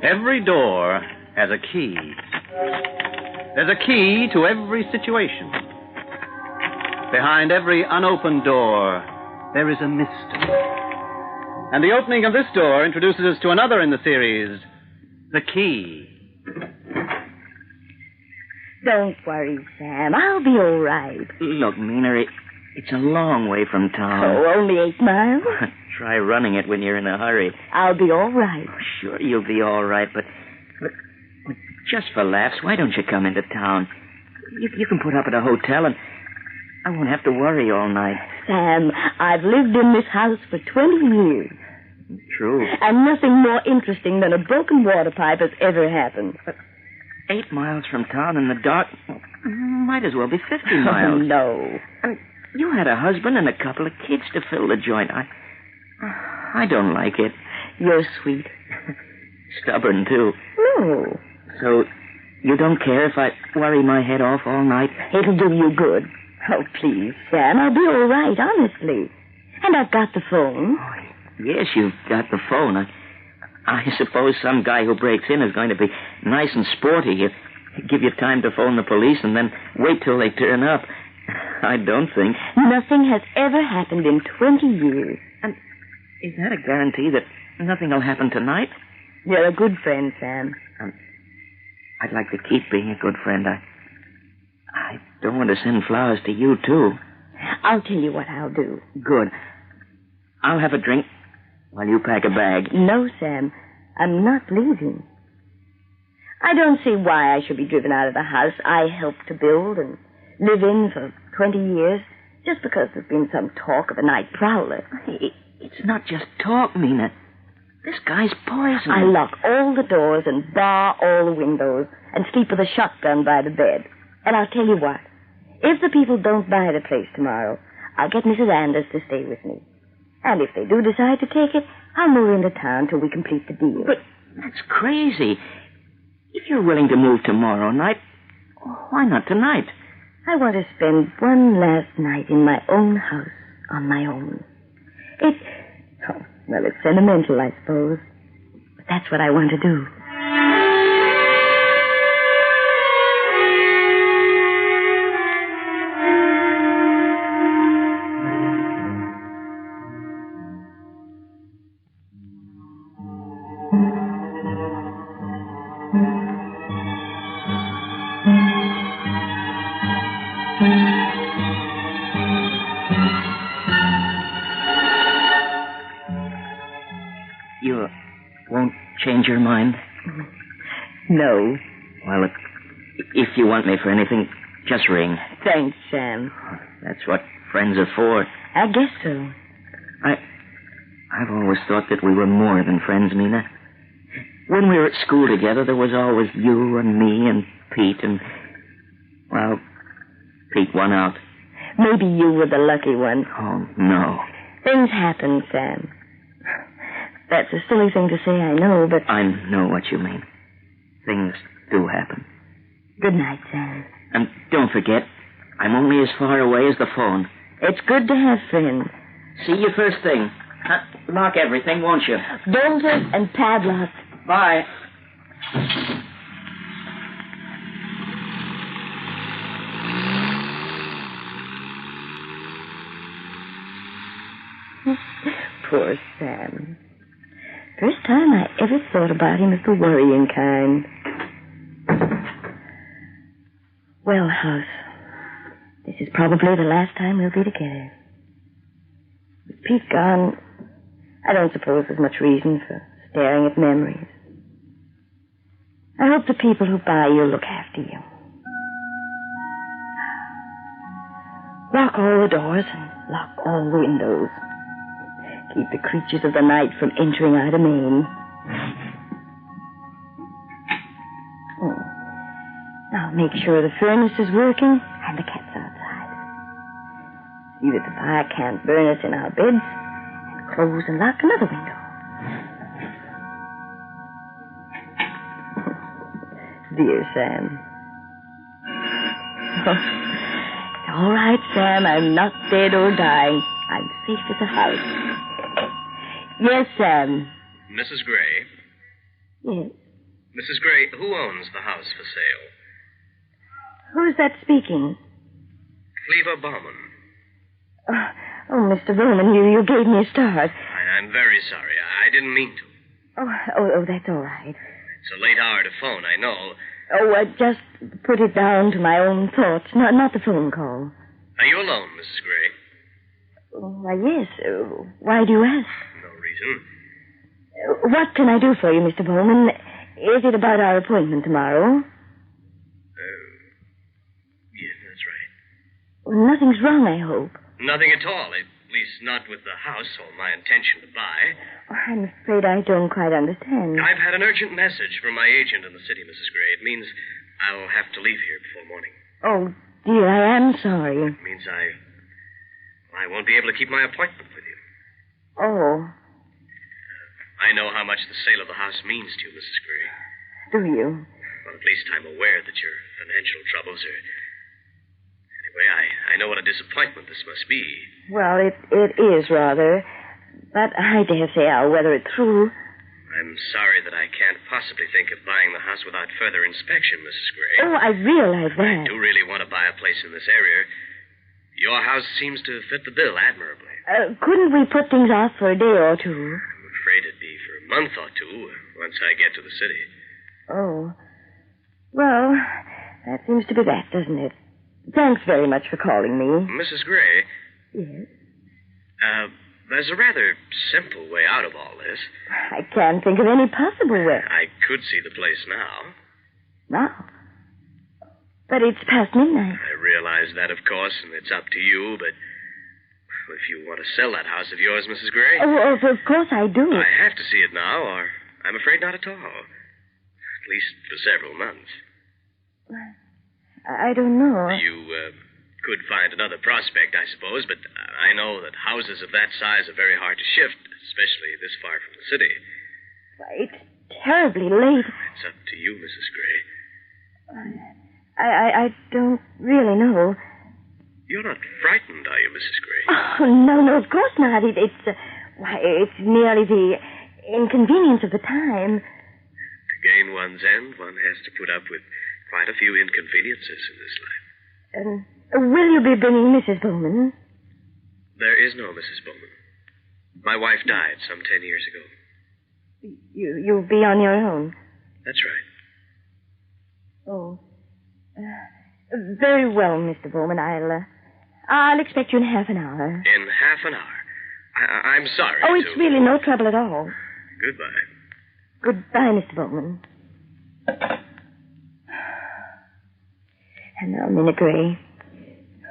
Every door has a key. There's a key to every situation. Behind every unopened door, there is a mystery. And the opening of this door introduces us to another in the series, the key. Don't worry, Sam. I'll be all right. Look, Mina, it's a long way from town. Oh, only 8 miles? Try running it when you're in a hurry. I'll be all right. Oh, sure, you'll be all right, but just for laughs, why don't you come into town? You can put up at a hotel, and I won't have to worry all night. Sam, I've lived in this house for 20 years. True. And nothing more interesting than a broken water pipe has ever happened. But 8 miles from town in the dark might as well be 50 miles. Oh, no. I mean, you had a husband and a couple of kids to fill the joint. I don't like it. You're sweet. Stubborn, too. No. So, you don't care if I worry my head off all night? It'll do you good. Oh, please, Sam, I'll be all right, honestly. And I've got the phone. Oh, yes, you've got the phone. I suppose some guy who breaks in is going to be nice and sporty. He'll give you time to phone the police and then wait till they turn up. I don't think. Nothing has ever happened in 20 years. And is that a guarantee that nothing will happen tonight? You're a good friend, Sam. I'd like to keep being a good friend. I don't want to send flowers to you, too. I'll tell you what I'll do. Good. I'll have a drink while you pack a bag. No, Sam. I'm not leaving. I don't see why I should be driven out of the house I helped to build and live in for 20 years just because there's been some talk of a night prowler. It's not just talk, Mina. This guy's poison. I lock all the doors and bar all the windows and sleep with a shotgun by the bed. And I'll tell you what. If the people don't buy the place tomorrow, I'll get Mrs. Anders to stay with me. And if they do decide to take it, I'll move into town till we complete the deal. But that's crazy. If you're willing to move tomorrow night, why not tonight? I want to spend one last night in my own house on my own. It's sentimental, I suppose. But that's what I want to do. You won't change your mind? No. Well, if you want me for anything, just ring. Thanks, Sam. That's what friends are for. I guess so. I've always thought that we were more than friends, Mina. When we were at school together, there was always you and me and Pete and... Well, Pete won out. Maybe you were the lucky one. Oh, no. Things happen, Sam. That's a silly thing to say, I know, but... I know what you mean. Things do happen. Good night, Sam. And don't forget, I'm only as far away as the phone. It's good to have friends. See you first thing. Lock everything, won't you? Bolted and padlocked. Bye. Poor Sam. First time I ever thought about him as the worrying kind. Well, House, this is probably the last time we'll be together. With Pete gone, I don't suppose there's much reason for staring at memories. I hope the people who buy you look after you. Lock all the doors and lock all the windows. Keep the creatures of the night from entering our domain. Now make sure the furnace is working and the cat's outside. See that the fire can't burn us in our beds. And close and lock another window. Dear Sam. Oh, it's all right, Sam. I'm not dead or dying. I'm safe as a house. Yes, Sam. Mrs. Gray? Yes. Mrs. Gray, who owns the house for sale? Who's that speaking? Cleaver Bauman. Oh, Mr. Bowman, you gave me a start. I'm very sorry. I didn't mean to. Oh, that's all right. It's a late hour to phone, I know. Oh, I just put it down to my own thoughts, not the phone call. Are you alone, Mrs. Gray? Why, yes. Why do you ask? No reason. What can I do for you, Mr. Bowman? Is it about our appointment tomorrow? Yes, that's right. Well, nothing's wrong, I hope. Nothing at all, at least not with the house or my intention to buy. Oh, I'm afraid I don't quite understand. I've had an urgent message from my agent in the city, Mrs. Gray. It means I'll have to leave here before morning. Oh, dear, I am sorry. It means I won't be able to keep my appointment with you. Oh. I know how much the sale of the house means to you, Mrs. Gray. Do you? Well, at least I'm aware that your financial troubles are... Anyway, I know what a disappointment this must be. Well, it is rather. But I dare say I'll weather it through. I'm sorry that I can't possibly think of buying the house without further inspection, Mrs. Gray. Oh, I realize that. I do really want to buy a place in this area. Your house seems to fit the bill admirably. Couldn't we put things off for a day or two? I'm afraid it'd be for a month or two once I get to the city. Oh. Well, that seems to be that, doesn't it? Thanks very much for calling me. Mrs. Gray. Yes? There's a rather simple way out of all this. I can't think of any possible way. I could see the place now. Now? But it's past midnight. I realize that, of course, and it's up to you, but if you want to sell that house of yours, Mrs. Gray... Oh, of course I do. I have to see it now, or I'm afraid not at all. At least for several months. I don't know. You could find another prospect, I suppose, but I know that houses of that size are very hard to shift, especially this far from the city. It's terribly late. It's up to you, Mrs. Gray. I don't really know. You're not frightened, are you, Mrs. Gray? Oh, no, of course not. It's merely the inconvenience of the time. To gain one's end, one has to put up with quite a few inconveniences in this life. Will you be bringing Mrs. Bowman? There is no Mrs. Bowman. My wife died some 10 years ago. You'll be on your own? That's right. Oh. Very well, Mr. Bowman. I'll expect you in half an hour. In half an hour? I'm sorry. Oh, it's really no trouble at all. Goodbye. Goodbye, Mr. Bowman. And now, Minna Gray,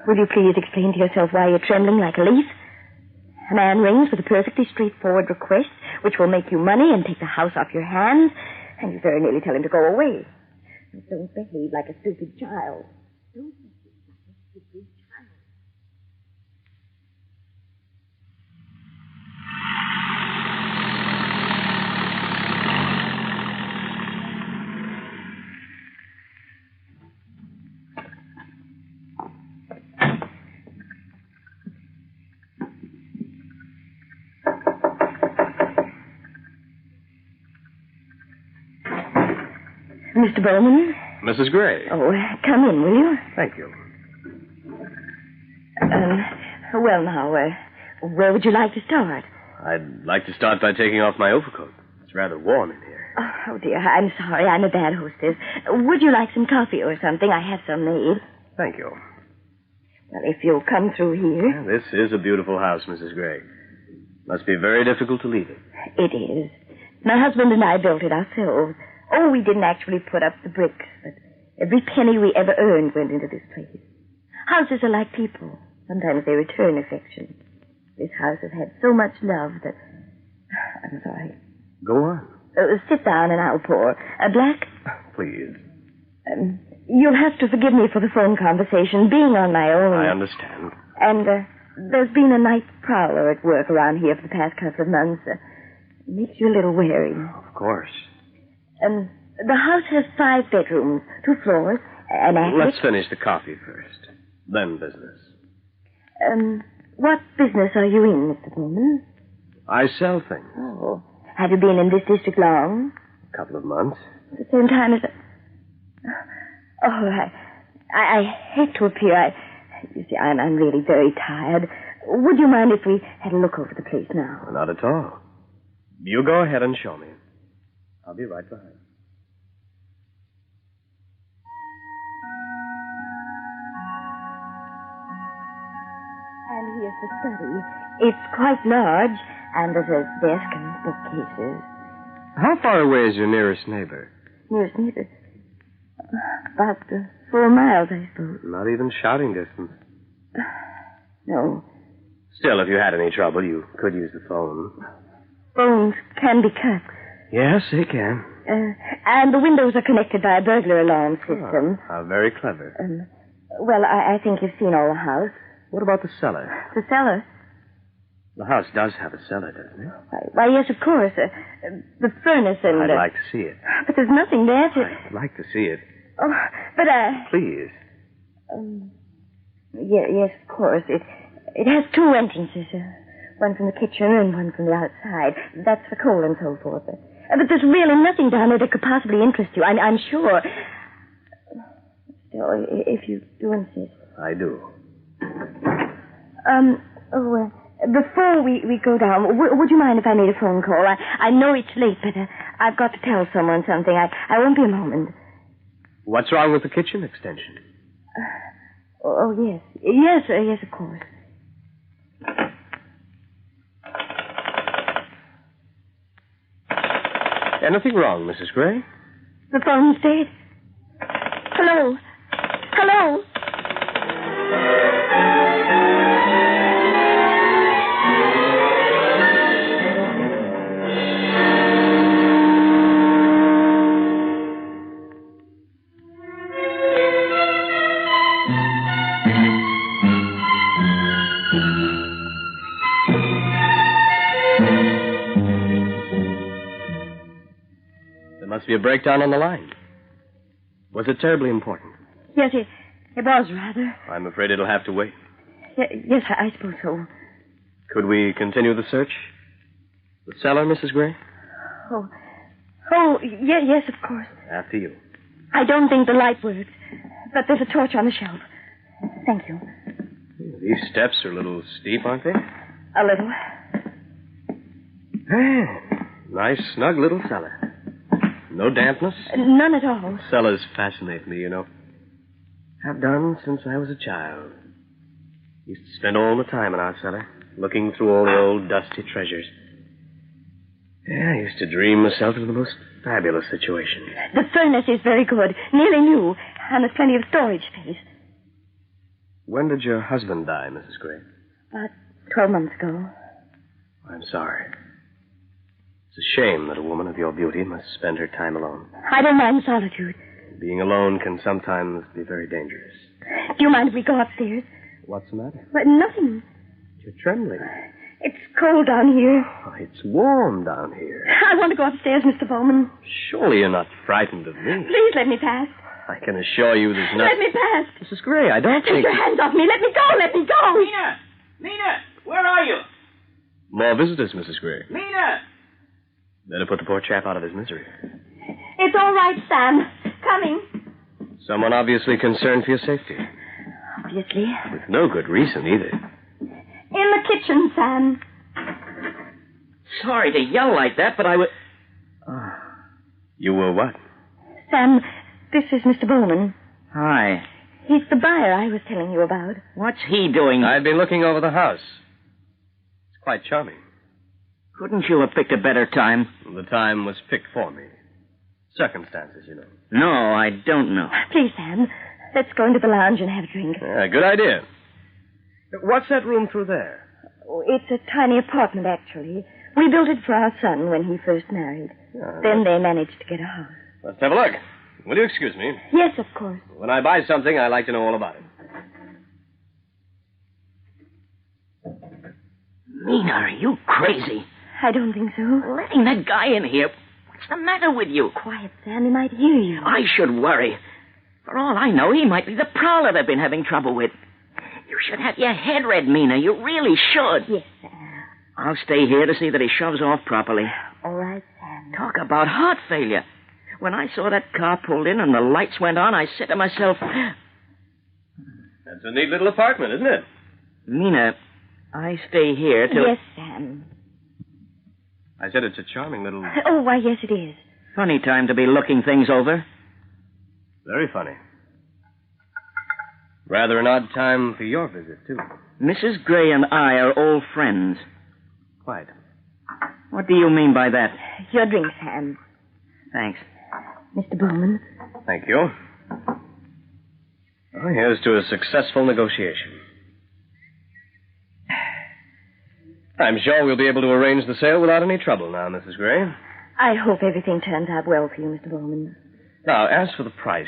will you please explain to yourself why you're trembling like a leaf? A man rings with a perfectly straightforward request, which will make you money and take the house off your hands, and you very nearly tell him to go away. Don't behave like a stupid child. Don't behave like a stupid child. Mr. Bowman? Mrs. Gray. Oh, come in, will you? Thank you. Well, now, where would you like to start? I'd like to start by taking off my overcoat. It's rather warm in here. Oh, dear, I'm sorry. I'm a bad hostess. Would you like some coffee or something? I have some made. Thank you. Well, if you'll come through here. This is a beautiful house, Mrs. Gray. Must be very difficult to leave it. It is. My husband and I built it ourselves. Oh, we didn't actually put up the bricks, but every penny we ever earned went into this place. Houses are like people. Sometimes they return affection. This house has had so much love that... I'm sorry. Go on. Sit down and I'll pour. Black? Please. You'll have to forgive me for the phone conversation, being on my own. I understand. And there's been a night prowler at work around here for the past couple of months. Makes you a little wary. Of course. The house has 5 bedrooms, 2 floors, an attic. Let's finish the coffee first. Then business. What business are you in, Mr. Bowman? I sell things. Oh. Have you been in this district long? A couple of months. At the same time as... Oh, I hate to appear. You see, I'm really very tired. Would you mind if we had a look over the place now? Not at all. You go ahead and show me. I'll be right behind. And here's the study. It's quite large, and there's a desk and bookcases. How far away is your nearest neighbor? Nearest neighbor? About 4 miles, I suppose. Not even shouting distance. No. Still, if you had any trouble, you could use the phone. Phones can be cut. Yes, they can. And the windows are connected by a burglar alarm system. Oh, how very clever. Well, I think you've seen all the house. What about the cellar? The cellar? The house does have a cellar, doesn't it? Why, yes, of course. The furnace and... I'd like to see it. But there's nothing there to... I'd like to see it. Oh, but, Please. Yes, of course. It has 2 entrances. One from the kitchen and one from the outside. That's for coal and so forth. But there's really nothing down there that could possibly interest you. I'm sure. Still, if you do insist. I do. Before we go down, would you mind if I made a phone call? I know it's late, but I've got to tell someone something. I won't be a moment. What's wrong with the kitchen extension? Yes. Yes, of course. Anything wrong, Mrs. Gray? The phone's dead. Hello? Hello? Must be a breakdown on the line. Was it terribly important? Yes, it was rather. I'm afraid it'll have to wait. Yes, I suppose so. Could we continue the search? The cellar, Mrs. Gray? Yes, of course. After you. I don't think the light works, but there's a torch on the shelf. Thank you. These steps are a little steep, aren't they? A little. Nice, snug little cellar. No dampness? None at all. Cellars fascinate me, you know. Have done since I was a child. Used to spend all the time in our cellar, looking through all the old dusty treasures. Yeah, I used to dream myself of the most fabulous situations. The furnace is very good, nearly new, and there's plenty of storage space. When did your husband die, Mrs. Gray? About 12 months ago. I'm sorry. It's a shame that a woman of your beauty must spend her time alone. I don't mind solitude. Being alone can sometimes be very dangerous. Do you mind if we go upstairs? What's the matter? But nothing. You're trembling. It's cold down here. Oh, it's warm down here. I want to go upstairs, Mr. Bowman. Surely you're not frightened of me. Please let me pass. I can assure you there's no... Let me pass. Mrs. Gray, I don't Take think... your hands off me. Let me go. Let me go. Nina, where are you? More visitors, Mrs. Gray. Nina! Better put the poor chap out of his misery. It's all right, Sam. Coming. Someone obviously concerned for your safety. Obviously. With no good reason, either. In the kitchen, Sam. Sorry to yell like that, but I was... You were what? Sam, this is Mr. Bowman. Hi. He's the buyer I was telling you about. What's he doing? I've been looking over the house. It's quite charming. Couldn't you have picked a better time? The time was picked for me. Circumstances, you know. No, I don't know. Please, Sam, let's go into the lounge and have a drink. Yeah, good idea. What's that room through there? Oh, it's a tiny apartment, actually. We built it for our son when he first married. Then they managed to get a house. Let's have a look. Will you excuse me? Yes, of course. When I buy something, I like to know all about it. Nina, are you crazy? I don't think so. Letting that guy in here. What's the matter with you? Quiet, Sam. He might hear you. I should worry. For all I know, he might be the prowler they've been having trouble with. You should have your head read, Mina. You really should. Yes, Sam. I'll stay here to see that he shoves off properly. All right, Sam. Talk about heart failure. When I saw that car pulled in and the lights went on, I said to myself... That's a neat little apartment, isn't it? Mina, I stay here till... Yes, Sam. I said it's a charming little... Oh, why, yes, it is. Funny time to be looking things over. Very funny. Rather an odd time for your visit, too. Mrs. Gray and I are old friends. Quite. What do you mean by that? Your drink, Sam. Thanks. Mr. Bowman. Thank you. Well, here's to a successful negotiation. I'm sure we'll be able to arrange the sale without any trouble now, Mrs. Gray. I hope everything turns out well for you, Mr. Bowman. Now, as for the price,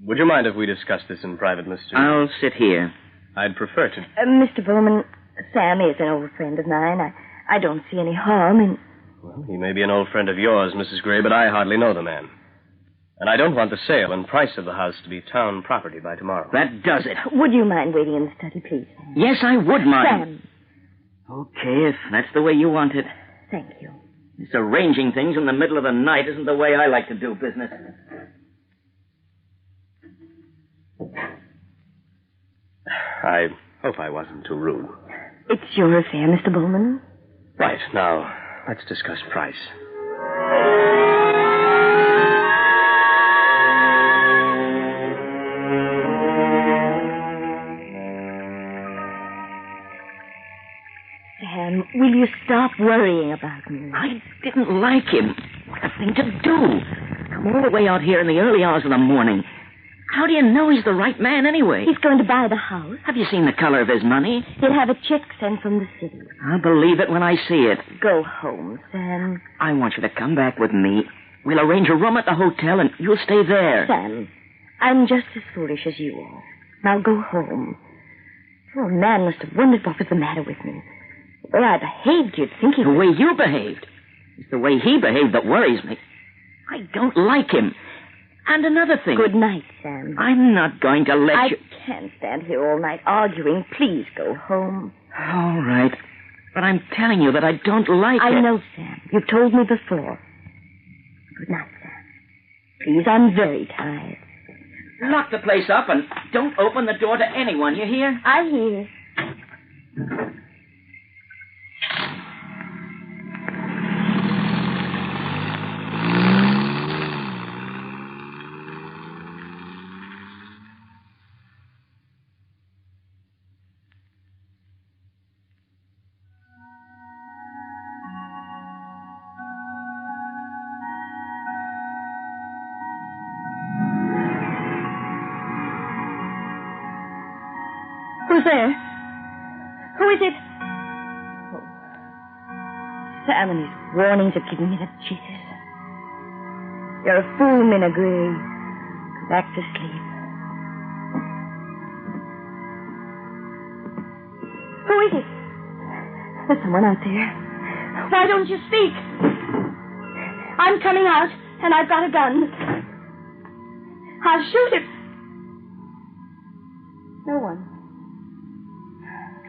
would you mind if we discuss this in private, Mr. I'll sit here. I'd prefer to. Mr. Bowman, Sam is an old friend of mine. I don't see any harm in... Well, he may be an old friend of yours, Mrs. Gray, but I hardly know the man. And I don't want the sale and price of the house to be town property by tomorrow. That does it. Would you mind waiting in the study, please? Yes, I would mind. Sam. Okay, if that's the way you want it. Thank you. This arranging things in the middle of the night isn't the way I like to do business. I hope I wasn't too rude. It's your affair, Mr. Bowman. Right, now, let's discuss price. Sam, will you stop worrying about me? I didn't like him. What a thing to do. Come all the way out here in the early hours of the morning. How do you know he's the right man anyway? He's going to buy the house. Have you seen the color of his money? He'll have a check sent from the city. I'll believe it when I see it. Go home, Sam. I want you to come back with me. We'll arrange a room at the hotel and you'll stay there. Sam, I'm just as foolish as you are. Now go home. Poor man must have wondered what was the matter with me. The way I behaved, you'd think he The way you behaved. It's the way he behaved that worries me. I don't like him. And another thing. Good night, Sam. I'm not going to let you... I can't stand here all night arguing. Please go home. All right. But I'm telling you that I don't like it. I know, Sam. You've told me before. Good night, Sam. Please, I'm very tired. Lock the place up and don't open the door to anyone, you hear? I hear. Who's there? Who is it? Oh. Sam and his warnings have given me the jitters. You're a fool, Minna Gray. Go back to sleep. Who is it? There's someone out there. Why don't you speak? I'm coming out, and I've got a gun. I'll shoot it. No one.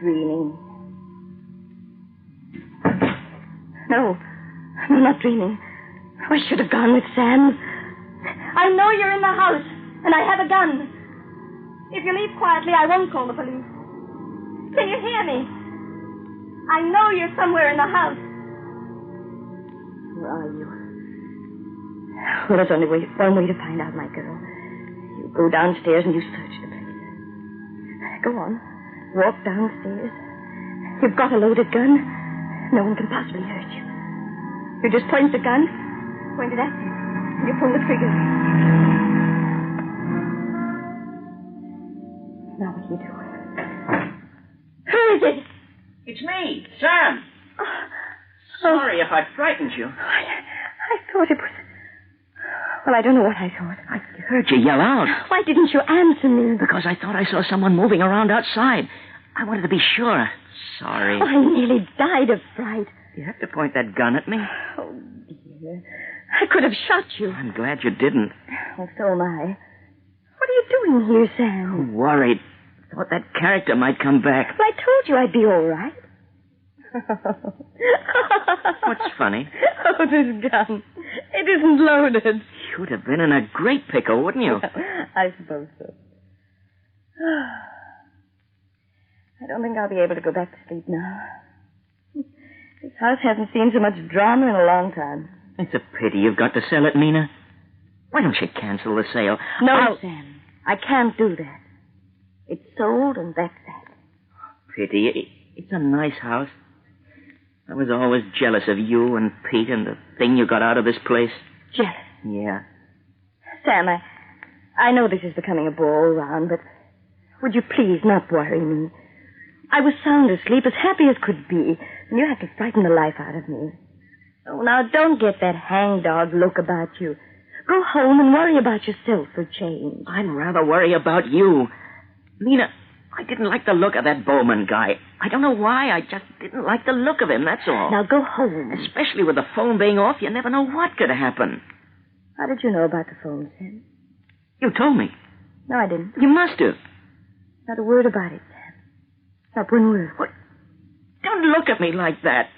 Dreaming. No, I'm not dreaming. I should have gone with Sam. I know you're in the house, and I have a gun. If you leave quietly, I won't call the police. Can you hear me? I know you're somewhere in the house. Where are you? Well, there's only one way to find out, my girl. You go downstairs and you search the place. Go on. Walk downstairs. You've got a loaded gun. No one can possibly hurt you. You just point the gun, point it at you, and you pull the trigger. Now what do you do? Who is it? It's me, Sam. Sorry if I frightened you. I thought it was... Well, I don't know what I thought. I heard you yell out. Why didn't you answer me? Because I thought I saw someone moving around outside. I wanted to be sure. Sorry. Oh, I nearly died of fright. You have to point that gun at me. Oh, dear. I could have shot you. I'm glad you didn't. Well, so am I. What are you doing here, Sam? I'm worried. Thought that character might come back. Well, I told you I'd be all right. What's funny? Oh, this gun. It isn't loaded. You'd have been in a great pickle, wouldn't you? I suppose so. I don't think I'll be able to go back to sleep now. This house hasn't seen so much drama in a long time. It's a pity you've got to sell it, Mina. Why don't you cancel the sale? No, Sam. I can't do that. It's sold, and that's that. Pity. It's a nice house. I was always jealous of you and Pete and the thing you got out of this place. Jealous? Yeah. Sam, I know this is becoming a ball round, but would you please not worry me? I was sound asleep, as happy as could be, and you had to frighten the life out of me. Oh, now, don't get that hangdog look about you. Go home and worry about yourself for change. I'd rather worry about you. Mina, I didn't like the look of that Bowman guy. I don't know why. I just didn't like the look of him, that's all. Now, go home. Especially with the phone being off, you never know what could happen. How did you know about the phone, Sam? You told me. No, I didn't. You must have. Not a word about it, Sam. Not one word. What? Don't look at me like that.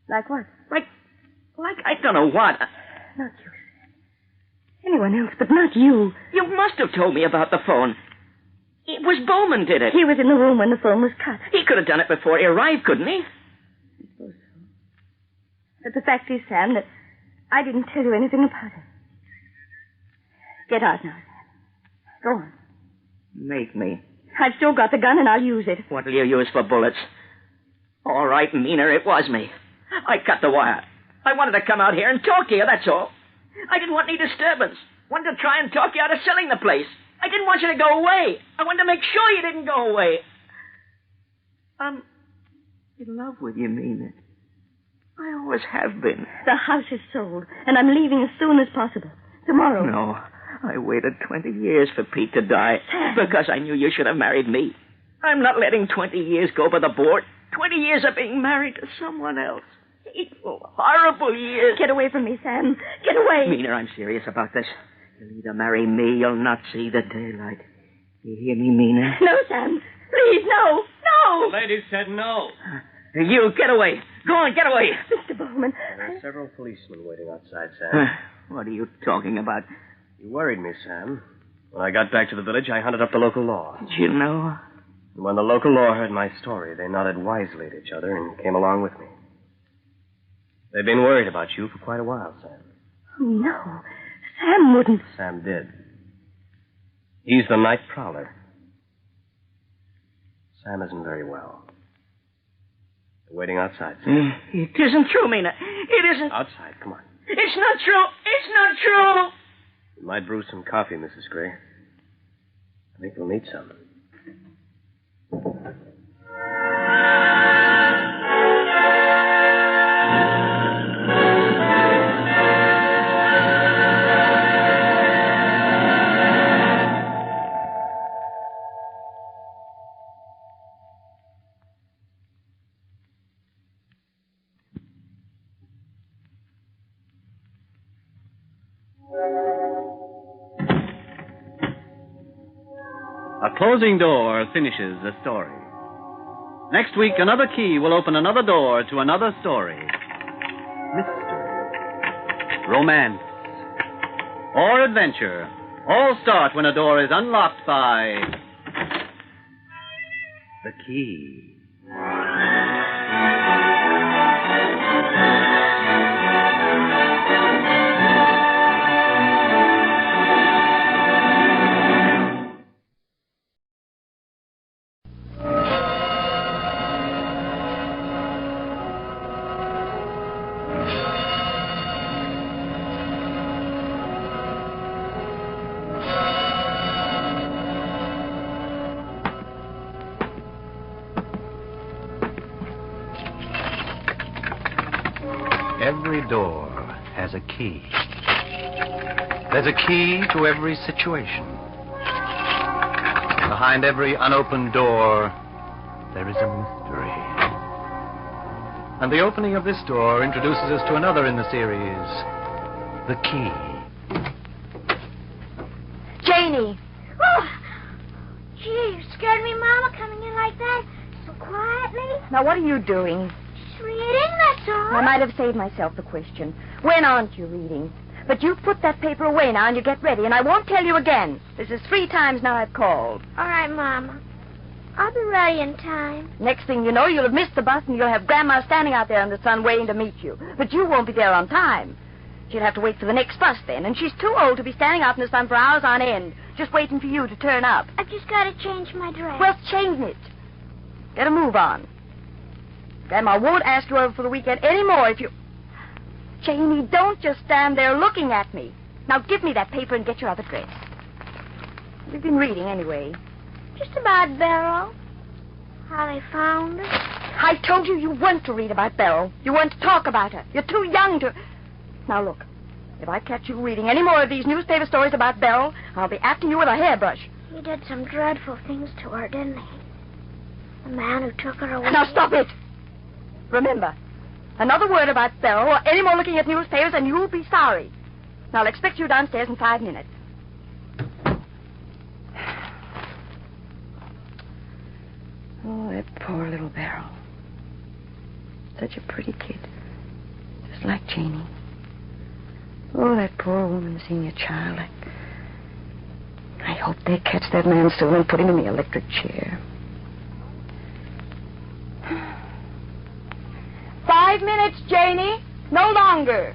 Like what? Like I don't know what. Not you, Sam. Anyone else, but not you. You must have told me about the phone. It was Bowman did it. He was in the room when the phone was cut. He could have done it before he arrived, couldn't he? I suppose so. But the fact is, Sam, that I didn't tell you anything about it. Get out now, Sam. Go on. Make me. I've still got the gun, and I'll use it. What'll you use for bullets? All right, Mina, it was me. I cut the wire. I wanted to come out here and talk to you, that's all. I didn't want any disturbance. Wanted to try and talk you out of selling the place. I didn't want you to go away. I wanted to make sure you didn't go away. I'm in love with you, Mina. I always have been. The house is sold, and I'm leaving as soon as possible. Tomorrow. No, I waited 20 years for Pete to die because I knew you should have married me. I'm not letting 20 years go by the board. 20 years of being married to someone else. Hateful, horrible years. Get away from me, Sam. Get away. Mina, I'm serious about this. You'll either marry me, you'll not see the daylight. You hear me, Mina? No, Sam. Please, no. No. The lady said no. You, get away. Go on, get away. Mr. Bowman. There are several policemen waiting outside, Sam. What are you talking about? You worried me, Sam. When I got back to the village, I hunted up the local law. Did you know? And when the local law heard my story, they nodded wisely at each other and came along with me. They've been worried about you for quite a while, Sam. No. Sam wouldn't. Sam did. He's the night prowler. Sam isn't very well. They're waiting outside, Sam. It isn't true, Mina. It isn't. Outside, come on. It's not true. It's not true. You might brew some coffee, Mrs. Gray. I think we'll need some. A closing door finishes a story. Next week, another key will open another door to another story. Mystery. Romance. or adventure all start when a door is unlocked by the key. Every door has a key. There's a key to every situation. Behind every unopened door, there is a mystery. And the opening of this door introduces us to another in the series, the key. Janie! Oh, gee, you scared me, Mama, coming in like that, so quietly. Now, what are you doing? Just reading, that's all. I might have saved myself the question. When aren't you reading? But you put that paper away now and you get ready, and I won't tell you again. This is 3 times now I've called. All right, Mama. I'll be ready in time. Next thing you know, you'll have missed the bus and you'll have Grandma standing out there in the sun waiting to meet you. But you won't be there on time. She'll have to wait for the next bus then, and she's too old to be standing out in the sun for hours on end, just waiting for you to turn up. I've just got to change my dress. Well, change it. Get a move on. Grandma won't ask you over for the weekend anymore if you... Janie, don't just stand there looking at me. Now give me that paper and get your other dress. We've been reading anyway. Just about Beryl. How they found her. I told you weren't to read about Beryl. You weren't to talk about her. You're too young to... Now look, if I catch you reading any more of these newspaper stories about Beryl, I'll be after you with a hairbrush. He did some dreadful things to her, didn't he? The man who took her away. Now stop it. Remember, another word about Beryl or any more looking at newspapers and you'll be sorry. Now I'll expect you downstairs in 5 minutes. Oh, that poor little Beryl. Such a pretty kid. Just like Janie. Oh, that poor woman seeing a child. I hope they catch that man soon and put him in the electric chair. 5 minutes, Janie. No longer.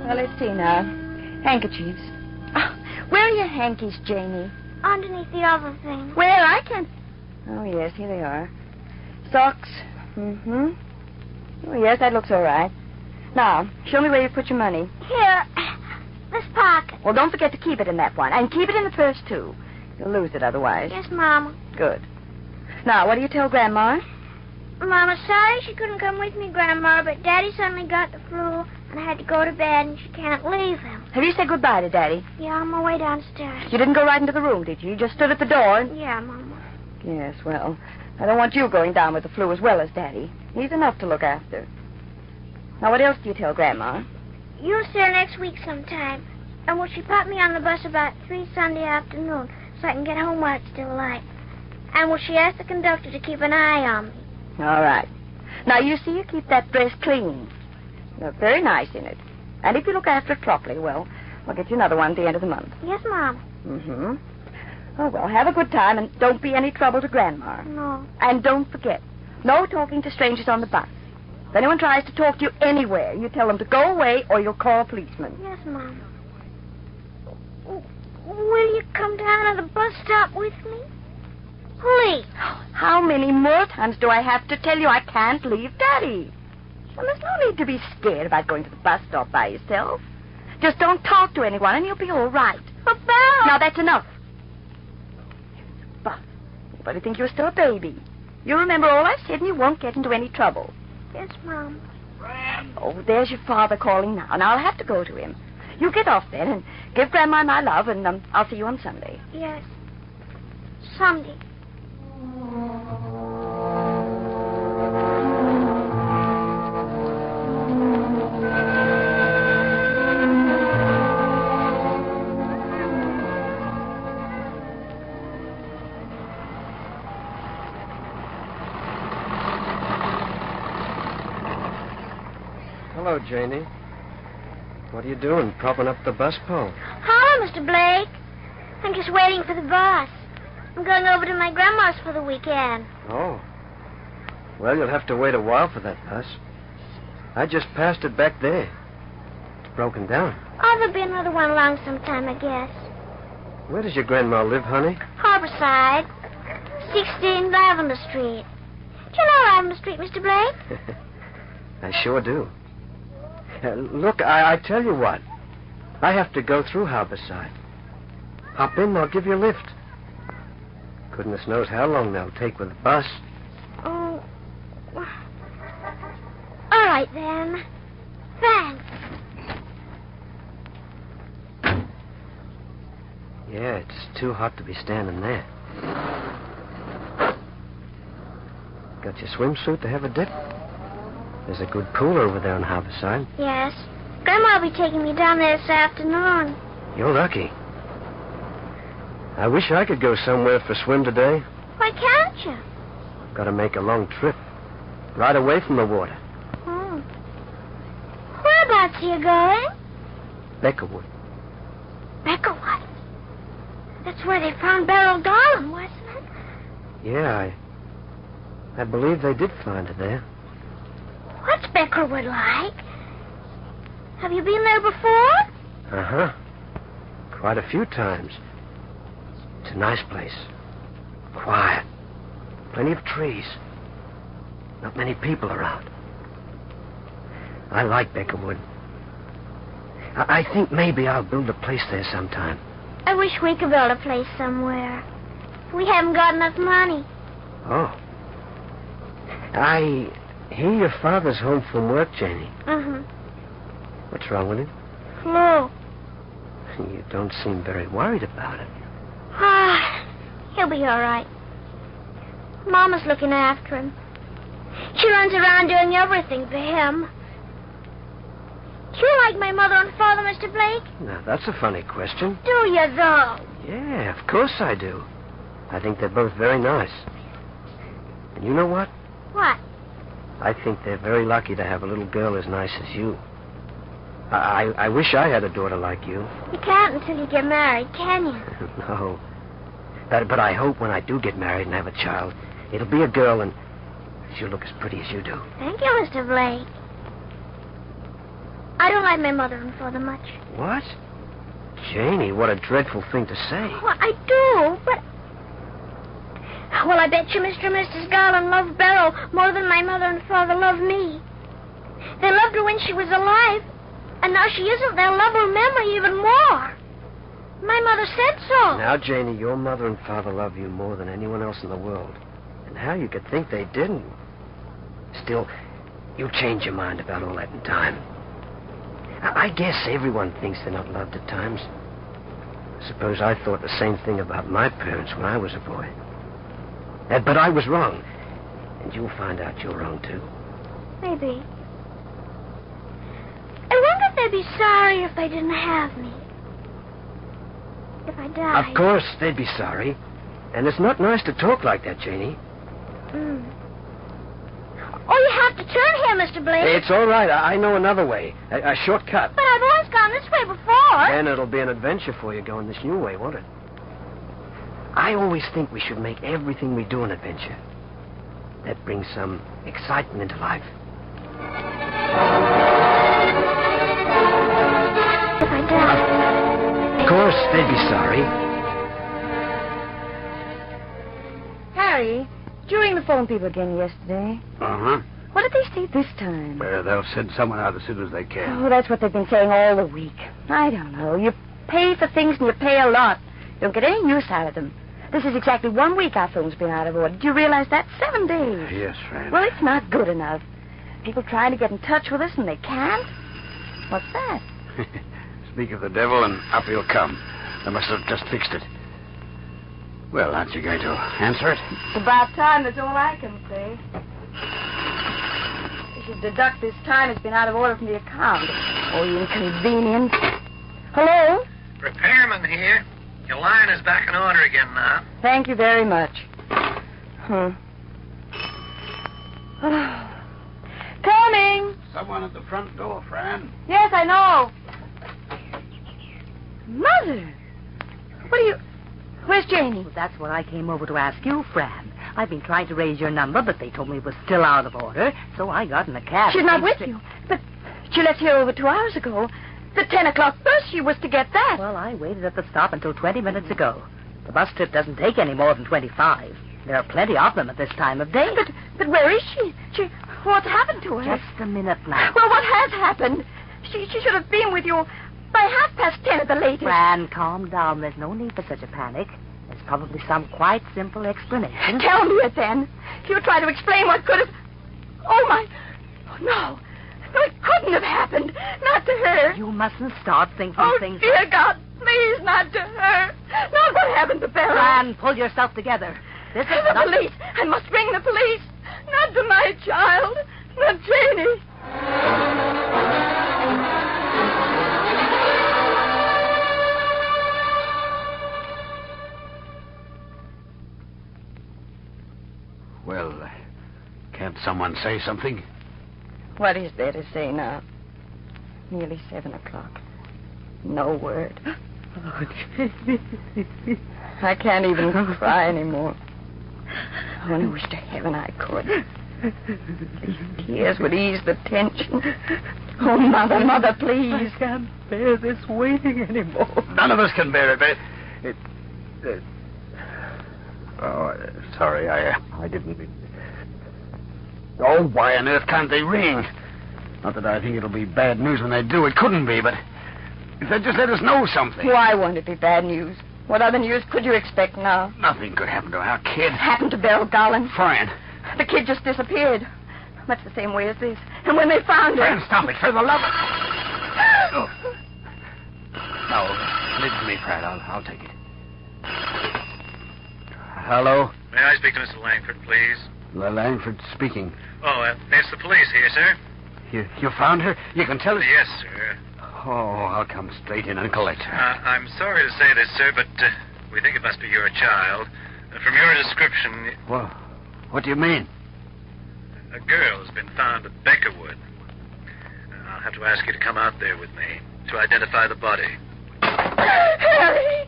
Well, let's see now. Handkerchiefs. Where are your hankies, Janie? Underneath the other thing. Where? I can't... Oh, yes, here they are. Socks. Mm-hmm. Oh, yes, that looks all right. Now, show me where you put your money. Here. This pocket. Well, don't forget to keep it in that one. And keep it in the purse, too. You'll lose it otherwise. Yes, Mama. Good. Now, what do you tell Grandma? Mama, sorry she couldn't come with me, Grandma, but Daddy suddenly got the flu, and I had to go to bed, and she can't leave him. Have you said goodbye to Daddy? Yeah, on my way downstairs. You didn't go right into the room, did you? You just stood at the door and... Yeah, Mama. Yes, well, I don't want you going down with the flu as well as Daddy. He's enough to look after. Now, what else do you tell Grandma? You'll see her next week sometime. And will she pop me on the bus about 3 Sunday afternoon so I can get home while it's still light? And will she ask the conductor to keep an eye on me? All right. Now, you see, you keep that dress clean. You look very nice in it. And if you look after it properly, well, I'll get you another one at the end of the month. Yes, Mom. Mm-hmm. Oh, well, have a good time, and don't be any trouble to Grandma. No. And don't forget, no talking to strangers on the bus. If anyone tries to talk to you anywhere, you tell them to go away or you'll call a policeman. Yes, Mom. Will you come down to the bus stop with me? Please. How many more times do I have to tell you I can't leave Daddy? Well, there's no need to be scared about going to the bus stop by yourself. Just don't talk to anyone and you'll be all right. But, Belle... Now, that's enough. But anybody think you're still a baby. You remember all I said and you won't get into any trouble. Yes, Mom. Oh, there's your father calling now. Now, I'll have to go to him. You get off then and give Grandma my love, and I'll see you on Sunday. Yes. Sunday. Hello, Janie. What are you doing, propping up the bus pole? Hello, Mr. Blake. I'm just waiting for the bus. I'm going over to my grandma's for the weekend. Oh. Well, you'll have to wait a while for that bus. I just passed it back there. It's broken down. Oh, there'll be another one along sometime, I guess. Where does your grandma live, honey? Harborside, 16 Lavender Street. Do you know Lavender Street, Mr. Blake? I sure do. Look, I tell you what. I have to go through Harborside. Hop in, I'll give you a lift. Goodness knows how long they'll take with the bus. Oh. All right, then. Thanks. Yeah, it's too hot to be standing there. Got your swimsuit to have a dip? There's a good pool over there on Harborside. Yes. Grandma will be taking me down there this afternoon. You're lucky. I wish I could go somewhere for a swim today. Why can't you? Got to make a long trip. Right away from the water. Oh. Whereabouts are you going? Beckerwood. Beckerwood. That's where they found Beryl Garland, wasn't it? Yeah, I believe they did find her there. What's Beckerwood like? Have you been there before? Uh-huh. Quite a few times. It's a nice place. Quiet. Plenty of trees. Not many people around. I like Beckerwood. I think maybe I'll build a place there sometime. I wish we could build a place somewhere. We haven't got enough money. Oh. I hear your father's home from work, Janie. Uh-huh. What's wrong with him? Flu. You don't seem very worried about it. Ah, he'll be all right. Mama's looking after him. She runs around doing everything for him. Do you like my mother and father, Mr. Blake? Now, that's a funny question. Do you, though? Yeah, of course I do. I think they're both very nice. And you know what? What? I think they're very lucky to have a little girl as nice as you. I wish I had a daughter like you. You can't until you get married, can you? No. But I hope when I do get married and have a child, it'll be a girl and she'll look as pretty as you do. Thank you, Mr. Blake. I don't like my mother and father much. What? Janie, what a dreadful thing to say. Well, I do, but... Well, I bet you Mr. and Mrs. Garland loved Beryl more than my mother and father loved me. They loved her when she was alive, and now she isn't. They'll love her memory even more. My mother said so. Now, Janie, your mother and father love you more than anyone else in the world. And how you could think they didn't. Still, you'll change your mind about all that in time. I guess everyone thinks they're not loved at times. I suppose I thought the same thing about my parents when I was a boy. But I was wrong. And you'll find out you're wrong, too. Maybe. I wonder if they'd be sorry if they didn't have me. If I died. Of course, they'd be sorry. And it's not nice to talk like that, Janie. Oh, you have to turn here, Mr. Blake. It's all right. I know another way. A shortcut. But I've always gone this way before. Then it'll be an adventure for you going this new way, won't it? I always think we should make everything we do an adventure. That brings some excitement into life. If I die. Of course, they'd be sorry. Harry, did you ring the phone people again yesterday? Uh-huh. What did they say this time? They'll send someone out as soon as they can. Oh, that's what they've been saying all the week. I don't know. You pay for things and you pay a lot. You don't get any use out of them. This is exactly 1 week our phone's been out of order. Do you realize that? 7 days. Yes, friend. Well, it's not good enough. People trying to get in touch with us and they can't. What's that? Speak of the devil and up he'll come. They must have just fixed it. Well, aren't you going to answer it? It's about time, that's all I can say. You should deduct this time it's been out of order from the account. Oh, you inconvenient. Hello? Repairman here. Your line is back in order again now. Thank you very much. Coming. someone at the front door, Fran. Yes, I know. Mother! What are you... Where's Janie? Well, that's what I came over to ask you, Fran. I've been trying to raise your number, but they told me it was still out of order, so I got in a cab. She's not with you. But she left here over 2 hours ago. The 10 o'clock bus, she was to get that. Well, I waited at the stop until 20 minutes ago. The bus trip doesn't take any more than 25. There are plenty of them at this time of day. But where is she? What's happened to her? Just a minute now. Well, what has happened? She should have been with you by 10:30 at the latest. Fran, calm down. There's no need for such a panic. There's probably some quite simple explanation. Tell me it then. If you try to explain what could have... Oh, my... Oh, no. No, it couldn't have happened. Not to her. You mustn't start thinking things... Oh, dear God, please, not to her. Not what happened to Beryl. Fran, pull yourself together. This is the not... police. I must ring the police. Not to my child. Not Janie. Well, can't someone say something? What is there to say now? Nearly 7 o'clock. No word. I can't even cry anymore. I only wish to heaven I could. These tears would ease the tension. Oh, Mother, please. I can't bear this waiting anymore. None of us can bear it, sorry, I didn't mean... Oh, why on earth can't they ring? Not that I think it'll be bad news when they do. It couldn't be, but if they'd just let us know something. Why won't it be bad news? What other news could you expect now? Nothing could happen to our kid. Happened to Beryl Garland. Fran. The kid just disappeared. Much the same way as this. And when they found her... Fran, stop it, for the love of... Oh. No, leave it to me, Fran. I'll take it. Hello? May I speak to Mr. Langford, please? Langford speaking. Oh, it's the police here, sir. You found her? You can tell us... Yes, sir. Oh, I'll come straight in and collect her. I'm sorry to say this, sir, but we think it must be your child. From your description... Well, what do you mean? A girl has been found at Beckerwood. I'll have to ask you to come out there with me to identify the body. Harry!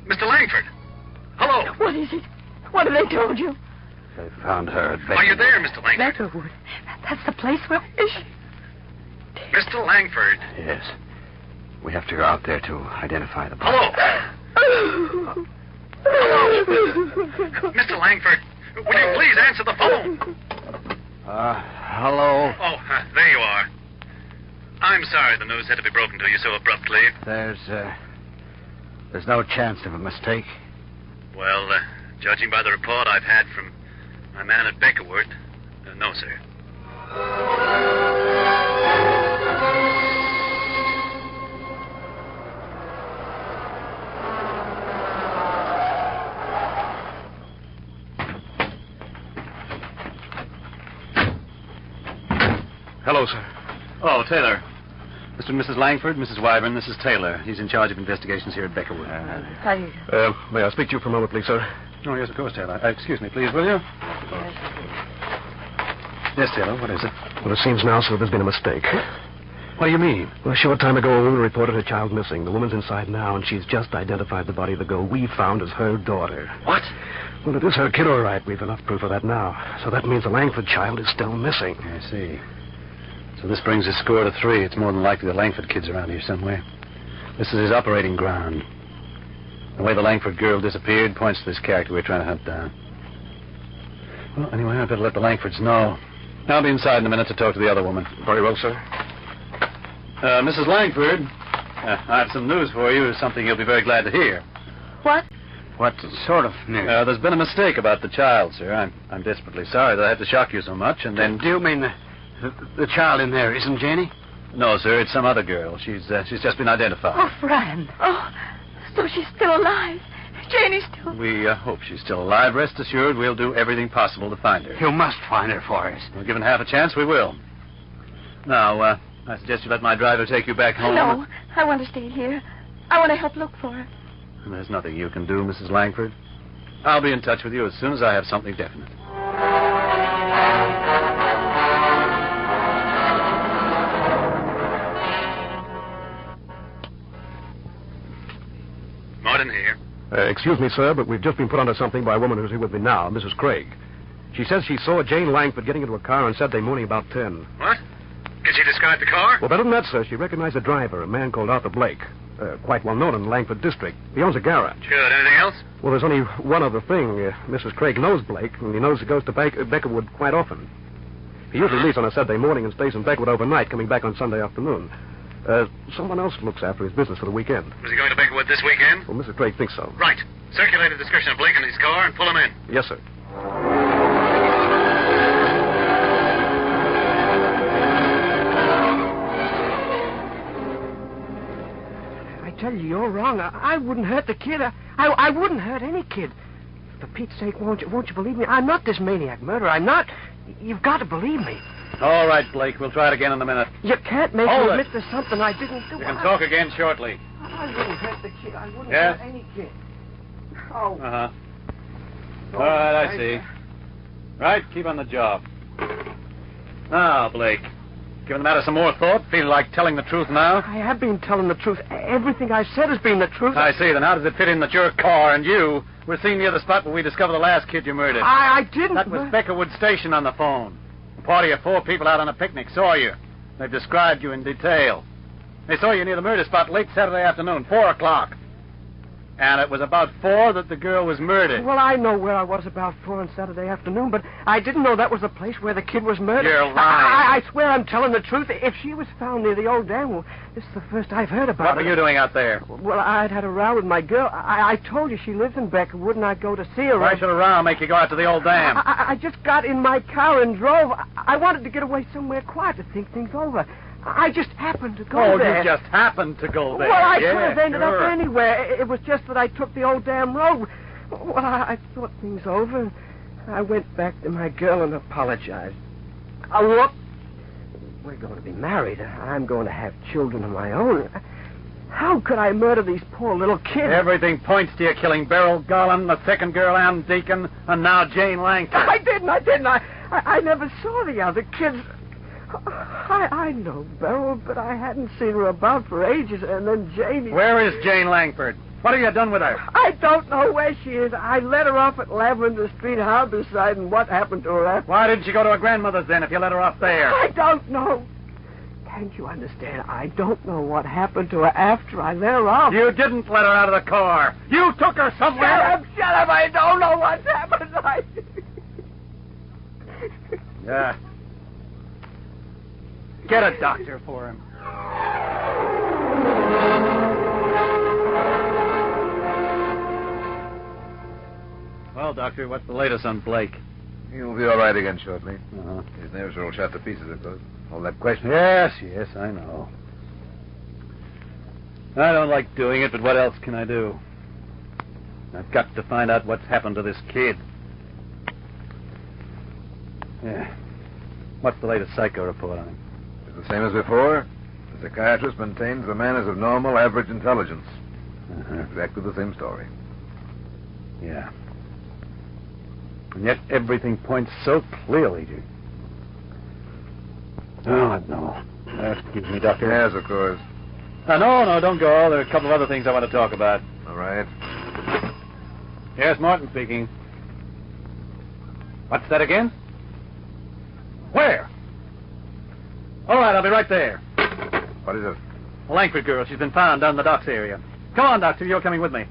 Mr. Langford! Hello! What is it? What have they told you? They found her at Beckerwood. Are you there, Mr. Langford? Beckerwood. That's the place where... Is she... Mr. Langford! Yes. We have to go out there to identify the body. Hello! Hello! Mr. Langford, will you please answer the phone? Hello? Oh, there you are. I'm sorry the news had to be broken to you so abruptly. There's no chance of a mistake. Well, judging by the report I've had from my man at Beckerwood, no, sir. Hello, sir. Oh, Taylor. Mr. and Mrs. Langford, Mrs. Wyburn, this is Taylor. He's in charge of investigations here at Beckerwood. How do you... May I speak to you for a moment, please, sir? Oh, yes, of course, Taylor. Excuse me, please, will you? Yes, Taylor, what is it? Well, it seems now, sir, there's been a mistake. What do you mean? Well, a short time ago, a woman reported her child missing. The woman's inside now, and she's just identified the body of the girl we found as her daughter. What? Well, it is her kid, all right. We've enough proof of that now. So that means the Langford child is still missing. I see. So this brings the score to 3. It's more than likely the Langford kid's around here somewhere. This is his operating ground. The way the Langford girl disappeared points to this character we're trying to hunt down. Well, anyway, I better let the Langfords know. I'll be inside in a minute to talk to the other woman. Very well, sir. Mrs. Langford, I have some news for you. Something you'll be very glad to hear. What? What sort of news? There's been a mistake about the child, sir. I'm desperately sorry that I had to shock you so much, and then... Do you mean the child in there isn't Janie? No, sir, it's some other girl. She's just been identified. Oh, Fran. Oh, so she's still alive. Janie's still... We hope she's still alive. Rest assured, we'll do everything possible to find her. You must find her for us. Well, given half a chance, we will. Now, I suggest you let my driver take you back home. No, I want to stay here. I want to help look for her. There's nothing you can do, Mrs. Langford. I'll be in touch with you as soon as I have something definite. Martin here. Excuse me, sir, but we've just been put onto something by a woman who's here with me now, Mrs. Craig. She says she saw Jane Langford getting into a car on Saturday morning about 10. What? Can she describe the car? Well, better than that, sir. She recognized the driver, a man called Arthur Blake. Quite well known in the Langford district. He owns a garage. Good. Anything else? Well, there's only one other thing. Mrs. Craig knows Blake, and he knows he goes to Beckerwood quite often. He usually leaves on a Saturday morning and stays in Beckerwood overnight, coming back on Sunday afternoon. Someone else looks after his business for the weekend. Was he going to Beckerwood this weekend? Well, Mrs. Craig thinks so. Right. Circulate a description of Blake and his car and pull him in. Yes, sir. I tell you, you're wrong. I wouldn't hurt the kid. I wouldn't hurt any kid. For Pete's sake, won't you believe me? I'm not this maniac murderer. I'm not. You've got to believe me. All right, Blake. We'll try it again in a minute. You can't make me Hold admit it. to something I didn't do. You can talk again shortly. I wouldn't hurt the kid. I wouldn't Yes? hurt any kid. Oh. Uh-huh. All right, I see. Right, keep on the job. Now, Blake, given the matter some more thought, feel like telling the truth now? I have been telling the truth. Everything I've said has been the truth. I see. Then how does it fit in that your car and you were seen near the spot where we discovered the last kid you murdered? I didn't. That was Beckerwood Station on the phone. A party of 4 people out on a picnic saw you. They've described you in detail. They saw you near the murder spot late Saturday afternoon, 4 o'clock. And it was about 4 that the girl was murdered. Well, I know where I was about 4 on Saturday afternoon, but I didn't know that was the place where the kid was murdered. You're lying. I swear I'm telling the truth. If she was found near the old dam, well, this is the first I've heard about it. What were you doing out there? Well, I'd had a row with my girl. I told you she lives in Beckerwood, and I'd go to see her. Why should a row make you go out to the old dam? I just got in my car and drove. I wanted to get away somewhere quiet to think things over. I just happened to go there. Oh, you just happened to go there. Well, I could have ended up anywhere. It was just that I took the old damn road. Well, I thought things over, and I went back to my girl and apologized. Look, we're going to be married. I'm going to have children of my own. How could I murder these poor little kids? Everything points to you killing Beryl Garland, the second girl, Ann Deacon, and now Jane Langford. I didn't. I never saw the other kids. I know Beryl, but I hadn't seen her about for ages, and then Jamie... Where is Jane Langford? What have you done with her? I don't know where she is. I let her off at Lavender Street, Harborside, and what happened to her after... Why didn't she go to her grandmother's then if you let her off there? I don't know. Can't you understand? I don't know what happened to her after I let her off. You didn't let her out of the car. You took her somewhere. Shut up. I don't know what's happened. Yeah. Get a doctor for him. Well, Doctor, what's the latest on Blake? He'll be all right again shortly. Uh-huh. His nerves are all shot to pieces, of course. All that question. Yes, I know. I don't like doing it, but what else can I do? I've got to find out what's happened to this kid. Yeah. What's the latest psycho report on him? It's the same as before. The psychiatrist maintains the man is of normal, average intelligence. Uh-huh. Exactly the same story. Yeah. And yet everything points so clearly to... Oh, no. Excuse me, Doctor. Yes, of course. No, don't go. There are a couple of other things I want to talk about. All right. Yes, Martin speaking. What's that again? Where? All right, I'll be right there. What is it? A Langford girl. She's been found down in the docks area. Come on, Doctor. You're coming with me.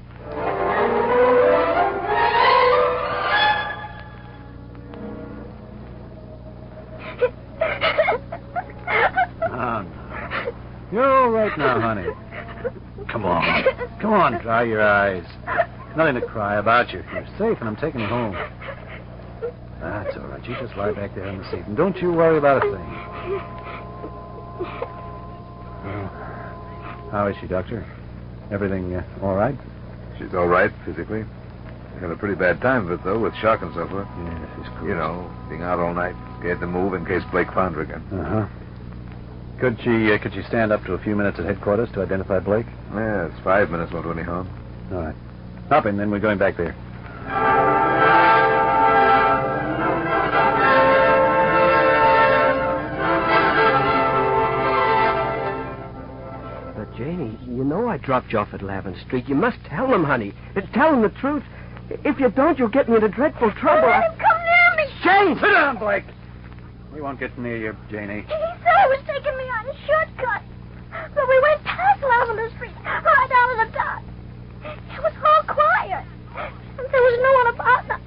Oh, no. You're all right now, honey. Come on, dry your eyes. Nothing to cry about. You're safe, and I'm taking you home. That's all right. You just lie back there in the seat, and don't you worry about a thing. How is she, Doctor? Everything all right? She's all right physically. She had a pretty bad time of it, though, with shock and so forth. Yes, she's cool. You know, being out all night, scared to move in case Blake found her again. Uh-huh. Could she stand up to a few minutes at headquarters to identify Blake? Yeah, it's 5 minutes, won't do any harm. All right. Stop him, then we're going back there. But, Janie, you know I dropped you off at Lavin Street. You must tell them, honey. Tell them the truth. If you don't, you'll get me into dreadful trouble. Let him come near me. Jane! Sit down, Blake. We won't get near you, Janie. He said he was taking me on a shortcut. But we went past Lavender Street, right down to the dock. It was all quiet. There was no one about.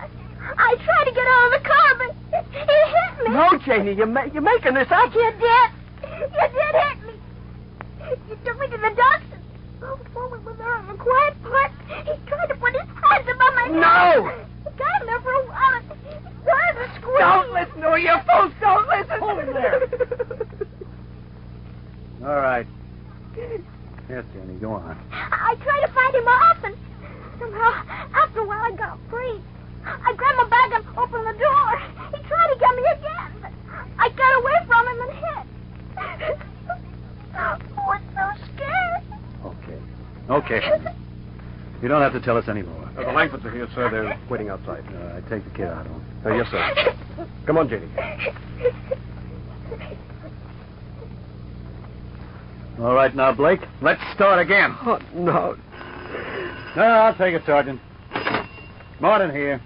I tried to get out of the car, but it hit me. No, Janie, you're making this up. You did. You did hit me. You took me to the doctor. Before we were there in the quiet part, he tried to put his hands above my No! head. He got in there for a while. He started to squeeze. Don't listen to her, you fools. Don't listen. Hold him there. All right. Yes, Jenny, go on. I tried to fight him off, and somehow, after a while, I got free. I grabbed my bag and opened the door. He tried to get me again, but I got away from him and hid. I was so scared. Okay. You don't have to tell us anymore. The Langfords are here, sir. They're waiting outside. I take the kid out. Yes, sir. Come on, Janie. All right, now, Blake, let's start again. Oh, no. No, I'll take it, Sergeant. Morton here.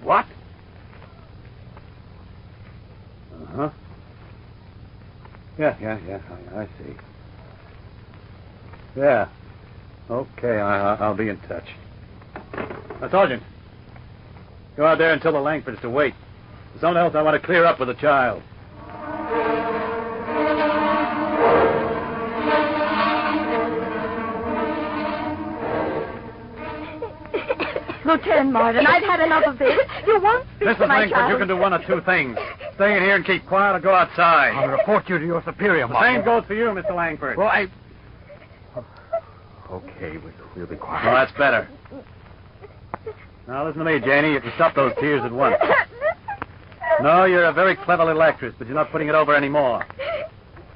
What? Uh-huh. Yeah, I see. Yeah. Okay, I'll be in touch. Now, Sergeant, go out there and tell the Langfords to wait. There's something else I want to clear up with the child. Lieutenant Martin, I've had enough of this. You won't speak to Mrs. my Langford, child. you can do one of two things. Stay in here and keep quiet or go outside. I'll report you to your superior, The Martin. same goes for you, Mr. Langford. Well, Okay, we'll be quiet. Well, that's better. Now, listen to me, Janie. You can stop those tears at once. No, you're a very clever little actress, but you're not putting it over anymore.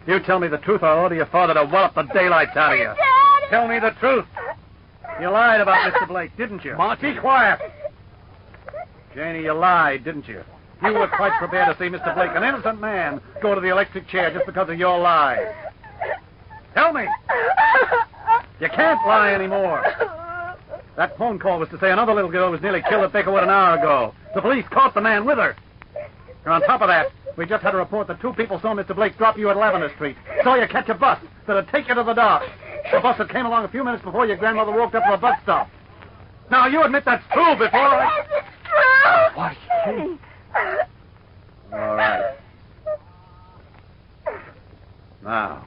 You tell me the truth, or I'll order your father to wallop the daylights out of you. Daddy. Tell me the truth. You lied about Mr. Blake, didn't you? Marty. Be quiet. Janie, you lied, didn't you? You were quite prepared to see Mr. Blake, an innocent man, go to the electric chair just because of your lies. Tell me. You can't lie anymore. That phone call was to say another little girl was nearly killed at Bakerwood an hour ago. The police caught the man with her. And on top of that, we just had a report that two people saw Mr. Blake drop you at Lavender Street. Saw you catch a bus that'd take you to the dock. The bus that came along a few minutes before your grandmother walked up to the bus stop. Now, you admit that's true before I... Yes, it's true. Why, Jane. All right. Now,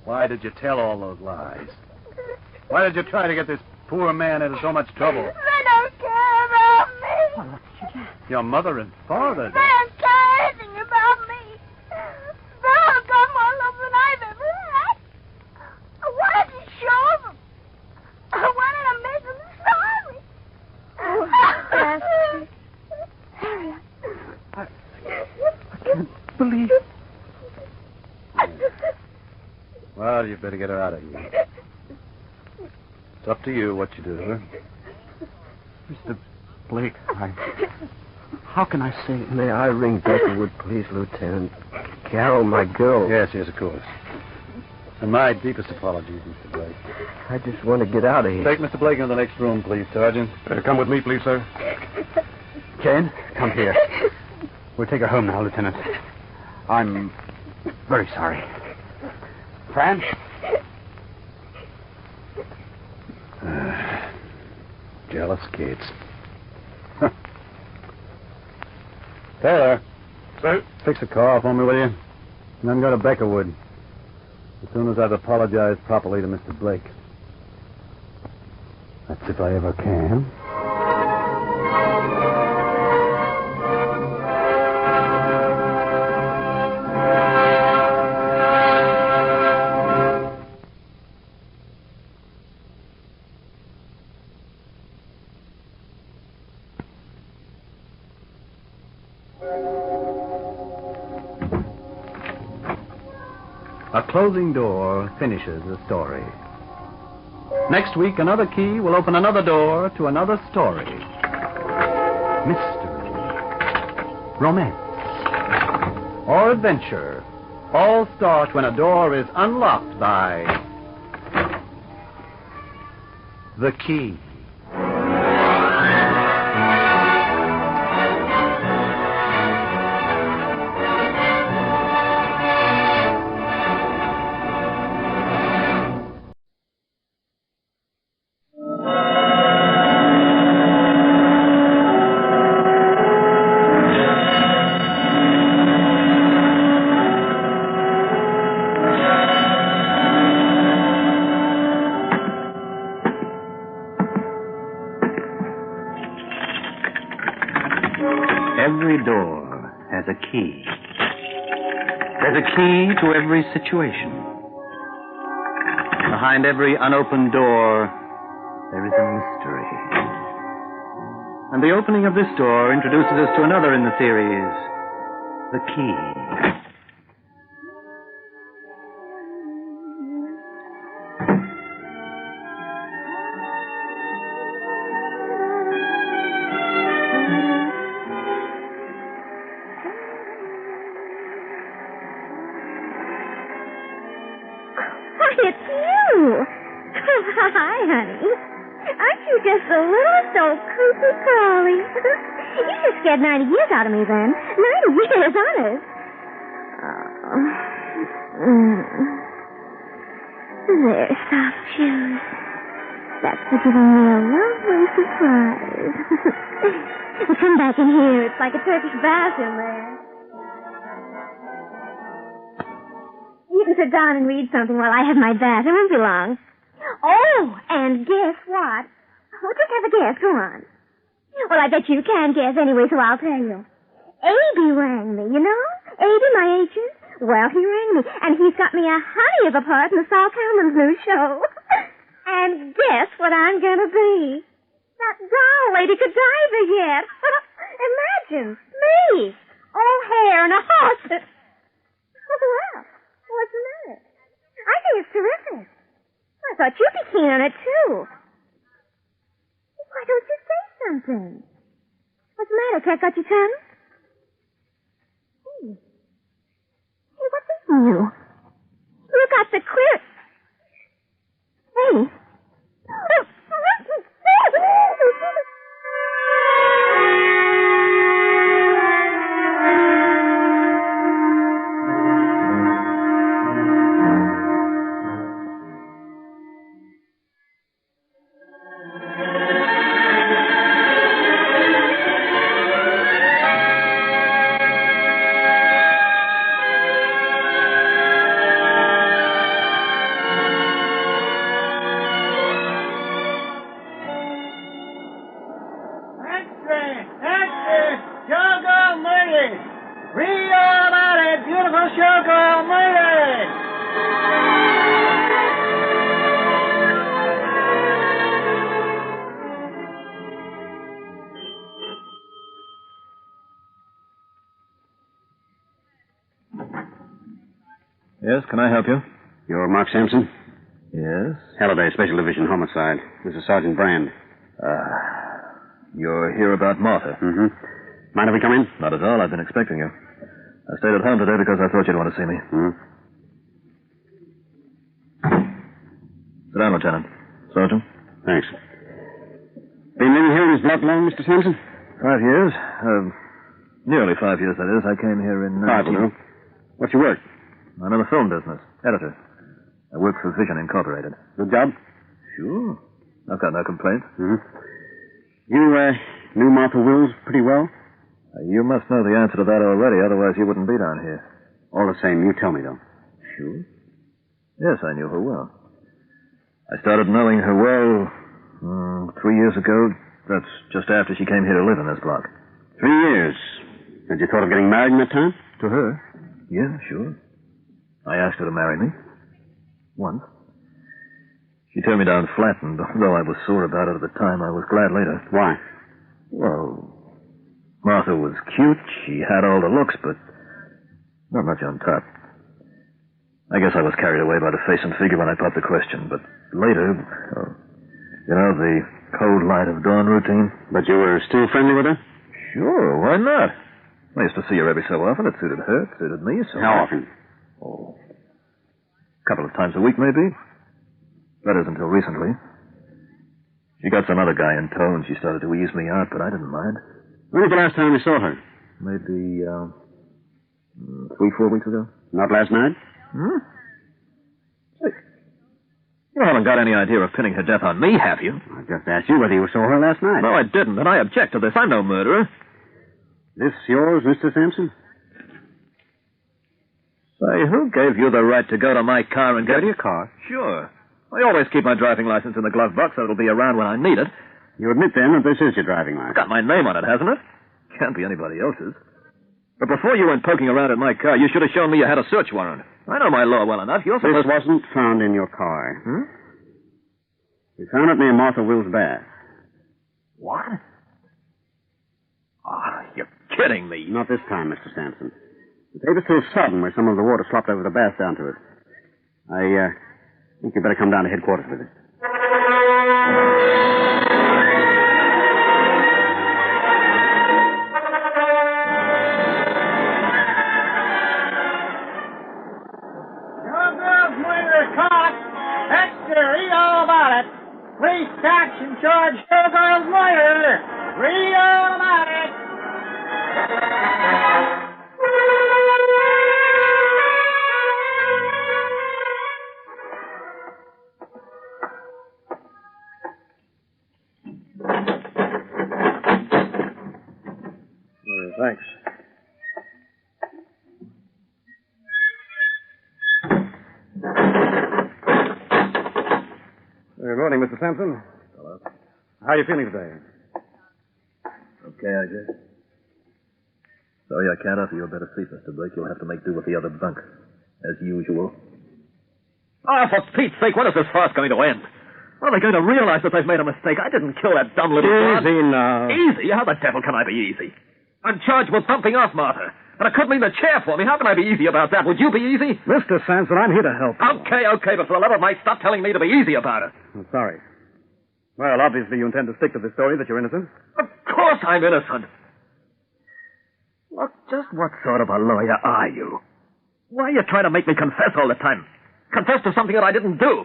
why did you tell all those lies? Why did you try to get this poor man into so much trouble? They don't care about me. Your mother and father. They don't care anything about me. They've got more love than I've ever had. I wanted to show them. I wanted to make them sorry. Harry. I can't believe... Well, you better get her out of here. It's up to you what you do to her. Mr. Blake, how can I say... May I ring Bakerwood, please, Lieutenant? Carol, my girl. Yes, of course. And my deepest apologies, Mr. Blake. I just want to get out of here. Take Mr. Blake into the next room, please, Sergeant. Come with me, please, sir. Jane, come here. We'll take her home now, Lieutenant. I'm very sorry. Fran? Jealous kids. Taylor. Sir? Fix a car for me, will you? And then go to Bakerwood. As soon as I've apologized properly to Mr. Blake. That's if I ever can. A closing door finishes the story. Next week, another key will open another door to another story. Mystery, romance, or adventure all start when a door is unlocked by the key. Every door has a key. There's a key to every situation. Behind every unopened door, there is a mystery. And the opening of this door introduces us to another in the series, the key. It's you. Hi, honey. Aren't you just a little so cuckoo crawly? You just scared 90 years out of me then. 90 years, honest. There, soft shoes. That's for giving me a lovely surprise. Come back in here. It's like a Turkish bath in there. You can sit down and read something while I have my bath. It won't be long. Oh, and guess what? Well, just have a guess. Go on. Well, I bet you can guess anyway, so I'll tell you. Abe rang me, you know? Abe, my agent. Well, he rang me, and he's got me a honey of a part in the Saul Cameron's new show. And guess what I'm going to be? That doll Lady Godiva yet. Imagine, me. All hair and a horse. Well, what's the matter? I think it's terrific. I thought you'd be keen on it, too. Why don't you say something? What's the matter? Cat got your tongue? Hey, what's eating you? You got the queer... Hey. Yes, can I help you? You're Mark Sampson? Yes. Halliday, Special Division Homicide. This is Sergeant Brand. You're here about Martha? Mm-hmm. Mind if we come in? Not at all. I've been expecting you. I stayed at home today because I thought you'd want to see me. Hmm? Sit down, Lieutenant. Sergeant? Thanks. Been living here in this block long, Mr. Sampson? 5 years. Nearly 5 years, that is. I came here in... 5 will do. What's your work? I'm in the film business. Editor. I work for Vision Incorporated. Good job? Sure. I've got no complaints. Mm-hmm. You, knew Martha Wills pretty well? You must know the answer to that already, otherwise you wouldn't be down here. All the same, you tell me, though. Sure. Yes, I knew her well. I started knowing her well 3 years ago. That's just after she came here to live in this block. 3 years. Had you thought of getting married in that time? To her? Yeah, sure. I asked her to marry me. Once. She turned me down flat, and though I was sore about it at the time, I was glad later. Why? Well, Martha was cute. She had all the looks, but not much on top. I guess I was carried away by the face and figure when I popped the question, but later, the cold light of dawn routine. But you were still friendly with her? Sure, why not? I used to see her every so often. It suited her, it suited me. So How often? Oh, a couple of times a week, maybe. That is until recently. She got some other guy in tow, and she started to ease me out, but I didn't mind. When was the last time you saw her? Maybe 3-4 weeks ago. Not last night? Hey, you haven't got any idea of pinning her death on me, have you? I just asked you whether you saw her last night. No, I didn't, and I object to this. I'm no murderer. This yours, Mr. Sampson? Say, who gave you the right to go to my car and Go to your car? Sure. I always keep my driving license in the glove box so it'll be around when I need it. You admit, then, that this is your driving license? Got my name on it, hasn't it? Can't be anybody else's. But before you went poking around in my car, you should have shown me you had a search warrant. I know my law well enough. You're supposed... This wasn't found in your car. We found it near Martha Will's bath. What? Oh, you're kidding me. Not this time, Mr. Sampson. The tape is still sodden where some of the water slopped over the bath down to it. I think you'd better come down to headquarters with it. Read all about it. Police action charge showgirls murder. Read all about it. Thanks. Good morning, Mr. Sampson. Hello. How are you feeling today? Okay, I guess. Sorry I can't offer you a better seat, Mr. Blake. You'll have to make do with the other bunk, as usual. Oh, for Pete's sake, when is this farce going to end? Are they going to realize that they've made a mistake? I didn't kill that dumb little broad. Easy now. Easy? How the devil can I be easy? I'm charged with bumping off Martha. And it could mean the chair for me. How can I be easy about that? Would you be easy? Mr. Sampson, I'm here to help you. Okay, but for the love of Mike, stop telling me to be easy about it. I'm sorry. Well, obviously you intend to stick to the story that you're innocent. Of course I'm innocent. Look, just what sort of a lawyer are you? Why are you trying to make me confess all the time? Confess to something that I didn't do?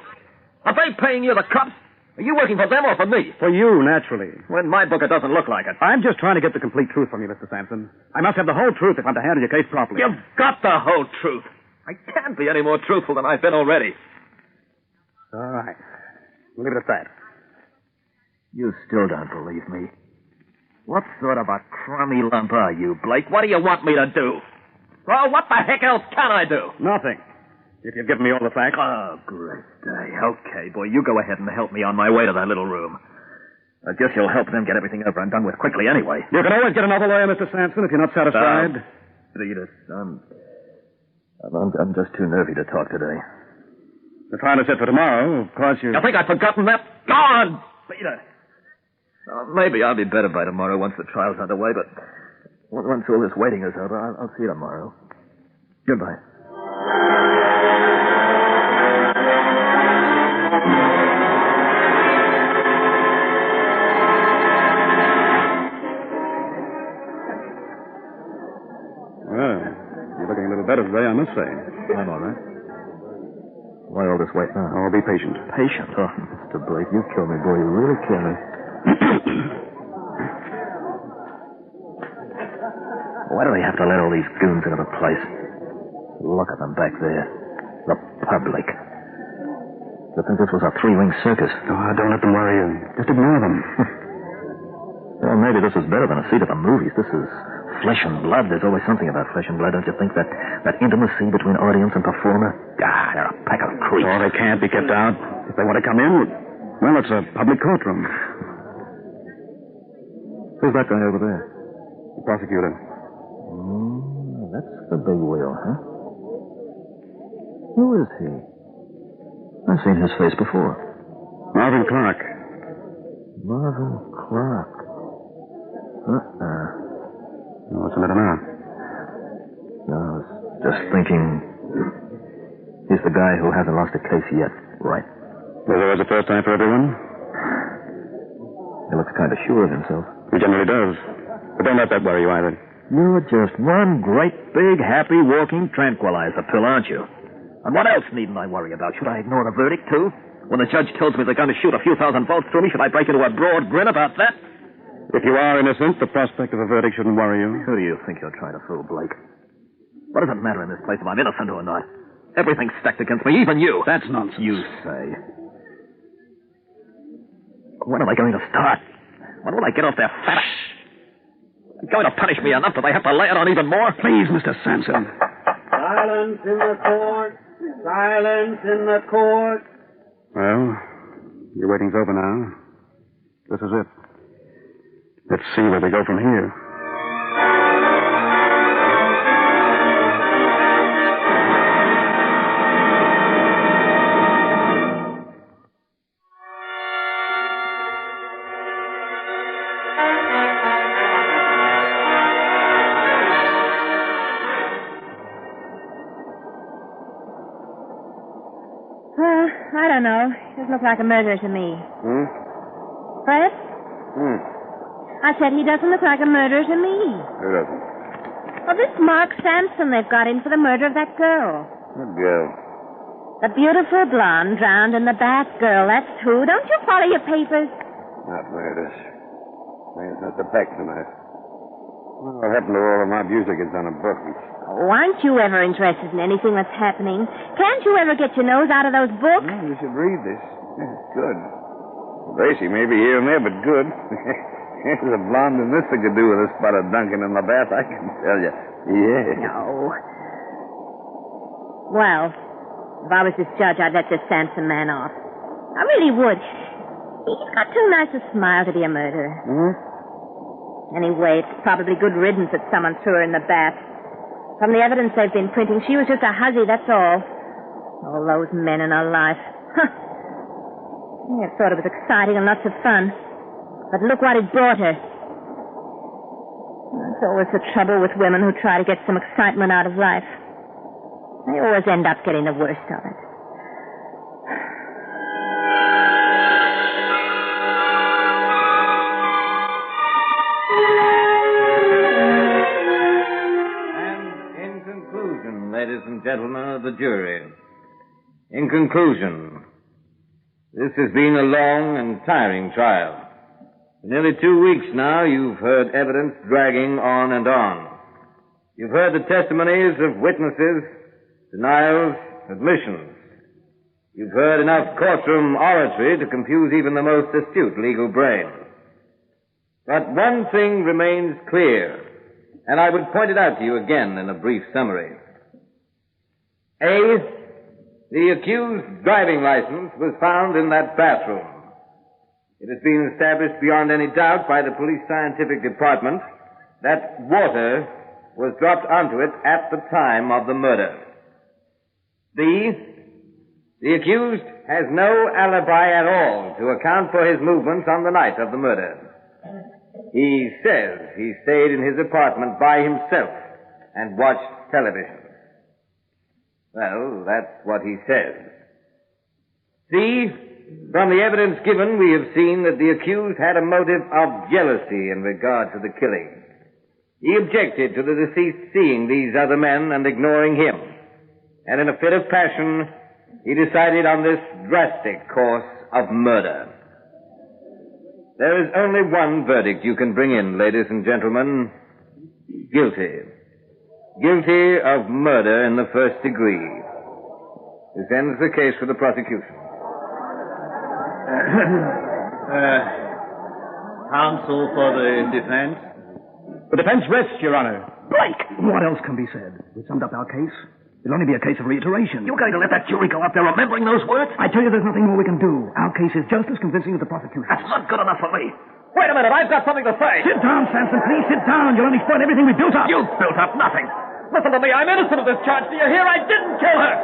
Are they paying you, the cops? Are you working for them or for me? For you, naturally. Well, in my book, it doesn't look like it. I'm just trying to get the complete truth from you, Mr. Sampson. I must have the whole truth if I'm to handle your case properly. You've got the whole truth. I can't be any more truthful than I've been already. All right. We'll leave it at that. You still don't believe me. What sort of a crummy lump are you, Blake? What do you want me to do? Well, what the heck else can I do? Nothing. If you've given me all the facts. Oh, great day. Okay, boy, you go ahead and help me on my way to that little room. I guess you'll help them get everything over and done with quickly anyway. You can always get another lawyer, Mr. Sampson, if you're not satisfied. Edith, I'm just too nervy to talk today. The trial is set for tomorrow. Of course, you think I've forgotten that? Go on, Peter. Maybe I'll be better by tomorrow once the trial's underway, but once all this waiting is over, I'll see you tomorrow. Goodbye. Well, you're looking a little better today, I must say. I'm all right. Why all this wait now? Oh, be patient. Patient? Oh, Mr. Blake, you kill me, boy. You really kill me. Why do they have to let all these goons into the place? Look at them back there. The public. They think this was a three-ring circus. Oh, don't let them worry you. Just ignore them. Well, maybe this is better than a seat at the movies. This is flesh and blood. There's always something about flesh and blood, don't you think? That intimacy between audience and performer? Ah, they're a pack of creeps. Oh, they can't be kept out. If they want to come in, well, it's a public courtroom. Who's that guy over there? The prosecutor. That's the big wheel, huh? Who is he? I've seen his face before. Marvin Clark. Marvin Clark. What's the matter now? No, I was just thinking. He's the guy who hasn't lost a case yet, right? There's always a first time for everyone. He looks kind of sure of himself. He generally does. But don't let that worry you either. You're just one great, big, happy, walking tranquilizer pill, aren't you? And what else needn't I worry about? Should I ignore the verdict, too? When the judge tells me they're going to shoot a few thousand volts through me, should I break into a broad grin about that? If you are innocent, the prospect of a verdict shouldn't worry you. Who do you think you're trying to fool, Blake? What does it matter in this place if I'm innocent or not? Everything's stacked against me, even you. That's nonsense. You say. When am I going to start? When will I get off their fat? They're going to punish me enough that they have to lay it on even more? Please, Mr. Sampson. Silence in the court. Silence in the court. Well, your waiting's over now. This is it. Let's see where they go from here. I don't know. Doesn't look like a murderer to me. Fred? I said he doesn't look like a murderer to me. Who doesn't? Well, this Mark Sampson they've got in for the murder of that girl. What girl? The beautiful blonde drowned in the bath girl. That's who. Don't you follow your papers? Not murders. It's Mr. Beck tonight. What happened to all of my music is on a book. Oh, aren't you ever interested in anything that's happening? Can't you ever get your nose out of those books? Well, you should read this. It's good. Racy maybe here and there, but good. There's a blonde and this thing could do with a spot of Duncan in the bath, I can tell you. Yeah. No. Well, if I was this judge, I'd let this Sampson man off. I really would. He's got too nice a smile to be a murderer. Anyway, it's probably good riddance that someone threw her in the bath. From the evidence they've been printing, she was just a hussy, that's all. All those men in her life. Huh. I thought it was exciting and lots of fun. But look what it brought her. That's always the trouble with women who try to get some excitement out of life. They always end up getting the worst of it. Ladies and gentlemen of the jury, in conclusion, this has been a long and tiring trial. For nearly 2 weeks now, you've heard evidence dragging on and on. You've heard the testimonies of witnesses, denials, admissions. You've heard enough courtroom oratory to confuse even the most astute legal brain. But one thing remains clear, and I would point it out to you again in a brief summary. A, the accused's driving license was found in that bathroom. It has been established beyond any doubt by the police scientific department that water was dropped onto it at the time of the murder. B, the accused has no alibi at all to account for his movements on the night of the murder. He says he stayed in his apartment by himself and watched television. Well, that's what he says. C, from the evidence given, we have seen that the accused had a motive of jealousy in regard to the killing. He objected to the deceased seeing these other men and ignoring him. And in a fit of passion, he decided on this drastic course of murder. There is only one verdict you can bring in, ladies and gentlemen. Guilty. Guilty of murder in the first degree. This ends the case for the prosecution. Counsel for the defense? The defense rests, Your Honor. Blake! What else can be said? We summed up our case. It'll only be a case of reiteration. You're going to let that jury go up there remembering those words? I tell you, there's nothing more we can do. Our case is just as convincing as the prosecution. That's not good enough for me. Wait a minute, I've got something to say. Sit down, Sampson, please. Sit down. You'll only spoil everything we built up. You've built up nothing. Listen to me, I'm innocent of this charge. Do you hear? I didn't kill her.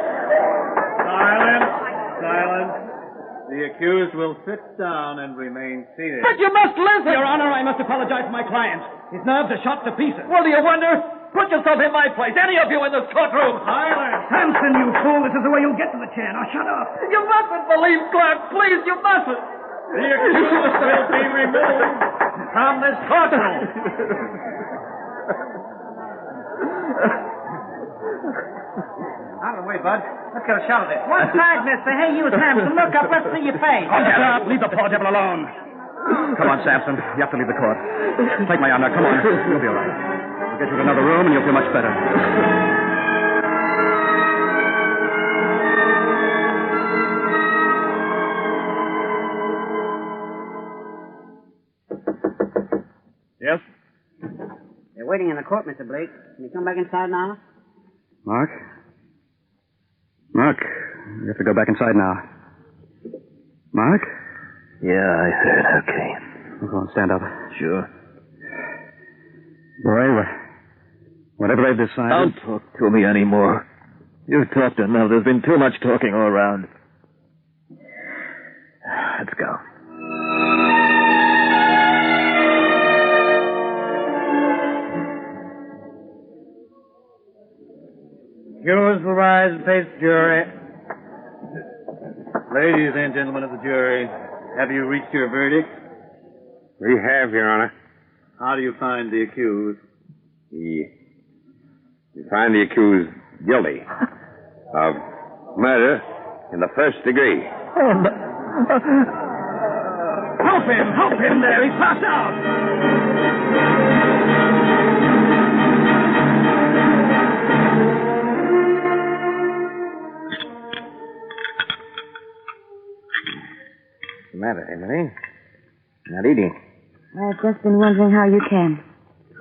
Silence. Silence. The accused will sit down and remain seated. But you must listen. Your Honor, I must apologize to my client. His nerves are shot to pieces. Well, do you wonder? Put yourself in my place, any of you in this courtroom. Silence. Samson, you fool. This is the way you'll get to the chair. Now shut up. You mustn't believe Clark. Please, you mustn't. The accused will be removed from this courtroom. Out of the way, Bud. Let's get a shot of this. One side, mister. Hey, you, Samson. Look up. Let's see your face. Oh, get up. Leave the poor devil alone. Come on, Samson. You have to leave the court. Take my arm now. Come on. You'll be all right. We'll get you to another room, and you'll feel much better. Yes? They're waiting in the court, Mr. Blake. Can you come back inside now? Mark? Mark, you have to go back inside now. Mark? Yeah, I heard. Okay. Go on, stand up. Sure. Boy, whatever they've decided... Don't talk to me anymore. You've talked enough. There's been too much talking all around. Let's go. Accused will rise and face the jury. Ladies and gentlemen of the jury, have you reached your verdict? We have, Your Honor. How do you find the accused? We find the accused guilty of murder in the first degree. Help him! Help him there! He's passed out! What's the matter, Emily? Not eating. I've just been wondering how you can.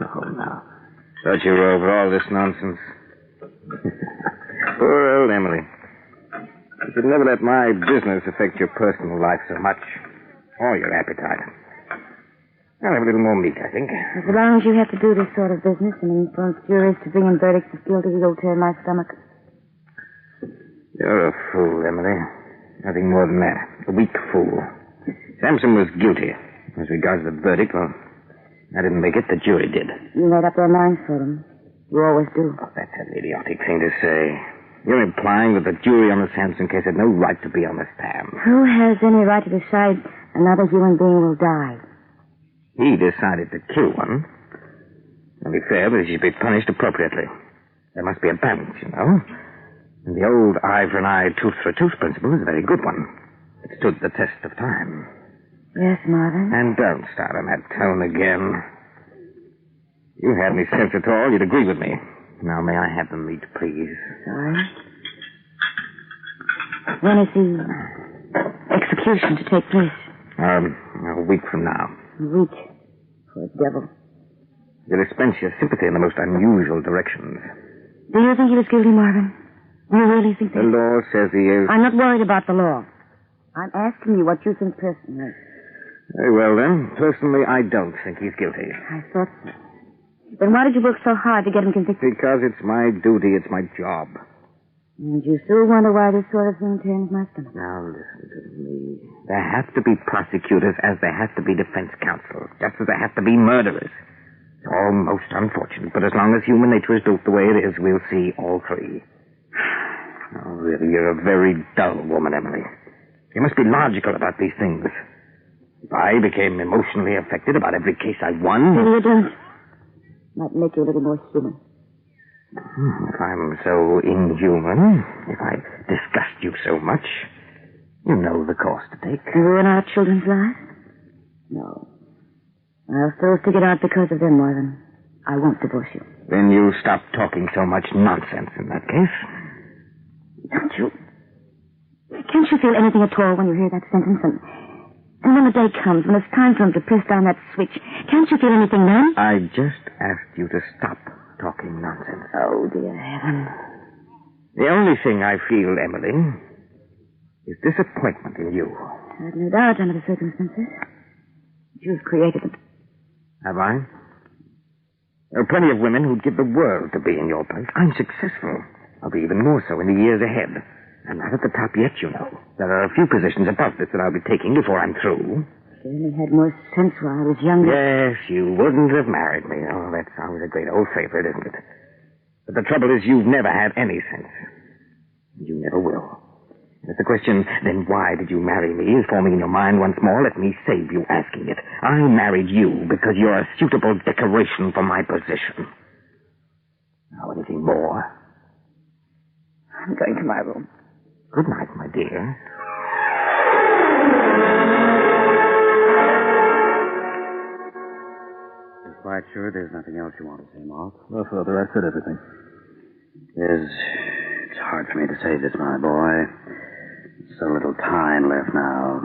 Oh, no. Thought you were over all this nonsense. Poor old Emily. You should never let my business affect your personal life so much. Or your appetite. I'll have a little more meat, I think. As long as you have to do this sort of business and influence juries to bring in verdicts of guilty, you'll turn my stomach. You're a fool, Emily. Nothing more than that. A weak fool. Samson was guilty. As regards the verdict, well, I didn't make it. The jury did. You made up their minds for them. You always do. Oh, that's an idiotic thing to say. You're implying that the jury on the Samson case had no right to be on the stand. Who has any right to decide another human being will die? He decided to kill one. To be fair, but he should be punished appropriately. There must be a balance, you know. And the old eye for an eye, tooth for a tooth principle is a very good one. It stood the test of time. Yes, Marvin. And don't start on that tone again. If you had any sense at all, you'd agree with me. Now, may I have the meat, please? Sorry. When is the execution to take place? A week from now. A week? For a devil. You'll dispense your sympathy in the most unusual directions. Do you think he was guilty, Marvin? You really think that? The law says he is. I'm not worried about the law. I'm asking you what you think personally. Very well, then. Personally, I don't think he's guilty. I thought so. Then why did you work so hard to get him convicted? Because it's my duty. It's my job. And you still wonder why this sort of thing turns my stomach. Now, listen to me. There have to be prosecutors as there have to be defense counsel, just as there have to be murderers. It's all most unfortunate, but as long as human nature is built the way it is, we'll see all three. Oh, really, you're a very dull woman, Emily. You must be logical about these things. If I became emotionally affected about every case I won... You don't. Might make you a little more human. If I'm so inhuman, if I disgust you so much, you know the course to take. Ruin our children's lives? No. I'll still stick it out because of them, Marvin. I won't divorce you. Then you stop talking so much nonsense in that case. Don't you? Can't you feel anything at all when you hear that sentence? And when the day comes, when it's time for him to press down that switch, can't you feel anything then? I just asked you to stop talking nonsense. Oh, dear heaven. The only thing I feel, Emily, is disappointment in you. I've no doubt under the circumstances. You've created them. Have I? There are plenty of women who'd give the world to be in your place. I'm successful. I'll be even more so in the years ahead. I'm not at the top yet, you know. There are a few positions above this that I'll be taking before I'm through. If you only had more sense while I was younger. Yes, you wouldn't have married me. Oh, that's always a great old favorite, isn't it? But the trouble is you've never had any sense. You never will. If the question, then why did you marry me, is forming in your mind once more, let me save you asking it. I married you because you're a suitable decoration for my position. Now, anything more? I'm going to my room. Good night, my dear. You're quite sure there's nothing else you want to say, Mark? No, Father, I said everything. It's hard for me to say this, my boy. So little time left now.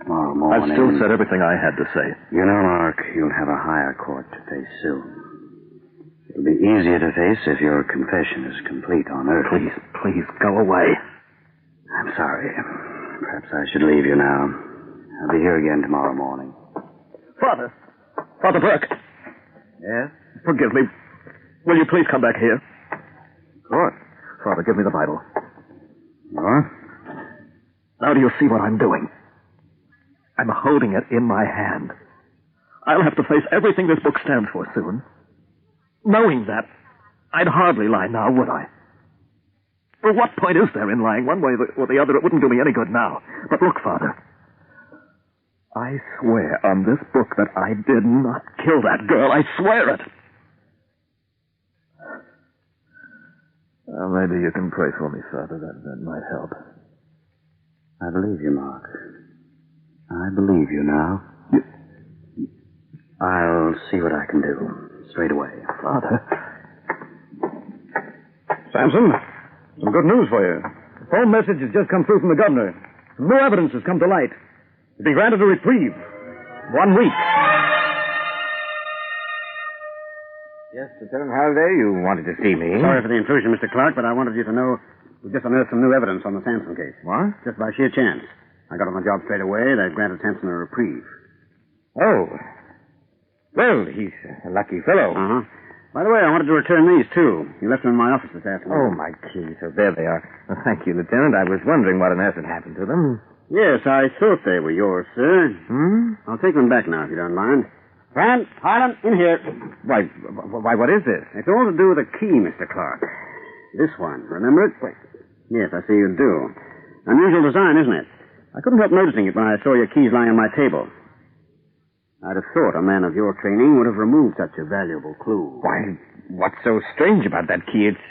Tomorrow morning... I've still said everything I had to say. You know, Mark, you'll have a higher court to face soon. It'll be easier to face if your confession is complete on Earth. Please, go away. I'm sorry. Perhaps I should leave you now. I'll be here again tomorrow morning. Father Burke. Yes? Forgive me. Will you please come back here? Of course. Father, give me the Bible. What? Now do you see what I'm doing? I'm holding it in my hand. I'll have to face everything this book stands for soon. Knowing that, I'd hardly lie now, would I? Well, what point is there in lying one way or the other? It wouldn't do me any good now. But look, Father, I swear on this book that I did not kill that girl. I swear it. Well, maybe you can pray for me, Father. That might help. I believe you, Mark. I believe you now. I'll see what I can do. Straight away. Father. Samson, some good news for you. The phone message has just come through from the governor. Some new evidence has come to light. You've been granted a reprieve. 1 week. Yes, Lieutenant Halliday, you wanted to see me. Sorry for the intrusion, Mr. Clark, but I wanted you to know we just unearthed some new evidence on the Sampson case. What? Just by sheer chance. I got on the job straight away. They granted Sampson a reprieve. Oh. Well, he's a lucky fellow. Uh-huh. By the way, I wanted to return these, too. You left them in my office this afternoon. Oh, my keys. So there they are. Well, thank you, Lieutenant. I was wondering what on earth had happened to them. Yes, I thought they were yours, sir. I'll take them back now, if you don't mind. Grant, Harlan, in here. Why, what is this? It's all to do with a key, Mr. Clark. This one, remember it? Wait. Yes, I see you do. Unusual design, isn't it? I couldn't help noticing it when I saw your keys lying on my table. I'd have thought a man of your training would have removed such a valuable clue. Why, what's so strange about that key? It's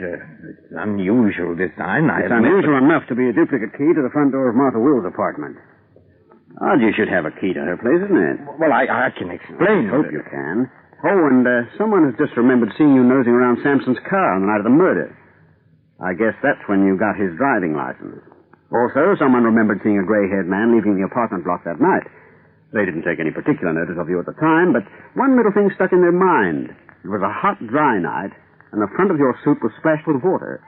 unusual design. It's unusual enough to be a duplicate key to the front door of Martha Will's apartment. Odd you should have a key to her place, isn't it? Well, I can explain. I hope you can. Oh, and someone has just remembered seeing you nosing around Sampson's car on the night of the murder. I guess that's when you got his driving license. Also, someone remembered seeing a gray-haired man leaving the apartment block that night. They didn't take any particular notice of you at the time, but one little thing stuck in their mind. It was a hot, dry night, and the front of your suit was splashed with water,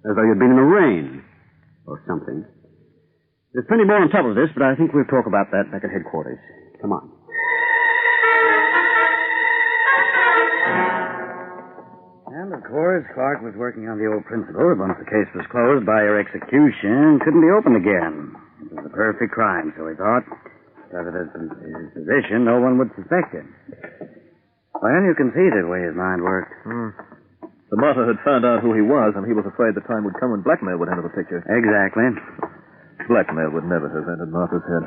as though you'd been in the rain. Or something. There's plenty more on top of this, but I think we'll talk about that back at headquarters. Come on. And, of course, Clark was working on the old principle that once the case was closed by your execution, it couldn't be opened again. It was a perfect crime, so he thought. Because of his position, no one would suspect him. Well, you can see the way his mind worked. The Martha had found out who he was, and he was afraid the time would come when blackmail would enter the picture. Exactly. Blackmail would never have entered Martha's head.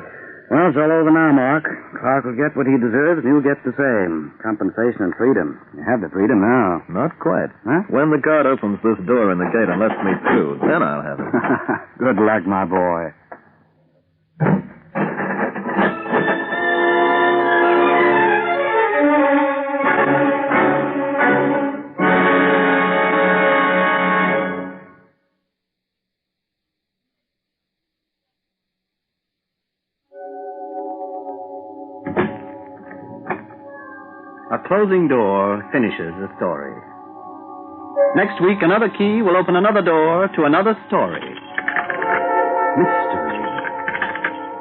Well, it's all over now, Mark. Clark will get what he deserves, and you'll get the same. Compensation and freedom. You have the freedom now. Not quite. Huh? When the guard opens this door in the gate and lets me through, then I'll have it. Good luck, my boy. A closing door finishes the story. Next week, another key will open another door to another story. Mystery,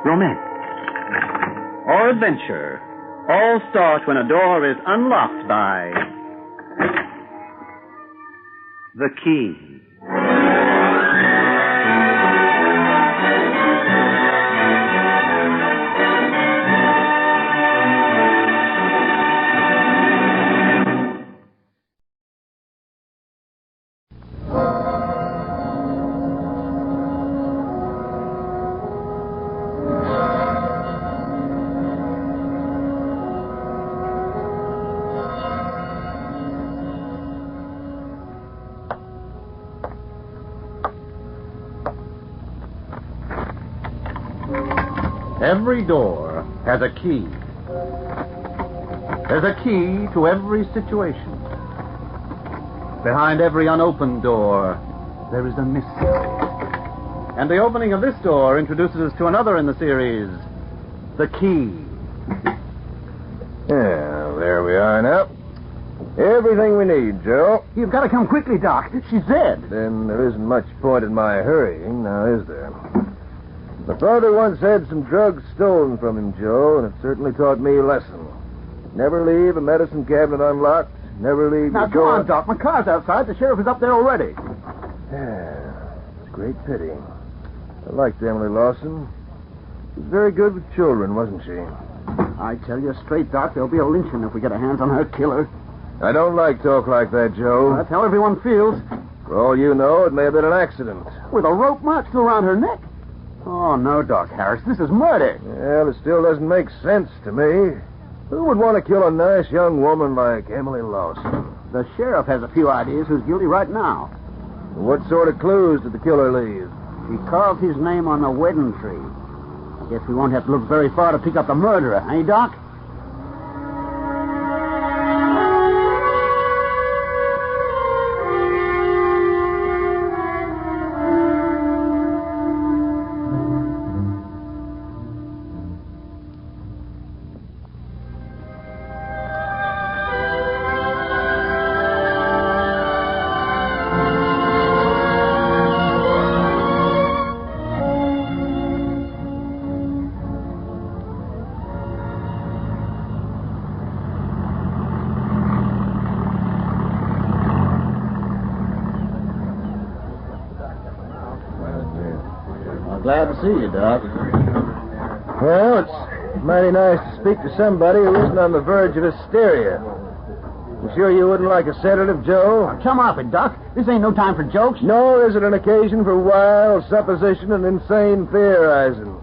romance, or adventure all start when a door is unlocked by the key. Every door has a key. There's a key to every situation. Behind every unopened door, there is a mystery. And the opening of this door introduces us to another in the series, The Key. Yeah, there we are now. Everything we need, Joe. You've got to come quickly, Doc. She's dead. Then there isn't much point in my hurrying, now is there? My father once had some drugs stolen from him, Joe, and it certainly taught me a lesson. Never leave a medicine cabinet unlocked. Never leave Now, your come door... on, Doc. My car's outside. The sheriff is up there already. Yeah, it's a great pity. I liked Emily Lawson. She was very good with children, wasn't she? I tell you straight, Doc, there'll be a lynching if we get a hands on her killer. I don't like talk like that, Joe. That's how everyone feels. For all you know, it may have been an accident. With a rope mark still around her neck. Oh, no, Doc Harris. This is murder. Well, it still doesn't make sense to me. Who would want to kill a nice young woman like Emily Lawson? The sheriff has a few ideas who's guilty right now. What sort of clues did the killer leave? She carved his name on the wedding tree. I guess we won't have to look very far to pick up the murderer, eh, Doc? Glad to see you, Doc. Well, it's mighty nice to speak to somebody who isn't on the verge of hysteria. You sure you wouldn't like a sedative, Joe? Come off it, Doc. This ain't no time for jokes. Nor is it an occasion for wild supposition and insane theorizing.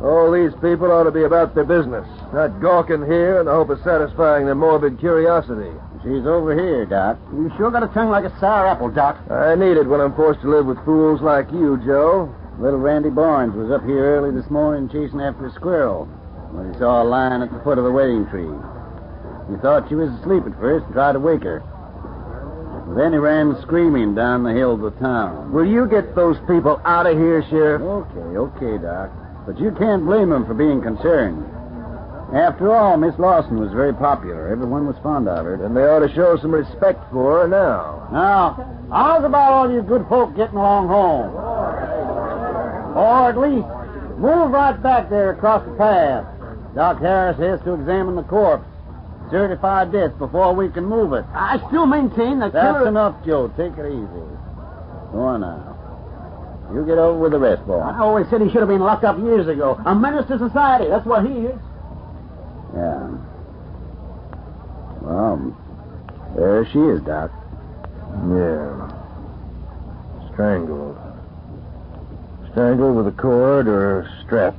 All these people ought to be about their business, not gawking here in the hope of satisfying their morbid curiosity. She's over here, Doc. You sure got a tongue like a sour apple, Doc. I need it when I'm forced to live with fools like you, Joe. Little Randy Barnes was up here early this morning chasing after a squirrel when he saw her lying at the foot of the wedding tree. He thought she was asleep at first and tried to wake her. But then he ran screaming down the hill to town. Will you get those people out of here, Sheriff? Okay, Doc. But you can't blame them for being concerned. After all, Miss Lawson was very popular. Everyone was fond of her. And they ought to show some respect for her now. Now, how's about all you good folk getting along home? Or at least, move right back there across the path. Doc Harris has to examine the corpse. Certified death before we can move it. I still maintain that That's enough, Joe. Take it easy. Go on now. You get over with the rest, boy. I always said he should have been locked up years ago. A menace to society. That's what he is. Yeah. Well, there she is, Doc. Yeah. Strangled. Strangled with a cord or a strap.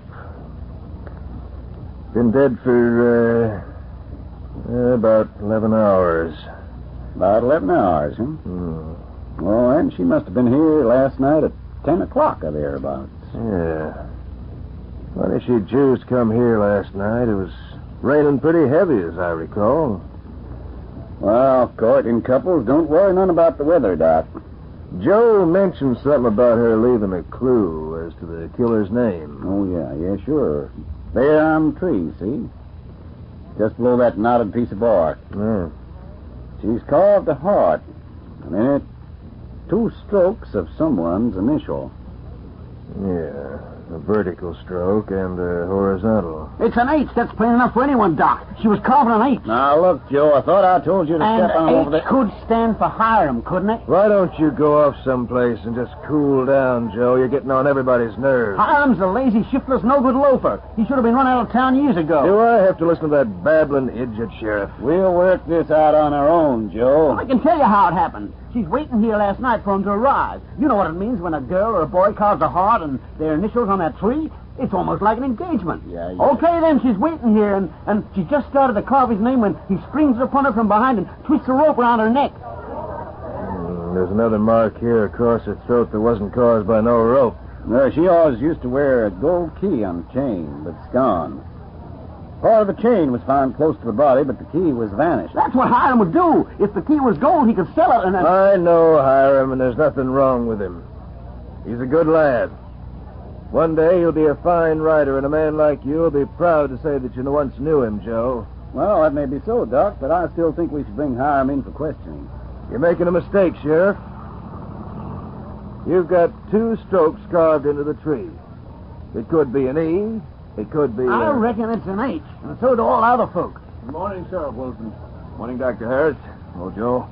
Been dead for, about 11 hours. About 11 hours, huh? Well, and she must have been here last night at 10 o'clock or thereabouts. Yeah. Funny she'd choose to come here last night. It was raining pretty heavy, as I recall. Well, courting couples don't worry none about the weather, Doc. Joe mentioned something about her leaving a clue as to the killer's name. Oh, yeah, sure. There on the tree, see? Just below that knotted piece of bark. Yeah. She's carved a heart, and in it, 2 strokes of someone's initial. Yeah, a vertical stroke and a horizontal. It's an H. That's plain enough for anyone, Doc. She was carving an H. Now, look, Joe, I thought I told you to step on over there. Could stand for Hiram, couldn't it? Why don't you go off someplace and just cool down, Joe? You're getting on everybody's nerves. Hiram's a lazy, shiftless, no-good loafer. He should have been run out of town years ago. Do I have to listen to that babbling idiot, Sheriff? We'll work this out on our own, Joe. Well, I can tell you how it happened. She's waiting here last night for him to arrive. You know what it means when a girl or a boy carves a heart and their initials on that tree? It's almost like an engagement. Yeah. Okay, then, she's waiting here, and she just started to carve his name when he springs upon her from behind and twists a rope around her neck. There's another mark here across her throat that wasn't caused by no rope. She always used to wear a gold key on the chain, but it's gone. Part of the chain was found close to the body, but the key was vanished. That's what Hiram would do. If the key was gold, he could sell it and then... I know Hiram, and there's nothing wrong with him. He's a good lad. One day he'll be a fine rider, and a man like you will be proud to say that you once knew him, Joe. Well, that may be so, Doc, but I still think we should bring Hiram in for questioning. You're making a mistake, Sheriff. You've got 2 strokes carved into the tree. It could be an E. It could be I reckon it's an H, and so do all other folks. Good morning, Sheriff Wilson. Morning, Dr. Harris. Hello, Joe.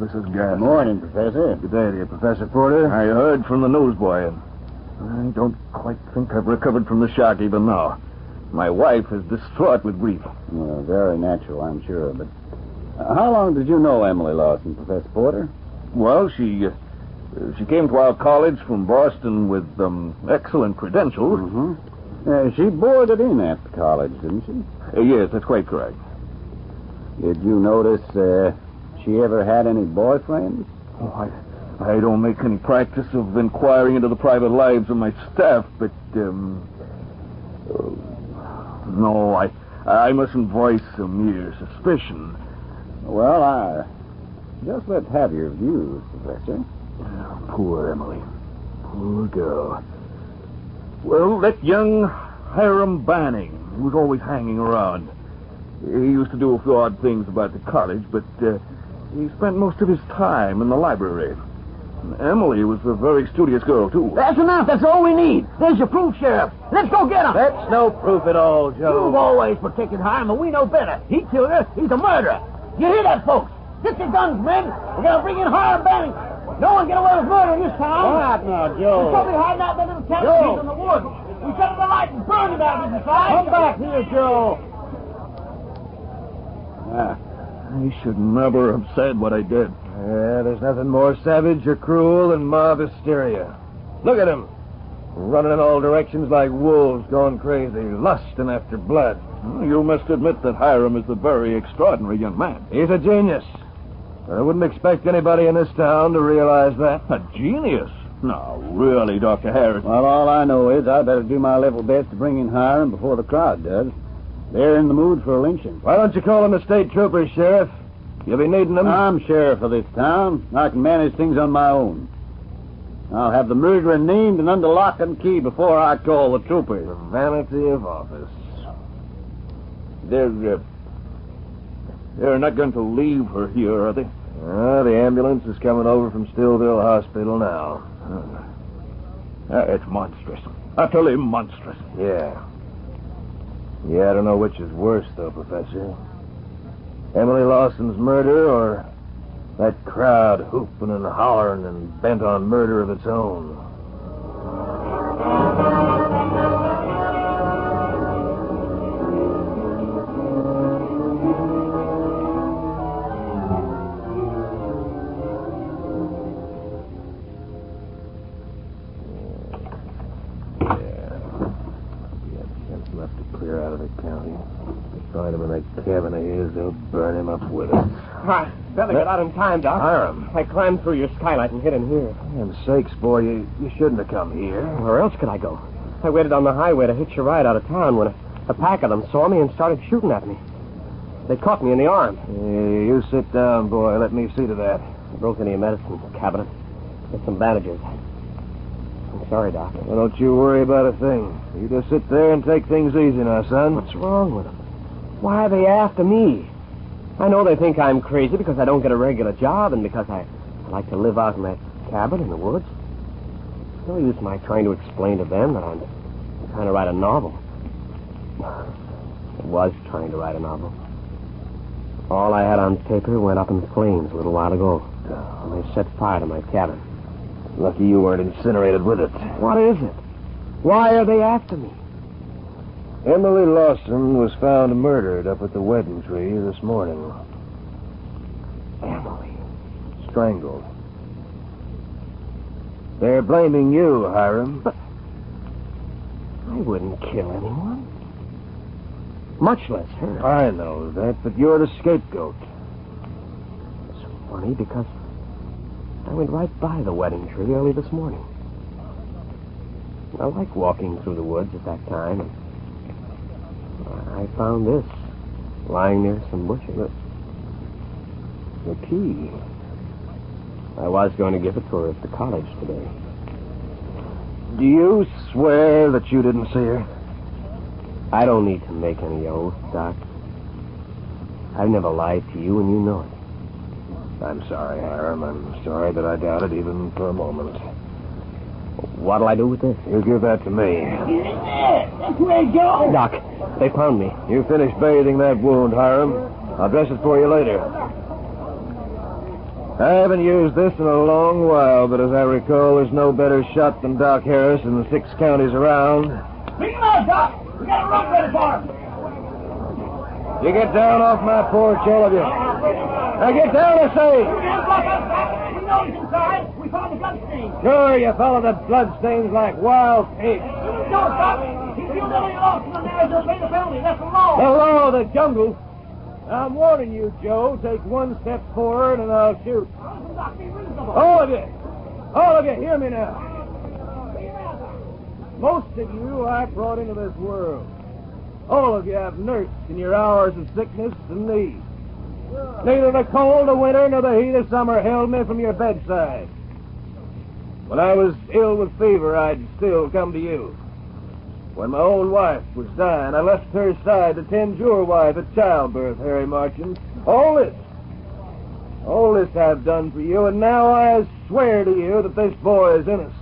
This is Gas. Good morning, Professor. Good day to you, Professor Porter. I heard from the newsboy, and I don't quite think I've recovered from the shock even now. My wife is distraught with grief. Well, very natural, I'm sure, but... how long did you know Emily Lawson, Professor Porter? Well, she came to our college from Boston with excellent credentials. Mm-hmm. She boarded in at the college, didn't she? Yes, that's quite correct. Did you notice she ever had any boyfriends? Oh, I don't make any practice of inquiring into the private lives of my staff, but, no, I mustn't voice a mere suspicion. Well, I just let's have your views, Professor. Poor Emily. Poor girl. Well, that young Hiram Banning, who was always hanging around. He used to do a few odd things about the college, but he spent most of his time in the library. And Emily was a very studious girl, too. That's enough. That's all we need. There's your proof, Sheriff. Let's go get him. That's no proof at all, Joe. You've always protected Hiram, but we know better. He killed her. He's a murderer. You hear that, folks? Get your guns, men. We're going to bring in Hiram Banning. No one get away with murder in this town. Quiet now, Joe. He's probably hiding out in that little cabin in the woods. We set up the light and burn him out of his side. Come back here, Joe. I should never have said what I did. Yeah, there's nothing more savage or cruel than mob hysteria. Look at them. Running in all directions like wolves going crazy, lusting after blood. You must admit that Hiram is a very extraordinary young man. He's a genius. I wouldn't expect anybody in this town to realize that. A genius? No, really, Dr. Harris. Well, all I know is I better do my level best to bring in Hiram before the crowd does. They're in the mood for a lynching. Why don't you call in the state troopers, Sheriff? You'll be needing them. I'm sheriff of this town. I can manage things on my own. I'll have the murderer named and under lock and key before I call the troopers. The vanity of office. They're not going to leave her here, are they? The ambulance is coming over from Stillville Hospital now. It's monstrous. Utterly monstrous. Yeah, I don't know which is worse, though, Professor. Emily Lawson's murder or that crowd hooping and hollering and bent on murder of its own. Find him in that cabin of his, they'll burn him up with it. I better get out in time, Doc. Hiram. I climbed through your skylight and hid in here. For heaven's sakes, boy, you shouldn't have come here. Where else could I go? I waited on the highway to hitch a ride out of town when a pack of them saw me and started shooting at me. They caught me in the arm. You sit down, boy. Let me see to that. I broke into your medicine cabinet. Get some bandages. I'm sorry, Doc. Well, don't you worry about a thing. You just sit there and take things easy now, son. What's wrong with them? Why are they after me? I know they think I'm crazy because I don't get a regular job and because I like to live out in that cabin in the woods. No use my trying to explain to them that I'm trying to write a novel. I was trying to write a novel. All I had on paper went up in flames a little while ago. And they set fire to my cabin. Lucky you weren't incinerated with it. What is it? Why are they after me? Emily Lawson was found murdered up at the wedding tree this morning. Emily? Strangled. They're blaming you, Hiram. But I wouldn't kill anyone. Much less her. I know that, but you're the scapegoat. It's funny because I went right by the wedding tree early this morning. I like walking through the woods at that time. And I found this lying near some bushes. The key. I was going to give it to her at the college today. Do you swear that you didn't see her? I don't need to make any oath, Doc. I've never lied to you, and you know it. I'm sorry, Hiram. I'm sorry that I doubted even for a moment. What'll I do with this? You give that to me. That's where it goes. Doc, they found me. You finish bathing that wound, Hiram. I'll dress it for you later. I haven't used this in a long while, but as I recall, there's no better shot than Doc Harris in the 6 counties around. Bring him out, Doc. We got a run ready for him. You get down off my porch, all of you. Now get down, I say. We know he's inside. We found the blood stain. Sure, you follow the bloodstains like wild pigs. No, Doc. He killed every lost in the marriage or paid the penalty. That's the law. The law of the jungle. I'm warning you, Joe. Take 1 step forward and I'll shoot. All of you, hear me now. Most of you I brought into this world. All of you have nursed in your hours of sickness and need. Neither the cold of winter nor the heat of summer held me from your bedside. When I was ill with fever, I'd still come to you. When my own wife was dying, I left her side to tend your wife at childbirth, Harry Marchand. All this I've done for you, and now I swear to you that this boy is innocent.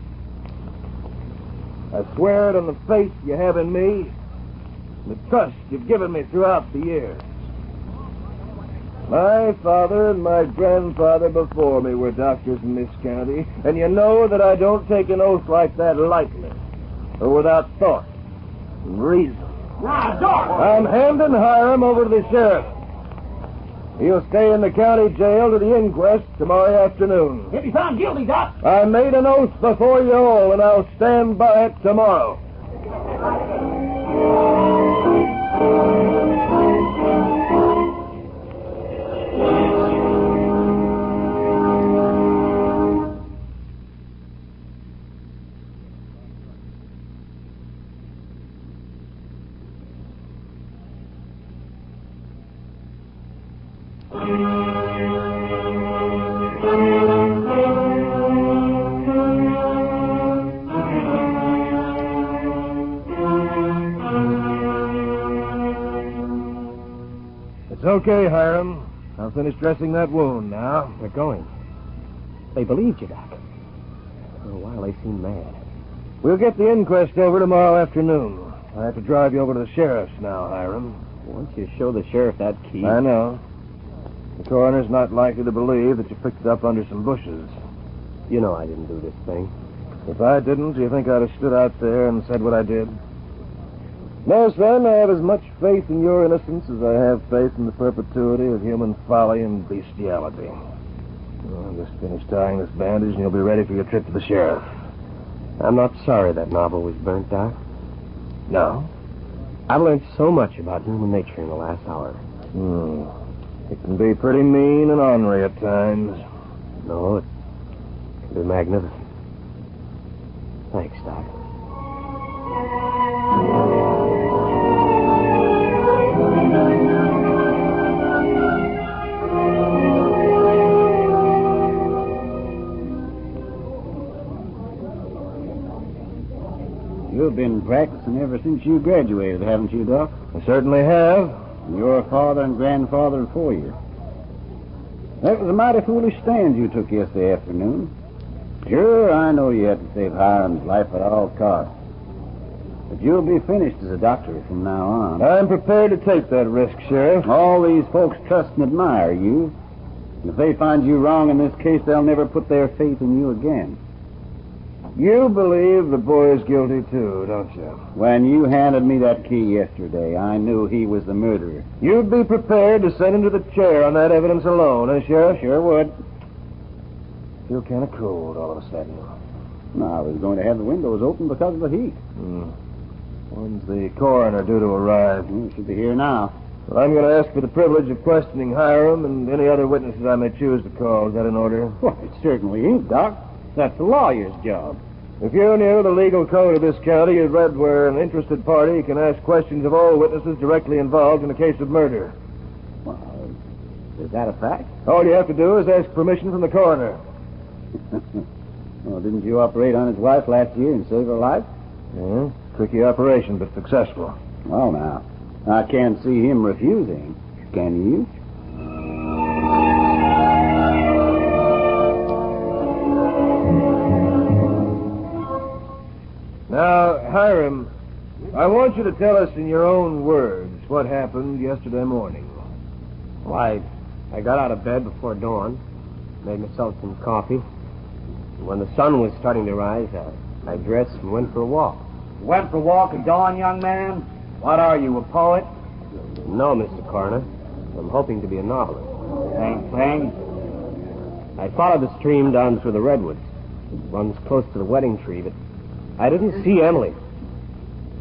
I swear it on the faith you have in me, and the trust you've given me throughout the years. My father and my grandfather before me were doctors in this county, and you know that I don't take an oath like that lightly, or without thought and reason. I'm handing Hiram over to the sheriff. He'll stay in the county jail to the inquest tomorrow afternoon. He'll be found guilty, Doc. I made an oath before you all, and I'll stand by it tomorrow. Okay, Hiram. I'll finish dressing that wound now. They're going. They believed you, Doc. For a while, they seemed mad. We'll get the inquest over tomorrow afternoon. I have to drive you over to the sheriff's now, Hiram. Once you show the sheriff that key... I know. The coroner's not likely to believe that you picked it up under some bushes. You know I didn't do this thing. If I didn't, do you think I'd have stood out there and said what I did? No, son, I have as much faith in your innocence as I have faith in the perpetuity of human folly and bestiality. Well, I'll just finish tying this bandage and you'll be ready for your trip to the sheriff. I'm not sorry that novel was burnt, Doc. No? I've learned so much about human nature in the last hour. It can be pretty mean and ornery at times. No, it can be magnificent. Thanks, Doc. You've been practicing ever since you graduated, haven't you, Doc? I certainly have. Your father and grandfather before you. That was a mighty foolish stand you took yesterday afternoon. Sure, I know you had to save Hiram's life at all costs. But you'll be finished as a doctor from now on. I'm prepared to take that risk, Sheriff. All these folks trust and admire you. And if they find you wrong in this case, they'll never put their faith in you again. You believe the boy is guilty, too, don't you? When you handed me that key yesterday, I knew he was the murderer. You'd be prepared to send him to the chair on that evidence alone, eh, Sheriff? Sure would. Feel kind of cold all of a sudden. No, I was going to have the windows open because of the heat. When's the coroner due to arrive? He should be here now. Well, I'm going to ask for the privilege of questioning Hiram and any other witnesses I may choose to call. Is that in order? Well, it certainly ain't, Doc. That's the lawyer's job. If you knew the legal code of this county, you'd read where an interested party can ask questions of all witnesses directly involved in a case of murder. Well, is that a fact? All you have to do is ask permission from the coroner. Well, didn't you operate on his wife last year and save her life? Yeah, tricky operation, but successful. Well, now, I can't see him refusing. Can you? Now, Hiram, I want you to tell us in your own words what happened yesterday morning. Well, I got out of bed before dawn, made myself some coffee. When the sun was starting to rise, I dressed and went for a walk. You went for a walk at dawn, young man? What are you, a poet? No, Mr. Coroner. I'm hoping to be a novelist. Thanks. I followed the stream down through the redwoods. It runs close to the wedding tree, but I didn't see Emily.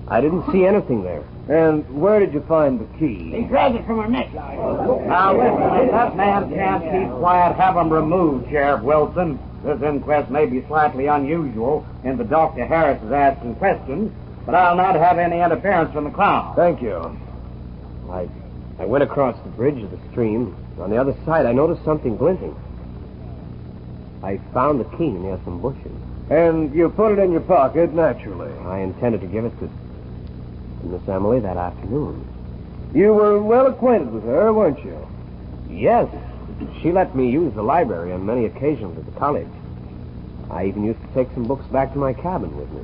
I didn't see anything there. And where did you find the key? He dragged it from her neck. Now, listen, if that man can't keep quiet, have him removed, Sheriff Wilson. This inquest may be slightly unusual in that Dr. Harris is asking questions, but I'll not have any interference from the crowd. Thank you. I went across the bridge of the stream. On the other side, I noticed something glinting. I found the key near some bushes. And you put it in your pocket, naturally. I intended to give it to Miss Emily that afternoon. You were well acquainted with her, weren't you? Yes. She let me use the library on many occasions at the college. I even used to take some books back to my cabin with me.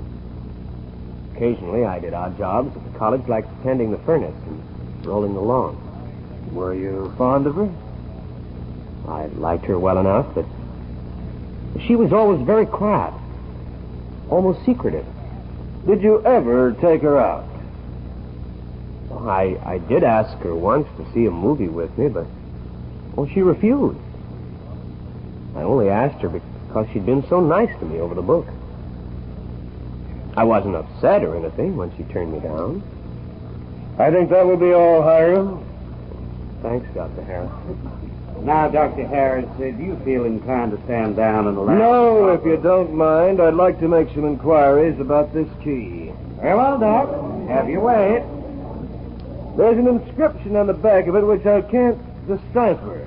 Occasionally, I did odd jobs at the college, like tending the furnace and rolling the lawn. Were you fond of her? I liked her well enough, but she was always very quiet, almost secretive. Did you ever take her out? I did ask her once to see a movie with me, but she refused. I only asked her because she'd been so nice to me over the book. I wasn't upset or anything when she turned me down. I think that will be all, Hiram. Thanks, Dr. Harris. Now, Dr. Harris, do you feel inclined to stand down in the lab? No, if you don't mind, I'd like to make some inquiries about this key. Very well, Doc. Have your way. There's an inscription on the back of it which I can't decipher.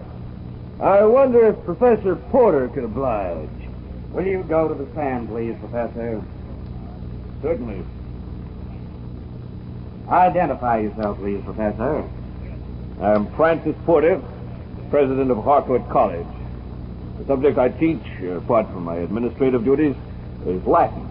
I wonder if Professor Porter could oblige. Will you go to the stand, please, Professor? Certainly. Identify yourself, please, Professor. I'm Francis Porter, president of Harcourt College. The subject I teach, apart from my administrative duties, is Latin.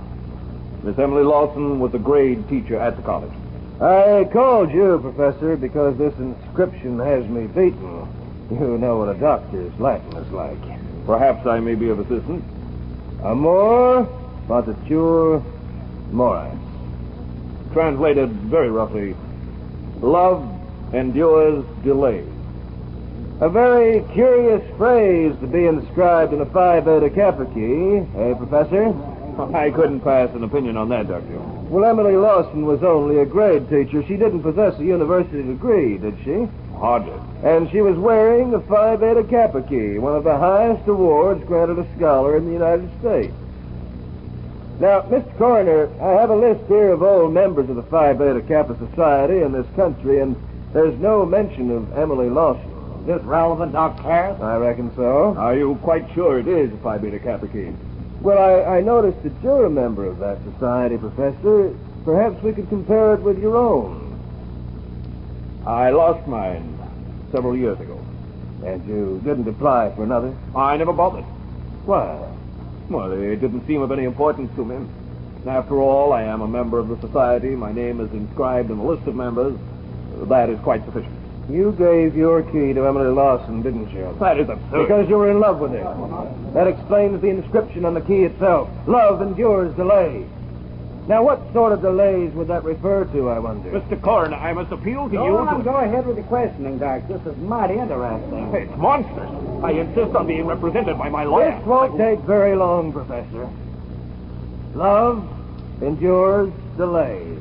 Miss Emily Lawson was a grade teacher at the college. I called you, Professor, because this inscription has me beaten. You know what a doctor's Latin is like. Perhaps I may be of assistance. Amor patitur moris. Translated very roughly, love endures delays. A very curious phrase to be inscribed in a Phi Beta Kappa key, eh, Professor? I couldn't pass an opinion on that, Doctor. Well, Emily Lawson was only a grade teacher. She didn't possess a university degree, did she? Hardly. And she was wearing a Phi Beta Kappa key, one of the highest awards granted a scholar in the United States. Now, Mr. Coroner, I have a list here of all members of the Phi Beta Kappa Society in this country, and there's no mention of Emily Lawson. Is this relevant, Dr. Harris? I reckon so. Are you quite sure it is a Phi Beta Kappa key? Well, I noticed that you're a member of that society, Professor. Perhaps we could compare it with your own. I lost mine several years ago. And you didn't apply for another? I never bothered. Why? Well, it didn't seem of any importance to me. After all, I am a member of the society. My name is inscribed in the list of members. That is quite sufficient. You gave your key to Emily Lawson, didn't you? That is absurd. Because you were in love with her. That explains the inscription on the key itself. Love endures delay. Now, what sort of delays would that refer to, I wonder? Mr. Coroner, I must appeal to you. Go ahead with the questioning, Doc. This is mighty interesting. It's monstrous. I insist on being represented by my lawyer. This won't take very long, Professor. Love endures delays.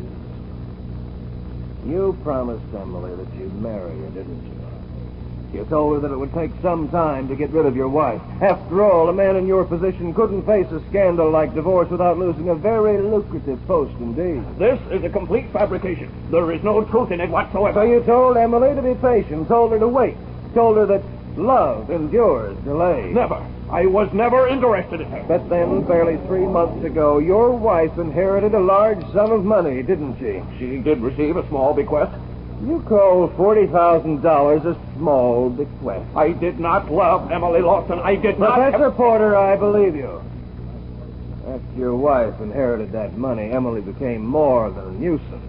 You promised Emily that you'd marry her, didn't you? You told her that it would take some time to get rid of your wife. After all, a man in your position couldn't face a scandal like divorce without losing a very lucrative post indeed. This is a complete fabrication. There is no truth in it whatsoever. So you told Emily to be patient, told her to wait, told her that love endures delay. Never. I was never interested in her. But then, barely 3 months ago, your wife inherited a large sum of money, didn't she? She did receive a small bequest. You call $40,000 a small bequest. I did not love Emily Lawson. I did not... Professor Porter, I believe you. After your wife inherited that money, Emily became more than a nuisance.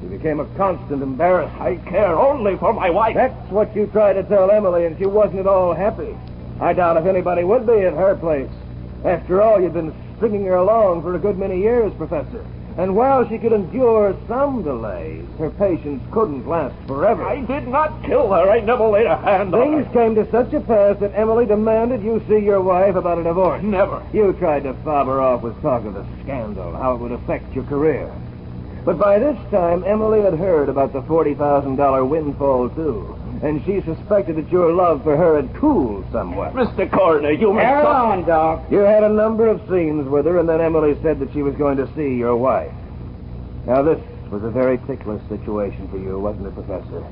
She became a constant embarrassment. I care only for my wife. That's what you tried to tell Emily, and she wasn't at all happy. I doubt if anybody would be at her place. After all, you've been stringing her along for a good many years, Professor. And while she could endure some delays, her patience couldn't last forever. I did not kill her. I never laid a hand on her. Things came to such a pass that Emily demanded you see your wife about a divorce. Never. You tried to fob her off with talk of the scandal, how it would affect your career. But by this time, Emily had heard about the $40,000 windfall, too. And she suspected that your love for her had cooled somewhat. Mr. Coroner, you must... Carry on, Doc. You had a number of scenes with her, and then Emily said that she was going to see your wife. Now, this was a very ticklish situation for you, wasn't it, Professor?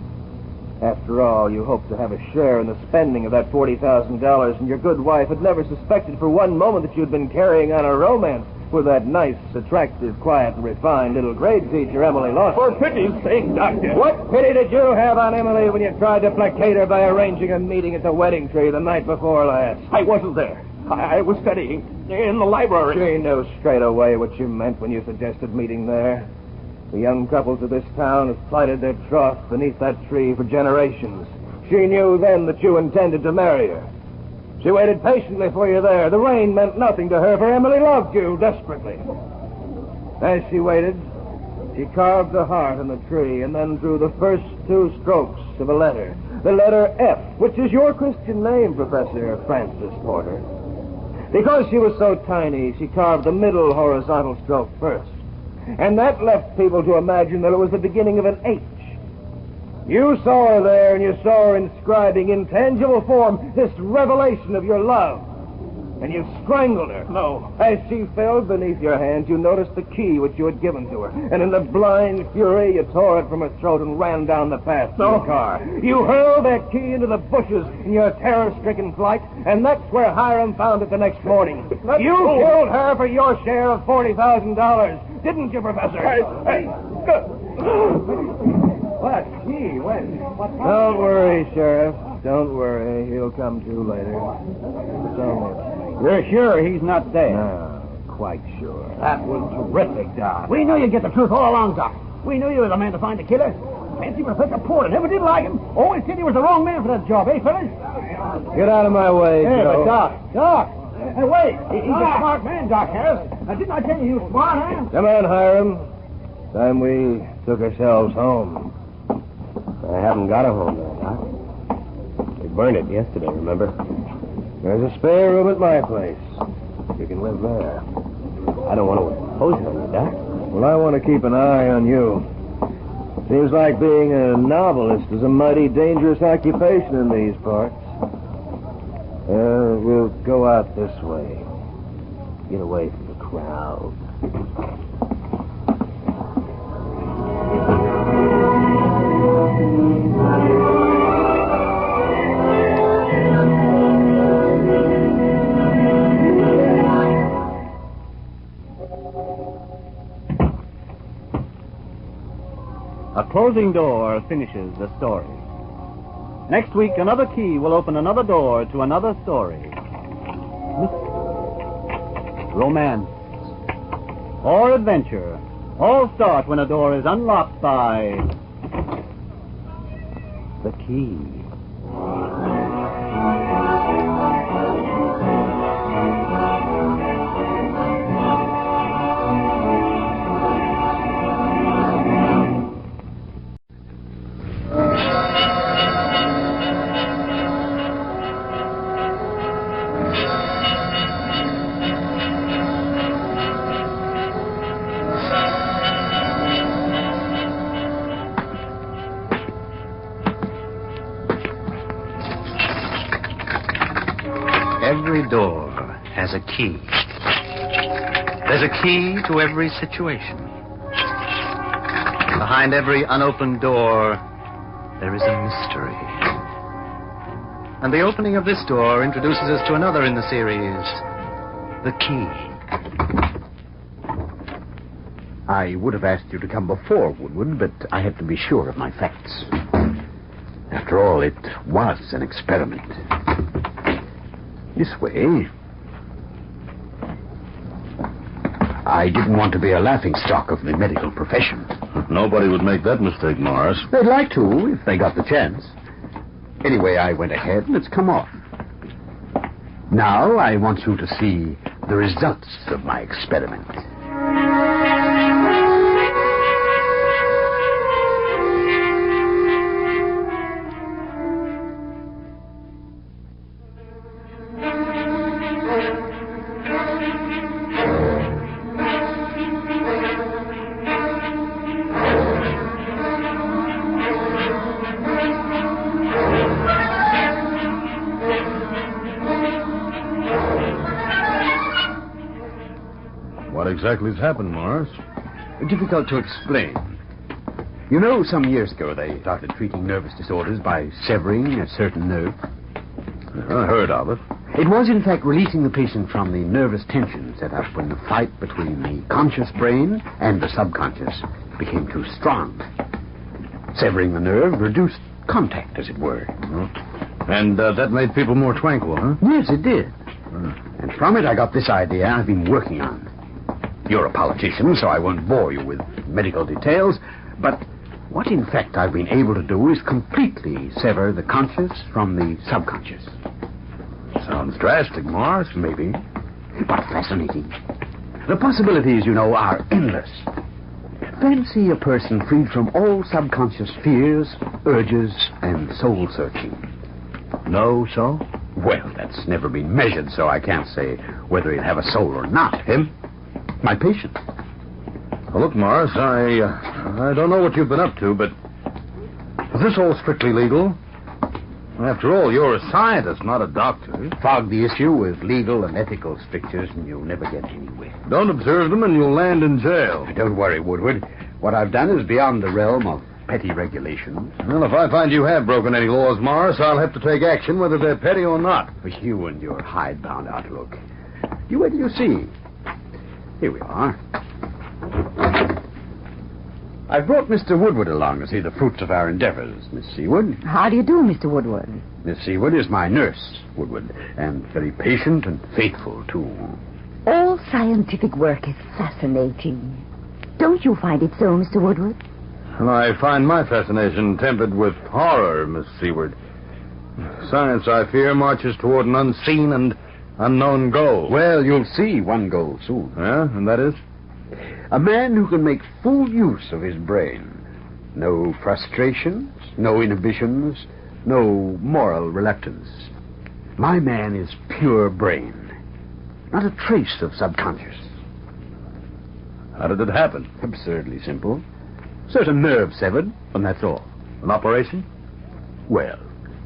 After all, you hoped to have a share in the spending of that $40,000, and your good wife had never suspected for one moment that you'd been carrying on a romance with that nice, attractive, quiet, and refined little grade teacher, Emily Lawson. For pity's sake, Doctor. What pity did you have on Emily when you tried to placate her by arranging a meeting at the wedding tree the night before last? I wasn't there. I was studying in the library. She knew straight away what you meant when you suggested meeting there. The young couples of this town have plighted their troth beneath that tree for generations. She knew then that you intended to marry her. She waited patiently for you there. The rain meant nothing to her, for Emily loved you desperately. As she waited, she carved a heart on the tree and then drew the first 2 strokes of a letter. The letter F, which is your Christian name, Professor Francis Porter. Because she was so tiny, she carved the middle horizontal stroke first. And that left people to imagine that it was the beginning of an H. You saw her there, and you saw her inscribing in tangible form this revelation of your love. And you strangled her. No. As she fell beneath your hand, you noticed the key which you had given to her. And in the blind fury, you tore it from her throat and ran down the path to the car. You hurled that key into the bushes in your terror-stricken flight, and that's where Hiram found it the next morning. You killed her for your share of $40,000, didn't you, Professor? What? Gee, what? Don't worry, Sheriff. Don't worry. He'll come to later. It's only... You're sure he's not dead? No, quite sure. That was terrific, Doc. We knew you'd get the truth all along, Doc. We knew you were the man to find the killer. Fancy Professor Porter. Never did like him. Always said he was the wrong man for that job, eh, fellas? Get out of my way, Hey, Joe. but Doc. Hey, wait. He's a smart man, Doc Harris. Didn't I tell you he was smart, huh? Come on, Hiram. Time we took ourselves home. I haven't got a home there, Doc. We burned it yesterday, remember? There's a spare room at my place. You can live there. I don't want to impose on you, Doc. Well, I want to keep an eye on you. Seems like being a novelist is a mighty dangerous occupation in these parts. We'll go out this way. Get away from the crowd. A closing door finishes the story. Next week, another key will open another door to another story. Romance or adventure all start when a door is unlocked by the key. every door has a key. There's a key to every situation. Behind every unopened door, there is a mystery. And the opening of this door introduces us to another in the series, the key. I would have asked you to come before, Woodward, but I had to be sure of my facts. After all, it was an experiment. This way. I didn't want to be a laughingstock of the medical profession. Nobody would make that mistake, Morris. They'd like to if they got the chance. Anyway, I went ahead and it's come off. Now I want you to see the results of my experiment. What exactly has happened, Morris? Difficult to explain. You know, some years ago they started treating nervous disorders by severing a certain nerve. I heard of it. It was, in fact, releasing the patient from the nervous tension set up when the fight between the conscious brain and the subconscious became too strong. Severing the nerve reduced contact, as it were. And that made people more tranquil, huh? Yes, it did. And from it I got this idea I've been working on. You're a politician, so I won't bore you with medical details, but what in fact I've been able to do is completely sever the conscious from the subconscious. Sounds drastic, Morris. Maybe, but fascinating. The possibilities, you know, are endless. Fancy a person freed from all subconscious fears, urges, and soul-searching. No soul? Well, that's never been measured, so I can't say whether he'd have a soul or not. Him? My patient. Well, look, Morris, I don't know what you've been up to, but is this all strictly legal? After all, you're a scientist, not a doctor. Fog the issue with legal and ethical strictures, and you'll never get anywhere. Don't observe them, and you'll land in jail. Don't worry, Woodward. What I've done is beyond the realm of petty regulations. Well, if I find you have broken any laws, Morris, I'll have to take action, whether they're petty or not. For you and your hidebound outlook. You wait till you see. Here we are. I've brought Mr. Woodward along to see the fruits of our endeavors, Miss Seaward. How do you do, Mr. Woodward? Miss Seaward is my nurse, Woodward, and very patient and faithful, too. All scientific work is fascinating. Don't you find it so, Mr. Woodward? Well, I find my fascination tempered with horror, Miss Seaward. Science, I fear, marches toward an unseen and unknown goal. Well, you'll see one goal soon. Yeah? And that is? A man who can make full use of his brain. No frustrations, no inhibitions, no moral reluctance. My man is pure brain. Not a trace of subconscious. How did it happen? Absurdly simple. Certain nerve severed, and that's all. An operation? Well,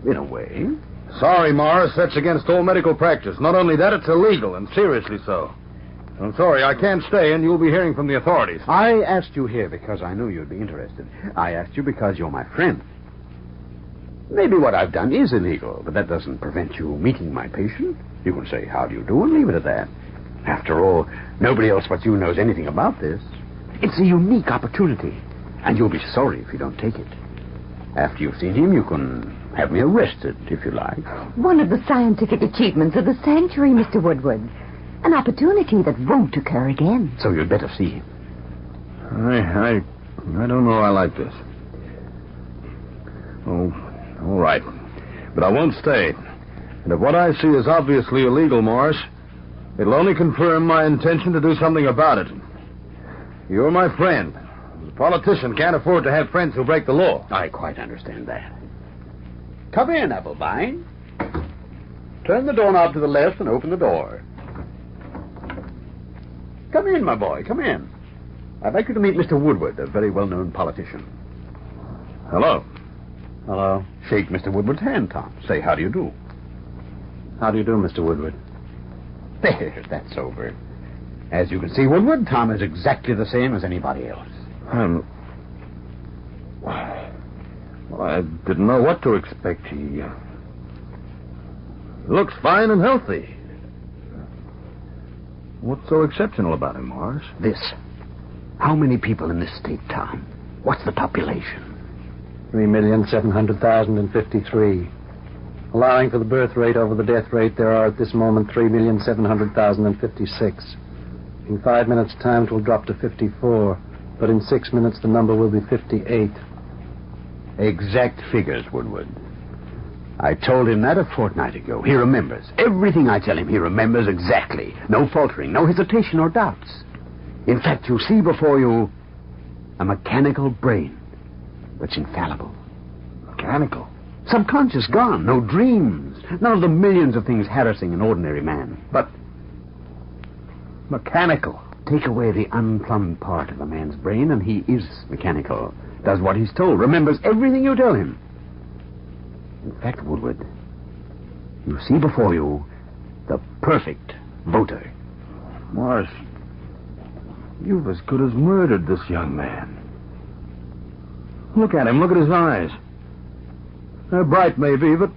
in a way. Sorry, Morris, that's against all medical practice. Not only that, it's illegal, and seriously so. I'm sorry, I can't stay, and you'll be hearing from the authorities. I asked you here because I knew you'd be interested. I asked you because you're my friend. Maybe what I've done is illegal, but that doesn't prevent you meeting my patient. You can say, how do you do, and leave it at that. After all, nobody else but you knows anything about this. It's a unique opportunity, and you'll be sorry if you don't take it. After you've seen him, you can have me arrested, if you like. One of the scientific achievements of the century, Mr. Woodward. An opportunity that won't occur again. So you'd better see him. I don't know I like this. Oh, all right. But I won't stay. And if what I see is obviously illegal, Morris, it'll only confirm my intention to do something about it. You're my friend. A politician can't afford to have friends who break the law. I quite understand that. Come in, Applebine. Turn the doorknob to the left and open the door. Come in, my boy, come in. I'd like you to meet Mr. Woodward, a very well-known politician. Hello. Hello. Shake Mr. Woodward's hand, Tom. Say, how do you do? How do you do, Mr. Woodward? There, that's over. As you can see, Woodward, Tom is exactly the same as anybody else. Well, I didn't know what to expect. He looks fine and healthy. What's so exceptional about him, Morris? This. How many people in this state, Tom? What's the population? 3,700,053. Allowing for the birth rate over the death rate, there are at this moment 3,700,056. In 5 minutes' time, it will drop to 54. But in 6 minutes, the number will be 58. Exact figures, Woodward. I told him that a fortnight ago. He remembers. Everything I tell him, he remembers exactly. No faltering, no hesitation or doubts. In fact, you see before you a mechanical brain that's infallible. Mechanical? Subconscious gone. No dreams. None of the millions of things harassing an ordinary man. But mechanical. Take away the unplumbed part of a man's brain and he is mechanical. Does what he's told. Remembers everything you tell him. In fact, Woodward, you see before you the perfect voter. Morris, you've as good as murdered this young man. Look at him. Look at his eyes. They're bright, maybe, but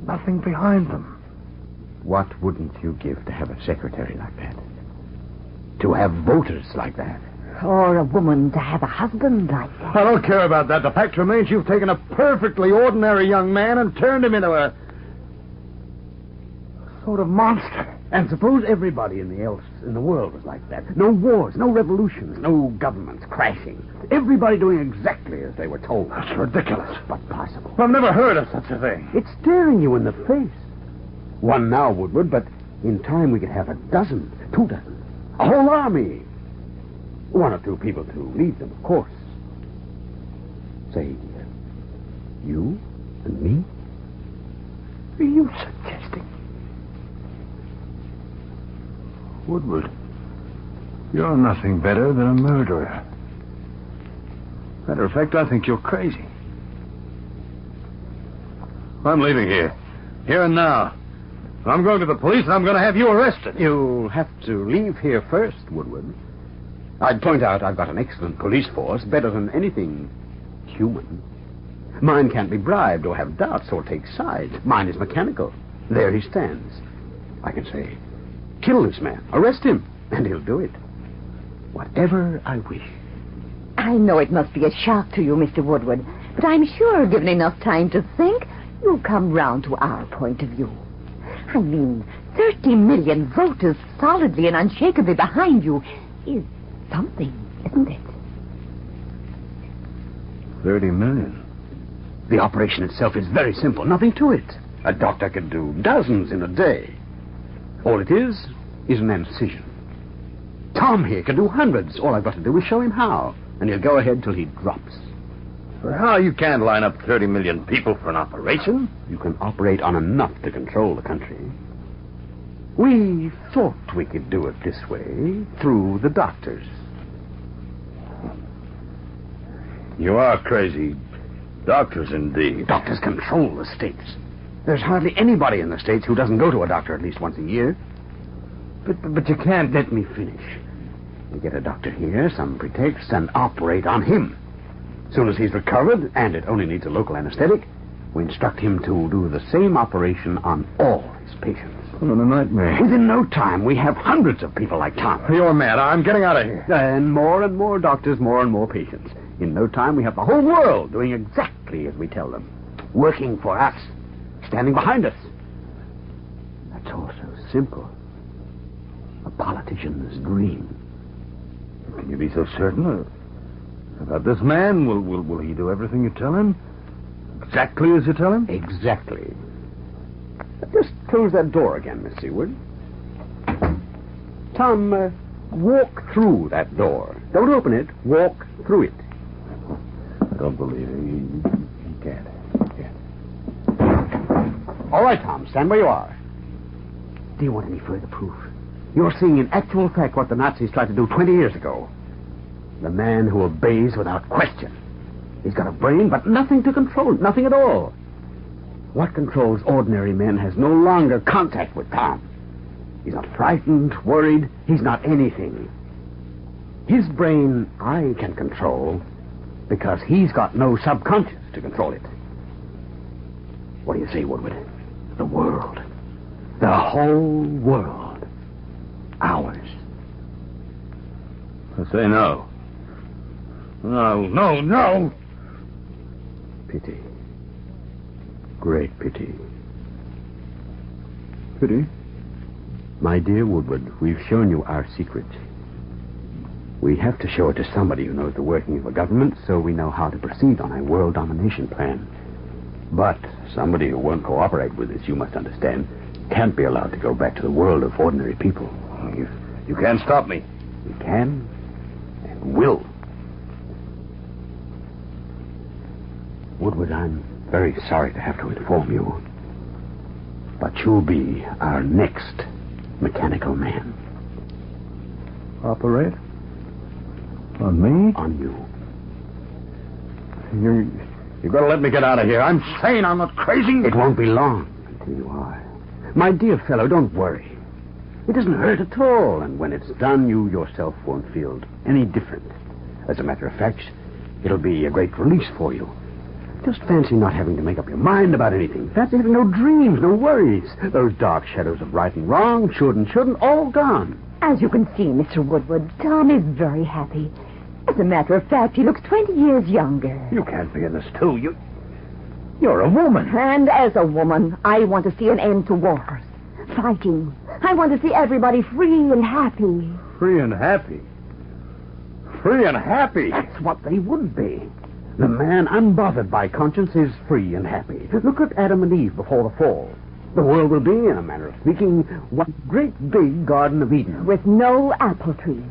nothing behind them. What wouldn't you give to have a secretary like that? To have voters like that? Or a woman to have a husband like that. I don't care about that. The fact remains you've taken a perfectly ordinary young man and turned him into a sort of monster. And suppose everybody else in the world was like that. No wars, no revolutions, no governments crashing. Everybody doing exactly as they were told. That's ridiculous. But possible. I've never heard of such a thing. It's staring you in the face. One now, Woodward, but in time we could have a dozen, 2 dozen, a whole army. 1 or 2 people to lead them, of course. Say, you and me? Are you suggesting? Woodward, you're nothing better than a murderer. Matter of fact, I think you're crazy. I'm leaving here. Here and now. I'm going to the police and I'm going to have you arrested. You'll have to leave here first, Woodward. I'd point out I've got an excellent police force, better than anything human. Mine can't be bribed or have doubts or take sides. Mine is mechanical. There he stands. I can say, kill this man, arrest him, and he'll do it. Whatever I wish. I know it must be a shock to you, Mr. Woodward, but I'm sure given enough time to think, you'll come round to our point of view. I mean, 30 million voters solidly and unshakably behind you is something, isn't it? 30 million. The operation itself is very simple. Nothing to it. A doctor could do dozens in a day. All it is an incision. Tom here can do hundreds. All I've got to do is show him how. And he'll go ahead till he drops. How? You can't line up 30 million people for an operation. You can operate on enough to control the country. We thought we could do it this way, through the doctors. You are crazy. Doctors, indeed. Doctors control the states. There's hardly anybody in the states who doesn't go to a doctor at least once a year. But you can't let me finish. You get a doctor here, some pretext, and operate on him. As soon as he's recovered, and it only needs a local anesthetic, we instruct him to do the same operation on all his patients. What a nightmare. Within no time, we have hundreds of people like Tom. You're mad. I'm getting out of here. And more doctors, more and more patients. In no time, we have the whole world doing exactly as we tell them. Working for us. Standing behind us. That's all so simple. A politician's dream. Can you be so certain about this man? Will he do everything you tell him? Exactly as you tell him? Exactly. Just close that door again, Miss Seward. Tom, walk through that door. Don't open it. Walk through it. I don't believe it. You can't. All right, Tom, stand where you are. Do you want any further proof? You're seeing in actual fact what the Nazis tried to do 20 years ago. The man who obeys without question. He's got a brain, but nothing to control it, nothing at all. What controls ordinary men has no longer contact with Tom. He's not frightened, worried. He's not anything. His brain I can control because he's got no subconscious to control it. What do you say, Woodward? The world. The whole world. Ours. I say no. No. Pity. Great pity. Pity? My dear Woodward, we've shown you our secret. We have to show it to somebody who knows the working of a government, so we know how to proceed on a world domination plan. But somebody who won't cooperate with us, you must understand, can't be allowed to go back to the world of ordinary people. You can't stop me. We can and will. Woodward, I'm very sorry to have to inform you, but you'll be our next mechanical man. Operate? On me? On you. You've got to let me get out of here. I'm sane. I'm not crazy. It won't be long until you are. My dear fellow, don't worry. It doesn't hurt at all, and when it's done, you yourself won't feel any different. As a matter of fact, it'll be a great release for you. Just fancy not having to make up your mind about anything. Fancy having no dreams, no worries. Those dark shadows of right and wrong, should and shouldn't, all gone. As you can see, Mr. Woodward, Tom is very happy. As a matter of fact, he looks 20 years younger. You can't be in this, too. You're a woman. And as a woman, I want to see an end to wars, fighting. I want to see everybody free and happy. Free and happy? Free and happy? That's what they would be. The man unbothered by conscience is free and happy. Look at Adam and Eve before the fall. The world will be, in a manner of speaking, one great big Garden of Eden. With no apple trees.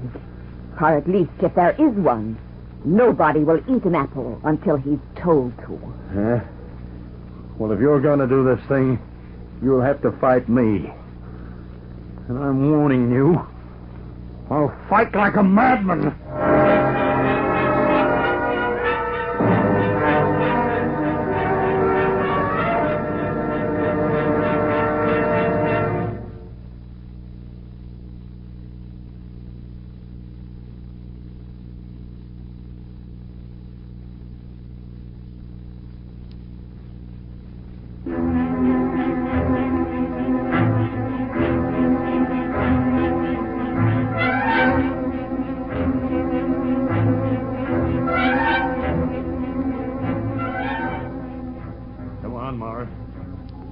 Or at least, if there is one, nobody will eat an apple until he's told to. Well, if you're going to do this thing, you'll have to fight me. And I'm warning you, I'll fight like a madman.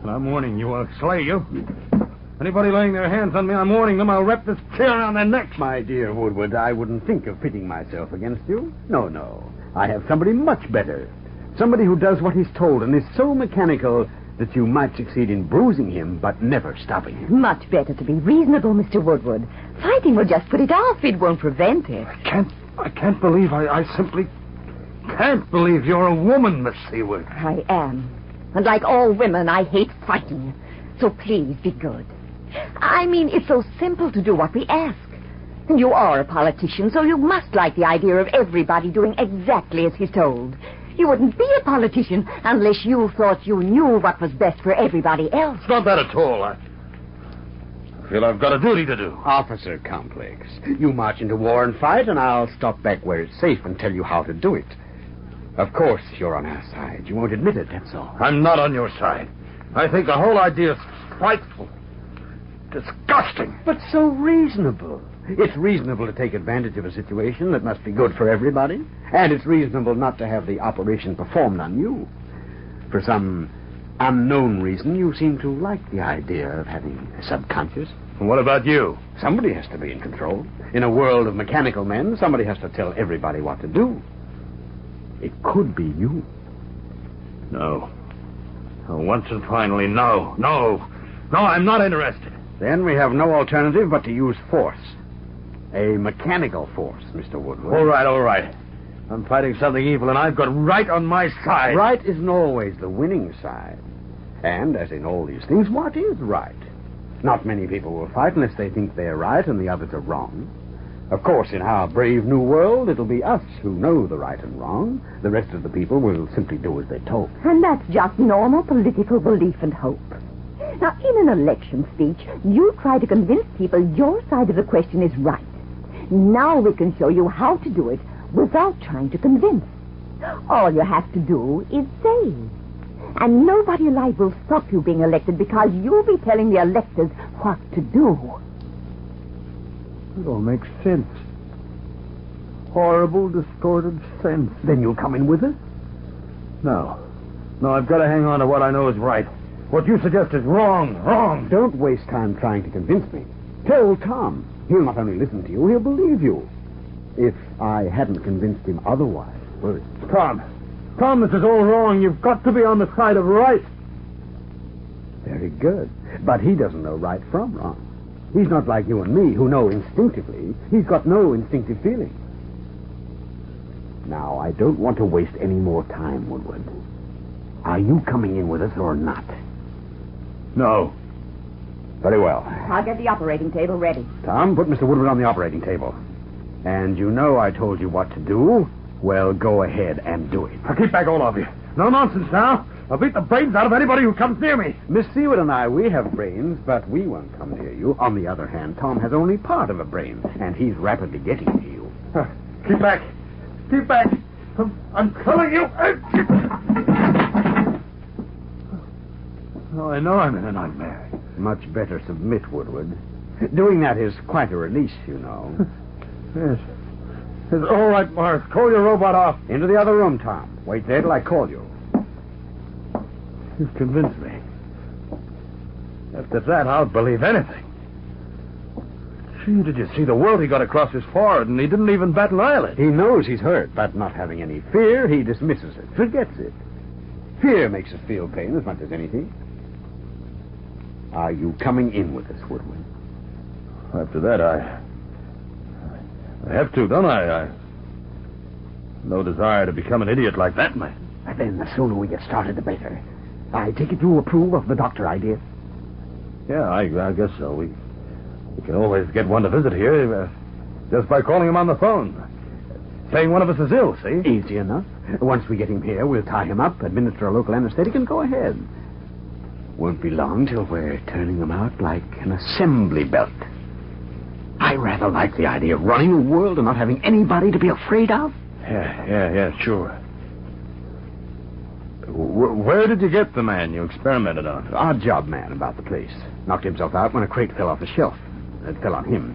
I'm warning you, I'll slay you. Anybody laying their hands on me, I'm warning them, I'll wrap this chair around their necks. My dear Woodward, I wouldn't think of pitting myself against you. No. I have somebody much better. Somebody who does what he's told and is so mechanical that you might succeed in bruising him, but never stopping him. Much better to be reasonable, Mr. Woodward. Fighting will just put it off. It won't prevent it. I can't believe, I simply can't believe you're a woman, Miss Seward. I am. And like all women, I hate fighting. So please be good. I mean, it's so simple to do what we ask. And you are a politician, so you must like the idea of everybody doing exactly as he's told. You wouldn't be a politician unless you thought you knew what was best for everybody else. It's not that at all. I feel I've got a duty to do. Officer complex. You march into war and fight, and I'll stop back where it's safe and tell you how to do it. Of course, you're on our side. You won't admit it, that's all. I'm not on your side. I think the whole idea is frightful. Disgusting. But so reasonable. It's reasonable to take advantage of a situation that must be good for everybody. And it's reasonable not to have the operation performed on you. For some unknown reason, you seem to like the idea of having a subconscious. And what about you? Somebody has to be in control. In a world of mechanical men, somebody has to tell everybody what to do. It could be you. No. Once and finally, no. No, I'm not interested. Then we have no alternative but to use force. A mechanical force, Mr. Woodward. All right. I'm fighting something evil, and I've got right on my side. Right isn't always the winning side. And, as in all these things, what is right? Not many people will fight unless they think they're right and the others are wrong. Of course, in our brave new world, it'll be us who know the right and wrong. The rest of the people will simply do as they're told. And that's just normal political belief and hope. Now, in an election speech, you try to convince people your side of the question is right. Now we can show you how to do it without trying to convince. All you have to do is say. And nobody alive will stop you being elected because you'll be telling the electors what to do. It all makes sense. Horrible, distorted sense. Then you'll come in with us? No. No, I've got to hang on to what I know is right. What you suggest is wrong. Don't waste time trying to convince me. Tell Tom. He'll not only listen to you, he'll believe you. If I hadn't convinced him otherwise. Well, Tom, this is all wrong. You've got to be on the side of right. Very good. But he doesn't know right from wrong. He's not like you and me, who know instinctively. He's got no instinctive feeling. Now, I don't want to waste any more time, Woodward. Are you coming in with us or not? No. Very well. I'll get the operating table ready. Tom, put Mr. Woodward on the operating table. And you know I told you what to do. Well, go ahead and do it. Now, keep back, all of you. No nonsense now. I'll beat the brains out of anybody who comes near me. Miss Seward and I, we have brains, but we won't come near you. On the other hand, Tom has only part of a brain, and he's rapidly getting to you. Keep back. Keep back. I'm telling you. Oh, I know I'm in a nightmare. Much better submit, Woodward. Doing that is quite a release, you know. Yes. It's all right, Morris. Call your robot off. Into the other room, Tom. Wait there till I call you. You've convinced me. After that, I'll believe anything. Gee, did you see the welt he got across his forehead, and he didn't even bat an eyelid? He knows he's hurt, but not having any fear, he dismisses it, forgets it. Fear makes us feel pain as much as anything. Are you coming in with us, Woodward? After that, I have to, don't I? No desire to become an idiot like that man. Then the sooner we get started, the better. I take it you approve of the doctor idea? Yeah, I guess so. We can always get one to visit here just by calling him on the phone. Saying one of us is ill, see? Easy enough. Once we get him here, we'll tie him up, administer a local anesthetic, and go ahead. Won't be long till we're turning him out like an assembly belt. I rather like the idea of running the world and not having anybody to be afraid of. Yeah, sure. Where did you get the man you experimented on? Odd job man about the place. Knocked himself out when a crate fell off the shelf. It fell on him.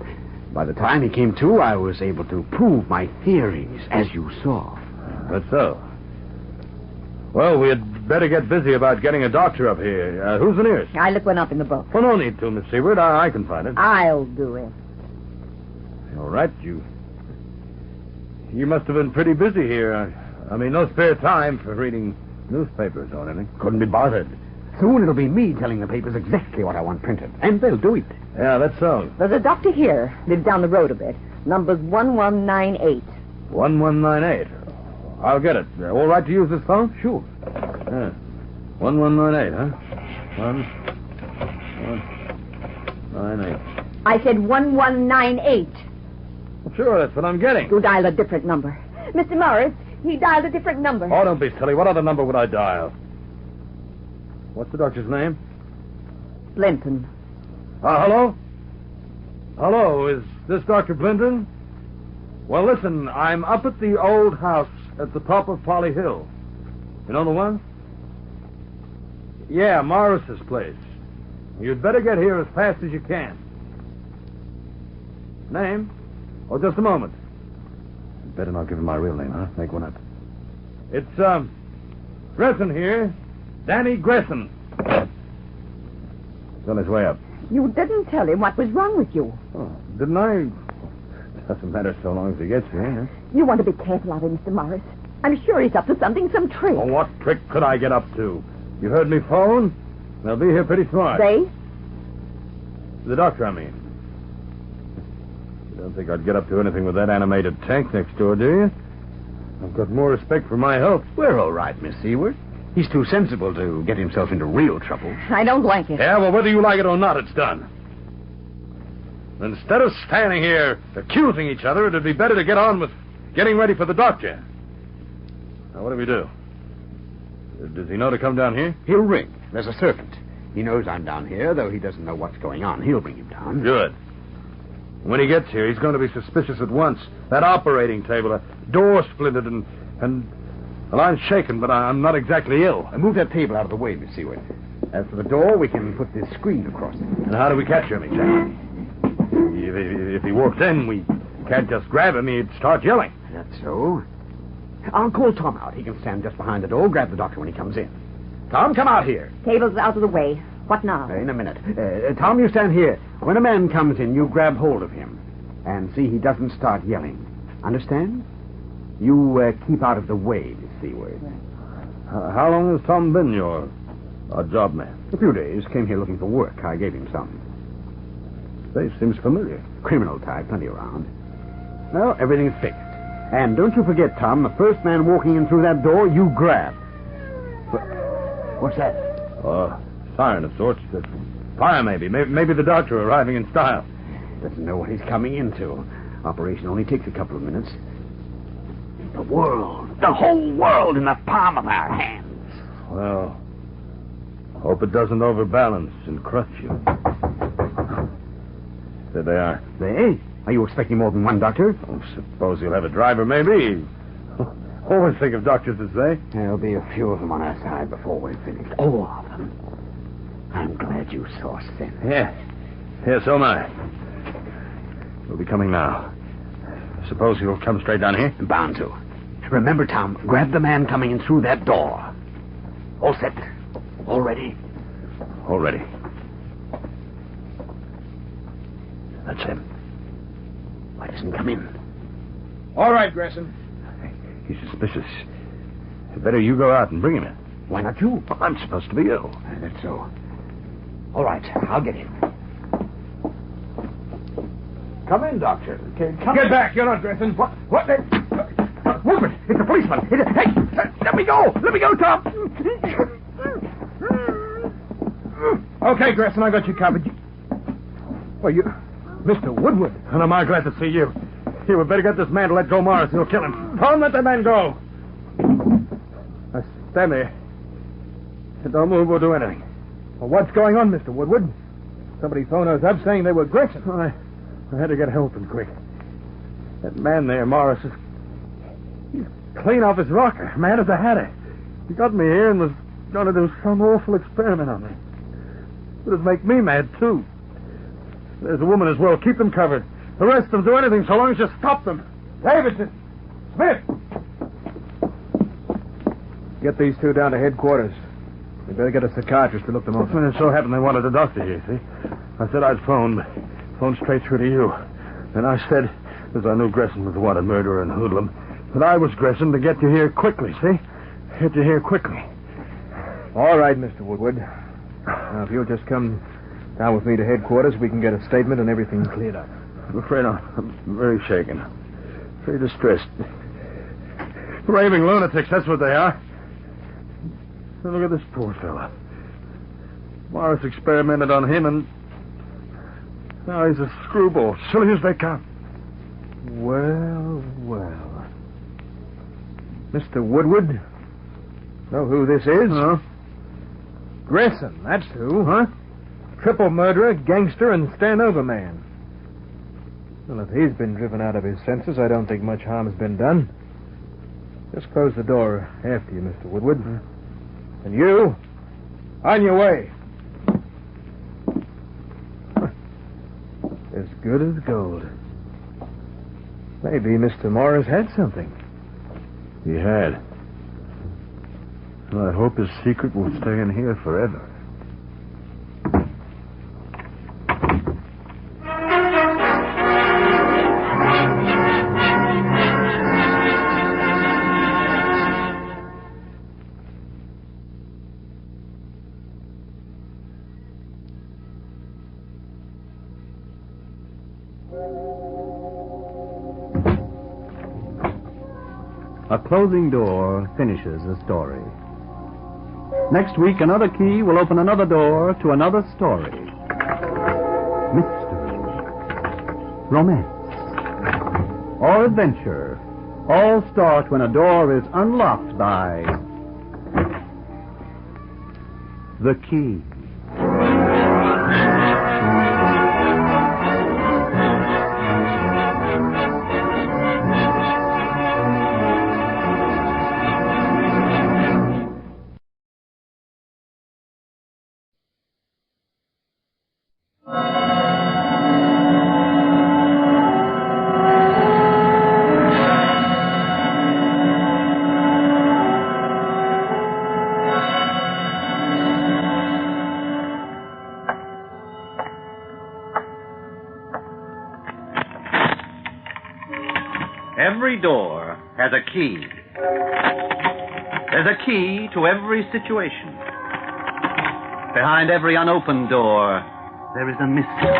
By the time he came to, I was able to prove my theories, as you saw. That's so. Well, we'd better get busy about getting a doctor up here. Who's the nearest? I looked one up in the book. Well, no need to, Miss Seward. I can find it. I'll do it. All right, you must have been pretty busy here. I mean, no spare time for reading newspapers or anything. Couldn't be bothered. Soon it'll be me telling the papers exactly what I want printed. And they'll do it. Yeah, that's so. There's a doctor here. Lives down the road a bit. Number's 1198. 1198. I'll get it. All right to use this phone? Sure. Yeah. 1198, huh? 1198. I said 1198. Sure, that's what I'm getting. You dialed a different number. Mr. Morris, he dialed a different number. Oh, don't be silly. What other number would I dial? What's the doctor's name? Blinton. Hello? Hello, is this Dr. Blinton? Well, listen, I'm up at the old house at the top of Polly Hill. You know the one? Yeah, Morris's place. You'd better get here as fast as you can. Name? Oh, just a moment. Better not give him my real name, huh? Make one up. It's, Gresson here. Danny Gresson. He's on his way up. You didn't tell him what was wrong with you. Oh, didn't I? Doesn't matter so long as he gets here, huh? You want to be careful of him, Mr. Morris. I'm sure he's up to something, some trick. Oh, what trick could I get up to? You heard me phone? They'll be here pretty smart. They? The doctor, I mean. You don't think I'd get up to anything with that animated tank next door, do you? I've got more respect for my health. We're all right, Miss Seward. He's too sensible to get himself into real trouble. I don't like it. Yeah, well, whether you like it or not, it's done. Instead of standing here accusing each other, it'd be better to get on with getting ready for the doctor. Now, what do we do? Does he know to come down here? He'll ring. There's a servant. He knows I'm down here, though he doesn't know what's going on. He'll bring him down. Good. When he gets here, he's going to be suspicious at once. That operating table, a door splintered, and well, I'm shaken, but I'm not exactly ill. Move that table out of the way, Miss Seward. As for the door, we can put this screen across it. And how do we catch him, exactly? If he walks in, we can't just grab him. He'd start yelling. That's so. I'll call Tom out. He can stand just behind the door, grab the doctor when he comes in. Tom, come out here. Table's out of the way. What now? In a minute. Tom, you stand here. When a man comes in, you grab hold of him. And see he doesn't start yelling. Understand? You keep out of the way, Miss Seward. How long has Tom been your job man? A few days. Came here looking for work. I gave him some. Face seems familiar. Criminal type, plenty around. Well, everything's fixed. And don't you forget, Tom, the first man walking in through that door, you grab. What's that? Siren of sorts. Fire, maybe. Maybe the doctor arriving in style. Doesn't know what he's coming into. Operation only takes a couple of minutes. The world, the whole world in the palm of our hands. Well, hope it doesn't overbalance and crush you. There they are. They? Are you expecting more than one doctor? Oh, suppose you'll have a driver, maybe. Always think of doctors as they. There'll be a few of them on our side before we're finished. All of them. I'm glad you saw sense. Yeah, so am I. We'll be coming now. Suppose you'll come straight down here? Bound to. Remember, Tom, grab the man coming in through that door. All set. All ready? All ready. That's him. Why doesn't he come in? All right, Gresson. He's suspicious. Better you go out and bring him in. Why not you? I'm supposed to be ill. That's so. All right, I'll get him. Come in, Doctor. Get back. You're not Gresson. What? Woodward, it's a policeman. Hey, let me go. Let me go, Tom. Okay, Gresson, I got you covered. Well, you... Mr. Woodward. And am I glad to see you. Here, we better get this man to let go Morris. He'll kill him. Don't let that man go. Stand there. Don't move or do anything. Well, what's going on, Mr. Woodward? Somebody phoned us up saying they were Gresson. I had to get help and quick. That man there, Morris, he's clean off his rocker. Mad as a hatter. He got me here and was going to do some awful experiment on me. It'd make me mad, too. There's a woman as well. Keep them covered. Arrest them. Do anything so long as you stop them. Davidson! Smith! Get these two down to headquarters. We better get a psychiatrist to look them over. Well, it so happened they wanted a doctor here, see? I said I'd phone straight through to you. And I said, as I knew Gresson was the wanted murderer and hoodlum, that I was Gresson to get you here quickly, see? Get you here quickly. All right, Mr. Woodward. Now, if you'll just come down with me to headquarters, we can get a statement and everything cleared up. I'm afraid I'm very shaken. Very distressed. Raving lunatics, that's what they are. Now look at this poor fella. Morris experimented on him, and now he's a screwball, silly as they come. Well. Mr. Woodward, know who this is? No. Gresson, that's who, huh? Triple murderer, gangster, and stand-over man. Well, if he's been driven out of his senses, I don't think much harm has been done. Just close the door after you, Mr. Woodward. And you, on your way. As good as gold. Maybe Mr. Morris had something. He had. Well, I hope his secret will stay in here forever. A closing door finishes a story. Next week, another key will open another door to another story. Mystery, romance, or adventure, all start when a door is unlocked by the key. Every door has a key. There's a key to every situation. Behind every unopened door, there is a mystery.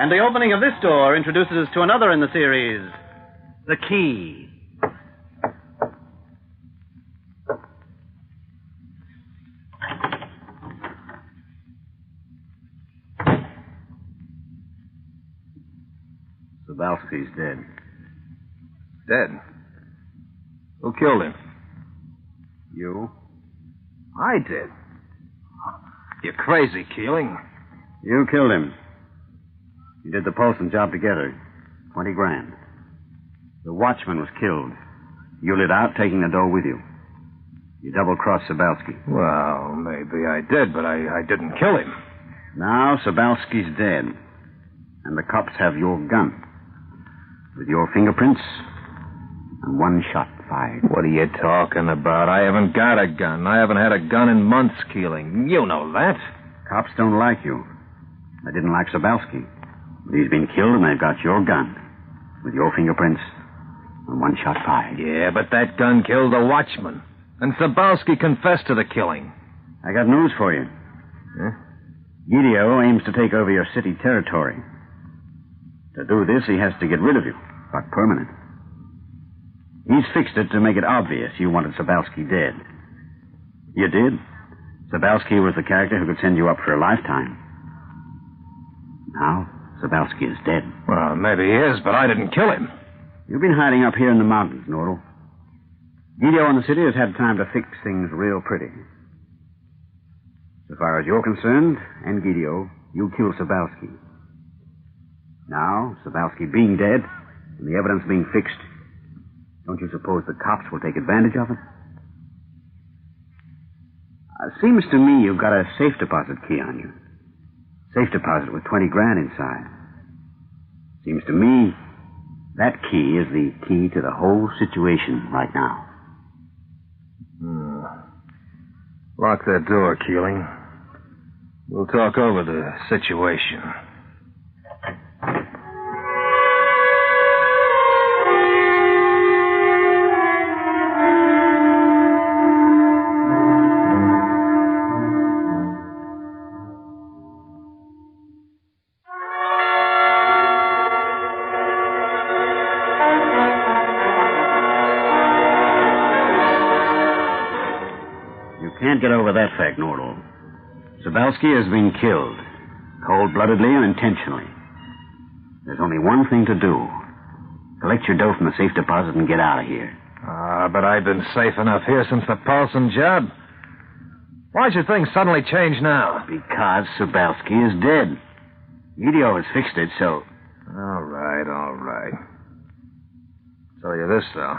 And the opening of this door introduces us to another in the series, the key. Sobalski's dead. Dead? Who killed him? You? I did. You're crazy, Keeling. You killed him. You did the Paulson job together. 20 grand. The watchman was killed. You lit out, taking the dough with you. You double-crossed Sobalski. Well, maybe I did, but I didn't kill him. Now Sobalski's dead. And the cops have your gun. With your fingerprints and one shot fired. What are you talking about? I haven't got a gun. I haven't had a gun in months, Keeling. You know that. Cops don't like you. They didn't like Sobalski. But he's been killed and they've got your gun. With your fingerprints and one shot fired. Yeah, but that gun killed the watchman. And Sobalski confessed to the killing. I got news for you. Huh? Gidio aims to take over your city territory. To do this, he has to get rid of you. But permanent. He's fixed it to make it obvious you wanted Sobalski dead. You did. Sobalski was the character who could send you up for a lifetime. Now, Sobalski is dead. Well, maybe he is, but I didn't kill him. You've been hiding up here in the mountains, Nordal. Gidio in the city has had time to fix things real pretty. So far as you're concerned, and Gidio, you killed Sobalski. Now, Sobalski being dead, and the evidence being fixed, don't you suppose the cops will take advantage of it? Seems to me you've got a safe deposit key on you. Safe deposit with 20 grand inside. Seems to me that key is the key to the whole situation right now. Lock that door, Keeling. We'll talk over the situation. Can't get over that fact, Nordal. Sobalski has been killed. Cold-bloodedly and intentionally. There's only one thing to do. Collect your dough from the safe deposit and get out of here. But I've been safe enough here since the Paulson job. Why should things suddenly change now? Because Sobalski is dead. Gidio has fixed it, so... All right. Tell you this, though.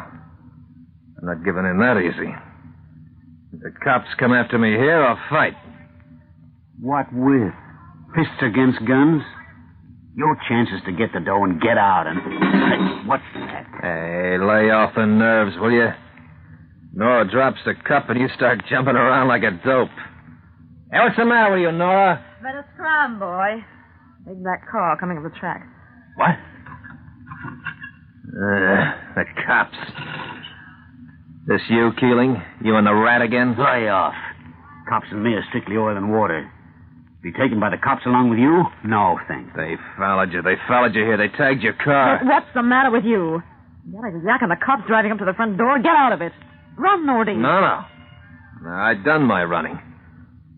I'm not giving in that easy. If the cops come after me here, I'll fight. What with? Fists against guns? Your chance is to get the dough and get out and... Hey, what's that? Hey, lay off the nerves, will you? Nora drops the cup and you start jumping around like a dope. Hey, what's the matter with you, Nora? Better scram, boy. Big black car coming up the track. What? The cops. This you, Keeling? You and the rat again? Lay off. Cops and me are strictly oil and water. Be taken by the cops along with you? No, thanks. They followed you. They followed you here. They tagged your car. What's the matter with you? You got a yak and the cops driving up to the front door. Get out of it. Run, Nordy. No. I've done my running.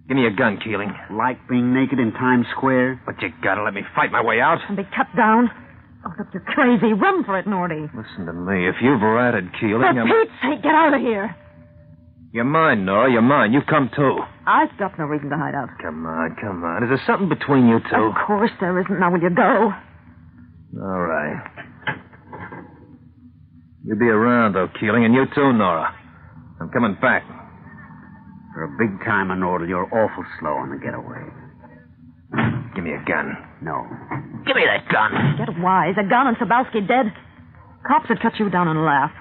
Give me a gun, Keeling. Like being naked in Times Square? But you gotta let me fight my way out. And be cut down. Oh, look, you're crazy. Run for it, Nordy. Listen to me. If you've ratted Keeling, For Pete's sake, get out of here. You're mine, Nora. You're mine. You come too. I've got no reason to hide out. Come on, come on. Is there something between you two? Of course there isn't. Now, will you go? All right. You be around, though, Keeling, and you too, Nora. I'm coming back. For a big time in order, you're awful slow on the getaway. Give me a gun. No. Give me that gun. Get wise. A gun and Sabowski dead. Cops would cut you down and laugh.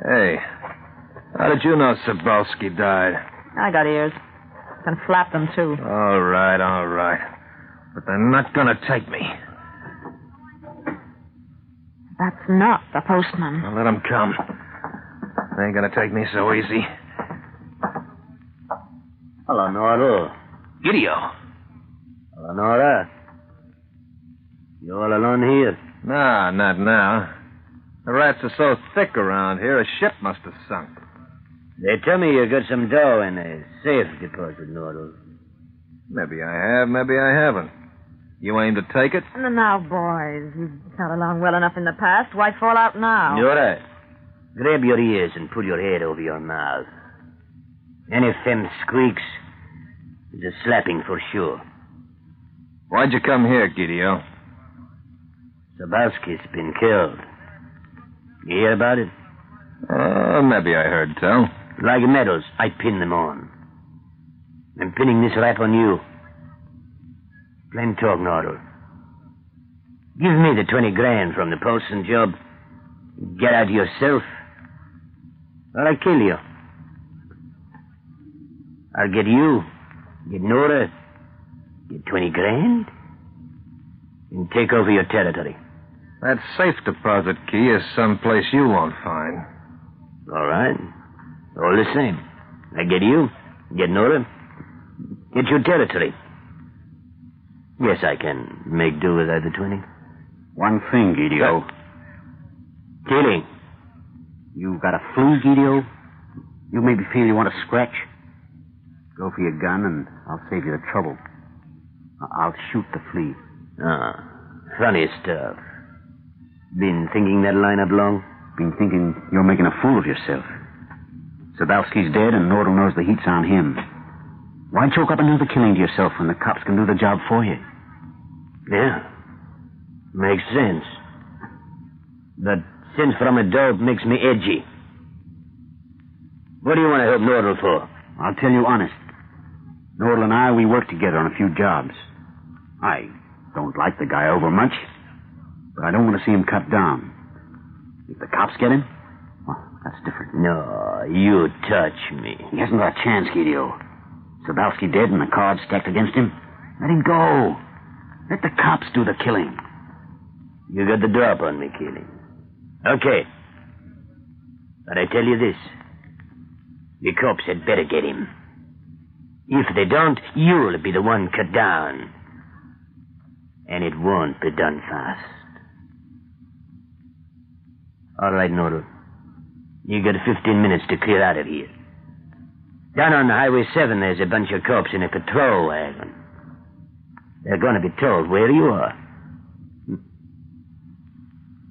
Hey, how did you know Sabowski died? I got ears. Can flap them, too. All right. But they're not gonna take me. That's not the postman. Well, let them come. They ain't gonna take me so easy. Hello, Nora. Gideon. Hello, Nora. You all alone here? Nah, not now. The rats are so thick around here, a ship must have sunk. They tell me you got some dough in a safe deposit, Nora. Maybe I have, maybe I haven't. You aim to take it? Now, boys, you've got along well enough in the past. Why fall out now? Nora, grab your ears and pull your head over your mouth. Any femme squeaks is a slapping for sure. Why'd you come here, Gideon? Sabowski's been killed. You hear about it? Maybe I heard tell. Like medals, I pin them on. I'm pinning this rap on you. Plain talk, Nordal. Give me the 20 grand from the posting job. Get out yourself. Or I kill you. I'll get you, get Nora, get 20 grand, and take over your territory. That safe deposit key is someplace you won't find. All right. All the same. I get you, get Nora, get your territory. Yes, I can make do without the 20. One thing, Gideon. Killing. You got a flea, Gideon? You maybe feel you want to scratch? Go for your gun, and I'll save you the trouble. I'll shoot the flea. Funny stuff. Been thinking that line up long? Been thinking you're making a fool of yourself. Sabowski's dead, and Nordal knows the heat's on him. Why choke up another killing to yourself when the cops can do the job for you? Yeah. Makes sense. But sense from a dope makes me edgy. What do you want to help Nordal for? I'll tell you honest. Nordal and I, we worked together on a few jobs. I don't like the guy over much, but I don't want to see him cut down. If the cops get him, well, that's different. No, you touch me. He hasn't got a chance, Gideon. Sabowski dead and the cards stacked against him. Let him go. Let the cops do the killing. You got the drop on me, Keeling. Okay. But I tell you this. The cops had better get him. If they don't, you'll be the one cut down. And it won't be done fast. All right, Nordal. You got 15 minutes to clear out of here. Down on Highway 7, there's a bunch of cops in a patrol wagon. They're going to be told where you are.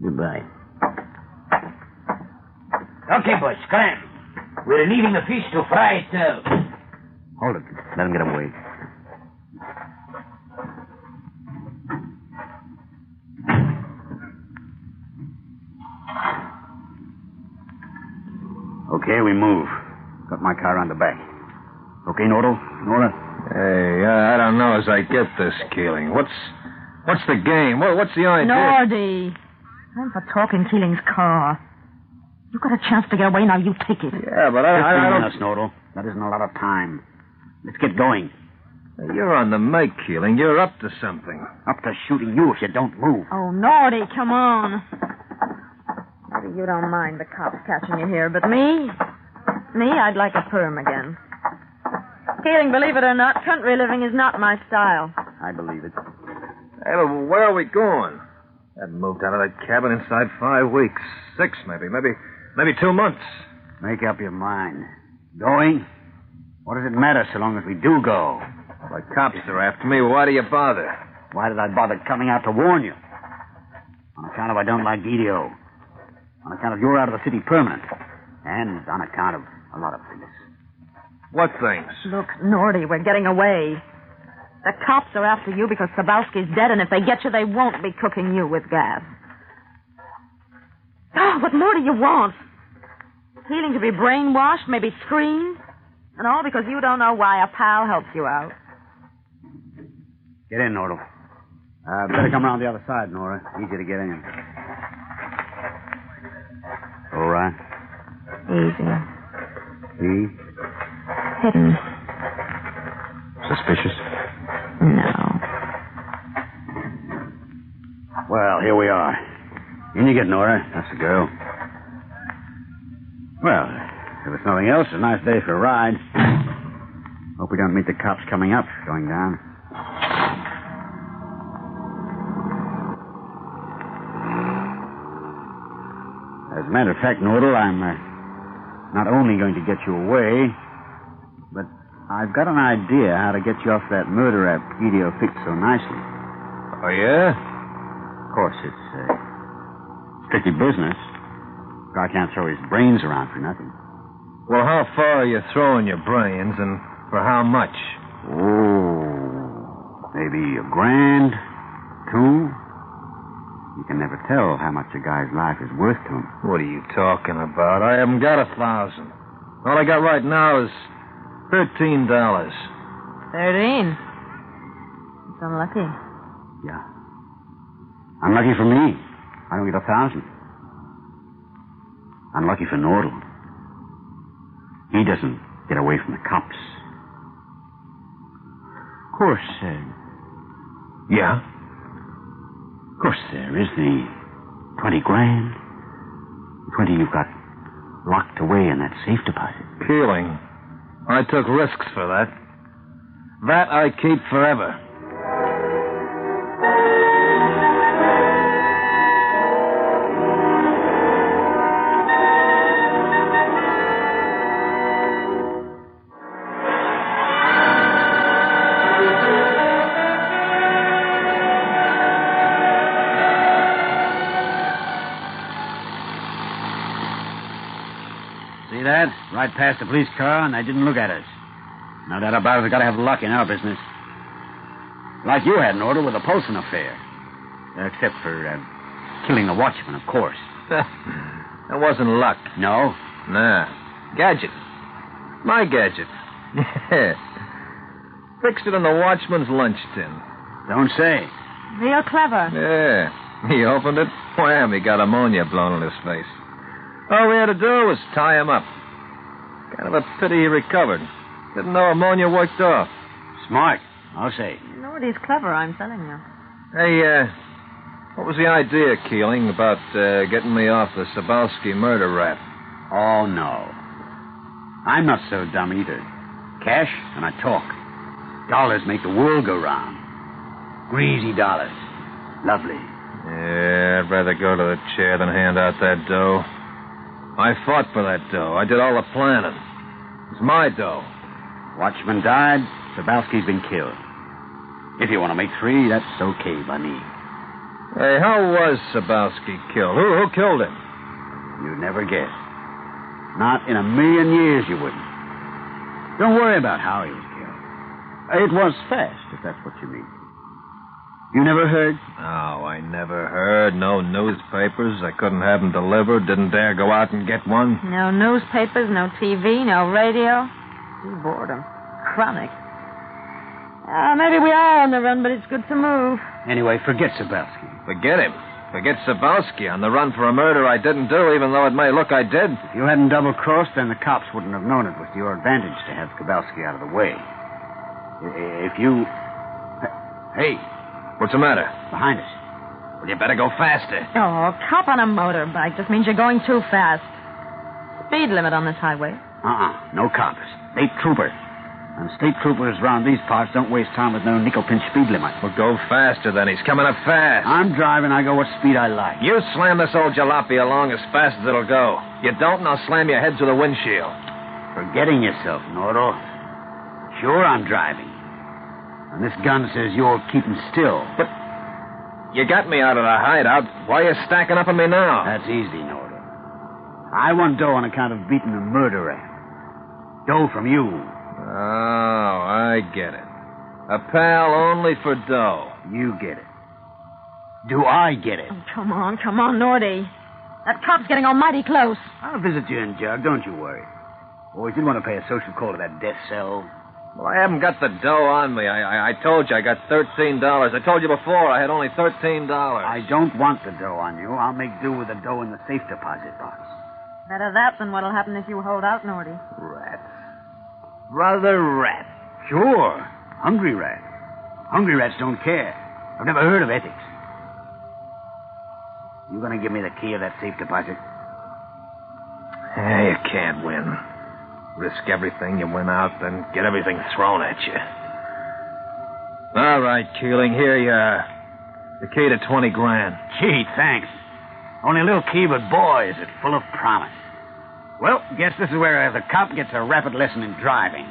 Goodbye. Okay, boys, climb. We're leaving the fish to fry itself. Hold it. Let him get away. Okay, we move. Got my car on the back. Okay, Nordal? Nora? Hey, I don't know as I get this, Keeling. What's the game? What's the idea? Nordy. I'm for talking Keeling's car. You've got a chance to get away, now you take it. Yeah, but I 15 don't... minutes, Nordal. That isn't a lot of time. Let's get going. You're on the make, Keeling. You're up to something. Up to shooting you if you don't move. Oh, Nordy, come on. Maybe you don't mind the cops catching you here, but me, I'd like a perm again. Keeling, believe it or not, country living is not my style. I believe it. Hey, but where are we going? Haven't moved out of that cabin inside 5 weeks. 6, maybe 2 months. Make up your mind. Going? What does it matter so long as we do go? Well, the cops are after me. Why do you bother? Why did I bother coming out to warn you? On account of I don't like Didio. On account of you're out of the city permanent. And on account of a lot of things. What things? Look, Nordy, we're getting away. The cops are after you because Sabalski's dead, and if they get you, they won't be cooking you with gas. Oh, what more do you want? Healing to be brainwashed, maybe screamed? And all because you don't know why a pal helps you out. Get in, Nordal. Better come around the other side, Nora. Easy to get in. All right. Easy. Hidden. Suspicious? No. Well, here we are. In you get, Nora. That's the girl. Well, if it's nothing else, it's a nice day for a ride. Hope we don't meet the cops coming up, going down. As a matter of fact, Nordal, I'm not only going to get you away, but I've got an idea how to get you off that murder rap Didio fixed so nicely. Oh, yeah? Of course, it's strictly business. Guy can't throw his brains around for nothing. Well, how far are you throwing your brains, and for how much? Oh, maybe $1,000, $2,000. You can never tell how much a guy's life is worth to him. What are you talking about? I haven't got 1,000. All I got right now is $13. 13. It's unlucky. Yeah. Unlucky for me. I don't get 1,000. Unlucky for Nordal. He doesn't get away from the cops. Of course, Yeah? Of course, there is the 20 grand. 20 you've got locked away in that safe deposit. Keeling. I took risks for that. That I keep forever. See that? Right past the police car, and they didn't look at us. No doubt about it, we've got to have luck in our business. Like you had an order with the Polson affair. Except for killing the watchman, of course. That wasn't luck. No? Nah. Gadget. My gadget. Yeah. Fixed it in the watchman's lunch tin. Don't say. Real clever. Yeah. He opened it. Wham, he got ammonia blown in his face. All we had to do was tie him up. Kind of a pity he recovered. Didn't know ammonia worked off. Smart, I'll say. Nordy's clever, I'm telling you. Hey, what was the idea, Keeling, about getting me off the Sabalski murder rap? Oh, no. I'm not so dumb either. Cash and I talk. Dollars make the world go round. Greasy dollars. Lovely. Yeah, I'd rather go to the chair than hand out that dough. I fought for that dough. I did all the planning. It's my dough. Watchman died. Sabalski's been killed. If you want to make 3, that's okay by me. Hey, how was Sabalski killed? Who killed him? You'd never guess. Not in a million years you wouldn't. Don't worry about how he was killed. It was fast, if that's what you mean. You never heard? No, I never heard. No newspapers. I couldn't have them delivered. Didn't dare go out and get one. No newspapers, no TV, no radio. Boredom. Chronic. Maybe we are on the run, but it's good to move. Anyway, forget Sabalski. Forget him. Forget Sabalski on the run for a murder I didn't do, even though it may look I did. If you hadn't double-crossed, then the cops wouldn't have known it was to your advantage to have Sabalski out of the way. If you... Hey... What's the matter? Behind us. Well, you better go faster. Oh, a cop on a motorbike just means you're going too fast. Speed limit on this highway. No cops. State trooper. And state troopers around these parts don't waste time with no nickel-pinch speed limit. Well, go faster then. He's coming up fast. I'm driving. I go what speed I like. You slam this old jalopy along as fast as it'll go. You don't, and I'll slam your head through the windshield. Forgetting yourself, Nordal. Sure, I'm driving. And this gun says you're keeping still. But You got me out of the hideout. Why are you stacking up on me now? That's easy, Norton. I want dough on account of beating a murderer. Dough from you. Oh, I get it. A pal only for dough. You get it. Do I get it? Oh, come on, Nordy. That cop's getting almighty close. I'll visit you in Jug, don't you worry. Boys, you'd want to pay a social call to that death cell. Well, I haven't got the dough on me. I told you I got $13. I told you before I had only $13. I don't want the dough on you. I'll make do with the dough in the safe deposit box. Better that than what'll happen if you hold out, Nordy. Rats. Brother rat. Sure. Hungry rat. Hungry rats don't care. I've never heard of ethics. You gonna give me the key of that safe deposit? You can't win. Risk everything, you win out, then get everything thrown at you. All right, Keeling, here you are. The key to 20 grand. Gee, thanks. Only a little key, but boy, is it full of promise. Well, guess this is where the cop gets a rapid lesson in driving.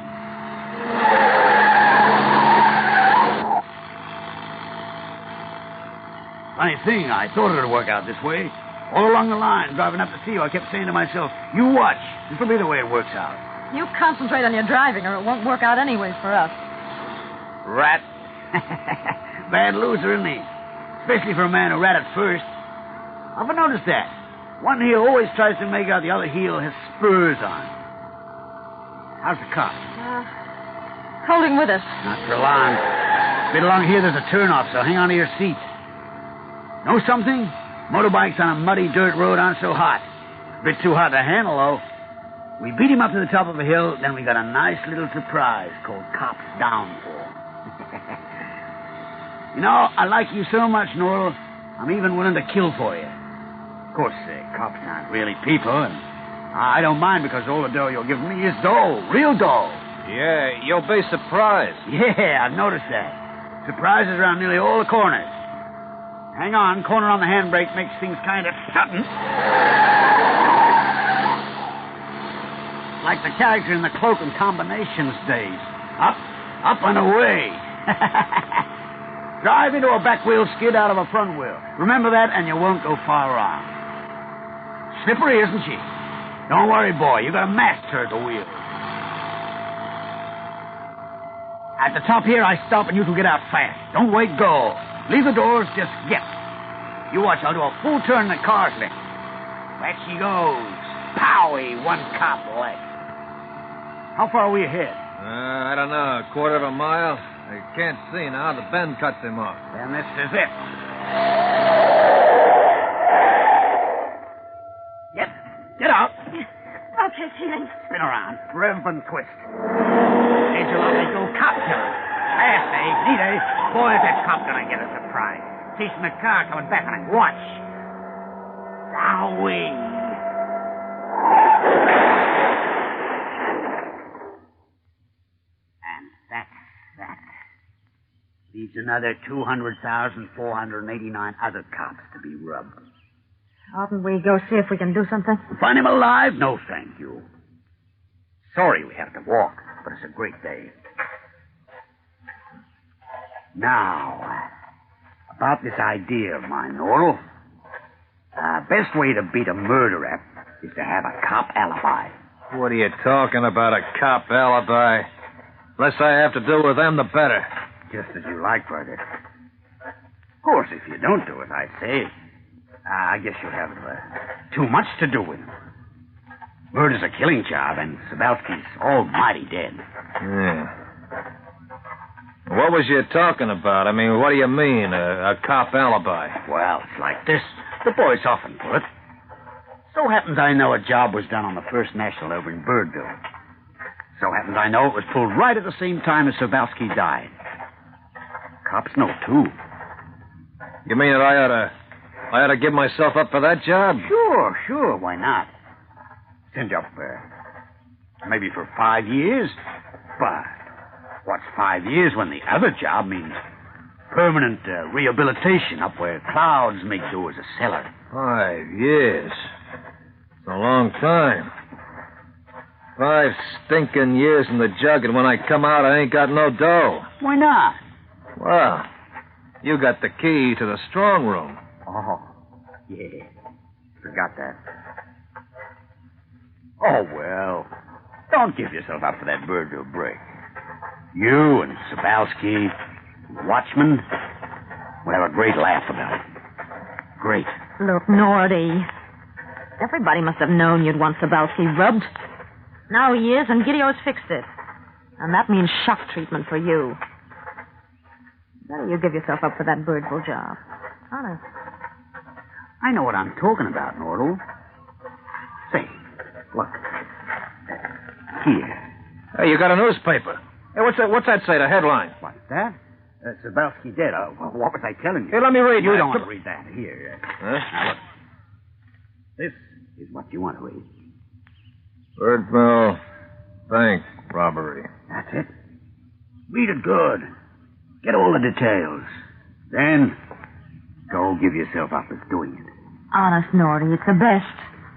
Funny thing, I thought it would work out this way. All along the line, driving up to see you, I kept saying to myself, you watch. This will be the way it works out. You concentrate on your driving, or it won't work out anyways for us. Rat. Bad loser, isn't he? Especially for a man who rat at first. I've noticed that. One heel always tries to make out the other heel has spurs on. How's the cop? Holding with us. Not for long. A bit along here, there's a turnoff, so hang on to your seat. Know something? Motorbikes on a muddy dirt road aren't so hot. A bit too hot to handle, though. We beat him up to the top of a hill, then we got a nice little surprise called Cop's Downfall. You know, I like you so much, Noel, I'm even willing to kill for you. Of course, cops aren't really people, and I don't mind because all the dough you'll give me is dough, real dough. Yeah, you'll be surprised. Yeah, I've noticed that. Surprises around nearly all the corners. Hang on, corner on the handbrake makes things kind of sudden. Like the character in the Cloak and Combinations days. Up and away. Drive into a back wheel skid out of a front wheel. Remember that, and you won't go far wrong. Slippery, isn't she? Don't worry, boy. You got a master at the wheel. At the top here, I stop, and you can get out fast. Don't wait, go. Leave the doors, just get. You watch, I'll do a full turn in the car's length. Back she goes. Powie, one cop left. How far are we ahead? I don't know, a quarter of a mile. I can't see now. The bend cuts him off. Then this is it. Get out. Okay, Keeling. Spin around. Rev and twist. Here's your lovely go cop killer. Fast, Neat, Boy, is that cop gonna get a surprise. Chasing the car coming back on it. Watch. Dowing. And that's that. Leaves another 200,489 other cops to be rubbed. Oughtn't we go see if we can do something? Find him alive? No, thank you. Sorry we have to walk, but it's a great day. Now, about this idea of mine, Norl. Best way to beat a murderer is to have a cop alibi. What are you talking about, a cop alibi? Less I have to do with them, the better. Just as you like, brother. Of course, if you don't do it, I'd say, I guess you'll have too much to do with him. Murder's a killing job, and Sabalski's almighty dead. Yeah. What was you talking about? I mean, what do you mean, a cop alibi? Well, it's like this. The boys often put it. So happens I know a job was done on the First National over in Birdville. So happens I know it was pulled right at the same time as Sabalski died. Cops know, too. You mean that I ought to give myself up for that job? Sure, why not? Send you up maybe for 5 years. But what's 5 years when the other job means permanent rehabilitation up where clouds make do as a cellar? 5 years. It's a long time. 5 stinking years in the jug, and when I come out, I ain't got no dough. Why not? Well, You got the key to the strong room. Oh, yeah. Forgot that. Oh, well. Don't give yourself up for that Birdville break. You and Sabowski, Watchman, will have a great laugh about it. Great. Look, Nordy. Everybody must have known you'd want Sabowski rubbed. Now he is, and Gideo's fixed it. And that means shock treatment for you. Better you give yourself up for that Birdville job. Honest. I know what I'm talking about, Nordal. Say, look. Here. Hey, you got a newspaper. Hey, what's that say, the headline? What's that? Sabowski dead. What was I telling you? Hey, let me read. You don't want to read that. Here. Huh? Now, look. This is what you want to read. Birdville bank robbery. That's it. Read it good. Get all the details. Then, go give yourself up as doing it. Honest, Nordy, it's the best.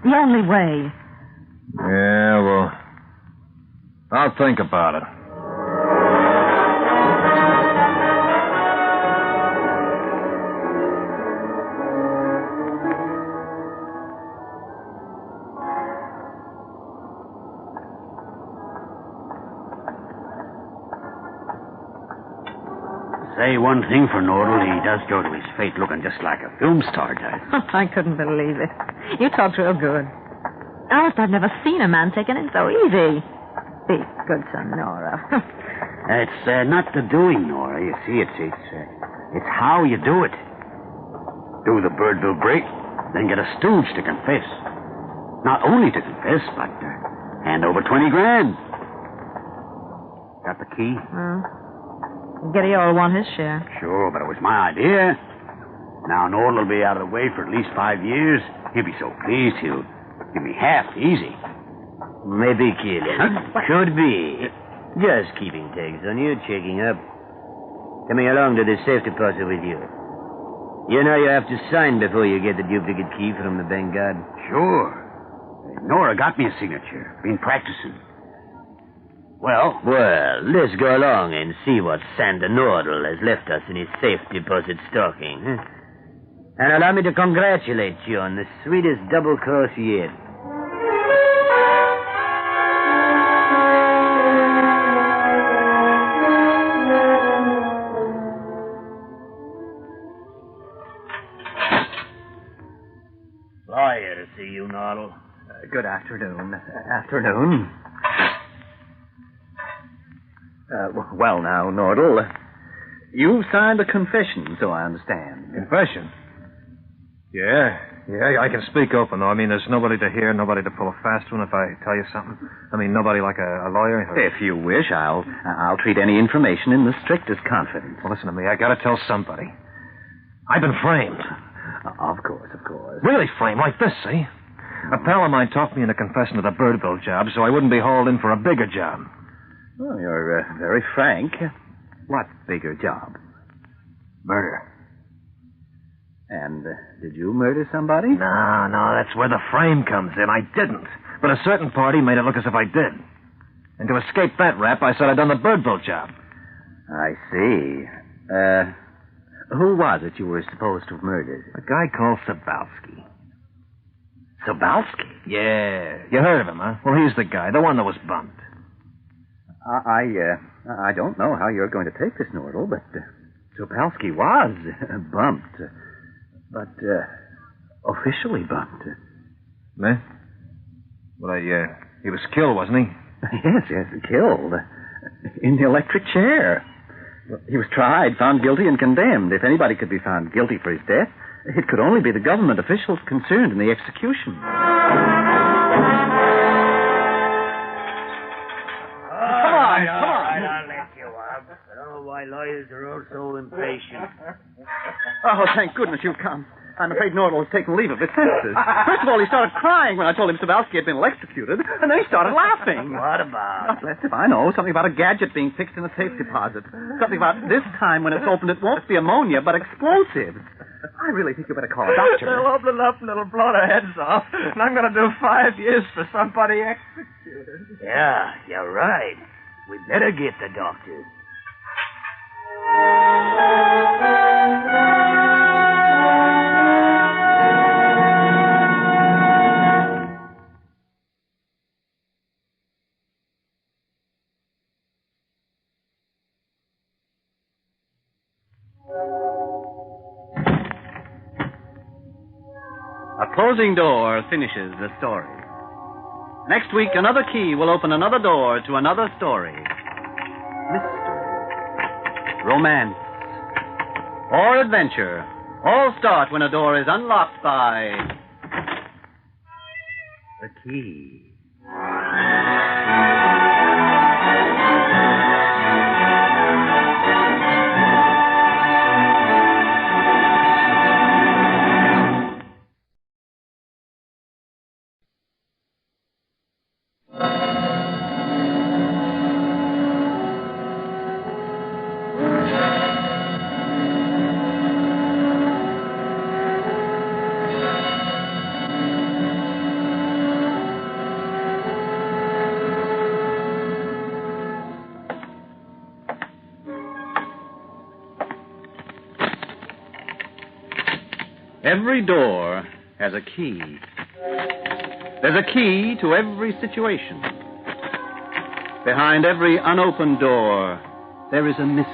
The only way. Yeah, well, I'll think about it. Say one thing for Nordal, he does go to his fate looking just like a film star does. I couldn't believe it. You talked real good. Honest, I've never seen a man taken in so easy. Be good son, Nora. It's not the doing, Nora. You see, it's how you do it. Do the Birdville break, then get a stooge to confess. Not only to confess, but hand over 20 grand. Got the key? Gideo will want his share. Sure, but it was my idea. Now Nordal will be out of the way for at least 5 years. He'll be so pleased he'll give me half easy. Maybe killing. Huh? Could be. Just keeping tags on you, checking up. Coming along to the safe deposit with you. You know you have to sign before you get the duplicate key from the bank guard. Sure. Nora got me a signature. Been practicing. Well, let's go along and see what Santa Nordal has left us in his safe deposit stocking. Huh? And allow me to congratulate you on the sweetest double cross yet. Lawyer to see you, Nordal. Good afternoon. Afternoon. Well, now, Nordal, you've signed a confession, so I understand. Confession? Yeah, I can speak open, though. I mean, there's nobody to hear, nobody to pull a fast one if I tell you something. I mean, nobody like a lawyer. If you wish, I'll treat any information in the strictest confidence. Well, listen to me. I gotta tell somebody. I've been framed. Of course. Really framed, like this, see? A pal of mine talked me into confessing to the Birdville job so I wouldn't be hauled in for a bigger job. Well, you're very frank. What bigger job? Murder. And did you murder somebody? No, that's where the frame comes in. I didn't. But a certain party made it look as if I did. And to escape that rap, I said I'd done the Birdville job. I see. Who was it you were supposed to have murdered? A guy called Sabowski. Sabowski? Yeah. You heard of him, huh? Well, he's the guy, the one that was bumped. I don't know how you're going to take this, Nordal, but Sabowski was bumped. But officially bumped. Eh? Well, he was killed, wasn't he? Yes, killed. In the electric chair. He was tried, found guilty, and condemned. If anybody could be found guilty for his death, it could only be the government officials concerned in the execution. Come on. I'll let you up. I don't know why lawyers are all so impatient. Oh, thank goodness you've come. I'm afraid Nordal has taken leave of his senses. First of all, he started crying when I told him Sabowski had been electrocuted, and then he started laughing. What about? Bless if I know. Something about a gadget being fixed in a safe deposit. Something about this time when it's opened, it won't be ammonia, but explosives. I really think you better call a doctor. They'll open it up and it'll blow their heads off, and I'm going to do 5 years for somebody executed. Yeah, you're right. We better get the doctor. A closing door finishes the story. Next week, another key will open another door to another story. Mystery, romance, or adventure all start when a door is unlocked by the key. Every door has a key. There's a key to every situation. Behind every unopened door, there is a mystery.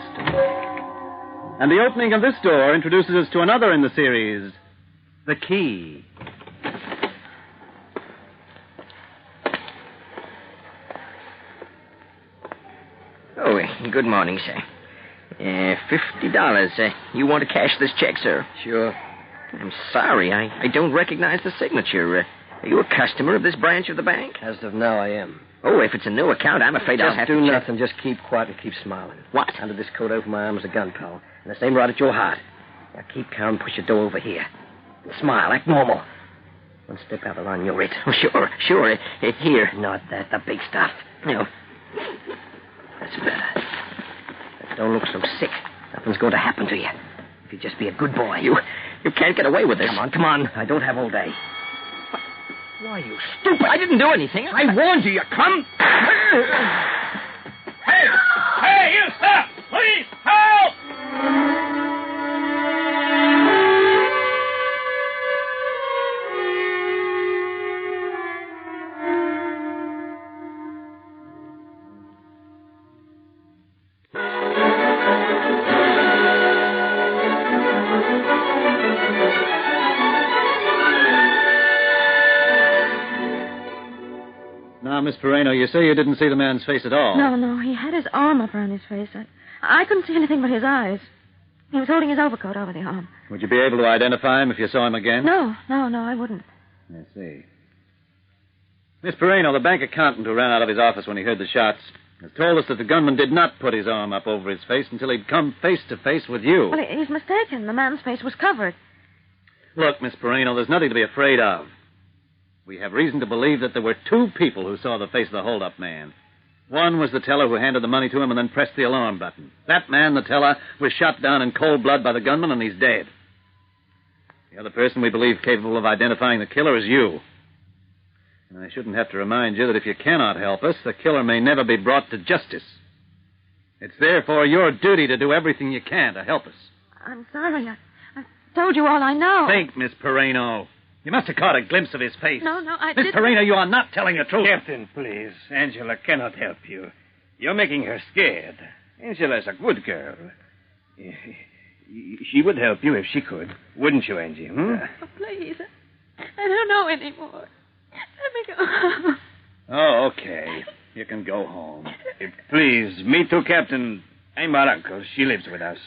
And the opening of this door introduces us to another in the series, the key. Oh, good morning, sir. $50. You want to cash this check, sir? Sure. I'm sorry, I don't recognize the signature. Are you a customer of this branch of the bank? As of now, I am. Oh, if it's a new account, I'm afraid I'll have to do check. nothing. Just keep quiet and keep smiling. What? Under this coat over my arm is a gun, pal. And the same right at your heart. Now keep calm and push your door over here. And smile, act normal. One step out of line, you're it. Oh, sure. Here. Not that, the big stuff. No. That's better. Don't look so sick. Nothing's going to happen to you. If you just be a good boy. You can't get away with this. Come on. I don't have all day. Why, you stupid. I didn't do anything. I warned you. You come. Hey, you stop! Please, help! Now, Miss Pereno, you say you didn't see the man's face at all. No, he had his arm up around his face. I couldn't see anything but his eyes. He was holding his overcoat over the arm. Would you be able to identify him if you saw him again? No, I wouldn't. I see. Miss Pereno, the bank accountant who ran out of his office when he heard the shots has told us that the gunman did not put his arm up over his face until he'd come face to face with you. Well, he's mistaken. The man's face was covered. Look, Miss Pereno, there's nothing to be afraid of. We have reason to believe that there were two people who saw the face of the hold-up man. One was the teller who handed the money to him and then pressed the alarm button. That man, the teller, was shot down in cold blood by the gunman, and he's dead. The other person we believe capable of identifying the killer is you. And I shouldn't have to remind you that if you cannot help us, the killer may never be brought to justice. It's therefore your duty to do everything you can to help us. I'm sorry. I told you all I know. Think, Miss Pereno. You must have caught a glimpse of his face. No, I Miss didn't. Pereno, you are not telling the truth. Captain, please. Angela cannot help you. You're making her scared. Angela's a good girl. She would help you if she could. Wouldn't you, Angie? Oh, please. I don't know anymore. Let me go. Oh, okay. You can go home. Please, me too, Captain. I'm our uncle. She lives with us.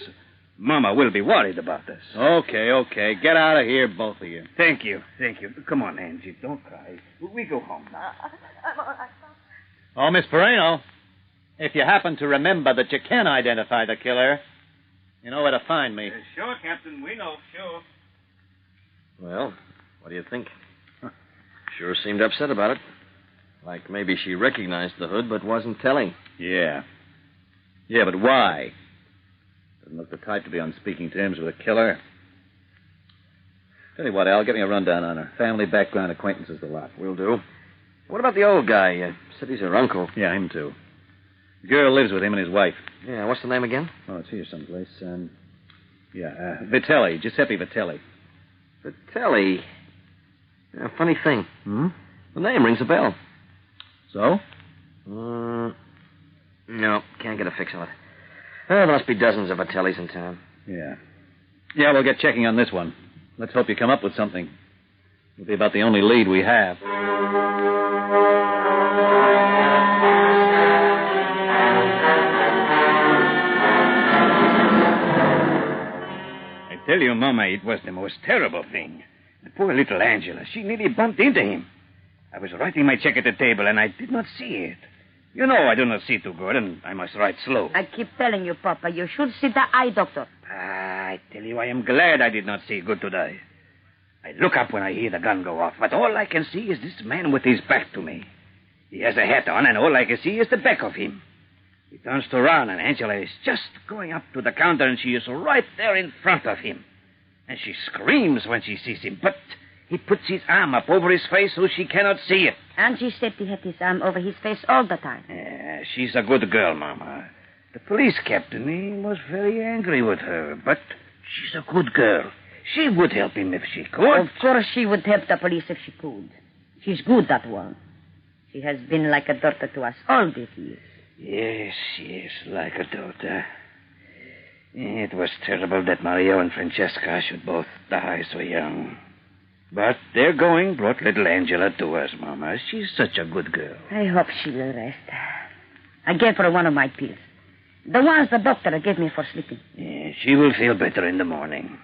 Mama will be worried about this. Okay. Get out of here, both of you. Thank you. Come on, Angie. Don't cry. We go home now. I'm all right. Oh, Miss Pereno, if you happen to remember that you can identify the killer, you know where to find me. Sure, Captain. We know. Sure. Well, what do you think? Sure seemed upset about it. Like maybe she recognized the hood but wasn't telling. Yeah, but why? Doesn't look the type to be on speaking terms with a killer. Tell you what, Al, get me a rundown on her. Family, background, acquaintances, the lot. Will do. What about the old guy? You said he's her uncle. Yeah, him too. The girl lives with him and his wife. Yeah, what's the name again? Oh, it's here someplace. Vitelli, Giuseppe Vitelli. Vitelli. Yeah, funny thing. The name rings a bell. So? No, can't get a fix on it. There must be dozens of Vitellis in town. Yeah. Yeah, we'll get checking on this one. Let's hope you come up with something. It'll be about the only lead we have. I tell you, Mama, it was the most terrible thing. The poor little Angela, she nearly bumped into him. I was writing my check at the table, and I did not see it. You know I do not see too good, and I must write slow. I keep telling you, Papa, you should see the eye doctor. I tell you, I am glad I did not see good today. I look up when I hear the gun go off, but all I can see is this man with his back to me. He has a hat on, and all I can see is the back of him. He turns to run, and Angela is just going up to the counter, and she is right there in front of him. And she screams when she sees him, but he puts his arm up over his face so she cannot see it. Angie said he had his arm over his face all the time. Yeah, she's a good girl, Mama. The police captain, he was very angry with her, but she's a good girl. She would help him if she could. Of course she would help the police if she could. She's good, that one. She has been like a daughter to us all these years. Yes, like a daughter. It was terrible that Mario and Francesca should both die so young. But their going brought little Angela to us, Mama. She's such a good girl. I hope she will rest. I gave her one of my pills. The ones the doctor gave me for sleeping. Yeah, she will feel better in the morning.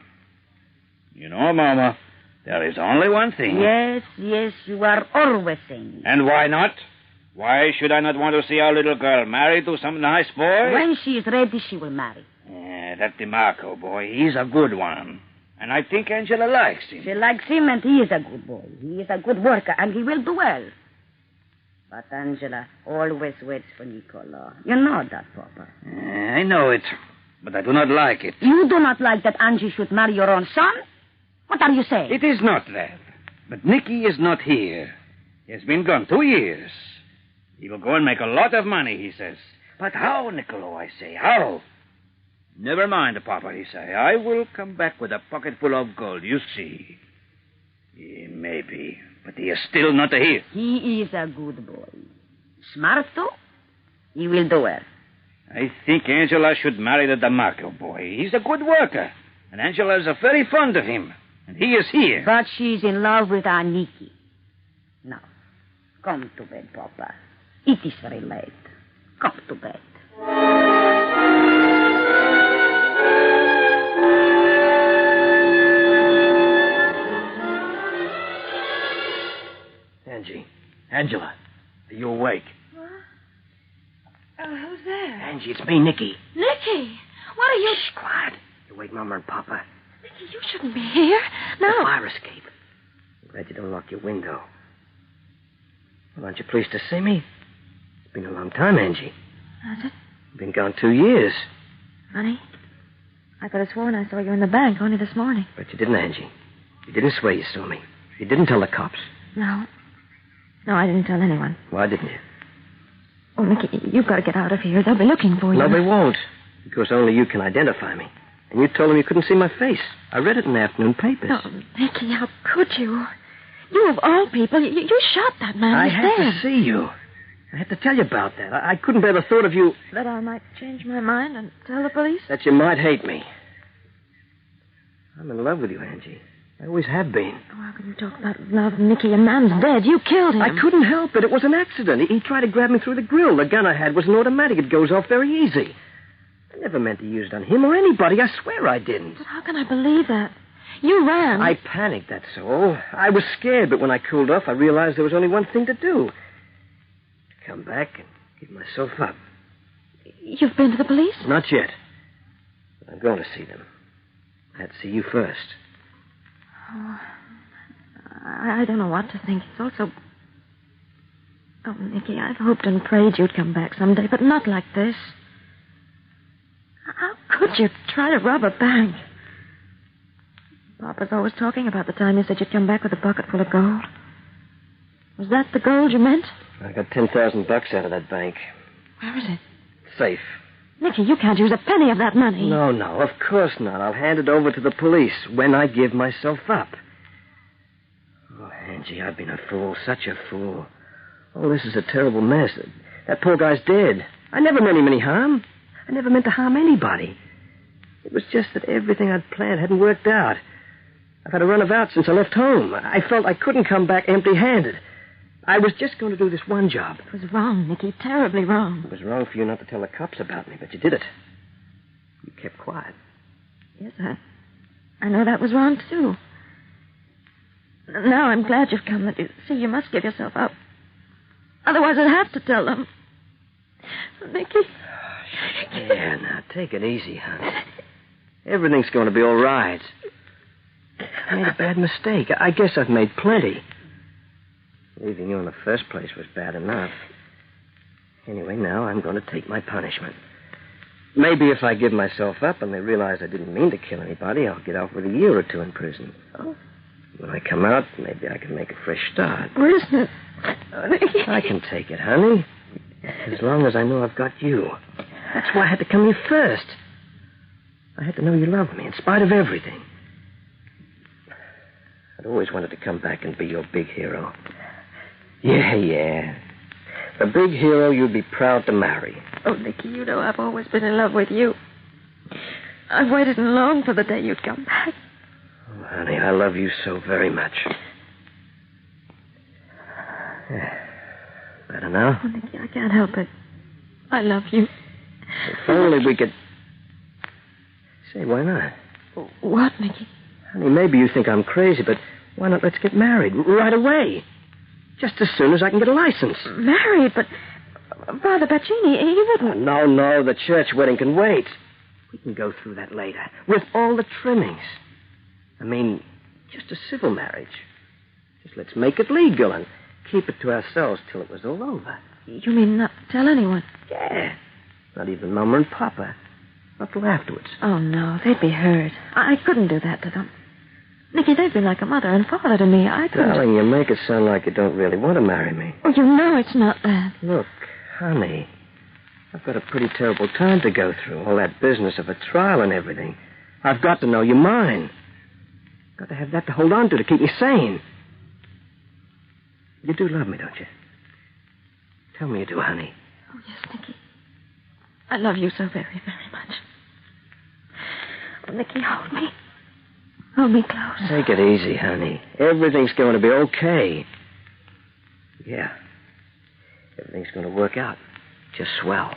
You know, Mama, there is only one thing. Yes, you are always saying. And why not? Why should I not want to see our little girl married to some nice boy? When she is ready, she will marry. That DeMarco boy, he's a good one. And I think Angela likes him. She likes him, and he is a good boy. He is a good worker, and he will do well. But Angela always waits for Niccolo. You know that, Papa. I know it, but I do not like it. You do not like that Angie should marry your own son? What are you saying? It is not that. But Nicky is not here. He has been gone 2 years. He will go and make a lot of money, he says. But how, Niccolo, I say, how? Never mind, Papa, he say. I will come back with a pocket full of gold, you see. Maybe, but he is still not here. He is a good boy. Smart, too. He will do well. I think Angela should marry the DeMarco boy. He's a good worker. And Angela is very fond of him. And he is here. But she's in love with our Nicky. Now, come to bed, Papa. It is very late. Come to bed. Angela, are you awake? What? Who's there? Angie, it's me, Nicky. Nicky! What are you... Shh, quiet. You wake Mama and Papa. Nicky, you shouldn't be here. No. The fire escape. I'm glad you don't lock your window. Well, aren't you pleased to see me? It's been a long time, Angie. Has it? You've been gone 2 years. Funny. I could have sworn I saw you in the bank only this morning. But you didn't, Angie. You didn't swear you saw me. You didn't tell the cops. No. No, I didn't tell anyone. Why didn't you? Oh, Nicky, you've got to get out of here. They'll be looking for you. No, they won't. Because only you can identify me. And you told them you couldn't see my face. I read it in the afternoon papers. No, Nicky, how could you? You, of all people, you shot that man. I He's had dead. to see you. I had to tell you about that. I couldn't bear the thought of you... That I might change my mind and tell the police? That you might hate me. I'm in love with you, Angie. I always have been. Oh, how can you talk about love, Nicky? A man's dead. You killed him. I couldn't help it. It was an accident. He tried to grab me through the grill. The gun I had was an automatic. It goes off very easy. I never meant to use it on him or anybody. I swear I didn't. But how can I believe that? You ran. I panicked, that's all. I was scared, but when I cooled off, I realized there was only one thing to do. To come back and give myself up. You've been to the police? Not yet. But I'm going to see them. I had to see you first. Oh, I don't know what to think. It's also... Oh, Nicky, I've hoped and prayed you'd come back someday, but not like this. How could you try to rob a bank? Papa's always talking about the time you said you'd come back with a bucket full of gold. Was that the gold you meant? I got $10,000 out of that bank. Where is it? Safe. Nicky, you can't use a penny of that money. No, of course not. I'll hand it over to the police when I give myself up. Oh, Angie, I've been a fool, such a fool. Oh, this is a terrible mess. That poor guy's dead. I never meant him any harm. I never meant to harm anybody. It was just that everything I'd planned hadn't worked out. I've had a runabout since I left home. I felt I couldn't come back empty-handed. I was just going to do this one job. It was wrong, Nicky. Terribly wrong. It was wrong for you not to tell the cops about me, but you did it. You kept quiet. Yes, I know that was wrong, too. Now I'm glad you've come. That you must give yourself up. Otherwise I'd have to tell them. Nicky. Yeah, now, take it easy, honey. Everything's going to be all right. I made a bad mistake. I guess I've made plenty. Leaving you in the first place was bad enough. Anyway, now I'm going to take my punishment. Maybe if I give myself up and they realize I didn't mean to kill anybody, I'll get off with a year or two in prison. Oh. When I come out, maybe I can make a fresh start. Listen. I can take it, honey. As long as I know I've got you. That's why I had to come here first. I had to know you loved me in spite of everything. I'd always wanted to come back and be your big hero. Yeah. The big hero you'd be proud to marry. Oh, Nicky, you know I've always been in love with you. I've waited and longed for the day you'd come back. Oh, honey, I love you so very much. Better now? Oh, Nicky, I can't help it. I love you. If only we could... Say, why not? What, Nicky? Honey, maybe you think I'm crazy, but why not let's get married right away? Just as soon as I can get a license. Married? But Father Baccini, he wouldn't... No, the church wedding can wait. We can go through that later, with all the trimmings. I mean, just a civil marriage. Just let's make it legal and keep it to ourselves till it was all over. You mean not tell anyone? Yeah. Not even Mama and Papa. Not till afterwards. Oh, no, they'd be hurt. I couldn't do that to them. Nicky, they'd be like a mother and father to me. I couldn't... Darling, you make it sound like you don't really want to marry me. Oh, you know it's not that. Look, honey, I've got a pretty terrible time to go through. All that business of a trial and everything. I've got to know you're mine. Got to have that to hold on to keep me sane. You do love me, don't you? Tell me you do, honey. Oh, yes, Nicky. I love you so very, very much. Oh, Nicky, hold me. Hold me close. Take it easy, honey. Everything's going to be okay. Yeah. Everything's going to work out just swell.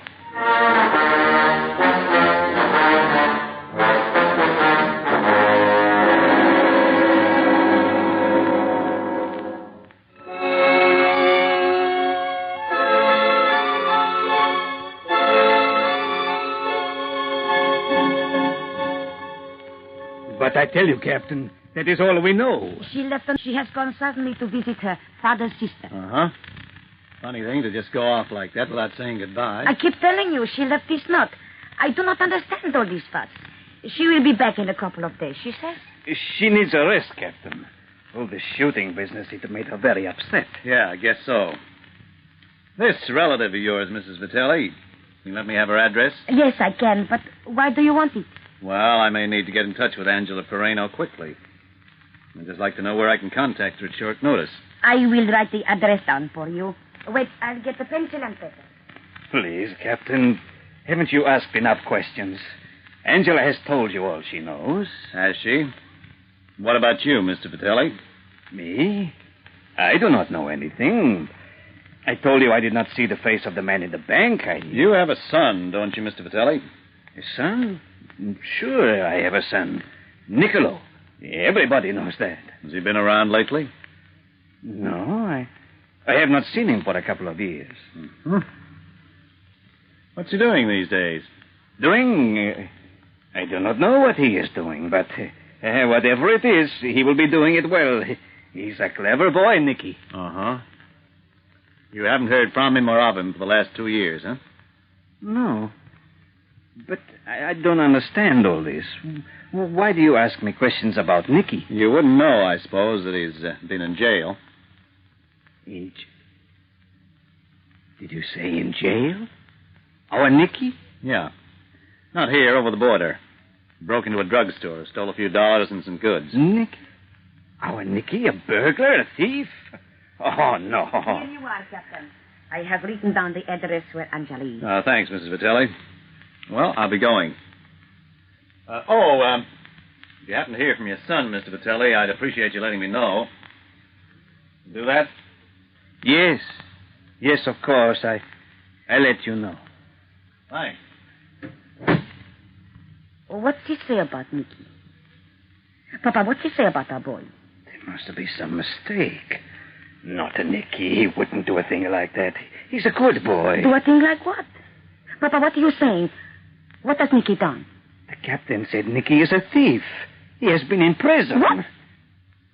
But I tell you, Captain, that is all we know. She left and she has gone suddenly to visit her father's sister. Uh-huh. Funny thing to just go off like that without saying goodbye. I keep telling you, she left this note. I do not understand all this fuss. She will be back in a couple of days, she says. She needs a rest, Captain. All the shooting business, it made her very upset. Yeah, I guess so. This relative of yours, Mrs. Vitelli, you let me have her address? Yes, I can, but why do you want it? Well, I may need to get in touch with Angela Pereno quickly. I'd just like to know where I can contact her at short notice. I will write the address down for you. Wait, I'll get the pencil and paper. Please, Captain, haven't you asked enough questions? Angela has told you all she knows. Has she? What about you, Mr. Vitelli? Me? I do not know anything. I told you I did not see the face of the man in the bank. You have a son, don't you, Mr. Vitelli? A son? Sure, I have a son. Niccolo. Everybody knows that. Has he been around lately? No, I have not seen him for a couple of years. Mm-hmm. What's he doing these days? Doing? I do not know what he is doing, but whatever it is, he will be doing it well. He's a clever boy, Nicky. Uh-huh. You haven't heard from him or of him for the last 2 years, huh? No. But I don't understand all this. Why do you ask me questions about Nicky? You wouldn't know, I suppose, that he's been in jail. Did you say in jail? Our Nicky? Yeah. Not here, over the border. Broke into a drugstore, stole a few dollars and some goods. Nicky? Our Nicky? A burglar? A thief? Oh, no. Here you are, Captain. I have written down the address where Angela is. Thanks, Mrs. Vitelli. Well, I'll be going. If you happen to hear from your son, Mr. Vitelli, I'd appreciate you letting me know. Do that? Yes. Yes, of course. I'll let you know. Thanks. What's he say about Nicky? Papa, what's he say about our boy? There must be some mistake. Not a Nicky. He wouldn't do a thing like that. He's a good boy. Do a thing like what? Papa, what are you saying? What has Nicky done? The captain said Nicky is a thief. He has been in prison. What?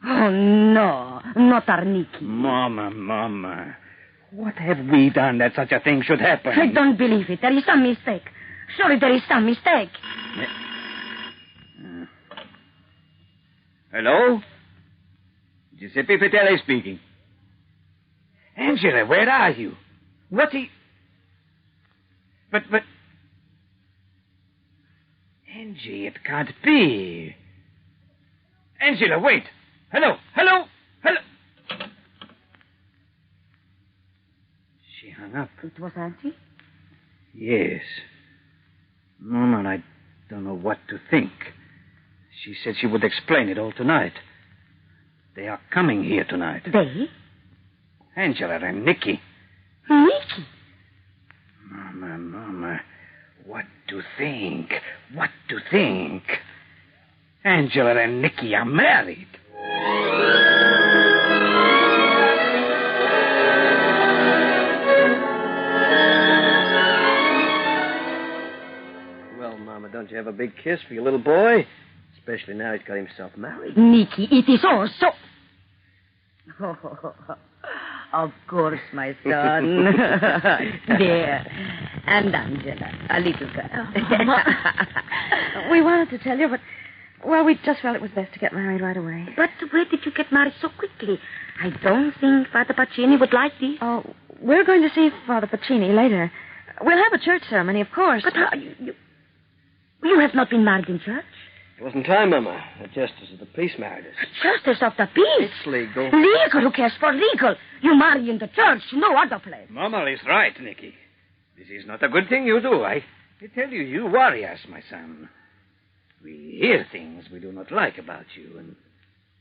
Oh, no. Not our Nicky. Mama. What have we done that such a thing should happen? I don't believe it. There is some mistake. Surely there is some mistake. Hello? Giuseppe Vitelli speaking. Angela, where are you? But... Angie, it can't be. Angela, wait. Hello. She hung up. It was Auntie? Yes. Mama, I don't know what to think. She said she would explain it all tonight. They are coming here tonight. They? Angela and Nicky. Nicky? Mama, what to think? Angela and Nicky are married. Well, Mama, don't you have a big kiss for your little boy? Especially now he's got himself married. Nicky, it is all so... Of course, my son. There. And Angela, a little girl. We wanted to tell you, but... Well, we just felt it was best to get married right away. But where did you get married so quickly? I don't think Father Pacini would like this. Oh, we're going to see Father Pacini later. We'll have a church ceremony, of course. But how... You have not been married in church? It wasn't time, Mama. The justice of the peace married us. Justice of the peace? It's legal. Legal? Who cares for legal? You marry in the church, no other place. Mama is right, Nicky. This is not a good thing you do. I tell you, you worry us, my son. We hear things we do not like about you, and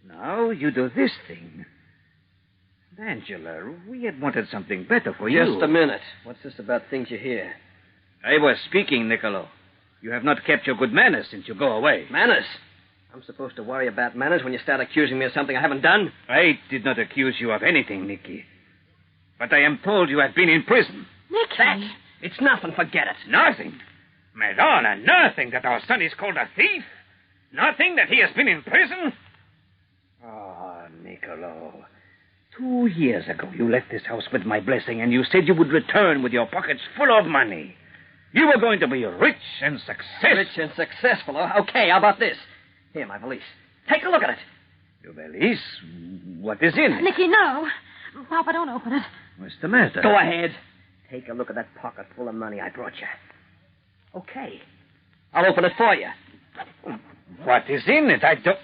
now you do this thing. And Angela, we had wanted something better for you. Just a minute. What's this about things you hear? I was speaking, Niccolo. You have not kept your good manners since you go away. Manners? I'm supposed to worry about manners when you start accusing me of something I haven't done? I did not accuse you of anything, Nicky. But I am told you have been in prison. Nicky! It's nothing. Forget it. Nothing? Madonna, nothing that our son is called a thief? Nothing that he has been in prison? Oh, Niccolo. 2 years ago, you left this house with my blessing, and you said you would return with your pockets full of money. You were going to be rich and successful. Rich and successful? Okay, how about this? Here, my valise. Take a look at it. Your valise? What is in it? Nicky, no. Papa, don't open it. What's the matter? Go ahead. Take a look at that pocket full of money I brought you. Okay. I'll open it for you. What is in it? I don't...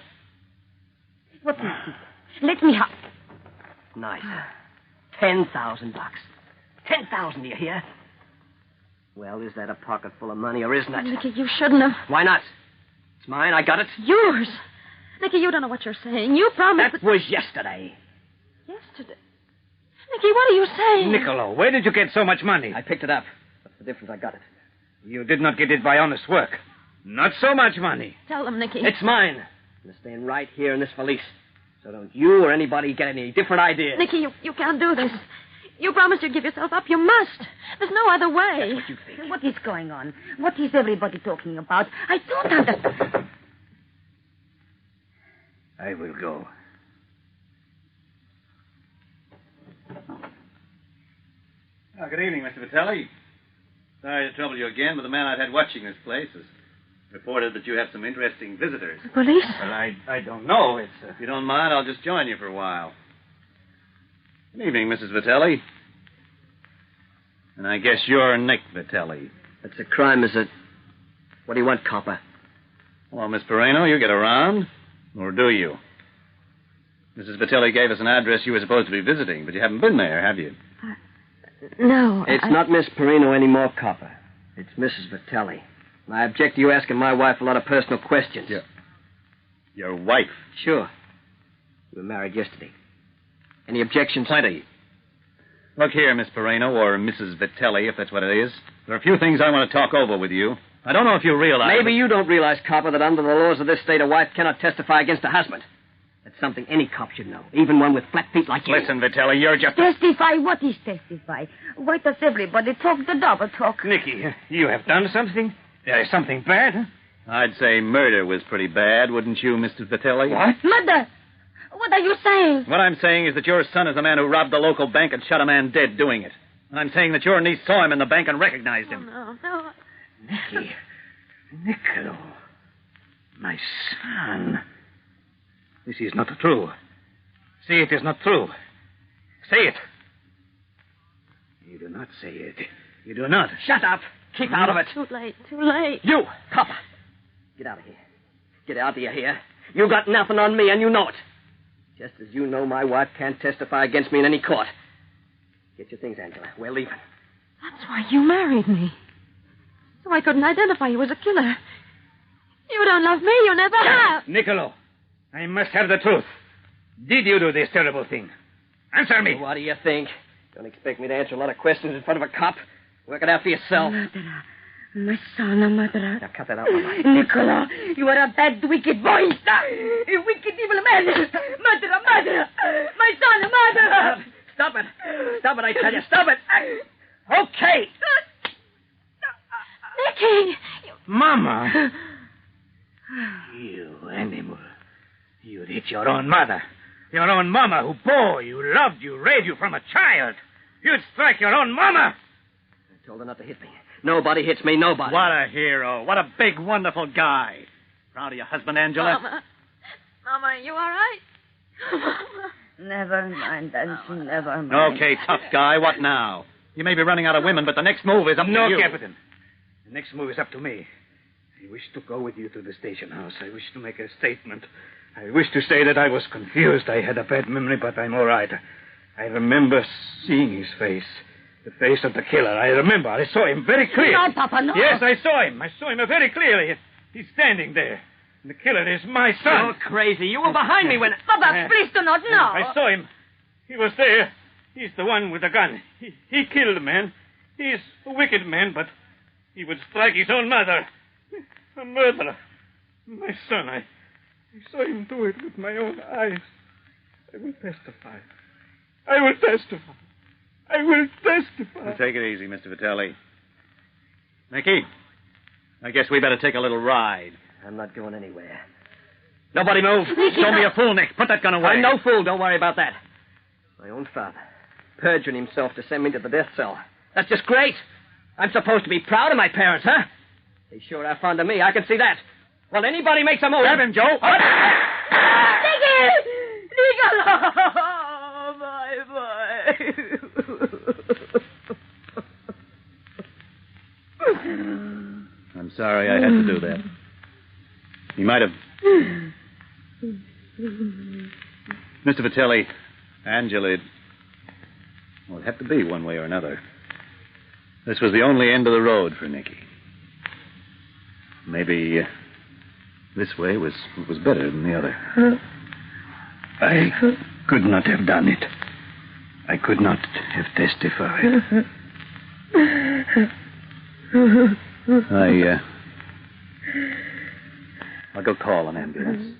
What is it? Let me have... Nice. $10,000. 10,000, do you hear? Well, is that a pocket full of money, or isn't it? Nicky, you shouldn't have. Why not? It's mine. I got it. Yours. Nicky, you don't know what you're saying. You promised... That was yesterday. Yesterday? Nicky, what are you saying? Niccolo, where did you get so much money? I picked it up. What's the difference? I got it. You did not get it by honest work. Not so much money. Tell them, Nicky. It's mine. And it's staying right here in this valise. So don't you or anybody get any different ideas. Nicky, you can't do this. You promised you'd give yourself up. You must. There's no other way. That's what you think. What is going on? What is everybody talking about? I don't understand. I will go. Good evening, Mr. Vitelli. Sorry to trouble you again, but the man I've had watching this place has reported that you have some interesting visitors. The police? Well, I don't know. If you don't mind, I'll just join you for a while. Good evening, Mrs. Vitelli. And I guess you're Nick Vitelli. That's a crime, is it? What do you want, copper? Well, Miss Perino, you get around, or do you? Mrs. Vitelli gave us an address you were supposed to be visiting, but you haven't been there, have you? No. It's not Miss Perino anymore, copper. It's Mrs. Vitelli. And I object to you asking my wife a lot of personal questions. Your wife? Sure. We were married yesterday. Any objections? Plenty. Look here, Miss Pereno, or Mrs. Vitelli, if that's what it is. There are a few things I want to talk over with you. I don't know if you realize... Maybe you don't realize, Copper, that under the laws of this state, a wife cannot testify against a husband. That's something any cop should know, even one with flat feet like you. Listen, Vitelli, you're just... Testify? What is testify? Why does everybody talk the double talk? Nicky, you have done something? There is something bad, huh? I'd say murder was pretty bad, wouldn't you, Mr. Vitelli? What? Mother! What are you saying? What I'm saying is that your son is the man who robbed the local bank and shot a man dead doing it. And I'm saying that your niece saw him in the bank and recognized him. No. Nicky. Niccolo. My son. This is not true. Say it is not true. Say it. You do not say it. You do not. Shut up. Keep out of it. Too late. You, Copper. Get out of here. Get out of here. You got nothing on me, and you know it. Just as you know my wife can't testify against me in any court. Get your things, Angela. We're leaving. That's why you married me. So I couldn't identify you as a killer. You don't love me. You never have. Niccolo, I must have the truth. Did you do this terrible thing? Answer me. What do you think? Don't expect me to answer a lot of questions in front of a cop. Work it out for yourself. My son, mother. Now cut that out, my wife. Nicola, you are a bad, wicked boy. A wicked, evil man. Mother. My son, mother. Stop it. Stop it, I tell you. Stop it. Okay. Nicky. Mama. You animal. You'd hit your own mother. Your own mama who bore you, loved you, raised you from a child. You'd strike your own mama. I told her not to hit me. Nobody hits me, nobody. What a hero. What a big, wonderful guy. Proud of your husband, Angela? Mama, are you all right? Never mind, Auntie, never mind. Okay, tough guy. What now? You may be running out of women, but the next move is up to you. No, Captain. The next move is up to me. I wish to go with you to the station house. I wish to make a statement. I wish to say that I was confused. I had a bad memory, but I'm all right. I remember seeing his face. The face of the killer. I remember. I saw him very clearly. No, Papa, no. Yes, I saw him. I saw him very clearly. He's standing there. And the killer is my son. You're crazy. You were behind me when... Papa, please do not know. I saw him. He was there. He's the one with the gun. He killed the man. He's a wicked man, but he would strike his own mother. A murderer. My son, I saw him do it with my own eyes. I will testify. I will testify. Well, take it easy, Mr. Vitelli. Nicky, I guess we better take a little ride. I'm not going anywhere. Nobody move. Don't be a fool, Nick. Put that gun away. I'm no fool. Don't worry about that. My own father. Perjuring himself to send me to the death cell. That's just great. I'm supposed to be proud of my parents, huh? They sure are fond of me. I can see that. Well, anybody makes a move. Grab him, Joe. Nicky! My boy. I'm sorry I had to do that. He might have... Mr. Vitelli, Angela, well, it had to be one way or another. This was the only end of the road for Nicky. Maybe this way was better than the other. I could not have done it. I could not have testified. I'll go call an ambulance.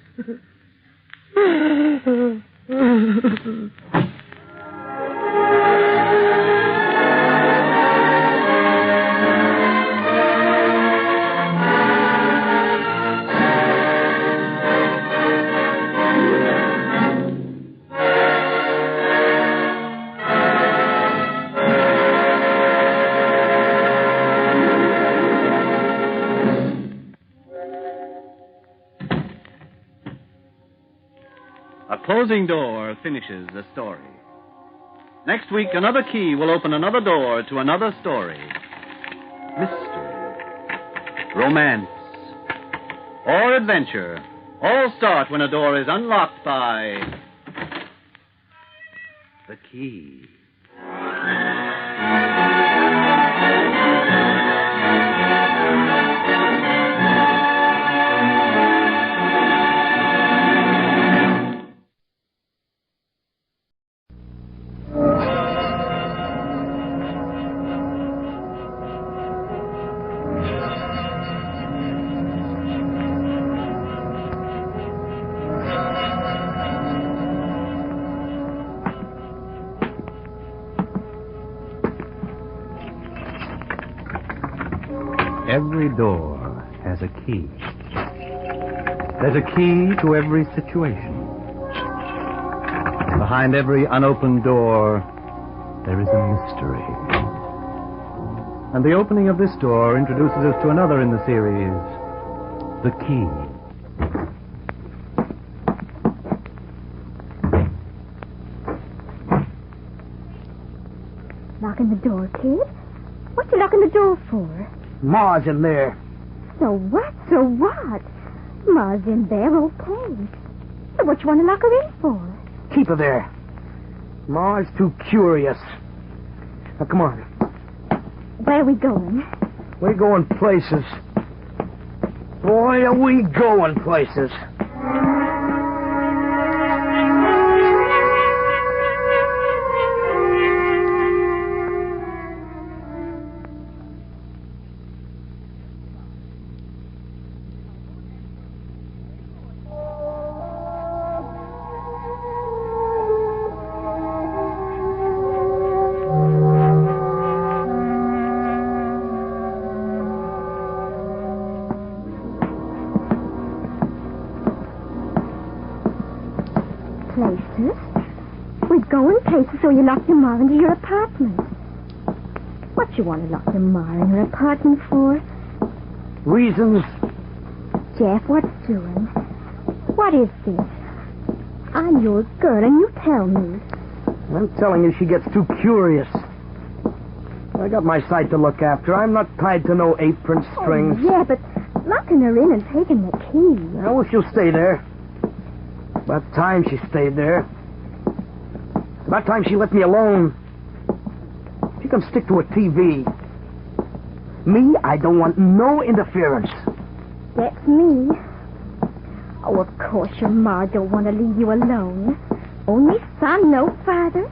A closing door finishes the story. Next week, another key will open another door to another story. Mystery, romance, or adventure all start when a door is unlocked by the key. Every door has a key. There's a key to every situation. Behind every unopened door, there is a mystery. And the opening of this door introduces us to another in the series, The Key. Locking the door, kid? What you locking the door for? Ma's in there. So what? So what? Ma's in there, okay. So what you want to lock her in for? Keep her there. Ma's too curious. Now, come on. Where are we going? We're going places. Boy, are we going places. Places? We're going places, so you locked your ma into your apartment. What you want to lock your ma in her apartment for? Reasons? Jeff, what's doing? What is this? I'm your girl, and you tell me. I'm telling you, she gets too curious. I got my side to look after. I'm not tied to no apron strings. Oh, yeah, but locking her in and taking the key. I wish she'll stay there. About time she stayed there. About time she let me alone. She can stick to a TV. Me, I don't want no interference. That's me. Oh, of course your ma don't want to leave you alone. Only son, no father.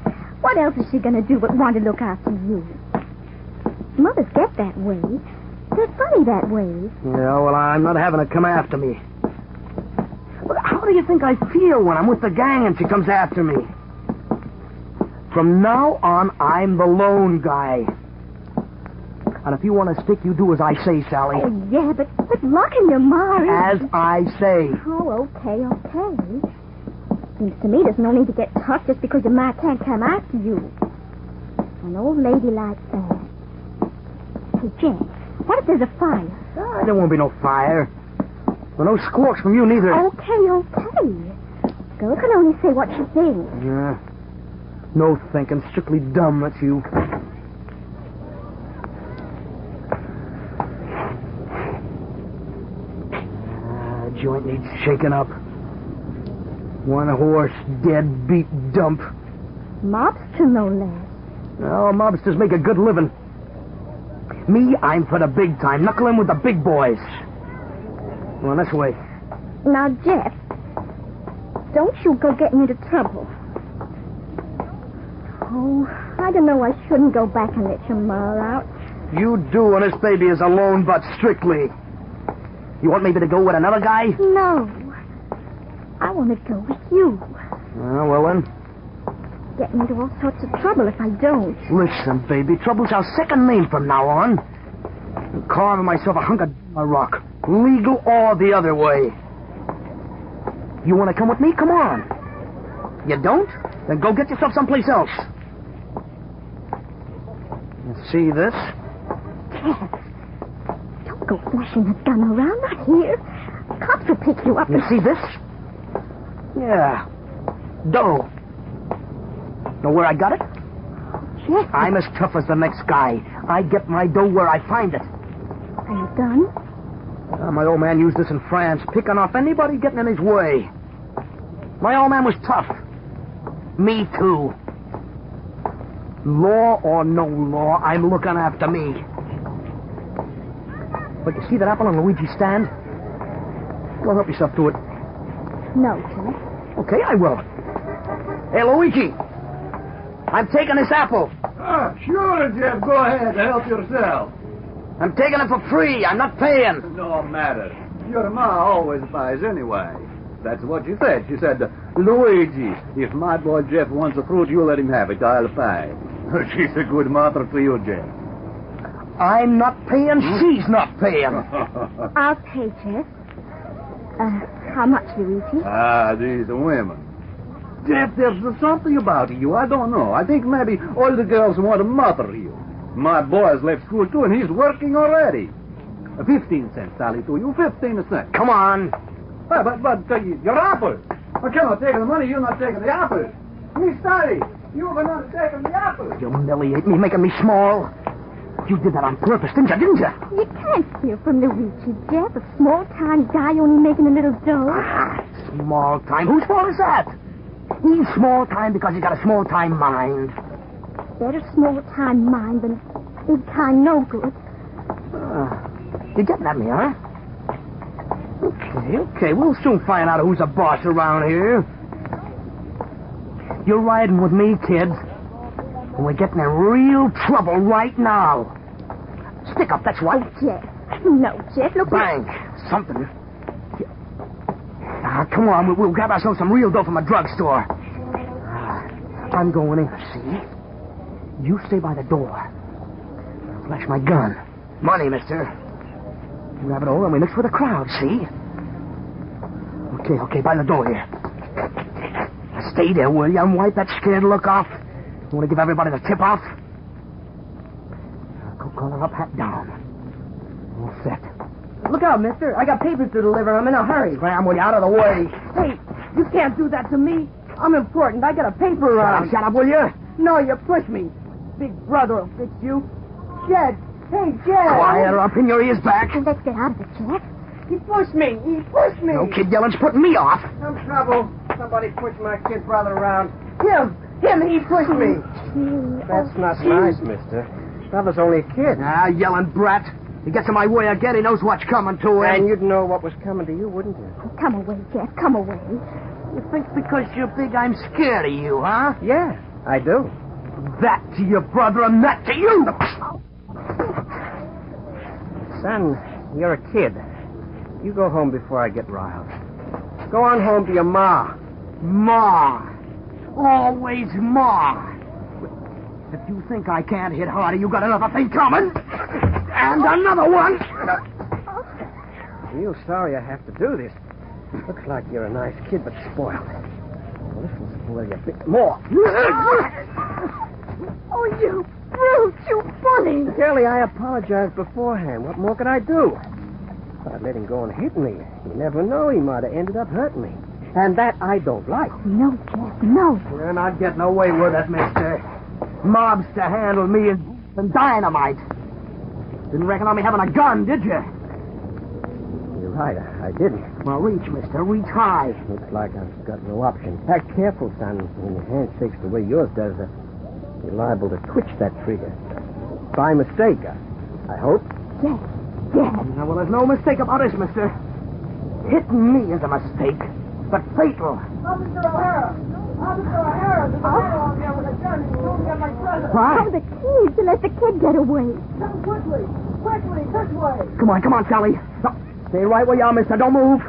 What else is she going to do but want to look after you? Mothers get that way. They're funny that way. Yeah, well, I'm not having her come after me. But how do you think I feel when I'm with the gang and she comes after me? From now on, I'm the lone guy. And if you want to stick, you do as I say, Sally. Oh, yeah, but locking your ma in... As I say. Oh, okay. Seems to me there's no need to get tough just because your ma can't come after you. An old lady like that. Hey, Jack, what if there's a fire? There won't be no fire. Well, no squawks from you neither. Okay. Girl can only say what she thinks. Yeah. No thinking. Strictly dumb, that's you. Joint needs shaking up. One horse, dead, beat dump. Mobster, no less. Oh, mobsters make a good living. Me, I'm for the big time. Knuckle in with the big boys. Well, this way. Now, Jeff, don't you go getting into trouble. Oh, I don't know. I shouldn't go back and let your ma out. You do, and this baby is alone, but strictly. You want maybe to go with another guy? No. I want to go with you. Well, then. Get me into all sorts of trouble if I don't. Listen, baby, trouble's our second name from now on. I'm carving myself a hunk of rock. Legal or the other way. You want to come with me? Come on. You don't? Then go get yourself someplace else. You see this? Jeff, don't go flashing that gun around. Not here. Cops will pick you up. You see this? Yeah. Dough. Know where I got it? Jeff. I'm as tough as the next guy. I get my dough where I find it. Are you done? My old man used this in France, picking off anybody getting in his way. My old man was tough. Me, too. Law or no law, I'm looking after me. But you see that apple on Luigi's stand? Go help yourself to it. No, Jeff. Okay, I will. Hey, Luigi. I'm taking this apple. Sure, Jeff. Go ahead. Help yourself. I'm taking it for free. I'm not paying. No matter. Your ma always buys anyway. That's what she said. She said, Luigi, if my boy Jeff wants a fruit, you let him have it. I'll pay. She's a good mother to you, Jeff. I'm not paying. She's not paying. I'll pay, Jeff. How much, Luigi? These women. Jeff, there's something about you. I don't know. I think maybe all the girls want to mother you. My boy's left school, too, and he's working already. 15 cents, Sally, to you. 15 cents. Come on. But your apples. I cannot take the money. You're not taking the apples. Me, Sally, you were not taking the apples. You humiliate me, making me small. You did that on purpose, didn't you? You can't steal from Luigi, Jeff. A small-time guy only making a little dough. Small time? Whose fault is that? He's small time because he's got a small time mind. Better small-time mind than big-time no good. You getting at me, huh? Okay. We'll soon find out who's the boss around here. You're riding with me, kids. And we're getting in real trouble right now. Stick up, that's right. Jeff. No, Jeff, look. Bank. Something. Come on, we'll grab ourselves some real dough from a drugstore. I'm going in, see? You stay by the door. I'll flash my gun. Money, mister. Grab it all and we mix with the crowd, see? Okay, by the door here. Stay there, will you, and wipe that scared look off? You want to give everybody the tip-off? Coat collar up, hat down. All set. Look out, mister. I got papers to deliver. I'm in a hurry. Scram, will you, out of the way? Hey, you can't do that to me. I'm important. I got a paper round. Shut up, will you? No, you push me. Big brother will fix you. Jed. Hey, Jed. Quiet or I'll pin your ears back. Let's get out of it, Jeff. He pushed me. No kid yelling's putting me off. Some trouble. Somebody pushed my kid brother around. Him, he pushed me. That's not nice, mister. Brother's only a kid. Yelling brat. He gets in my way again, he knows what's coming to him. And you'd know what was coming to you, wouldn't you? Come away, Jeff, come away. You think because you're big I'm scared of you, huh? Yeah, I do. That to your brother and that to you! Son, you're a kid. You go home before I get riled. Go on home to your ma. Ma. Always ma. If you think I can't hit harder, you got another thing coming. And another one. I'm real sorry I have to do this. Looks like you're a nice kid, but spoiled. Well, this will spoil you a bit more. Oh, you brute, you bully. Kelly, I apologized beforehand. What more could I do? If I'd let him go and hit me, you never know, he might have ended up hurting me. And that I don't like. No, Jeff, no. You're not getting away with it, mister. Mobs to handle me and dynamite. Didn't reckon on me having a gun, did you? You're right, I didn't. Well, reach, mister, reach high. Looks like I've got no option. Act careful, son. When your hand shakes the way yours does, you're liable to twitch that trigger. By mistake, I hope. Yes. Now, well, there's no mistake about this, mister. Hitting me is a mistake, but fatal. Officer O'Hara! Officer O'Hara! There's a man on there with a gun. He's shooting at my brother. What? Oh, the keys to let the kid get away. Come quickly! Quickly! This way! Come on, Sally. No, stay right where you are, mister. Don't move.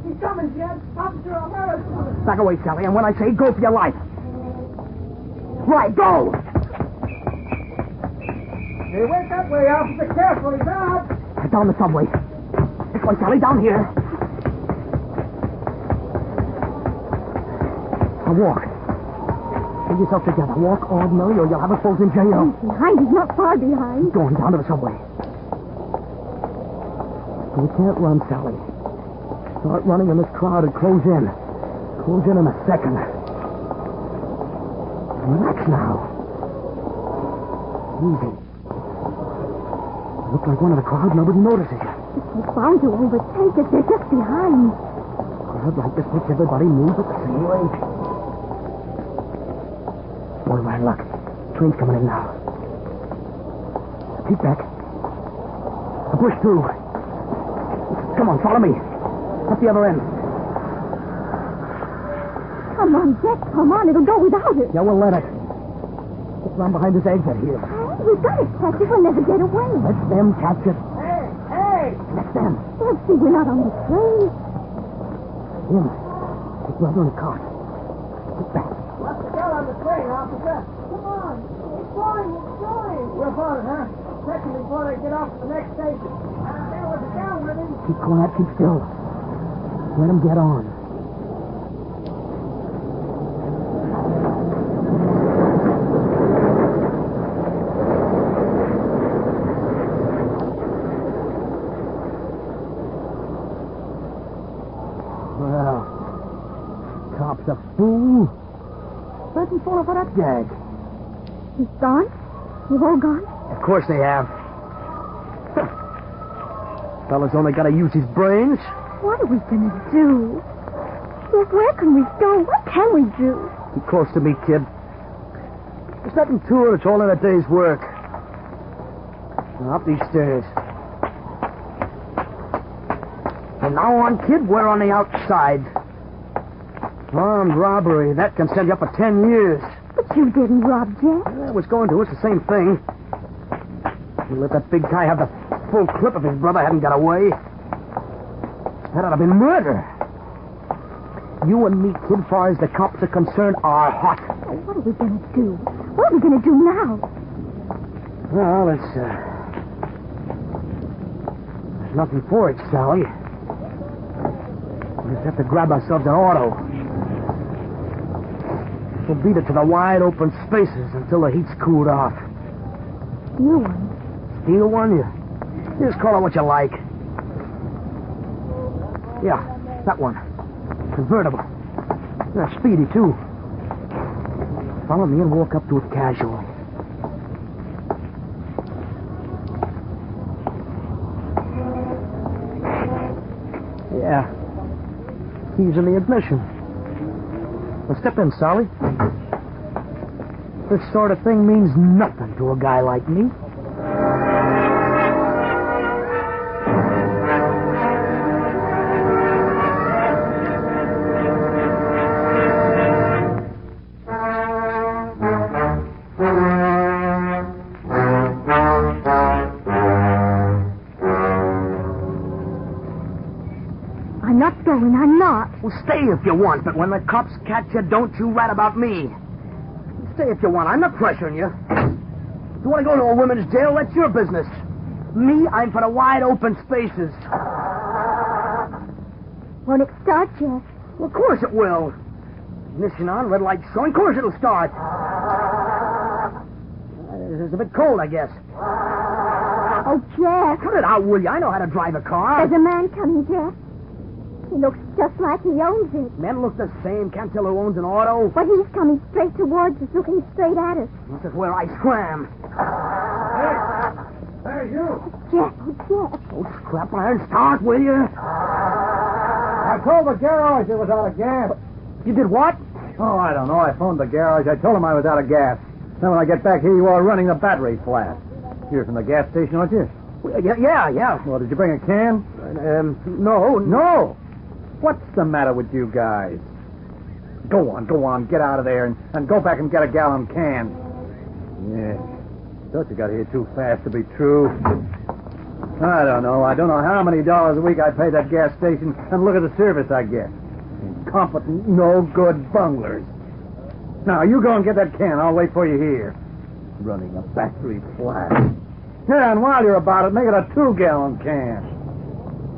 He's coming, Jed. Officer O'Hara's coming. Back away, Sally, and when I say go for your life. Right, go! Hey, wait that way, officer. Careful, he's out. Down the subway. This way, Sally, down here. Now walk. Get yourself together. Walk ordinary or you'll have us both in jail. He's behind. He's not far behind. Going down to the subway. You can't run, Sally. Start running and this crowd will close in. Close in a second. Relax now. Easy. Look like one of the crowd. Nobody notices you. They're bound to overtake us. They're just behind. Crowd like this makes everybody move at the same rate. Boy, my luck. Train's coming in now. Keep back. Push through. Come on, follow me. Up the other end. Come on, Jack. Come on. It'll go without it. Yeah, we'll let it. Just run behind this exit here. We've got to catch it. We'll never get away. Let them catch it. Hey! Let them. They'll see we're not on the train. Him. His brother in the car. Get back. What's the girl on the train, officer? Come on. It's going. We're upon it, huh? catch them before they get off to the next station. Keep quiet, keep still. Let them get on. Well, cop's a fool. Let him fall for that gag. He's gone? You've all gone? Of course they have. Fella's only got to use his brains. What are we going to do? Jeff, where can we go? What can we do? Keep close to me, kid. There's nothing to it. It's all in a day's work. Now, up these stairs. From now on, kid, we're on the outside. Armed robbery. That can send you up for 10 years. But you didn't rob Jeff. I was going to. It's the same thing. You let that big guy have the full clip if his brother hadn't got away. That ought to have been murder. You and me, kid, far as the cops are concerned, are hot. Oh, what are we going to do? What are we going to do now? Well, there's nothing for it, Sally. We just have to grab ourselves an auto. We'll beat it to the wide open spaces until the heat's cooled off. Steal one? Steal one? You just call it what you like. Yeah, that one. Convertible. Yeah, speedy, too. Follow me and walk up to it casually. Yeah. Keys in the ignition. Well, step in, Sally. This sort of thing means nothing to a guy like me. I'm not. Well, stay if you want, but when the cops catch you, don't you rat about me. Stay if you want. I'm not pressuring you. If you want to go to a women's jail, that's your business. Me, I'm for the wide open spaces. Won't it start, Jeff? Well, of course it will. Ignition on, red light showing. Of course it'll start. It's a bit cold, I guess. Oh, Jeff. Cut it out, will you? I know how to drive a car. There's a man coming, Jeff. He looks just like he owns it. Men look the same. Can't tell who owns an auto. But he's coming straight towards us, looking straight at us. This is where I scram. Hey, you! Jeff, oh, Jeff. Oh, scrap iron, start, will you? I told the garage it was out of gas. You did what? Oh, I don't know. I phoned the garage. I told him I was out of gas. Then when I get back here, you are running the battery flat. You're from the gas station, aren't you? Yeah. Well, did you bring a can? No. No? What's the matter with you guys? Go on. Get out of there and go back and get a gallon can. Yeah. Thought you got here too fast to be true. I don't know how many dollars a week I pay that gas station, and look at the service I get. Incompetent, no good bunglers. Now, you go and get that can. I'll wait for you here. Running a battery flat. Yeah, and while you're about it, make it a 2-gallon can.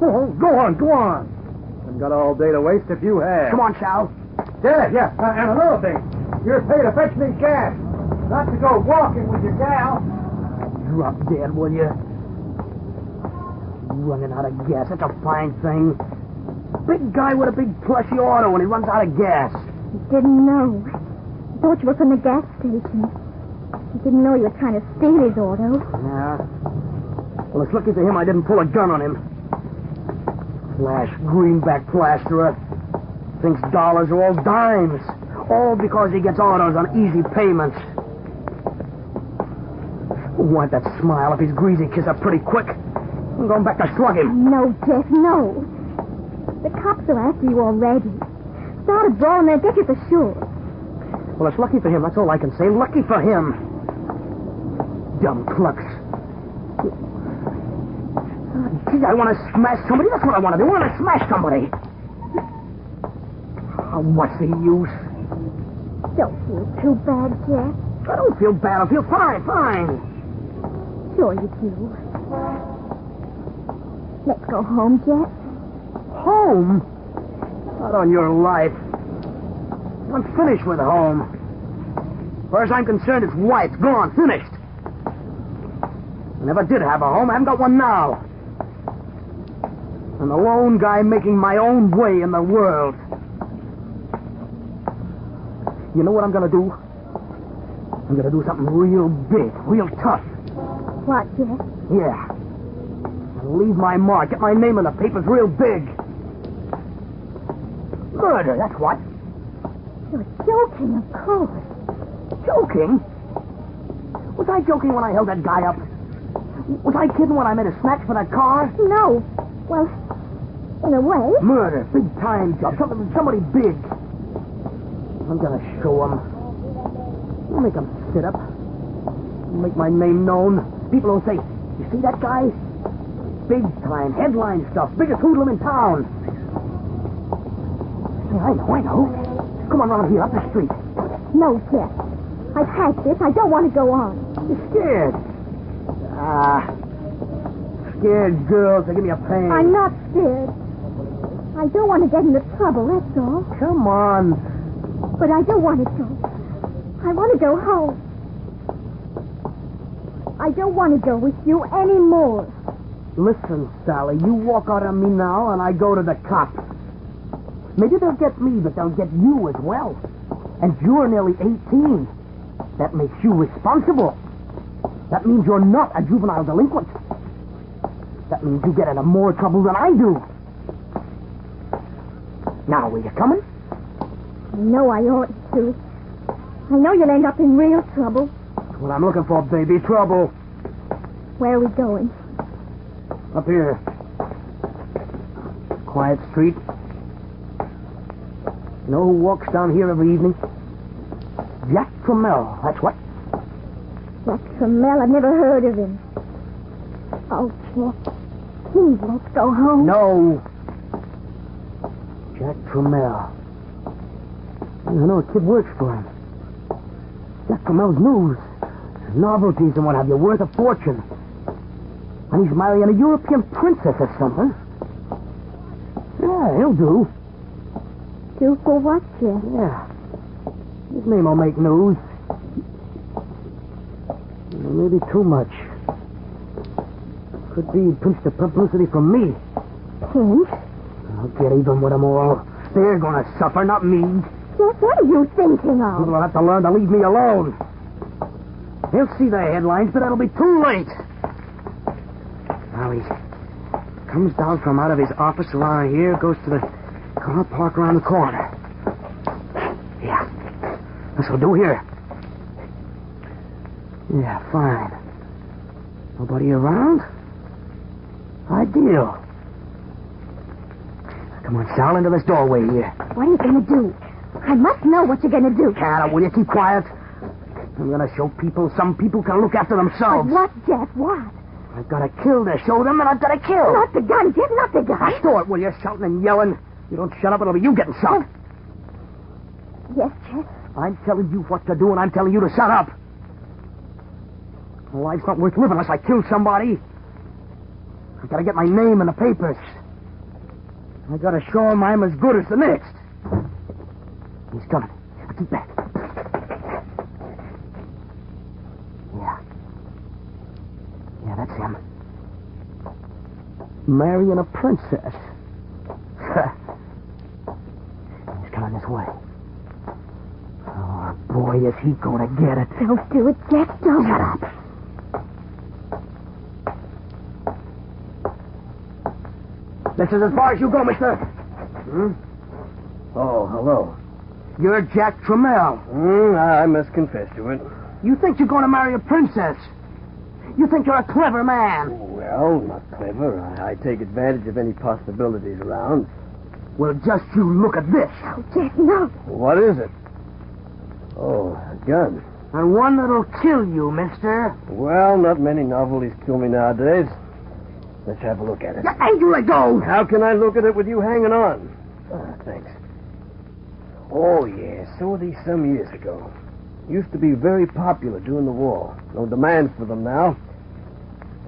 Oh, go on. I've got all day to waste if you have. Come on, Sal. Yeah. And another thing. You're paid to fetch me gas. Not to go walking with your gal. Drop dead, will you? Running out of gas. That's a fine thing. Big guy with a big plushy auto when he runs out of gas. He didn't know. He thought you were from the gas station. He didn't know you were trying to steal his auto. Yeah. Well, it's lucky for him I didn't pull a gun on him. Flash greenback plasterer. Thinks dollars are all dimes. All because he gets autos on easy payments. Want that smile if his greasy kiss up pretty quick. I'm going back to slug him. No, Jeff, no. The cops are after you already. Start a brawl and they'll get you for sure. Well, it's lucky for him. That's all I can say. Lucky for him. Dumb clucks. Gee, I want to smash somebody. That's what I want to do. I want to smash somebody. Oh, what's the use? Don't feel too bad, Jeff. I don't feel bad. I feel fine. Sure you do. Let's go home, Jeff. Home? Not on your life. I'm finished with home. As far as I'm concerned, it's white. Gone. Finished. I never did have a home. I haven't got one now. I'm a lone guy making my own way in the world. You know what I'm gonna do? I'm gonna do something real big, real tough. What, Jeff? Yeah. I'll leave my mark, get my name in the papers real big. Murder, that's what. You're joking, of course. Joking? Was I joking when I held that guy up? Was I kidding when I made a snatch for that car? No. Well, in a way. Murder, big time job, somebody big. I'm gonna show him. I'll make him sit up. I'll make my name known. People will say, you see that guy? Big time, headline stuff, biggest hoodlum in town. Yeah, I know. Come on around here, up the street. No, Jeff. I've had this. I don't want to go on. You're scared. Scared girls, they give me a pain. I'm not scared. I don't want to get into trouble, that's all. Come on. But I don't want to go. I want to go home. I don't want to go with you anymore. Listen, Sally, you walk out on me now and I go to the cops. Maybe they'll get me, but they'll get you as well. And you're nearly 18. That makes you responsible. That means you're not a juvenile delinquent. That means you get into more trouble than I do. Now, are you coming? I know I ought to. I know you'll end up in real trouble. That's what I'm looking for, baby. Trouble. Where are we going? Up here. Quiet street. You know who walks down here every evening? Jack Trammell. That's what. Jack Trammell? I've never heard of him. Oh, Jeff. Please, let's go home. No. Jack Trammell. I know a kid works for him. Jack Trammell's news. Novelties and what have you, worth a fortune. And he's marrying a European princess or something. Yeah, he'll do. Do for what, Jeff? Yeah. His name will make news. Maybe too much. Could be pinch the publicity from me. Pinch? I'll get even with them all. They're gonna suffer, not me. Jeff, what are you thinking of? People will have to learn to leave me alone. They'll see the headlines, but it'll be too late. Now he comes down from out of his office around here, goes to the car park around the corner. Yeah. This'll do here. Yeah, fine. Nobody around? Ideal. Come on, Sal, into this doorway here. What are you going to do? I must know what you're going to do. Can't I? Will you keep quiet? I'm going to show people some people can look after themselves. But what, Jeff? What? I've got to kill to show them, and I've got to kill. Not the gun, Jeff, not the gun. Now, store it, will you? Shouting and yelling. You don't shut up, it'll be you getting shot. Yes, Jeff. I'm telling you what to do, and I'm telling you to shut up. My life's not worth living unless I kill somebody. I've got to get my name in the papers. I've got to show him I'm as good as the next. He's coming. Now keep back. Yeah, that's him. Marrying a princess. He's coming this way. Oh, boy, is he going to get it. Don't do it, Jeff. Don't. Shut up. This is as far as you go, mister. Oh, hello. You're Jack Trammell. I must confess to it. You think you're going to marry a princess? You think you're a clever man? Well, not clever. I take advantage of any possibilities around. Well, just you look at this. Oh, Jeff, no. What is it? Oh, a gun. And one that'll kill you, mister. Well, not many novelties kill me nowadays. Let's have a look at it. Hey, you let go! How can I look at it with you hanging on? Thanks. Oh, yeah, saw these some years ago. Used to be very popular during the war. No demand for them now.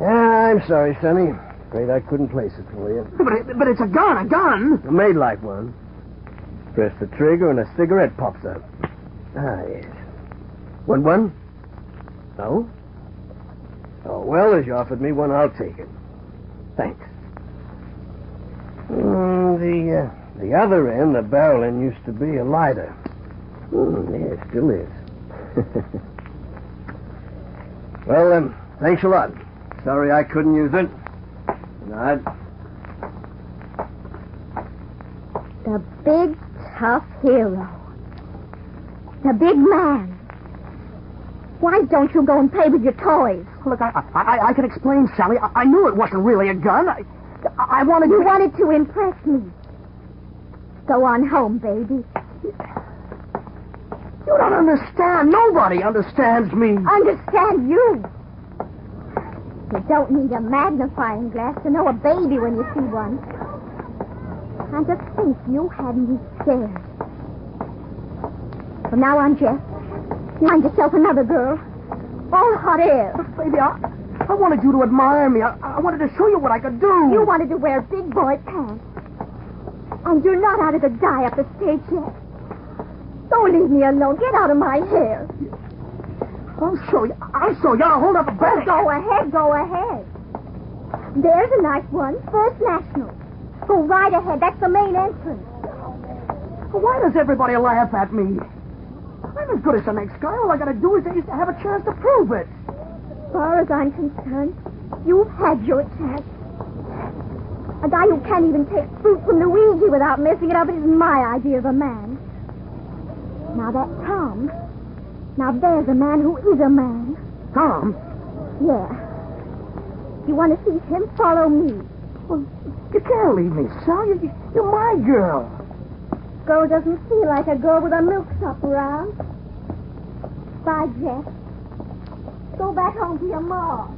I'm sorry, Sonny. Afraid I couldn't place it for you. But it's a gun. Made like one. Press the trigger and a cigarette pops up. Ah, yes. Want one? No? Oh, well, as you offered me one, I'll take it. Thanks. The other end, the barrel end, used to be a lighter. Yeah, it still is. Well, thanks a lot. Sorry I couldn't use it. Good. The big, tough hero. The big man. Why don't you go and play with your toys? Look, I can explain, Sally. I knew it wasn't really a gun. I wanted You wanted to impress me. Go on home, baby. You don't understand. Nobody understands me. Understand you. You don't need a magnifying glass to know a baby when you see one. And to think you had me scared. From now on, Jeff, find yourself another girl. All hot air. But, baby, I wanted you to admire me. I wanted to show you what I could do. You wanted to wear big boy pants. And you're not out of the dye up the stage yet. Don't leave me alone. Get out of my hair. I'll show you. Now hold up a bag. Go ahead. There's a nice one. First National. Go right ahead. That's the main entrance. Why does everybody laugh at me? I'm as good as the next guy. All I gotta do is have a chance to prove it. As far as I'm concerned, you've had your chance. A guy who can't even take fruit from Luigi without messing it up isn't my idea of a man. Now that Tom. Now there's a man who is a man. Tom? Yeah. You want to see him? Follow me. Well, you can't leave me, Sal. You're my girl. Girl doesn't feel like a girl with a milksop around. Bye, Jeff. Go back home to your ma.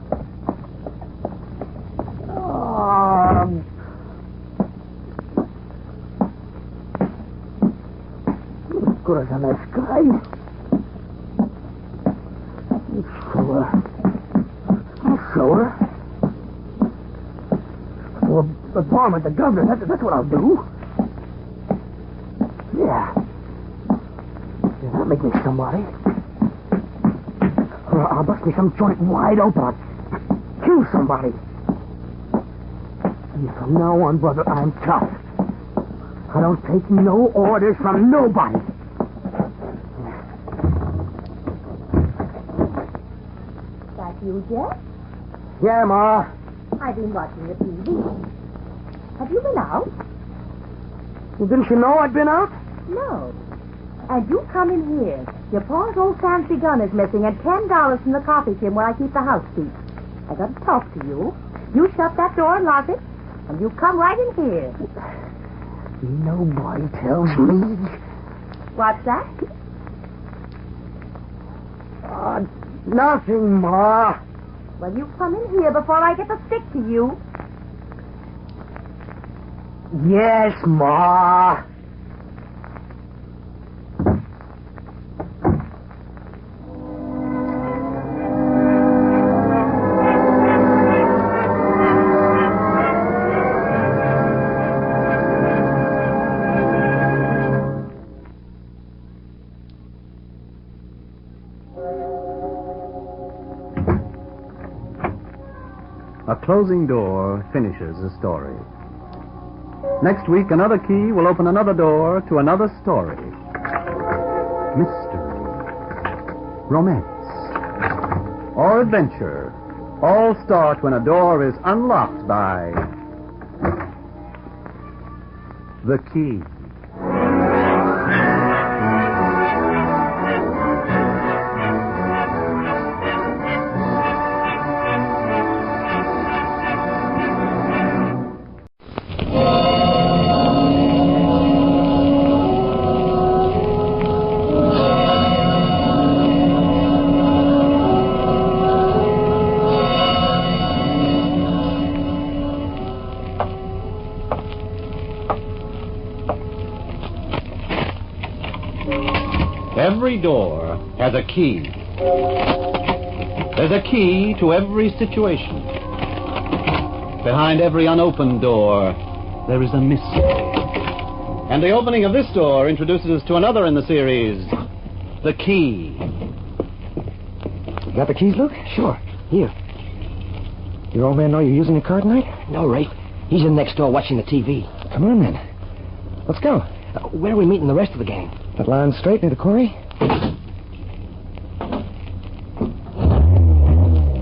Good as the next guy. I'll show her. Well, a bomb at the governor, that's what I'll do. Yeah, that'll make me somebody. Or I'll bust me some joint wide open. I'll kill somebody. And from now on, brother, I'm tough. I don't take no orders from nobody. That you, Jeff? Yeah, Ma. I've been watching the TV. Have you been out? Well, didn't you know I'd been out? No. And you come in here. Your pa's old fancy gun is missing and $10 from the coffee tin where I keep the house keep. I got to talk to you. You shut that door and lock it, and you come right in here. Nobody tells me. What's that? Nothing, Ma. Well, you come in here before I get the stick to you. Yes, Ma. A closing door finishes a story. Next week, another key will open another door to another story. Mystery, romance, or adventure all start when a door is unlocked by the key. Every door has a key. There's a key to every situation. Behind every unopened door, there is a mystery. And the opening of this door introduces us to another in the series, the key. You got the keys, Luke? Sure. Here. Your old man know you're using a car tonight? No, Rafe. He's in next door watching the TV. Come on, then. Let's go. Where are we meeting the rest of the gang? That line straight near the quarry?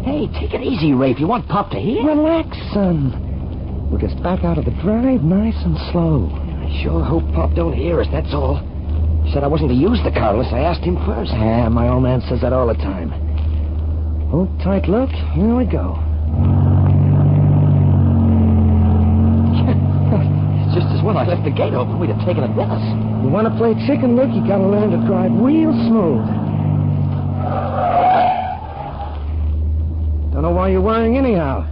Hey, take it easy, Rafe. You want Pop to hear? Relax, son. We'll just back out of the drive nice and slow. I sure hope Pop don't hear us, that's all. He said I wasn't to use the car unless I asked him first. Yeah, my old man says that all the time. Hold tight, Luke. Here we go. Just as well I left the gate open. We'd have taken it with us. You want to play chicken, Luke? You got to learn to drive real smooth. Don't know why you're worrying anyhow.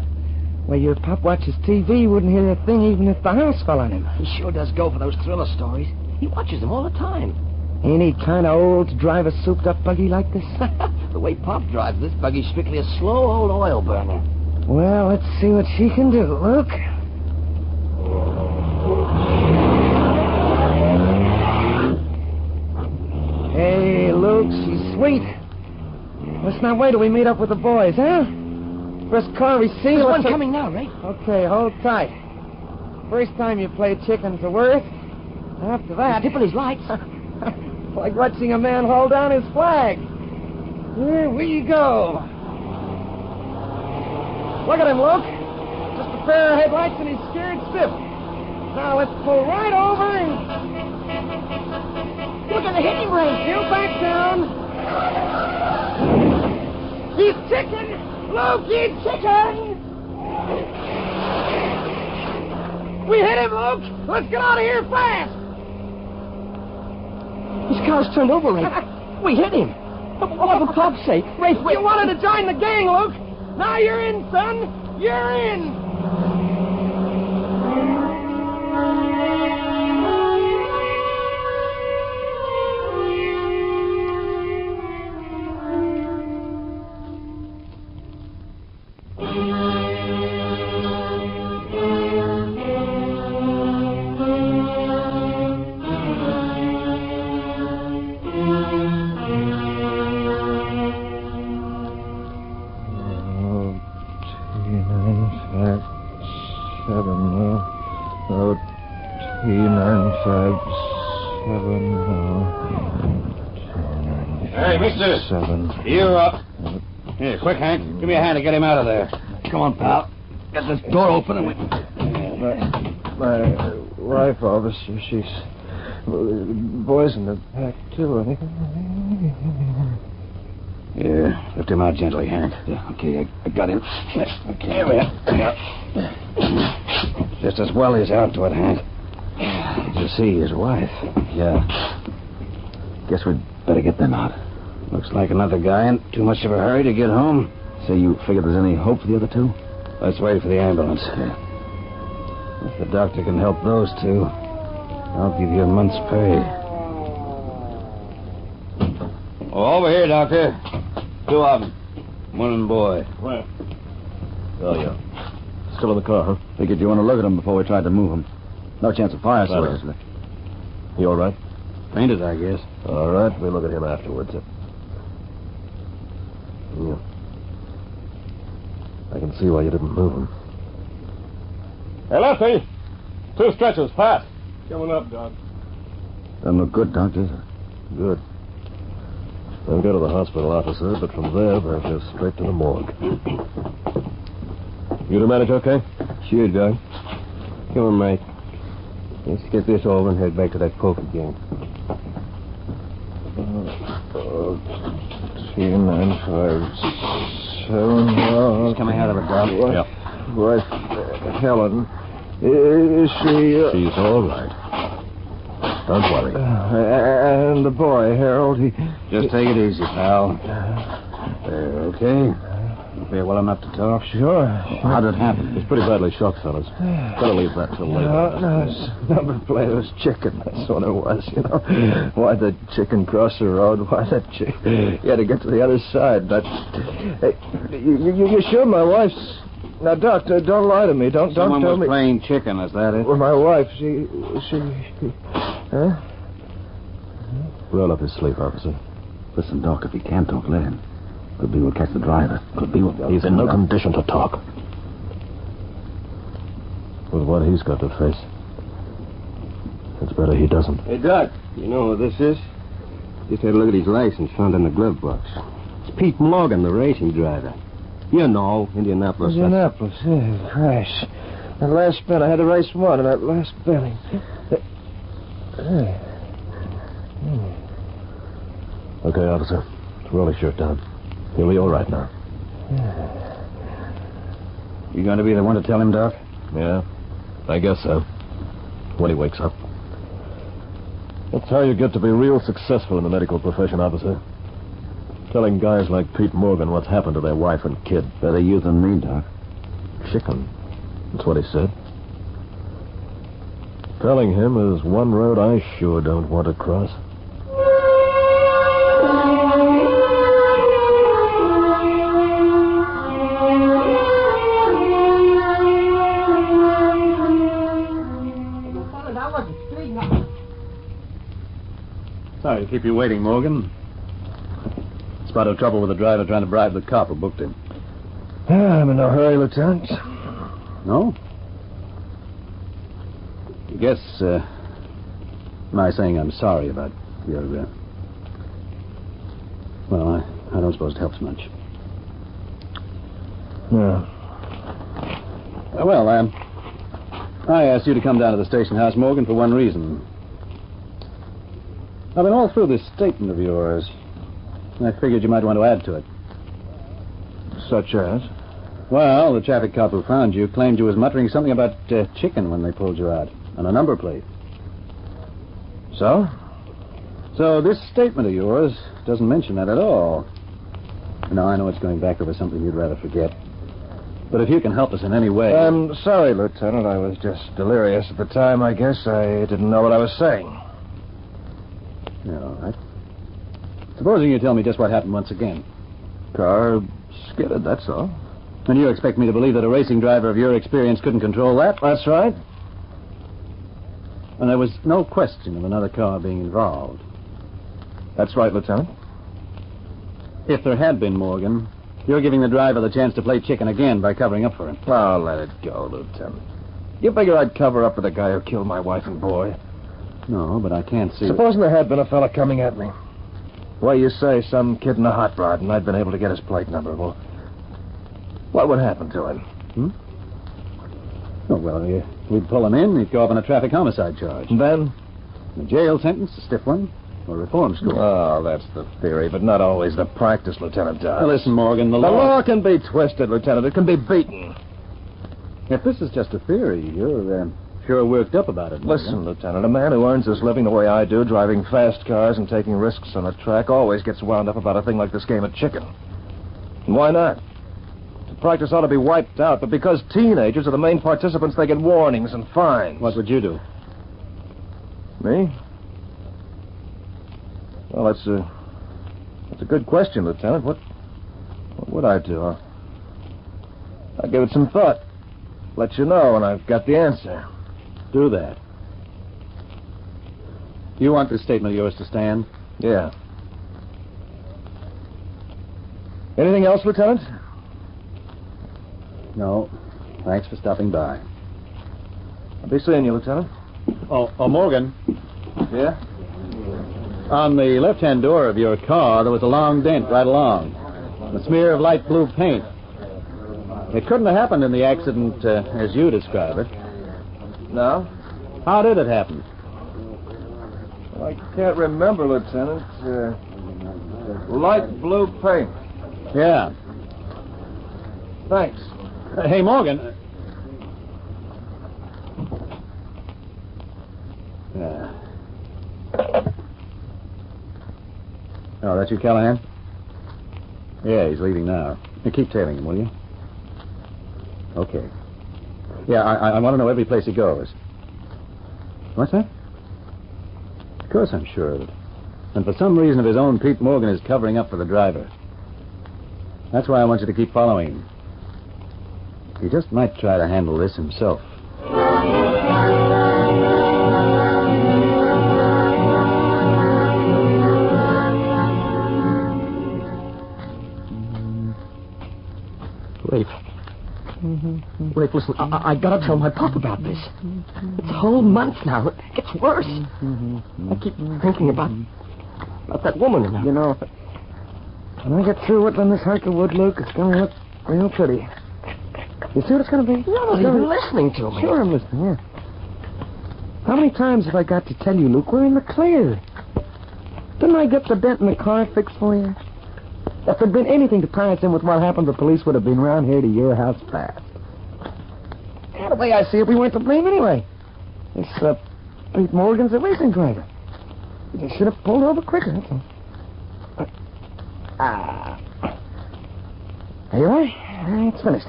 Well, your pop watches TV, wouldn't hear a thing even if the house fell on him. He sure does go for those thriller stories. He watches them all the time. Ain't he kind of old to drive a souped-up buggy like this? The way Pop drives this buggy's strictly a slow old oil burner. Well, let's see what she can do, Luke. Hey, Luke, she's sweet. Let's not wait till we meet up with the boys, huh? First car we see... There's one coming now, right? Okay, hold tight. First time you play chicken's the worst. After that... He's dipping his lights. Like watching a man haul down his flag. Here we go. Look at him, Luke. Just a pair of headlights and he's scared stiff. Now let's pull right over and... Look at the hitting range. You back down. He's chicken! Luke, he's chicken! We hit him, Luke! Let's get out of here fast! His car's turned over, Rafe. We hit him. What for Pop's sake? Rafe, you wanted to join the gang, Luke. Now you're in, son. You're in. Hey, mister. You're up. Here, quick, Hank. Give me a hand to get him out of there. Come on, pal. Get this door open and we... My wife, officer, she's... Boys in the back, too, I think. Yeah, lift him out gently, Hank. Yeah, okay, I got him. Okay, here we are. Yeah. Just as well he's out to it, Hank. Did you see his wife? Yeah. Guess we'd better get them out. Looks like another guy in too much of a hurry to get home. So you figure there's any hope for the other two? Let's wait for the ambulance. Yeah. If the doctor can help those two, I'll give you a month's pay. Oh, over here, Doctor. Two of them. Woman and boy. Where? Oh, yeah. Still in the car, huh? Figured you want to look at him before we tried to move him. No chance of fire, sir. You all right? Fainted, I guess. All right, we'll look at him afterwards. Yeah. I can see why you didn't move him. Hey, Lefty. 2 stretchers, fast. Coming up, Doc. Doesn't look good, Doctor. Good. They'll go to the hospital, officer, but from there, they'll go straight to the morgue. You to manage okay? Sure, Doc. Come on, mate. Let's get this over and head back to that poker game. 3957. He's coming out of the dark. Yeah. Wife, Helen. Is she... She's all right. Don't worry. And the boy, Harold, he... Just take it easy, pal. Okay? You feel well enough to talk? Sure. How did it happen? He's pretty badly shocked, fellas. Better leave that till later. No, his number plate was chicken. That's what it was, you know. Why the chicken cross the road? Why that chicken? You had to get to the other side. But... Hey, you sure my wife's Now, Doctor, don't lie to me. Don't Someone tell was me. playing chicken, is that it? Well, my wife, she... Huh? Roll up his sleeve, officer. Listen, Doc, if he can't talk, let him. Could be we'll catch the driver. Could be we'll... He's in no condition to talk. With what he's got to face, it's better he doesn't. Hey, Doc, you know who this is? Just had a look at his license found in the glove box. It's Pete Morgan, the racing driver. You know, Indianapolis. Indianapolis, yeah, crash. That last spin, I had to race one, and that last spin... Okay, officer. Roll his shirt down. He'll be all right now. You going to be the one to tell him, Doc? Yeah, I guess so. When he wakes up. That's how you get to be real successful in the medical profession, officer. Telling guys like Pete Morgan what's happened to their wife and kid. Better you than me, Doc. Chicken. That's what he said. Telling him is one road I sure don't want to cross. Sorry to keep you waiting, Morgan. Spotted trouble with the driver trying to bribe the cop who booked him. I'm in no hurry, Lieutenant. No? I guess, my saying I'm sorry about your, well, I don't suppose it helps much. No. Well, I asked you to come down to the station house, Morgan, for one reason. I've been all through this statement of yours, and I figured you might want to add to it. Such as? Well, the traffic cop who found you claimed you was muttering something about chicken when they pulled you out, on a number plate. So? So this statement of yours doesn't mention that at all. Now, I know it's going back over something you'd rather forget. But if you can help us in any way... I'm sorry, Lieutenant. I was just delirious at the time, I guess. I didn't know what I was saying. Yeah, all right. Supposing you tell me just what happened once again. Car skidded, that's all. And you expect me to believe that a racing driver of your experience couldn't control that? That's right. And there was no question of another car being involved. That's right, Lieutenant. If there had been, Morgan, you're giving the driver the chance to play chicken again by covering up for him. Oh, let it go, Lieutenant. You figure I'd cover up for the guy who killed my wife and boy? No, but I can't see... Supposing there had been a fella coming at me. Well, you say some kid in a hot rod, and I'd been able to get his plate number. Well, what would happen to him? Oh, well, we'd pull him in, he'd go up on a traffic homicide charge. And then? A jail sentence, a stiff one, or reform school. Oh, that's the theory, but not always the practice, Lieutenant Dodd. Now, listen, Morgan, the law can be twisted, Lieutenant. It can be beaten. If this is just a theory, you're sure worked up about it, Morgan. Listen, Lieutenant, a man who earns his living the way I do, driving fast cars and taking risks on a track, always gets wound up about a thing like this game of chicken. And why not? The practice ought to be wiped out, but because teenagers are the main participants, they get warnings and fines. What would you do? Me? Well, that's a good question, Lieutenant. What would I do? I'll give it some thought. Let you know when I've got the answer. Do that. You want this statement of yours to stand? Yeah. Anything else, Lieutenant? No. Thanks for stopping by. I'll be seeing you, Lieutenant. Oh, Morgan. Yeah? On the left-hand door of your car, there was a long dent right along. A smear of light blue paint. It couldn't have happened in the accident as you describe it. No? How did it happen? Well, I can't remember, Lieutenant. Light blue paint. Yeah. Thanks. Hey, Morgan. Yeah. Oh, that's you, Callahan? Yeah, he's leaving now. You keep tailing him, will you? Okay. Yeah, I want to know every place he goes. What's that? Of course I'm sure of it. And for some reason of his own, Pete Morgan is covering up for the driver. That's why I want you to keep following him. He just might try to handle this himself. Rafe. Rafe, listen, I gotta tell my pop about this. It's a whole month now. It gets worse. I keep thinking about that woman. You know, when I get through whittling this hunk of wood, Luke, it's gonna look real pretty. You see what it's gonna be? You're not even listening to me. Sure, I'm listening, yeah. How many times have I got to tell you, Luke, we're in the clear? Didn't I get the dent in the car fixed for you? If there'd been anything to tie us in with what happened, the police would have been round here to your house fast. Yeah, the way I see it, we weren't to blame anyway. This, Pete Morgan's a racing driver. They should have pulled over quicker, that's all. There you are. It's finished.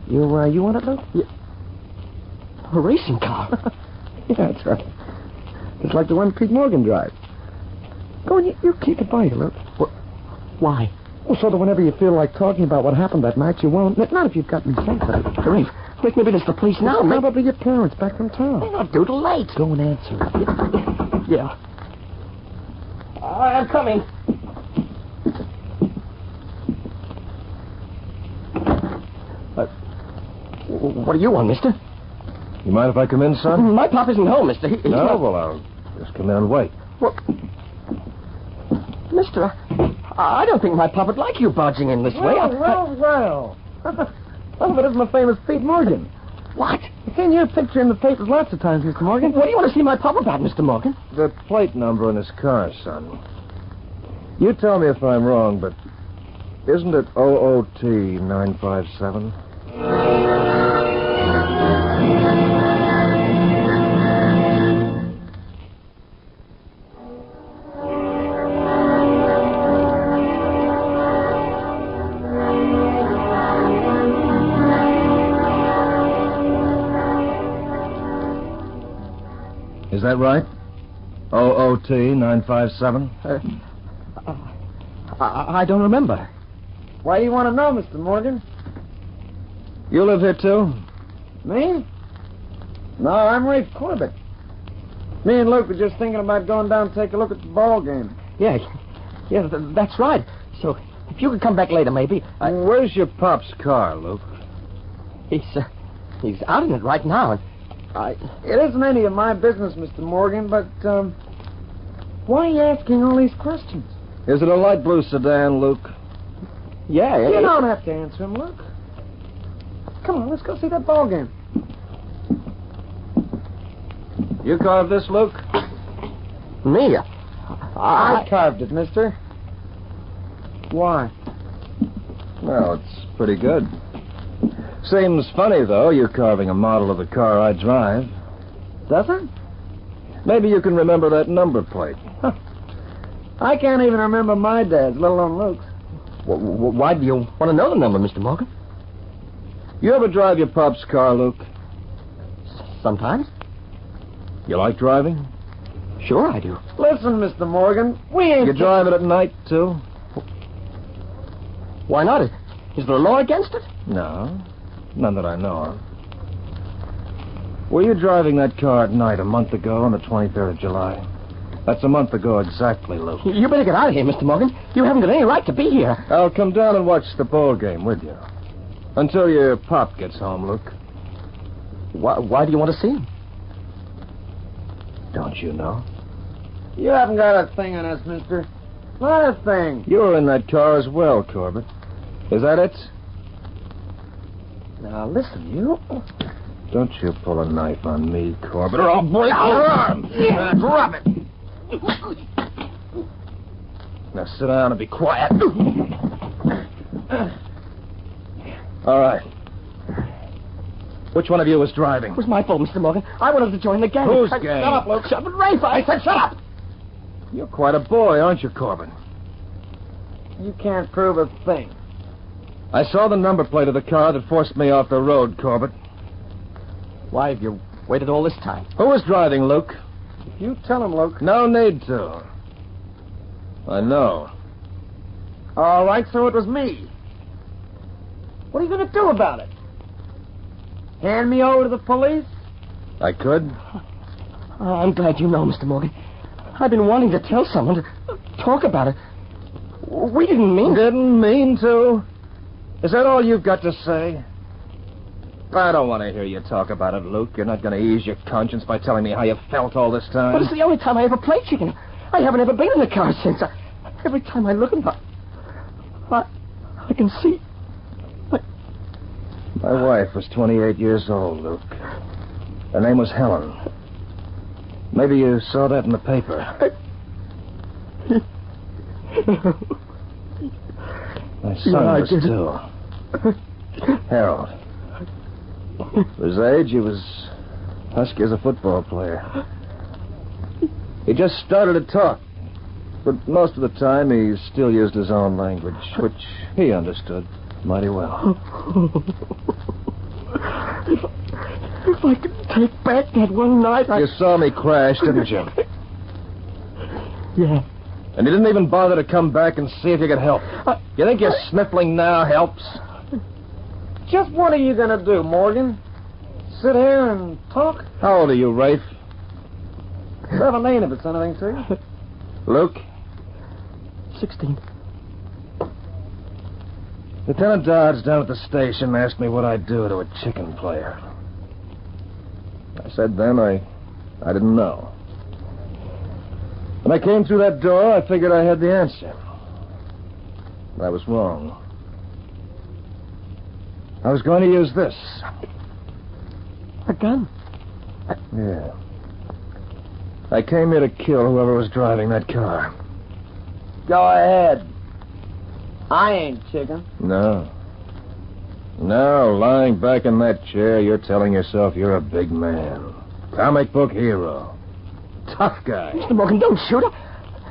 You want it, Luke? Yeah. A racing car? Yeah, that's right. Just like the one Pete Morgan drives. Go on, you keep it by you, Luke. Why? Well, so that whenever you feel like talking about what happened that night, you won't. Not if you've got any sense of it. Rafe, maybe there's the police now. Probably your parents back from town. They're not due till late. Go and answer. Yeah. I'm coming. What do you want, mister? You mind if I come in, son? My pop isn't home, mister. He's no? not... Well, I'll just come in and wait. Well, mister, I don't think my pop would like you barging in this way. Well. Some of it isn't the famous Pete Morgan. What? I've seen your picture in the papers lots of times, Mr. Morgan. What do you want to see my pop about, Mr. Morgan? The plate number on his car, son. You tell me if I'm wrong, but isn't it OOT 957? Is that right? OOT 957? I don't remember. Why do you want to know, Mr. Morgan? You live here, too? Me? No, I'm Rafe Corbett. Me and Luke were just thinking about going down and take a look at the ball game. Yeah, that's right. So, if you could come back later, maybe. Where's your pop's car, Luke? He's out in it right now. It isn't any of my business, Mr. Morgan, but, why are you asking all these questions? Is it a light blue sedan, Luke? Yeah. You don't have to answer him, Luke. Come on, let's go see that ball game. You carved this, Luke? Me? I carved it, mister. Why? Well, it's pretty good. Seems funny, though, you carving a model of the car I drive. Does it? Maybe you can remember that number plate. Huh. I can't even remember my dad's, let alone Luke's. Why do you want to know the number, Mr. Morgan? You ever drive your pop's car, Luke? Sometimes. You like driving? Sure I do. Listen, Mr. Morgan, we ain't... You drive it at night, too? Why not? Is there a law against it? No. None that I know of. Were you driving that car at night a month ago on the 23rd of July? That's a month ago exactly, Luke. You better get out of here, Mr. Morgan. You haven't got any right to be here. I'll come down and watch the ball game with you. Until your pop gets home, Luke. Why do you want to see him? Don't you know? You haven't got a thing on us, mister. Not a thing. You were in that car as well, Corbett. Is that it? Now, listen, you... Don't you pull a knife on me, Corbett, or I'll break your arm. Drop it. Now sit down and be quiet. All right. Which one of you was driving? It was my fault, Mr. Morgan. I wanted to join the gang. Whose gang? Shut up, Luke. Shut up, Rafe. I said shut up. You're quite a boy, aren't you, Corbin? You can't prove a thing. I saw the number plate of the car that forced me off the road, Corbett. Why have you waited all this time? Who was driving, Luke? You tell him, Luke. No need to. I know. All right, so it was me. What are you going to do about it? Hand me over to the police? I could. I'm glad you know, Mr. Morgan. I've been wanting to tell someone to talk about it. We didn't mean... Didn't mean to? Is that all you've got to say? I don't want to hear you talk about it, Luke. You're not going to ease your conscience by telling me how you felt all this time. But it's the only time I ever played chicken. I haven't ever been in the car since. Every time I look at him, I can see... My wife was 28 years old, Luke. Her name was Helen. Maybe you saw that in the paper. My son was too. Harold. For his age, he was husky as a football player. He just started to talk. But most of the time, he still used his own language, which he understood mighty well. If I could take back that one night, You saw me crash, didn't you? Yeah. And you didn't even bother to come back and see if you could help. You think your sniffling now helps? Just what are you going to do, Morgan? Sit here and talk? How old are you, Rafe? 17, if it's anything to you. Luke? 16. Lieutenant Dodds down at the station asked me what I'd do to a chicken player. I said then I didn't know. When I came through that door, I figured I had the answer. But I was wrong. I was going to use this. A gun? Yeah. I came here to kill whoever was driving that car. Go ahead. I ain't chicken. No. No, lying back in that chair, you're telling yourself you're a big man. Comic book hero. Tough guy. Mr. Morgan, don't shoot.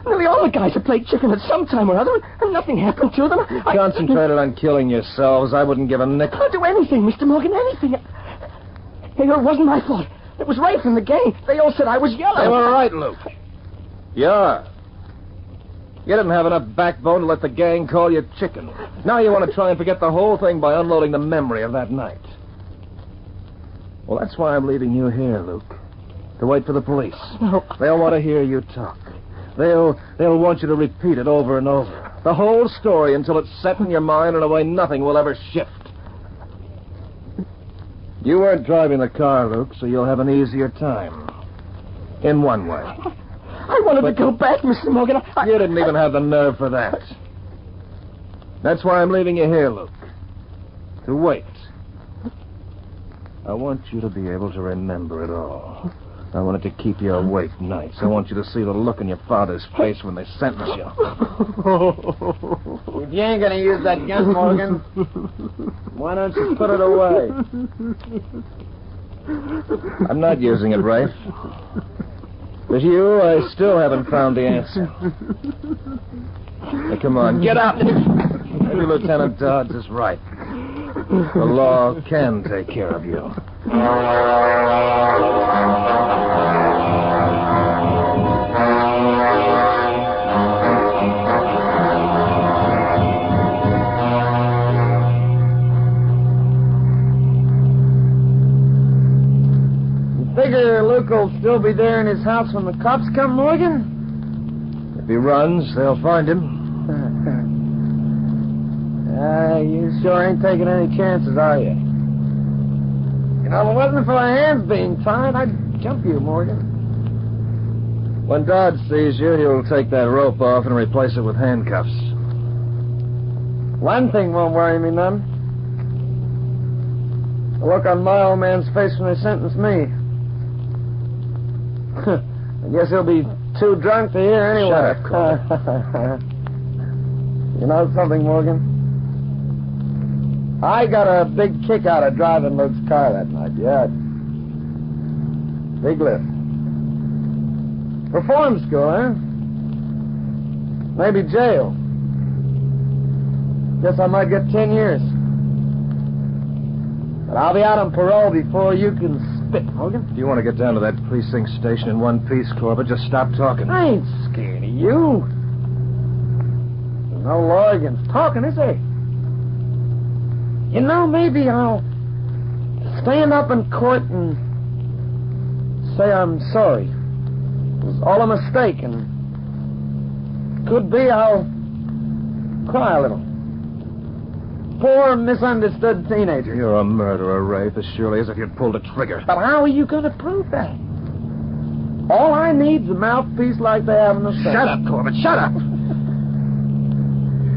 Nearly all the guys have played chicken at some time or other, and nothing happened to them. You concentrated on killing yourselves. I wouldn't give a nickel. I'll do anything, Mr. Morgan, anything. It wasn't my fault. It was Rafe and the gang. They all said I was yellow. They were right, Luke. Yeah. You didn't have enough backbone to let the gang call you chicken. Now you want to try and forget the whole thing by unloading the memory of that night. Well, that's why I'm leaving you here, Luke. To wait for the police. No. They'll want to hear you talk. They'll want you to repeat it over and over. The whole story until it's set in your mind in a way nothing will ever shift. You weren't driving the car, Luke, so you'll have an easier time. In one way. I wanted to go back, Mr. Morgan. You didn't even have the nerve for that. That's why I'm leaving you here, Luke. To wait. I want you to be able to remember it all. I wanted to keep you awake nights. I want you to see the look in your father's face when they sentence you. If you ain't gonna use that gun, Morgan, why don't you put it away? I'm not using it, Rafe. But you, I still haven't found the answer. Now, come on, get up. Maybe Lieutenant Dodds is right. The law can take care of you. Figure Luke will still be there in his house when the cops come, Morgan? If he runs, they'll find him. You sure ain't taking any chances, are you? You know, if it wasn't for my hands being tied, I'd jump you, Morgan. When Dodds sees you, he'll take that rope off and replace it with handcuffs. One thing won't worry me none. The look on my old man's face when they sentence me. I guess he'll be too drunk to hear anyway. Shut up, You know something, Morgan? I got a big kick out of driving Luke's car that night, yeah. Big lift. Reform school, eh? Maybe jail. Guess I might get 10 years. But I'll be out on parole before you can spit, Morgan. If you want to get down to that precinct station in one piece, Corbett, just stop talking. I ain't scared of you. There's no law against talking, is there? You know, maybe I'll stand up in court and say I'm sorry. It was all a mistake, and could be I'll cry a little. Poor, misunderstood teenager. You're a murderer, Rafe, as surely as if you'd pulled a trigger. But how are you going to prove that? All I need's a mouthpiece like they have in the States. Shut up, Corbett, shut up!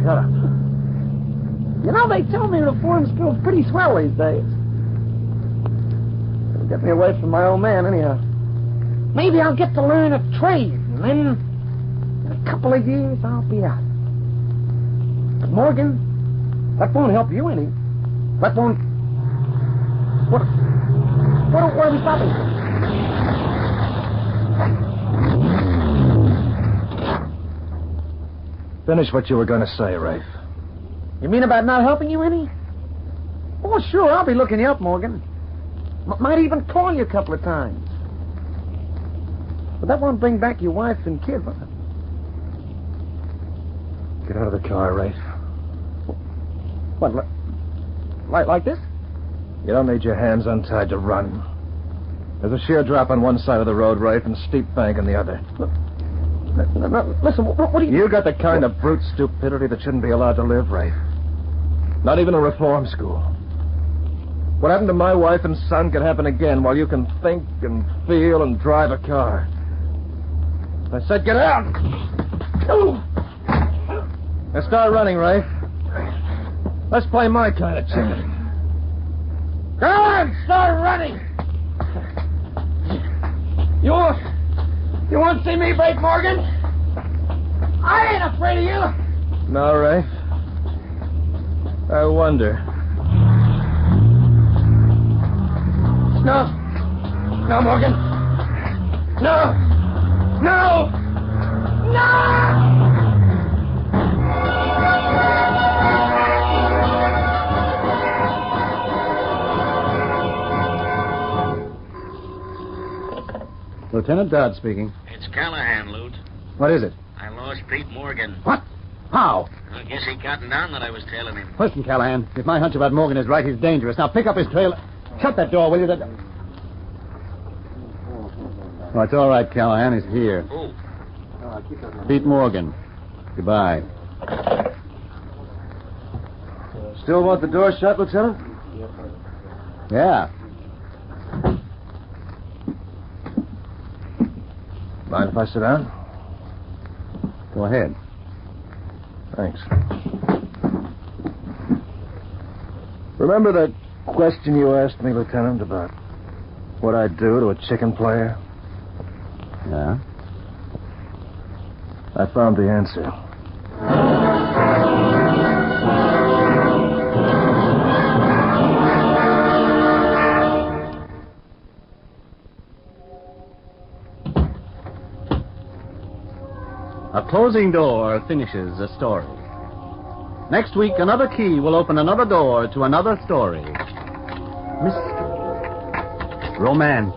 Shut up. You know, they tell me reform school's pretty swell these days. It'll get me away from my old man, anyhow. Maybe I'll get to learn a trade, and then in a couple of years I'll be out. But Morgan, that won't help you any. That won't... What are we stopping? Finish what you were going to say, Rafe. You mean about not helping you any? Oh, sure, I'll be looking you up, Morgan. Might even call you a couple of times. But that won't bring back your wife and kid, will it? Get out of the car, Rafe. What, like this? You don't need your hands untied to run. There's a sheer drop on one side of the road, Rafe, and a steep bank on the other. No, listen, what do you... You got the kind of brute stupidity that shouldn't be allowed to live, Rafe. Not even a reform school. What happened to my wife and son could happen again while you can think and feel and drive a car. I said get out! Now start running, Rafe. Let's play my kind of chicken. Go on, start running! You won't see me break, Morgan? I ain't afraid of you. No, Rafe. I wonder. No. No, Morgan. No. No. No! Lieutenant Dodd speaking. It's Callahan, Lute. What is it? I lost Pete Morgan. What? How? I guess he cottoned on that I was tailing him. Listen, Callahan, if my hunch about Morgan is right, he's dangerous. Now pick up his trail. Shut that door, will you? Oh, it's all right, Callahan. He's here. Who? Pete Morgan. Goodbye. Still want the door shut, Lieutenant? Yeah. Mind if I sit down? Go ahead. Thanks. Remember that question you asked me, Lieutenant, about what I'd do to a chicken player? Yeah? I found the answer. A closing door finishes a story. Next week, another key will open another door to another story. Mystery, romance,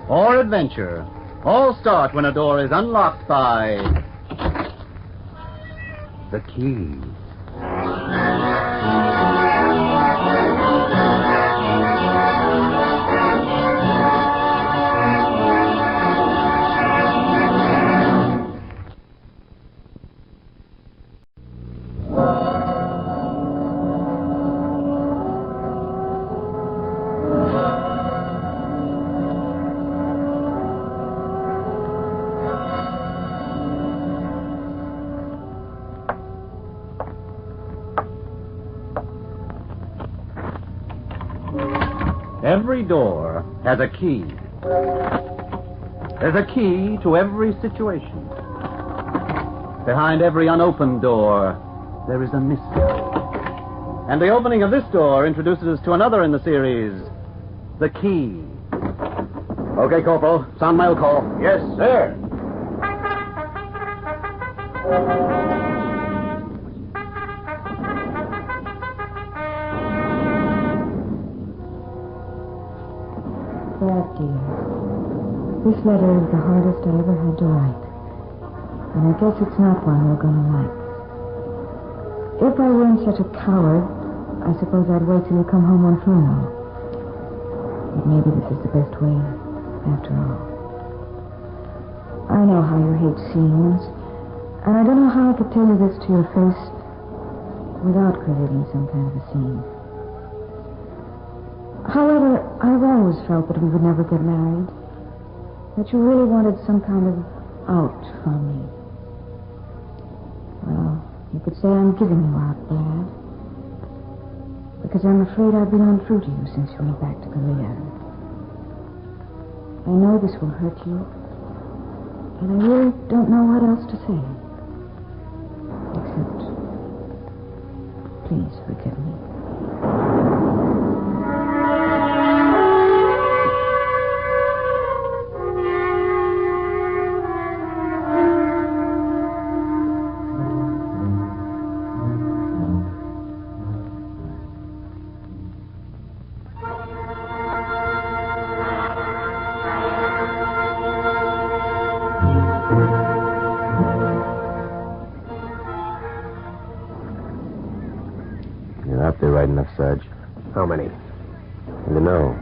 or adventure all start when a door is unlocked by the key. Every door has a key. There's a key to every situation. Behind every unopened door, there is a mystery. And the opening of this door introduces us to another in the series, the key. Okay, Corporal. Sound mail call. Yes, sir. Dad, dear, this letter is the hardest I ever had to write. And I guess it's not one you're going to like. If I weren't such a coward, I suppose I'd wait till you come home on furlough. But maybe this is the best way, after all. I know how you hate scenes, and I don't know how I could tell you this to your face without creating some kind of a scene. However, I've always felt that we would never get married. That you really wanted some kind of out from me. Well, you could say I'm giving you out bad. Because I'm afraid I've been untrue to you since you went back to Korea. I know this will hurt you, and I really don't know what else to say. Except, please forgive me. Sarge. How many? I don't know.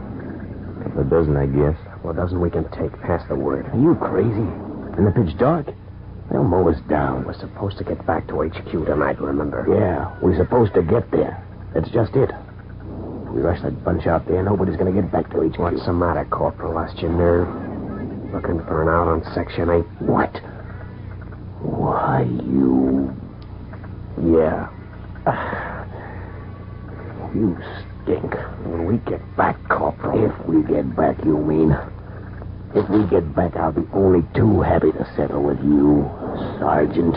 A couple of dozen, I guess. Well, a dozen we can take. Pass the word. Are you crazy? In the pitch dark? They'll mow us down. We're supposed to get back to HQ tonight, remember? Yeah, we're supposed to get there. That's just it. If we rush that bunch out there, nobody's going to get back to HQ. What's the matter, Corporal? Lost your nerve? Looking for an out on Section 8? What? Why, you... Yeah. You stink. When we get back, Corporal. If we get back, you mean? If we get back, I'll be only too happy to settle with you, Sergeant.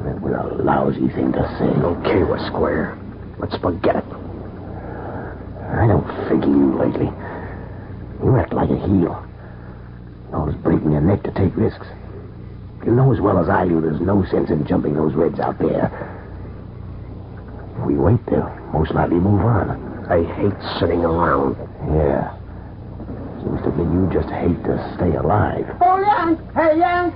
That was a lousy thing to say. Okay, we're square. Let's forget it. I don't figure you lately. You act like a heel. Always breaking your neck to take risks. You know as well as I do there's no sense in jumping those Reds out there. If we wait, they'll most likely move on. I hate sitting around. Yeah. Seems to me you just hate to stay alive. Oh, Yank! Hey, Yank!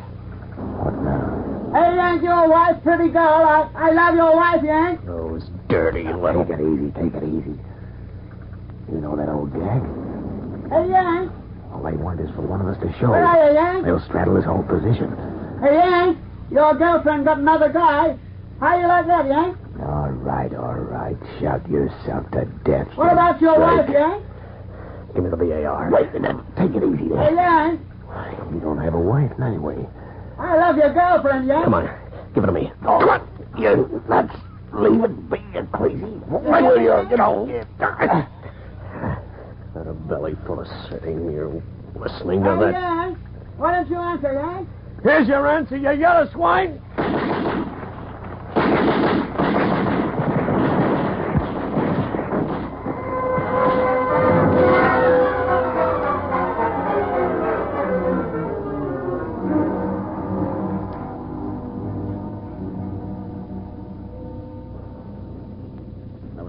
What now? Hey, Yank, your wife, pretty girl. I love your wife, Yank. Those dirty little... Take it easy, take it easy. You know that old gag? Hey, Yank! All they want is for one of us to show. Where are you, Yank? They'll straddle his whole position. Hey, Yank! Your girlfriend got another guy. How you like that, Yank? All right. Shout yourself to death. What about your wife, Yank? Give me the VAR. Wait a minute. Take it easy there. Hey, Yank! You don't have a wife, anyway. I love your girlfriend, Yank. Come on. Give it to me. Oh, come on. You nuts. Leave it be, you crazy. Wait till you get on. Got a belly full of sitting. You're listening to Hey, that. Yank! Why don't you answer, Yank? Here's your answer, you yellow swine.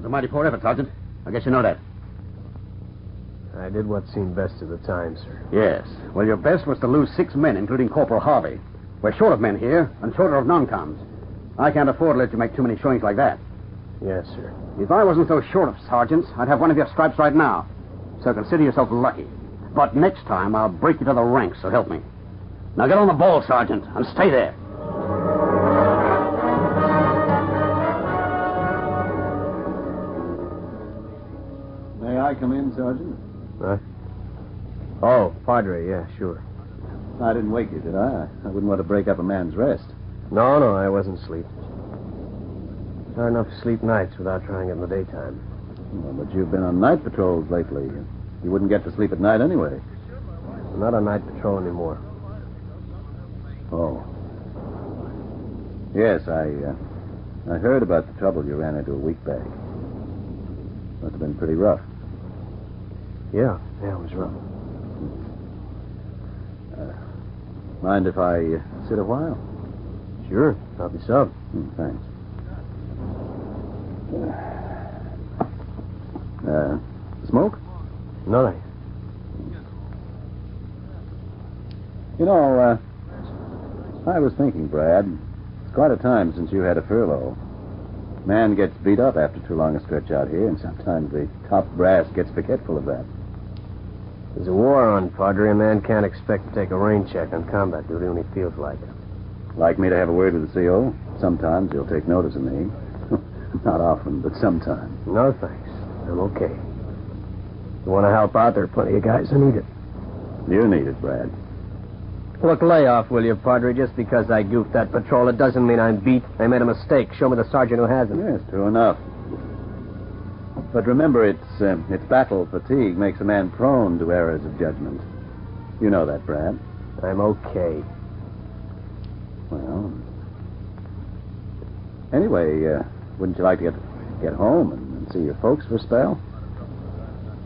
Mighty poor effort, Sergeant. I guess you know that. I did what seemed best at the time, sir. Yes. Well, your best was to lose 6 men, including Corporal Harvey. We're short of men here, and shorter of non-coms. I can't afford to let you make too many showings like that. Yes, sir. If I wasn't so short of sergeants, I'd have one of your stripes right now. So consider yourself lucky. But next time, I'll break you to the ranks, so help me. Now get on the ball, Sergeant, and stay there. May I come in, Sergeant? What? Oh, Padre, yeah, sure. I didn't wake you, did I? I wouldn't want to break up a man's rest. No, I wasn't asleep. It's hard enough to sleep nights without trying it in the daytime. Well, but you've been on night patrols lately. You wouldn't get to sleep at night anyway. I'm not on night patrol anymore. Oh. Yes, I heard about the trouble you ran into a week back. Must have been pretty rough. Yeah, it was rough. Mind if I sit a while? Sure, help yourself. Thanks. Smoke? No, thanks. You know, I was thinking, Brad, it's quite a time since you had a furlough. Man gets beat up after too long a stretch out here, and sometimes the top brass gets forgetful of that. There's a war on, Padre. A man can't expect to take a rain check on combat duty when he feels like it. Like me to have a word with the CO? Sometimes he'll take notice of me. Not often, but sometimes. No, thanks. I'm okay. You want to help out? There are plenty of guys who need it. You need it, Brad. Look, lay off, will you, Padre? Just because I goofed that patrol, it doesn't mean I'm beat. I made a mistake. Show me the sergeant who hasn't. Yes, true enough. But remember, it's battle fatigue makes a man prone to errors of judgment. You know that, Brad. I'm okay. Well, anyway, wouldn't you like to get home and see your folks for a spell?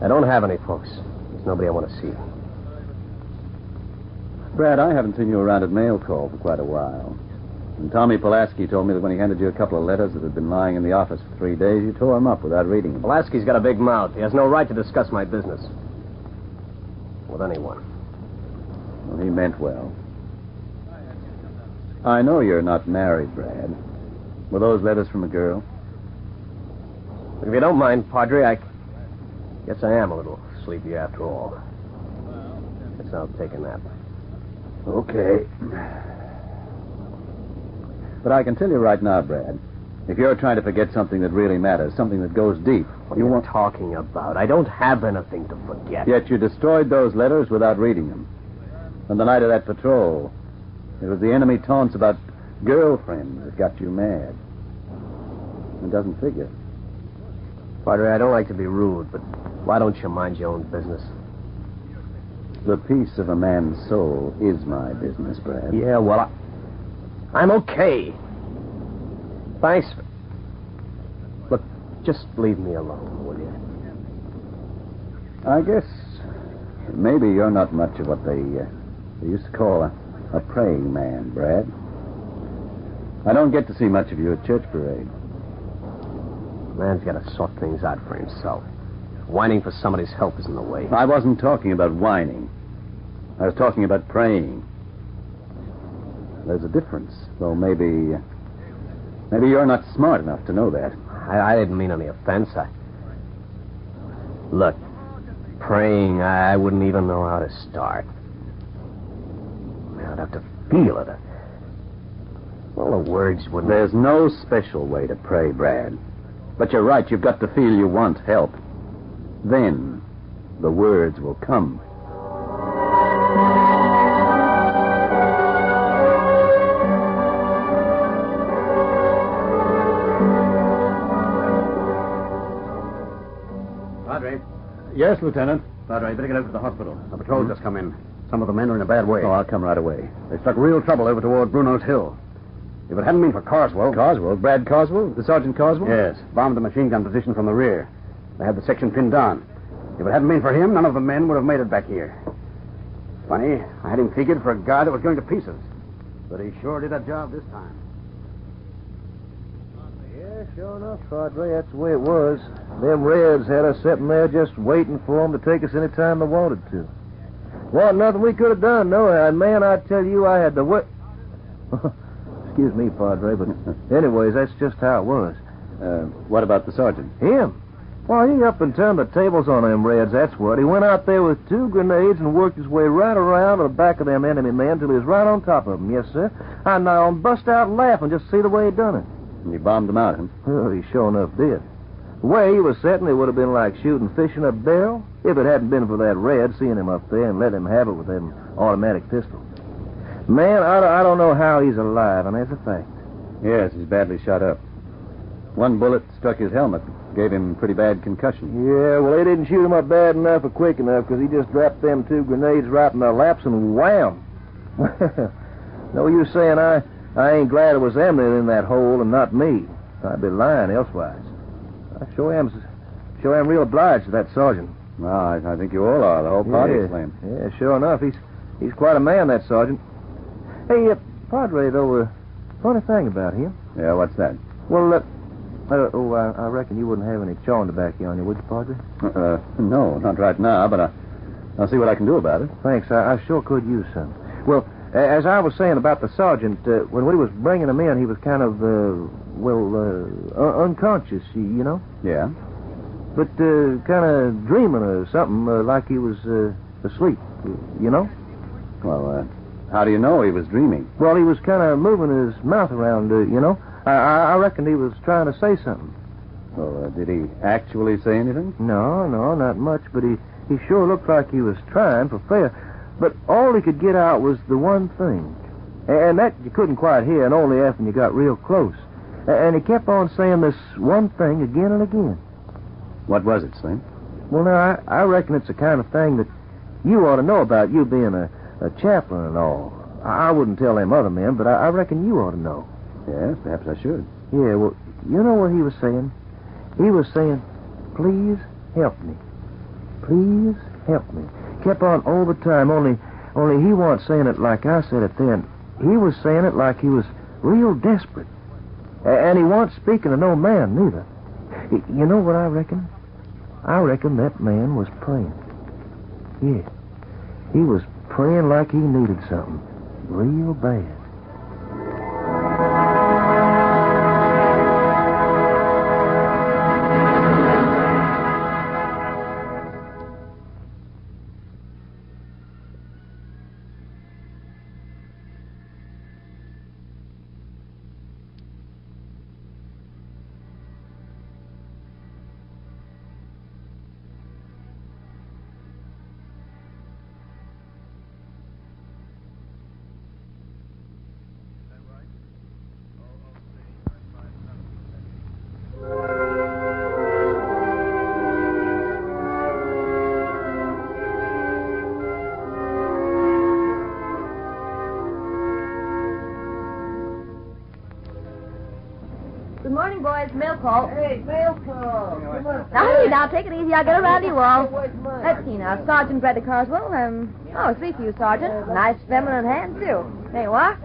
I don't have any folks. There's nobody I want to see. Brad, I haven't seen you around at mail call for quite a while. And Tommy Pulaski told me that when he handed you a couple of letters that had been lying in the office for 3 days, you tore them up without reading them. Pulaski's got a big mouth. He has no right to discuss my business with anyone. Well, he meant well. I know you're not married, Brad. Were those letters from a girl? If you don't mind, Padre, I guess I am a little sleepy after all. Guess I'll take a nap. Okay. But I can tell you right now, Brad, if you're trying to forget something that really matters, something that goes deep... What are you talking about? I don't have anything to forget. Yet you destroyed those letters without reading them. On the night of that patrol, it was the enemy taunts about girlfriends that got you mad. It doesn't figure. Padre, I don't like to be rude, but why don't you mind your own business? The peace of a man's soul is my business, Brad. Yeah, well, I'm okay. Thanks. Look, just leave me alone, will you? I guess maybe you're not much of what they used to call a praying man, Brad. I don't get to see much of you at church parade. Man's got to sort things out for himself. Whining for somebody's help isn't the way. I wasn't talking about whining. I was talking about praying. There's a difference, though maybe you're not smart enough to know that. I didn't mean any offense. Look, praying, I wouldn't even know how to start. I'd have to feel it. Well, the words wouldn't... There's no special way to pray, Brad. But you're right, you've got to feel you want help. Then the words will come. Padre. Yes, Lieutenant. Padre, better get out to the hospital. The patrol just come in. Some of the men are in a bad way. Oh, I'll come right away. They struck real trouble over toward Bruno's Hill. If it hadn't been for Carswell... Carswell? Brad Carswell? The Sergeant Carswell? Yes. Bombed the machine gun position from the rear. They had the section pinned down. If it hadn't been for him, none of the men would have made it back here. Funny, I had him figured for a guy that was going to pieces. But he sure did a job this time. Yeah, sure enough, Padre. That's the way it was. Them Reds had us sitting there just waiting for them to take us any time they wanted to. Wasn't nothing we could have done, no. And, man, I tell you, I had to wait... Excuse me, Padre, but anyways, that's just how it was. What about the sergeant? Him? Well, he up and turned the tables on them Reds, that's what. He went out there with 2 grenades and worked his way right around to the back of them enemy men till he was right on top of them, yes, sir. And I bust out laughing just to see the way he done it. And you bombed him out, huh? Well, he sure enough did. The way he was setting, it would have been like shooting fish in a barrel if it hadn't been for that Red seeing him up there and let him have it with them automatic pistols. Man, I don't know how he's alive, and that's a fact. Yes, he's badly shot up. One bullet struck his helmet, gave him pretty bad concussion. Yeah, well, they didn't shoot him up bad enough or quick enough, because he just dropped them 2 grenades right in their laps and wham! No use saying I ain't glad it was them that in that hole and not me. I'd be lying elsewise. I sure am real obliged to that sergeant. Well, I think you all are. The whole party's lame. Yeah, sure enough. He's quite a man, that sergeant. Hey, Padre, though, funny thing about him. Yeah, what's that? Well, I reckon you wouldn't have any chawing tobacco on you, would you, Padre? No, not right now, but I'll see what I can do about it. Thanks. I sure could use some. Well, as I was saying about the sergeant, when we was bringing him in, he was kind of unconscious, you know? Yeah? But kind of dreaming or something, like he was asleep, you know? Well, how do you know he was dreaming? Well, he was kind of moving his mouth around, you know? I reckon he was trying to say something. Well, did he actually say anything? No, not much, but he sure looked like he was trying for fair. But all he could get out was the one thing. And that you couldn't quite hear, and only after you got real close. And he kept on saying this one thing again and again. What was it, Slim? Well, now, I reckon it's the kind of thing that you ought to know about, you being a chaplain and all. I wouldn't tell them other men, but I reckon you ought to know. Yes, perhaps I should. Yeah, well, you know what he was saying? He was saying, please help me. Please help me. Kept on all the time, only he wasn't saying it like I said it then. He was saying it like he was real desperate. And he wasn't speaking to no man, neither. You know what I reckon? I reckon that man was praying. Yeah. He was praying like he needed something real bad. Good morning, boys. Mail call. Hey, mail call. Now, take it easy. I'll get around you all. Let's see now. Sergeant Greta Carswell. Three for you, Sergeant. Nice feminine hand, too. There you are.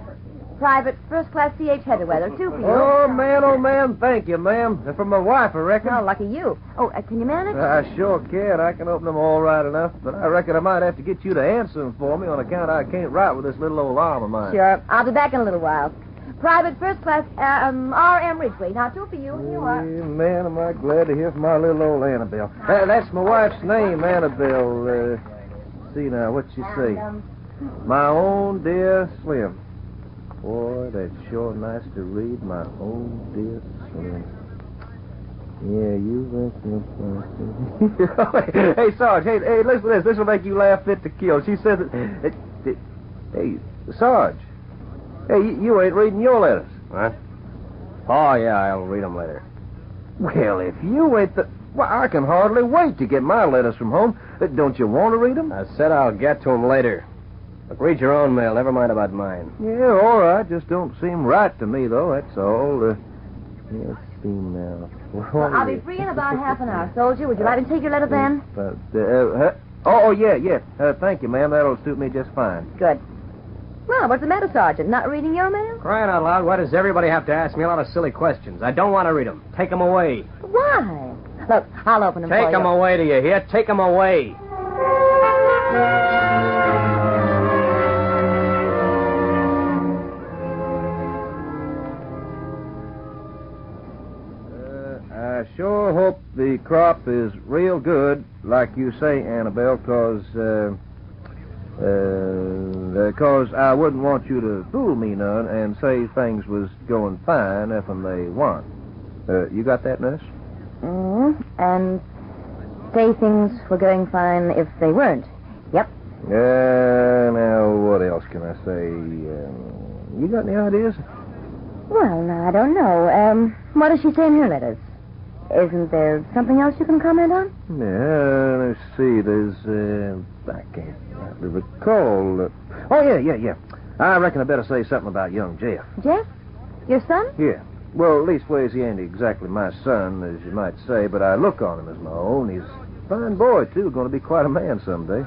Private First Class C.H. Heatherweather, 2 for you. Oh, man, thank you, ma'am. They're from my wife, I reckon. Oh, lucky you. Oh, can you manage? I sure can. I can open them all right enough, but I reckon I might have to get you to answer them for me on account I can't write with this little old arm of mine. Sure. I'll be back in a little while. Private First Class R.M. Ridgway. Now, 2 for you. Here you are. Man, am I glad to hear from my little old Annabelle. That's my wife's name, Annabelle. See now, what'd she say? My own dear Slim. Boy, that's sure nice to read. My own dear Slim. Yeah, you went. Hey, Sarge. Hey, listen to this. This will make you laugh fit to kill. She said that. Hey, Sarge. Hey, you ain't reading your letters. What? Oh, yeah, I'll read them later. Well, if you ain't well, I can hardly wait to get my letters from home. Don't you want to read them? I said I'll get to them later. Look, read your own mail. Never mind about mine. Yeah, all right. Just don't seem right to me, though. That's all. Let's see now. I'll be free in about half an hour. Soldier, would you like me to take your letter then? Yeah. Thank you, ma'am. That'll suit me just fine. Good. Well, what's the matter, Sergeant? Not reading your mail? Crying out loud, why does everybody have to ask me a lot of silly questions? I don't want to read them. Take them away. Why? Look, I'll open them for you. Take them away, do you hear? Take them away. I sure hope the crop is real good, like you say, Annabelle, because I wouldn't want you to fool me none and say things was going fine if they weren't. You got that, Nurse? And say things were going fine if they weren't. Yep. Now, what else can I say? You got any ideas? Well, now, I don't know. What does she say in her letters? Isn't there something else you can comment on? Yeah, let's see. There's, I can't recall. Oh, yeah. I reckon I better say something about young Jeff. Jeff? Your son? Yeah. Well, at leastways, he ain't exactly my son, as you might say, but I look on him as my own. He's a fine boy, too. Going to be quite a man someday.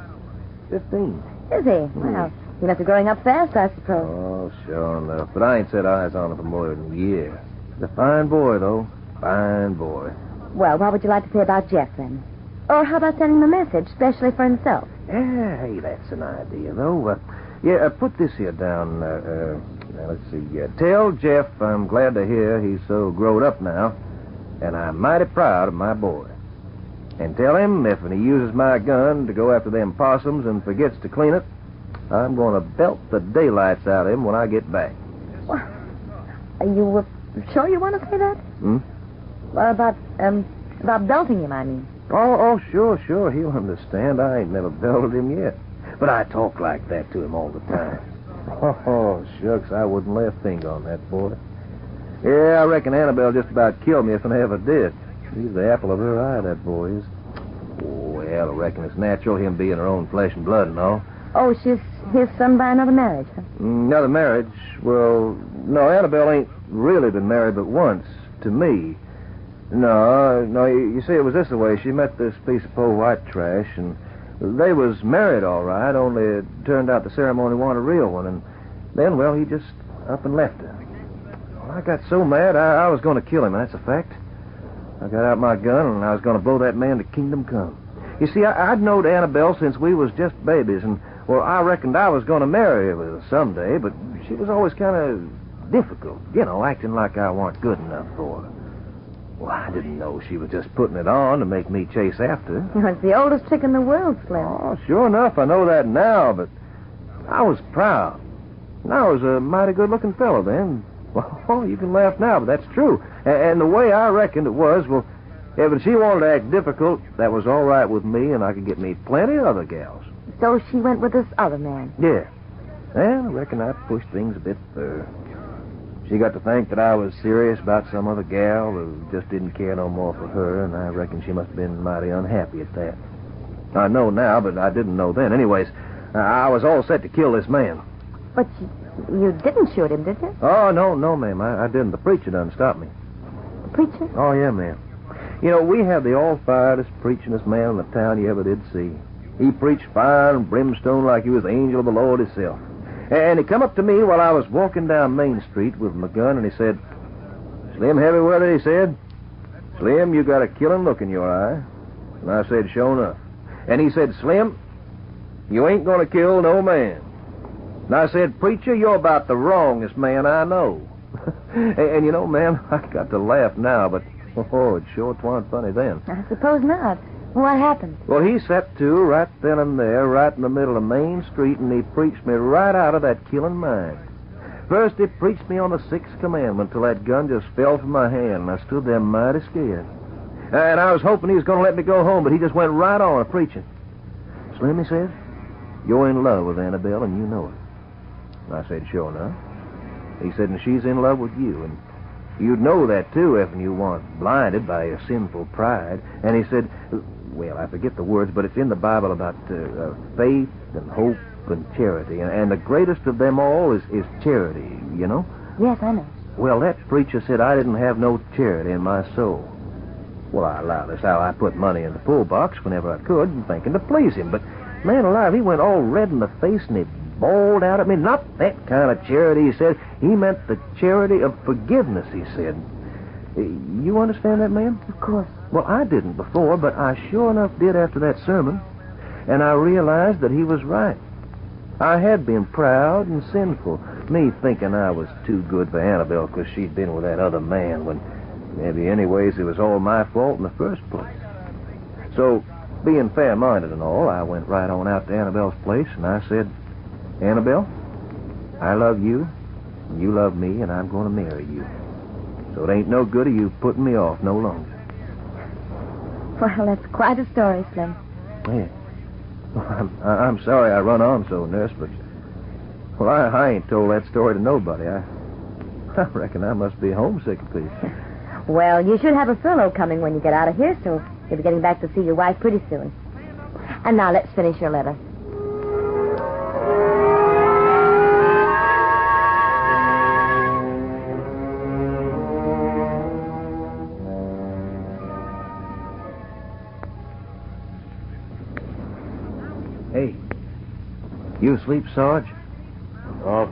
15. Is he? Well, he must be growing up fast, I suppose. Oh, sure enough. But I ain't set eyes on him for more than a year. He's a fine boy, though. Fine boy. Well, what would you like to say about Jeff, then? Or how about sending him a message, especially for himself? Yeah, hey, that's an idea, though. Put this here down. Now, let's see. Tell Jeff I'm glad to hear he's so growed up now, and I'm mighty proud of my boy. And tell him if he uses my gun to go after them possums and forgets to clean it, I'm going to belt the daylights out of him when I get back. Well, are you sure you want to say that? Well, about belting him, I mean. Oh, sure. He'll understand. I ain't never belted him yet. But I talk like that to him all the time. Oh, shucks, I wouldn't lay a finger on that boy. Yeah, I reckon Annabelle just about killed me if I ever did. He's the apple of her eye, that boy is. Well, I reckon it's natural, him being her own flesh and blood and all. Oh, she's his son by another marriage, huh? Another marriage? Well, no, Annabelle ain't really been married but once, to me. No, you see, it was this way. She met this piece of poor white trash, and they was married all right, only it turned out the ceremony wasn't a real one, and then, well, he just up and left her. Well, I got so mad, I was going to kill him, that's a fact. I got out my gun, and I was going to blow that man to kingdom come. You see, I'd knowed Annabelle since we was just babies, and, well, I reckoned I was going to marry her someday, but she was always kind of difficult, acting like I wasn't good enough for her. Well, I didn't know she was just putting it on to make me chase after her. It's the oldest trick in the world, Slim. Oh, sure enough, I know that now, but I was proud. And I was a mighty good-looking fellow then. Well, you can laugh now, but that's true. And the way I reckoned it was, well, if she wanted to act difficult, that was all right with me, and I could get me plenty of other gals. So she went with this other man? Yeah. And I reckon I pushed things a bit further. She got to think that I was serious about some other gal who just didn't care no more for her, and I reckon she must have been mighty unhappy at that. I know now, but I didn't know then. Anyways, I was all set to kill this man. But you didn't shoot him, did you? Oh, no, ma'am. I didn't. The preacher done stopped me. The preacher? Oh, yeah, ma'am. We have the all-firedest preachingest man in the town you ever did see. He preached fire and brimstone like he was the angel of the Lord himself. And he come up to me while I was walking down Main Street with my gun, and he said, "Slim Heavyweather," he said, "Slim, you got a killing look in your eye." And I said, "Sure enough." And he said, "Slim, you ain't going to kill no man." And I said, "Preacher, you're about the wrongest man I know." and ma'am, I got to laugh now, but, it sure wasn't funny then. I suppose not. What happened? Well, he set to right then and there, right in the middle of Main Street, and he preached me right out of that killing mind. First, he preached me on the Sixth Commandment till that gun just fell from my hand, and I stood there mighty scared. And I was hoping he was going to let me go home, but he just went right on preaching. "Slim," he said, "you're in love with Annabelle, and you know it." And I said, "Sure enough." He said, "And she's in love with you, and you'd know that, too, if you weren't blinded by your sinful pride." And he said, well, I forget the words, but it's in the Bible about faith and hope and charity. And the greatest of them all is charity, Yes, I know. Well, that preacher said I didn't have no charity in my soul. Well, I allow that's how I put money in the pull box whenever I could, thinking to please him. But, man alive, he went all red in the face and he bawled out at me. Not that kind of charity, he said. He meant the charity of forgiveness, he said. You understand that, ma'am? Of course. Well, I didn't before, but I sure enough did after that sermon. And I realized that he was right. I had been proud and sinful, me thinking I was too good for Annabelle because she'd been with that other man, when maybe anyways it was all my fault in the first place. So, being fair-minded and all, I went right on out to Annabelle's place, and I said, "Annabelle, I love you, and you love me, and I'm going to marry you. So it ain't no good of you putting me off no longer." Well, that's quite a story, Slim. Yeah. Well, I'm sorry I run on so, Nurse, but... Well, I ain't told that story to nobody. I reckon I must be homesick a piece. Well, you should have a furlough coming when you get out of here, so you'll be getting back to see your wife pretty soon. And now let's finish your letter. Hey, you asleep, Sarge? Oh.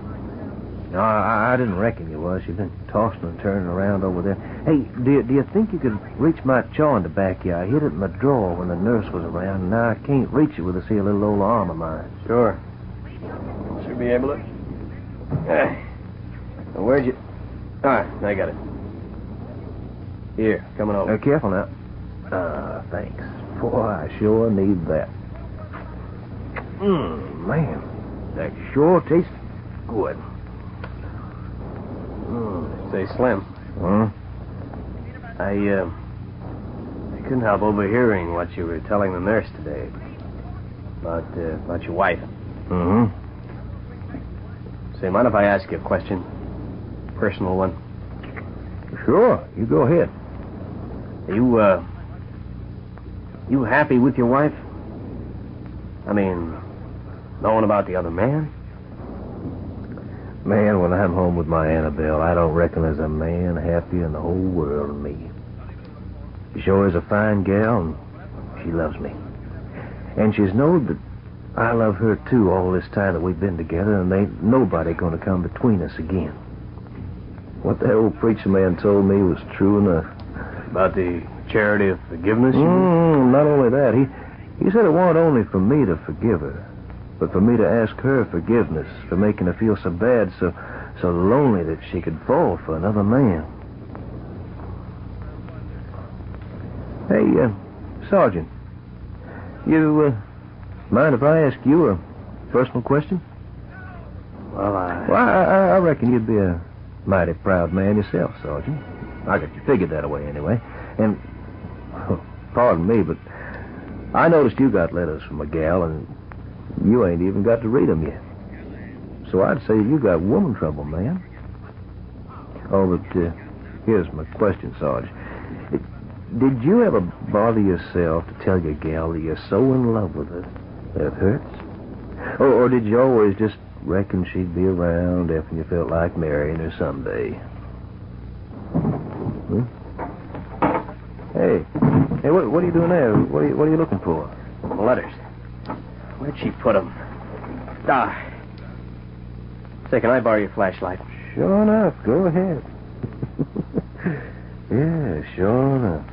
No, I didn't reckon you was. You've been tossing and turning around over there. Hey, do you think you could reach my chaw in the back here? I hid it in my drawer when the nurse was around, and now I can't reach it with this here little old arm of mine. Sure. Should be able to. Where'd you... All right, I got it. Here, coming over. Careful now. Thanks. Boy, I sure need that. Man, that sure tastes good. Say, Slim. Huh? I couldn't help overhearing what you were telling the nurse today. About your wife. Mm-hmm. Say, mind if I ask you a question? Personal one. Sure, you go ahead. You happy with your wife? I mean, knowing about the other man? Man, when I'm home with my Annabelle, I don't reckon there's a man happier in the whole world than me. She sure is a fine gal, and she loves me. And she's knowed that I love her, too, all this time that we've been together, and there ain't nobody going to come between us again. What that old preacher man told me was true enough. About the charity of forgiveness? Not only that. He said it wasn't only for me to forgive her, but for me to ask her forgiveness for making her feel so bad, so lonely that she could fall for another man. Hey, Sergeant, you mind if I ask you a personal question? Well, I reckon you'd be a mighty proud man yourself, Sergeant. I got you figured that way anyway. And, pardon me, but I noticed you got letters from a gal, and you ain't even got to read them yet. So I'd say you got woman trouble, man. Oh, but here's my question, Sarge. Did you ever bother yourself to tell your gal that you're so in love with her that it hurts? Or did you always just reckon she'd be around after you felt like marrying her someday? Hey, what are you doing there? What are you looking for? Letters. Where'd she put them? Say, can I borrow your flashlight? Sure enough. Go ahead. Yeah, sure enough.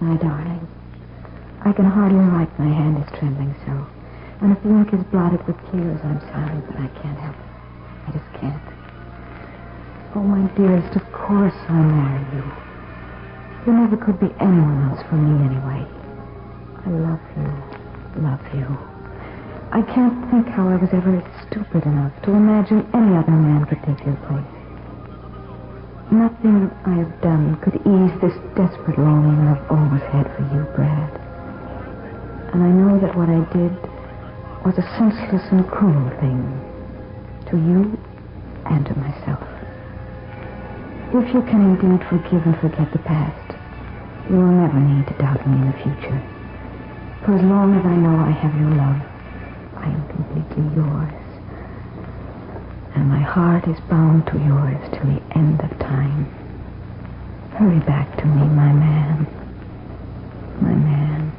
My darling, I can hardly write. My hand is trembling so. And if the ink is blotted with tears, I'm sorry, but I can't help it. I just can't. Oh, my dearest, of course I'll marry you. You never could be anyone else for me anyway. I love you. I can't think how I was ever stupid enough to imagine any other man could take your place. Nothing I have done could ease this desperate longing I've always had for you, Brad. And I know that what I did was a senseless and cruel thing to you and to myself. If you can indeed forgive and forget the past, you will never need to doubt me in the future. For as long as I know I have your love, I am completely yours. And my heart is bound to yours till the end of time. Hurry back to me, my man. My man.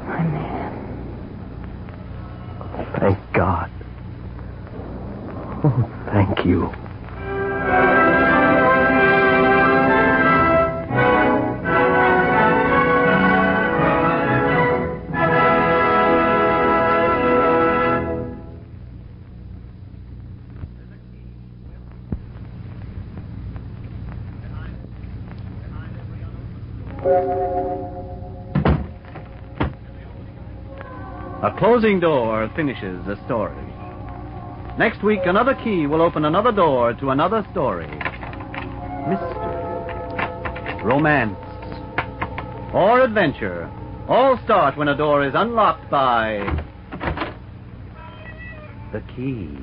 My man. Thank God. Oh, thank you. A closing door finishes a story. Next week, another key will open another door to another story. Mystery, romance, or adventure all start when a door is unlocked by the key.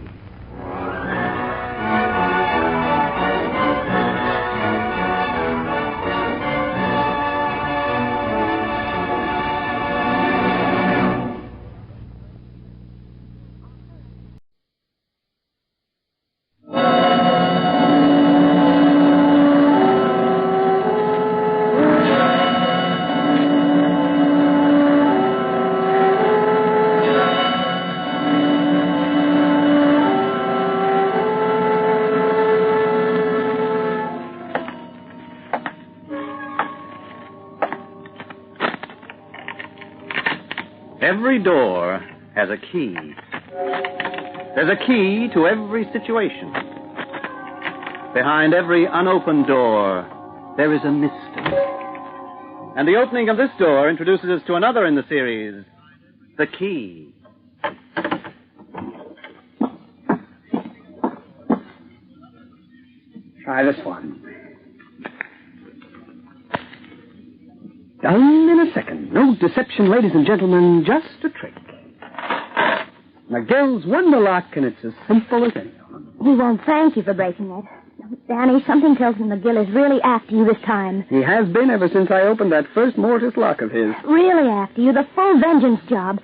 Every door has a key. There's a key to every situation. Behind every unopened door, there is a mystery. And the opening of this door introduces us to another in the series, The Key. Try this one. Done in a second. No deception, ladies and gentlemen, just a trick. McGill's won the lock, and it's as simple as anything. He won't thank you for breaking it. Danny, something tells me McGill is really after you this time. He has been ever since I opened that first mortise lock of his. Really after you, the full vengeance job.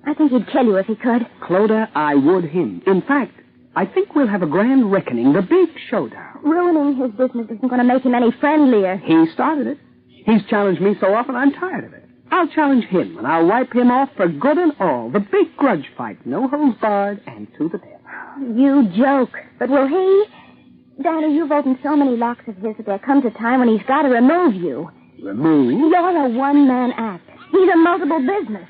I think he'd kill you if he could. Clodagh, I would him. In fact, I think we'll have a grand reckoning, the big showdown. Ruining his business isn't going to make him any friendlier. He started it. He's challenged me so often, I'm tired of it. I'll challenge him, and I'll wipe him off for good and all. The big grudge fight, no holds barred, and to the death. You joke. But will he? Danny, you've opened so many locks of his that there comes a time when he's got to remove you. Remove? You're a one-man act. He's a multiple business.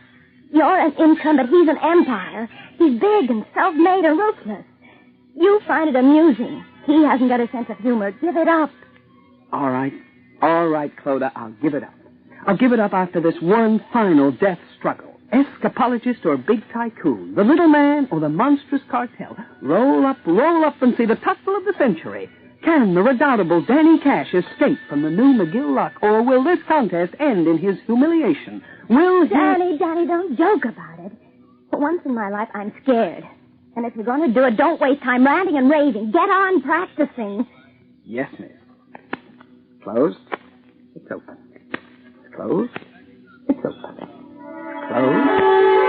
You're an income, but he's an empire. He's big and self-made and ruthless. You find it amusing. He hasn't got a sense of humor. Give it up. All right, Clodagh, I'll give it up. I'll give it up after this one final death struggle. Escapologist or big tycoon, the little man or the monstrous cartel. Roll up, and see the tussle of the century. Can the redoubtable Danny Cash escape from the new McGill lock, or will this contest end in his humiliation? Will he... Danny, don't joke about it. For once in my life, I'm scared. And if you're going to do it, don't waste time ranting and raving. Get on practicing. Yes, miss. Closed. It's open. It's closed. It's open. Closed. It's open.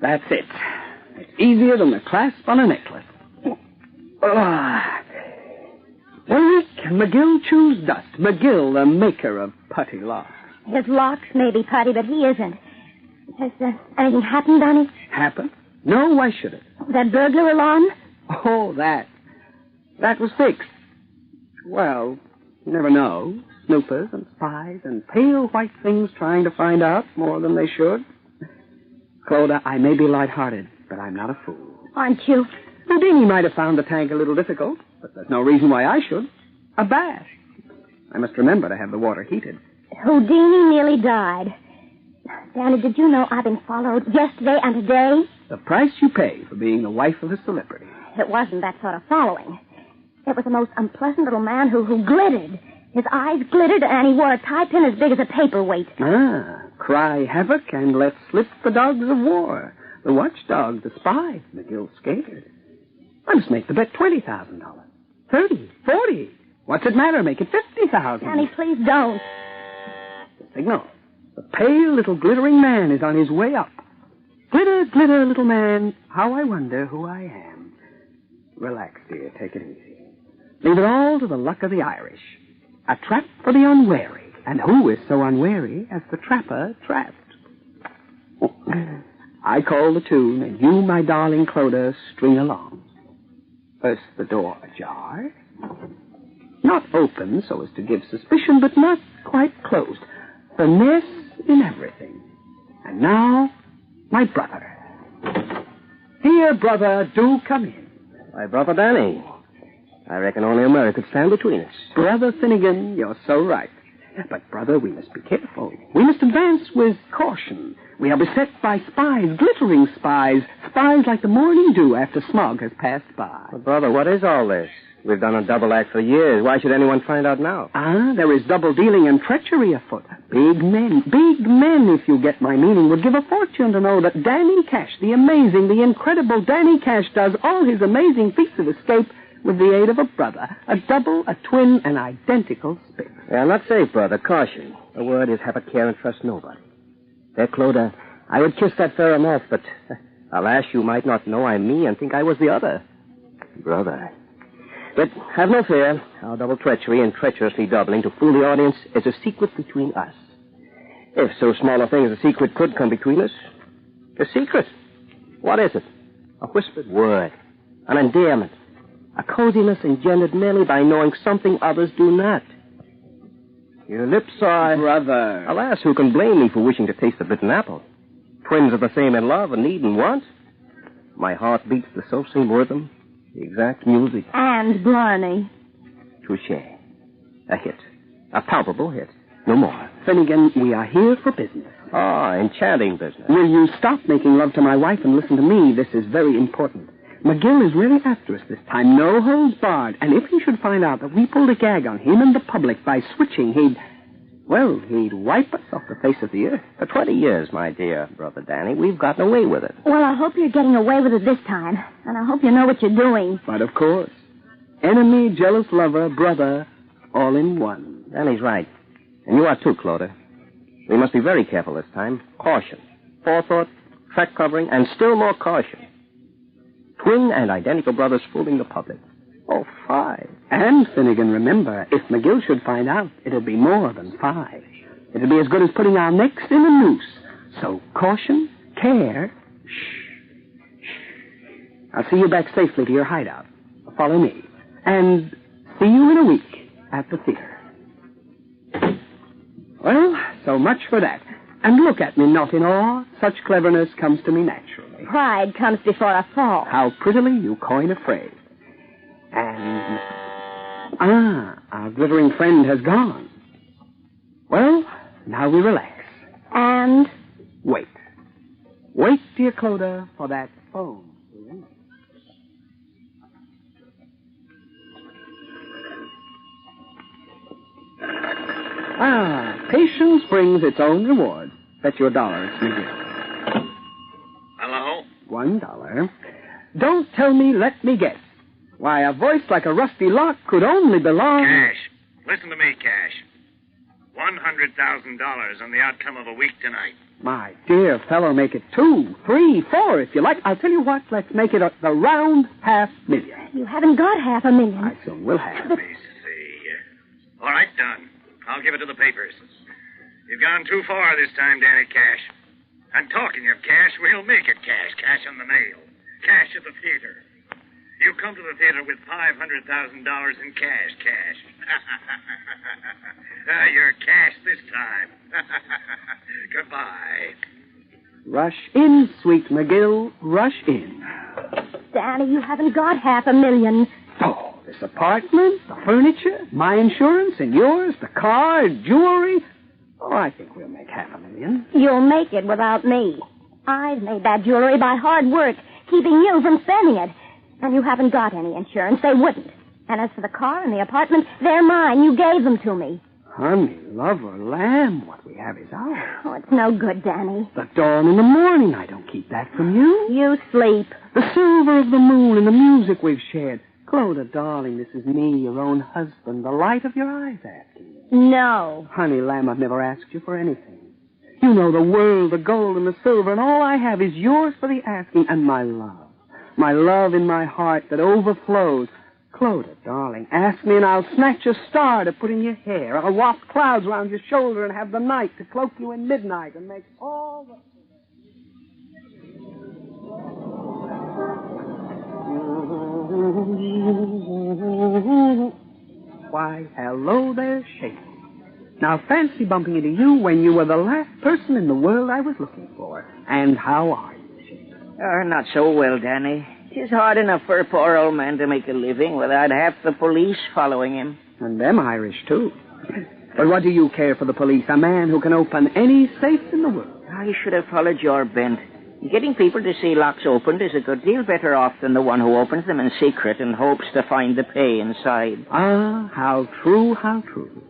That's it. It's easier than the clasp on a necklace. One week, McGill chews dust. McGill, the maker of putty locks. His locks may be putty, but he isn't. Has anything happened, Danny? Happened? No, why should it? That burglar alarm? Oh, that. That was fixed. Well, you never know. Snoopers and spies and pale white things trying to find out more than they should. Clodagh, I may be light-hearted, but I'm not a fool. Aren't you? Houdini might have found the tank a little difficult, but there's no reason why I should. A bath. I must remember to have the water heated. Houdini nearly died. Danny, did you know I've been followed yesterday and today? The price you pay for being the wife of a celebrity. It wasn't that sort of following. It was the most unpleasant little man who glittered. His eyes glittered, and he wore a tie pin as big as a paperweight. Cry havoc and let slip the dogs of war. The watchdog, the spy. McGill's scared. I must make the bet $20,000. 30, 40. What's it matter? Make it 50,000. Danny, please don't. The signal. The pale little glittering man is on his way up. Glitter, glitter, little man. How I wonder who I am. Relax, dear. Take it easy. Leave it all to the luck of the Irish. A trap for the unwary. And who is so unwary as the trapper trapped? I call the tune, and you, my darling Clodagh, string along. First the door ajar. Not open so as to give suspicion, but not quite closed. Finesse in everything. And now, my brother. Here, brother, do come in. My brother Danny. I reckon only a mirror could stand between us. Brother Finnegan, you're so right. But, brother, we must be careful. We must advance with caution. We are beset by spies, glittering spies, spies like the morning dew after smog has passed by. But, brother, what is all this? We've done a double act for years. Why should anyone find out now? There is double dealing and treachery afoot. Big men, if you get my meaning, would give a fortune to know that Danny Cash, the amazing, the incredible Danny Cash, does all his amazing feats of escape with the aid of a brother, a double, a twin, an identical spit. Yeah, I'm not safe, brother. Caution. The word is have a care and trust nobody. There, Clodagh, I would kiss that ferrum off, but Alas, you might not know I'm me and think I was the other. Brother. But have no fear. Our double treachery and treacherously doubling to fool the audience is a secret between us. If so small a thing as a secret could come between us, a secret. What is it? A whispered word, an endearment, a coziness engendered merely by knowing something others do not. Your lips are... Brother. Alas, who can blame me for wishing to taste the bitten apple? Twins are the same in love and need and want. My heart beats the self-same rhythm, the exact music. And Blarney. Touché. A hit. A palpable hit. No more. Finnegan, we are here for business. Ah, enchanting business. Will you stop making love to my wife and listen to me? This is very important. McGill is really after us this time. No holds barred. And if he should find out that we pulled a gag on him and the public by switching, he'd wipe us off the face of the earth. For 20 years, my dear brother Danny, we've gotten away with it. Well, I hope you're getting away with it this time. And I hope you know what you're doing. But of course. Enemy, jealous lover, brother, all in one. Danny's right. And you are too, Clodagh. We must be very careful this time. Caution. Forethought, track covering, and still more caution. Twin and identical brothers fooling the public. Oh, 5. And, Finnegan, remember, if McGill should find out, it'll be more than 5. It'll be as good as putting our necks in a noose. So, caution, care, shh. I'll see you back safely to your hideout. Follow me. And see you in a week at the theater. Well, so much for that. And look at me, not in awe. Such cleverness comes to me naturally. Pride comes before a fall. How prettily you coin a phrase. And... our glittering friend has gone. Well, now we relax. And? Wait. Wait, dear Clodagh, for that phone. Patience brings its own reward. Bet you $1, it's McGill. Hello? $1. Don't tell me, let me guess. Why, a voice like a rusty lock could only belong... Cash. Listen to me, Cash. $100,000 on the outcome of a week tonight. My dear fellow, make it 2, 3, 4, if you like. I'll tell you what, let's make it the round $500,000. You haven't got $500,000. I soon will have. Let me see. All right, done. I'll give it to the papers. You've gone too far this time, Danny Cash. And talking of cash, we'll make it cash. Cash on the nail. Cash at the theater. You come to the theater with $500,000 in cash. You're cash this time. Goodbye. Rush in, sweet McGill. Rush in. Danny, you haven't got $500,000. Oh, this apartment, the furniture, my insurance and yours, the car, jewelry. Oh, I think we'll make $500,000. You'll make it without me. I've made that jewelry by hard work, keeping you from spending it. And you haven't got any insurance. They wouldn't. And as for the car and the apartment, they're mine. You gave them to me. Honey, lover, lamb, what we have is ours. Oh, it's no good, Danny. The dawn in the morning, I don't keep that from you. You sleep. The silver of the moon and the music we've shared. Clodagh, darling, this is me, your own husband, the light of your eyes asking you. No. Honey, lamb, I've never asked you for anything. You know the world, the gold and the silver, and all I have is yours for the asking, and my love. My love in my heart that overflows. Clodagh, darling, ask me and I'll snatch a star to put in your hair. I'll waft clouds round your shoulder and have the night to cloak you in midnight and make all the... Why, hello there, Shady. Now fancy bumping into you when you were the last person in the world I was looking for. And how are you, Shady? Not so well, Danny. It is hard enough for a poor old man to make a living without half the police following him. And them Irish, too. But what do you care for the police? A man who can open any safe in the world. I should have followed your bent. Getting people to see locks opened is a good deal better off than the one who opens them in secret and hopes to find the pay inside. Ah, how true, how true.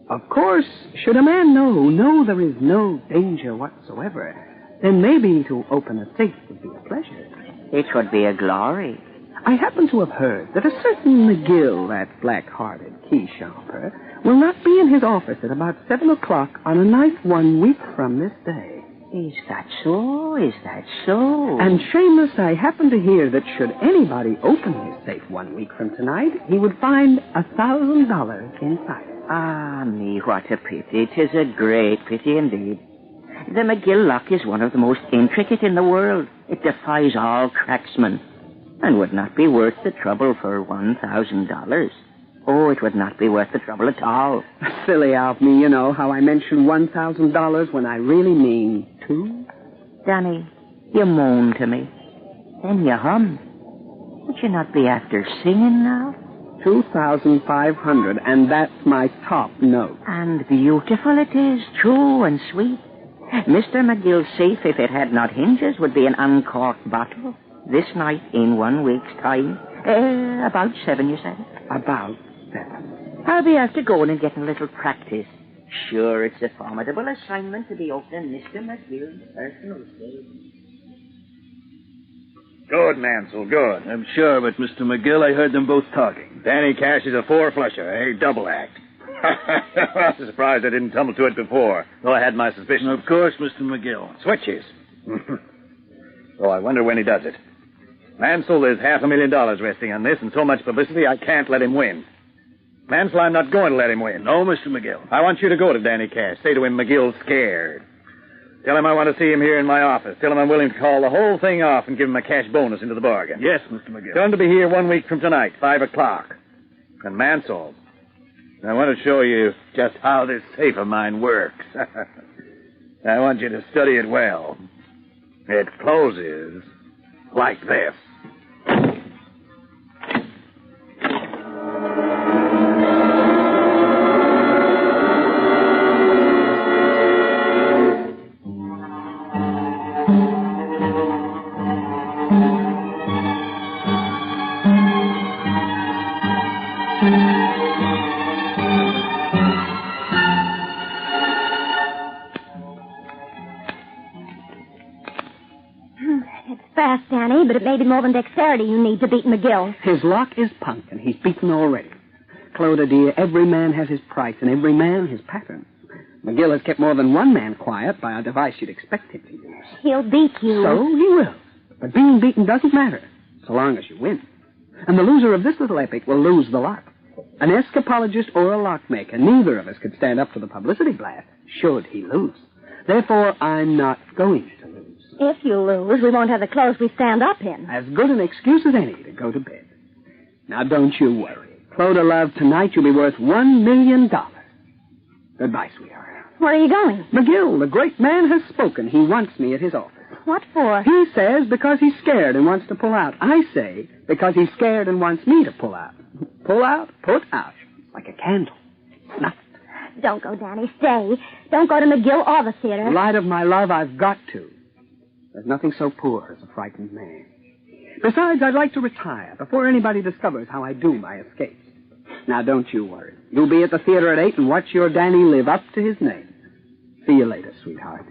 Of course, should a man know there is no danger whatsoever, then maybe to open a safe would be a pleasure. It would be a glory. I happen to have heard that a certain McGill, that black-hearted key sharper, will not be in his office at about 7 o'clock on a night 1 week from this day. Is that so? Is that so? And, Seamus, I happen to hear that should anybody open his safe 1 week from tonight, he would find $1,000 inside. Ah, me, what a pity. 'Tis a great pity indeed. The McGill lock is one of the most intricate in the world. It defies all cracksmen, and would not be worth the trouble for $1,000. Oh, it would not be worth the trouble at all. Silly of me, you know, how I mention $1,000 when I really mean $2. Danny, you moan to me. Then you hum. Would you not be after singing now? 2,500, and that's my top note. And beautiful it is, true and sweet. Mr. McGill's safe, if it had not hinges, would be an uncorked bottle. This night, in 1 week's time. About 7, you said? About 7. I'll be after going and getting a little practice. Sure, it's a formidable assignment to be opening Mr. McGill's personal safe. Good, Mansell, good. I'm sure, but Mr. McGill, I heard them both talking. Danny Cash is a four-flusher, a double act. I'm surprised I didn't tumble to it before, though I had my suspicions. Of course, Mr. McGill. Switches. Oh, I wonder when he does it. Mansell, there's $500,000 resting on this, and so much publicity, I can't let him win. Mansell, I'm not going to let him win. No, Mr. McGill. I want you to go to Danny Cash. Say to him, McGill's scared. Tell him I want to see him here in my office. Tell him I'm willing to call the whole thing off and give him a cash bonus into the bargain. Yes, Mr. McGill. Tell him to be here 1 week from tonight, 5 o'clock. And Mansell, I want to show you just how this safe of mine works. I want you to study it well. It closes like this. Fast, Danny, but it may be more than dexterity you need to beat McGill. His lock is punk, and he's beaten already. Clodagh, dear, every man has his price, and every man his pattern. McGill has kept more than one man quiet by a device you'd expect him to use. He'll beat you. So he will. But being beaten doesn't matter, so long as you win. And the loser of this little epic will lose the lock. An escapologist or a lockmaker, neither of us could stand up to the publicity blast, should he lose. Therefore, I'm not going to lose. If you lose, we won't have the clothes we stand up in. As good an excuse as any to go to bed. Now, don't you worry. Clodagh, love, tonight you'll be worth $1 million. Goodbye, sweetheart. Where are you going? McGill, the great man, has spoken. He wants me at his office. What for? He says because he's scared and wants to pull out. I say because he's scared and wants me to pull out. Pull out, put out. Like a candle. Nothing. Don't go, Danny. Stay. Don't go to McGill or the theater. Light of my love, I've got to. There's nothing so poor as a frightened man. Besides, I'd like to retire before anybody discovers how I do my escapes. Now, don't you worry. You'll be at the theater at 8 and watch your Danny live up to his name. See you later, sweetheart.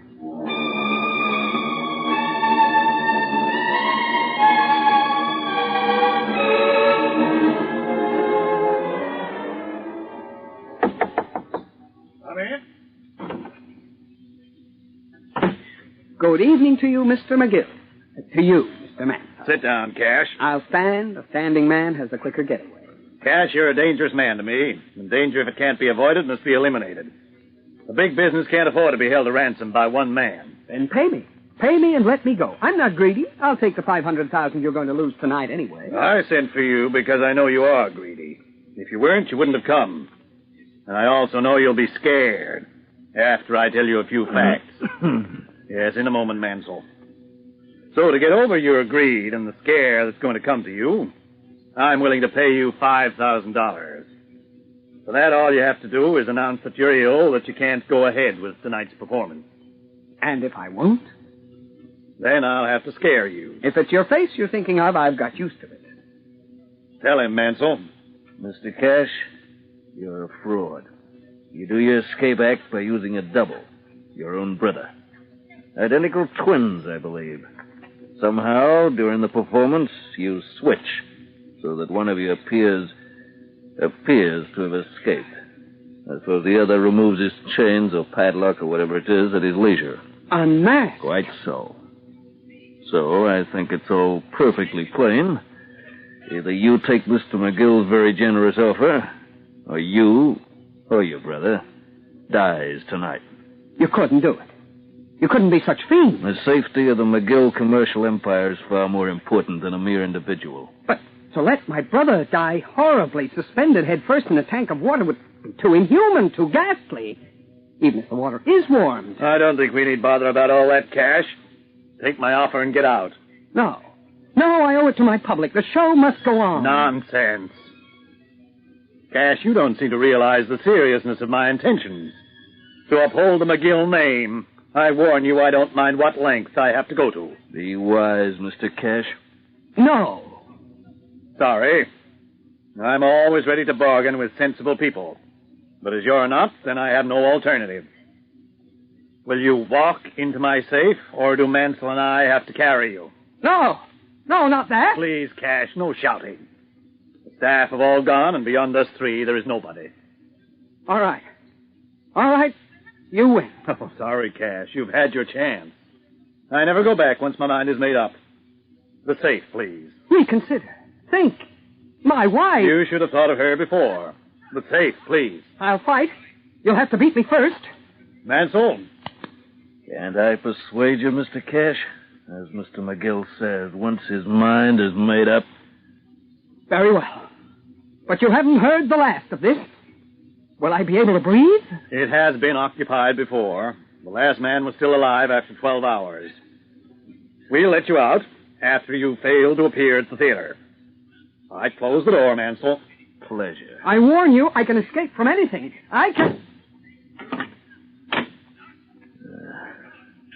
Come in. Good evening to you, Mr. McGill. To you, Mr. Mann. Sit down, Cash. I'll stand. A standing man has the quicker getaway. Cash, you're a dangerous man to me. And danger, if it can't be avoided, must be eliminated. The big business can't afford to be held a ransom by one man. Then pay me. Pay me and let me go. I'm not greedy. I'll take the $500,000 you're going to lose tonight anyway. I sent for you because I know you are greedy. If you weren't, you wouldn't have come. And I also know you'll be scared after I tell you a few facts. Yes, in a moment, Mansell. So to get over your greed and the scare that's going to come to you, I'm willing to pay you $5,000. For that, all you have to do is announce that you're ill, that you can't go ahead with tonight's performance. And if I won't? Then I'll have to scare you. If it's your face you're thinking of, I've got used to it. Tell him, Mansell. Mr. Cash, you're a fraud. You do your escape act by using a double, your own brother. Identical twins, I believe. Somehow, during the performance, you switch so that one of you appears to have escaped. I suppose the other removes his chains or padlock or whatever it is at his leisure. Unmasked? Quite so. So I think it's all perfectly plain. Either you take Mr. McGill's very generous offer, or you, or your brother, dies tonight. You couldn't do it. You couldn't be such fiends. The safety of the McGill commercial empire is far more important than a mere individual. But to let my brother die horribly, suspended headfirst in a tank of water would be too inhuman, too ghastly. Even if the water is warmed. I don't think we need bother about all that, Cash. Take my offer and get out. No. No, I owe it to my public. The show must go on. Nonsense. Cash, you don't seem to realize the seriousness of my intentions. To uphold the McGill name, I warn you I don't mind what lengths I have to go to. Be wise, Mr. Cash. No. Sorry. I'm always ready to bargain with sensible people. But as you're not, then I have no alternative. Will you walk into my safe, or do Mansell and I have to carry you? No. No, not that. Please, Cash, no shouting. The staff have all gone, and beyond us three, there is nobody. All right. All right. You win. Oh, sorry, Cash. You've had your chance. I never go back once my mind is made up. The safe, please. Reconsider. Think. My wife. You should have thought of her before. The safe, please. I'll fight. You'll have to beat me first. Mansell. Can't I persuade you, Mr. Cash? As Mr. McGill says, once his mind is made up... Very well. But you haven't heard the last of this. Will I be able to breathe? It has been occupied before. The last man was still alive after 12 hours. We'll let you out after you fail to appear at the theater. All right, close the door, Mansell. Pleasure. I warn you, I can escape from anything. I can...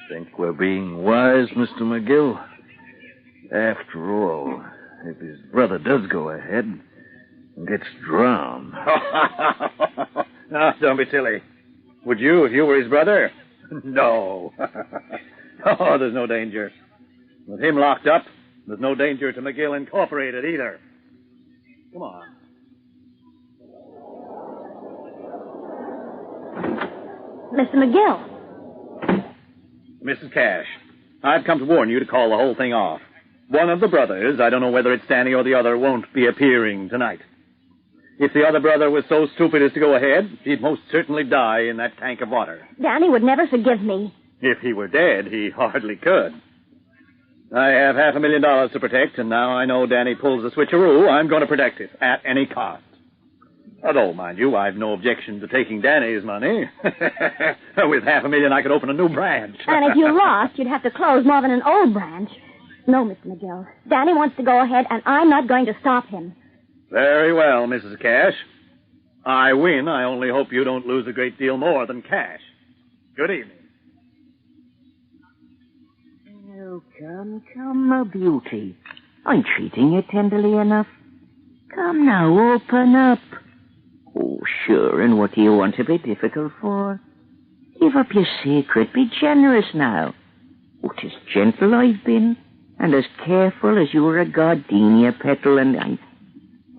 Think we're being wise, Mr. McGill? After all, if his brother does go ahead and gets drowned... No, don't be silly. Would you if you were his brother? No. Oh, there's no danger. With him locked up, there's no danger to McGill Incorporated either. Come on. Mr. McGill. Mrs. Cash, I've come to warn you to call the whole thing off. One of the brothers, I don't know whether it's Danny or the other, won't be appearing tonight. If the other brother was so stupid as to go ahead, he'd most certainly die in that tank of water. Danny would never forgive me. If he were dead, he hardly could. I have $500,000 to protect, and now I know Danny pulls a switcheroo, I'm going to protect it at any cost. Although, mind you, I've no objection to taking Danny's money. With $500,000, I could open a new branch. And if you lost, you'd have to close more than an old branch. No, Mr. McGill. Danny wants to go ahead, and I'm not going to stop him. Very well, Mrs. Cash. I win. I only hope you don't lose a great deal more than cash. Good evening. Oh, come, my beauty. I'm treating you tenderly enough. Come now, open up. Oh, sure, and what do you want to be difficult for? Give up your secret. Be generous now. Oh, 'tis gentle I've been, and as careful as you were a gardenia petal, and I...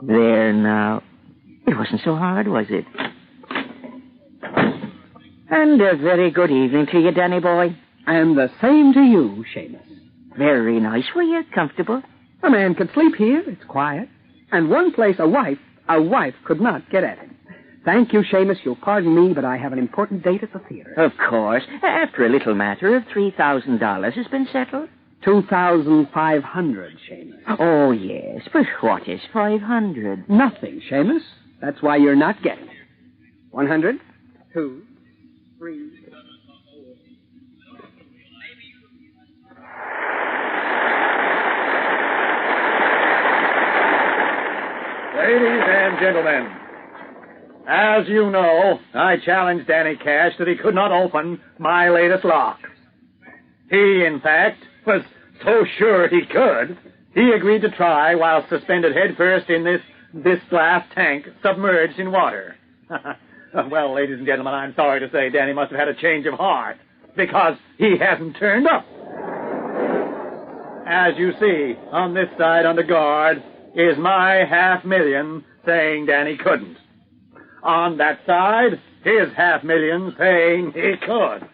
There now. It wasn't so hard, was it? And a very good evening to you, Danny boy. And the same to you, Seamus. Very nice. Were you comfortable? A man could sleep here. It's quiet. And one place a wife could not get at him. Thank you, Seamus. You'll pardon me, but I have an important date at the theater. Of course. After a little matter of $3,000 has been settled. 2,500, Seamus. Oh, yes. But what is 500? Nothing, Seamus. That's why you're not getting it. 100, 2, 3... Ladies and gentlemen, as you know, I challenged Danny Cash that he could not open my latest lock. He, in fact, was so sure he could, he agreed to try while suspended headfirst in this glass tank submerged in water. Well, ladies and gentlemen, I'm sorry to say Danny must have had a change of heart, because he hasn't turned up. As you see, on this side under guard is my $500,000 saying Danny couldn't. On that side, his $500,000 saying he could.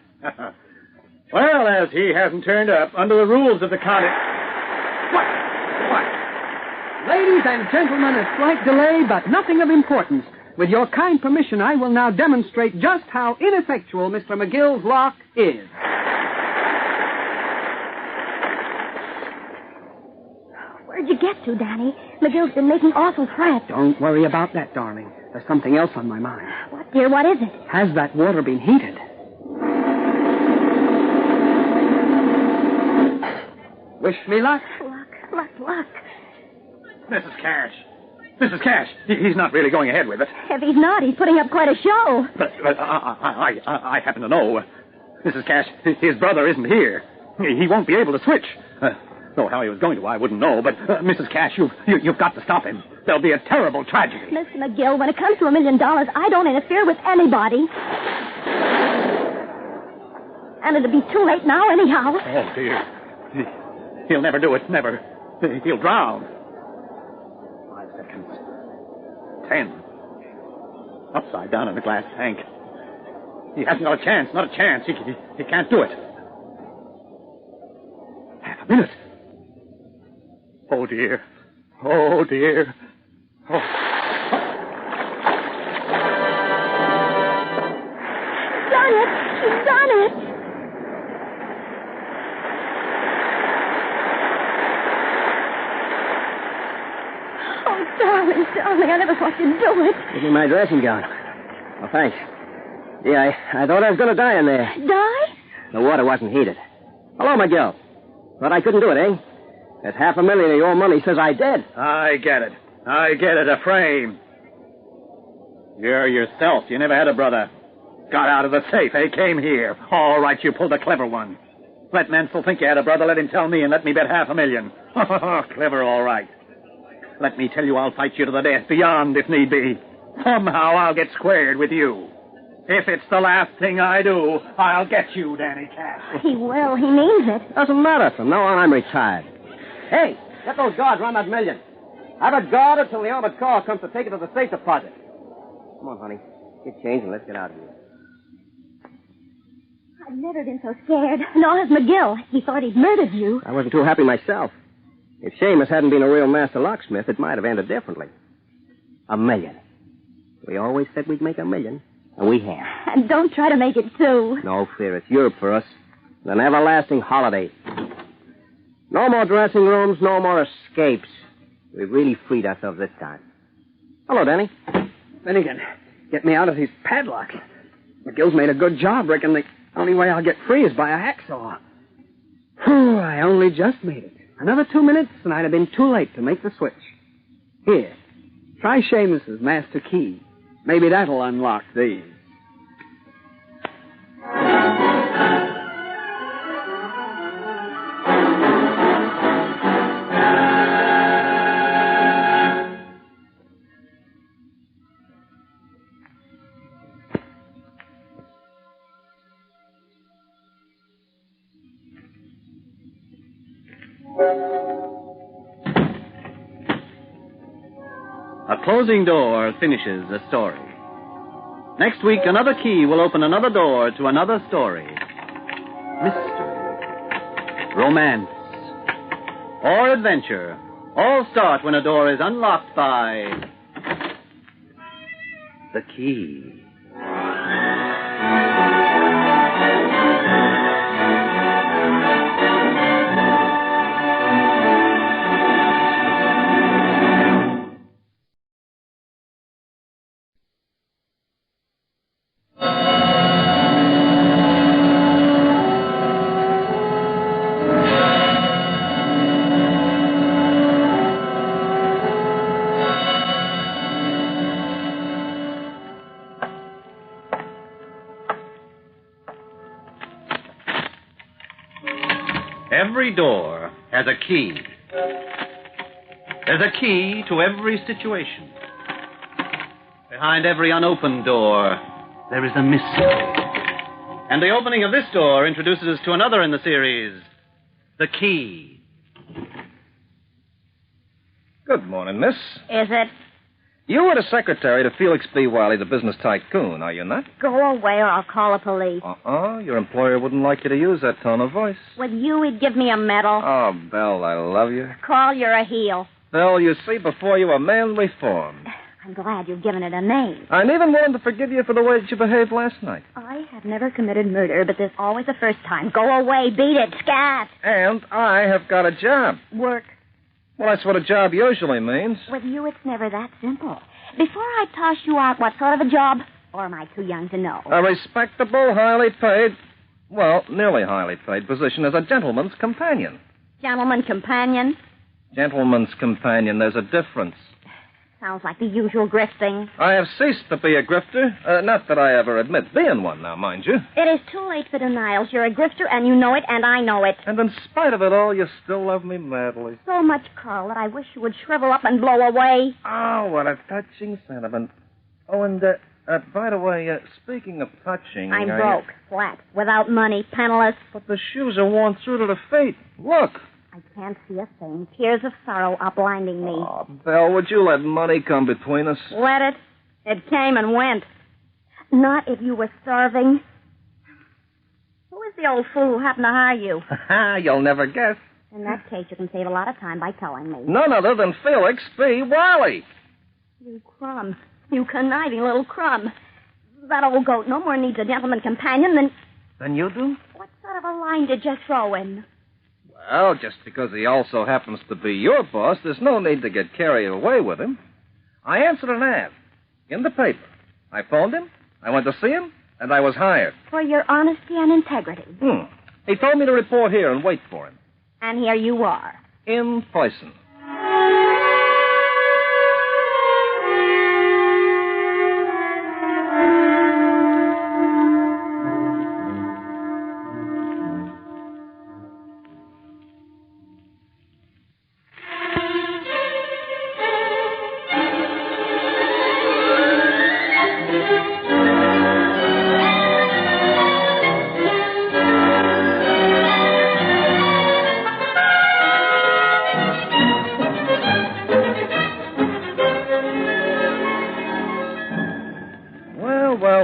Well, as he hasn't turned up, under the rules of the county... Ladies and gentlemen, a slight delay, but nothing of importance. With your kind permission, I will now demonstrate just how ineffectual Mr. McGill's lock is. Where'd you get to, Danny? McGill's been making awful threats. Don't worry about that, darling. There's something else on my mind. What, dear? What is it? Has that water been heated? Wish me luck. Luck. Mrs. Cash. Mrs. Cash, he's not really going ahead with it. If he's not, he's putting up quite a show. But I happen to know. Mrs. Cash, his brother isn't here. He won't be able to switch. Though how he was going to, I wouldn't know. But, Mrs. Cash, you've got to stop him. There'll be a terrible tragedy. Mr. McGill, when it comes to $1 million, I don't interfere with anybody. And it'll be too late now anyhow. Oh, dear. He'll never do it. Never. He'll drown. 5 seconds. 10. Upside down in the glass tank. He hasn't got a chance. Not a chance. He can't do it. Half a minute. Oh, dear. Oh, dear. Oh. Done it. He's done it. Oh, darling, I never thought you'd do it. Give me my dressing gown. Well, thanks. Gee, I thought I was going to die in there. Die? The water wasn't heated. Hello, McGill. Thought I couldn't do it, eh? That $500,000 of your money says I did. I get it. A frame. You're yourself. You never had a brother. Got out of the safe, eh? Came here. All right, you pulled a clever one. Let Mansell think you had a brother. Let him tell me and let me bet $500,000. Clever, all right. Let me tell you, I'll fight you to the death, beyond if need be. Somehow I'll get squared with you. If it's the last thing I do, I'll get you, Danny Cash. He will. He means it. Doesn't matter. From now on, I'm retired. Hey, get those guards around that million. Have it guarded till the armored car comes to take it to the safe deposit. Come on, honey. Get changed and let's get out of here. I've never been so scared. Nor has McGill. He thought he'd murdered you. I wasn't too happy myself. If Seamus hadn't been a real master locksmith, it might have ended differently. $1 million. We always said we'd make $1 million, and we have. And don't try to make it 2. No fear. It's Europe for us. An everlasting holiday. No more dressing rooms, no more escapes. We've really freed ourselves this time. Hello, Danny. Finnegan, get me out of these padlocks. McGill's made a good job. Reckon the only way I'll get free is by a hacksaw. Whew, I only just made it. Another 2 minutes, and I'd have been too late to make the switch. Here, try Seamus's master key. Maybe that'll unlock these. A closing door finishes a story. Next week, another key will open another door to another story. Mystery, romance, or adventure all start when a door is unlocked by the key. Every door has a key. There's a key to every situation. Behind every unopened door, there is a mystery. And the opening of this door introduces us to another in the series, The Key. Good morning, miss. Is it? You were the secretary to Felix B. Wiley, the business tycoon, are you not? Go away or I'll call the police. Your employer wouldn't like you to use that tone of voice. With you, he'd give me a medal. Oh, Belle, I love you. Call, you're a heel. Belle, you see before you a man reformed. I'm glad you've given it a name. I'm even willing to forgive you for the way that you behaved last night. I have never committed murder, but there's always a first time. Go away, beat it, scat. And I have got a job. Work. Well, that's what a job usually means. With you, it's never that simple. Before I toss you out, what sort of a job? Or am I too young to know? A respectable, highly paid, well, nearly highly paid position as a gentleman's companion. Gentleman companion? Gentleman's companion, there's a difference. Sounds like the usual grifting. I have ceased to be a grifter. Not that I ever admit being one now, mind you. It is too late for denials. You're a grifter, and you know it, and I know it. And in spite of it all, you still love me madly. So much, Carl, that I wish you would shrivel up and blow away. Oh, what a touching sentiment. Oh, and, by the way, speaking of touching... I'm broke, flat, without money, penniless. But the shoes are worn through to the feet. Look. I can't see a thing. Tears of sorrow are blinding me. Oh, Belle, would you let money come between us? Let it? It came and went. Not if you were starving. Who is the old fool who happened to hire you? You'll never guess. In that case, you can save a lot of time by telling me. None other than Felix B. Wiley. You crumb. You conniving little crumb. That old goat no more needs a gentleman companion than... Than you do? What sort of a line did you throw in? Well, just because he also happens to be your boss, there's no need to get carried away with him. I answered an ad in the paper. I phoned him, I went to see him, and I was hired. For your honesty and integrity. He told me to report here and wait for him. And here you are. In person.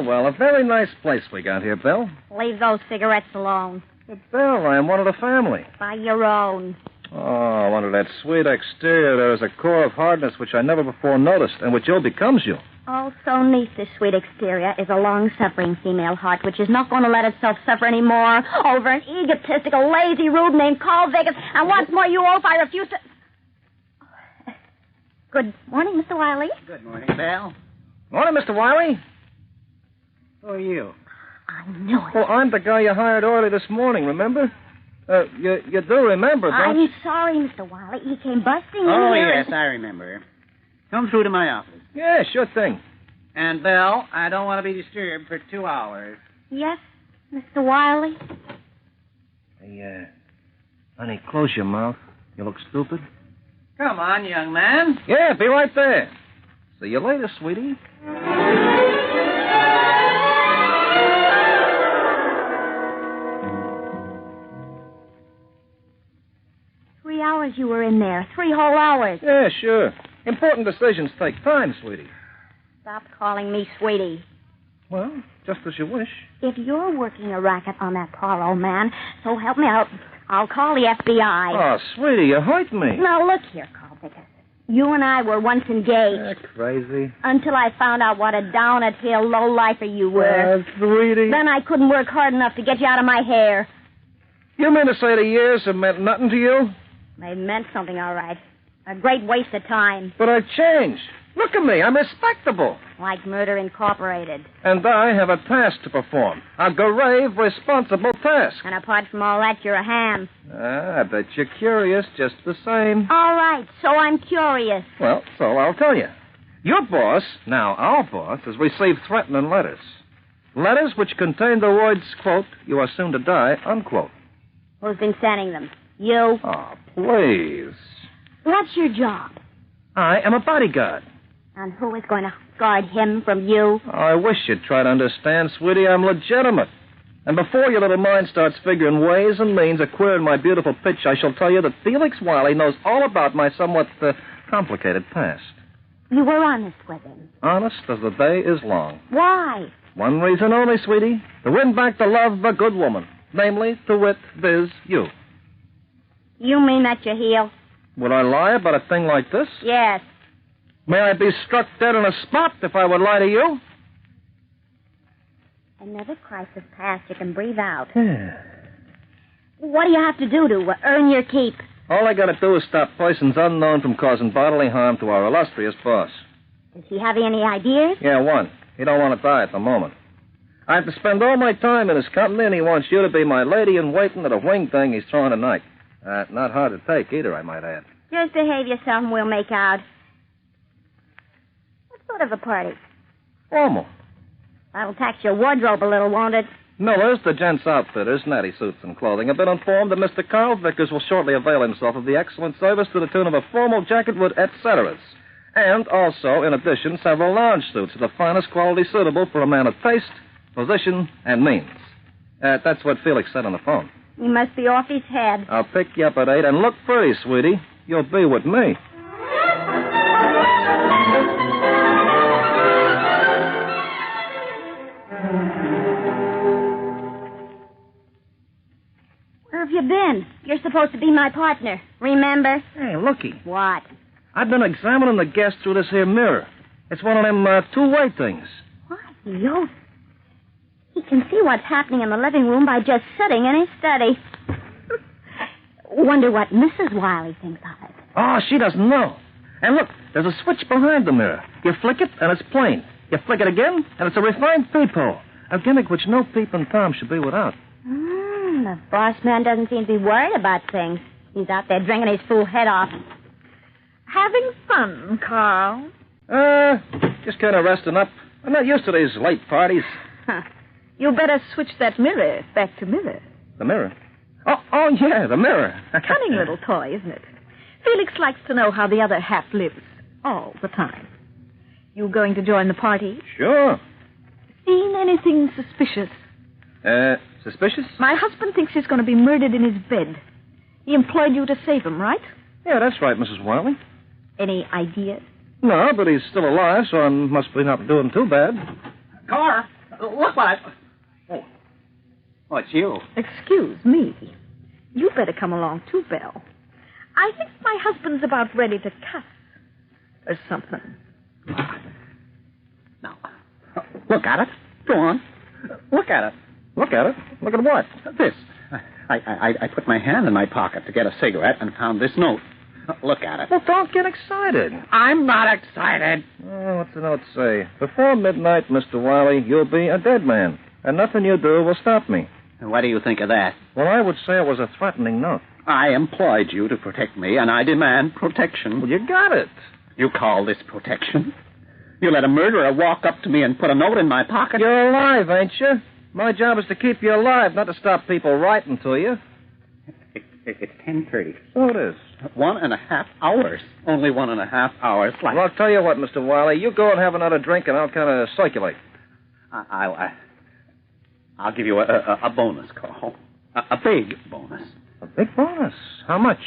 Well, a very nice place we got here, Belle. Leave those cigarettes alone. But, Belle, I am one of the family. By your own. Oh, under that sweet exterior, there is a core of hardness which I never before noticed, and which ill becomes you. Oh, so neath this sweet exterior is a long-suffering female heart which is not going to let itself suffer any more over an egotistical, lazy rube named Carl Vegas. And once more, you oaf, I refuse to... Good morning, Mr. Wiley. Good morning, Belle. Morning, Mr. Wiley. Who are you? I knew it. Well, I'm the guy you hired early this morning, remember? You do remember, don't you? I'm sorry, Mr. Wiley. He came busting in Oh, here. yes, I remember. Come through to my office. Yeah, sure thing. And, Belle, I don't want to be disturbed for 2 hours. Yes, Mr. Wiley? Hey, honey, close your mouth. You look stupid. Come on, young man. Yeah, be right there. See you later, sweetie. 3 hours you were in there. 3 whole hours. Yeah, sure. Important decisions take time, sweetie. Stop calling me sweetie. Well, just as you wish. If you're working a racket on that poor old man, so help me out, I'll call the FBI. Oh, sweetie, you hurt me. Now, look here, Carl Vickers. You and I were once engaged. Crazy. Until I found out what a down-at-heel low-lifer you were. Sweetie. Then I couldn't work hard enough to get you out of my hair. You mean to say the years have meant nothing to you? They meant something, all right. A great waste of time. But I've changed. Look at me. I'm respectable. Like Murder Incorporated. And I have a task to perform. A grave, responsible task. And apart from all that, you're a ham. I bet you're curious just the same. All right, so I'm curious. Well, so I'll tell you. Your boss, now our boss, has received threatening letters. Letters which contain the words, quote, "You are soon to die," unquote. Who's been sending them? You? Oh, please. What's your job? I am a bodyguard. And who is going to guard him from you? I wish you'd try to understand, sweetie, I'm legitimate. And before your little mind starts figuring ways and means of queering my beautiful pitch, I shall tell you that Felix Wiley knows all about my somewhat complicated past. You were honest with him. Honest as the day is long. Why? One reason only, sweetie. To win back the love of a good woman. Namely, to wit, viz, you. You mean that you heel? Would I lie about a thing like this? Yes. May I be struck dead on a spot if I would lie to you? Another crisis past, you can breathe out. Yeah. What do you have to do to earn your keep? All I gotta do is stop persons unknown from causing bodily harm to our illustrious boss. Does he have any ideas? Yeah, one. He don't want to die at the moment. I have to spend all my time in his company, and he wants you to be my lady-in-waiting at a wing thing he's throwing tonight. Not hard to take either, I might add. Just behave yourself and we'll make out. What sort of a party? Formal. That'll tax your wardrobe a little, won't it? Millers, the gents' outfitters, natty suits and clothing, have been informed that Mr. Carl Vickers will shortly avail himself of the excellent service to the tune of a formal jacket with et ceteras. And also, in addition, several lounge suits of the finest quality suitable for a man of taste, position, and means. That's what Felix said on the phone. He must be off his head. I'll pick you up at 8, and look pretty, sweetie. You'll be with me. Where have you been? You're supposed to be my partner. Remember? Hey, looky. What? I've been examining the guest through this here mirror. It's one of them two-way things. What? Yo. He can see what's happening in the living room by just sitting in his study. Wonder what Mrs. Wiley thinks of it. Oh, she doesn't know. And look, there's a switch behind the mirror. You flick it, and it's plain. You flick it again, and it's a refined peephole. A gimmick which no peeping Tom should be without. The boss man doesn't seem to be worried about things. He's out there drinking his fool head off. Having fun, Carl? Just kind of resting up. I'm not used to these late parties. Huh. You better switch that mirror back to mirror. The mirror? Oh, yeah, the mirror. Cunning little toy, isn't it? Felix likes to know how the other half lives all the time. You going to join the party? Sure. Seen anything suspicious? Suspicious? My husband thinks he's going to be murdered in his bed. He employed you to save him, right? Yeah, that's right, Mrs. Wiley. Any ideas? No, but he's still alive, so I must be not doing too bad. Car, look what Oh, it's you. Excuse me. You better come along too, Belle. I think my husband's about ready to cuss or something. Now, look at it. Go on. Look at it. Look at it? Look at what? This. I put my hand in my pocket to get a cigarette and found this note. Look at it. Well, don't get excited. I'm not excited. Oh, what's the note say? Before midnight, Mr. Wiley, you'll be a dead man, and nothing you do will stop me. What do you think of that? Well, I would say it was a threatening note. I employed you to protect me, and I demand protection. Well, you got it. You call this protection? You let a murderer walk up to me and put a note in my pocket? You're alive, ain't you? My job is to keep you alive, not to stop people writing to you. It's 10:30. So it is. 1.5 hours. Only 1.5 hours. Well, I'll tell you what, Mr. Wiley. You go and have another drink, and I'll kind of circulate. I'll give you a bonus call. A big bonus. A big bonus? How much?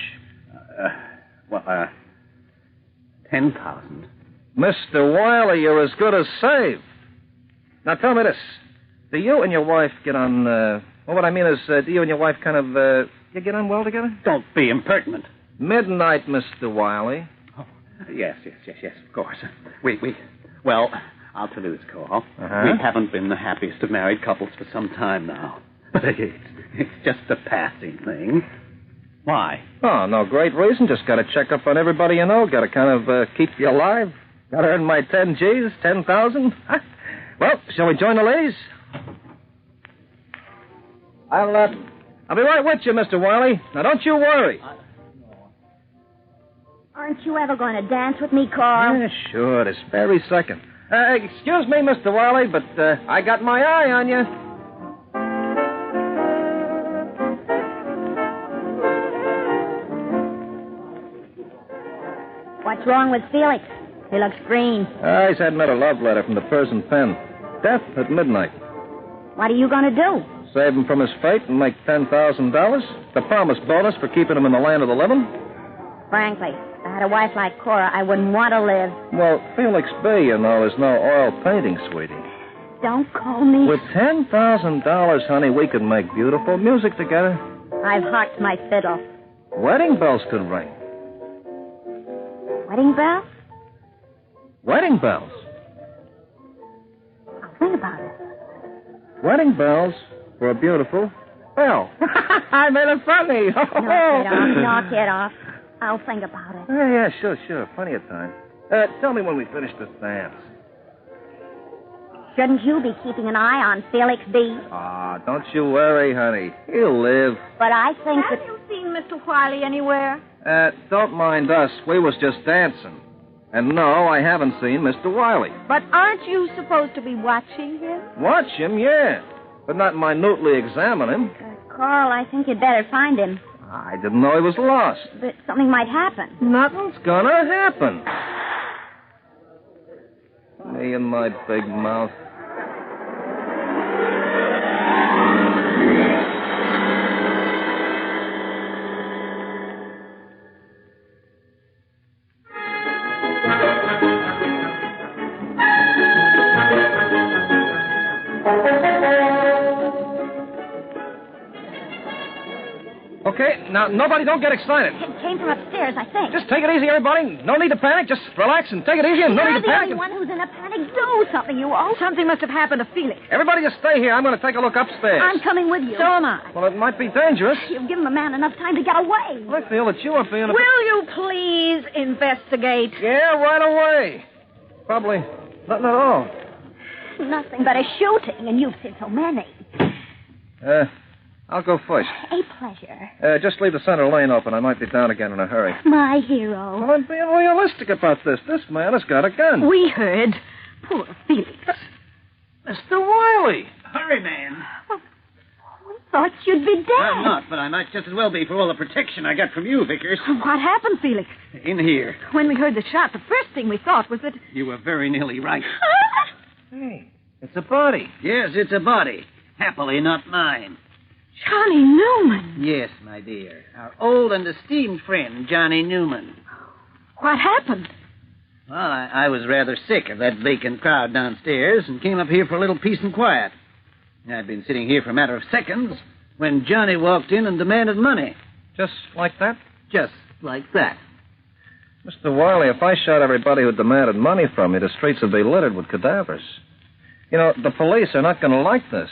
10,000. Mr. Wiley, you're as good as saved. Now, tell me this. Do you and your wife get on, well, what I mean is, do you and your wife kind of, you get on well together? Don't be impertinent. Midnight, Mr. Wiley. Oh, yes, of course. Well, I'll tell you this, Cole. Uh-huh. We haven't been the happiest of married couples for some time now. But it's just a passing thing. Why? Oh, no great reason. Just got to check up on everybody you know. Got to kind of keep you alive. Got to earn my 10 G's, 10,000. Well, shall we join the ladies? I'll be right with you, Mr. Wiley. Now, don't you worry. Aren't you ever going to dance with me, Carl? Yeah, sure, this very second. Excuse me, Mr. Wiley, but I got my eye on you. What's wrong with Felix? He looks green. He's had another love letter from the Persian pen. Death at midnight. What are you going to do? Save him from his fate and make $10,000. The promised bonus for keeping him in the land of the living. Frankly, if I had a wife like Cora, I wouldn't want to live. Well, Felix B., you know, is no oil painting, sweetie. Don't call me... With $10,000, honey, we could make beautiful music together. I've harked my fiddle. Wedding bells could ring. Wedding bells? Wedding bells. I'll think about it. Wedding bells for a beautiful bell. I made it funny. Knock it off. I'll think about it. Yeah, sure. Plenty of time. Tell me when we finish this dance. Shouldn't you be keeping an eye on Felix B? Ah, don't you worry, honey. He'll live. But I think Have you seen Mr. Wiley anywhere? Don't mind us. We was just dancing. And no, I haven't seen Mr. Wiley. But aren't you supposed to be watching him? Watch him, yeah. But not minutely examine him. Carl, I think you'd better find him. I didn't know he was lost. But something might happen. Nothing's gonna happen. Me and my big mouth. Okay, now, nobody don't get excited. It came from upstairs, I think. Just take it easy, everybody. No need to panic. Just relax and take it easy and no need to panic. You're the only one who's in a panic. Do something, you all. Something must have happened to Felix. Everybody just stay here. I'm going to take a look upstairs. I'm coming with you. So am I. Well, it might be dangerous. You've given the man enough time to get away. I feel that you are being a... Will you please investigate? Yeah, right away. Probably nothing at all. Nothing but a shooting, and you've seen so many. I'll go first. A pleasure. Just leave the center lane open. I might be down again in a hurry. My hero. Well, I'm being realistic about this. This man has got a gun. We heard. Poor Felix. Mr. Wiley. Hurry, man. We thought you'd be dead. I'm not, but I might just as well be for all the protection I got from you, Vickers. What happened, Felix? In here. When we heard the shot, the first thing we thought was that... You were very nearly right. Hey, it's a body. Yes, it's a body. Happily not mine. Johnny Newman. Yes, my dear. Our old and esteemed friend, Johnny Newman. What happened? Well, I was rather sick of that vacant crowd downstairs and came up here for a little peace and quiet. I'd been sitting here for a matter of seconds when Johnny walked in and demanded money. Just like that? Just like that. Mr. Wiley, if I shot everybody who demanded money from me, the streets would be littered with cadavers. You know, the police are not going to like this.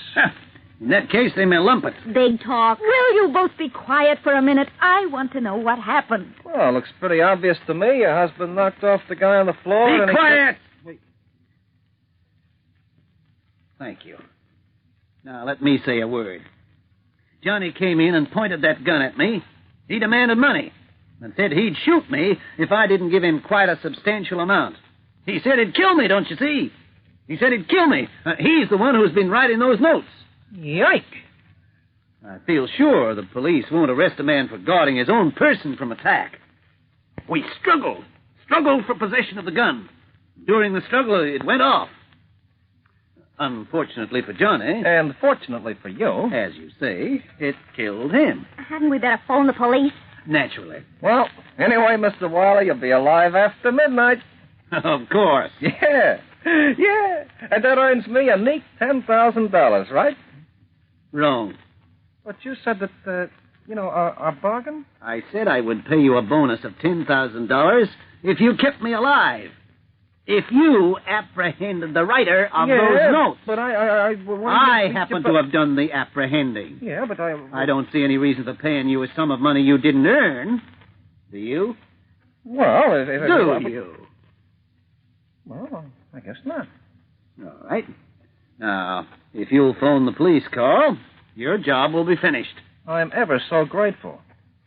In that case, they may lump it. Big talk. Will you both be quiet for a minute? I want to know what happened. Well, it looks pretty obvious to me. Your husband knocked off the guy on the floor. Be and quiet! Wait. Thank you. Now, let me say a word. Johnny came in and pointed that gun at me. He demanded money and said he'd shoot me if I didn't give him quite a substantial amount. He said he'd kill me, don't you see? He said he'd kill me. He's the one who's been writing those notes. Yike! I feel sure the police won't arrest a man for guarding his own person from attack. We struggled for possession of the gun. During the struggle, it went off. Unfortunately for Johnny. And fortunately for you. As you say, it killed him. Hadn't we better phone the police? Naturally. Well, anyway, Mr. Wiley, you'll be alive after midnight. Of course. Yeah. And that earns me a neat $10,000, right? Wrong. But you said that, our bargain? I said I would pay you a bonus of $10,000 if you kept me alive. If you apprehended the writer of those notes. But I happen to have done the apprehending. Yeah, but I don't see any reason for paying you a sum of money you didn't earn. Do you? Well, Do you? Well, I guess not. All right. Now, if you'll phone the police, Carl, your job will be finished. I'm ever so grateful.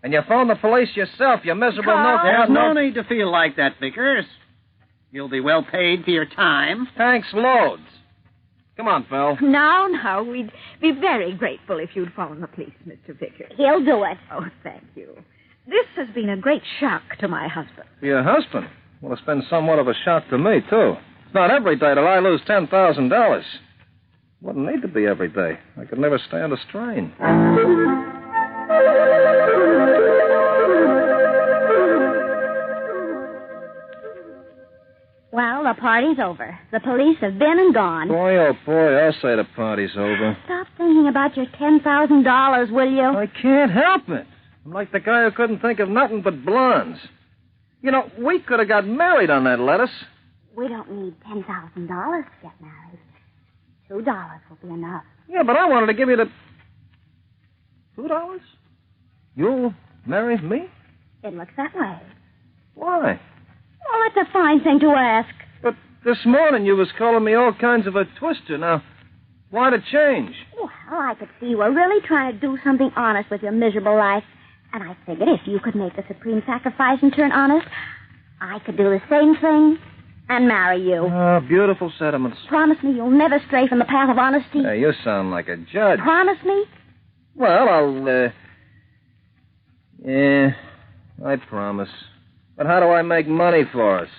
And you phone the police yourself, you miserable Carl, no... There's no need to feel like that, Vickers. You'll be well paid for your time. Thanks loads. Come on, Phil. Now, we'd be very grateful if you'd phone the police, Mr. Vickers. He'll do it. Oh, thank you. This has been a great shock to my husband. Your husband? Well, it's been somewhat of a shock to me, too. It's not every day that I lose $10,000. Wouldn't need to be every day. I could never stand a strain. the party's over. The police have been and gone. Boy, oh boy, I'll say the party's over. Stop thinking about your $10,000, will you? I can't help it. I'm like the guy who couldn't think of nothing but blondes. You know, we could have got married on that lettuce. We don't need $10,000 to get married. $2 will be enough. Yeah, but I wanted to give you the... $2? You'll marry me? It looks that way. Why? Well, that's a fine thing to ask. But this morning you was calling me all kinds of a twister. Now, why the change? Well, I could see you were really trying to do something honest with your miserable life. And I figured if you could make the supreme sacrifice and turn honest, I could do the same thing and marry you. Oh, beautiful sentiments. Promise me you'll never stray from the path of honesty. Hey, you sound like a judge. Promise me? Well, I'll, Yeah, I promise. But how do I make money for us?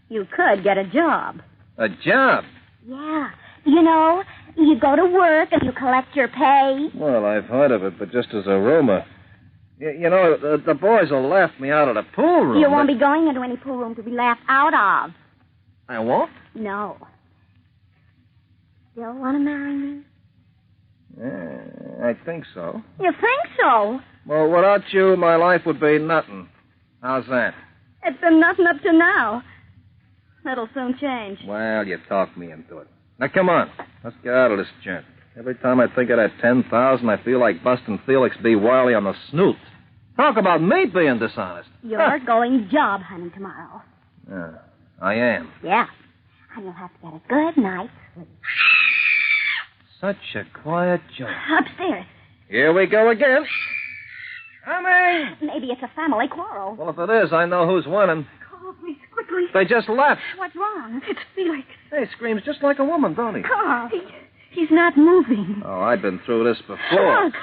You could get a job. A job? Yeah. You know, you go to work and you collect your pay. Well, I've heard of it, but just as a rumor. You know, the boys will laugh me out of the pool room. You won't be going into any pool room to be laughed out of. I won't? No. Still want to marry me? I think so. You think so? Well, without you, my life would be nothing. How's that? It's been nothing up to now. That'll soon change. Well, you talked me into it. Now, come on. Let's get out of this joint. Every time I think of that 10,000, I feel like busting Felix B. Wiley on the snoot. Talk about me being dishonest. You're going job hunting tomorrow. Yeah, I am. Yeah. And you'll have to get a good night's sleep. Such a quiet joint. Upstairs. Here we go again. Coming! Maybe it's a family quarrel. Well, if it is, I know who's winning. Carl, please, quickly. They just left. What's wrong? It's Felix. Hey, screams just like a woman, don't he? Carl, he's not moving. Oh, I've been through this before. Look,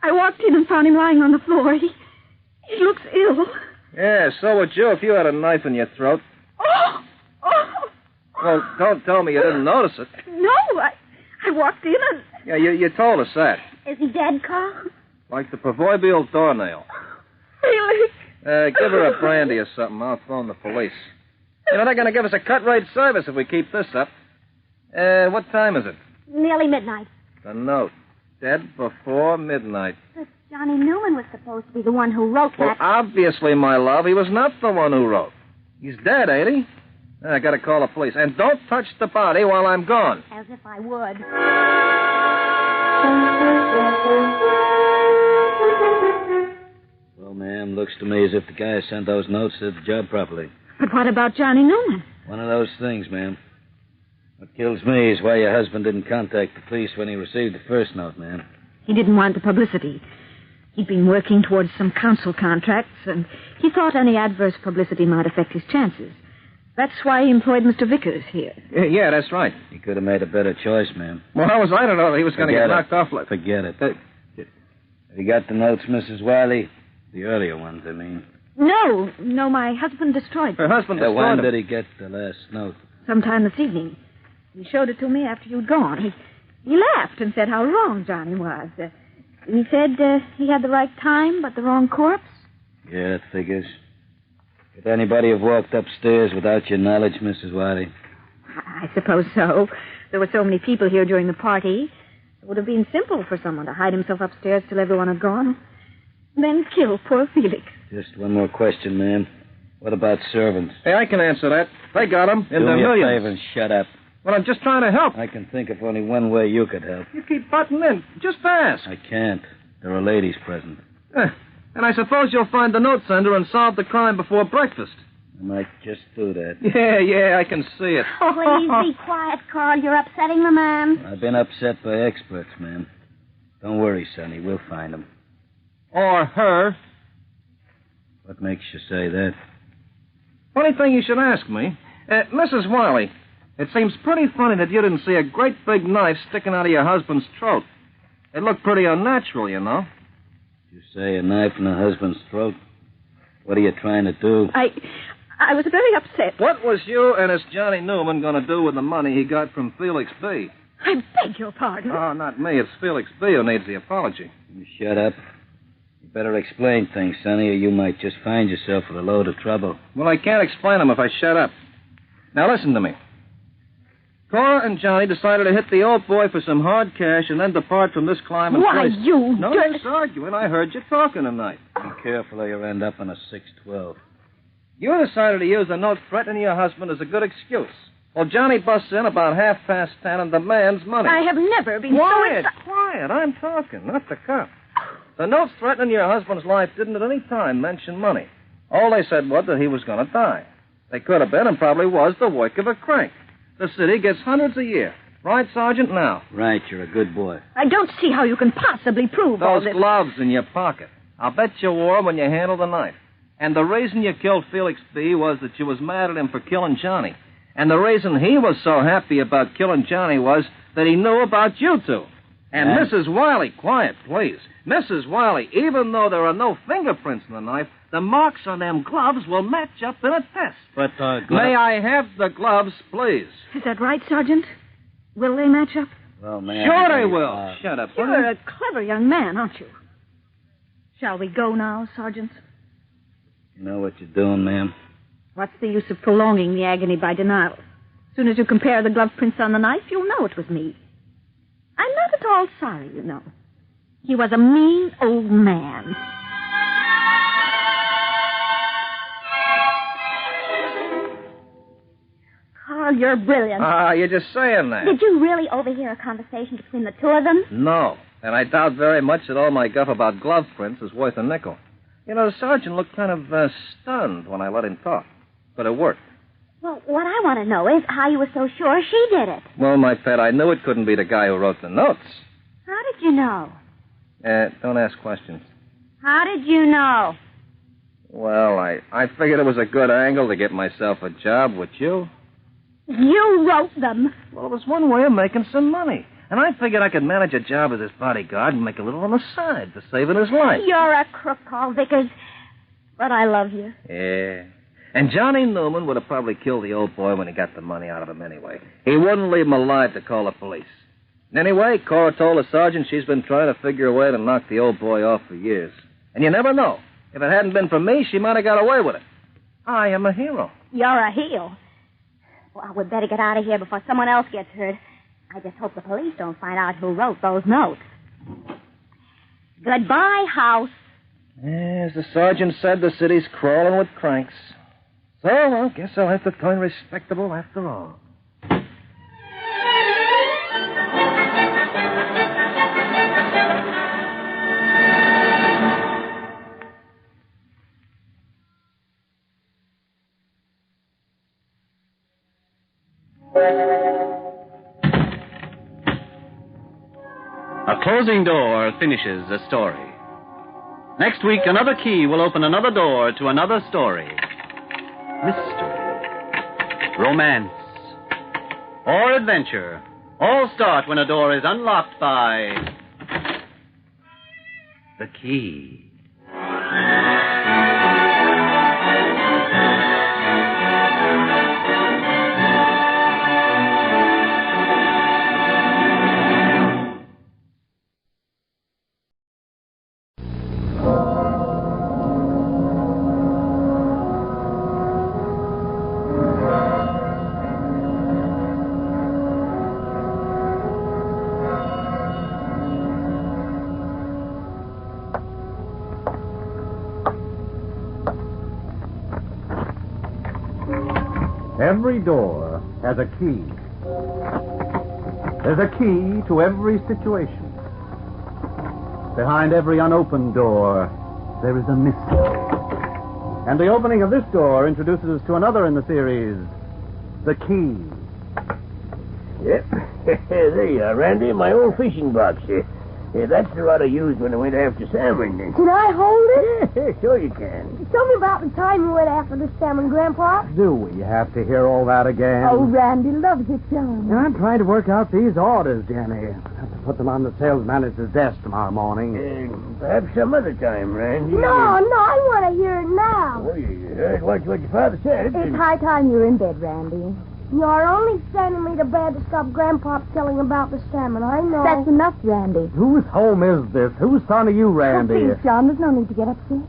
I walked in and found him lying on the floor. He looks ill. Yeah, so would you if you had a knife in your throat. Oh! Well, don't tell me you didn't notice it. No, I walked in and... Yeah, you told us that. Is he dead, Carl? Like the proverbial doornail. Felix. Give her a brandy or something. I'll phone the police. You know, they're going to give us a cut-rate service if we keep this up. What time is it? Nearly midnight. The note. Dead before midnight. But Johnny Newman was supposed to be the one who wrote Well, that. obviously, my love, he was not the one who wrote. He's dead, ain't he? I got to call the police. And don't touch the body while I'm gone. As if I would. Well, ma'am, looks to me as if the guy who sent those notes did the job properly. But what about Johnny Newman? One of those things, ma'am. What kills me is why your husband didn't contact the police when he received the first note, ma'am. He didn't want the publicity. He'd been working towards some council contracts, and he thought any adverse publicity might affect his chances. That's why he employed Mr. Vickers here. Yeah, that's right. He could have made a better choice, ma'am. Well, how was I to know that he was going to get knocked off like... Forget it. Have you got the notes, Mrs. Wiley? The earlier ones, I mean. No, my husband destroyed them. Her husband destroyed When them. did he get the last note? Sometime this evening. He showed it to me after you'd gone. He laughed and said how wrong Johnny was. He said he had the right time, but the wrong corpse. Yeah, it figures. Could anybody have walked upstairs without your knowledge, Mrs. Wiley? I suppose so. There were so many people here during the party. It would have been simple for someone to hide himself upstairs till everyone had gone. Then kill poor Felix. Just one more question, ma'am. What about servants? Hey, I can answer that. They got them in Do the me a millions. favor and shut up. Well, I'm just trying to help. I can think of only one way you could help. You keep butting in. Just ask. I can't. There are ladies present. And I suppose you'll find the note sender and solve the crime before breakfast. I might just do that. Yeah, I can see it. Please be quiet, Carl. You're upsetting the man. I've been upset by experts, ma'am. Don't worry, Sonny. We'll find them. Or her. What makes you say that? Funny thing you should ask me. Mrs. Wiley, it seems pretty funny that you didn't see a great big knife sticking out of your husband's throat. It looked pretty unnatural, you know. You say a knife in a husband's throat? What are you trying to do? I was very upset. What was you and this Johnny Newman going to do with the money he got from Felix B? I beg your pardon. Oh, not me. It's Felix B who needs the apology. You shut up. You better explain things, Sonny, or you might just find yourself with a load of trouble. Well, I can't explain them if I shut up. Now listen to me. Cora and Johnny decided to hit the old boy for some hard cash and then depart from this climbing Why, place. you No dirt- use arguing. I heard you talking tonight. Be careful or you end up in a 612. You decided to use the note threatening your husband as a good excuse. Well, Johnny busts in about 10:30 and demands money. I have never been Quiet, so... quiet. I'm talking, not the cop. The note threatening your husband's life didn't at any time mention money. All they said was that he was going to die. They could have been and probably was the work of a crank. The city gets hundreds a year. Right, Sergeant? Now. Right, you're a good boy. I don't see how you can possibly prove all Those this. gloves in your pocket. I'll bet you wore 'em when you handled the knife. And the reason you killed Felix B. was that you was mad at him for killing Johnny. And the reason he was so happy about killing Johnny was that he knew about you two. And Yeah. Mrs. Wiley, quiet, please. Mrs. Wiley, even though there are no fingerprints in the knife, the marks on them gloves will match up in a test. But, May I have the gloves, please? Is that right, Sergeant? Will they match up? Well, man. Sure they will. Shut up. You're a clever young man, aren't you? Shall we go now, Sergeant? You know what you're doing, ma'am? What's the use of prolonging the agony by denial? As soon as you compare the glove prints on the knife, you'll know it was me. I'm not at all sorry, you know. He was a mean old man. Carl, you're brilliant. You're just saying that. Did you really overhear a conversation between the two of them? No. And I doubt very much that all my guff about glove prints is worth a nickel. You know, the sergeant looked kind of stunned when I let him talk. But it worked. Well, what I want to know is how you were so sure she did it. Well, my pet, I knew it couldn't be the guy who wrote the notes. How did you know? Don't ask questions. How did you know? Well, I figured it was a good angle to get myself a job with you. You wrote them. Well, it was one way of making some money. And I figured I could manage a job as his bodyguard and make a little on the side to saving his life. You're a crook, Carl Vickers. But I love you. Yeah. And Johnny Newman would have probably killed the old boy when he got the money out of him anyway. He wouldn't leave him alive to call the police. Anyway, Cora told the sergeant she's been trying to figure a way to knock the old boy off for years. And you never know. If it hadn't been for me, she might have got away with it. I am a hero. You're a heel. Well, we'd better get out of here before someone else gets hurt. I just hope the police don't find out who wrote those notes. Goodbye, house. As the sergeant said, the city's crawling with cranks. So, I guess I'll have to turn respectable after all. A closing door finishes a story. Next week, another key will open another door to another story. Mystery, romance, or adventure all start when a door is unlocked by the key. Every door has a key. There's a key to every situation. Behind every unopened door, there is a mystery. And the opening of this door introduces us to another in the series, the key. Yep. There you are, Randy, my old fishing box. That's the rod I used when I went after salmon. Can I hold it? Yeah, sure you can. Tell me about the time you went after the salmon, Grandpa. Do we have to hear all that again? Oh, Randy loves it, John. I'm trying to work out these orders, Jenny. I have to put them on the sales manager's desk tomorrow morning. Perhaps some other time, Randy. No, I want to hear it now. Oh, you heard what your father said. It's high time you're in bed, Randy. You're only sending me to bed to stop Grandpa telling about the salmon, I know. That's enough, Randy. Whose home is this? Whose son are you, Randy? Oh, please, John, there's no need to get upset.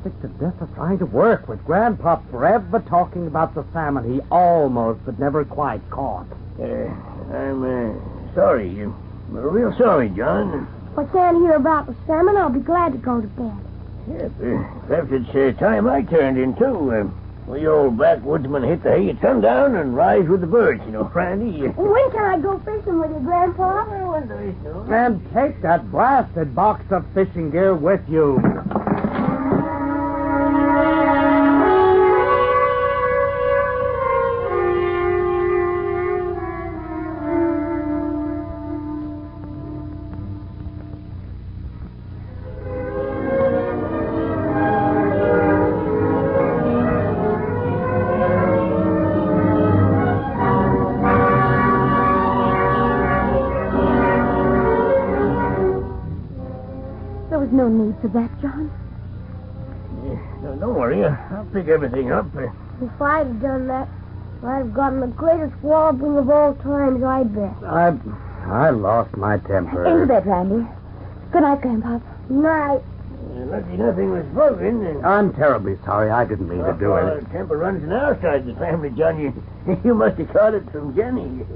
Sick to death of trying to work with Grandpa forever talking about the salmon he almost but never quite caught. I'm sorry. Real sorry, John. If I can't hear about the salmon, I'll be glad to go to bed. Yeah, perhaps it's time I turned in, too. We old backwoodsmen hit the hay at sundown and rise with the birds, Randy. When can I go fishing with you, Grandpa? And take that blasted box of fishing gear with you. No need for that, John. Don't worry. I'll pick everything up. If I'd have done that, I'd have gotten the greatest walloping of all times, I bet. I lost my temper. Into bed, Randy. Good night, Grandpa. Night. Lucky nothing was broken. I'm terribly sorry. I didn't mean to do it. Temper runs on our side of the family, John. You must have caught it from Jenny.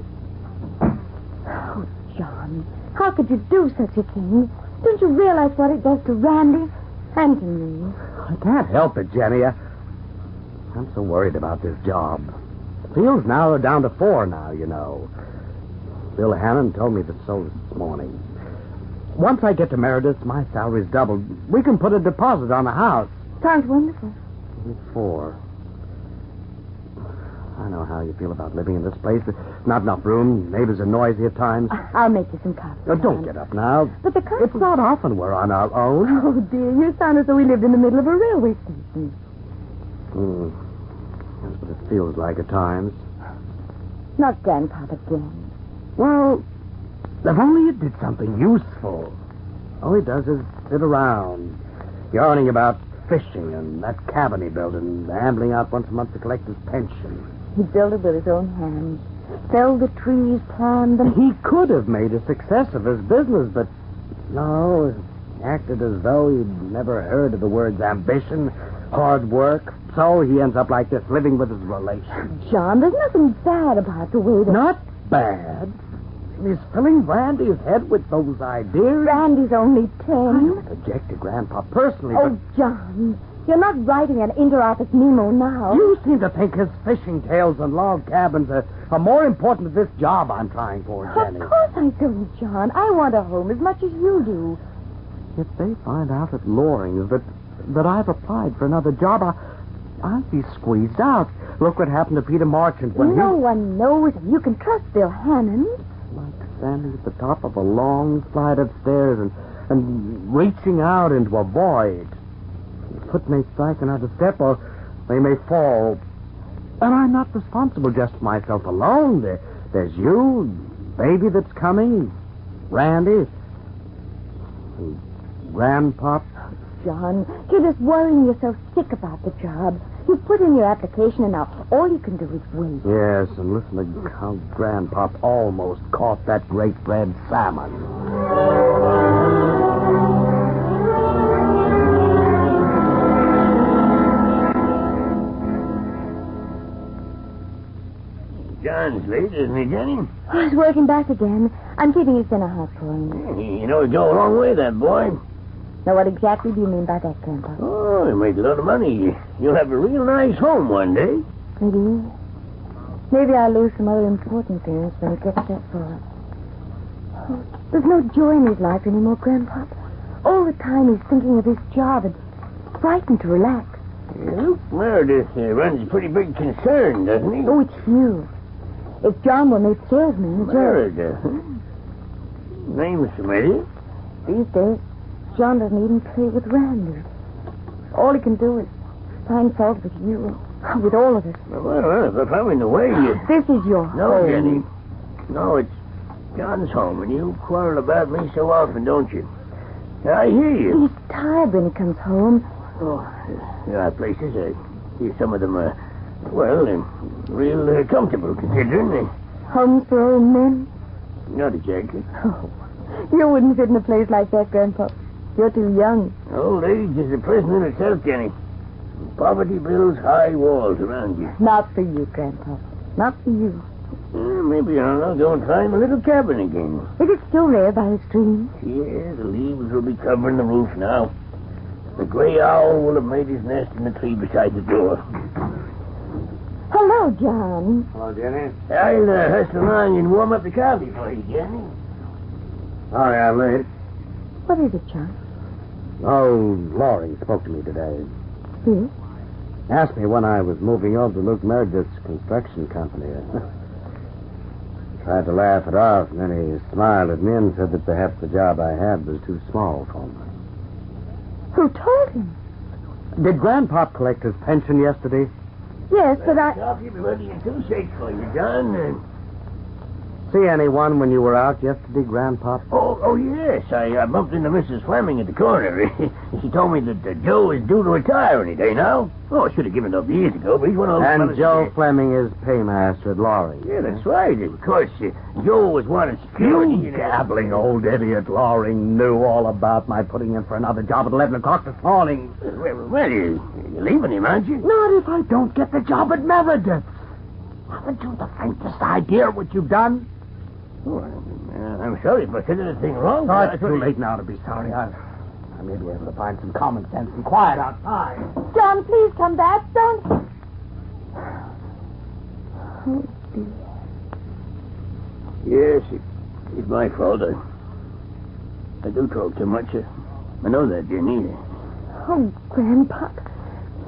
Oh, John, how could you do such a thing? Don't you realize what it does to Randy and to me? I can't help it, Jenny. I'm so worried about this job. The fields now are down to 4 now, Bill Hannon told me that so this morning. Once I get to Meredith, my salary's doubled. We can put a deposit on the house. Sounds wonderful. 4. I know how you feel about living in this place. There's not enough room. Neighbors are noisy at times. I'll make you some coffee. Oh, don't get up now. But the coffee... It's not often we're on our own. Oh, dear. You sound as though we lived in the middle of a railway station. That's what it feels like at times. Not Grandpa again. Well, if only you did something useful. All he does is sit around, yarning about fishing and that cabin he built and ambling out once a month to collect his pension. He built it with his own hands. Felled the trees, planted them. He could have made a success of his business, but no, acted as though he'd never heard of the words ambition, hard work. So he ends up like this, living with his relations. John, there's nothing bad about the way that... Not bad. He's filling Randy's head with those ideas. Randy's only 10. I don't object to Grandpa personally, but... John... You're not writing an inter-office memo now. You seem to think his fishing tails and log cabins are more important than this job I'm trying for, Jenny. Of course I don't, John. I want a home as much as you do. If they find out at Loring's that I've applied for another job, I'll be squeezed out. Look what happened to Peter Marchant when No one knows, and you can trust Bill Hannon. Like standing at the top of a long flight of stairs and reaching out into a void. Foot may strike another step, or they may fall. And I'm not responsible just for myself alone. There's you, baby that's coming, Randy, and Grandpop. John, you're just worrying yourself sick about the job. You put in your application, and now all you can do is wait. Yes, and listen to how Grandpop almost caught that great red salmon. John's late, isn't he, Jenny? Oh, he's working back again. I'm keeping his dinner hot for him. You know, he'll go a long way, that boy. Now, what exactly do you mean by that, Grandpa? Oh, he'll make a lot of money. You'll have a real nice home one day. Maybe I'll lose some other important things when he gets that far. Oh, there's no joy in his life anymore, Grandpa. All the time he's thinking of his job and frightened to relax. Luke Meredith runs a pretty big concern, doesn't he? Oh, it's huge. If John were made salesman... Meredith, huh? Name's familiar. These days, John doesn't even play with Randy. All he can do is find fault with you, with all of us. Well, if I'm in the way, you... This is your No, home. Jenny. No, it's John's home, and you quarrel about me so often, don't you? I hear you. He's tired when he comes home. Oh, there are places. I see some of them are, real comfortable, considering. Homes for old men? Not exactly. Oh, you wouldn't fit in a place like that, Grandpa. You're too young. Old age is a prison in itself, Jenny. Poverty builds high walls around you. Not for you, Grandpa. Not for you. Maybe I'll go and find my little cabin again. Is it still there by the stream? Yeah, the leaves will be covering the roof now. The gray owl will have made his nest in the tree beside the door. Hello, John. Hello, Jenny. I'll hustle along and warm up the coffee for you, Jenny. Sorry I'm late. What is it, John? Oh, Laurie spoke to me today. Yes? Asked me when I was moving over to Luke Meredith's construction company. Tried to laugh it off, and then he smiled at me and said that perhaps the job I had was too small for me. Who told him? Did Grandpop collect his pension yesterday? Yes, but I... Coffee will be ready in 2 shakes for you, John. See anyone when you were out yesterday, Grandpop? Oh, yes. I bumped into Mrs. Fleming at the corner. She told me that Joe is due to retire any day now. Oh, I should have given it up years ago, but he's one of those And fellas Joe that- Fleming is paymaster at Laurie. Yeah, that's right. Of course, Joe was wanted security. You gabbling old idiot. Laurie knew all about my putting in for another job at 11 o'clock this morning. Well, you're leaving him, aren't you? Not if I don't get the job at Meredith's. Haven't you the faintest idea what you've done? Oh, I'm sorry if I said anything wrong. Oh, it's too late now to be sorry. I may be able to find some common sense and quiet outside. John, please come back. Don't... Oh, dear. Yes, it's my fault. I do talk too much. I know that, Jenny. Oh, Grandpa.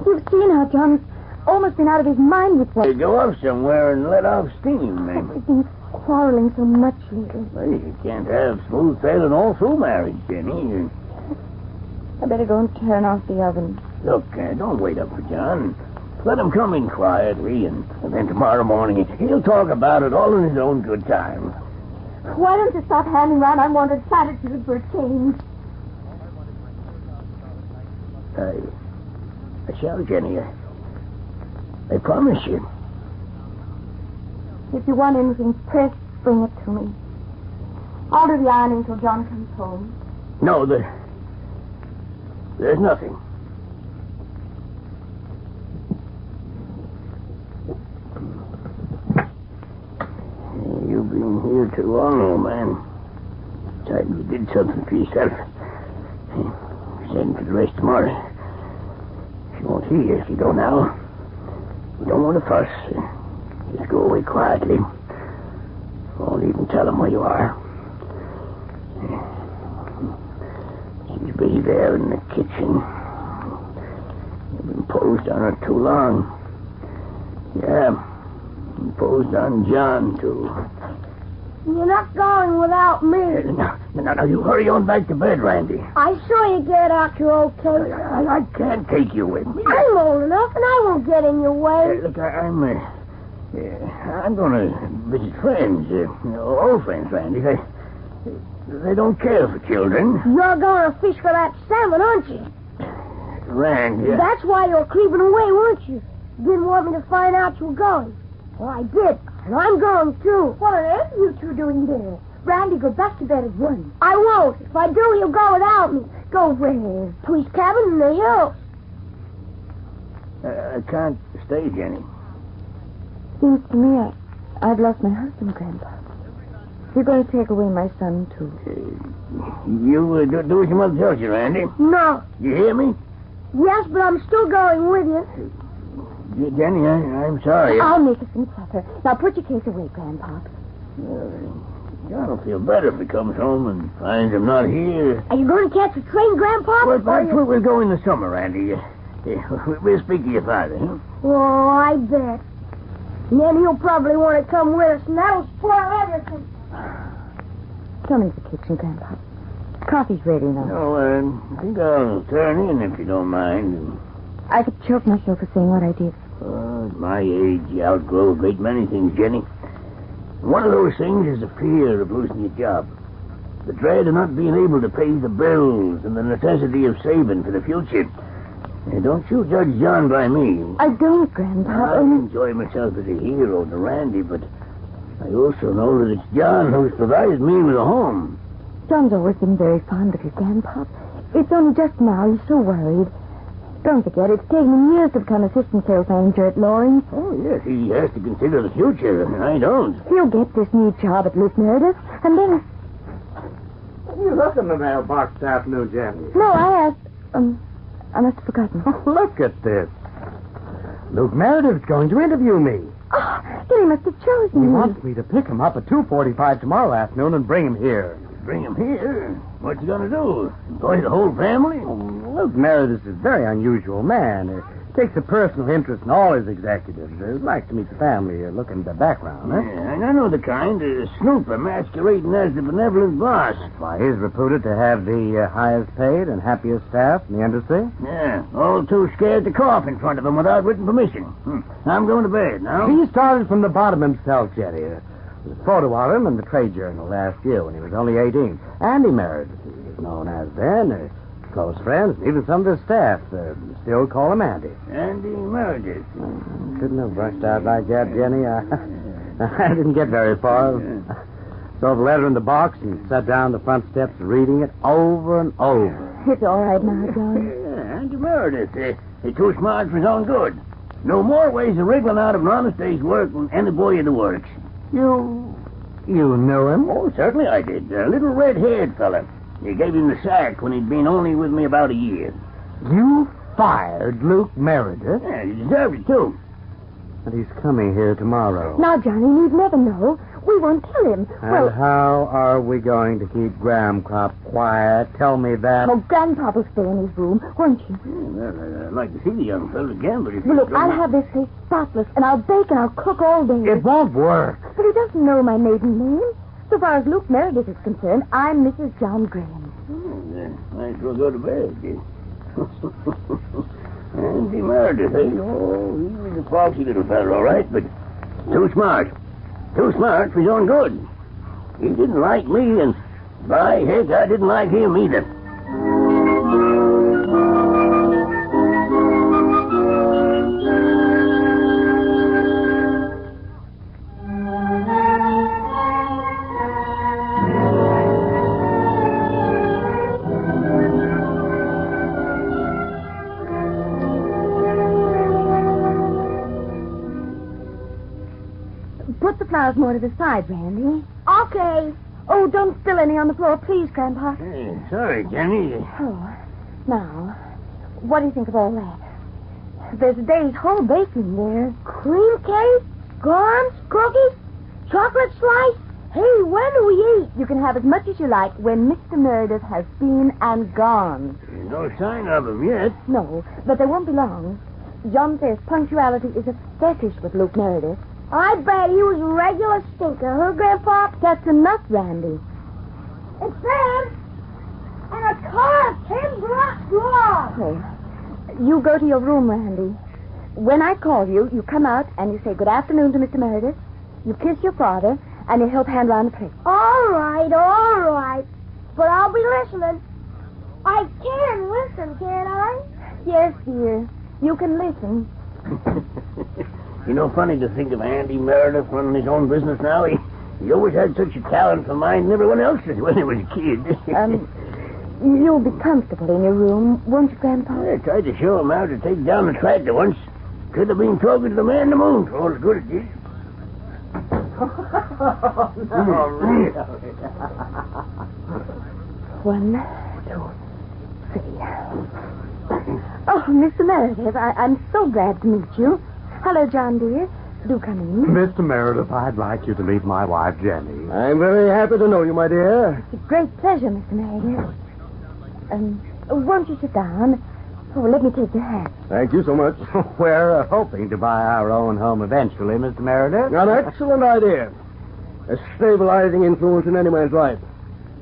You've seen how John's almost been out of his mind with what... Go off somewhere and let off steam, maybe. We've been quarreling so much lately. Well, you can't have smooth sailing all through marriage, Jenny. I better go and turn off the oven. Look, don't wait up for John. Let him come in quietly, and then tomorrow morning he'll talk about it all in his own good time. Why don't you stop handing around unwanted platitudes for a change? I shall, Jenny. I promise you. If you want anything pressed, bring it to me. I'll do the ironing till John comes home. No, there's nothing. You've been here too long, old man. Time you did something for yourself. Send for the rest tomorrow. She won't see you if you go now. We don't want to fuss. Just go away quietly. Won't even tell him where you are. She's busy there in the kitchen. You've been imposed on her too long. Yeah, imposed on John, too. You're not going without me. Now, you hurry on back to bed, Randy. I saw you get out your old coat. I can't take you with me. I'm old enough, and I won't get in your way. Look, I'm going to visit friends, old friends, Randy. They don't care for children. You're going to fish for that salmon, aren't you? Randy. That's why you're creeping away, weren't you? You didn't want me to find out you were going. Well, I did, and I'm going, too. What on earth are you two doing there? Randy, go back to bed at once. I won't. If I do, you'll go without me. Go where? To his cabin in the hills. I can't stay, Jenny. Seems to me I've lost my husband, Grandpa. You're going to take away my son, too. You do as your mother tells you, Randy. No. You hear me? Yes, but I'm still going with you. Jenny, I'm sorry. I'll make us some supper. Now put your case away, Grandpa. John will feel better if he comes home and finds I'm not here. Are you going to catch a train, Grandpa? Well, that's where we'll go in the summer, Randy. We'll speak to your father, huh? Oh, I bet. And then he'll probably want to come with us, and that'll spoil everything. Come into the kitchen, Grandpa. Coffee's ready now. No, I think I'll turn in if you don't mind. I could choke myself for saying what I did. At my age, you outgrow a great many things, Jenny. One of those things is the fear of losing your job. The dread of not being able to pay the bills and the necessity of saving for the future. Don't you judge John by me. I don't, Grandpa. I enjoy myself as a hero to Randy, but I also know that it's John who's provided me with a home. John's always been very fond of his Grandpa. It's only just now. He's so worried. Don't forget, it's taken him years to become assistant sales manager at Lawrence. Oh, yes, he has to consider the future. I don't. He'll get this new job at Luke Meredith, and then... You look in the mailbox this afternoon, Jenny. No, I asked... I must have forgotten. Look at this. Luke Meredith's going to interview me. Oh, then he must have chosen He me. wants me to pick him up at 2:45 tomorrow afternoon and bring him here. Bring him here? What you gonna do? Employ the whole family? Luke Meredith is a very unusual man. He takes a personal interest in all his executives. He'd like to meet the family, look into the background, huh? Yeah, and I know the kind. A snooper masquerading as the benevolent boss. Why, he's reputed to have the highest paid and happiest staff in the industry. Yeah, all too scared to cough in front of him without written permission. I'm going to bed now. He started from the bottom himself, Jetty. There's a photo of him in the Trade Journal last year when he was only 18. Andy Meredith, he was known as then. Close friends, even some of his staff still call him Andy. Andy Meredith. Couldn't have brushed out like that, Jenny. I didn't get very far. Saw the letter in the box and sat down the front steps reading it over and over. It's all right now, John. Yeah, Andy Meredith. He's too smart for his own good. No more ways of wriggling out of an honest day's work than any boy in the works. You knew him? Oh, certainly I did. A little red-haired fella. He gave him the sack when he'd been only with me about a year. You fired Luke Meredith? Yeah, he deserved it, too. And he's coming here tomorrow. Now, Johnny, we'd never know. We won't tell him. And how are we going to keep Graham Crop quiet? Tell me that. Oh, Grandpa will stay in his room, won't you? Yeah, well, I'd like to see the young fellow again, but if Well, look, I'll have this place spotless, and I'll bake and I'll cook all day. It won't work. But he doesn't know my maiden name. So far as Luke Meredith is concerned, I'm Mrs. John Graham. Might as well go to bed. Andy Meredith, eh? Oh, he was a foxy little fellow, all right, but too smart. Too smart for his own good. He didn't like me, and by heck, I didn't like him either. Put the flowers more to the side, Randy. Okay. Oh, don't spill any on the floor, please, Grandpa. Hey, sorry, Jenny. Oh, now, what do you think of all that? There's a day's whole baking there. Cream cake, scones, cookies, chocolate slice. Hey, when do we eat? You can have as much as you like when Mr. Meredith has been and gone. No sign of him yet. No, but there won't be long. John says punctuality is a fetish with Luke Meredith. I bet he was a regular stinker, huh, Grandpa? That's enough, Randy. And Sam, and a car 10 blocks long. Oh, you go to your room, Randy. When I call you, you come out and you say good afternoon to Mr. Meredith. You kiss your father, and you help hand round the plate. All right. But I'll be listening. I can listen, can't I? Yes, dear. You can listen. You know, funny to think of Andy Meredith running his own business now. He always had such a talent for minding everyone else's when he was a kid. You'll be comfortable in your room, won't you, Grandpa? I tried to show him how to take down the tractor once. Could have been talking to the man in the moon for all the good it did. No, really. 1, 2, 3. Oh, Mr. Meredith, I'm so glad to meet you. Hello, John, dear. Do come in. Mr. Meredith, I'd like you to meet my wife, Jenny. I'm very happy to know you, my dear. It's a great pleasure, Mr. Meredith. Won't you sit down? Oh, let me take your hat. Thank you so much. We're hoping to buy our own home eventually, Mr. Meredith. An excellent idea. A stabilizing influence in any man's life.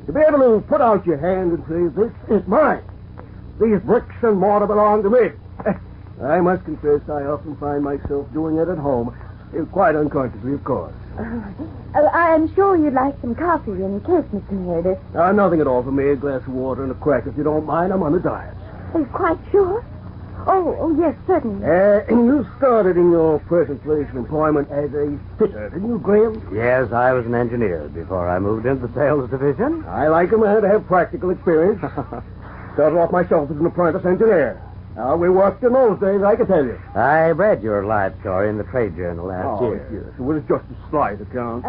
To be able to put out your hand and say, this is mine. These bricks and mortar belong to me. I must confess I often find myself doing it at home. Quite unconsciously, of course. I'm sure you'd like some coffee and cake, Mr. Meredith. Nothing at all for me. A glass of water and a crack, if you don't mind. I'm on a diet. Are you quite sure? Oh, yes, certainly. You started in your present place of employment as a fitter, didn't you, Graham? Yes, I was an engineer before I moved into the sales division. I like a man to have practical experience. Started off myself as an apprentice engineer. Now, we worked in those days, I can tell you. I read your life story in the trade journal last year. Yes, it was just a slight account.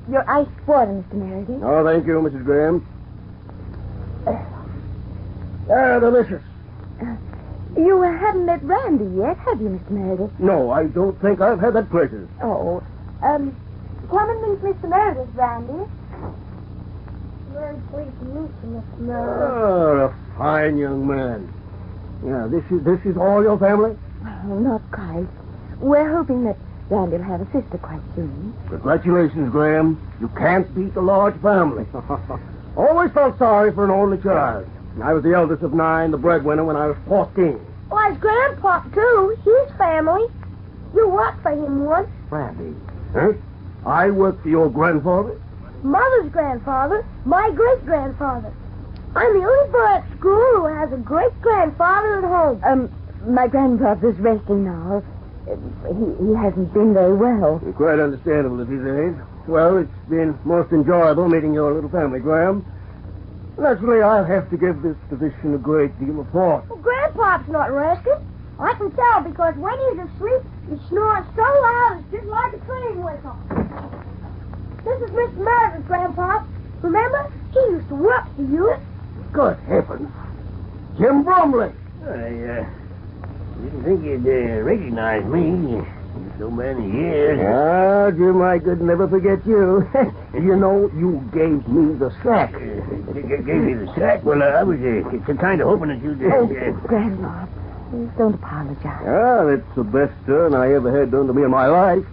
Your iced water, Mr. Meredith. Oh, thank you, Mrs. Graham. Delicious. You haven't met Randy yet, have you, Mr. Meredith? No, I don't think I've had that pleasure. Oh, come and meet Mr. Meredith, Randy. Very pleased to meet you, Mr. Meredith. Oh, a fine young man. Yeah, this is all your family? Oh, not quite. We're hoping that Randy will have a sister quite soon. Congratulations, Graham. You can't beat a large family. Always felt sorry for an only child. I was the eldest of 9, the breadwinner, when I was 14. Why, his grandpa, too. His family. You worked for him once. Randy. Huh? I worked for your grandfather? Mother's grandfather. My great-grandfather. I'm the only boy at school who has a great-grandfather at home. My grandfather's resting now. He hasn't been very well. Quite understandable at his age. Well, it's been most enjoyable meeting your little family, Graham. Naturally, I'll have to give this position a great deal of thought. Well, Grandpa's not resting. I can tell because when he's asleep, he snores so loud it's just like a train whistle. This is Mr. Meredith, Grandpa. Remember? He used to work for you. Good heavens. Jim Brumley. I didn't think you'd recognize me in so many years. Ah, Jim, I could never forget you. You know, you gave me the sack. Gave me the sack? Well, I was kind of hoping that you'd... Grandma, please don't apologize. Ah, that's the best turn I ever had done to me in my life.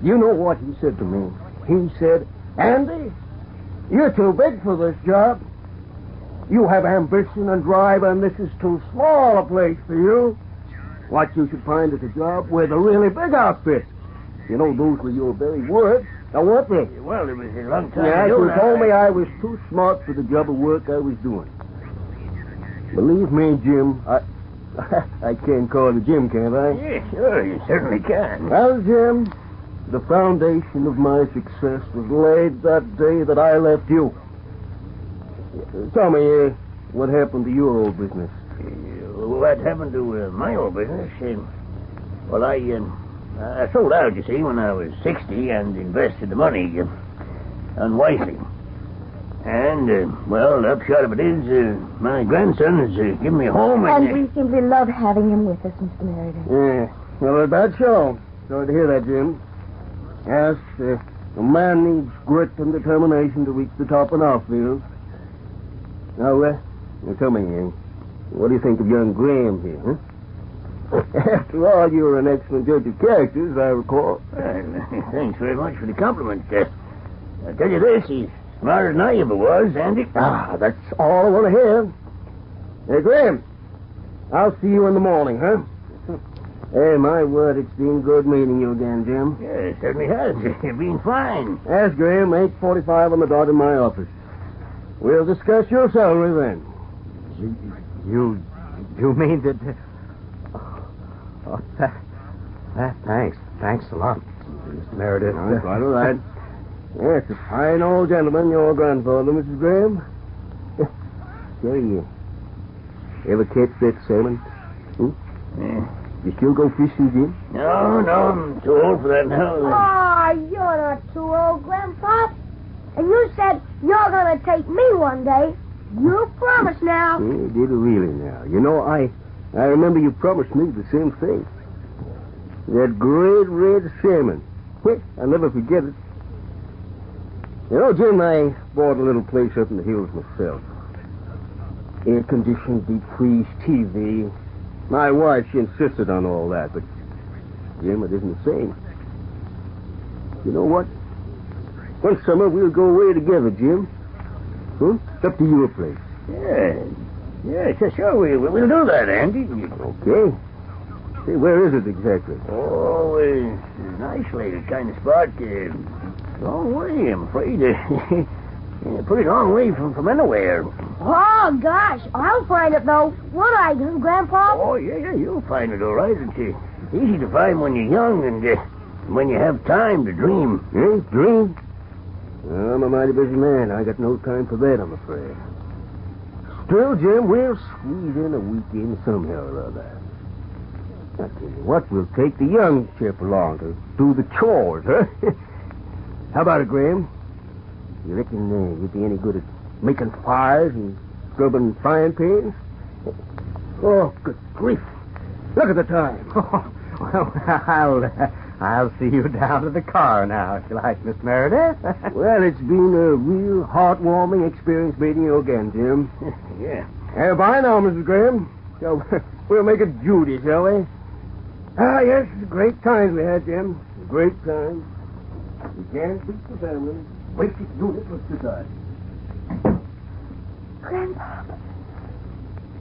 You know what he said to me? He said, Andy, you're too big for this job. You have ambition and drive, and this is too small a place for you. What you should find is a job with a really big outfit. You know, those were your very words. Now, weren't they? Well, it was a long time Yeah, ago. you told me I was too smart for the job of work I was doing. Believe me, Jim, I can't call you Jim, can't I? Yeah, sure, you certainly can. Well, Jim, the foundation of my success was laid that day that I left you. Tell me, what happened to your old business? What happened to my old business? Well, I sold out, you see, when I was 60 and invested the money unwisely. And, well, the upshot of it is my grandson has given me a home. And we simply love having him with us, Mr. Meredith. Yeah, well, that's so. Sorry to hear that, Jim. Yes, a man needs grit and determination to reach the top in our field. Now, tell me, what do you think of young Graham here, huh? After all, you're an excellent judge of characters, I recall. Thanks very much for the compliment. I'll tell you this, he's smarter than I ever was, Andy. Ah, that's all I want to hear. Hey, Graham, I'll see you in the morning, huh? Hey, my word, it's been good meeting you again, Jim. Yeah, it certainly has. You've been fine. Yes, Graham, 8:45 on the dot in my office. We'll discuss your salary then. You mean that... Oh, thanks a lot, Mr. Meredith. That's quite all right. Yes, a fine old gentleman, your grandfather, Mrs. Graham. Say, you ever catch that salmon? Yeah. You still go fishing, Jim? No, I'm too old for that now. Oh, you're not too old, Grandpa. And you said you're going to take me one day. You promised now. Yeah, did you really now? You know, I remember you promised me the same thing. That great red salmon. I'll never forget it. You know, Jim, I bought a little place up in the hills myself. Air-conditioned, deep-freeze TV. My wife, she insisted on all that, but, Jim, it isn't the same. You know what? One summer, we'll go away together, Jim. Huh? It's up to your place. Yeah, sure, we'll do that, Andy. Okay. Say, where is it exactly? Oh, it's an isolated kind of spot. Long way, I'm afraid. Pretty long way from anywhere. Oh, gosh. I'll find it, though. Won't I, Grandpa? Oh, yeah, you'll find it all right. It's easy to find when you're young and when you have time to dream. Dream? I'm a mighty busy man. I got no time for that, I'm afraid. Still, Jim, we'll squeeze in a weekend somehow or other. I tell you what, we'll take the young chap along to do the chores, huh? How about it, Graham? You reckon you'd be any good at making fires and scrubbing frying pans? Oh, good grief. Look at the time. Well, I'll see you down to the car now, if you like, Miss Meredith. Well, it's been a real heartwarming experience meeting you again, Jim. Yeah. Bye now, Mrs. Graham. So, we'll make it Judy, shall we? Ah, yes, great times we had, Jim. Great times. You can't beat the family. Wait till Judy puts this on.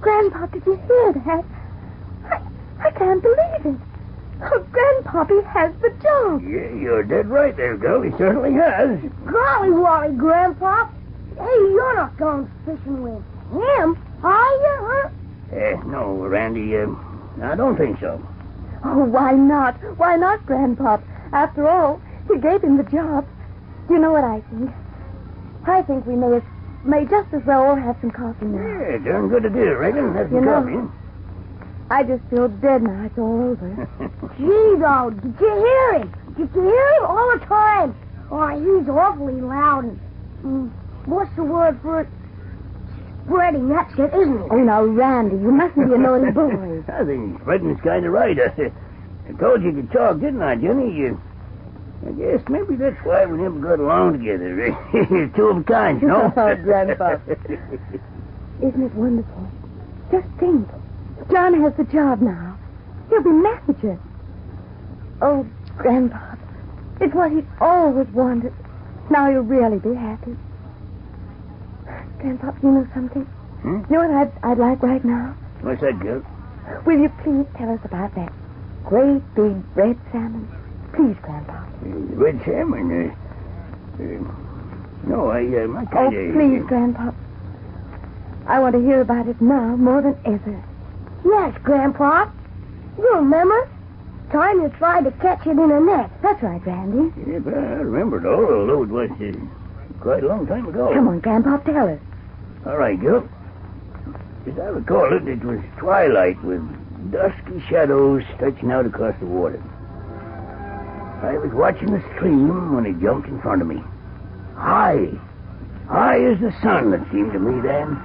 Grandpa, did you hear that? I can't believe it. Oh, Grandpappy has the job. Yeah, you're dead right there, girl. He certainly has. Golly, Wally, Grandpa. Hey, you're not going fishing with him, are you, huh? No, Randy, I don't think so. Oh, why not? Why not, Grandpop? After all, he gave him the job. Do you know what I think? I think we may just as well all have some coffee now. Yeah, darn good idea, Reagan. Have some coffee. I just feel dead now it's all over. Gee, though, did you hear him? Did you hear him all the time? Oh, he's awfully loud and... what's the word for it? Spreading, that's it, isn't it? Oh, now, Randy, you mustn't be a naughty boy. I think Fredden's kind of right. I told you could talk, didn't I, Jenny? I guess maybe that's why we never got along together. Two of a kind, you know? Oh, Grandpa. Isn't it wonderful? Just think. John has the job now. He'll be manager. Oh, Grandpa, it's what he's always wanted. Now he'll really be happy. Grandpa, you know something? You know what I'd like right now? What's that, girl? Will you please tell us about that great big red salmon? Please, Grandpa. Red salmon? No, I kind of... Oh, please, Grandpa. I want to hear about it now more than ever. Yes, Grandpa. You remember? Time you tried to catch it in a net. That's right, Randy. Yeah, but I remember it all, although it was quite a long time ago. Come on, Grandpa, tell us. All right, girl. As I recall it, it was twilight with dusky shadows stretching out across the water. I was watching the stream when it jumped in front of me. High as the sun, it seemed to me then.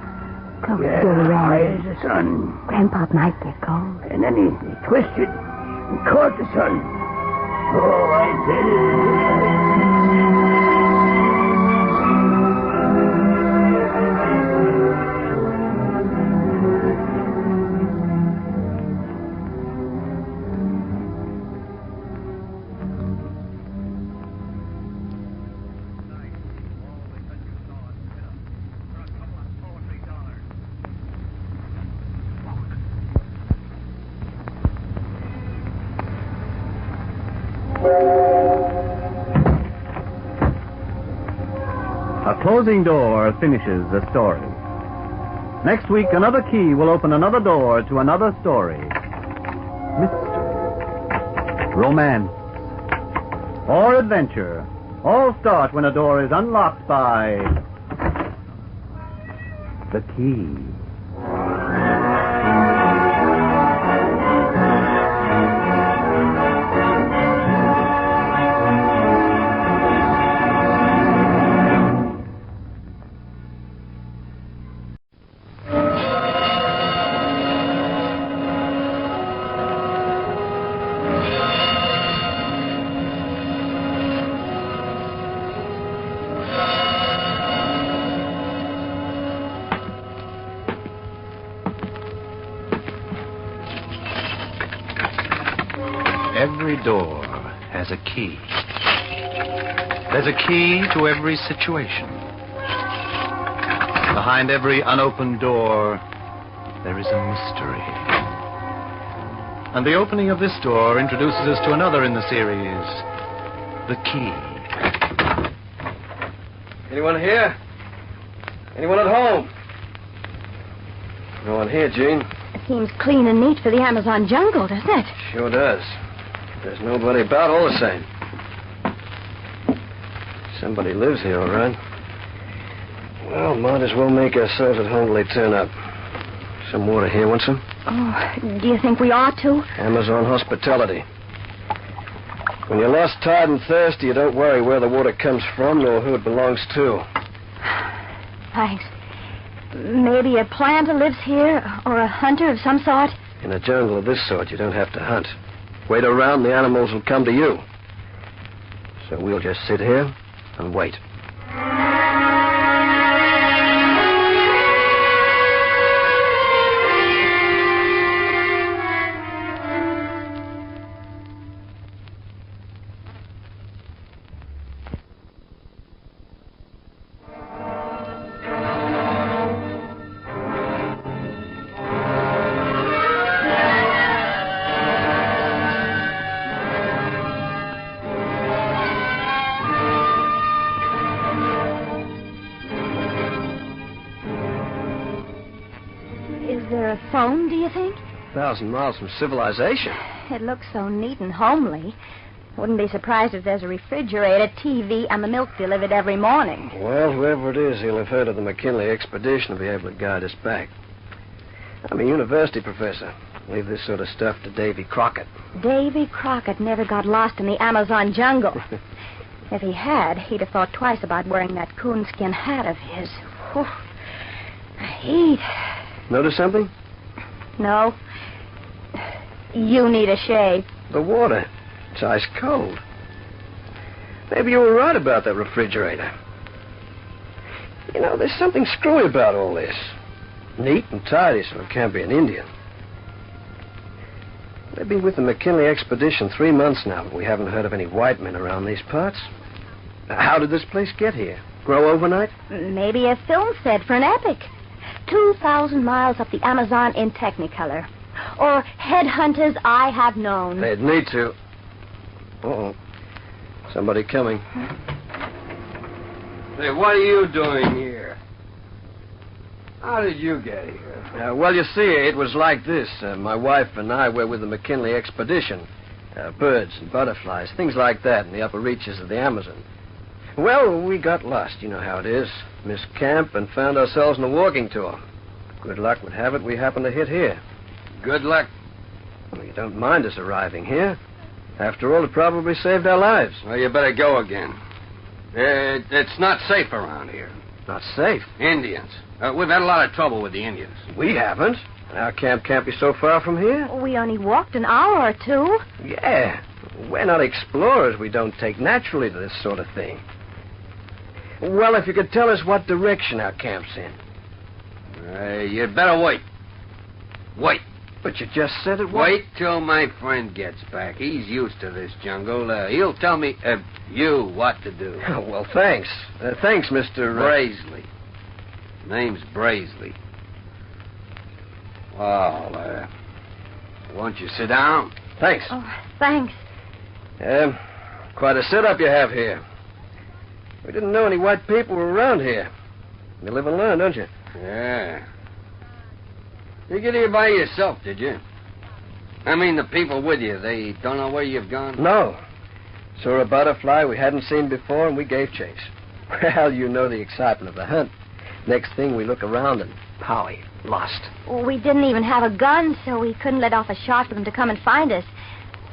Close yeah, high as the sun. Grandpa might get cold. And then he twisted and caught the sun. Oh, I did A closing door finishes a story. Next week, another key will open another door to another story. Mystery, romance, or adventure all start when a door is unlocked by the key. Every door has a key. There's a key to every situation. Behind every unopened door, there is a mystery. And the opening of this door introduces us to another in the series, the key. Anyone here? Anyone at home? No one here, Gene. It seems clean and neat for the Amazon jungle, doesn't it? Sure does. There's nobody about all the same. Somebody lives here, all right. Well, might as well make ourselves at home till they turn up. Some water here, want some? Oh, do you think we ought to? Amazon hospitality. When you're lost, tired, and thirsty, you don't worry where the water comes from nor who it belongs to. Thanks. Maybe a planter lives here, or a hunter of some sort? In a jungle of this sort, you don't have to hunt. Wait around, the animals will come to you. So we'll just sit here and wait. Phone, do you think? 1,000 miles from civilization. It looks so neat and homely. Wouldn't be surprised if there's a refrigerator, TV, and the milk delivered every morning. Well, whoever it is, he'll have heard of the McKinley expedition to be able to guide us back. I'm a university professor. Leave this sort of stuff to Davy Crockett. Davy Crockett never got lost in the Amazon jungle. If he had, he'd have thought twice about wearing that coonskin hat of his. Whew. Heat. Notice something? No. You need a shave. The water. It's ice cold. Maybe you were right about that refrigerator. You know, there's something screwy about all this. Neat and tidy, so it can't be an Indian. They've been with the McKinley expedition 3 months now, but we haven't heard of any white men around these parts. How did this place get here? Grow overnight? Maybe a film set for an epic. 2,000 miles up the Amazon in Technicolor. Or Headhunters I Have Known. They'd need to. Uh-oh. Somebody coming. Hey, what are you doing here? How did you get here? Well, you see, it was like this. My wife and I were with the McKinley expedition. Birds and butterflies, things like that in the upper reaches of the Amazon. Well, we got lost, you know how it is. Missed camp and found ourselves on a walking tour. Good luck would have it we happened to hit here. Good luck? Well, you don't mind us arriving here. After all, it probably saved our lives. Well, you better go again. It's not safe around here. Not safe? Indians. We've had a lot of trouble with the Indians. We haven't. Our camp can't be so far from here. We only walked an hour or two. Yeah. We're not explorers. We don't take naturally to this sort of thing. Well, if you could tell us what direction our camp's in. You'd better wait. Wait. But you just said it was. Wait till my friend gets back. He's used to this jungle. He'll tell me, you, what to do. Oh, well, thanks. Thanks, Mr. Braisley. Name's Braisley. Well, won't you sit down? Thanks. Oh, thanks. Quite a setup you have here. We didn't know any white people were around here. You live and learn, don't you? Yeah. You get here by yourself, did you? I mean, the people with you, they don't know where you've gone? No. Saw a butterfly we hadn't seen before, and we gave chase. Well, you know the excitement of the hunt. Next thing, we look around, and powie, lost. Well, we didn't even have a gun, so we couldn't let off a shot for them to come and find us.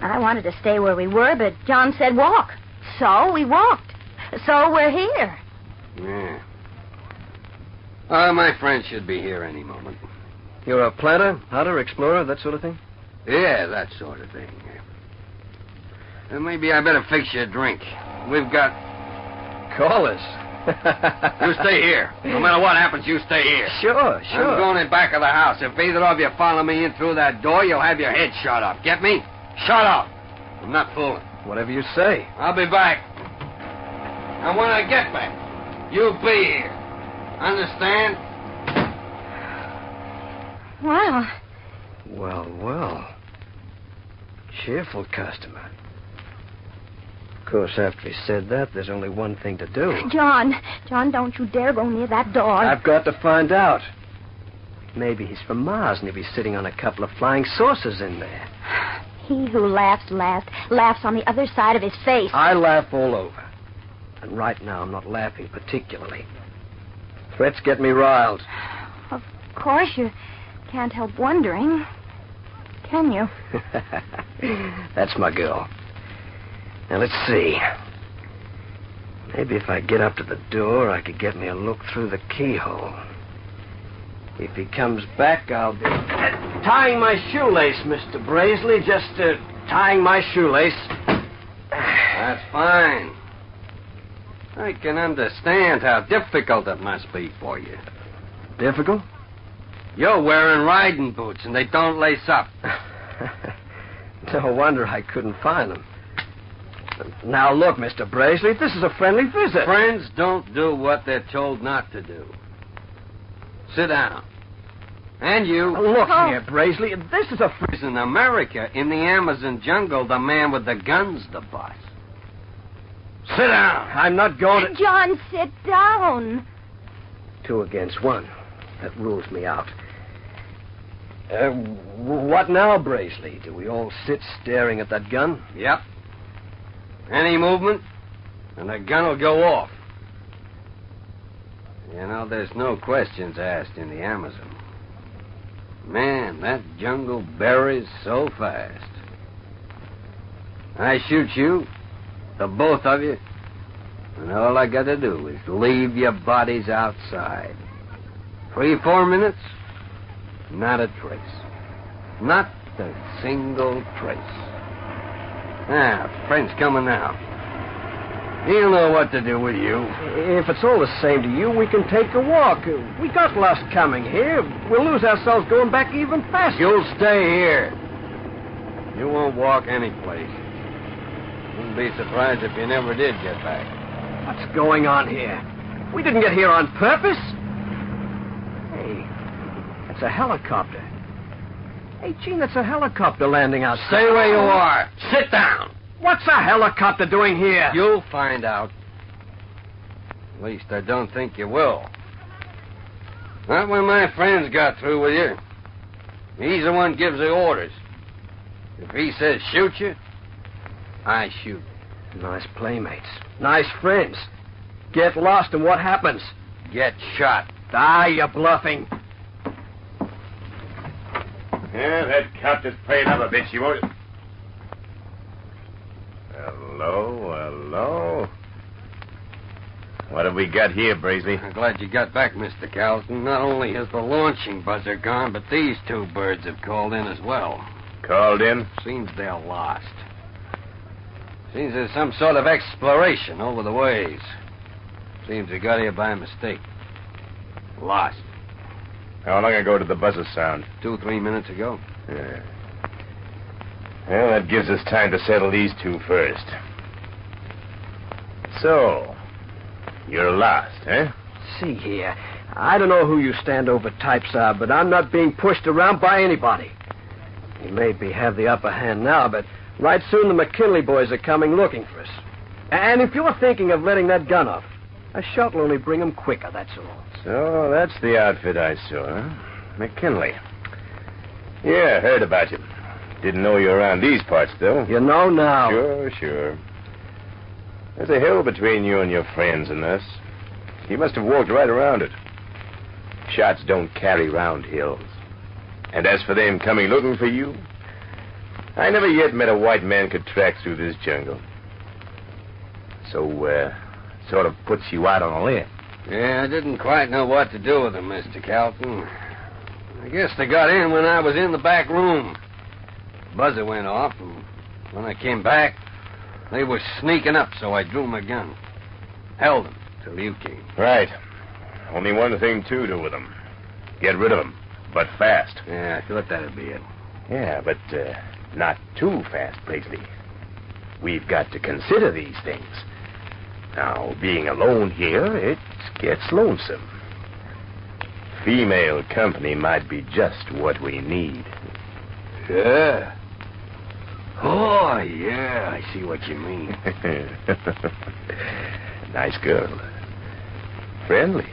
I wanted to stay where we were, but John said walk. So we walked. So we're here. Yeah. My friend should be here any moment. You're a planter, hunter, explorer, that sort of thing? Yeah, that sort of thing. Maybe I better fix you a drink. We've got... Call us. You stay here. No matter what happens, you stay here. Sure. I'm going in back of the house. If either of you follow me in through that door, you'll have your head shot off. Get me? Shut up. I'm not fooling. Whatever you say. I'll be back. And when I get back, you'll be here. Understand? Wow. Well. Cheerful customer. Of course, after he said that, there's only one thing to do. John, don't you dare go near that door. I've got to find out. Maybe he's from Mars and he'll be sitting on a couple of flying saucers in there. He who laughs last laughs on the other side of his face. I laugh all over. And right now, I'm not laughing particularly. Threats get me riled. Of course, you can't help wondering, can you? That's my girl. Now, let's see. Maybe if I get up to the door, I could get me a look through the keyhole. If he comes back, I'll be tying my shoelace, Mr. Braisley. Just tying my shoelace. That's fine. I can understand how difficult it must be for you. Difficult? You're wearing riding boots and they don't lace up. No wonder I couldn't find them. Now, look, Mr. Braisley, this is a friendly visit. Friends don't do what they're told not to do. Sit down. And you. Look here, Braisley, this is a... In America, in the Amazon jungle, the man with the gun's the boss. Sit down. I'm not going to... John, sit down. 2 against 1. That rules me out. What now, Braisley? Do we all sit staring at that gun? Yep. Any movement, and the gun will go off. You know, there's no questions asked in the Amazon. Man, that jungle buries so fast. I shoot you, the both of you, and all I got to do is leave your bodies outside. 3-4 minutes, not a trace. Not a single trace. Friend's coming now. He'll know what to do with you. If it's all the same to you, we can take a walk. We got lost coming here. We'll lose ourselves going back even faster. You'll stay here. You won't walk any place. Wouldn't be surprised if you never did get back. What's going on here? We didn't get here on purpose. Hey, that's a helicopter. Hey, Gene, that's a helicopter landing outside. Stay where you are. Sit down. What's a helicopter doing here? You'll find out. At least I don't think you will. Not when my friends got through with you. He's the one gives the orders. If he says shoot you, I shoot. Nice playmates. Nice friends. Get lost and what happens? Get shot. You're bluffing. Yeah, that copter's playing up a bit. She won't... Hello. What have we got here, Braisley? I'm glad you got back, Mr. Carlton. Not only has the launching buzzer gone, but these 2 birds have called in as well. Called in? Seems they're lost. Seems there's some sort of exploration over the ways. Seems they got here by mistake. Lost. How long ago did the buzzer sound? 2-3 minutes ago. Yeah. Well, that gives us time to settle these 2 first. So, you're lost, eh? See here. I don't know who you standover types are, but I'm not being pushed around by anybody. You maybe have the upper hand now, but right soon the McKinley boys are coming looking for us. And if you're thinking of letting that gun off, a shot will only bring them quicker, that's all. So, that's the outfit I saw, huh? McKinley. Yeah, heard about you. Didn't know you were around these parts, though. You know now. Sure. There's a hill between you and your friends and us. You must have walked right around it. Shots don't carry round hills. And as for them coming looking for you, I never yet met a white man could track through this jungle. So, sort of puts you out on a limb. Yeah, I didn't quite know what to do with them, Mr. Carlton. I guess they got in when I was in the back room. Buzzer went off, and when I came back, they were sneaking up, so I drew my gun. Held them till you came. Right. Only one thing to do with them. Get rid of them, but fast. Yeah, I thought that'd be it. Yeah, but not too fast, Braisley. We've got to consider these things. Now, being alone here, it gets lonesome. Female company might be just what we need. Yeah. Oh, yeah, I see what you mean. Nice girl. Friendly.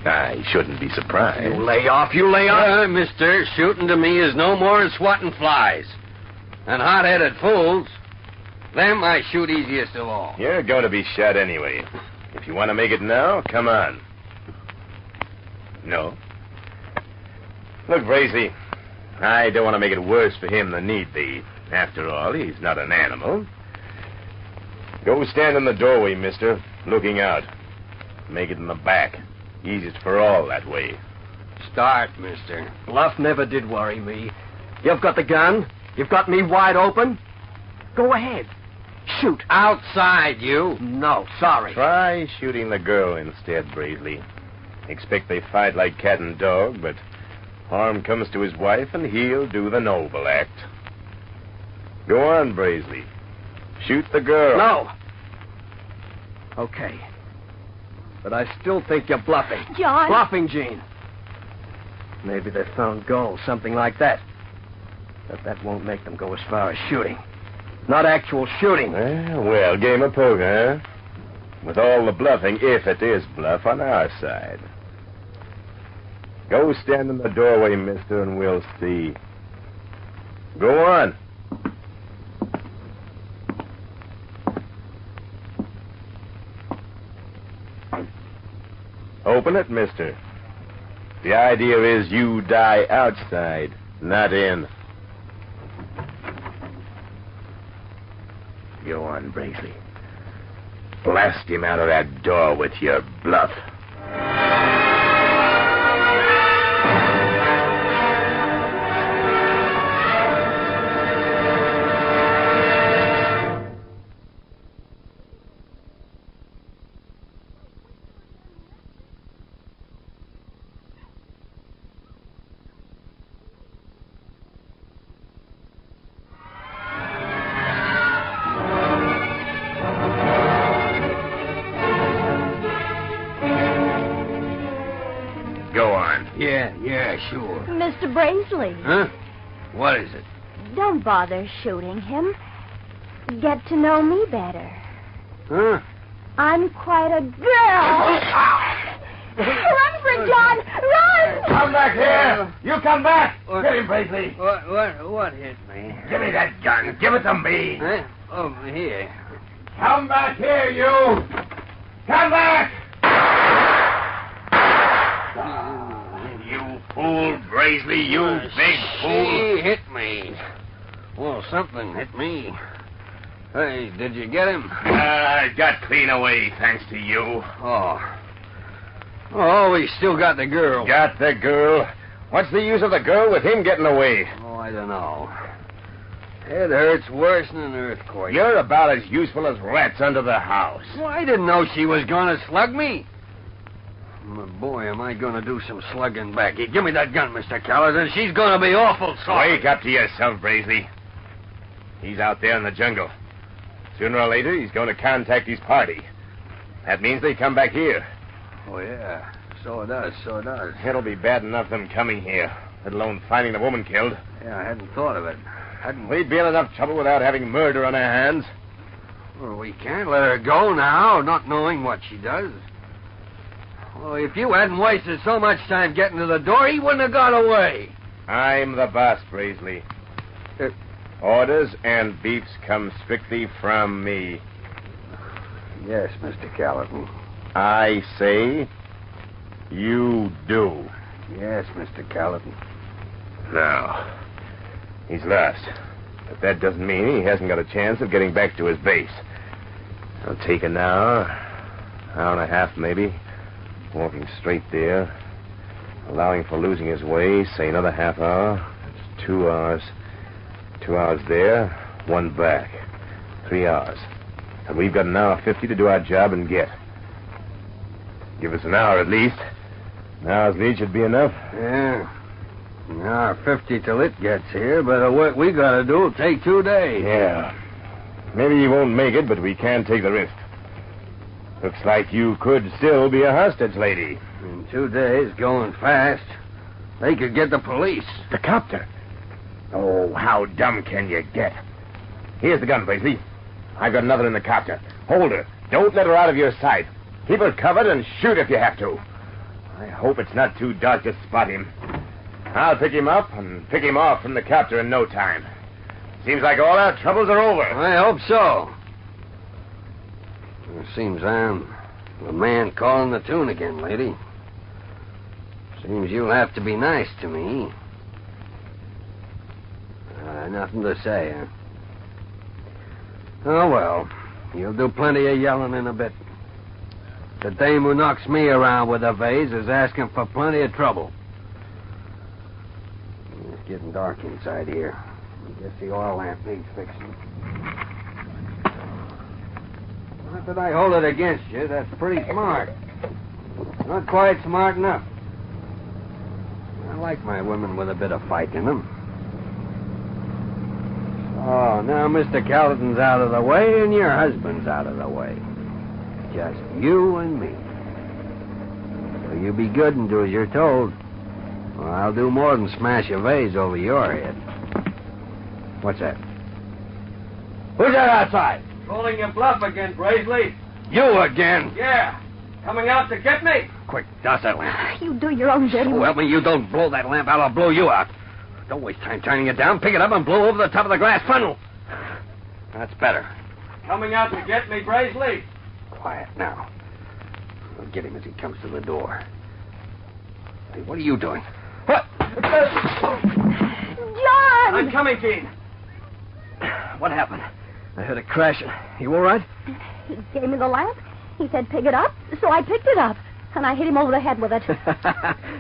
I shouldn't be surprised. You lay off. Mister, shooting to me is no more than swatting flies. And hot-headed fools, them I shoot easiest of all. You're going to be shot anyway. If you want to make it now, come on. No. Look, Bracy, I don't want to make it worse for him than need be. After all, he's not an animal. Go stand in the doorway, mister, looking out. Make it in the back. Easiest for all that way. Start, mister. Bluff never did worry me. You've got the gun. You've got me wide open. Go ahead. Shoot. Outside, you. No, sorry. Try shooting the girl instead, Brazeley. Expect they fight like cat and dog, but harm comes to his wife and he'll do the noble act. Go on, Brazeley. Shoot the girl. No. Okay. But I still think you're bluffing. John. Bluffing, Gene. Maybe they found gold, something like that. But that won't make them go as far as shooting. Not actual shooting. Well, game of poker, huh? With all the bluffing, if it is bluff, on our side. Go stand in the doorway, mister, and we'll see. Go on. Open it, mister. The idea is you die outside, not in. Go on, Braceley. Blast him out of that door with your bluff. Yeah, sure. Mr. Brazeley. Huh? What is it? Don't bother shooting him. Get to know me better. Huh? I'm quite a girl. Run for it, John! Run! Come back here! You come back! Get him, Braceley. What hit me? Give me that gun. Give it to me. Huh? Over here. Come back here, you! Come back! You fool, Braceley, you big fool. She hit me. Well, something hit me. Hey, did you get him? Got clean away, thanks to you. Oh, we still got the girl. Got the girl? What's the use of the girl with him getting away? Oh, I don't know. It hurts worse than an earthquake. You're about as useful as rats under the house. Well, I didn't know she was going to slug me. Boy, am I going to do some slugging back. Give me that gun, Mr. Callers, and she's going to be awful sorry. Wake up to yourself, Brazeley. He's out there in the jungle. Sooner or later, he's going to contact his party. That means they come back here. Oh, yeah. So it does. It'll be bad enough them coming here, let alone finding the woman killed. Yeah, I hadn't thought of it. We'd be in enough trouble without having murder on our hands. Well, we can't let her go now, not knowing what she does. Well, if you hadn't wasted so much time getting to the door, he wouldn't have got away. I'm the boss, Brazeley. Orders and beefs come strictly from me. Yes, Mr. Callerton. I say you do. Yes, Mr. Callerton. Now, he's lost. But that doesn't mean he hasn't got a chance of getting back to his base. It'll take an hour and a half maybe, walking straight there, allowing for losing his way, say another half hour. It's 2 hours. 2 hours there, 1 back. 3 hours. And we've got an hour 50 to do our job and get. Give us an hour at least. An hour's lead should be enough. Yeah. An hour 50 till it gets here, but the work we gotta do will take 2 days. Yeah. Maybe you won't make it, but we can take the risk. Looks like you could still be a hostage lady. In 2 days, going fast, they could get the police. The copter. Oh, how dumb can you get? Here's the gun, Braceley. I've got another in the copter. Hold her. Don't let her out of your sight. Keep her covered and shoot if you have to. I hope it's not too dark to spot him. I'll pick him up and pick him off from the copter in no time. Seems like all our troubles are over. I hope so. It seems I'm the man calling the tune again, lady. Seems you'll have to be nice to me. Nothing to say, huh? Oh, well. You'll do plenty of yelling in a bit. The dame who knocks me around with a vase is asking for plenty of trouble. It's getting dark inside here. I guess the oil lamp needs fixing. Not that I hold it against you. That's pretty smart. Not quite smart enough. I like my women with a bit of fight in them. Oh, now Mr. Calton's out of the way and your husband's out of the way. Just you and me. So you be good and do as you're told. Or I'll do more than smash a vase over your head. What's that? Who's that outside? Calling your bluff again, Braisley. You again? Yeah. Coming out to get me. Quick, douse that lamp. You do your own dirty So work. help me, you don't blow that lamp out, I'll blow you out. Don't waste time turning it down. Pick it up and blow over the top of the glass funnel. That's better. Coming out to get me, Braisley. Quiet now. I'll get him as he comes to the door. Hey, what are you doing? What? John! I'm coming, Gene. What happened? I heard it crashing. You all right? He gave me the lamp. He said pick it up, so I picked it up. And I hit him over the head with it.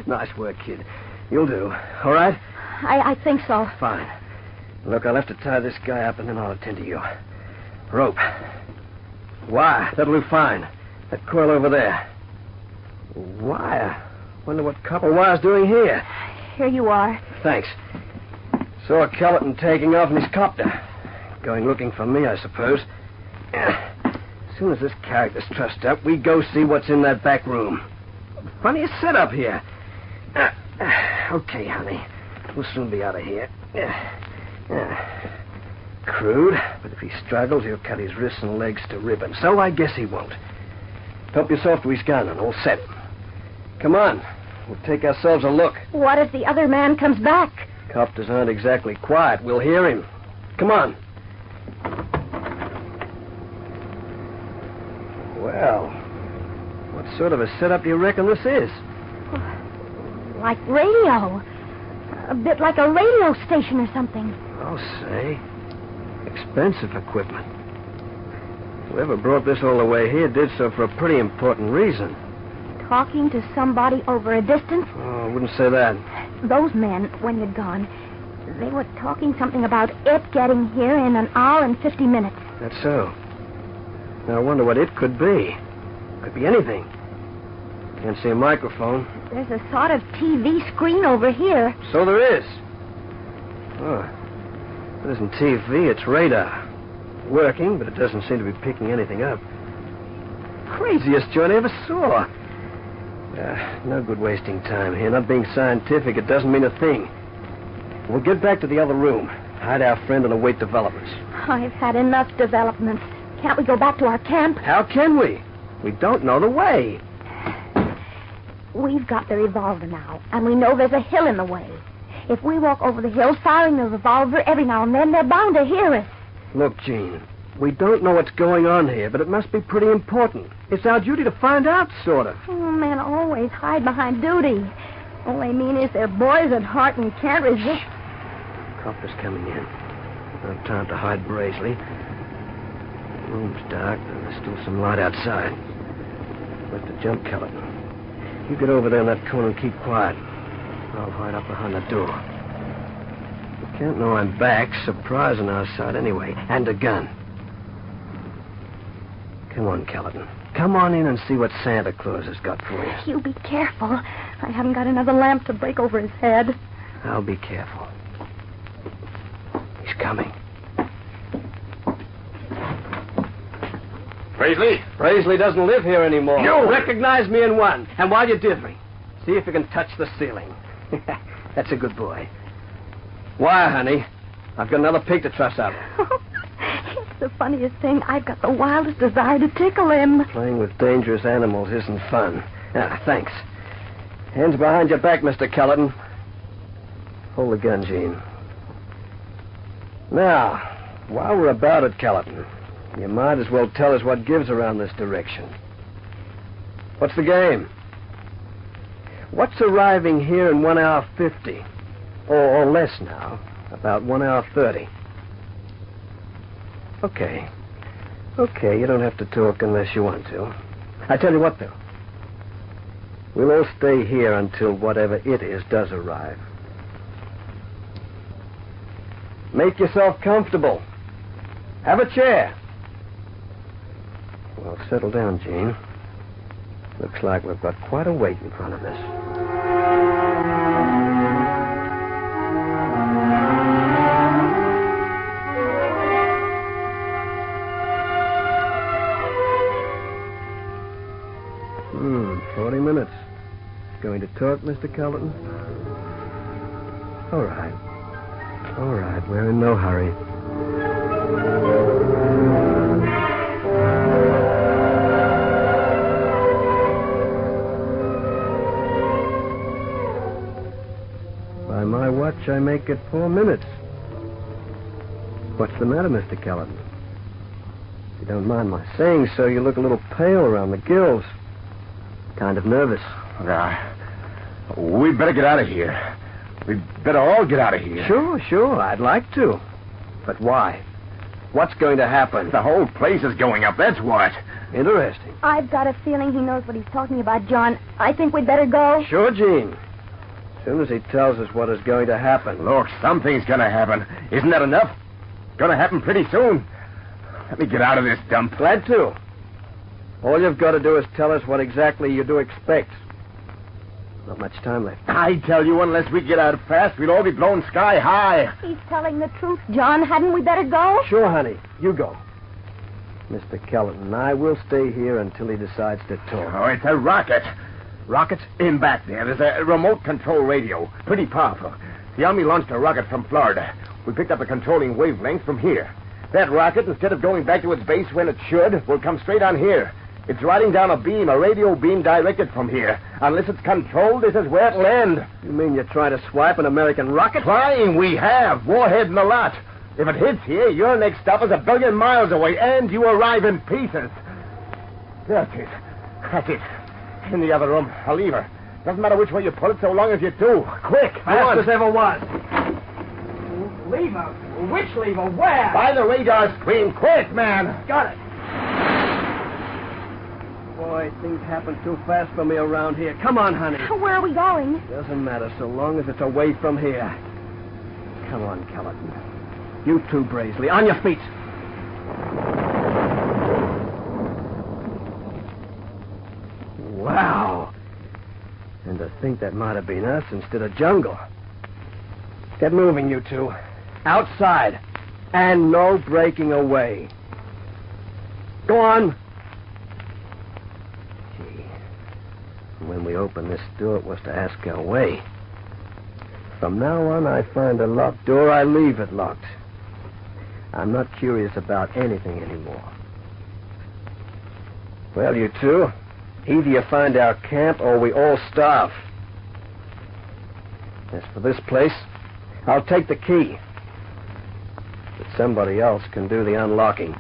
Nice work, kid. You'll do. All right? I think so. Fine. Look, I'll have to tie this guy up and then I'll attend to you. Rope. Wire. That'll do fine. That coil over there. Wire. Wonder what copper wire's doing here. Here you are. Thanks. Saw Kellerton taking off in his copter. Going looking for me, I suppose. As soon as this character's trussed up, we go see what's in that back room. Funniest setup here. Okay, honey. We'll soon be out of here. Crude, but if he struggles, he'll cut his wrists and legs to ribbons. So I guess he won't. Help yourself to his gun and all set. Come on. We'll take ourselves a look. What if the other man comes back? Copters aren't exactly quiet. We'll hear him. Come on. Well, what sort of a setup do you reckon this is? Like radio. A bit like a radio station or something. I'll say. Expensive equipment. Whoever brought this all the way here did so for a pretty important reason. Talking to somebody over a distance? Oh, I wouldn't say that. Those men, when you'd gone, they were talking something about it getting here in an hour and 50 minutes. That's so. Now I wonder what it could be. Could be anything. Can't see a microphone. There's a sort of TV screen over here. So there is. Oh. It isn't TV, it's radar. Working, but it doesn't seem to be picking anything up. Craziest joint I ever saw. No good wasting time here. Not being scientific, it doesn't mean a thing. We'll get back to the other room, hide our friend, and await developments. I've had enough developments. Can't we go back to our camp? How can we? We don't know the way. We've got the revolver now, and we know there's a hill in the way. If we walk over the hill firing the revolver every now and then, they're bound to hear us. Look, Gene, we don't know what's going on here, but it must be pretty important. It's our duty to find out, sort of. Oh, men always hide behind duty. All they mean is they're boys at heart and can't resist. Copper's coming in. No time to hide Braisley. The room's dark, and there's still some light outside. But to jump Kellerton. You get over there in that corner and keep quiet. I'll hide up behind the door. You can't know I'm back. Surprise on our side anyway. And a gun. Come on, Kellerton. Come on in and see what Santa Claus has got for you. You be careful. I haven't got another lamp to break over his head. I'll be careful. He's coming. Braisley doesn't live here anymore. You recognize me in one. And while you're dithering, see if you can touch the ceiling. That's a good boy. Why, honey? I've got another pig to truss up. It's the funniest thing. I've got the wildest desire to tickle him. Playing with dangerous animals isn't fun. Thanks. Hands behind your back, Mr. Kellerton. Hold the gun, Gene. Now, while we're about it, Kellerton, you might as well tell us what gives around this direction. What's the game? What's arriving here in 1 hour 50? Or less now. About 1 hour 30. Okay. Okay, you don't have to talk unless you want to. I tell you what, though. We'll all stay here until whatever it is does arrive. Make yourself comfortable. Have a chair. Well, settle down, Gene. Looks like we've got quite a wait in front of us. Hmm, 40 minutes. Going to talk, Mr. Kelton? All right. All right, we're in no hurry. By my watch, I make it 4 minutes. What's the matter, Mr. Kelton? If you don't mind my saying so, you look a little pale around the gills. Kind of nervous. We better get out of here. We better all get out of here. Sure. I'd like to. But why? What's going to happen? The whole place is going up, that's what. Interesting. I've got a feeling he knows what he's talking about, John. I think we'd better go. Sure, Gene. As soon as he tells us what is going to happen. Look, something's going to happen. Isn't that enough? Going to happen pretty soon. Let me get out of this dump. Glad to. All you've got to do is tell us what exactly you do expect. Not much time left. I tell you, unless we get out fast, we'll all be blown sky high. He's telling the truth, John. Hadn't we better go? Sure, honey. You go. Mr. Kelton, I will stay here until he decides to talk. Oh, it's a rocket. Rocket? In back there. There's a remote control radio. Pretty powerful. The Army launched a rocket from Florida. We picked up a controlling wavelength from here. That rocket, instead of going back to its base when it should, will come straight on here. It's riding down a radio beam directed from here. Unless it's controlled, this is where it'll end. You mean you're trying to swipe an American rocket? Trying, we have. Warhead and the lot. If it hits here, your next stop is 1 billion miles away, and you arrive in pieces. That's it. In the other room. I'll leave her. Doesn't matter which way you pull it, so long as you do. Quick, fast as ever was. Lever? Which lever? Where? By the radar screen. Quick, man. Got it. Boy, things happen too fast for me around here. Come on, honey. Where are we going? Doesn't matter, so long as it's away from here. Come on, Kelton. You too, Braisley. On your feet. Wow. And to think that might have been us instead of jungle. Get moving, you two. Outside. And no breaking away. Go on. When we opened this door, it was to ask our way. From now on, I find a locked door, I leave it locked. I'm not curious about anything anymore. Well, you two, either you find our camp or we all starve. As for this place, I'll take the key. But somebody else can do the unlocking.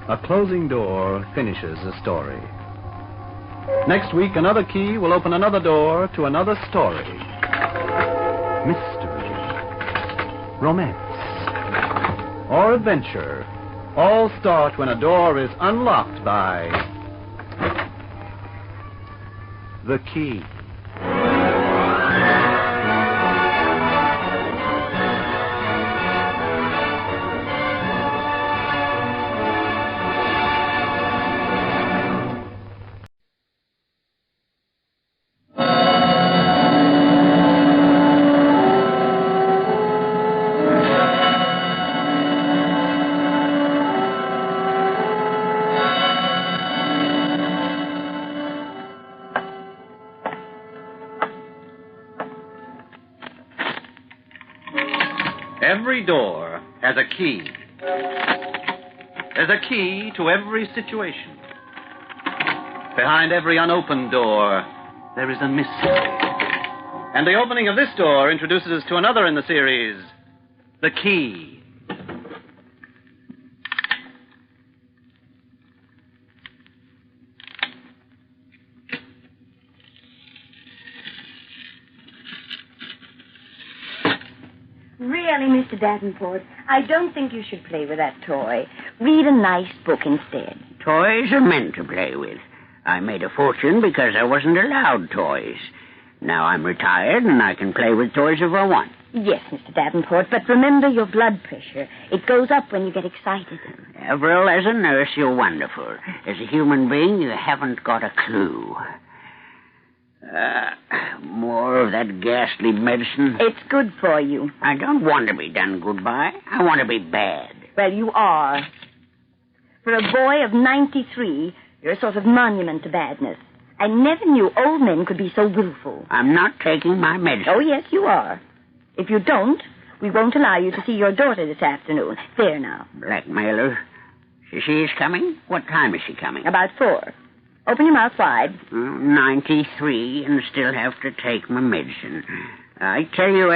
A closing door finishes a story. Next week, another key will open another door to another story. Mystery, romance, or adventure all start when a door is unlocked by the key. Every door has a key. There's a key to every situation. Behind every unopened door, there is a mystery. And the opening of this door introduces us to another in the series, The Key. Really, Mr. Davenport, I don't think you should play with that toy. Read a nice book instead. Toys are meant to play with. I made a fortune because I wasn't allowed toys. Now I'm retired and I can play with toys if I want. Yes, Mr. Davenport, but remember your blood pressure. It goes up when you get excited. Avril, as a nurse, you're wonderful. As a human being, you haven't got a clue. More of that ghastly medicine. It's good for you. I don't want to be done good by. I want to be bad. Well, you are. For a boy of 93, you're a sort of monument to badness. I never knew old men could be so willful. I'm not taking my medicine. Oh, yes, you are. If you don't, we won't allow you to see your daughter this afternoon. There now. Blackmailer. She's coming? What time is she coming? About 4. Open your mouth wide. 93 and still have to take my medicine. I tell you,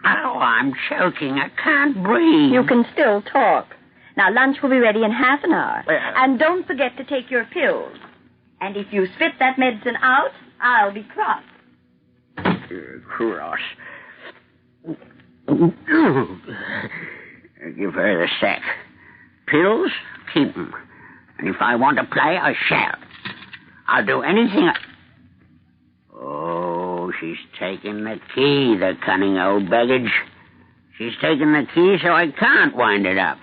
I'm choking. I can't breathe. You can still talk. Now, lunch will be ready in half an hour. And don't forget to take your pills. And if you spit that medicine out, I'll be cross. Cross. Give her the sack. Pills? Keep 'em. And if I want to play, I shall. I'll do anything Oh, she's taken the key, the cunning old baggage. She's taken the key so I can't wind it up.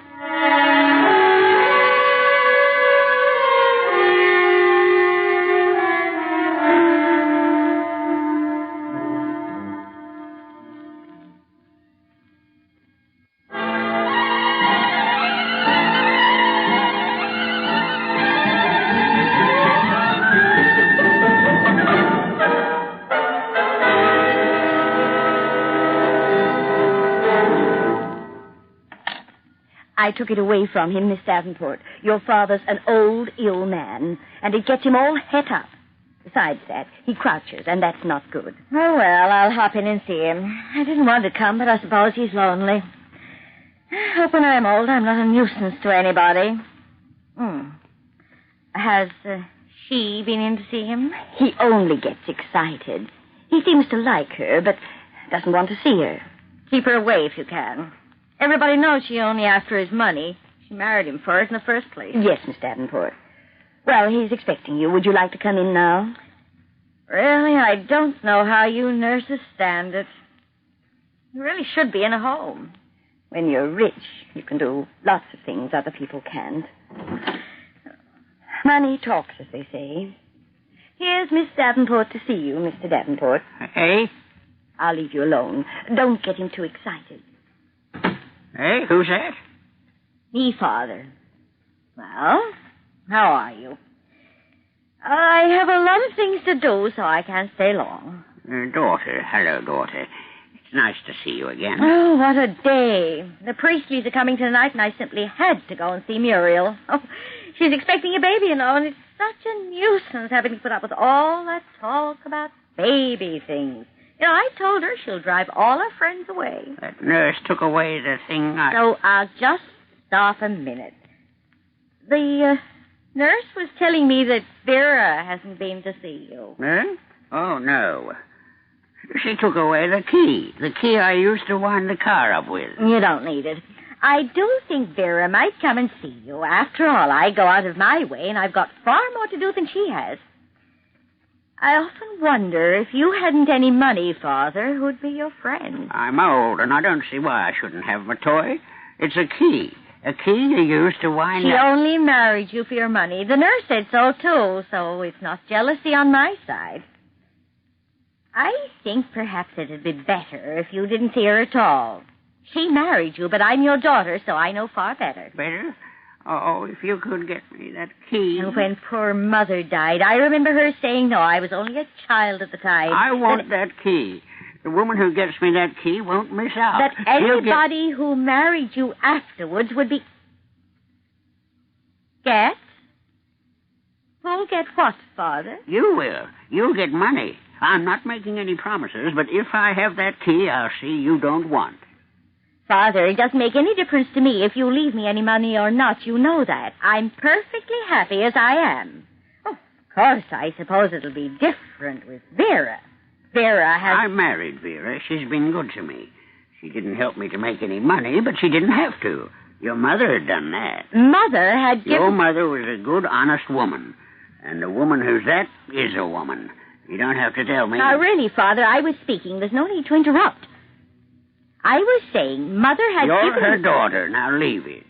I took it away from him, Miss Davenport. Your father's an old, ill man, and it gets him all het up. Besides that, he crouches, and that's not good. Oh, well, I'll hop in and see him. I didn't want to come, but I suppose he's lonely. I hope when I'm old, I'm not a nuisance to anybody. Has she been in to see him? He only gets excited. He seems to like her, but doesn't want to see her. Keep her away if you can. Everybody knows she's only after his money. She married him for it in the first place. Yes, Miss Davenport. Well, he's expecting you. Would you like to come in now? Really, I don't know how you nurses stand it. You really should be in a home. When you're rich, you can do lots of things other people can't. Money talks, as they say. Here's Miss Davenport to see you, Mr. Davenport. Hey? I'll leave you alone. Don't get him too excited. Hey, who's that? Me, Father. Well, how are you? I have a lot of things to do, so I can't stay long. Daughter. Hello, daughter. It's nice to see you again. Oh, what a day. The Priestleys are coming tonight, and I simply had to go and see Muriel. Oh, she's expecting a baby, and it's such a nuisance having to put up with all that talk about baby things. I told her she'll drive all her friends away. That nurse took away the thing So I'll just stop a minute. The nurse was telling me that Vera hasn't been to see you. Huh? Oh, no. She took away the key. The key I used to wind the car up with. You don't need it. I do think Vera might come and see you. After all, I go out of my way, and I've got far more to do than she has. I often wonder if you hadn't any money, Father, who'd be your friend. I'm old, and I don't see why I shouldn't have my toy. It's a key. A key you use to wind She up... only married you for your money. The nurse said so, too, so it's not jealousy on my side. I think perhaps it'd be better if you didn't see her at all. She married you, but I'm your daughter, so I know far better. Better? Oh, if you could get me that key. And when poor Mother died, I remember her saying, no, I was only a child at the time. I want that key. The woman who gets me that key won't miss out. That She'll get- anybody who married you afterwards would be... Get? Who'll get what, Father? You will. You'll get money. I'm not making any promises, but if I have that key, I'll see you don't want. Father, it doesn't make any difference to me if you leave me any money or not. You know that. I'm perfectly happy as I am. Oh, of course, I suppose it'll be different with Vera. Vera has... I married Vera. She's been good to me. She didn't help me to make any money, but she didn't have to. Your mother had done that. Mother had given... Your mother was a good, honest woman. And a woman who's that is a woman. You don't have to tell me. Now, really, Father, I was speaking. There's no need to interrupt. I was saying Mother had You're given... her daughter. Now leave it.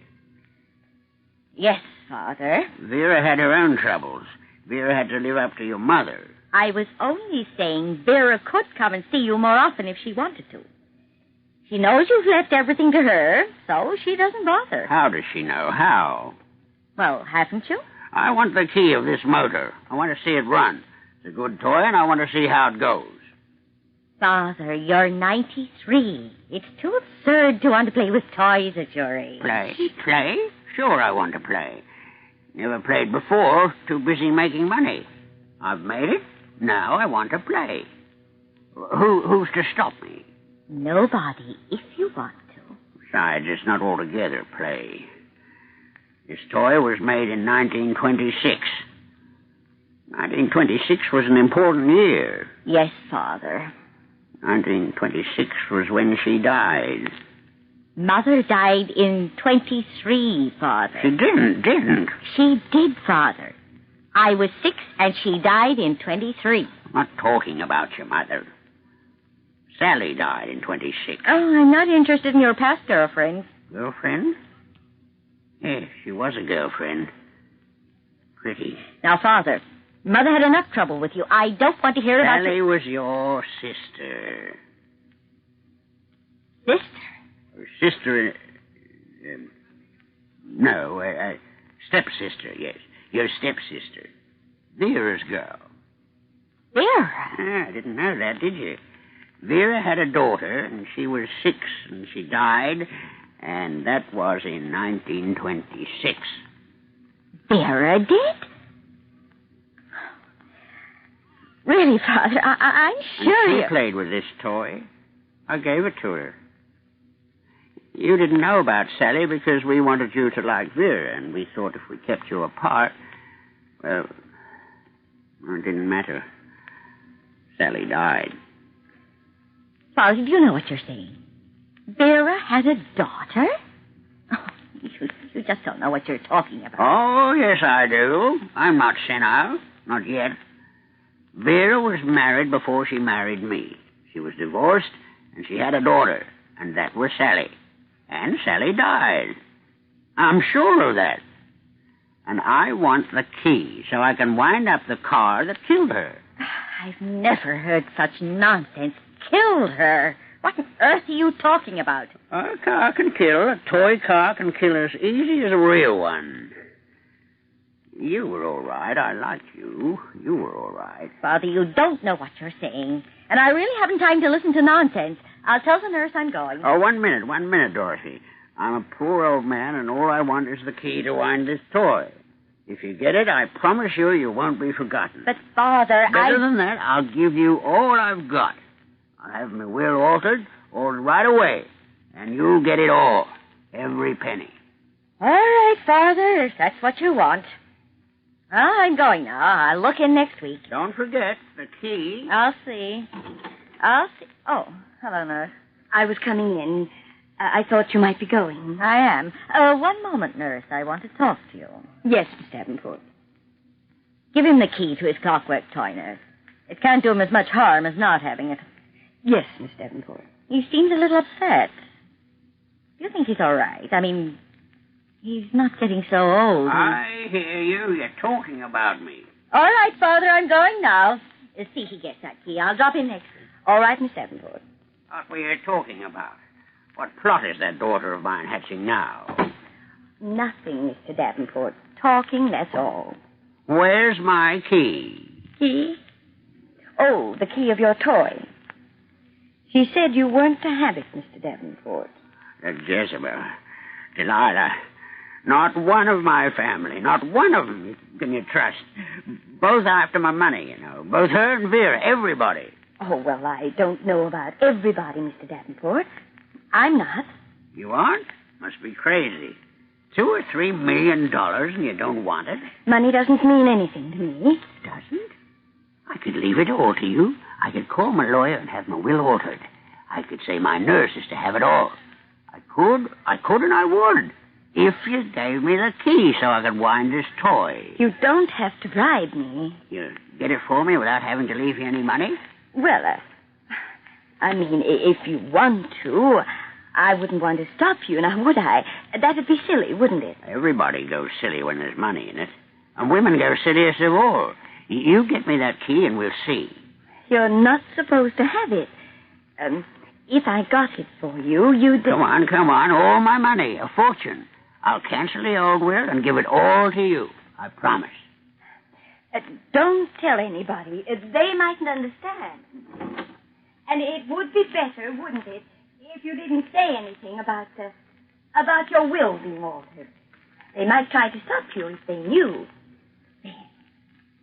Yes, Father. Vera had her own troubles. Vera had to live up to your mother. I was only saying Vera could come and see you more often if she wanted to. She knows you've left everything to her, so she doesn't bother. How does she know? How? Well, haven't you? I want the key of this motor. I want to see it run. It's a good toy, and I want to see how it goes. Father, you're 93. It's too absurd to want to play with toys at your age. Play? Play? Sure I want to play. Never played before. Too busy making money. I've made it. Now I want to play. Who's to stop me? Nobody, if you want to. Besides, it's not altogether play. This toy was made in 1926. 1926 was an important year. Yes, Father. 1926 was when she died. Mother died in 23, Father. She didn't. She did, Father. I was 6 and she died in 23. I'm not talking about your mother. Sally died in 26. Oh, I'm not interested in your past girlfriend. Girlfriend? Yes, she was a girlfriend. Pretty. Now, Father, Mother had enough trouble with you. I don't want to hear about... Sally was your sister. Sister? Her sister... no, stepsister, yes. Your stepsister. Vera's girl. Vera? I didn't know that, did you? Vera had a daughter, and she was 6, and she died, and that was in 1926. Vera did? Really, Father, I'm sure and she played with this toy. I gave it to her. You didn't know about Sally because we wanted you to like Vera, and we thought if we kept you apart, well, it didn't matter. Sally died. Father, do you know what you're saying? Vera had a daughter? Oh, you just don't know what you're talking about. Oh, yes, I do. I'm not senile. Not yet. Vera was married before she married me. She was divorced, and she had a daughter, and that was Sally. And Sally died. I'm sure of that. And I want the key so I can wind up the car that killed her. I've never heard such nonsense. Killed her? What on earth are you talking about? A car can kill. A toy car can kill as easy as a real one. You were all right. I liked you. You were all right. Father, you don't know what you're saying. And I really haven't time to listen to nonsense. I'll tell the nurse I'm going. Oh, 1 minute, Dorothy. I'm a poor old man, and all I want is the key to wind this toy. If you get it, I promise you won't be forgotten. But, Father, Better than that, I'll give you all I've got. I'll have my will altered right away, and you'll get it all, every penny. All right, Father, if that's what you want. Well, I'm going now. I'll look in next week. Don't forget the key. I'll see. Oh, hello, nurse. I was coming in. I thought you might be going. I am. 1 moment, nurse. I want to talk to you. Yes, Miss Davenport. Give him the key to his clockwork toy, nurse. It can't do him as much harm as not having it. Yes, Miss Davenport. He seems a little upset. Do you think he's all right? I mean, he's not getting so old. I hear you. You're talking about me. All right, Father, I'm going now. See he gets that key. I'll drop in next week. All right, Miss Davenport. What were you talking about? What plot is that daughter of mine hatching now? Nothing, Mr. Davenport. Talking, that's all. Where's my key? Key? Oh, the key of your toy. She said you weren't to have it, Mr. Davenport. Jezebel. Delilah. Not one of my family, not one of them can you trust. Both after my money, you know. Both her and Vera, everybody. Oh, well, I don't know about everybody, Mr. Davenport. I'm not. You aren't? Must be crazy. $2 or $3 million and you don't want it? Money doesn't mean anything to me. Doesn't? I could leave it all to you. I could call my lawyer and have my will altered. I could say my nurse is to have it all. I could and I would. If you gave me the key so I could wind this toy. You don't have to bribe me. You get it for me without having to leave you any money? Well, I mean, if you want to, I wouldn't want to stop you, now would I? That'd be silly, wouldn't it? Everybody goes silly when there's money in it. And women go silliest of all. You get me that key and we'll see. You're not supposed to have it. If I got it for you, you'd... Come on. All my money, a fortune. I'll cancel the old will and give it all to you. I promise. Don't tell anybody. They mightn't understand. And it would be better, wouldn't it, if you didn't say anything about your will being altered. They might try to stop you if they knew.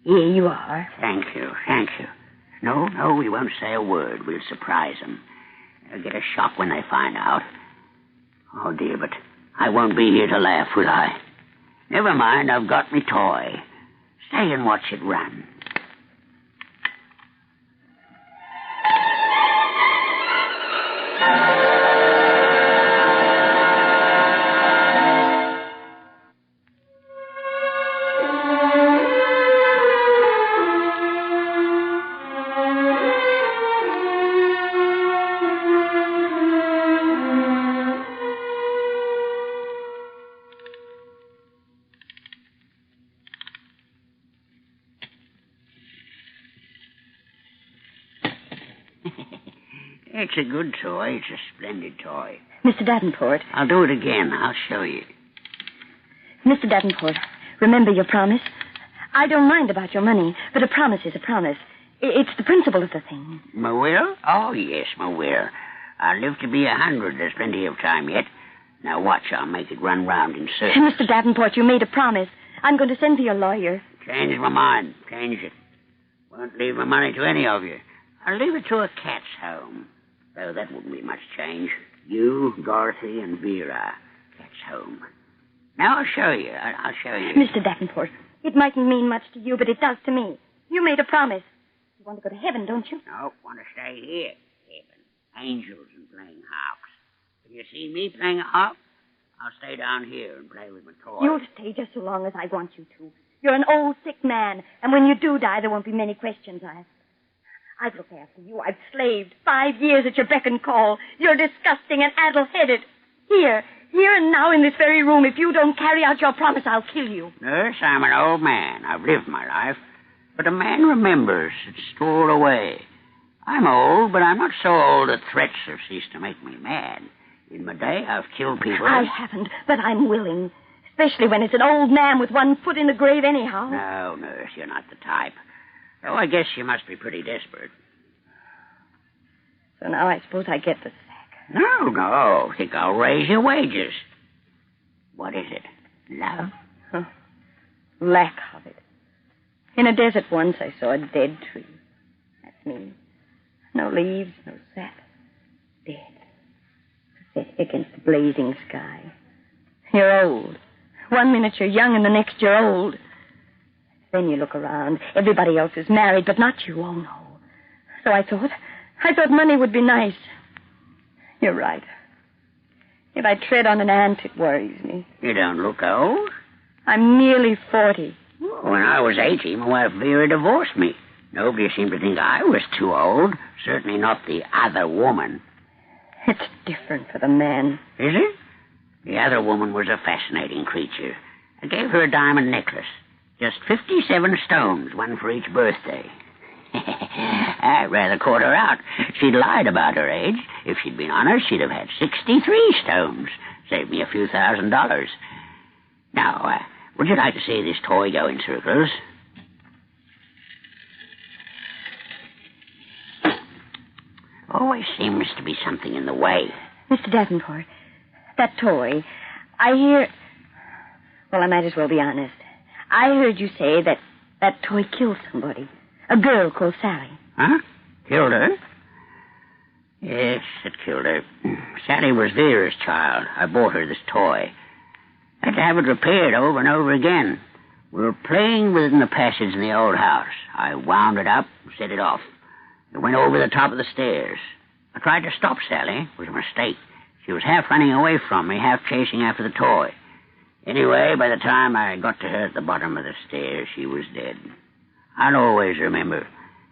Here you are. Thank you. No, we won't say a word. We'll surprise them. They'll get a shock when they find out. Oh, dear, but I won't be here to laugh, will I? Never mind, I've got me toy. Stay and watch it run. It's a good toy. It's a splendid toy. Mr. Davenport. I'll do it again. I'll show you. Mr. Davenport, remember your promise? I don't mind about your money, but a promise is a promise. It's the principle of the thing. My will? Oh, yes, my will. I'll live to be 100. There's plenty of time yet. Now watch, I'll make it run round in circles. Mr. Davenport, you made a promise. I'm going to send for your lawyer. Change my mind. Change it. Won't leave my money to any of you. I'll leave it to a cat's home. Though that wouldn't be much change. You, Dorothy, and Vera. Cat's home. Now I'll show you. I'll show you. Mr. Davenport, it mightn't mean much to you, but it does to me. You made a promise. You want to go to heaven, don't you? No, want to stay here. Heaven. Angels and playing harps. If you see me playing a harp, I'll stay down here and play with my toys. You'll stay just so long as I want you to. You're an old, sick man, and when you do die, there won't be many questions asked. I've looked after you. I've slaved 5 years at your beck and call. You're disgusting and addle-headed. Here and now in this very room, if you don't carry out your promise, I'll kill you. Nurse, I'm an old man. I've lived my life. But a man remembers. It's stored away. I'm old, but I'm not so old that threats have ceased to make me mad. In my day, I've killed people. I haven't, but I'm willing. Especially when it's an old man with one foot in the grave anyhow. No, nurse, you're not the type. Oh, I guess you must be pretty desperate. So now I suppose I get the sack. No. Think I'll raise your wages. What is it? Love? Huh. Lack of it. In a desert once I saw a dead tree. That's me. No leaves, no sap. Dead. Pathetic against the blazing sky. You're old. 1 minute you're young and the next you're old. Then you look around. Everybody else is married, but not you. Oh, no. So I thought money would be nice. You're right. If I tread on an ant, it worries me. You don't look old. I'm nearly 40. When I was 80, my wife Vera divorced me. Nobody seemed to think I was too old. Certainly not the other woman. It's different for the man. Is it? The other woman was a fascinating creature. I gave her a diamond necklace. Just 57 stones, one for each birthday. I rather caught her out. She'd lied about her age. If she'd been honest, she'd have had 63 stones. Saved me a few $1,000s. Now, would you like to see this toy go in circles? always seems to be something in the way. Mr. Davenport, that toy, I hear... Well, I might as well be honest. I heard you say that that toy killed somebody. A girl called Sally. Huh? Killed her? Yes, it killed her. Sally was Vera's child. I bought her this toy. Had to have it repaired over and over again. We were playing with it in the passage in the old house. I wound it up and set it off. It went over the top of the stairs. I tried to stop Sally. It was a mistake. She was half running away from me, half chasing after the toy. Anyway, by the time I got to her at the bottom of the stairs, she was dead. I'll always remember.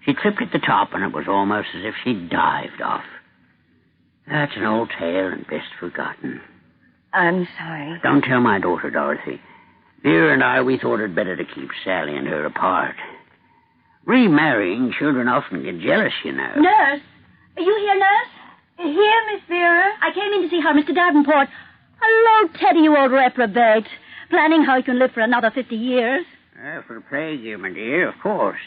She tripped at the top, and it was almost as if she'd dived off. That's an old tale and best forgotten. I'm sorry. Don't tell my daughter, Dorothy. Vera and I, we thought it better to keep Sally and her apart. Remarrying, children often get jealous, you know. Nurse! Are you here, Nurse? Here, Miss Vera. I came in to see how Mr. Davenport... Hello, Teddy, you old reprobate. Planning how you can live for another 50 years. For plague you, my dear, of course.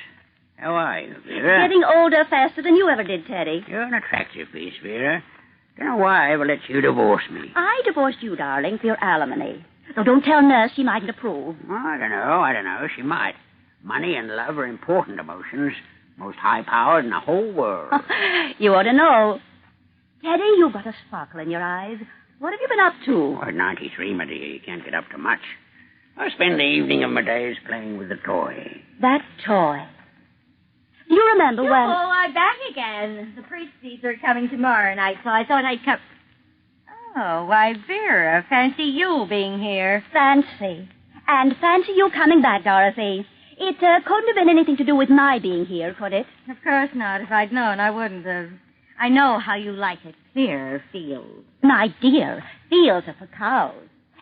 How are you, Vera? Getting older faster than you ever did, Teddy. You're an attractive piece, Vera. Don't know why I ever let you divorce me. I divorced you, darling, for your alimony. So don't tell Nurse, she mightn't approve. I don't know. She might. Money and love are important emotions. Most high-powered in the whole world. You ought to know. Teddy, you've got a sparkle in your eyes. What have you been up to? At 93, my dear, you can't get up to much. I spend the evening of my days playing with the toy. That toy. Do you remember when... Oh, I'm back again. The Priesties are coming tomorrow night, so I thought I'd come... Oh, why, Vera, fancy you being here. Fancy. And fancy you coming back, Dorothy. It couldn't have been anything to do with my being here, could it? Of course not. If I'd known, I wouldn't have. I know how you like it. Clear fields. My dear, fields are for cows.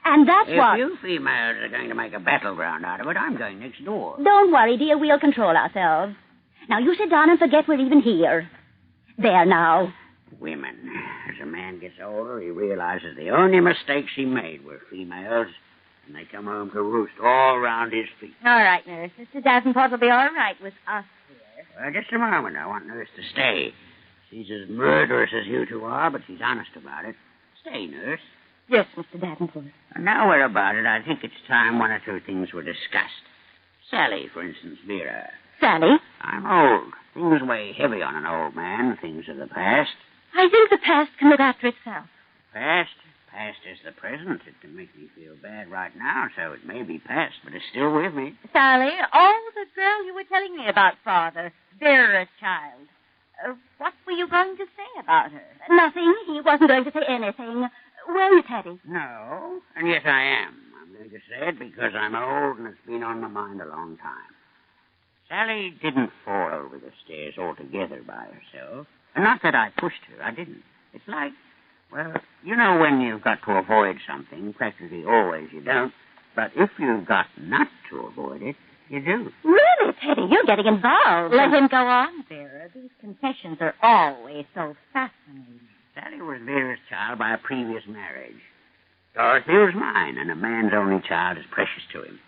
And that's if what... If you females are going to make a battleground out of it, I'm going next door. Don't worry, dear. We'll control ourselves. Now, you sit down and forget we're even here. There now. Women. As a man gets older, he realizes the only mistakes he made were females, and they come home to roost all round his feet. All right, Nurse. Mr. Davenport will be all right with us here. Well, just a moment. I want Nurse to stay. She's as murderous as you two are, but she's honest about it. Stay, Nurse. Yes, Mr. Davenport. And now we're about it, I think it's time one or two things were discussed. Sally, for instance, Vera. Sally? I'm old. Things weigh heavy on an old man, things of the past. I think the past can look after itself. Past? Past is the present. It can make me feel bad right now, so it may be past, but it's still with me. Sally, the girl you were telling me about, Father. Vera's child. What were you going to say about her? Nothing. He wasn't going to say anything. Were you, Teddy? No, and yes, I am. I'm going to say it because I'm old and it's been on my mind a long time. Sally didn't fall over the stairs altogether by herself. And not that I pushed her. I didn't. It's like, well, you know when you've got to avoid something, practically always you don't. But if you've got not to avoid it, you do. Really, Teddy? You're getting involved. Let him go on, Vera. These confessions are always so fascinating. Sally was Vera's child by a previous marriage. Dorothy was mine, and a man's only child is precious to him.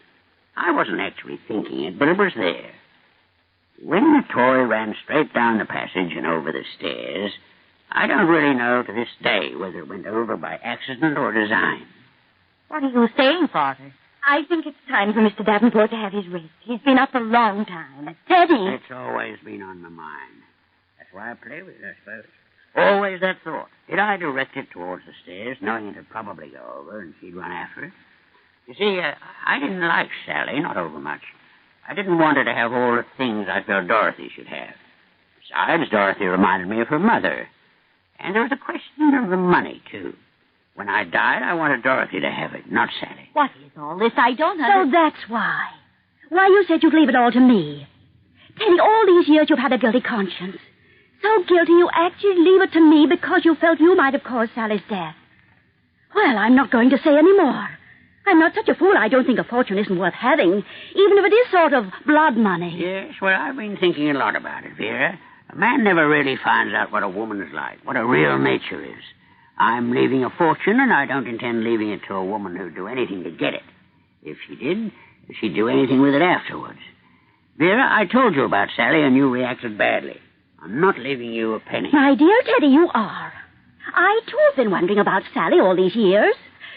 I wasn't actually thinking it, but it was there. When the toy ran straight down the passage and over the stairs, I don't really know to this day whether it went over by accident or design. What are you saying, Father? I think it's time for Mr. Davenport to have his rest. He's been up a long time. Teddy! It's always been on my mind. That's why I play with it, I suppose. Always that thought. Did I direct it towards the stairs, knowing it'd probably go over and she'd run after it? You see, I didn't like Sally, not over much. I didn't want her to have all the things I felt Dorothy should have. Besides, Dorothy reminded me of her mother. And there was a question of the money, too. When I died, I wanted Dorothy to have it, not Sally. What is all this? I don't understand. So that's why. Why you said you'd leave it all to me. Teddy, all these years you've had a guilty conscience. So guilty you actually leave it to me because you felt you might have caused Sally's death. Well, I'm not going to say any more. I'm not such a fool. I don't think a fortune isn't worth having, even if it is sort of blood money. Yes, well, I've been thinking a lot about it, Vera. A man never really finds out what a woman is like, what a real nature is. I'm leaving a fortune, and I don't intend leaving it to a woman who'd do anything to get it. If she did, she'd do anything with it afterwards. Vera, I told you about Sally, and you reacted badly. I'm not leaving you a penny. My dear Teddy, you are. I, too, have been wondering about Sally all these years.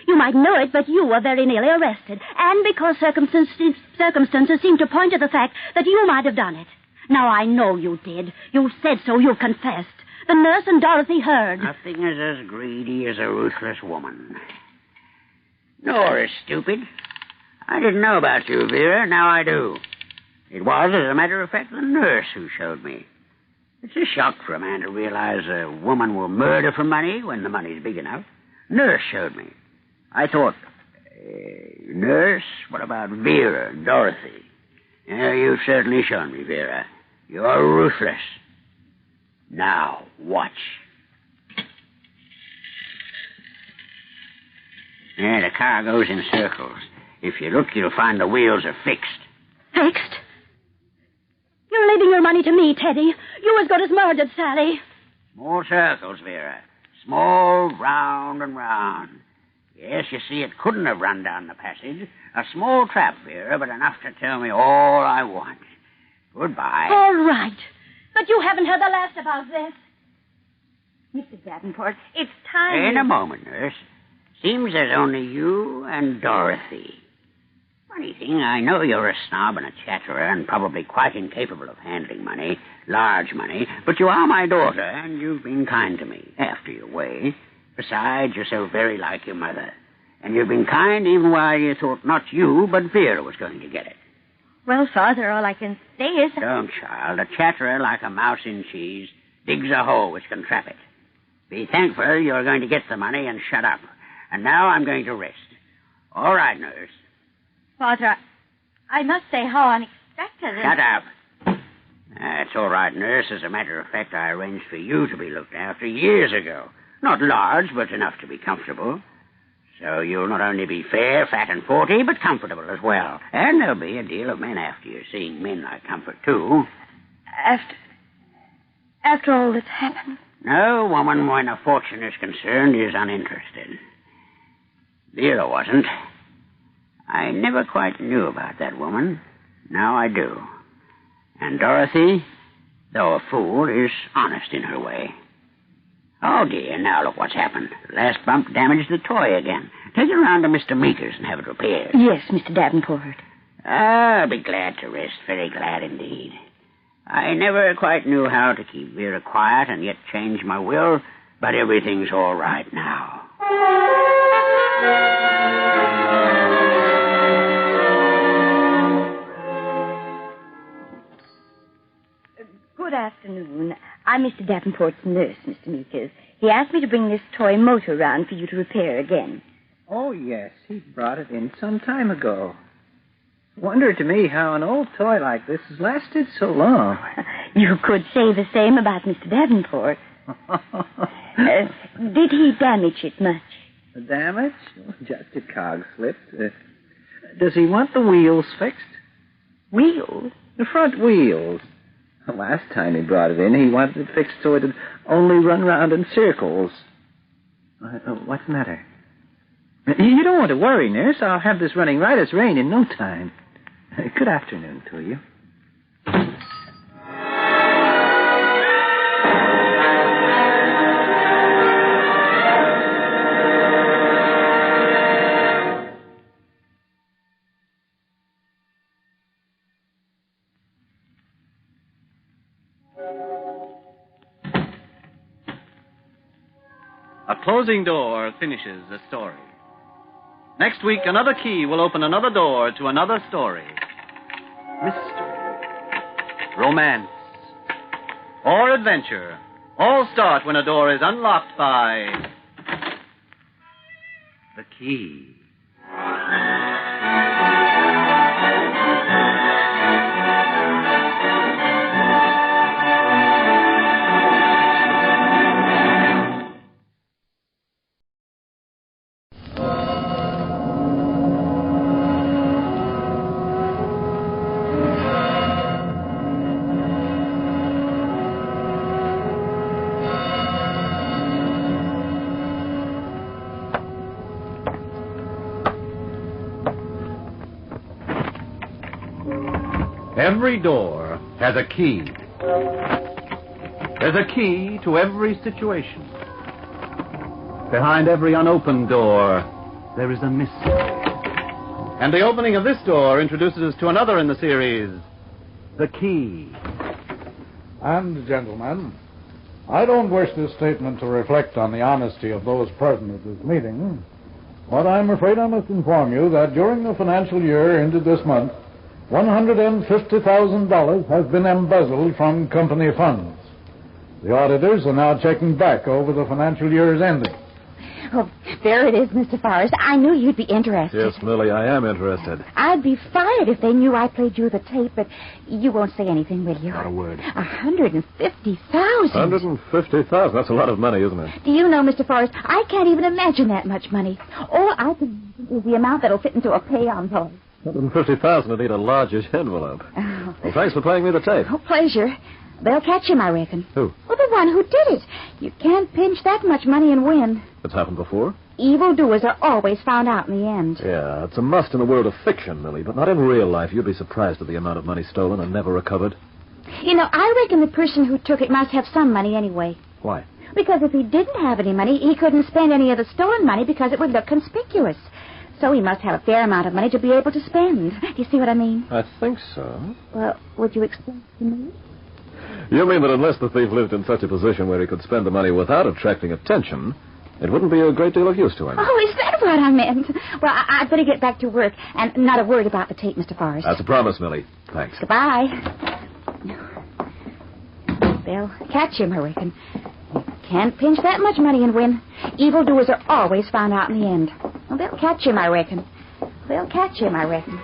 You might know it, but you were very nearly arrested. And because circumstances seem to point to the fact that you might have done it. Now, I know you did. You said so. You confessed. The nurse and Dorothy heard. Nothing is as greedy as a ruthless woman. Nor as stupid. I didn't know about you, Vera. Now I do. It was, as a matter of fact, the nurse who showed me. It's a shock for a man to realize a woman will murder for money when the money's big enough. Nurse showed me. I thought, nurse, what about Vera and Dorothy? Yeah, you've certainly shown me, Vera. You're ruthless. Now, watch. Yeah, the car goes in circles. If you look, you'll find the wheels are fixed. Fixed? You're leaving your money to me, Teddy. You as good as murdered Sally. Small circles, Vera. Small, round and round. Yes, you see, it couldn't have run down the passage. A small trap, Vera, but enough to tell me all I want. Goodbye. All right. But you haven't heard the last about this. Mr. Davenport, it's time... In a moment, nurse. Seems there's only you and Dorothy. Funny thing, I know you're a snob and a chatterer and probably quite incapable of handling money, large money, but you are my daughter, and you've been kind to me, after your way. Besides, you're so very like your mother. And you've been kind even while you thought not you, but Vera was going to get it. Well, Father, all I can say is... Don't, child. A chatterer like a mouse in cheese digs a hole which can trap it. Be thankful you're going to get the money and shut up. And now I'm going to rest. All right, nurse. Father, I must say how unexpected... Shut up. That's all right, nurse. As a matter of fact, I arranged for you to be looked after years ago. Not large, but enough to be comfortable. So you'll not only be fair, fat, and 40, but comfortable as well. And there'll be a deal of men after you, seeing men like comfort, too. After all that's happened? No woman, when a fortune is concerned, is uninterested. Vera wasn't. I never quite knew about that woman. Now I do. And Dorothy, though a fool, is honest in her way. Oh, dear, now look what's happened. The last bump damaged the toy again. Take it around to Mr. Meeker's and have it repaired. Yes, Mr. Davenport. I'll be glad to rest, very glad indeed. I never quite knew how to keep Vera quiet and yet change my will, but everything's all right now. Good afternoon. I'm Mr. Davenport's nurse, Mr. Meekers. He asked me to bring this toy motor round for you to repair again. Oh, yes. He brought it in some time ago. Wonder to me how an old toy like this has lasted so long. You could say the same about Mr. Davenport. Did he damage it much? The damage? Just a cog slipped. Does he want the wheels fixed? Wheels? The front wheels. The last time he brought it in, he wanted it fixed so it'd only run round in circles. What's the matter? You don't want to worry, nurse. I'll have this running right as rain in no time. Good afternoon to you. A closing door finishes a story. Next week, another key will open another door to another story. Mystery, romance, or adventure all start when a door is unlocked by the key. Every door has a key. There's a key to every situation. Behind every unopened door, there is a mystery. And the opening of this door introduces us to another in the series, the key. And, gentlemen, I don't wish this statement to reflect on the honesty of those present at this meeting, but I'm afraid I must inform you that during the financial year ended this month, $150,000 has been embezzled from company funds. The auditors are now checking back over the financial year's ending. Oh, there it is, Mr. Forrest. I knew you'd be interested. Yes, Millie, I am interested. I'd be fired if they knew I played you the tape, but you won't say anything, will you? Not a word. $150,000. $150,000? That's a lot of money, isn't it? Do you know, Mr. Forrest, I can't even imagine that much money. All I can is the amount that'll fit into a pay envelope. $150,000 would need a largish envelope. Oh. Well, thanks for playing me the tape. Oh, pleasure. They'll catch him, I reckon. Who? Well, the one who did it. You can't pinch that much money and win. It's happened before? Evildoers are always found out in the end. Yeah, it's a must in the world of fiction, Millie, but not in real life. You'd be surprised at the amount of money stolen and never recovered. You know, I reckon the person who took it must have some money anyway. Why? Because if he didn't have any money, he couldn't spend any of the stolen money because it would look conspicuous. So he must have a fair amount of money to be able to spend. Do you see what I mean? I think so. Well, would you explain to me? You mean that unless the thief lived in such a position where he could spend the money without attracting attention, it wouldn't be a great deal of use to him? Oh, is that what I meant? Well, I'd better get back to work, and not a word about the tape, Mr. Forrest. That's a promise, Millie. Thanks. Goodbye. They'll catch him, I reckon. You can't pinch that much money and win. Evildoers are always found out in the end. Well, they'll catch him, I reckon. They'll catch him, I reckon.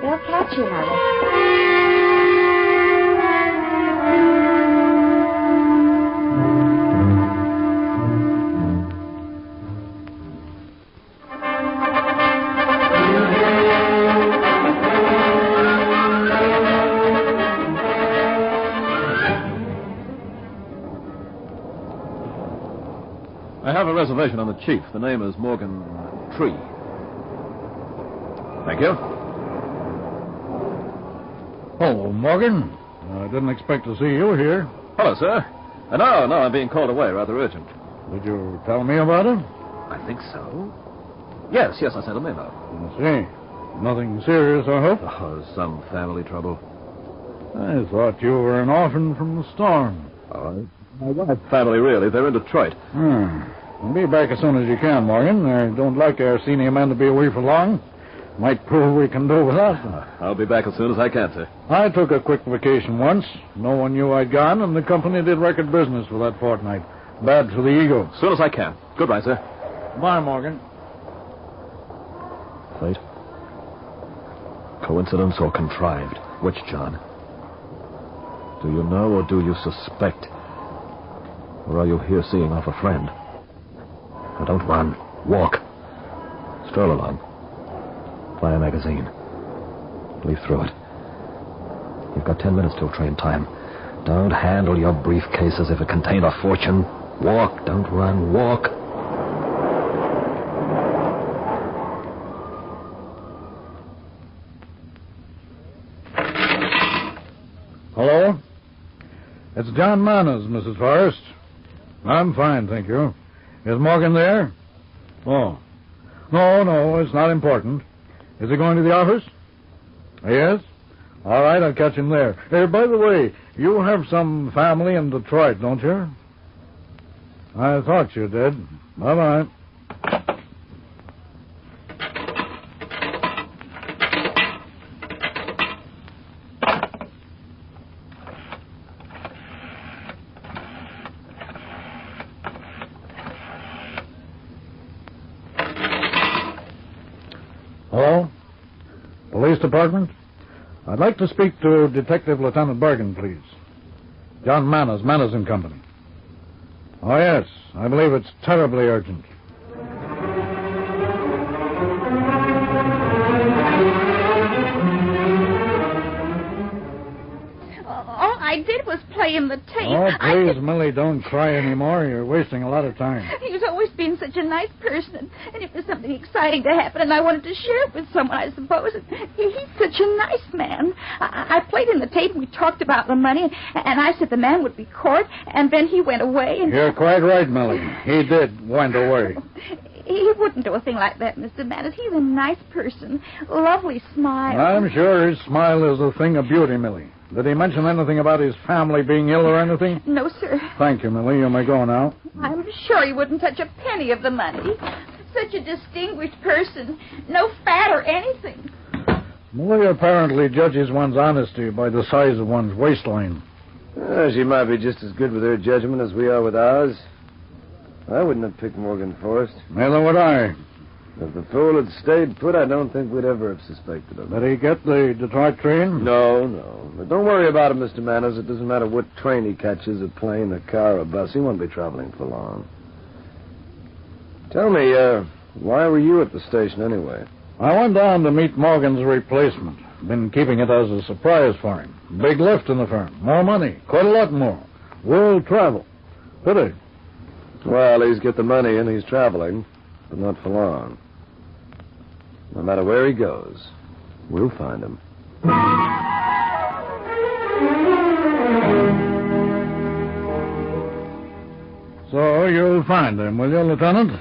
They'll catch him, I reckon. I have a reservation on the chief. The name is Morgan Tree. Thank you. Oh, Morgan. I didn't expect to see you here. Hello, sir. No, I'm being called away, rather urgent. Did you tell me about it? I think so. Yes, I sent a memo. I see. Nothing serious, I hope? Oh, some family trouble. I thought you were an orphan from the storm. Oh, my wife's family, really. They're in Detroit. Well, be back as soon as you can, Morgan. I don't like our senior men to be away for long. Might prove we can do without. I'll be back as soon as I can, sir. I took a quick vacation once. No one knew I'd gone, and the company did record business for that fortnight. Bad for the ego. As soon as I can. Goodbye, sir. Bye, Morgan. Fate? Coincidence or contrived? Which, John? Do you know or do you suspect? Or are you here seeing off a friend? Now don't run. Walk. Stroll along. Buy a magazine. Leaf through it. You've got 10 minutes till train time. Don't handle your briefcase as if it contained a fortune. Walk. Don't run. Walk. Hello? It's John Manners, Mrs. Forrest. I'm fine, thank you. Is Morgan there? Oh. No, it's not important. Is he going to the office? Yes? All right, I'll catch him there. By the way, you have some family in Detroit, don't you? I thought you did. Bye-bye. Hello? Police Department? I'd like to speak to Detective Lieutenant Bergen, please. John Manners, Manners and Company. Oh, yes. I believe it's terribly urgent. All I did was play him the tape. Oh, please, Millie, don't cry anymore. You're wasting a lot of time. He's always been such a nice person. And if there's something exciting to happen and I wanted to share it with someone, I suppose. He's such a nice man. I played in the tape and we talked about the money, and I said the man would be caught, and then he went away. And... You're quite right, Millie. He went away. He wouldn't do a thing like that, Mr. Manners. He's a nice person. Lovely smile. I'm sure his smile is a thing of beauty, Millie. Did he mention anything about his family being ill or anything? No, sir. Thank you, Millie. You may go now. I'm sure he wouldn't touch a penny of the money. Such a distinguished person. No fat or anything. Millie apparently judges one's honesty by the size of one's waistline. She might be just as good with her judgment as we are with ours. I wouldn't have picked Morgan Forrest. Neither would I. If the fool had stayed put, I don't think we'd ever have suspected him. Did he get the Detroit train? No. But don't worry about him, Mr. Manners. It doesn't matter what train he catches, a plane, a car, a bus. He won't be traveling for long. Tell me, why were you at the station anyway? I went down to meet Morgan's replacement. Been keeping it as a surprise for him. Big lift in the firm. More money. Quite a lot more. World travel. Pity. Well, he's got the money and he's traveling, but not for long. No matter where he goes, we'll find him. So you'll find him, will you, Lieutenant?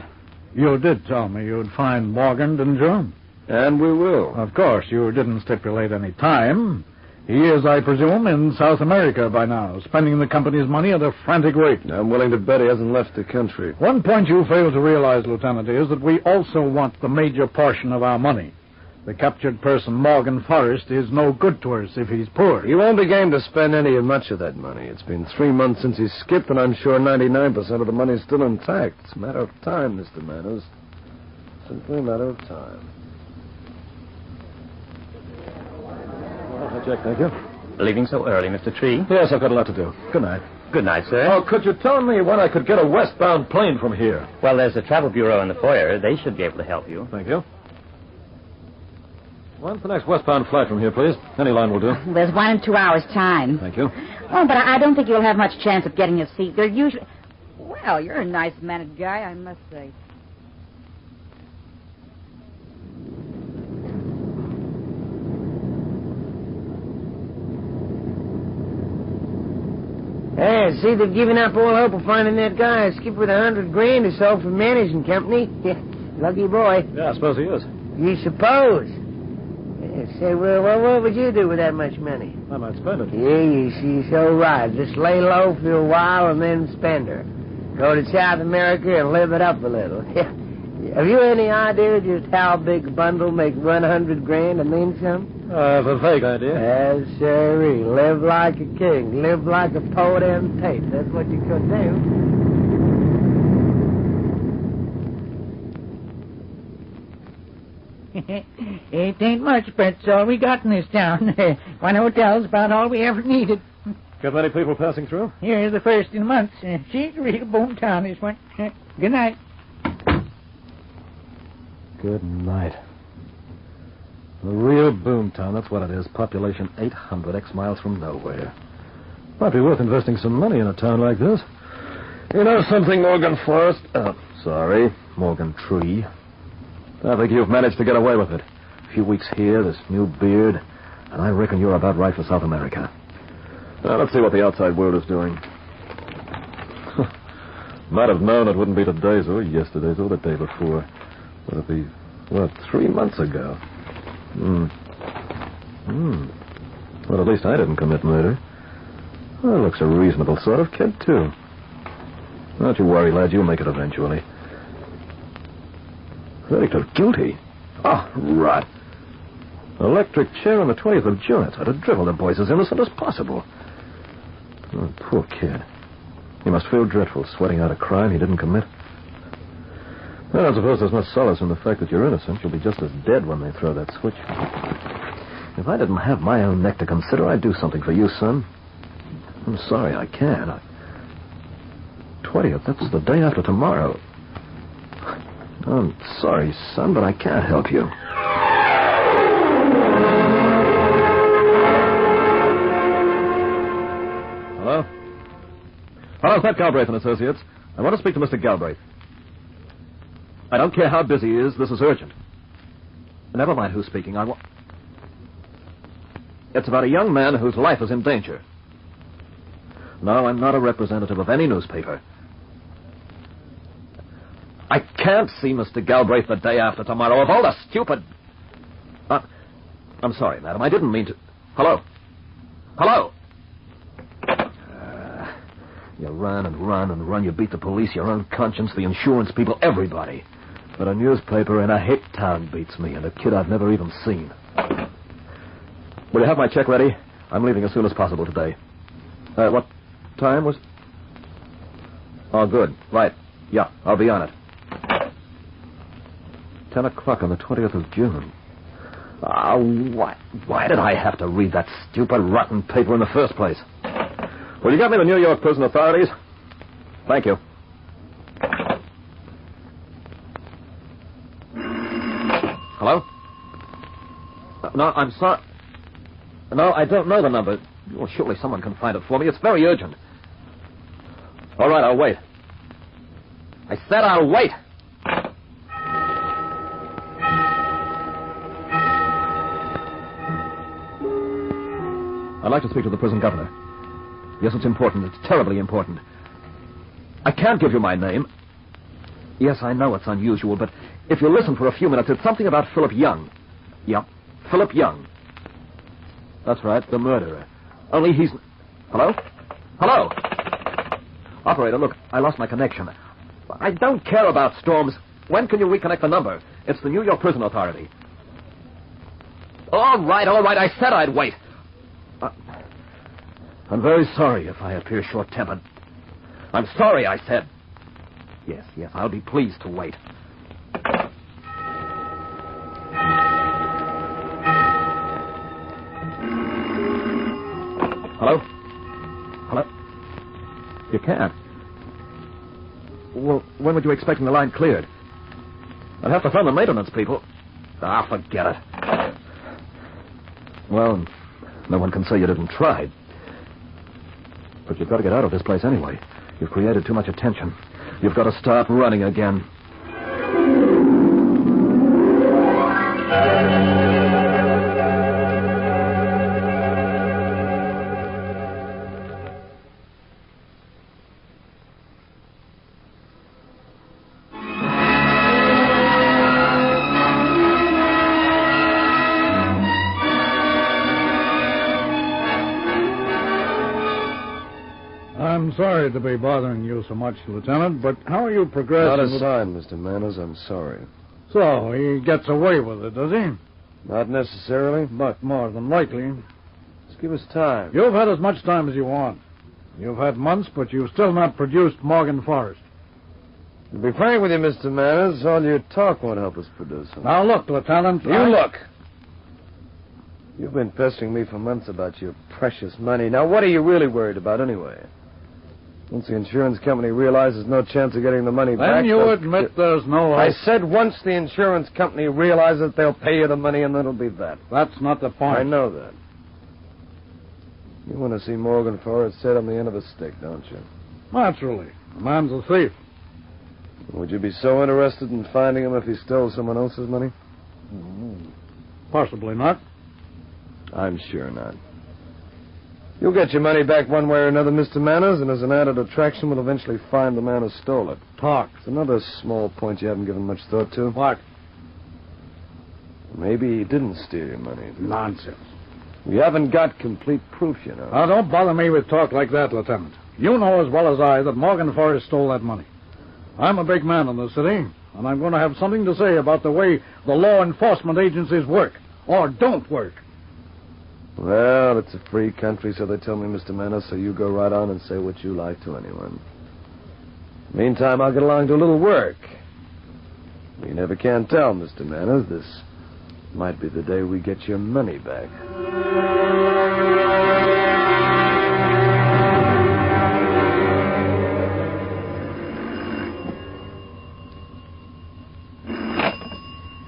You did tell me you'd find Morgan, didn't you? And we will. Of course, you didn't stipulate any time. He is, I presume, in South America by now, spending the company's money at a frantic rate. I'm willing to bet he hasn't left the country. One point you fail to realize, Lieutenant, is that we also want the major portion of our money. The captured person, Morgan Forrest, is no good to us if he's poor. He won't be game to spend any or much of that money. It's been 3 months since he's skipped, and I'm sure 99% of the money's still intact. It's a matter of time, Mr. Manners. Simply a matter of time. Jack, thank you. Leaving so early, Mr. Tree? Yes, I've got a lot to do. Good night. Good night, sir. Oh, could you tell me when I could get a westbound plane from here? Well, there's a travel bureau in the foyer. They should be able to help you. Thank you. When's the next westbound flight from here, please? Any line will do. There's 1 in 2 hours' time. Thank you. Oh, but I don't think you'll have much chance of getting a seat. They're usually... Well, you're a nice-mannered guy, I must say. Hey, see, they've given up all hope of finding that guy who skipped with $100 grand or so from managing company. Lucky boy. Yeah, I suppose he is. You suppose? Say, well, what would you do with that much money? I might spend it. Yeah, you see, so right. Just lay low for a while and then spend her. Go to South America and live it up a little. Have you any idea just how big a bundle makes 100 grand and then some? I have a vague idea. Yes, sirree. Live like a king. Live like a poet on tape. That's what you could do. It ain't much, but it's all we got in this town. One hotel's about all we ever needed. Got many people passing through? Here's the first in months. She's a real boom town, this one. Good night. Good night. A real boom town, that's what it is. Population 800 X miles from nowhere. Might be worth investing some money in a town like this. You know something, Morgan Forrest? Morgan Tree. I think you've managed to get away with it. A few weeks here, this new beard, and I reckon you're about right for South America. Now, let's see what the outside world is doing. Might have known it wouldn't be today's or yesterday's or the day before. But it'd be, 3 months ago. Well, at least I didn't commit murder. Well, looks a reasonable sort of kid, too. Don't you worry, lad. You'll make it eventually. Verdict of guilty? Oh, rot. Electric chair on the 20th of June. It's to drivel the boy's as innocent as possible. Oh, poor kid. He must feel dreadful, sweating out a crime he didn't commit. Well, I suppose there's no solace in the fact that you're innocent. You'll be just as dead when they throw that switch. If I didn't have my own neck to consider, I'd do something for you, son. I'm sorry I can't. 20th, that's the day after tomorrow. I'm sorry, son, but I can't help you. Hello? Hello, it's Matt Galbraith and Associates. I want to speak to Mr. Galbraith. I don't care how busy he is. This is urgent. Never mind who's speaking. It's about a young man whose life is in danger. No, I'm not a representative of any newspaper. I can't see Mr. Galbraith the day after tomorrow. Of all the stupid... I'm sorry, madam. I didn't mean to... Hello? Hello? You run and run and run. You beat the police, your own conscience, the insurance people, everybody. But a newspaper in a hick town beats me, and a kid I've never even seen. Will you have my check ready? I'm leaving as soon as possible today. What time was... Oh, good. Right. Yeah, I'll be on it. 10 o'clock on the 20th of June. Why did I have to read that stupid, rotten paper in the first place? Will you get me the New York prison authorities? Thank you. Hello? No, I'm sorry. No, I don't know the number. Well, surely someone can find it for me. It's very urgent. All right, I'll wait. I said I'll wait. I'd like to speak to the prison governor. Yes, it's important. It's terribly important. I can't give you my name. Yes, I know it's unusual, but if you listen for a few minutes, it's something about Philip Young. Yep, Philip Young. That's right, the murderer. Only he's... Hello? Hello? Operator, look, I lost my connection. I don't care about storms. When can you reconnect the number? It's the New York Prison Authority. All right, I said I'd wait. I'm very sorry if I appear short-tempered. I'm sorry, I said. Yes, I'll be pleased to wait. Hello? Hello? You can't. Well, when would you expect the line cleared? I'd have to phone the maintenance people. Forget it. Well, no one can say you didn't try. But you've got to get out of this place anyway. You've created too much attention. You've got to start running again. I'm sorry to be bothering you so much, Lieutenant, but how are you progressing? Not a sign, Mr. Manners. I'm sorry. So, he gets away with it, does he? Not necessarily. But more than likely. Just give us time. You've had as much time as you want. You've had months, but you've still not produced Morgan Forrest. To be frank with you, Mr. Manners, all your talk won't help us produce him. Now, look, Lieutenant. Look. You've been pestering me for months about your precious money. Now, what are you really worried about anyway? Once the insurance company realizes no chance of getting the money back... Then you admit there's no... I said once the insurance company realizes they'll pay you the money, and that'll be that. That's not the point. I know that. You want to see Morgan Forrest set on the end of a stick, don't you? Naturally. The man's a thief. Would you be so interested in finding him if he stole someone else's money? Possibly not. I'm sure not. You'll get your money back one way or another, Mr. Manners, and as an added attraction, we'll eventually find the man who stole it. Talk. It's another small point you haven't given much thought to. What? Maybe he didn't steal your money. Nonsense. We haven't got complete proof, you know. Now, don't bother me with talk like that, Lieutenant. You know as well as I that Morgan Forrest stole that money. I'm a big man in the city, and I'm going to have something to say about the way the law enforcement agencies work, or don't work. Well, it's a free country, so they tell me, Mr. Manners, so you go right on and say what you like to anyone. Meantime, I'll get along to a little work. You never can tell, Mr. Manners. This might be the day we get your money back.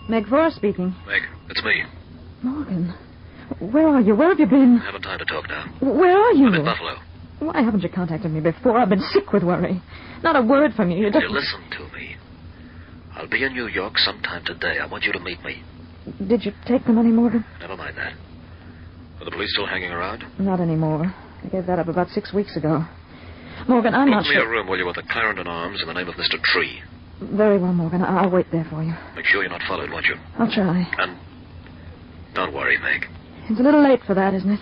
Meg Forrest speaking. Meg, it's me. Morgan, where are you? Where have you been? I haven't time to talk now. Where are you? I'm in Buffalo. Why haven't you contacted me before? I've been sick with worry. Not a word from you. You listen to me. I'll be in New York sometime today. I want you to meet me. Did you take the money, Morgan? Never mind that. Are the police still hanging around? Not anymore. I gave that up about 6 weeks ago. Morgan, I'm not Book me sure... a room, will you, at the Clarendon Arms in the name of Mr. Tree. Very well, Morgan. I'll wait there for you. Make sure you're not followed, won't you? I'll try. And don't worry, Meg. It's a little late for that, isn't it?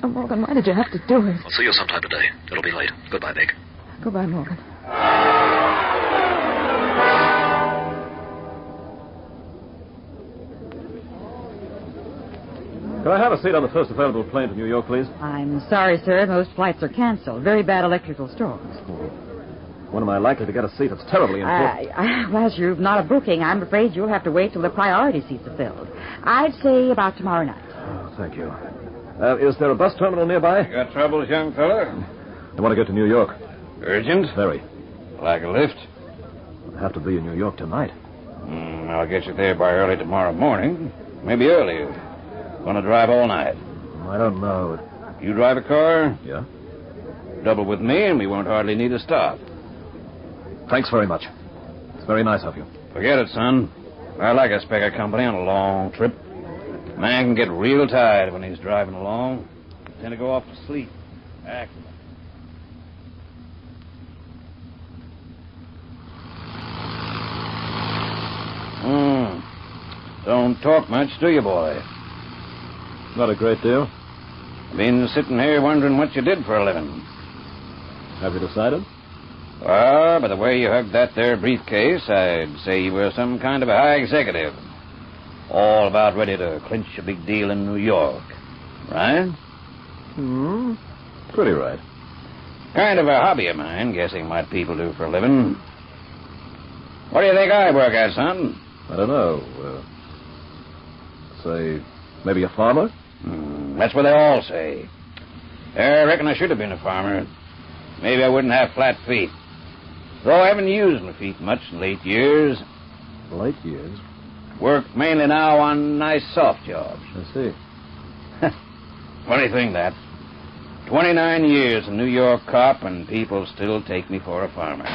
Oh, Morgan, why did you have to do it? I'll see you sometime today. It'll be late. Goodbye, Meg. Goodbye, Morgan. Can I have a seat on the first available plane to New York, please? I'm sorry, sir. Most flights are canceled. Very bad electrical storms. When am I likely to get a seat? It's terribly important. Well, as you've not a booking, I'm afraid you'll have to wait till the priority seats are filled. I'd say about tomorrow night. Oh, thank you. Is there a bus terminal nearby? You got troubles, young fella? I want to get to New York. Urgent? Very. Like a lift? I have to be in New York tonight. I'll get you there by early tomorrow morning. Maybe early. Want to drive all night? I don't know. You drive a car? Yeah. Double with me, and we won't hardly need a stop. Thanks very much. It's very nice of you. Forget it, son. I like a speck of company on a long trip. Man can get real tired when he's driving along. Tend to go off to sleep. Act. Don't talk much, do you, boy? Not a great deal. Been sitting here wondering what you did for a living. Have you decided? Well, by the way you hugged that there briefcase, I'd say you were some kind of a high executive. All about ready to clinch a big deal in New York. Right? Pretty right. Kind of a hobby of mine, guessing what people do for a living. What do you think I work at, son? I don't know. Say, maybe a farmer? That's what they all say. I reckon I should have been a farmer. Maybe I wouldn't have flat feet. Though I haven't used my feet much in late years. Late years? Work mainly now on nice soft jobs. I see. Funny thing, that. 29 years a New York cop, and people still take me for a farmer.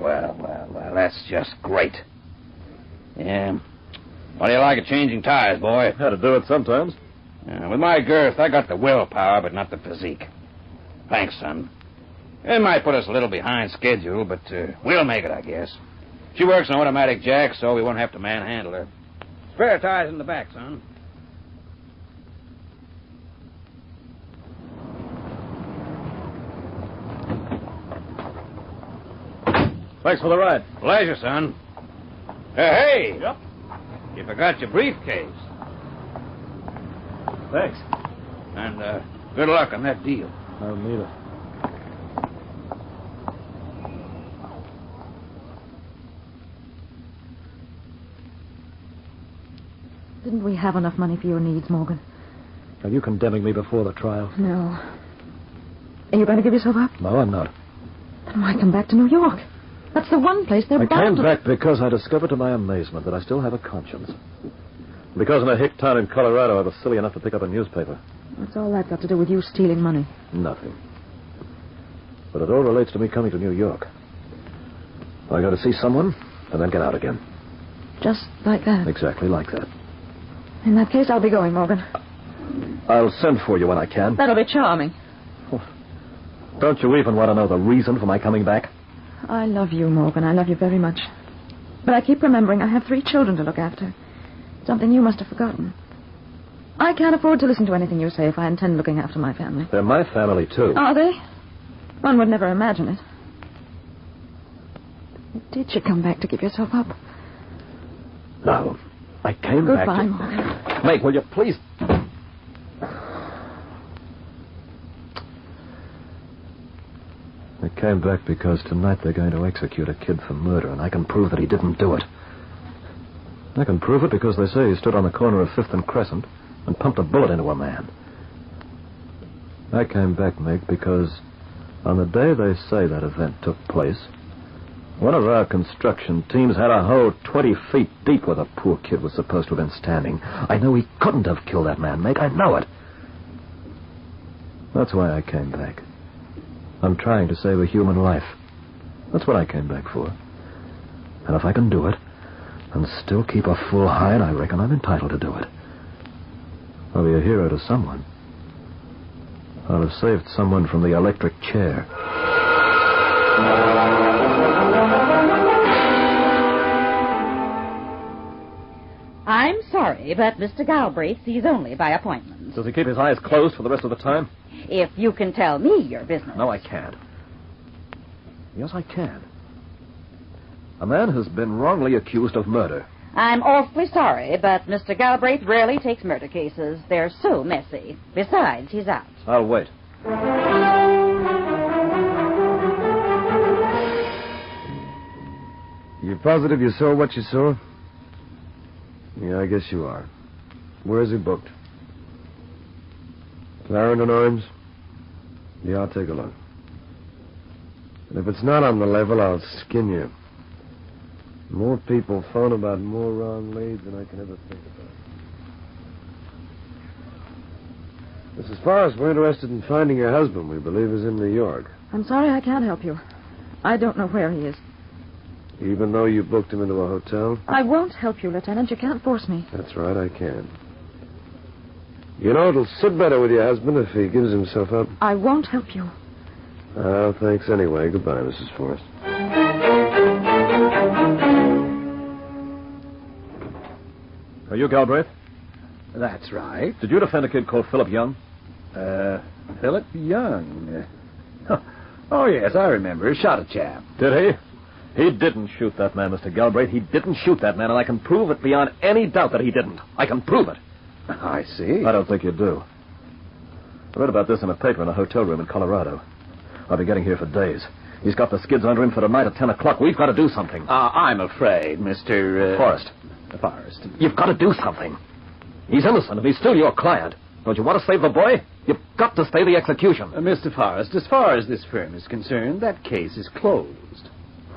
Well, that's just great. Yeah. What do you like at changing tires, boy? Had to do it sometimes. With my girth, I got the willpower, but not the physique. Thanks, son. It might put us a little behind schedule, but we'll make it, I guess. She works an automatic jack, so we won't have to manhandle her. Spare tires in the back, son. Thanks for the ride. Pleasure, son. Hey! Yep. You forgot your briefcase. Thanks. And good luck on that deal. I don't need it. Didn't we have enough money for your needs, Morgan? Are you condemning me before the trial? No. Are you going to give yourself up? No, I'm not. Then why come back to New York? That's the one place they're I bound came to... back because I discovered to my amazement that I still have a conscience. Because in a hick town in Colorado, I was silly enough to pick up a newspaper. What's all that got to do with you stealing money? Nothing. But it all relates to me coming to New York. I got to see someone and then get out again. Just like that? Exactly like that. In that case, I'll be going, Morgan. I'll send for you when I can. That'll be charming. Don't you even want to know the reason for my coming back? I love you, Morgan. I love you very much. But I keep remembering I have 3 children to look after. Something you must have forgotten. I can't afford to listen to anything you say if I intend looking after my family. They're my family, too. Are they? One would never imagine it. Did you come back to give yourself up? No. I came back Goodbye, to... Morgan. Meg, will you please... I came back because tonight they're going to execute a kid for murder, and I can prove that he didn't do it. I can prove it because they say he stood on the corner of 5th and Crescent and pumped a bullet into a man. I came back, Meg, because on the day they say that event took place, one of our construction teams had a hole 20 feet deep where the poor kid was supposed to have been standing. I know he couldn't have killed that man, Meg. I know it. That's why I came back. I'm trying to save a human life. That's what I came back for. And if I can do it, and still keep a full hide, I reckon I'm entitled to do it. I'll be a hero to someone. I'll have saved someone from the electric chair. I'm sorry, but Mr. Galbraith sees only by appointment. Does he keep his eyes closed for the rest of the time? If you can tell me your business. No, I can't. Yes, I can. A man has been wrongly accused of murder. I'm awfully sorry, but Mr. Galbraith rarely takes murder cases. They're so messy. Besides, he's out. I'll wait. You positive you saw what you saw? Yeah, I guess you are. Where's he booked? Clarendon Arms? Yeah, I'll take a look. And if it's not on the level, I'll skin you. More people phone about more wrong leads than I can ever think about. Mrs. Forrest, we're interested in finding your husband. We believe is in New York. I'm sorry I can't help you. I don't know where he is. Even though you booked him into a hotel? I won't help you, Lieutenant. You can't force me. That's right, I can. You know, it'll sit better with your husband if he gives himself up. I won't help you. Oh, thanks anyway. Goodbye, Mrs. Forrest. Are you Galbraith? That's right. Did you defend a kid called Philip Young? Philip Young. Oh, yes, I remember. He shot a chap. Did he? He didn't shoot that man, Mr. Galbraith. He didn't shoot that man, and I can prove it beyond any doubt that he didn't. I can prove it. I see. I don't think you do. I read about this in a paper in a hotel room in Colorado. I'll be getting here for days. He's got the skids under him for tonight at 10 o'clock. We've got to do something. I'm afraid, Mr. Forrest. Forrest. You've got to do something. He's innocent, and he's still your client. Don't you want to save the boy? You've got to stay the execution. Mr. Forrest, as far as this firm is concerned, that case is closed.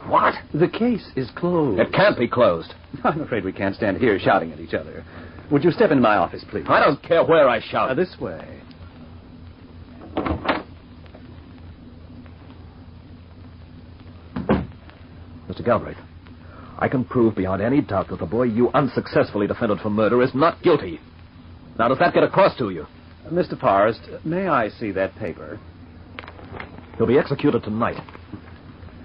What? The case is closed. It can't be closed. I'm afraid we can't stand here shouting at each other. Would you step into my office, please? I don't care where I shout. This way. Mr. Galbraith, I can prove beyond any doubt that the boy you unsuccessfully defended for murder is not guilty. Now, does that get across to you? Mr. Forrest, may I see that paper? He'll be executed tonight.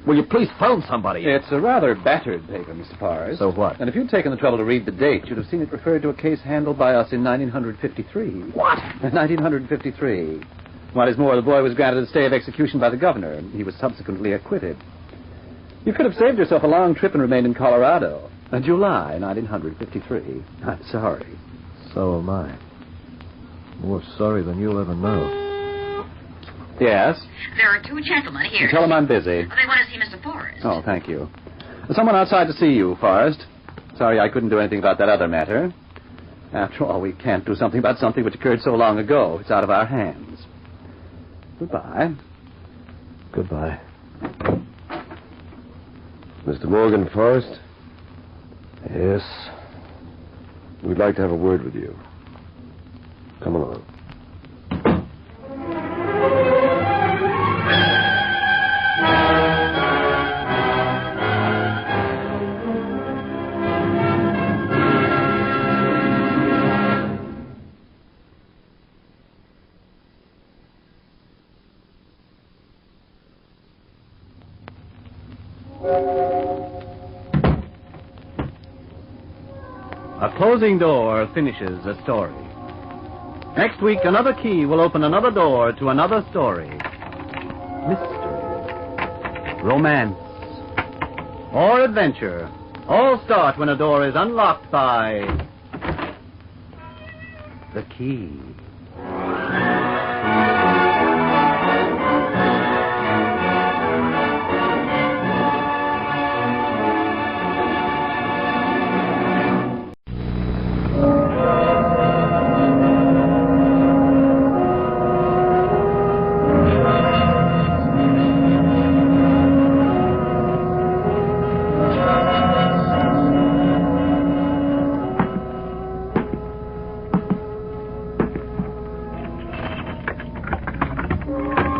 Will you please phone somebody? It's a rather battered paper, Mr. Forrest. So what? And if you'd taken the trouble to read the date, you'd have seen it referred to a case handled by us in 1953. What? 1953. What is more, the boy was granted a stay of execution by the governor. He was subsequently acquitted. You could have saved yourself a long trip and remained in Colorado. July 1953. I'm sorry. So am I. More sorry than you'll ever know. Yes? There are two gentlemen here. Tell them I'm busy. They want to see Mr. Forrest. Oh, thank you. There's someone outside to see you, Forrest. Sorry I couldn't do anything about that other matter. After all, we can't do something about something which occurred so long ago. It's out of our hands. Goodbye. Goodbye. Mr. Morgan Forrest? Yes? We'd like to have a word with you. Come along. A closing door finishes a story. Next week, another key will open another door to another story. Mystery, romance, or adventure all start when a door is unlocked by the key.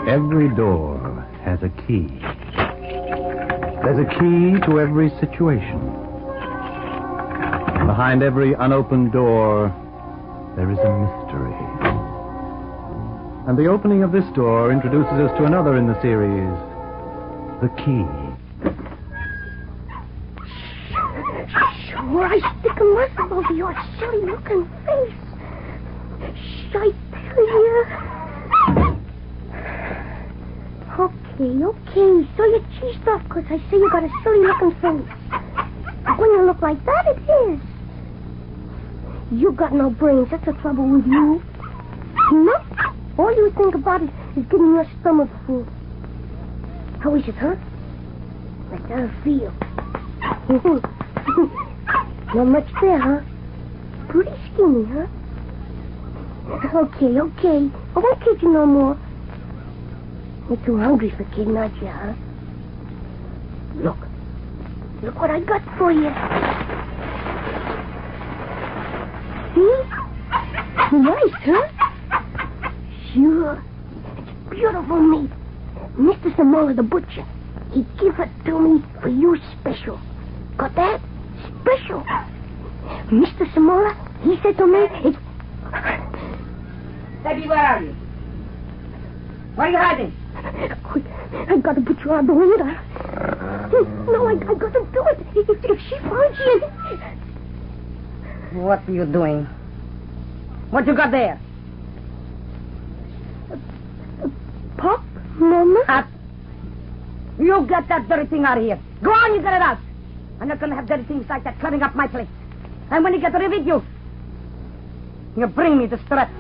Every door has a key. There's a key to every situation. Behind every unopened door, there is a mystery. And the opening of this door introduces us to another in the series, The Key. Sure, I stick a muzzle over your silly-looking face. I tell you. Okay. So you're cheesed off because I say you got a silly-looking face. When you look like that, it is. You got no brains. That's the trouble with you. No. All you think about is getting your stomach full. How is it, huh? Like that feel. Not much there, huh? Pretty skinny, huh? Okay. I won't kid you no more. You're too hungry for kidding, aren't you, huh? Look what I got for you. See? Nice, huh? Sure. It's beautiful meat. Mr. Samola, the butcher, he gave it to me for you special. Got that? Special. Mr. Samola, he said to me, it's... Debbie, where are you? Where are you hiding? Quick, I gotta put you on the window. No, I gotta do it. If she finds you... What are you doing? What you got there? Pop, Mama? Up. You get that dirty thing out of here. Go on, you get it out. I'm not going to have dirty things like that coming up my place. And when you get rid of it, you bring me the strap.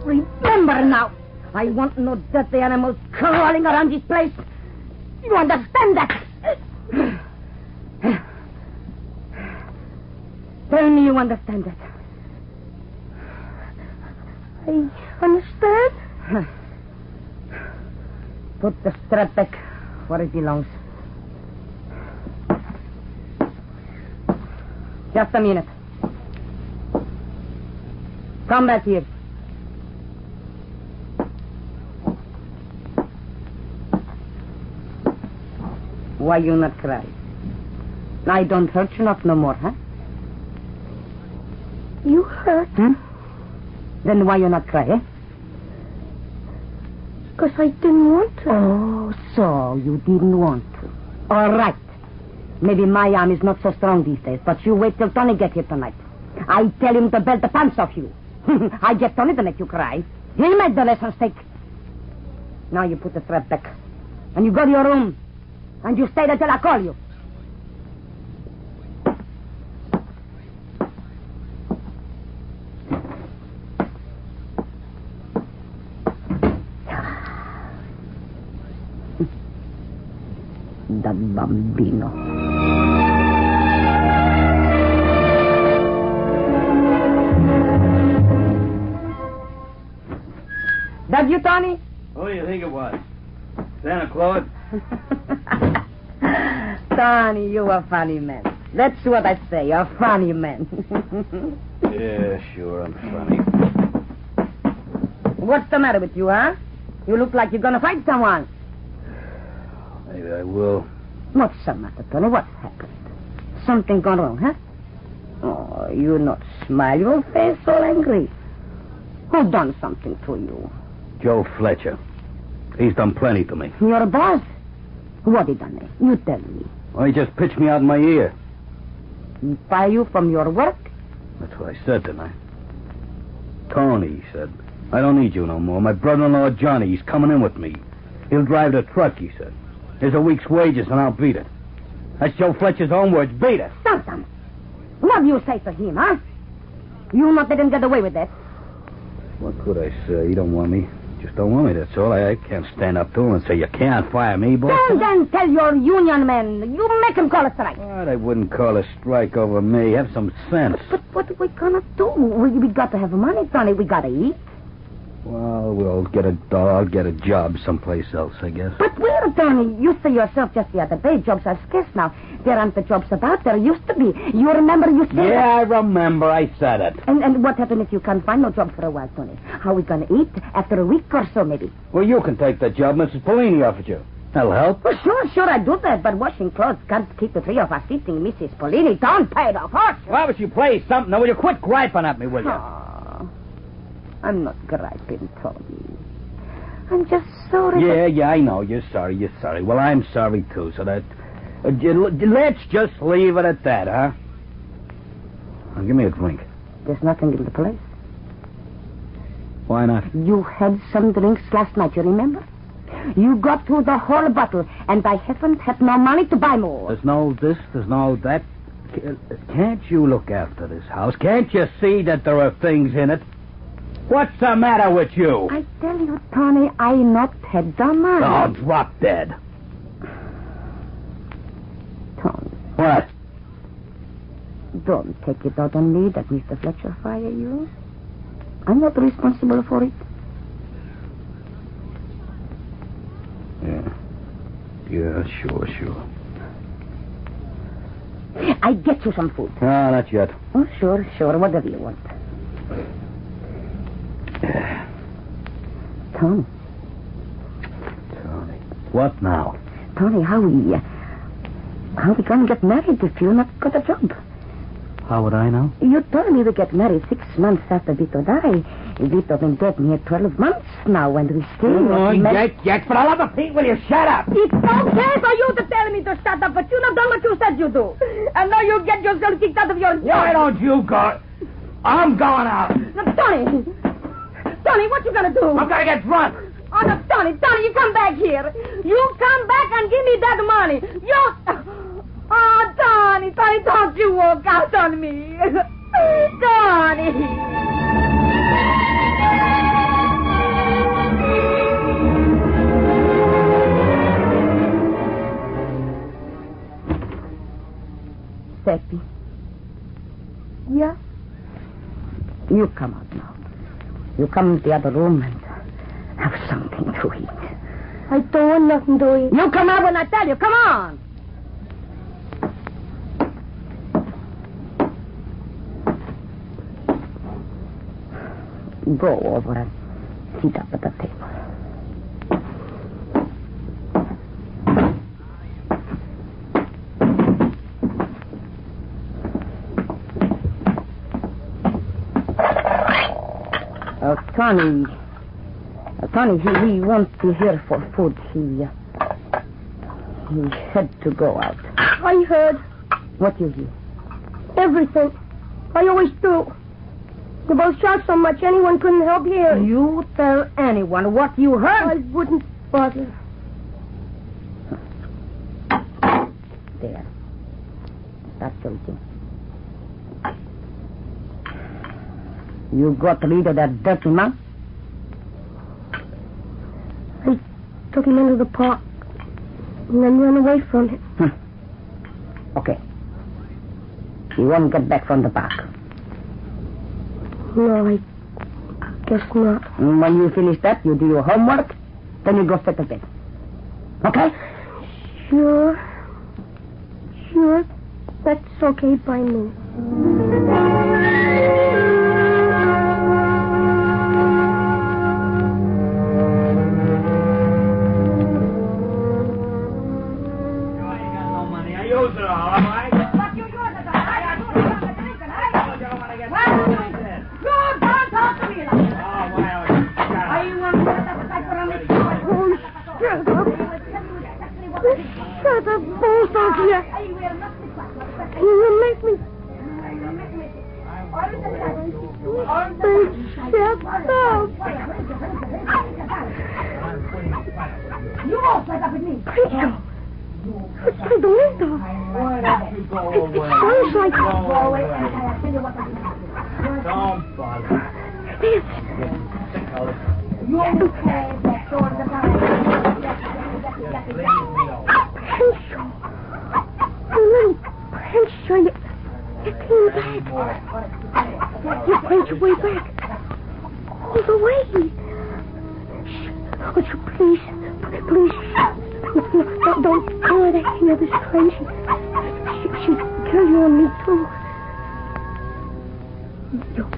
Remember now, I want no dirty animals crawling around this place. You understand that? Tell me you understand that. I understand. Put the strap back where it belongs. Just a minute. Come back here. Why you not cry? I don't hurt you not no more, huh? You hurt? Then why you not cry, eh? Because I didn't want to. Oh, so you didn't want to. All right. Maybe my arm is not so strong these days, but you wait till Tony gets here tonight. I tell him to belt the pants off you. I get Tony to make you cry. He'll make the lesson stick. Now you put the strap back. And you go to your room. And you stay there till I call you. Da bambino. That you, Tony? Who do you think it was? Santa Claus? Tony, you a funny man. That's what I say, a funny man. Yeah, sure, I'm funny. What's the matter with you, huh? You look like you're going to fight someone. Maybe I will. What's the matter, Tony? What's happened? Something gone wrong, huh? Oh, you not smile. Your face all angry. Who done something to you? Joe Fletcher. He's done plenty to me. Your boss? What he done, eh? You tell me. Well, he just pitched me out in my ear. He fire you from your work? That's what I said, didn't I? Tony, he said, I don't need you no more. My brother-in-law, Johnny, he's coming in with me. He'll drive the truck, he said. Here's a week's wages, and I'll beat it. That's Joe Fletcher's own words. Beat it. Stop them. What do you say to him, huh? You not let him get away with that. What could I say? He don't want me. just don't want me, that's all. I can't stand up to him and say, you can't fire me, boss. Then tell your union men. You make them call a strike. Oh, they wouldn't call a strike over me. Have some sense. But what are we gonna do? We got to have money, Tony. We gotta eat. Well, I'll get a job someplace else, I guess. But where, Tony? You say yourself just the other day, jobs are scarce now. There aren't the jobs about. There used to be. You remember you said Yeah, I remember. I said it. And what happened if you can't find no job for a while, Tony? How are we gonna eat? After a week or so, maybe? Well, you can take that job Mrs. Polini offered you. That'll help. Well, sure, I do that. But washing clothes can't keep the three of us eating. Mrs. Polini don't pay the horse. Why would you play something? Now, will you quit griping at me, will you? Oh, I'm not griping, Tony. I'm just sorry. Yeah, I know. You're sorry. Well, I'm sorry, too, so that... let's just leave it at that, huh? Now, give me a drink. There's nothing in the place. Why not? You had some drinks last night, you remember? You got through the whole bottle, and I haven't had no money to buy more. There's no this, there's no that. Can't you look after this house? Can't you see that there are things in it? What's the matter with you? I tell you, Tony, I not had the money. Oh, drop dead. Tony. What? Don't take it out on me that Mr. Fletcher fired you. I'm not responsible for it. Yeah, sure. I get you some food. No, not yet. Oh, sure, whatever you want. Tony. What now? Tony, how we gonna get married if you not got a job? How would I know? You told me we get married 6 months after Vito died. Vito been dead near 12 months now, and we still... Jack, for the love of Pete, will you shut up? It's okay for you to tell me to shut up, but you not done what you said you do. And now you get yourself kicked out of your job. Why don't you go? I'm going out. Now, Tony, what you gonna do? I'm gonna get drunk. Oh, no, Tony, you come back here. You come back and give me that money. Oh, Tony, don't you walk out on me. Tony. Seppi. Yeah? You come out now. You come into the other room and have something to eat. I don't want nothing to eat. You come out when I tell you. Come on. Go over and sit up at the table. Tony, he won't be here for food. He had to go out. I heard What you hear? everything. I always do. They both shot so much anyone couldn't help hearing. You tell anyone what you heard. I wouldn't bother. There. Stop shooting. You got rid of that dirty man? I took him into the park and then ran away from him. Okay. You won't get back from the park. No, I guess not. And when you finish that, you do your homework, then you go sit to bed. Okay? Sure. That's okay by me. Shut up, both of you. You will make me... Shut up. You all set up with me. Creature. It's through the window. It sounds like... Don't bother. Yes. You have that door to the Pancho. Little Pancho, you came back. You went your way back. All the way. Would you please, don't let her hear this train. She'd kill you and me, too.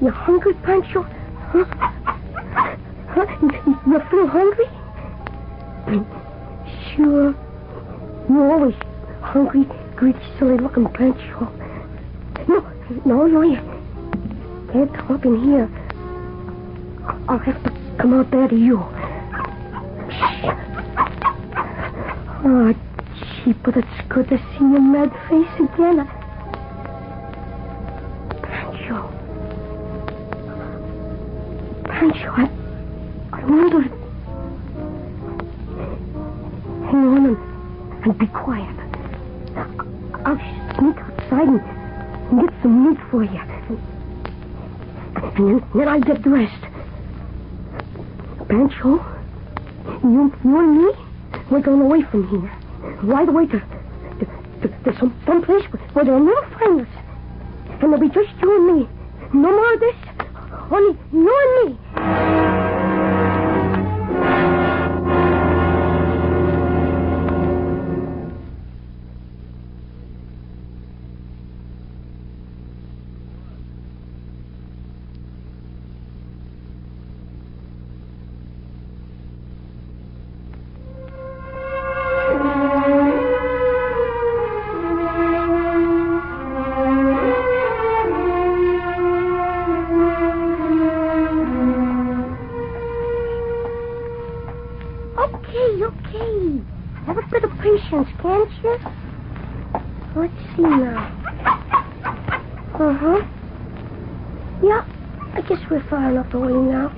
You're hungry, Pancho? Huh? You feel hungry? Sure. You're always hungry, greedy, silly-looking Pancho. No, you can't come up in here. I'll have to come out there to you. Oh, gee, but it's good to see your mad face again. Pancho, I wonder... Hang on and be quiet. I'll sneak outside and get some meat for you. And then I'll get dressed. Pancho, you and me, we're going away from here. Right away to some place where they'll never find us. And there'll be just you and me. No more of this. Only you and me. Okay. Have a bit of patience, can't you? Let's see now. Uh-huh. Yeah, I guess we're far enough away now.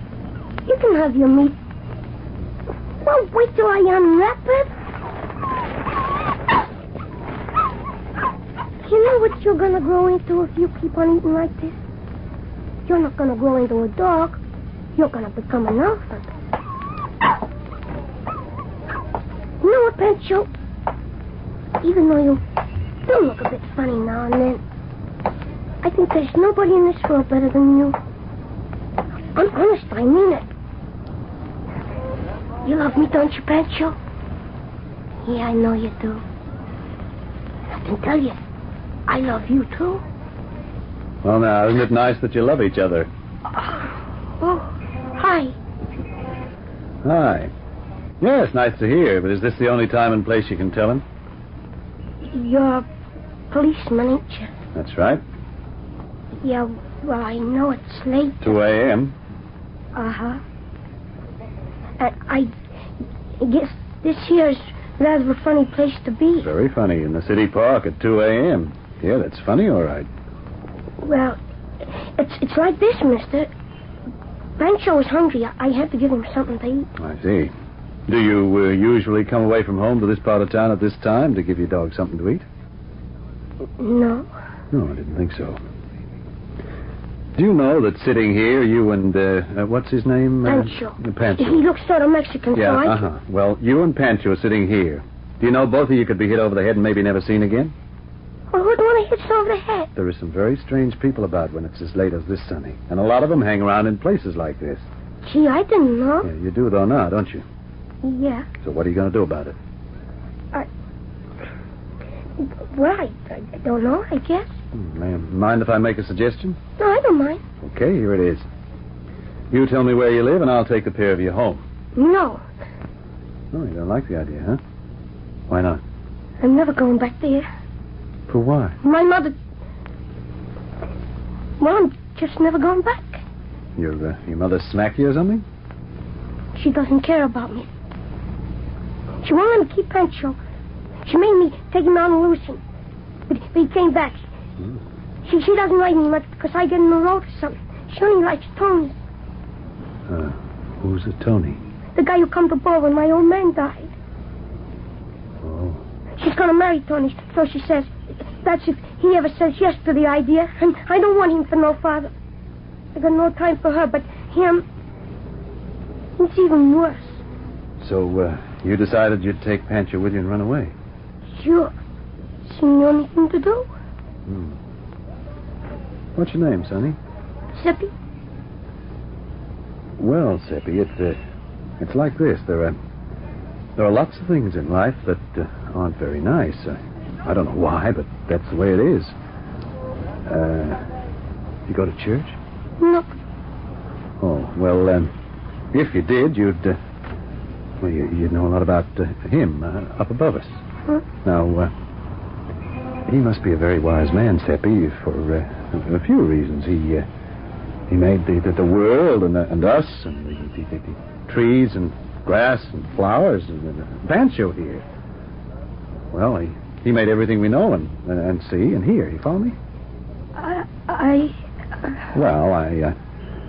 You can have your meat. Well, wait till I unwrap it. You know what you're gonna grow into if you keep on eating like this? You're not gonna grow into a dog. You're gonna become an elephant. You know what, Pancho? Even though you do look a bit funny now and then, I think there's nobody in this world better than you. I'm honest, I mean it. You love me, don't you, Pancho? Yeah, I know you do. I can tell you, I love you, too. Well, now, isn't it nice that you love each other? Oh, hi. Hi. Yes, nice to hear, but is this the only time and place you can tell him? You're a policeman, ain't you? That's right. Yeah, well, I know it's late. 2 a.m. Uh-huh. I guess this here is rather a funny place to be. Very funny, in the city park at 2 a.m. Yeah, that's funny, all right. Well, it's like this, mister. Pancho was hungry. I had to give him something to eat. I see. Do you usually come away from home to this part of town at this time to give your dog something to eat? No. No, I didn't think so. Do you know that sitting here, you and, what's his name? Pancho. Pancho. He looks sort of Mexican, yeah, so I... uh-huh. Well, you and Pancho are sitting here. Do you know both of you could be hit over the head and maybe never seen again? Well, who'd want to hit us over the head? There are some very strange people about when it's as late as this, Sonny. And a lot of them hang around in places like this. Gee, I didn't know. Yeah, you do, though, now, don't you? Yeah. So what are you going to do about it? Well, I don't know, I guess. Mind if I make a suggestion? No, I don't mind. Okay, here it is. You tell me where you live, and I'll take the pair of you home. No. Oh, you don't like the idea, huh? Why not? I'm never going back there. For why? My mother... Well, I'm just never going back. Your mother smack you or something? She doesn't care about me. She won't let me keep Pancho. She made me take him out and loose him. But he came back. She doesn't like me much because I get in the road or something. She only likes Tony. Who's a Tony? The guy who come to board when my old man died. Oh. She's going to marry Tony, so she says. That's if he ever says yes to the idea. And I don't want him for no father. I got no time for her, but him... It's even worse. So, you decided you'd take Pancho with you and run away? Sure. Seeing anything to do? What's your name, Sonny? Seppi? Well, Seppi, it's like this. There are lots of things in life that aren't very nice. I don't know why, but that's the way it is. You go to church? No. Oh, well, if you did, you'd know a lot about him up above us. Huh? Now, he must be a very wise man, Seppi, for a few reasons. He made the world and us and the trees and grass and flowers and Pancho here. Well, he made everything we know and see and hear. You follow me? Well,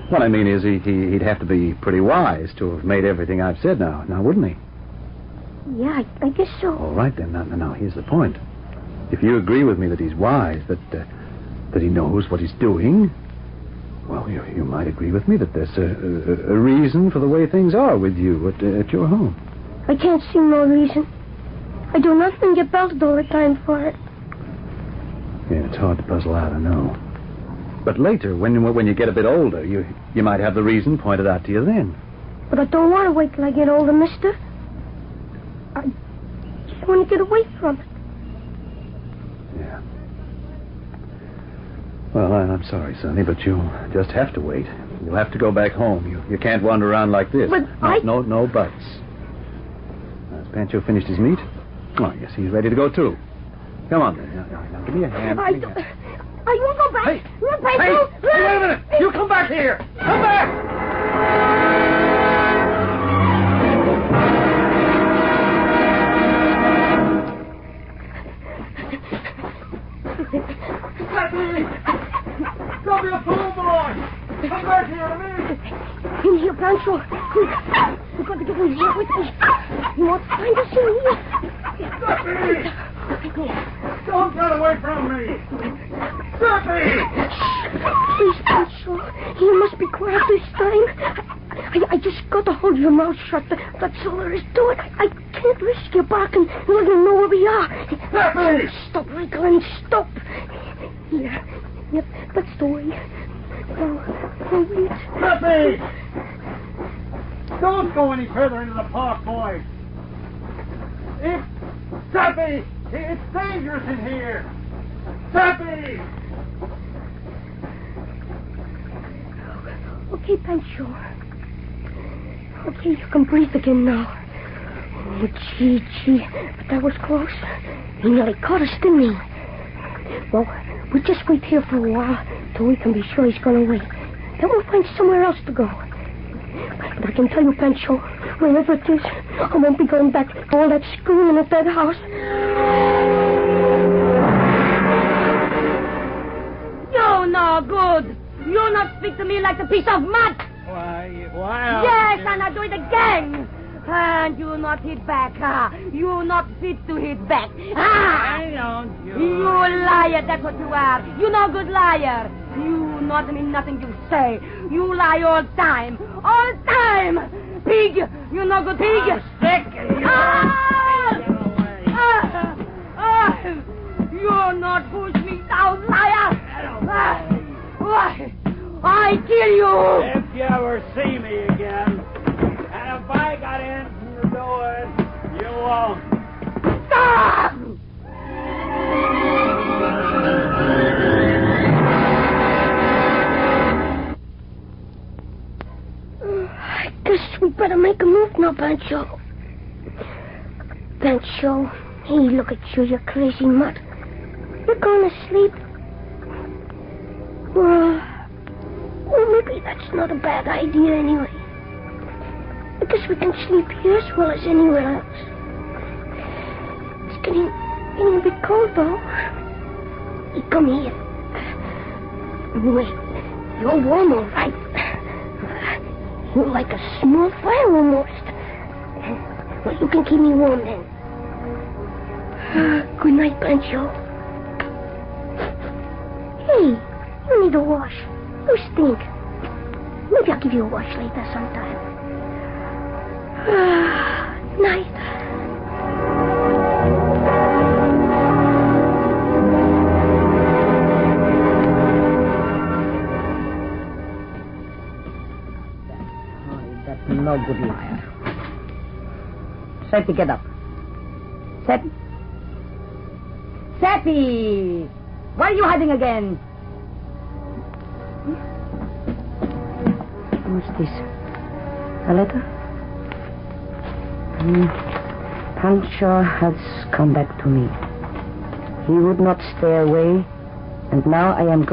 what I mean is he'd have to be pretty wise to have made everything I've said now, wouldn't he? Yeah, I guess so. All right, then. Now, here's the point. If you agree with me that he's wise, that he knows what he's doing, well, you might agree with me that there's a reason for the way things are with you at your home. I can't see no reason. I do nothing and get belted all the time for it. Yeah, it's hard to puzzle out, I know. But later, when you get a bit older, you might have the reason pointed out to you then. But I don't want to wait till I get older, mister. I just want to get away from it. Yeah. Well, I'm sorry, Sonny, but you'll just have to wait. You'll have to go back home. You can't wander around like this. But No buts. Has Pancho finished his meat? Oh, yes, he's ready to go, too. Come on, then. Now, give me a hand. I won't go back. Hey, wait a minute. You come back here. Come back. Don't be a fool, boy. Come back here a minute. In here, Pancho. We've got to get in here with me. You won't find us in here. Stop me. Don't run away from me. Stop me. Please, Pancho. You must be quiet this time. I just got to hold your mouth shut. That's all there is to it. I can't risk you barking and letting you know where we are. Stop me. Stop, Rickland. Stop. Here. Yep, that's the way. Oh, wait. Peppy! Don't go any further into the park, boy. Peppy! It's dangerous in here. Peppy! Okay, Pancho. Okay, you can breathe again now. Oh, gee. But that was close. He nearly caught us, didn't he? Well, we'll just wait here for a while till we can be sure he's gone away. Then we'll find somewhere else to go. But I can tell you, Pancho, wherever it is, I won't be going back to all that screaming at that house. You no good. You not speak to me like a piece of mud. Why? Yes, and I do it again. And you not hit back, huh? You not fit to hit back. I don't. You liar, that's what you are. You no good liar. You not mean nothing you say. You lie all time. All time. Pig. You no good pig. I'm sick of you. You not push me down, liar. Why? I kill you. If you ever see me again, and if I got anything to do with it, you won't. Stop! I guess we better make a move now, Pancho. Pancho, hey, look at you crazy mutt. You're going to sleep? Well, maybe that's not a bad idea anyway. I guess we can sleep here as well as anywhere else. It's getting a bit cold, though. Hey, come here. Wait, you're warm, all right. You're like a small fire almost. Well, you can keep me warm then. Good night, Pancho. Hey, you need a wash. You stink. Maybe I'll give you a wash later sometime. Nice. That's no good liar. Seppi, get up. Seppi? Seppi! Why are you hiding again? What's this? A letter? Pancho has come back to me. He would not stay away, and now I am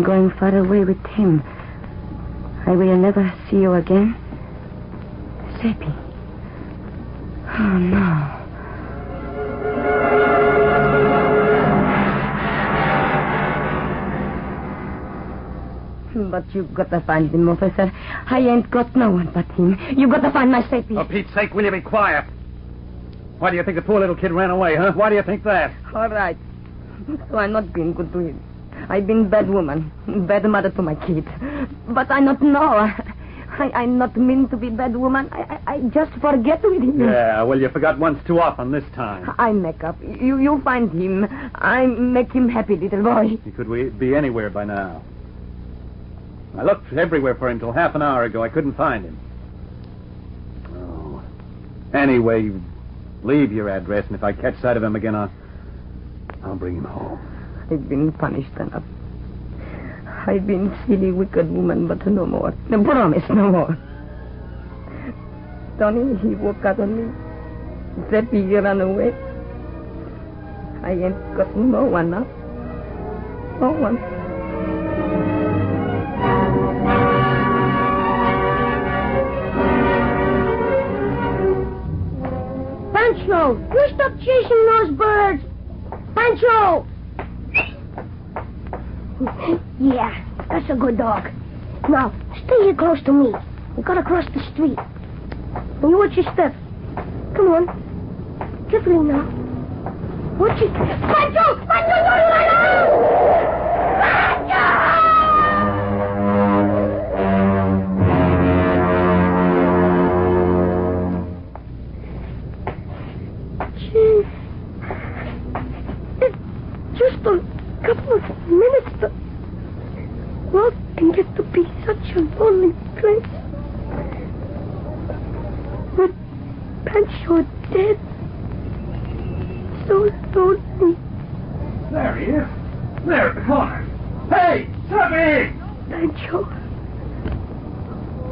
going far away with him. I will never see you again. Seppi. Oh, no. But you gotta find him, officer. I ain't got no one but him. You gotta find my Seppi. For Pete's sake, will you be quiet? Why do you think the poor little kid ran away, huh? Why do you think that? All right. So I'm not being good to him. I've been bad woman, bad mother to my kid. But I not know. I not mean to be bad woman. I just forget with him. Yeah, well, you forgot once too often this time. I make up. You find him. I make him happy, little boy. He could be anywhere by now. I looked everywhere for him till half an hour ago. I couldn't find him. Oh. Anyway, leave your address, and if I catch sight of him again, I'll bring him home. I've been punished enough. I've been silly, wicked woman, but no more. No, promise, no more. Tony, he woke out on me. Seppi, he ran away. I ain't got no one now. No one. Pancho, you stop chasing those birds. Pancho! Yeah, that's a good dog. Now, stay here close to me. We gotta cross the street. And you watch your step. Come on. Carefully now. Watch it. Pancho! Pancho, don't run out! Pancho! Just a couple of minutes, the world can get to be such a lonely place. With Pancho dead, so lonely. There he is. There at the corner. Hey, Seppi! Pancho,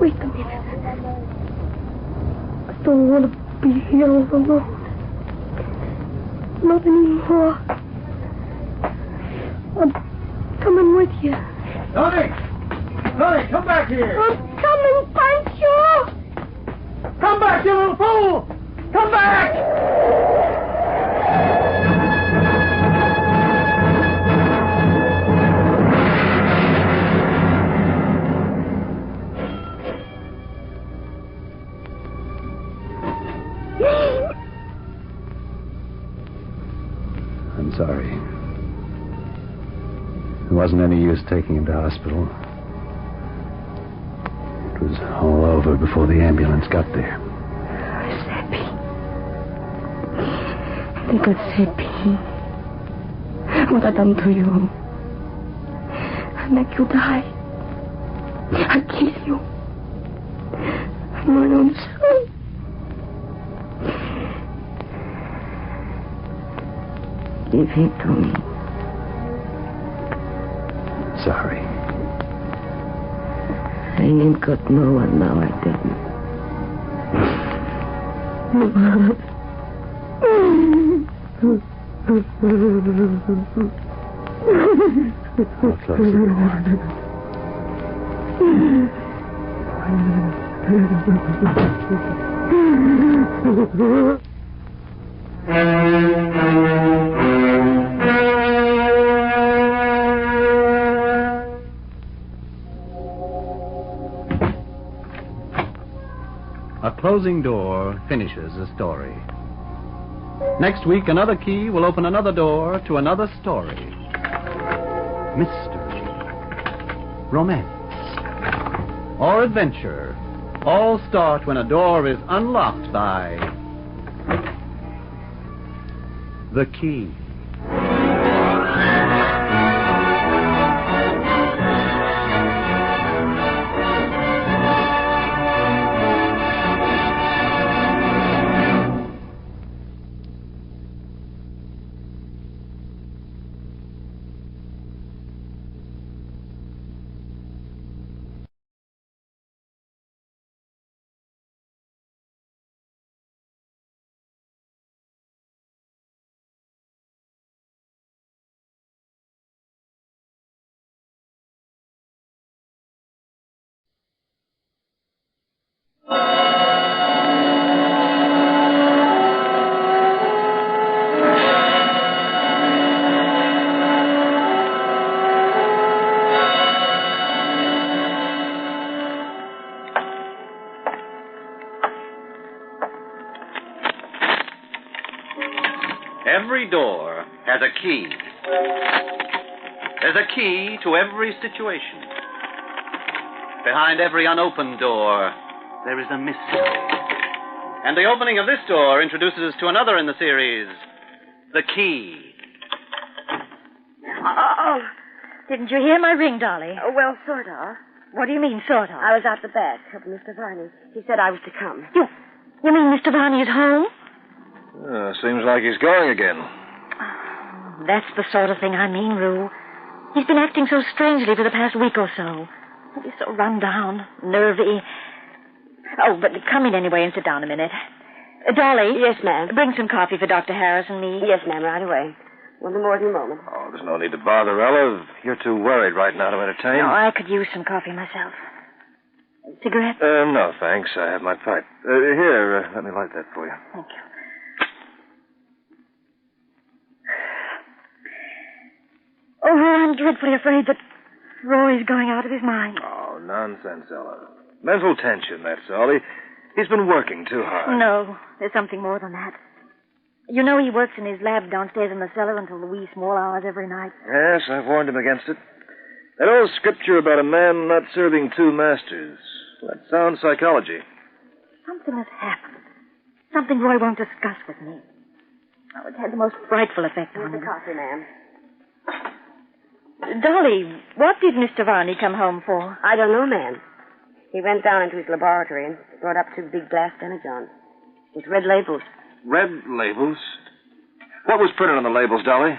wait a minute. I don't want to be here all alone. Not anymore. I'm coming with you. Tony! Tony, come back here! I'm coming, Pancho! Come back, you little fool! Come back! I'm sorry. There wasn't any use taking him to hospital. It was all over before the ambulance got there. Seppi. Little Seppi. What I done to you? I make you die. I kill you. My own son. Give it to me. Sorry. I ain't got no one now, I tell I'll close the door. A closing door finishes a story. Next week, another key will open another door to another story. Mystery, romance, or adventure All start when a door is unlocked by the key. Every door has a key. There's a key to every situation. Behind every unopened door, there is a mystery. And the opening of this door introduces us to another in the series, the key. Oh, didn't you hear my ring, Dolly? Well, sort of. What do you mean, sort of? I was out the back helping Mr. Varney. He said I was to come. You mean Mr. Varney is home? Seems like he's going again. That's the sort of thing I mean, Rue. He's been acting so strangely for the past week or so. He's so run down, nervy. Oh, but come in anyway and sit down a minute. Dolly. Yes, ma'am. Bring some coffee for Dr. Harris and me. Yes, ma'am, right away. We'll do more in a moment. Oh, there's no need to bother, Ella. You're too worried right now to entertain. No, I could use some coffee myself. Cigarette? No, thanks. I have my pipe. Here, let me light that for you. Thank you. Oh, I'm dreadfully afraid that Roy's going out of his mind. Oh, nonsense, Ella. Mental tension, that's all. He's been working too hard. No, there's something more than that. You know he works in his lab downstairs in the cellar until the wee small hours every night. Yes, I've warned him against it. That old scripture about a man not serving two masters. That sounds psychology. Something has happened. Something Roy won't discuss with me. Oh, it's had the most frightful effect on him. Coffee, ma'am. Dolly, what did Mr. Varney come home for? I don't know, ma'am. He went down into his laboratory and brought up two big glass demijohns with red labels. Red labels? What was printed on the labels, Dolly?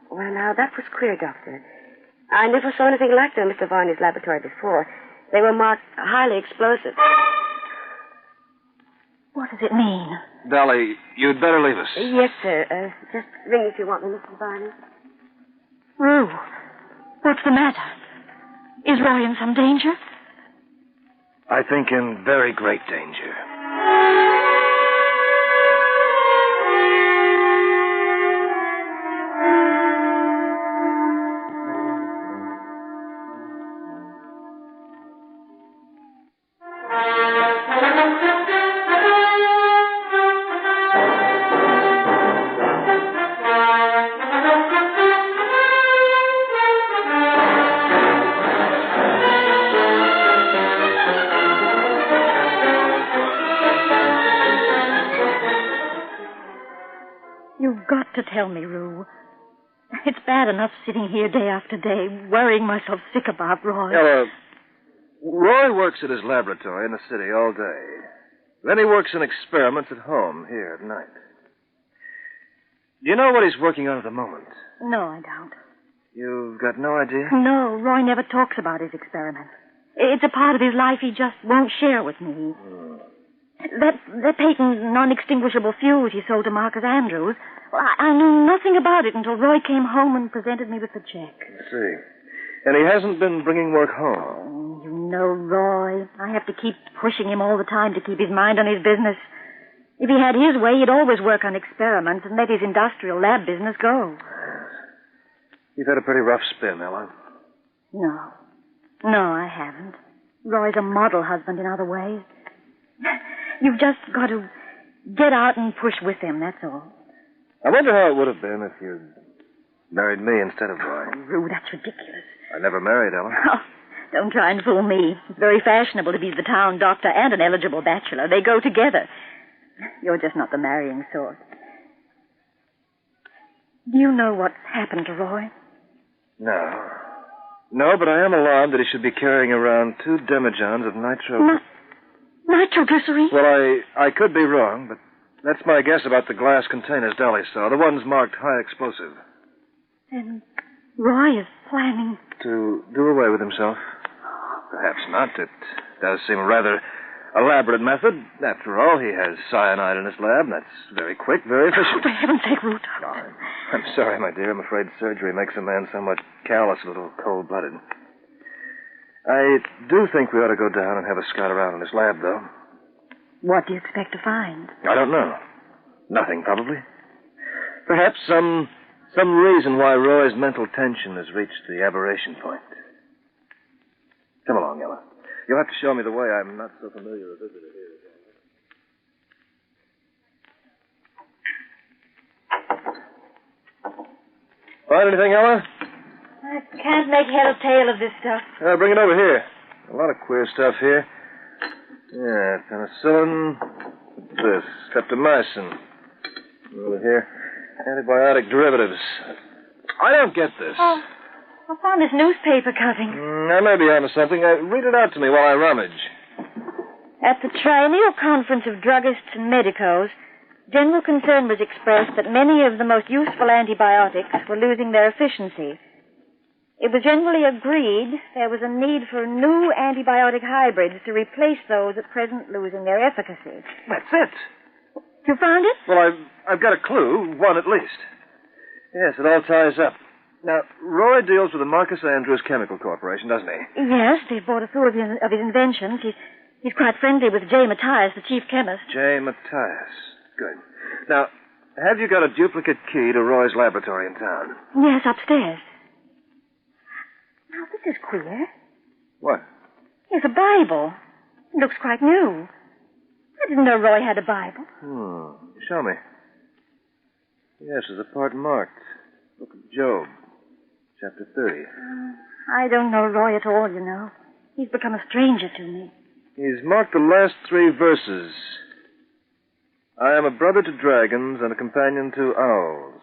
Well, now, that was queer, Doctor. I never saw anything like them in Mr. Varney's laboratory before. They were marked highly explosive. What does it mean? Dolly, you'd better leave us. Yes, sir. Just ring if you want me, Mr. Varney. Rue, what's the matter? Is Roy in some danger? I think in very great danger. You've got to tell me, Rue. It's bad enough sitting here day after day, worrying myself sick about Roy. Ella, Roy works at his laboratory in the city all day. Then he works in experiments at home here at night. Do you know what he's working on at the moment? No, I don't. You've got no idea? No, Roy never talks about his experiments. It's a part of his life he just won't share with me. That patent non-extinguishable fuse he sold to Marcus Andrews, well, I knew nothing about it until Roy came home and presented me with the check. I see. And he hasn't been bringing work home. Oh, you know Roy. I have to keep pushing him all the time to keep his mind on his business. If he had his way, he'd always work on experiments and let his industrial lab business go. You've had a pretty rough spin, Ella. No, I haven't. Roy's a model husband in other ways. You've just got to get out and push with him, that's all. I wonder how it would have been if you'd married me instead of Roy. Oh, Rue, that's ridiculous. I never married, Ella. Oh, Don't try and fool me. It's very fashionable to be the town doctor and an eligible bachelor. They go together. You're just not the marrying sort. Do you know what's happened to Roy? No. No, but I am alarmed that he should be carrying around 2 demijohns of nitro... Nitroglycerine? Well, I could be wrong, but that's my guess about the glass containers Dolly saw, the ones marked high explosive. Then Roy is planning... To do away with himself? Perhaps not. It does seem a rather elaborate method. After all, he has cyanide in his lab, and that's very quick, very efficient. Oh, for heaven's sake, Ruth. I'm sorry, my dear. I'm afraid surgery makes a man somewhat callous, a little cold-blooded. I do think we ought to go down and have a scout around in his lab, though. What do you expect to find? I don't know. Nothing, probably. Perhaps some reason why Roy's mental tension has reached the aberration point. Come along, Ella. You'll have to show me the way. I'm not so familiar a visitor here. Find anything, Ella? I can't make head or tail of this stuff. Bring it over here. A lot of queer stuff here. Yeah, penicillin. This, streptomycin. Over here, antibiotic derivatives. I don't get this. Oh, I found this newspaper cutting. I may be onto something. Read it out to me while I rummage. At the Triennial Conference of Druggists and Medicos, general concern was expressed that many of the most useful antibiotics were losing their efficiency. It was generally agreed there was a need for new antibiotic hybrids to replace those at present losing their efficacy. That's it. You found it? Well, I've got a clue, one at least. Yes, it all ties up. Now, Roy deals with the Marcus Andrews Chemical Corporation, doesn't he? Yes, they've bought a few of his inventions. He's quite friendly with J. Matthias, the chief chemist. J. Matthias. Good. Now, have you got a duplicate key to Roy's laboratory in town? Yes, upstairs. Now, this is queer. What? Here's a Bible. It looks quite new. I didn't know Roy had a Bible. Show me. Yes, there's a part marked. Book of Job, chapter 30. I don't know Roy at all, you know. He's become a stranger to me. He's marked the last 3 verses. I am a brother to dragons and a companion to owls.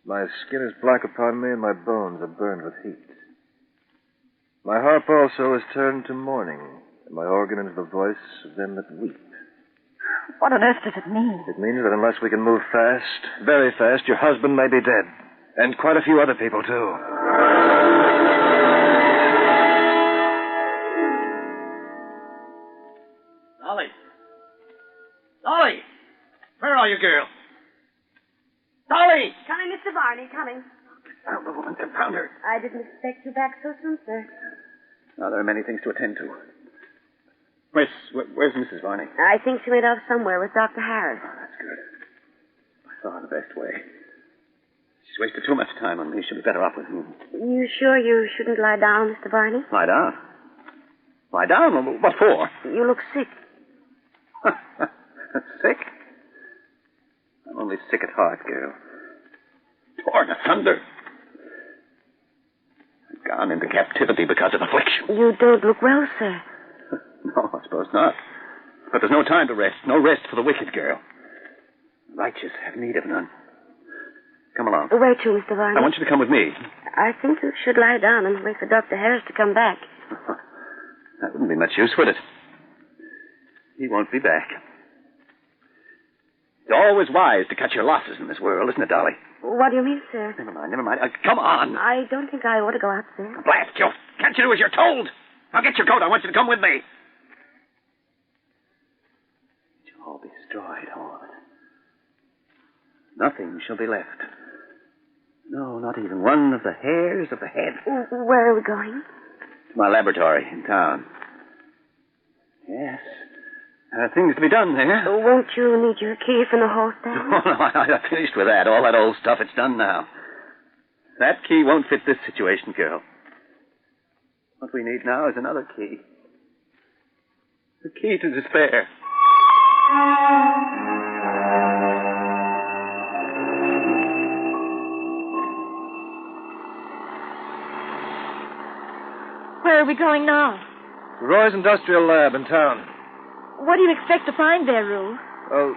My skin is black upon me and my bones are burned with heat. My harp also is turned to mourning, and my organ into the voice of them that weep. What on earth does it mean? It means that unless we can move fast, very fast, your husband may be dead. And quite a few other people, too. Dolly! Dolly! Where are you, girl? Dolly! Coming, Mr. Barney, coming. Found the woman. Confound her. I didn't expect you back so soon, sir. Now, there are many things to attend to. Where's Mrs. Varney? I think she went off somewhere with Dr. Harris. Oh, that's good. I saw her the best way. She's wasted too much time on me. She'll be better off with you. You sure you shouldn't lie down, Mr. Barney? Lie down? Lie down? What for? You look sick. Sick? I'm only sick at heart, girl. Torn asunder. I've gone into captivity because of affliction. You don't look well, sir. No, I suppose not. But there's no time to rest. No rest for the wicked, girl. The righteous have need of none. Come along. Where to, Mr. Varney? I want you to come with me. I think you should lie down and wait for Dr. Harris to come back. That wouldn't be much use, would it? He won't be back. It's always wise to cut your losses in this world, isn't it, Dolly? What do you mean, sir? Never mind. Come on. I don't think I ought to go out, sir. Blast you. Can't you do as you're told? Now get your coat. I want you to come with me. It shall all be destroyed, all of it. Nothing shall be left. No, not even one of the hairs of the head. Where are we going? To my laboratory in town. Yes. There are things to be done there. Won't you need your key from the hall stand? Oh, no, I finished with that. All that old stuff, it's done now. That key won't fit this situation, girl. What we need now is another key. The key to despair. Where are we going now? To Roy's industrial lab in town. What do you expect to find there, Rue? Oh,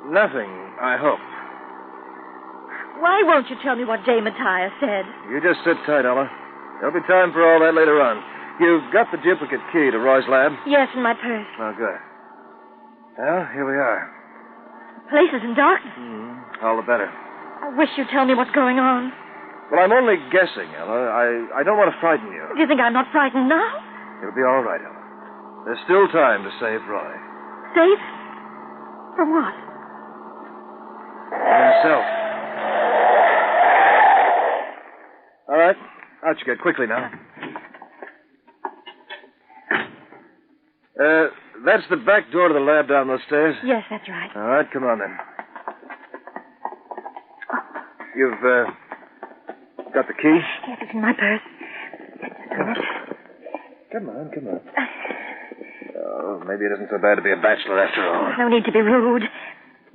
nothing, I hope. Why won't you tell me what Jay Matthias said? You just sit tight, Ella. There'll be time for all that later on. You've got the duplicate key to Roy's lab? Yes, in my purse. Oh, good. Well, here we are. The place is in darkness. All the better. I wish you'd tell me what's going on. Well, I'm only guessing, Ella. I don't want to frighten you. Do you think I'm not frightened now? It'll be all right, Ella. There's still time to save Roy. Save? From what? Himself. All right. Out you get. Quickly now. That's the back door to the lab down those stairs? Yes, that's right. All right, come on then. You've, got the key? Yes, it's in my purse. Come on. Oh, maybe it isn't so bad to be a bachelor after all. No need to be rude.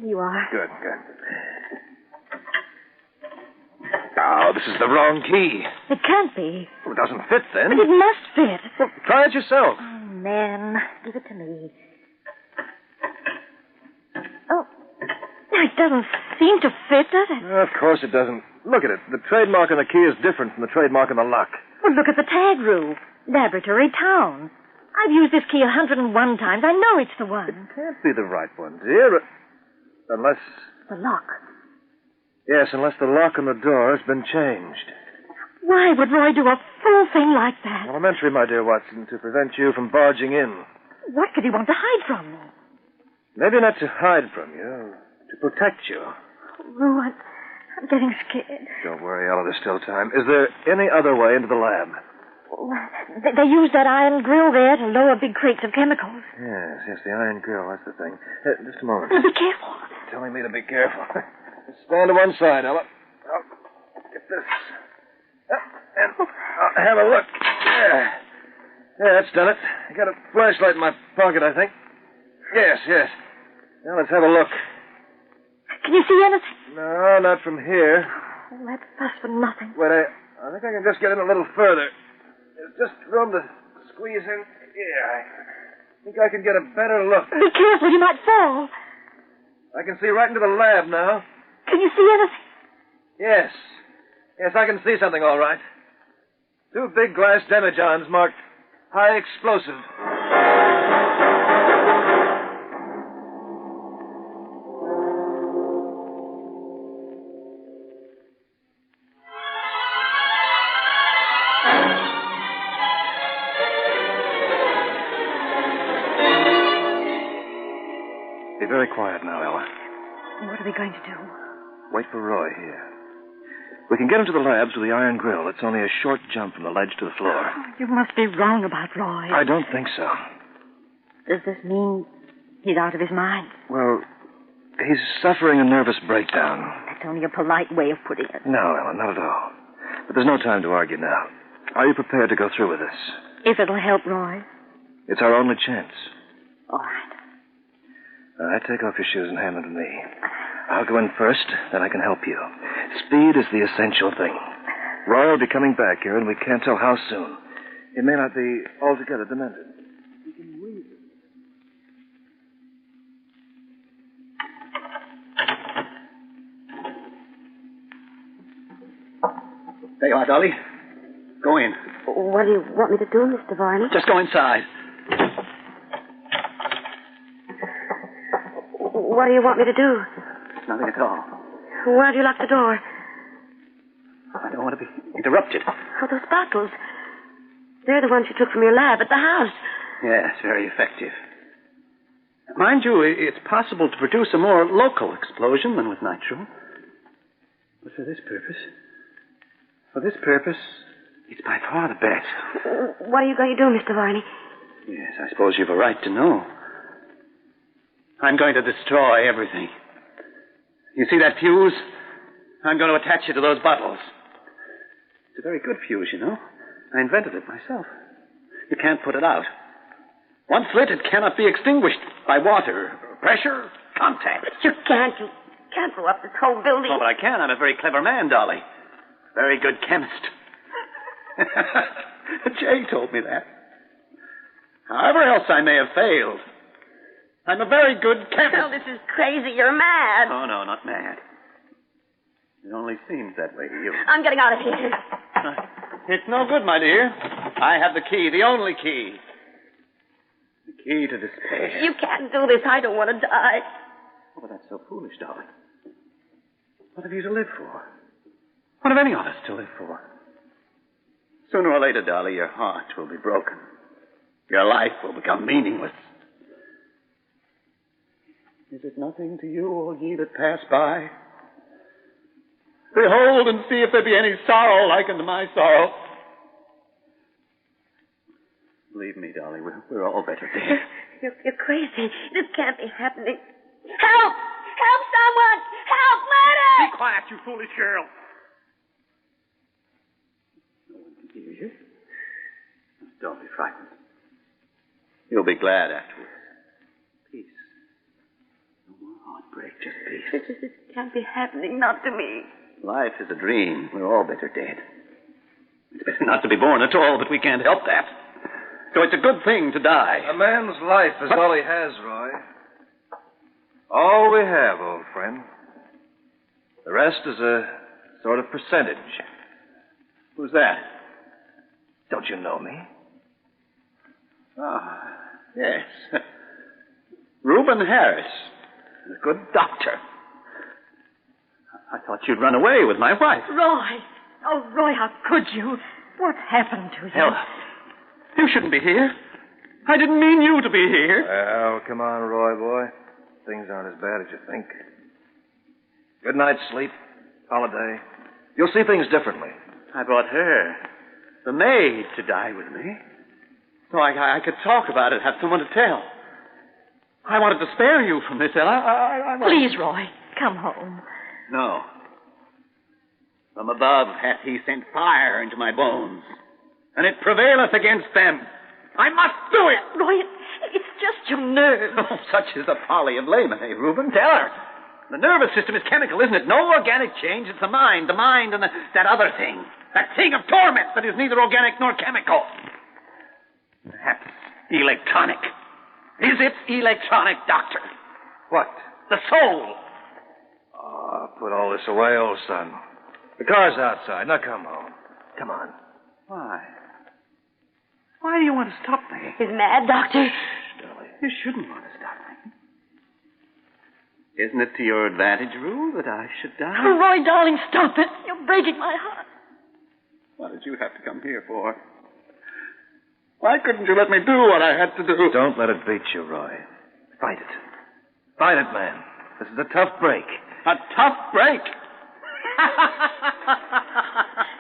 You are. Good. Oh, this is the wrong key. It can't be. Well, it doesn't fit, then. But it must fit. Well, try it yourself. Oh, man. Give it to me. Oh. It doesn't seem to fit, does it? Of course it doesn't. Look at it. The trademark on the key is different from the trademark on the lock. Well, look at the tag, Rue. Laboratory Town. I've used this key 101 times. I know it's the one. It can't be the right one, dear. Unless... The lock. Yes, unless the lock on the door has been changed. Why would Roy do a fool thing like that? Elementary, my dear Watson, to prevent you from barging in. What could he want to hide from me? Maybe not to hide from you, to protect you. Rue, I'm getting scared. Don't worry, Ella, there's still time. Is there any other way into the lab? They used that iron grill there to lower big crates of chemicals. Yes, the iron grill, that's the thing. Just a moment. Now, be careful. Telling me to be careful. Stand to one side, Ella. I'll get this. And I'll have a look. Yeah, that's done it. I got a flashlight in my pocket, I think. Yes. Now let's have a look. Can you see anything? No, not from here. Oh, that fuss for nothing. Wait, I think I can just get in a little further. There's just room to squeeze in. Yeah, I think I can get a better look. Be careful, you might fall. I can see right into the lab now. Can you see anything? Yes, I can see something all right. 2 big glass demijohns marked high explosive. Be very quiet now, Ella. What are we going to do? Wait for Roy here. We can get into the labs with the iron grill. It's only a short jump from the ledge to the floor. Oh, you must be wrong about Roy. I don't think so. Does this mean he's out of his mind? Well, he's suffering a nervous breakdown. That's only a polite way of putting it. No, Ellen, not at all. But there's no time to argue now. Are you prepared to go through with this? If it'll help Roy. It's our only chance. All right. All right, take off your shoes and hand them to me. I'll go in first, then I can help you. Speed is the essential thing. Roy will be coming back here, and we can't tell how soon. It may not be altogether demented. You can read it. There you are, Dolly. Go in. What do you want me to do, Mr. Varney? Just go inside. What do you want me to do? Nothing at all. Why do you lock the door? I don't want to be interrupted. Oh, those bottles. They're the ones you took from your lab at the house. Yes, very effective. Mind you, it's possible to produce a more local explosion than with nitro. But for this purpose, it's by far the best. What are you going to do, Mr. Varney? Yes, I suppose you've a right to know. I'm going to destroy everything. You see that fuse? I'm going to attach it to those bottles. It's a very good fuse, you know. I invented it myself. You can't put it out. Once lit, it cannot be extinguished by water, pressure, contact. But you can't blow up this whole building. Oh, but I can. I'm a very clever man, Dolly. Very good chemist. Jay told me that. However else I may have failed, I'm a very good chemist. Phil, this is crazy. You're mad. Oh, no, not mad. It only seems that way to you. I'm getting out of here. It's no good, my dear. I have the key, the only key. The key to despair. You can't do this. I don't want to die. Oh, but that's so foolish, darling. What have you to live for? What have any of us to live for? Sooner or later, darling, your heart will be broken. Your life will become meaningless. Is it nothing to you, all ye that pass by? Behold and see if there be any sorrow like unto my sorrow. Believe me, darling, we're all better dead. You're crazy. This can't be happening. Help! Help someone! Help! Murder! Be quiet, you foolish girl. No one can hear you. Don't be frightened. You'll be glad afterwards. Peace. No more heartbreak, just peace. This can't be happening, not to me. Life is a dream. We're all better dead. It's better not to be born at all, but we can't help that. So it's a good thing to die. A man's life is all he has, Roy. All we have, old friend. The rest is a sort of percentage. Who's that? Don't you know me? Ah, yes. Reuben Harris. A good doctor. I thought you'd run away with my wife. Roy! Oh, Roy, how could you? What happened to you? Ella, you shouldn't be here. I didn't mean you to be here. Well, come on, Roy, boy. Things aren't as bad as you think. Good night's sleep. Holiday. You'll see things differently. I brought her, the maid, to die with me. So I could talk about it, have someone to tell. I wanted to spare you from this, Ella. I Please, Roy, come home. No. From above hath he sent fire into my bones, and it prevaileth against them. I must do it. Roy, it's just your nerves. Oh, such is the folly of laymen, eh, Reuben? Tell her. The nervous system is chemical, isn't it? No organic change. It's the mind and that other thing. That thing of torment that is neither organic nor chemical. Perhaps electronic. Is it electronic, Doctor? What? The soul. Oh, put all this away, old son. The car's outside. Now come home. Come on. Why? Why do you want to stop me? He's mad, Doctor. You shouldn't want to stop me. Isn't it to your advantage, Rue, that I should die? Oh, Roy, darling, stop it. You're breaking my heart. What did you have to come here for? Why couldn't you let me do what I had to do? Don't let it beat you, Roy. Fight it. Fight it, man. This is a tough break. A tough break?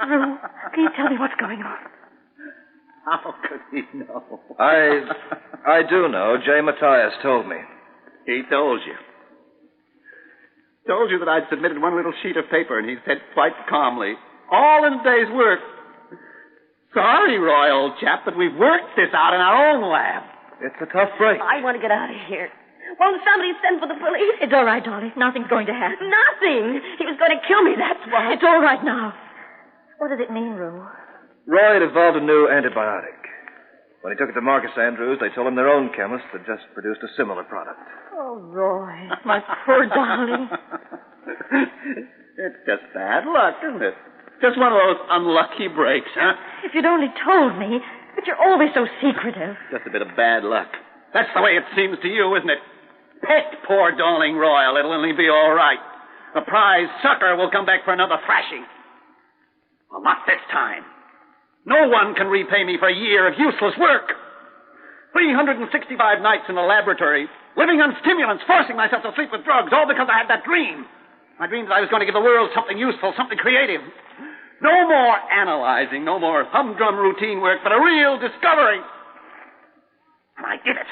Rue, can you tell me what's going on? How could he know? I do know. Jay Matthias told me. He told you. Told you that I'd submitted one little sheet of paper, and he said quite calmly, all in a day's work. Sorry, Roy, old chap, but we've worked this out in our own lab. It's a tough break. I want to get out of here. Won't somebody send for the police? It's all right, darling. Nothing's going to happen. Nothing. He was going to kill me, that's why. It's all right now. What does it mean, Rue? Roy had evolved a new antibiotic. When he took it to Marcus Andrews, they told him their own chemist had just produced a similar product. Oh, Roy, my poor darling. It's just bad luck, isn't it? Just one of those unlucky breaks, huh? If you'd only told me. But you're always so secretive. Just a bit of bad luck. That's the way it seems to you, isn't it? Pet poor darling Royal. It'll only be all right. The prize sucker will come back for another thrashing. Well, not this time. No one can repay me for a year of useless work. 365 nights in the laboratory, living on stimulants, forcing myself to sleep with drugs, all because I had that dream. My dream that I was going to give the world something useful, something creative. No more analyzing, no more humdrum routine work, but a real discovery. And I did it.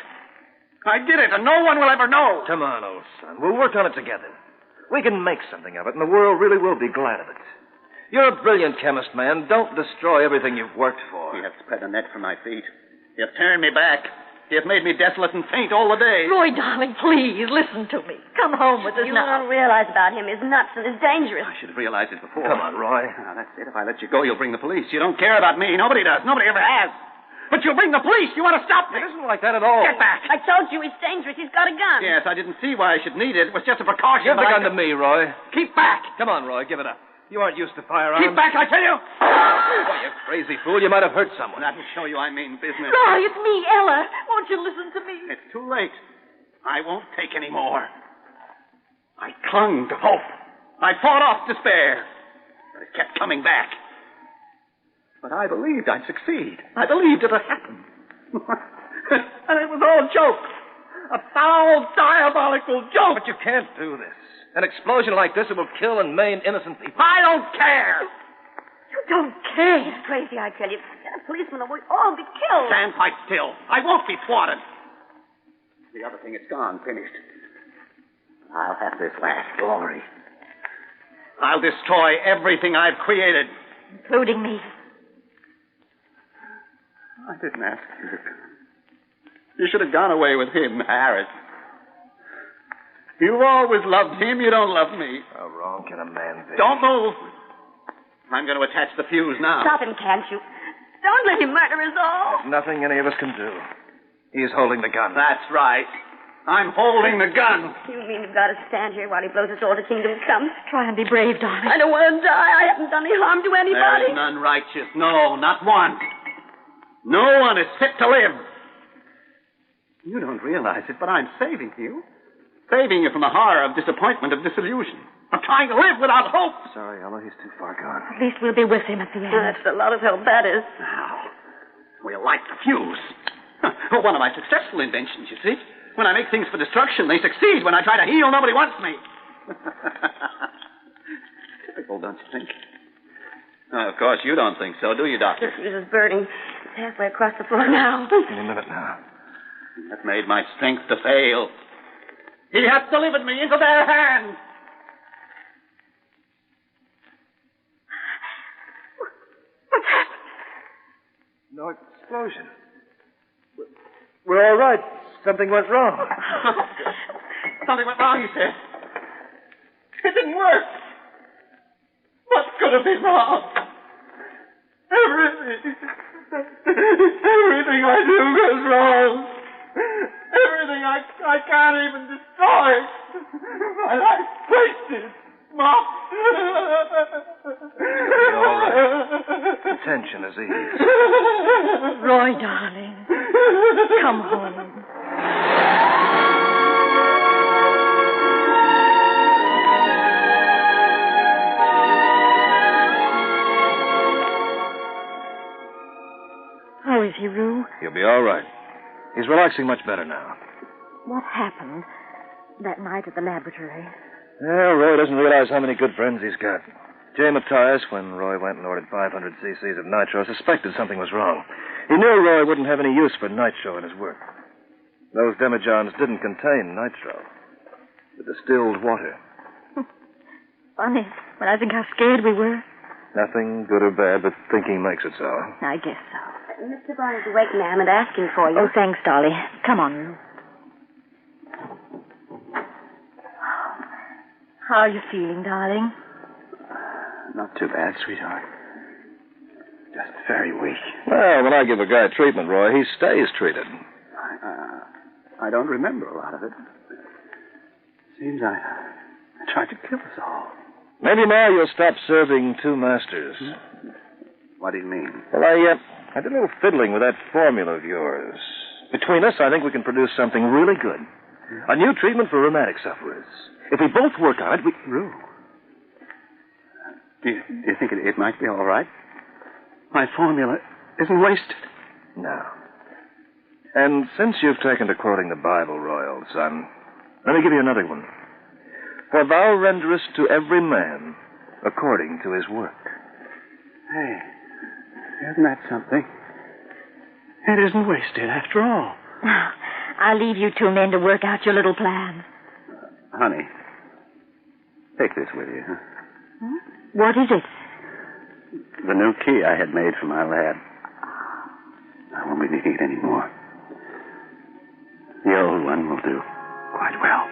I did it, and no one will ever know. Come on, old son. We'll work on it together. We can make something of it, and the world really will be glad of it. You're a brilliant chemist, man. Don't destroy everything you've worked for. You have spread a net for my feet. You've turned me back. He has made me desolate and faint all the day. Roy, darling, please, listen to me. Come home with us You now. don't realize about him. He's nuts and he's dangerous. I should have realized it before. Come on, Roy. Now, that's it. If I let you go, you'll bring the police. You don't care about me. Nobody does. Nobody ever has. But you'll bring the police. You want to stop me. It isn't like that at all. Get back. I told you he's dangerous. He's got a gun. Yes, I didn't see why I should need it. It was just a precaution. Give the but gun to me, Roy. Keep back. Come on, Roy, give it up. You aren't used to firearms. Keep back, I tell you. Why, you crazy fool. You might have hurt someone. That'll show you I mean business. Roy, it's me, Ella. Won't you listen to me? It's too late. I won't take any more. I clung to hope. I fought off despair. But it kept coming back. But I believed I'd succeed. I believed it would happen. And it was all a joke. A foul, diabolical joke. But you can't do this. An explosion like this, it will kill and maim innocent people. I don't care. You don't care. He's crazy, I tell you. Get a policeman or we'll all be killed. Stand quite still. I won't be thwarted. The other thing is gone, finished. I'll have this last glory. I'll destroy everything I've created. Including me. I didn't ask you to come. You should have gone away with him, Harris. You've always loved him. You don't love me. How wrong can a man be? Don't move. I'm going to attach the fuse now. Stop him, can't you? Don't let him murder us all. There's nothing any of us can do. He's holding the gun. That's right. I'm holding the gun. You mean you've got to stand here while he blows us all to kingdom come? Try and be brave, darling. I don't want to die. I haven't done any harm to anybody. There's none righteous. No, not one. No one is fit to live. You don't realize it, but I'm saving you. Saving you from the horror of disappointment, of disillusion. Of trying to live without hope. Sorry, Ella, he's too far gone. At least we'll be with him at the end. That's a lot of help, that is. Now, we'll light the fuse. One of my successful inventions, you see. When I make things for destruction, they succeed. When I try to heal, nobody wants me. Typical, don't you think? Of course, you don't think so, do you, Doctor? The fuse is burning. It's halfway across the floor now. Any minute now. That made my strength to fail. He has delivered me into their hands. What's happened? No explosion. We're all right. Something went wrong. Something went wrong, you said. It didn't work. What could have been wrong? Everything I do goes wrong. Everything I can't even destroy. My life wasted. Mom. You're all right. The tension is eased. Roy, darling. Come home. How is he, Rue? He'll be all right. He's relaxing much better now. What happened that night at the laboratory? Well, Roy doesn't realize how many good friends he's got. Jay Mathias, when Roy went and ordered 500 cc's of nitro, suspected something was wrong. He knew Roy wouldn't have any use for nitro in his work. Those demijohns didn't contain nitro. The distilled water. Funny, when I think how scared we were. Nothing good or bad, but thinking makes it so. I guess so. Mr. Barnes is awake, ma'am, and asking for you. Oh, thanks, Dolly. Come on, Rue. How are you feeling, darling? Not too bad, sweetheart. Just very weak. Well, when I give a guy treatment, Roy, he stays treated. I don't remember a lot of it. Seems I tried to kill us all. Maybe now you'll stop serving two masters. What do you mean? Well, I did a little fiddling with that formula of yours. Between us, I think we can produce something really good. A new treatment for rheumatic sufferers. If we both work on it, we... Rue. Do you think it might be all right? My formula isn't wasted. No. And since you've taken to quoting the Bible, Roy, old son, let me give you another one. For thou renderest to every man according to his work. Hey, isn't that something? It isn't wasted after all. I'll leave you two men to work out your little plan. Honey, take this with you, huh? What is it? The new key I had made for my lab. I won't be needing it anymore. little one will do quite well.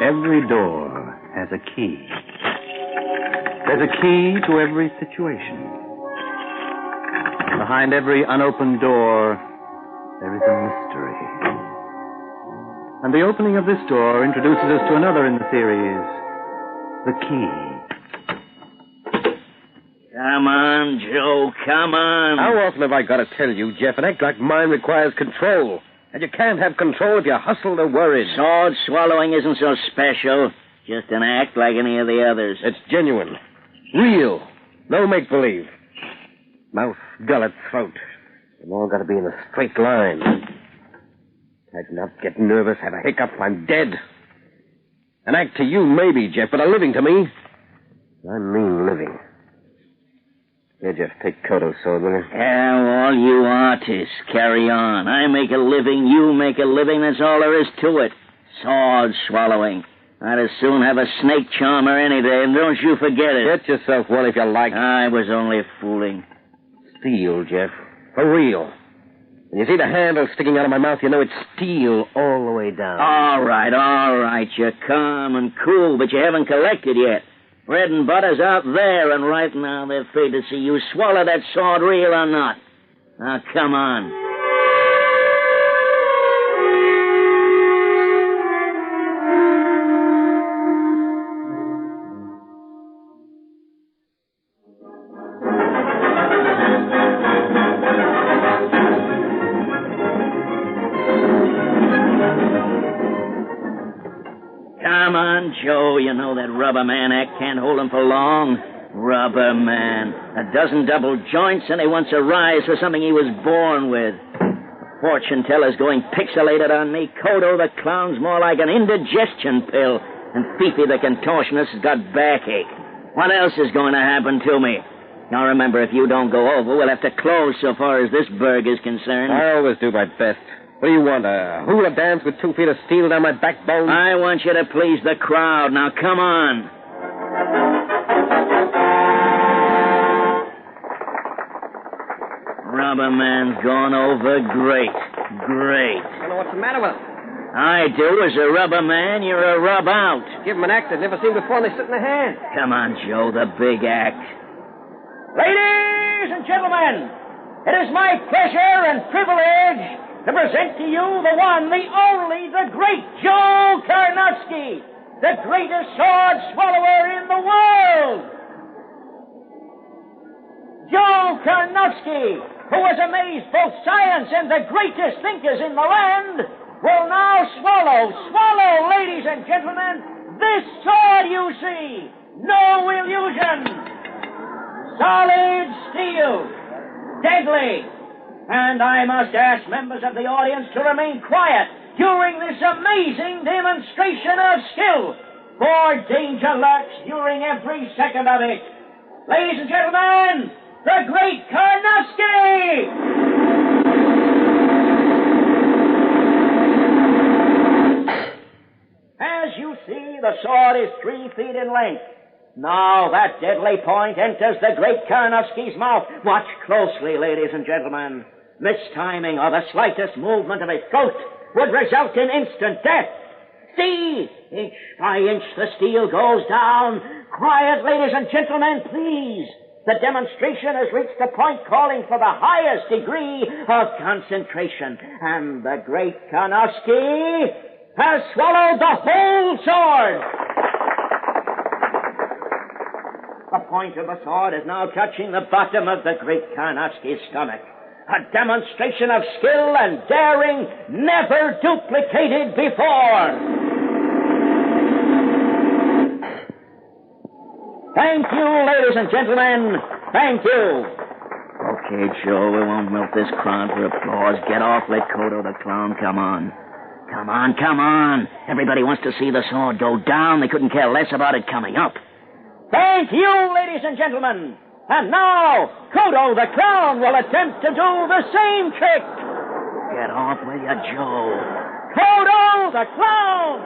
Every door has a key. There's a key to every situation. Behind every unopened door, there is a mystery. And the opening of this door introduces us to another in the series, the key. Come on, Joe, come on. How often have I got to tell you, Jeff, an act like mine requires control. And you can't have control if you're hustled or worried. Sword swallowing isn't so special. Just an act like any of the others. It's genuine. Real. No make-believe. Mouth, gullet, throat. They've all got to be in a straight line. Tighten up, get nervous, have a hiccup, I'm dead. An act to you, maybe, Jeff, but a living to me. I mean living. Here, Jeff, take Koto's sword, will you? All you artists, carry on. I make a living, you make a living, that's all there is to it. Sword swallowing. I'd as soon have a snake charmer any day, and don't you forget it. Get yourself one if you like. I was only fooling. Steel, Jeff. For real. When you see the handle sticking out of my mouth, you know it's steel all the way down. All right. You're calm and cool, but you haven't collected yet. Bread and butter's out there, and right now they're afraid to see you swallow that sword, real or not. Now, come on. Come on, Joe. You know that rubber man act can't hold him for long. Rubber man. A dozen double joints, and he wants a rise for something he was born with. The fortune teller's going pixelated on me. Kodo the clown's more like an indigestion pill. And Fifi the contortionist has got backache. What else is going to happen to me? Now remember, if you don't go over, we'll have to close so far as this burg is concerned. I always do my best. What do you want, a hula dance with 2 feet of steel down my backbone? I want you to please the crowd. Now, come on. Rubber man's gone over great. I don't know what's the matter with him. I do. As a rubber man, you're a rub out. Give him an act I've never seen before, and they sit in the hand. Come on, Joe, the big act. Ladies and gentlemen, it is my pleasure and privilege to present to you the one, the only, the great Joe Karnofsky, the greatest sword swallower in the world. Joe Karnofsky, who has amazed both science and the greatest thinkers in the land, will now swallow, ladies and gentlemen, this sword you see. No illusion. Solid steel. Deadly. And I must ask members of the audience to remain quiet during this amazing demonstration of skill, for danger lurks during every second of it. Ladies and gentlemen, the great Karnofsky! As you see, the sword is 3 feet in length. Now that deadly point enters the great Karnofsky's mouth. Watch closely, ladies and gentlemen. Mistiming or the slightest movement of his throat would result in instant death. See, inch by inch the steel goes down. Quiet, ladies and gentlemen, please. The demonstration has reached a point calling for the highest degree of concentration. And the great Karnofsky has swallowed the whole sword. The point of the sword is now touching the bottom of the great Karnofsky's stomach. A demonstration of skill and daring never duplicated before. Thank you, ladies and gentlemen. Thank you. Okay, Joe, we won't milk this crowd for applause. Get off, let Kodo the clown come on. Come on, come on. Everybody wants to see the sword go down. They couldn't care less about it coming up. Thank you, ladies and gentlemen. And now, Kodo the clown will attempt to do the same trick. Get off, will you, Joe? Kodo the clown!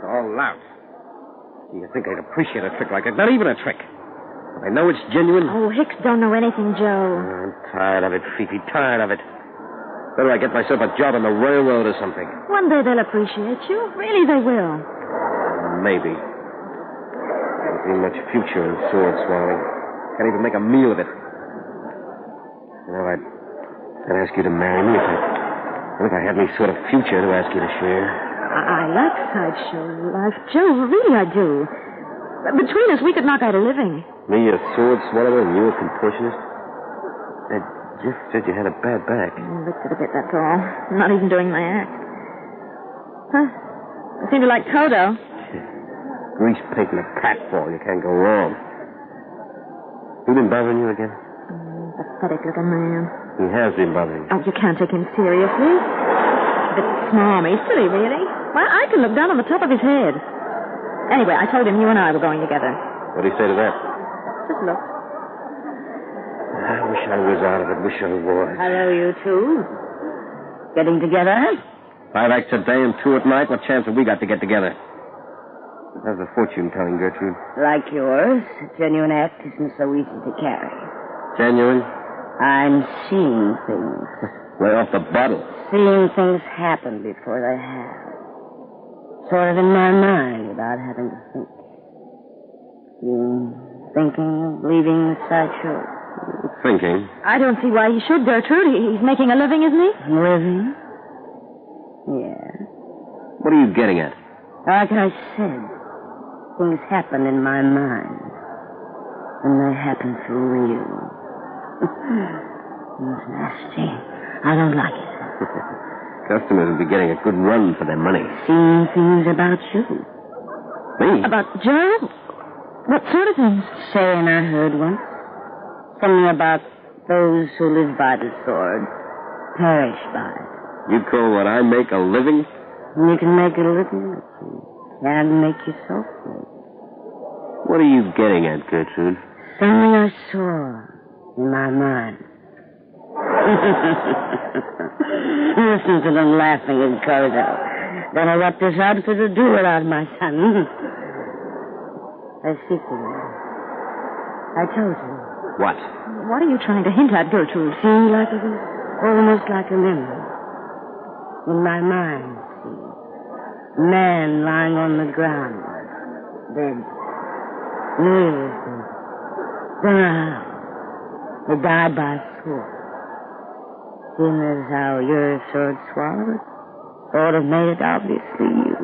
All loud. Do you think I'd appreciate a trick like that? Not even a trick. I know it's genuine. Oh, Hicks don't know anything, Joe. I'm tired of it, Fifi, tired of it. Better I get myself a job on the railroad or something. One day they'll appreciate you. Really, they will. Maybe. Don't see much future in sword swallowing. Can't even make a meal of it. You know, I'd ask you to marry me if I had any sort of future to ask you to share. I like sideshow life, Joe. Really, I do. Between us, we could knock out a living. Me, a sword swallower, and you, a contortionist? Jeff said you had a bad back. Licked it a bit, that's all. I'm not even doing my act. Huh? I seem to like Kodo. Grease paint and a pratfall. You can't go wrong. Who been bothering you again? Pathetic looking man. He has been bothering you. Oh, you can't take him seriously. A bit smarmy. Silly, really. Well, I can look down on the top of his head. Anyway, I told him you and I were going together. What did he say to that? Just look. I wish I was out of it. Wish I was. Hello, you two. Getting together? 5 acts a day and 2 at night. What chance have we got to get together? How's the fortune telling, Gertrude? Like yours. A genuine act isn't so easy to carry. Genuine? I'm seeing things. Way off the bottle. Seeing things happen before they have. Sort of in my mind without having to think. You thinking of leaving the sideshow? Thinking? I don't see why he should, Gertrude. He's making a living, isn't he? Living? Yeah. What are you getting at? Like I said, things happen in my mind. And they happen for real. It's nasty. I don't like it. Customers will be getting a good run for their money. Seeing things about you. Me? About Joe? What sort of things? Saying I heard once. Something about those who live by the sword perish by it. You call what I make a living? You can make a living, but you can't make yourself live. What are you getting at, Gertrude? Something I saw in my mind. Listen to them laughing in Kodo. Don't know what this outfit would do without my son. They're seeking me. I told you. What? What are you trying to hint at, Gertrude? Seemed like it was almost like a memory. In my mind, see. Man lying on the ground. Dead. Years. Don't know how. They died by sword. Seeing as how you're a sword swallower, sort of made it obviously you.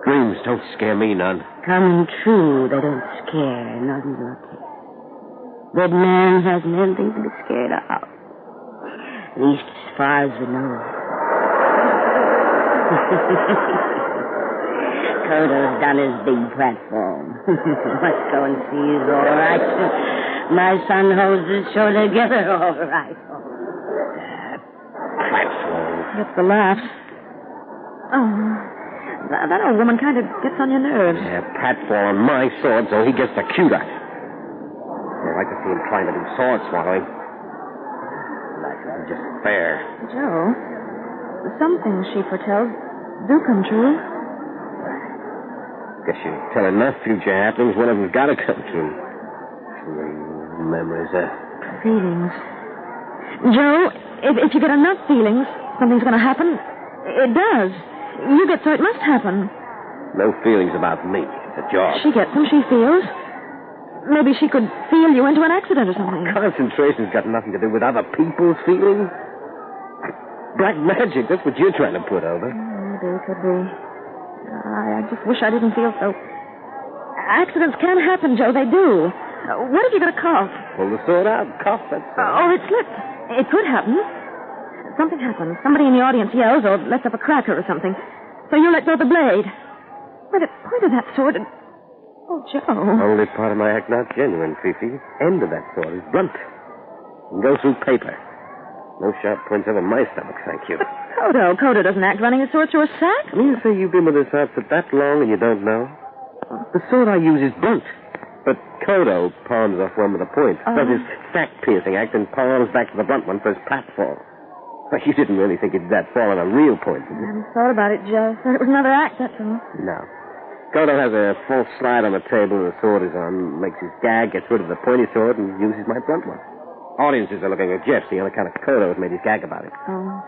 Dreams don't scare me none. Coming true, they don't scare, not in your case. Dead man hasn't anything to be scared of. At least as far as we know. Kodo's done his big platform. Let's go and see he's all right. My son holds his show together all right. Platform. That's the laugh. Oh, that old woman kind of gets on your nerves. Yeah, pratfall on my sword, so he gets the cute at. I'd like to see him trying to do sword swallowing. Life isn't just fair. Joe, some things she foretells do come true. Guess you tell enough future happenings, one of them's got to come true. Memories, Feelings. Joe, if you get enough feelings, something's going to happen. It does. You get so it must happen. No feelings about me. It's a job. She gets them, she feels. Maybe she could feel you into an accident or something. Concentration's got nothing to do with other people's feelings. Black magic, that's what you're trying to put over. Maybe it could be. I just wish I didn't feel so. Accidents can happen, Joe, they do. What if you got a cough? Pull the sword out, cough, that's Or it slipped. It could happen. Something happens. Somebody in the audience yells or lets up a cracker or something. So you let go of the blade. But the point of that sword... Oh, Joe. Only part of my act not genuine, Fifi. End of that sword is blunt. And go through paper. No sharp points over my stomach, thank you. Kodo doesn't act running a sword through a sack. You say you've been with this outfit that long and you don't know? The sword I use is blunt. But Kodo palms off one with a point. Does his sack-piercing act and palms back to the blunt one for his platform. But you didn't really think it's that fall on a real point, did you? I haven't thought about it, Joe. Thought it was another act, that's all. No. Kodo has a false slide on the table and the sword is on, makes his gag, gets rid of the pointy sword, and uses my blunt one. Audiences are looking at Jeff, see on account of Kodo has made his gag about it. Oh,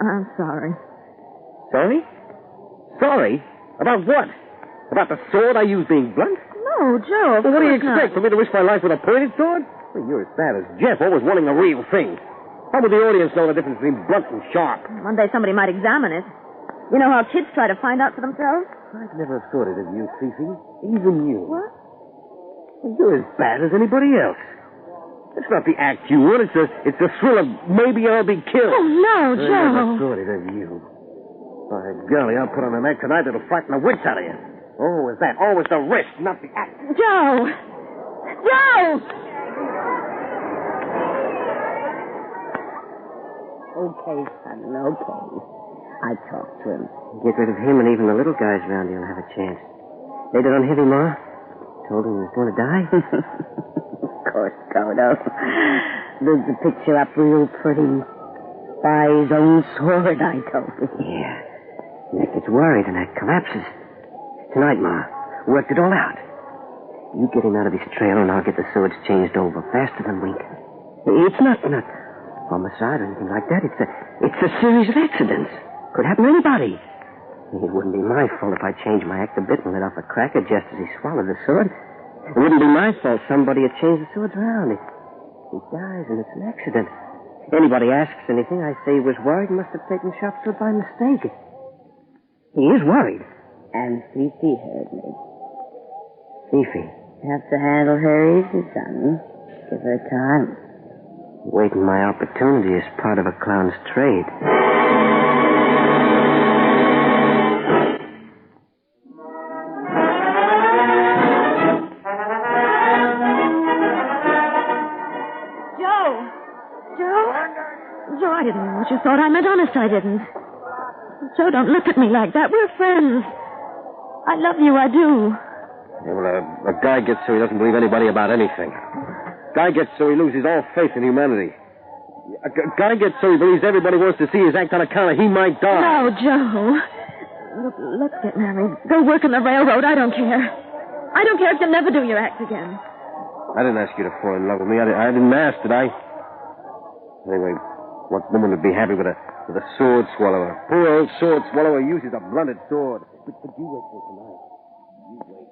I'm sorry. Sorry? Sorry? About what? About the sword I use being blunt? No, Joe, Well, what do you course expect? For me to risk my life with a pointed sword? Well, you're as bad as Jeff, always wanting a real thing. How would the audience know the difference between blunt and sharp? One day somebody might examine it. You know how kids try to find out for themselves? I've never thought it of you, Fifi. Even you. What? Well, you're as bad as anybody else. It's not the act you want. It's the thrill of maybe I'll be killed. Oh, no, Joe. I never thought it of you. By golly, I'll put on an act tonight that'll frighten the wits out of you. Always that. Always the risk, not the act. Joe! Joe! Okay, son, okay. I talked to him. Get rid of him and even the little guys around here will have a chance. Laid it on heavy, Ma. Told him he was going to die. Of course, Kodo. Built the picture up real pretty. By his own sword, I told him. Yeah. Nick gets worried and that collapses. Tonight, Ma. Worked it all out. You get him out of his trail and I'll get the swords changed over faster than wink. It's not homicide or anything like that. It's a series of accidents. Could happen to anybody. It wouldn't be my fault if I changed my act a bit and let off a cracker just as he swallowed the sword. It wouldn't be my fault somebody had changed the swords around. He dies and it's an accident. Anybody asks anything, I say he was worried and must have taken the sharp sword by mistake. He is worried. And Fifi heard me. Fifi. Have to handle her easy, son. Give her time. Waiting my opportunity is part of a clown's trade. Joe, I didn't know what you thought I meant. Honest, I didn't. Joe, don't look at me like that. We're friends. I love you, I do. Yeah, well, a guy gets so he doesn't believe anybody about anything. Guy gets so he loses all faith in humanity. A guy gets so he believes everybody wants to see his act on account of he might die. No, Joe. Look, let's get married. Go work in the railroad. I don't care. I don't care if you never do your act again. I didn't ask you to fall in love with me. I didn't ask, did I? Anyway, what woman would be happy with a sword swallower? Poor old sword swallower uses a blunted sword. But you wait till tonight. You wait.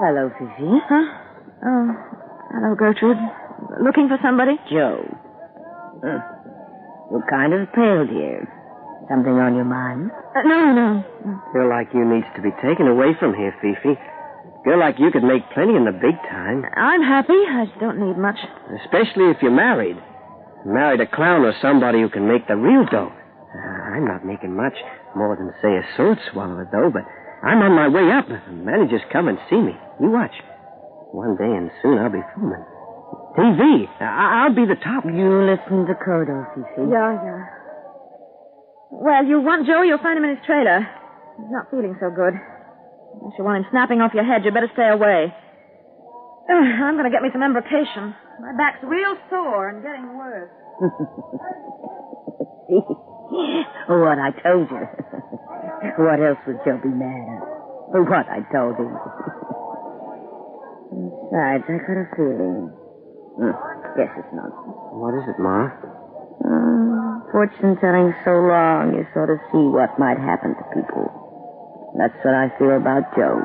Hello, Fifi. Huh? Oh, hello, Gertrude. Looking for somebody? Joe. You're kind of pale, dear. Something on your mind? No. Girl like you needs to be taken away from here, Fifi. Girl like you could make plenty in the big time. I'm happy. I don't need much. Especially if you're married. Married a clown or somebody who can make the real dough. I'm not making much more than, say, a sword swallower, though, but I'm on my way up. Managers come and see me. You watch. One day and soon I'll be filming. TV. I'll be the top. You listen to Kodo, Fifi. Yeah. Well, you want Joe, you'll find him in his trailer. He's not feeling so good. Unless you want him snapping off your head, you better stay away. I'm going to get me some embrocation. My back's real sore and getting worse. What I told you. What else would Joe be mad at? What I told him. Besides, I got a feeling. Guess it's nonsense. What is it, Ma? Fortune telling so long, you sort of see what might happen to people. That's what I feel about Joe.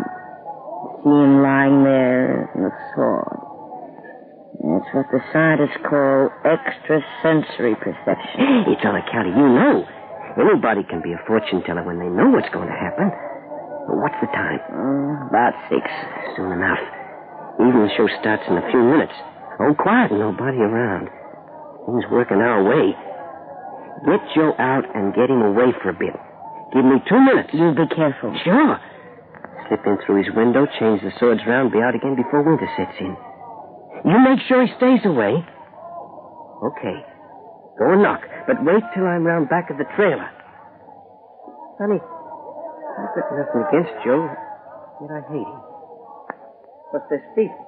See him lying there in a sword. That's what the scientists call extrasensory perception. It's on account of you know. Anybody can be a fortune teller when they know what's going to happen. What's the time? About 6. Soon enough. Evening show starts in a few minutes. Oh, quiet, nobody around. Things working our way. Get Joe out and get him away for a bit. Give me 2 minutes. You be careful. Sure. Slip in through his window, change the swords round, be out again before winter sets in. You make sure he stays away. Okay. Go and knock, but wait till I'm round back of the trailer. Honey, I've got nothing against Joe, yet I hate him. What's this feeling?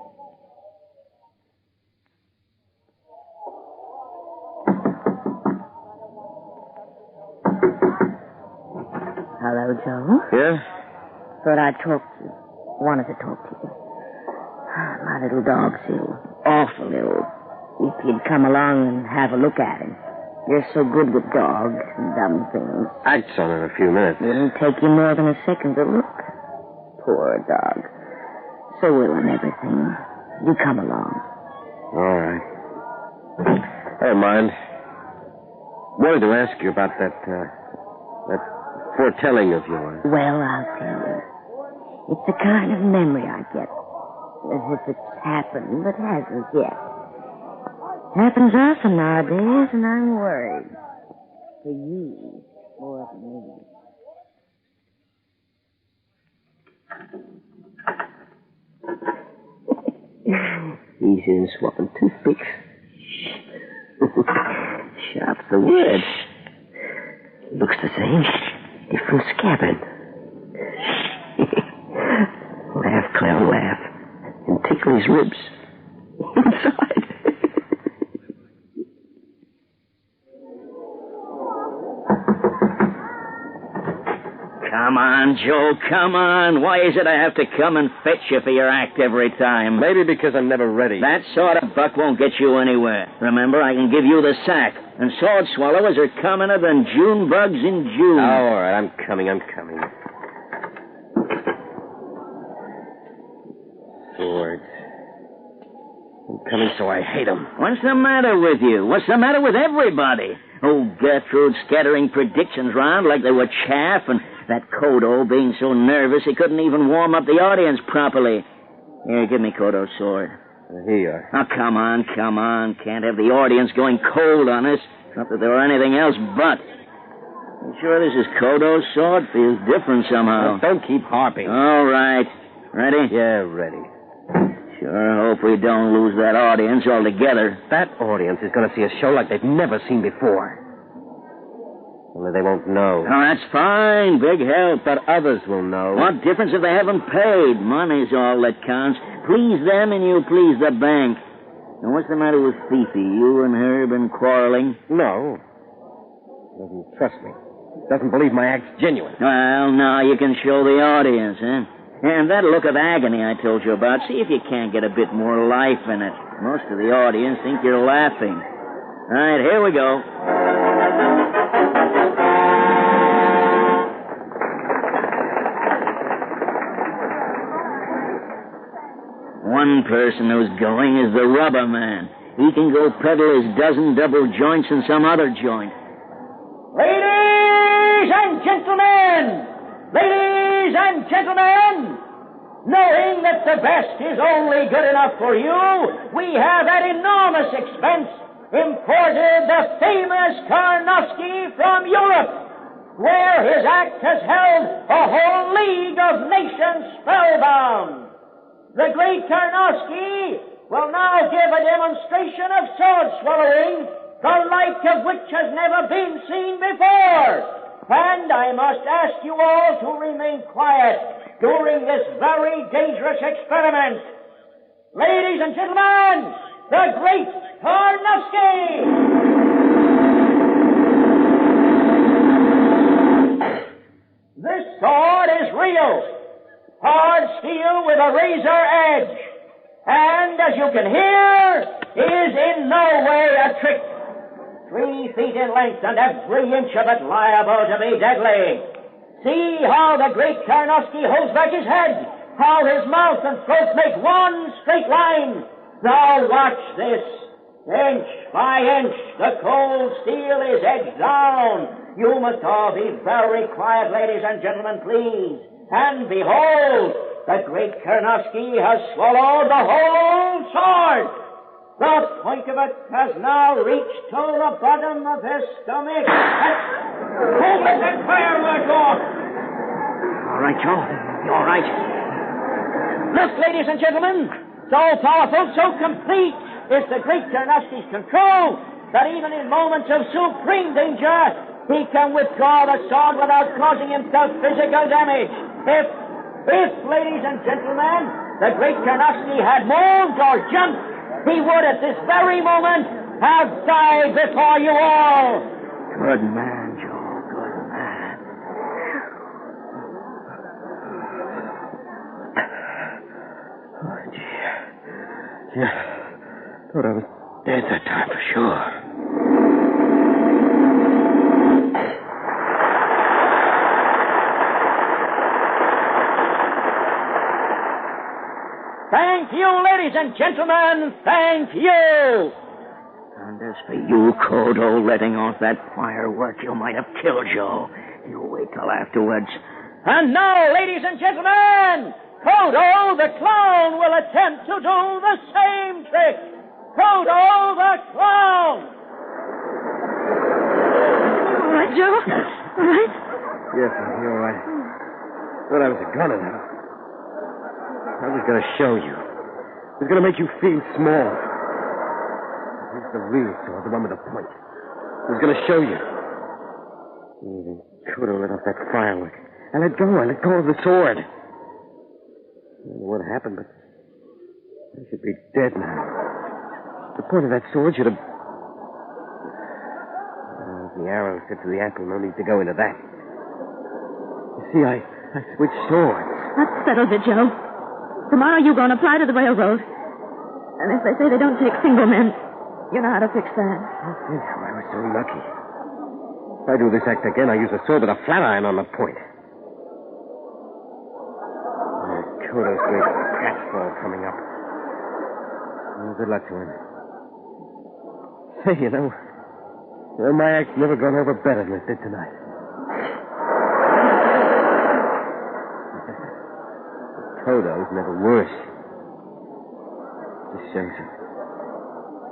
Hello, Joe. Yeah? Thought I'd talk to you. Wanted to talk to you. My little dog's ill. Awful ill. If you'd come along and have a look at him. You're so good with dogs and dumb things. I'd on in a few minutes. It'll take you more than a second to look. Poor dog. So ill and everything. You come along. All right. Never mind. Wanted to ask you about that foretelling of yours. Well, I'll tell you. It's a kind of memory I get. As if it's happened, but hasn't yet. Happens often nowadays, and I'm worried. For you more than me. Easy in swapping toothpicks. Sharp's the word. Looks the same. Different scabbard. Laugh, clown, laugh. And tickle his ribs. Inside. Come on, Joe, come on. Why is it I have to come and fetch you for your act every time? Maybe because I'm never ready. That sort of buck won't get you anywhere. Remember, I can give you the sack. And sword swallowers are commoner than June bugs in June. Oh, all right, I'm coming. Swords. I'm coming so I hate them. What's the matter with you? What's the matter with everybody? Oh, Gertrude scattering predictions round like they were chaff, and that Kodo being so nervous he couldn't even warm up the audience properly. Here, give me Kodo's sword. Here you are. Oh, come on. Can't have the audience going cold on us. Not that there were anything else but. You sure this is Kodo's sword? Feels different somehow. Well, don't keep harping. All right. Ready? Yeah, ready. Sure hope we don't lose that audience altogether. That audience is going to see a show like they've never seen before. Only they won't know. Oh, that's fine. Big help. But others will know. What difference if they haven't paid? Money's all that counts. Please them and you please the bank. Now, what's the matter with Fifi? You and her been quarreling? No. Doesn't trust me. Doesn't believe my act's genuine. Well, now you can show the audience, huh? And that look of agony I told you about, see if you can't get a bit more life in it. Most of the audience think you're laughing. All right, here we go. One person who's going is the rubber man. He can go peddle his dozen double joints in some other joint. Ladies and gentlemen! Ladies and gentlemen! Knowing that the best is only good enough for you, we have at enormous expense imported the famous Karnofsky from Europe, where his act has held a whole league of nations spellbound. The great Karnofsky will now give a demonstration of sword swallowing, the like of which has never been seen before. And I must ask you all to remain quiet during this very dangerous experiment. Ladies and gentlemen, the great Karnofsky! This sword is real. Hard steel with a razor edge. And, as you can hear, is in no way a trick. 3 feet in length and every inch of it liable to be deadly. See how the great Karnofsky holds back his head, how his mouth and throat make one straight line. Now watch this. Inch by inch, the cold steel is edged down. You must all be very quiet, ladies and gentlemen, please. And behold, the great Karnofsky has swallowed the whole sword. The point of it has now reached to the bottom of his stomach. Oh, let that firework off! All right, Joe. You all right? Look, ladies and gentlemen, so powerful, so complete is the great Ternowski's control that even in moments of supreme danger, he can withdraw the sword without causing himself physical damage. If, ladies and gentlemen, the great Ternowski had moved or jumped, he would at this very moment have died before you all. Good man, Joe. Good man. Oh, gee. Yeah. Thought I was dead that time for sure. Thank you, ladies and gentlemen. Thank you. And as for you, Kodo, letting off that firework, you might have killed Joe. You wait till afterwards. And now, ladies and gentlemen, Kodo the clown will attempt to do the same trick. Kodo the clown. All right, Joe? All right? Yes, you're all right. Thought I was a gunner now. I was going to show you. I was going to make you feel small. Here's the real sword, the one with the point. I was going to show you. You could have let off that firework. I let go of the sword. I don't know what happened, but I should be dead now. The point of that sword should have... the arrow set to the apple. No need to go into that. You see, I switched swords. That settles it, Joe. Tomorrow you go and apply to the railroad. And if they say they don't take single men, you know how to fix that. I was so lucky. If I do this act again, I use a sword with a flat iron on the point. Kodo's great catfall coming up. Good luck to him. Say, you know, my act's never gone over better than it did tonight. Kodo's never worse. Just shows you.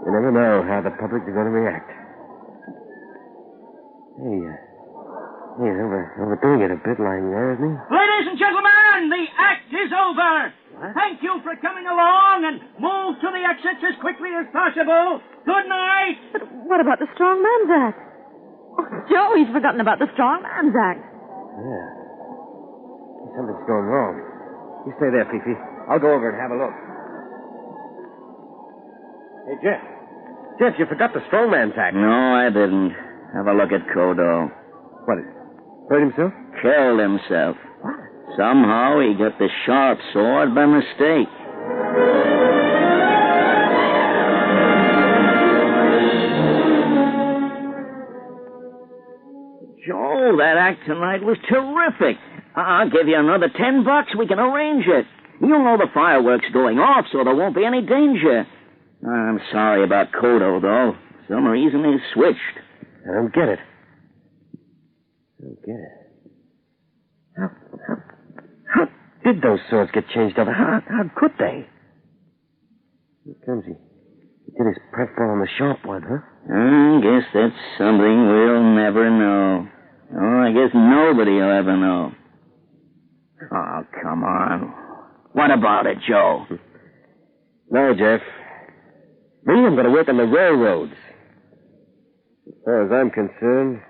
You never know how the public is going to react. Hey, he's overdoing it a bit lying there, isn't he? Ladies and gentlemen, the act is over. What? Thank you for coming along and move to the exits as quickly as possible. Good night. But what about the strong man's act? Oh, Joe, he's forgotten about the strong man's act. Yeah. Something's going wrong. You stay there, Fifi. I'll go over and have a look. Hey, Jeff. Jeff, you forgot the strong man's act. No, I didn't. Have a look at Kodo. What? Hurt himself? Killed himself. What? Somehow he got the sharp sword by mistake. Joe, that act tonight was terrific. I'll give you another $10. We can arrange it. You'll know the fireworks going off, so there won't be any danger. I'm sorry about Kodo, though. For some reason he switched. I don't get it. How did those swords get changed over? How could they? Here comes he. He did his prep fall on the sharp one, huh? I guess that's something we'll never know. Oh, I guess nobody will ever know. Oh, come on. What about it, Joe? No, Jeff. Me, I'm going to work on the railroads. As far as I'm concerned,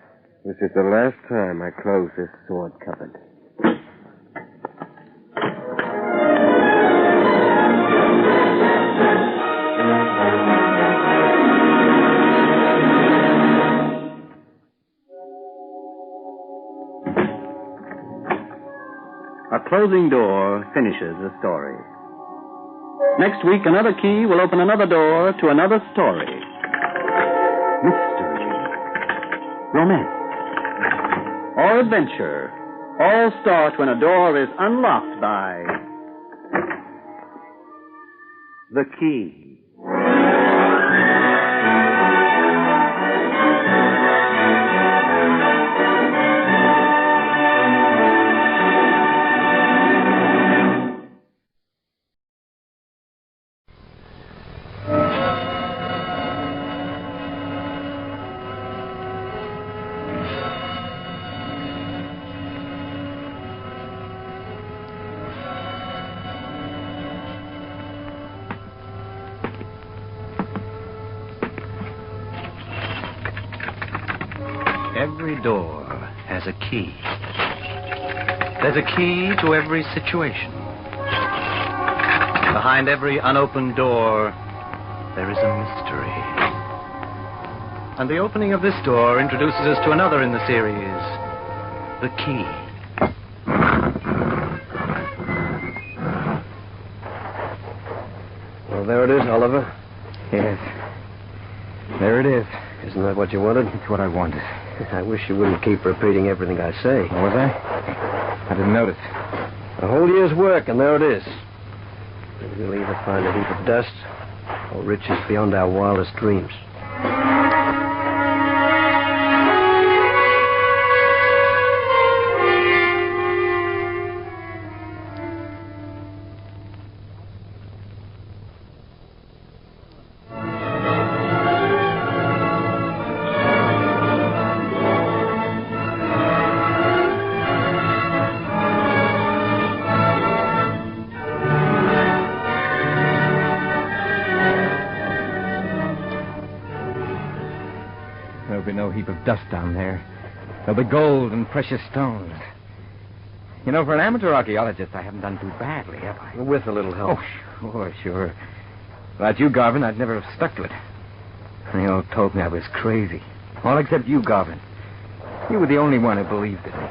this is the last time I close this sword cupboard. A closing door finishes a story. Next week, another key will open another door to another story. Mystery, romance, or adventure all start when a door is unlocked by the key. every door has a key. There's a key to every situation. Behind every unopened door, there is a mystery. And the opening of this door introduces us to another in the series, The Key. Well, there it is, Oliver. Yes. There it is. Isn't that what you wanted? It's what I wanted. I wish you wouldn't keep repeating everything I say. Oh, was I? I didn't notice. A whole year's work, and there it is. We'll either find a heap of dust or riches beyond our wildest dreams. There'll be no heap of dust down there. There'll be gold and precious stones. You know, for an amateur archaeologist, I haven't done too badly, have I? With a little help. Oh, sure. Without you, Garvin, I'd never have stuck to it. They all told me I was crazy. All except you, Garvin. You were the only one who believed in me.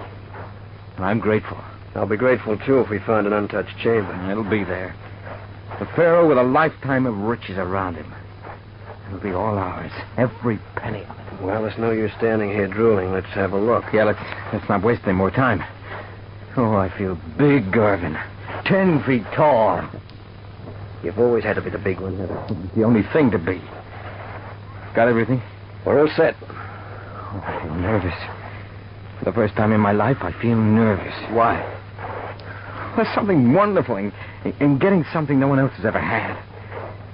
And I'm grateful. I'll be grateful, too, if we find an untouched chamber. It'll be there. The pharaoh with a lifetime of riches around him. It'll be all ours. Every penny of it. Well, there's no use standing here drooling. Let's have a look. Yeah, let's not waste any more time. Oh, I feel big, Garvin. 10 feet tall. You've always had to be the big one. It's the only thing to be. Got everything? We're all set. Oh, I feel nervous. For the first time in my life, I feel nervous. Why? There's something wonderful in getting something no one else has ever had.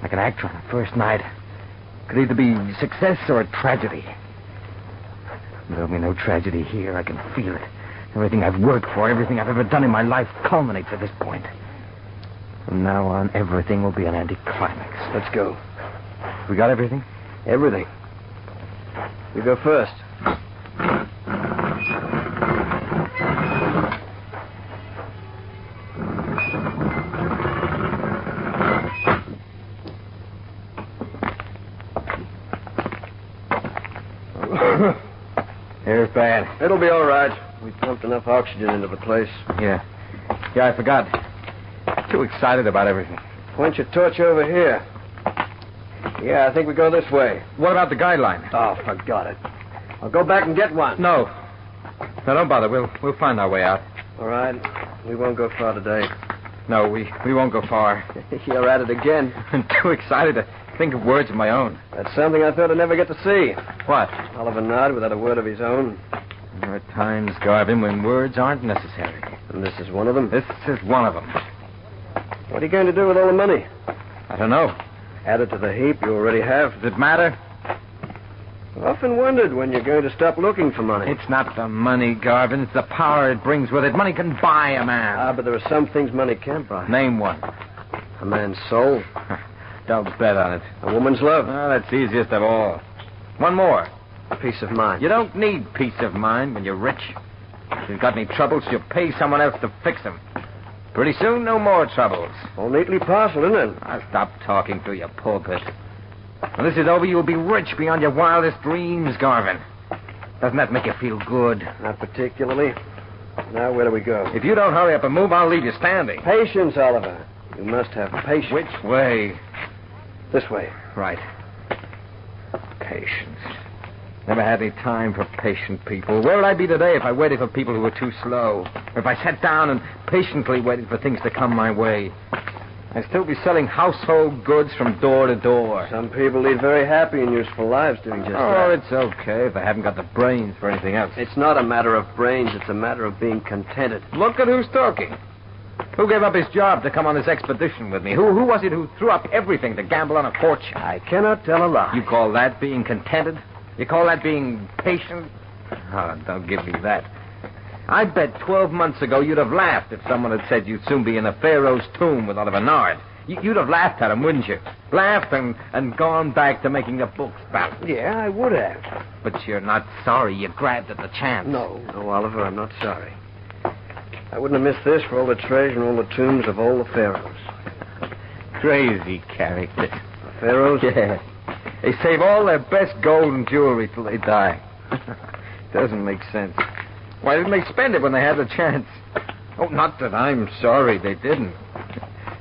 Like an actor on a first night. Could either be success or a tragedy. There'll be no tragedy here. I can feel it. Everything I've worked for, everything I've ever done in my life culminates at this point. From now on, everything will be an anticlimax. Let's go. We got everything? Everything. You go first. Here's bad. It'll be all right. We pumped enough oxygen into the place. Yeah, I forgot. Too excited about everything. Point your torch over here. Yeah, I think we go this way. What about the guideline? Oh, forgot it. I'll go back and get one. No, don't bother. We'll find our way out. All right. We won't go far today. No, we won't go far. You're at it again. I'm too excited to think of words of my own. That's something I thought I'd never get to see. What? Oliver Nod without a word of his own. There are times, Garvin, when words aren't necessary. And this is one of them? This is one of them. What are you going to do with all the money? I don't know. Add it to the heap you already have. Does it matter? I've often wondered when you're going to stop looking for money. It's not the money, Garvin. It's the power it brings with it. Money can buy a man. Ah, but there are some things money can't buy. Name one. A man's soul. Don't bet on it. A woman's love. Oh, that's easiest of all. One more. Peace of mind. You don't need peace of mind when you're rich. If you've got any troubles, you'll pay someone else to fix them. Pretty soon, no more troubles. All neatly parceled, isn't it? I'll stop talking to your pulpit. When this is over, you'll be rich beyond your wildest dreams, Garvin. Doesn't that make you feel good? Not particularly. Now, where do we go? If you don't hurry up and move, I'll leave you standing. Patience, Oliver. You must have patience. Which way? This way. Right. Patience. Never had any time for patient people. Where would I be today if I waited for people who were too slow? Or if I sat down and patiently waited for things to come my way? I'd still be selling household goods from door to door. Some people lead very happy and useful lives doing just that. Oh, it's okay if they haven't got the brains for anything else. It's not a matter of brains. It's a matter of being contented. Look at who's talking. Who gave up his job to come on this expedition with me? Who was it who threw up everything to gamble on a fortune? I cannot tell a lie. You call that being contented? You call that being patient? Oh, don't give me that. I bet 12 months ago you'd have laughed if someone had said you'd soon be in a pharaoh's tomb with Oliver Nard. You'd have laughed at him, wouldn't you? Laughed and gone back to making the books balance. Yeah, I would have. But you're not sorry you grabbed at the chance. No, Oliver, I'm not sorry. I wouldn't have missed this for all the treasure and all the tombs of all the pharaohs. Crazy characters. The pharaohs? Yeah. They save all their best gold and jewelry till they die. Doesn't make sense. Why didn't they spend it when they had the chance? Oh, not that I'm sorry they didn't.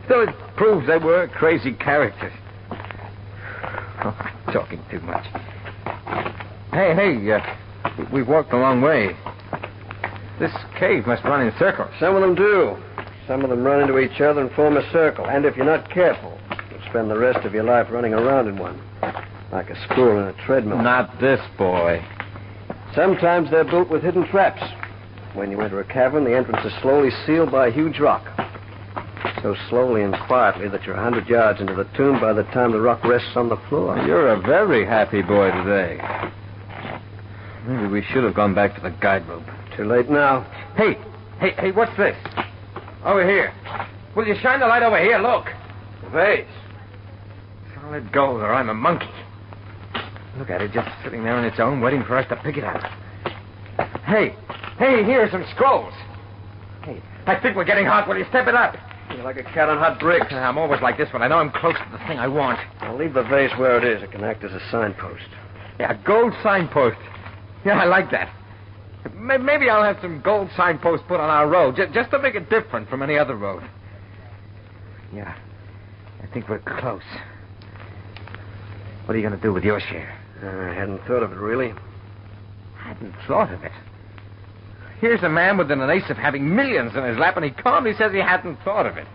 Still, it proves they were crazy characters. Oh, I'm talking too much. Hey, we've walked a long way. This cave must run in circles. Some of them do. Some of them run into each other and form a circle. And if you're not careful, you'll spend the rest of your life running around in one. Like a squirrel in a treadmill. Not this boy. Sometimes they're built with hidden traps. When you enter a cavern, the entrance is slowly sealed by a huge rock. So slowly and quietly that you're 100 yards into the tomb by the time the rock rests on the floor. You're a very happy boy today. Maybe we should have gone back to the guide rope. Too late now. Hey, what's this? Over here. Will you shine the light over here? Look. The vase. Solid gold or I'm a monkey. Look at it, just sitting there on its own, waiting for us to pick it up. Hey, here are some scrolls. Hey, I think we're getting hot. Will you step it up? You're like a cat on hot bricks. I'm always like this when I know I'm close to the thing I want. I'll leave the vase where it is. It can act as a signpost. Yeah, a gold signpost. Yeah, I like that. Maybe I'll have some gold signposts put on our road, just to make it different from any other road. Yeah, I think we're close. What are you going to do with your share? I hadn't thought of it, really. Hadn't thought of it? Here's a man within an ace of having millions in his lap, and he calmly says he hadn't thought of it.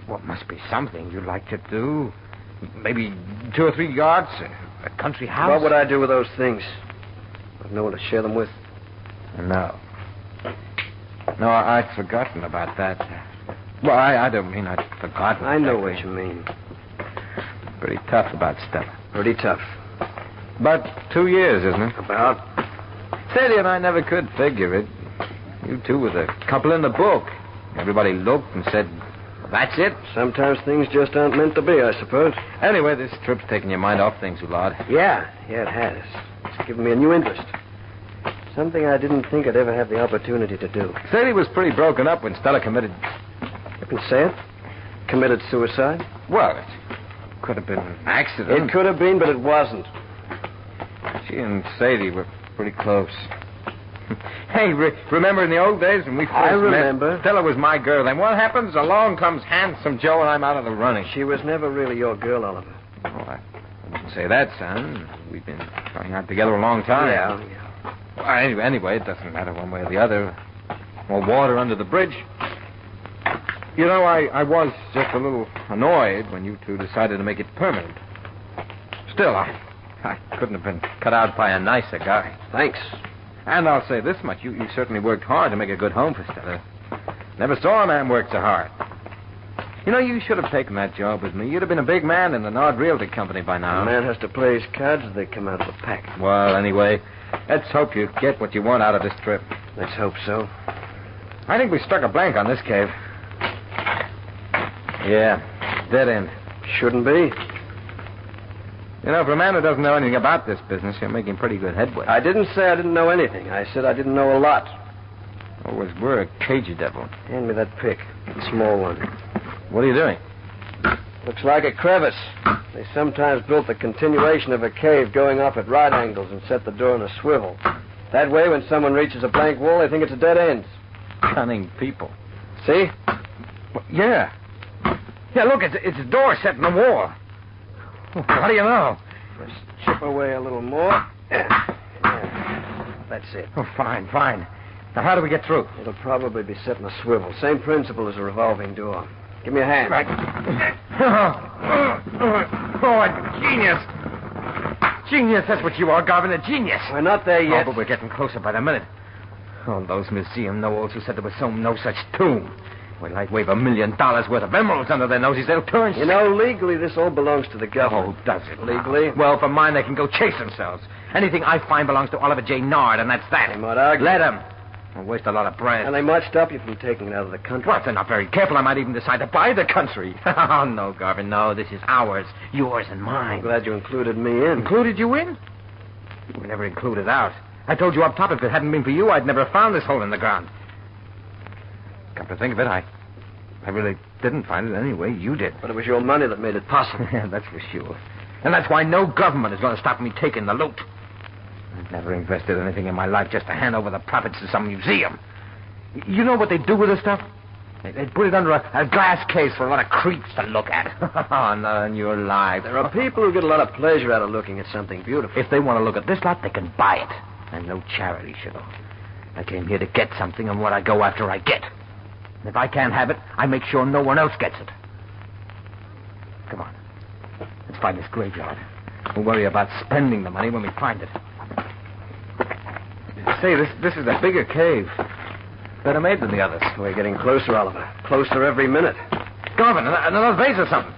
Well, must be something you'd like to do. Maybe 2 or 3 yards, a country house. What would I do with those things? I've no one to share them with. No, I'd forgotten about that. Well, I don't mean I'd forgotten. I know what you mean. Pretty tough about Stella. Pretty tough. About 2 years, isn't it? About. Sadie and I never could figure it. You two were the couple in the book. Everybody looked and said, well, that's it. Sometimes things just aren't meant to be, I suppose. Anyway, this trip's taking your mind off things, Ulad. Yeah, it has. It's given me a new interest. Something I didn't think I'd ever have the opportunity to do. Sadie was pretty broken up when Stella committed... You can say it? Committed suicide? Well, it could have been an accident. It could have been, but it wasn't. She and Sadie were pretty close. Hey, remember in the old days when we first I remember. met? Stella was my girl. Then what happens? Along comes Handsome Joe, and I'm out of the running. She was never really your girl, Oliver. Oh, I wouldn't say that, son. We've been going out together a long time. Yeah. Well, anyway, it doesn't matter one way or the other. More water under the bridge. You know, I was just a little annoyed when you two decided to make it permanent. Still, I couldn't have been cut out by a nicer guy. Thanks. And I'll say this much. You certainly worked hard to make a good home for Stella. Never saw a man work so hard. You know, you should have taken that job with me. You'd have been a big man in the Nord Realty Company by now. A man has to play his cards or they come out of the pack. Well, anyway, let's hope you get what you want out of this trip. Let's hope so. I think we struck a blank on this cave. Yeah, dead end. Shouldn't be. You know, for a man who doesn't know anything about this business, you're making pretty good headway. I didn't say I didn't know anything. I said I didn't know a lot. Always were a cagey devil. Hand me that pick, the small one. What are you doing? Looks like a crevice. They sometimes built the continuation of a cave going off at right angles and set the door in a swivel. That way, when someone reaches a blank wall, they think it's a dead end. Cunning people. See? Well, yeah. Yeah, look, it's a door set in the wall. How do you know? Just chip away a little more. Yeah. That's it. Oh, fine. Now, how do we get through? It'll probably be set in a swivel. Same principle as a revolving door. Give me a hand. Right. Oh, genius. Genius, that's what you are, Garvin, a genius. We're not there yet. Oh, but we're getting closer by the minute. Oh, those museum know-alls who said there was no such tomb. When I wave $1 million worth of emeralds under their noses, they'll turn... You know, legally, this all belongs to the government. Oh, does it? Legally? Well, for mine, they can go chase themselves. Anything I find belongs to Oliver J. Nard, and that's that. They might argue. Let them. I'll waste a lot of breath. And they might stop you from taking it out of the country. Well, if they're not very careful, I might even decide to buy the country. Oh, no, Garvin, no. This is ours. Yours and mine. I'm glad you included me in. Included you in? You were never included out. I told you up top if it hadn't been for you, I'd never found this hole in the ground. Come to think of it, I really didn't find it anyway. You did. But it was your money that made it possible. Yeah, that's for sure. And that's why no government is going to stop me taking the loot. I've never invested anything in my life just to hand over the profits to some museum. You know what they do with this stuff? They put it under a glass case for a lot of creeps to look at. Oh, not on your life. There are people who get a lot of pleasure out of looking at something beautiful. If they want to look at this lot, they can buy it. I'm no charity show. I came here to get something, and what I go after, I get. And if I can't have it, I make sure no one else gets it. Come on. Let's find this graveyard. We'll worry about spending the money when we find it. Say, this is a bigger cave. Better made than the others. We're getting closer, Oliver. Closer every minute. Garvin, another vase or something.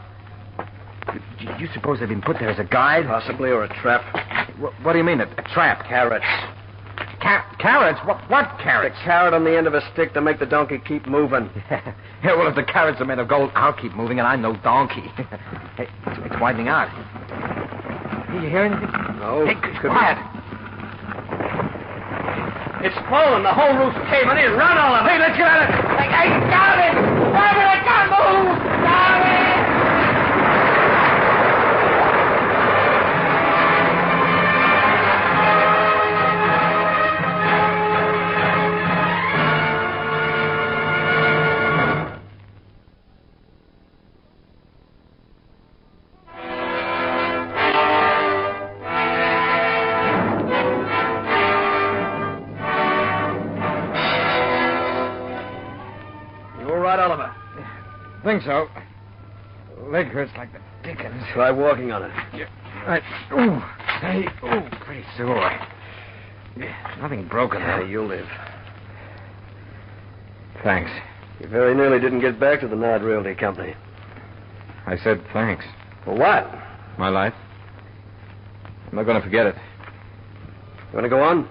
You suppose they've been put there as a guide? Possibly, or a trap. What do you mean, a trap? Carrots. Carrots? What carrots? The carrot on the end of a stick to make the donkey keep moving. Yeah, well, if the carrots are made of gold, I'll keep moving, and I'm no donkey. Hey, it's widening out. You hear anything? No. Hey, quiet. It's falling. The whole roof's caving in. Run, Oliver. Hey, let's get at it. Hey, Garvin! Garvin, I can't move! Garvin! Think so. Leg hurts like the dickens. Try walking on it. Yeah. Pretty sore. Yeah, nothing broken, though. You'll live. Thanks. You very nearly didn't get back to the Nard Realty Company. I said thanks. For what? My life. I'm not going to forget it. You want to go on?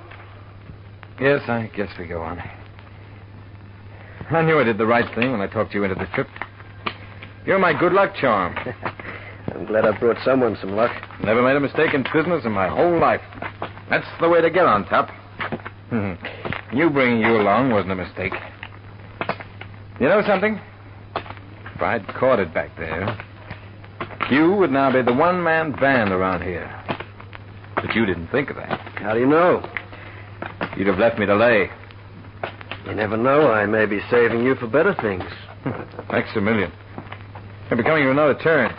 Yes, I guess we go on. I knew I did the right thing when I talked you into the trip. You're my good luck charm. I'm glad I brought someone some luck. Never made a mistake in business in my whole life. That's the way to get on top. You bringing you along wasn't a mistake. You know something? If I'd caught it back there, you would now be the one-man band around here. But you didn't think of that. How do you know? You'd have left me to lay. You never know. I may be saving you for better things. Thanks a million. You're becoming another turn.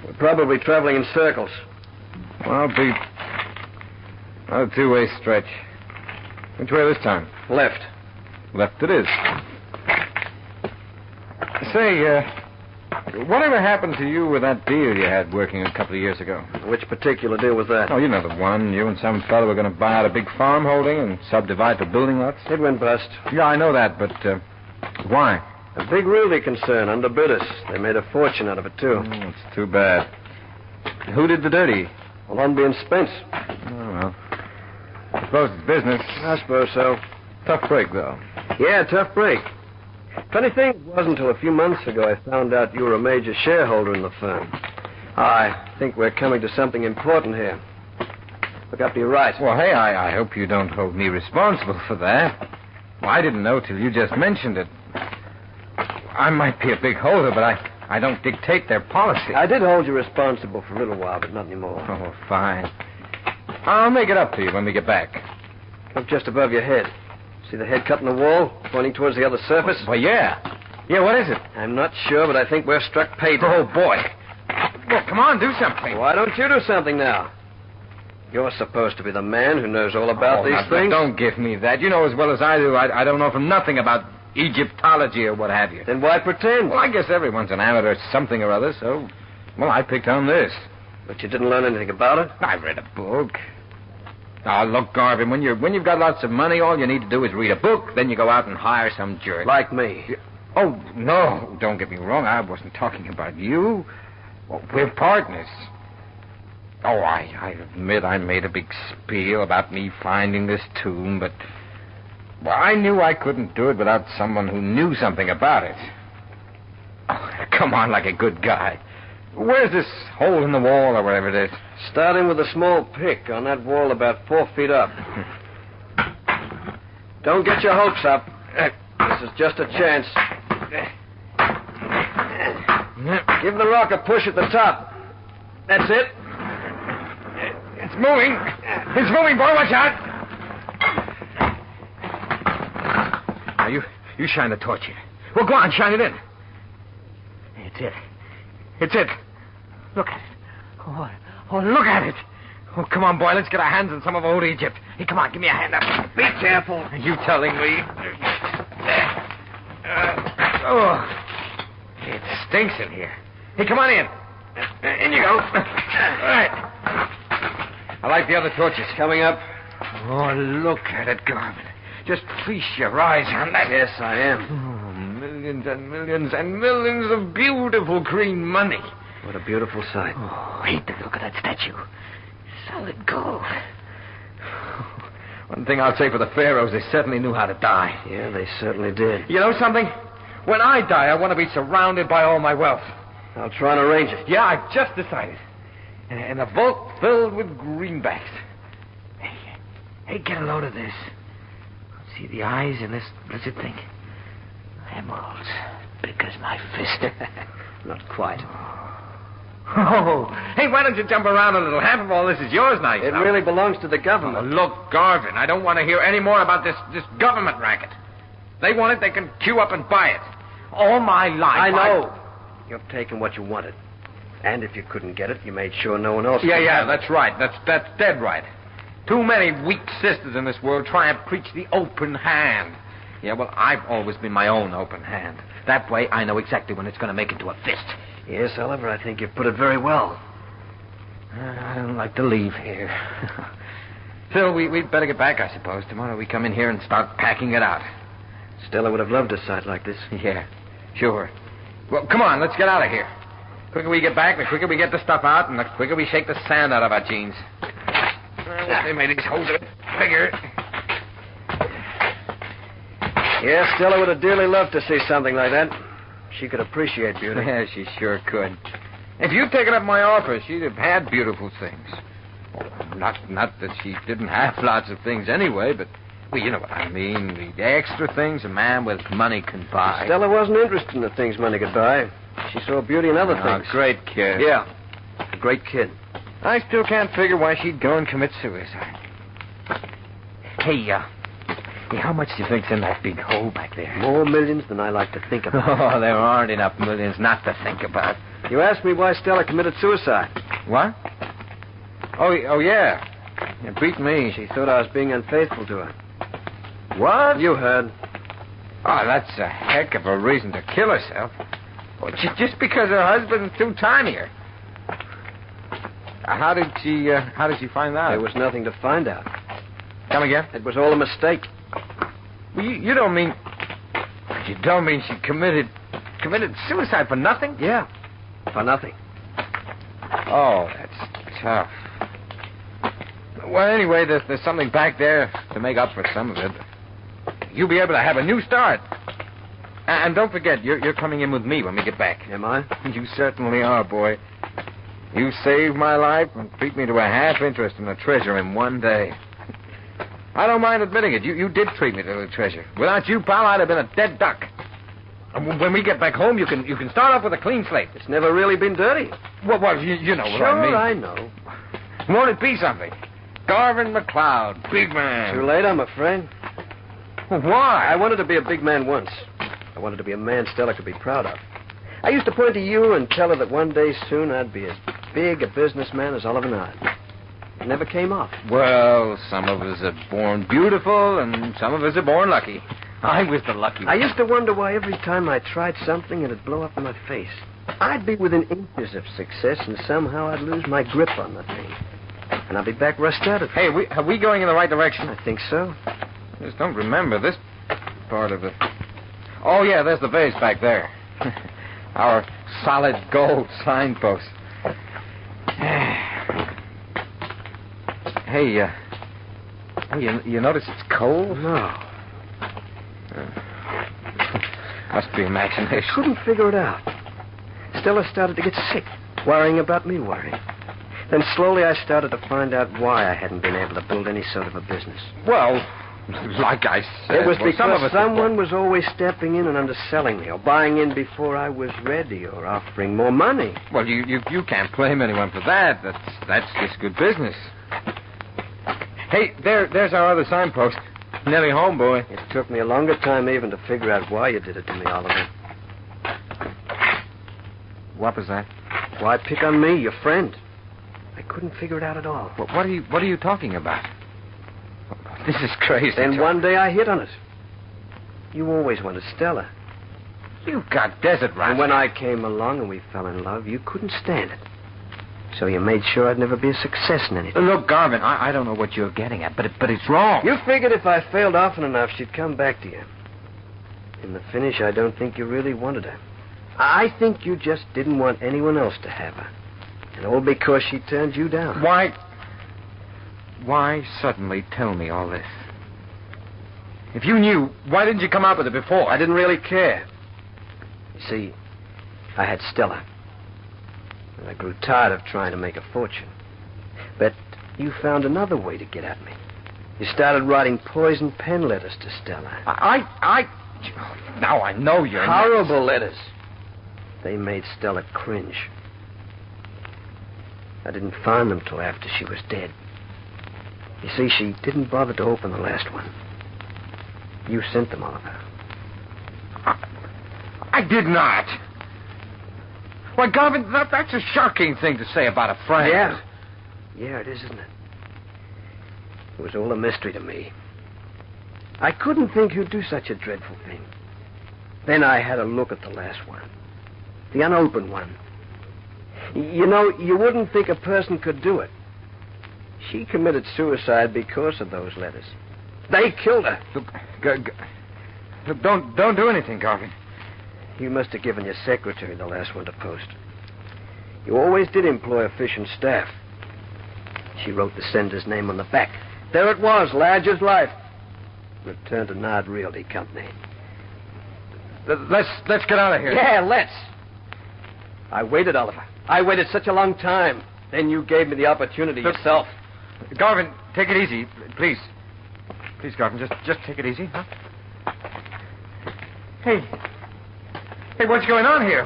We're probably traveling in circles. Well, I'll be a two-way stretch. Which way this time? Left. Left it is. Say, whatever happened to you with that deal you had working a couple of years ago? Which particular deal was that? Oh, you know the one. You and some fellow were going to buy out a big farm holding and subdivide for building lots. It went bust. Yeah, I know that, but why? A big realty concern underbid us. They made a fortune out of it, too. Oh, it's too bad. Who did the dirty? Well, Hornby and Spence. Oh, well. I suppose it's business. I suppose so. Tough break, though. Yeah, tough break. Funny thing, it wasn't until a few months ago I found out you were a major shareholder in the firm. I think we're coming to something important here. Look up to your right. Well, hey, I hope you don't hold me responsible for that. Well, I didn't know till you just mentioned it. I might be a big holder, but I don't dictate their policy. I did hold you responsible for a little while, but not anymore. Oh, fine. I'll make it up to you when we get back. Look just above your head. See the head cut in the wall, pointing towards the other surface? Well, yeah. Yeah, what is it? I'm not sure, but I think we're struck pay dirt. Oh, boy. Well, come on, do something. Why don't you do something now? You're supposed to be the man who knows all about these things. Don't give me that. You know as well as I do, I don't know from nothing about Egyptology or what have you. Then why pretend? Well, I guess everyone's an amateur at something or other, so... Well, I picked on this. But you didn't learn anything about it? I read a book. Oh, look, Garvin, when you've got lots of money, all you need to do is read a book, then you go out and hire some jerk. Like me. Oh, no, don't get me wrong. I wasn't talking about you. Well, we're partners. Oh, I admit I made a big spiel about me finding this tomb, but well, I knew I couldn't do it without someone who knew something about it. Oh, come on, like a good guy. Where's this hole in the wall or whatever it is? Starting with a small pick on that wall about 4 feet up. Don't get your hopes up. This is just a chance. Give the rock a push at the top. That's it. It's moving. It's moving, boy. Watch out. Now, you shine the torch here. Well, go on, shine it in. It's it. It's it. Look at it. Oh, look at it. Oh, come on, boy. Let's get our hands on some of old Egypt. Hey, come on. Give me a hand up. Be careful. Are you telling me? It stinks in here. Hey, come on in. In you go. All right. I like the other torches. Coming up. Oh, look at it, Garvin. Just feast your eyes on that. Yes, I am. Oh, millions and millions and millions of beautiful green money. What a beautiful sight. Oh, hate the look of that statue. Solid gold. One thing I'll say for the pharaohs, they certainly knew how to die. Yeah, they certainly did. You know something? When I die, I want to be surrounded by all my wealth. I'll try and arrange it. Yeah, I've just decided. And a vault filled with greenbacks. Hey, get a load of this. See the eyes in this lizard thing? Emeralds. Big as my fist. Not quite. Oh, hey, why don't you jump around a little? Half of all this is yours now. It really belongs to the government. Oh, look, Garvin, I don't want to hear any more about this government racket. They want it, they can queue up and buy it. All my life. I know. You've taken what you wanted. And if you couldn't get it, you made sure no one else could. Yeah, that's right. That's dead right. Too many weak sisters in this world try and preach the open hand. Yeah, well, I've always been my own open hand. That way, I know exactly when it's going to make into a fist. Yes, Oliver, I think you've put it very well. I don't like to leave here. Phil, we'd better get back, I suppose. Tomorrow we come in here and start packing it out. Stella would have loved a sight like this. Yeah, sure. Well, come on, let's get out of here. The quicker we get back, the quicker we get the stuff out, and the quicker we shake the sand out of our jeans. They made these holes a bit bigger. Yes, Stella would have dearly loved to see something like that. She could appreciate beauty. Yeah, she sure could. If you'd taken up my offer, she'd have had beautiful things. Not that she didn't have lots of things anyway, but, well, you know what I mean. The extra things a man with money can buy. Stella wasn't interested in the things money could buy. She saw beauty in other things. Great kid. Yeah, a great kid. I still can't figure why she'd go and commit suicide. Hey, how much do you think's in that big hole back there? More millions than I like to think about. Oh, there aren't enough millions not to think about. You asked me why Stella committed suicide. What? Oh, yeah. It beat me. She thought I was being unfaithful to her. What? You heard. Oh, that's a heck of a reason to kill herself. Well, just because her husband's too tiny her. How did she find out? There was nothing to find out. Come again? It was all a mistake. Well, you don't mean... You don't mean she committed suicide for nothing? Yeah, for nothing. Oh, that's tough. Well, anyway, there's something back there to make up for some of it. You'll be able to have a new start. And don't forget, you're coming in with me when we get back. Am I? You certainly are, boy. You saved my life and beat me to a half interest in the treasure in one day. I don't mind admitting it. You did treat me to the treasure. Without you, pal, I'd have been a dead duck. And when we get back home, you can start off with a clean slate. It's never really been dirty. Well, you know what I mean. Sure, I know. Won't it be something? Garvin McLeod, big man. Too late, I'm afraid. Why? I wanted to be a big man once. I wanted to be a man Stella could be proud of. I used to point to you and tell her that one day soon I'd be as big a businessman as Oliver Nod. It never came off. Well, some of us are born beautiful and some of us are born lucky. I was the lucky one. I used to wonder why every time I tried something it'd blow up in my face. I'd be within inches of success and somehow I'd lose my grip on the thing. And I'd be back where I started. Hey, are we going in the right direction? I think so. Just don't remember this part of it. Oh, yeah, there's the vase back there. Our solid gold signpost. Hey, you notice it's cold? No. Must be imagination. I couldn't figure it out. Stella started to get sick, worrying about me worrying. Then slowly I started to find out why I hadn't been able to build any sort of a business. Well, like I said... It was well, because someone was always stepping in and underselling me, or buying in before I was ready, or offering more money. Well, you can't blame anyone for that. That's just good business. Hey, there's our other signpost. Nearly home, boy. It took me a longer time even to figure out why you did it to me, Oliver. What was that? Why pick on me, your friend? I couldn't figure it out at all. What are you talking about? This is crazy. Then one day I hit on it. You always wanted Stella. You've got desert rats. And when I came along and we fell in love, you couldn't stand it. So you made sure I'd never be a success in anything. Look, Garvin, I don't know what you're getting at, but it's wrong. You figured if I failed often enough, she'd come back to you. In the finish, I don't think you really wanted her. I think you just didn't want anyone else to have her. And all because she turned you down. Why suddenly tell me all this? If you knew, why didn't you come out with it before? I didn't really care. You see, I had Stella. And I grew tired of trying to make a fortune. But you found another way to get at me. You started writing poison pen letters to Stella. Now I know you're... Horrible letters. They made Stella cringe. I didn't find them till after she was dead. You see, she didn't bother to open the last one. You sent them, Oliver. I did not. Why, Garvin, that's a shocking thing to say about a friend. Yeah, it is, isn't it? It was all a mystery to me. I couldn't think you'd do such a dreadful thing. Then I had a look at the last one. The unopened one. You know, you wouldn't think a person could do it. She committed suicide because of those letters. They killed her. Look, don't do anything, Garvin. You must have given your secretary the last one to post. You always did employ efficient staff. She wrote the sender's name on the back. There it was, Lodge's life. Returned to Nard Realty Company. Let's get out of here. Yeah, let's. I waited, Oliver. I waited such a long time. Then you gave me the opportunity yourself. Garvin, take it easy, please. Please, Garvin, just take it easy, huh? Hey, what's going on here?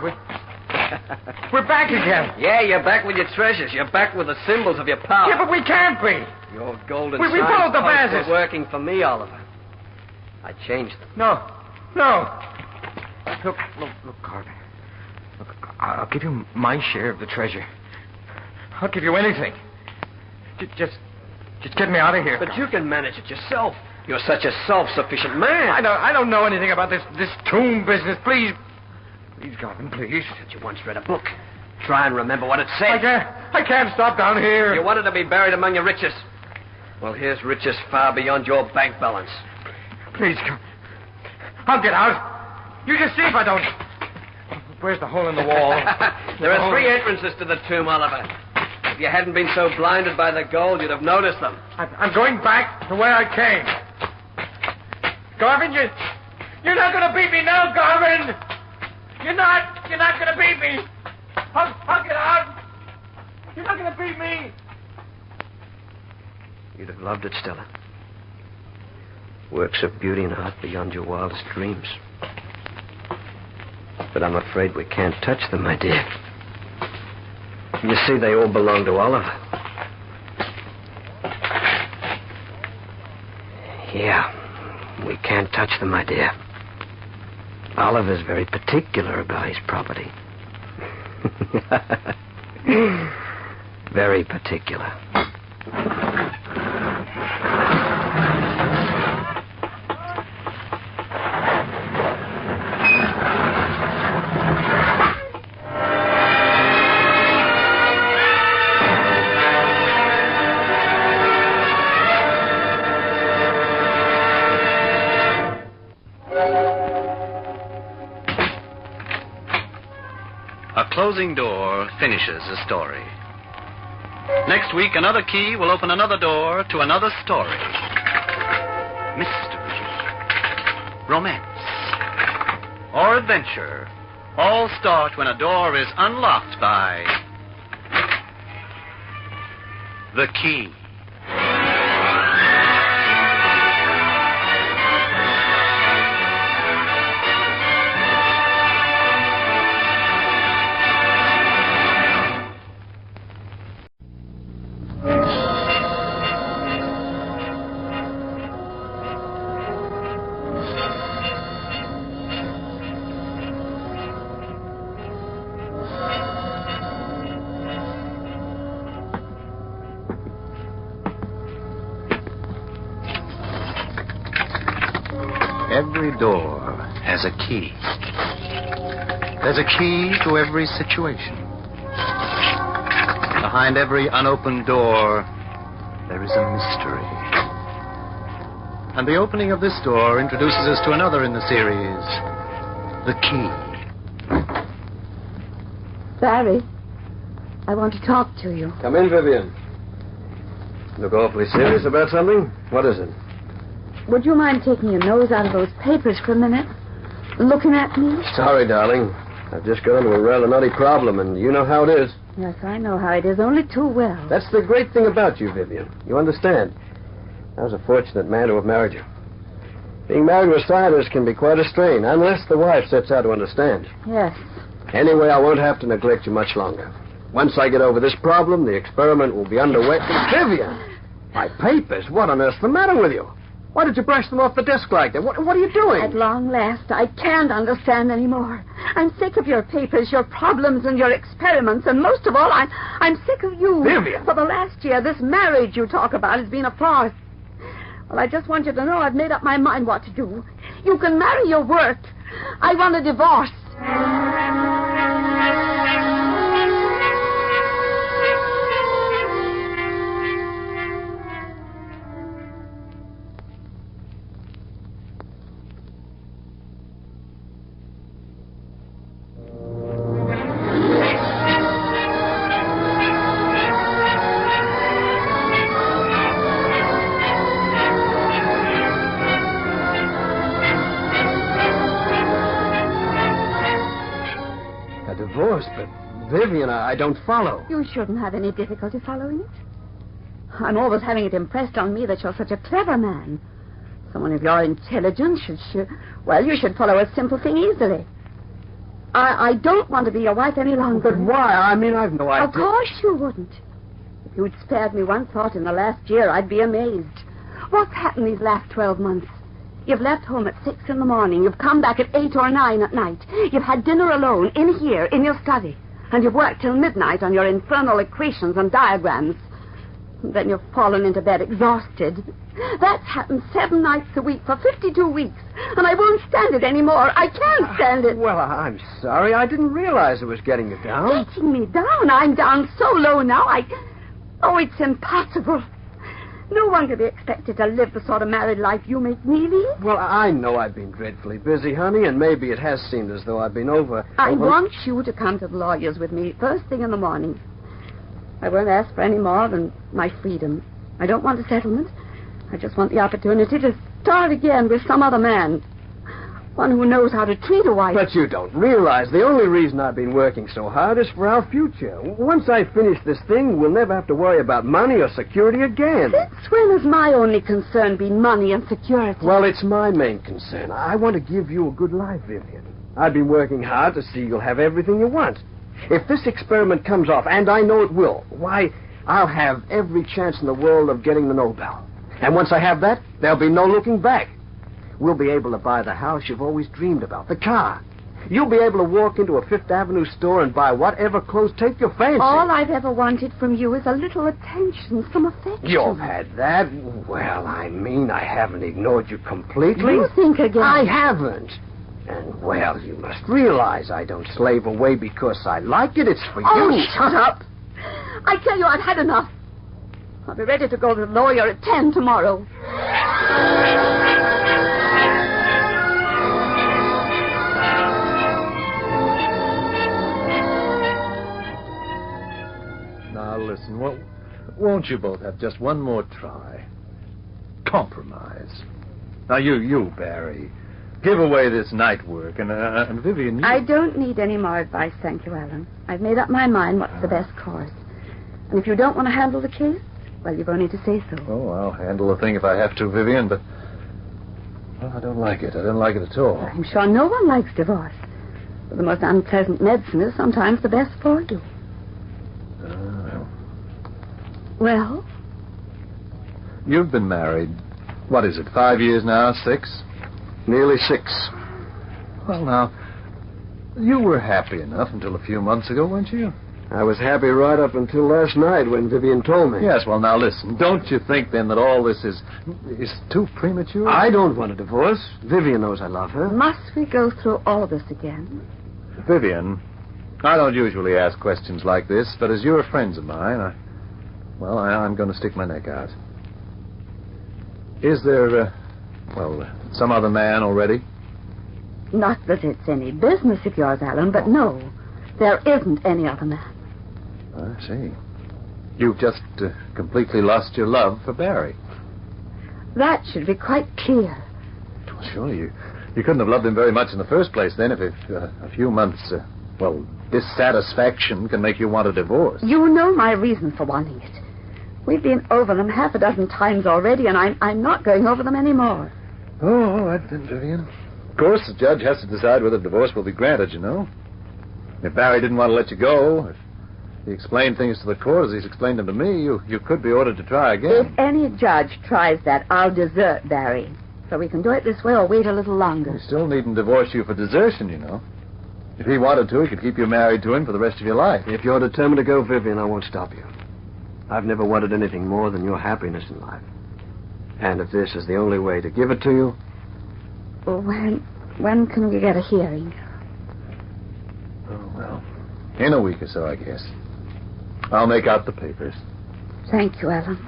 We're back again. Yeah, you're back with your treasures. You're back with the symbols of your power. Yeah, but we can't be. Your golden we followed the Bazes. Were working for me, Oliver. I changed them. No. Look, Garvin. Look, I'll give you my share of the treasure. I'll give you anything. Just get me out of here. But Garvin. you can manage it yourself. You're such a self-sufficient man. I don't know anything about this tomb business. Please, Garvin, please. You once read a book. Try and remember what it said. I can't stop down here. You wanted to be buried among your riches. Well, here's riches far beyond your bank balance. Please, I'll get out. You just see if I don't. Where's the hole in the wall? There are 3 entrances to the tomb, Oliver. If you hadn't been so blinded by the gold, you'd have noticed them. I'm going back to where I came. Garvin, you're not going to beat me now, Garvin. You're not going to beat me. I'll get out. You're not going to beat me. You'd have loved it, Stella. Works of beauty and art beyond your wildest dreams. But I'm afraid we can't touch them, my dear. You see, they all belong to Oliver. Yeah, we can't touch them, my dear. Oliver's very particular about his property. Very particular. A closing door finishes a story. Next week, another key will open another door to another story. Mystery, romance, or adventure all start when a door is unlocked by the key. Every door has a key. There's a key to every situation. Behind every unopened door, there is a mystery. And the opening of this door introduces us to another in the series, the key. Barry, I want to talk to you. Come in, Vivian. Look awfully serious about something. What is it? Would you mind taking your nose out of those papers for a minute? Looking at me? Sorry, darling. I've just got into a rather nutty problem, and you know how it is. Yes, I know how it is, only too well. That's the great thing about you, Vivian. You understand. I was a fortunate man to have married you. Being married to a scientist can be quite a strain, unless the wife sets out to understand. Yes. Anyway, I won't have to neglect you much longer. Once I get over this problem, the experiment will be underway. Vivian! My papers? What on earth's the matter with you? Why did you brush them off the desk like that? What are you doing? At long last, I can't understand anymore. I'm sick of your papers, your problems, and your experiments, and most of all, I'm sick of you. Vivian! For the last year, this marriage you talk about has been a farce. Well, I just want you to know I've made up my mind what to do. You can marry your work. I want a divorce. Divorce, but Vivian, I don't follow. You shouldn't have any difficulty following it. I'm always having it impressed on me that you're such a clever man. Someone of your intelligence should you should follow a simple thing easily. I don't want to be your wife any longer. But why? I mean, I've no idea. Of course you wouldn't. If you'd spared me one thought in the last year, I'd be amazed. What's happened these last 12 months? You've left home at 6 in the morning. You've come back at 8 or 9 at night. You've had dinner alone in here, in your study. And you've worked till midnight on your infernal equations and diagrams. And then you've fallen into bed exhausted. That's happened 7 nights a week for 52 weeks. And I won't stand it anymore. I can't stand it. Well, I'm sorry. I didn't realize it was getting you down. Getting me down? I'm down so low now. Oh, it's impossible. No one can be expected to live the sort of married life you make me live. Well, I know I've been dreadfully busy, honey, and maybe it has seemed as though I've been I want you to come to the lawyers with me first thing in the morning. I won't ask for any more than my freedom. I don't want a settlement. I just want the opportunity to start again with some other man. One who knows how to treat a wife. But you don't realize the only reason I've been working so hard is for our future. Once I finish this thing, we'll never have to worry about money or security again. Since when has my only concern been money and security? Well, it's my main concern. I want to give you a good life, Vivian. I've been working hard to see you'll have everything you want. If this experiment comes off, and I know it will, why, I'll have every chance in the world of getting the Nobel. And once I have that, there'll be no looking back. We'll be able to buy the house you've always dreamed about, the car. You'll be able to walk into a Fifth Avenue store and buy whatever clothes take your fancy. All I've ever wanted from you is a little attention, some affection. You've had that? Well, I mean, I haven't ignored you completely. You think again. I haven't. And, well, you must realize I don't slave away because I like it. It's for you. Oh, shut up. I tell you, I've had enough. I'll be ready to go to the lawyer at 10 tomorrow. Now, listen, Won't you both have just one more try? Compromise. Now, you, Barry, give away this night work, and Vivian, you... I don't need any more advice, thank you, Alan. I've made up my mind what's the best course. And if you don't want to handle the case, well, you've only to say so. Oh, I'll handle the thing if I have to, Vivian, but... Well, I don't like it. I don't like it at all. I'm sure no one likes divorce. But the most unpleasant medicine is sometimes the best for you. Well? You've been married, what is it, 5 years now, 6? Nearly 6. Well, now, you were happy enough until a few months ago, weren't you? I was happy right up until last night when Vivian told me. Yes, well, now listen. Don't you think, then, that all this is too premature? I don't want a divorce. Vivian knows I love her. Must we go through all this again? Vivian, I don't usually ask questions like this, but as you're friends of mine, I'm going to stick my neck out. Is there, some other man already? Not that it's any business of yours, Alan, but no, there isn't any other man. I see. You've just completely lost your love for Barry. That should be quite clear. Well, surely you couldn't have loved him very much in the first place, then, if a few months, dissatisfaction can make you want a divorce. You know my reason for wanting it. We've been over them half a dozen times already, and I'm not going over them anymore. Oh, all right then, Vivian. Of course, the judge has to decide whether divorce will be granted, you know. If Barry didn't want to let you go, if he explained things to the court as he's explained them to me, you could be ordered to try again. If any judge tries that, I'll desert Barry. So we can do it this way or wait a little longer. He still needn't divorce you for desertion, you know. If he wanted to, he could keep you married to him for the rest of your life. If you're determined to go, Vivian, I won't stop you. I've never wanted anything more than your happiness in life. And if this is the only way to give it to you... Well, when can we get a hearing? Oh, well, in a week or so, I guess. I'll make out the papers. Thank you, Alan.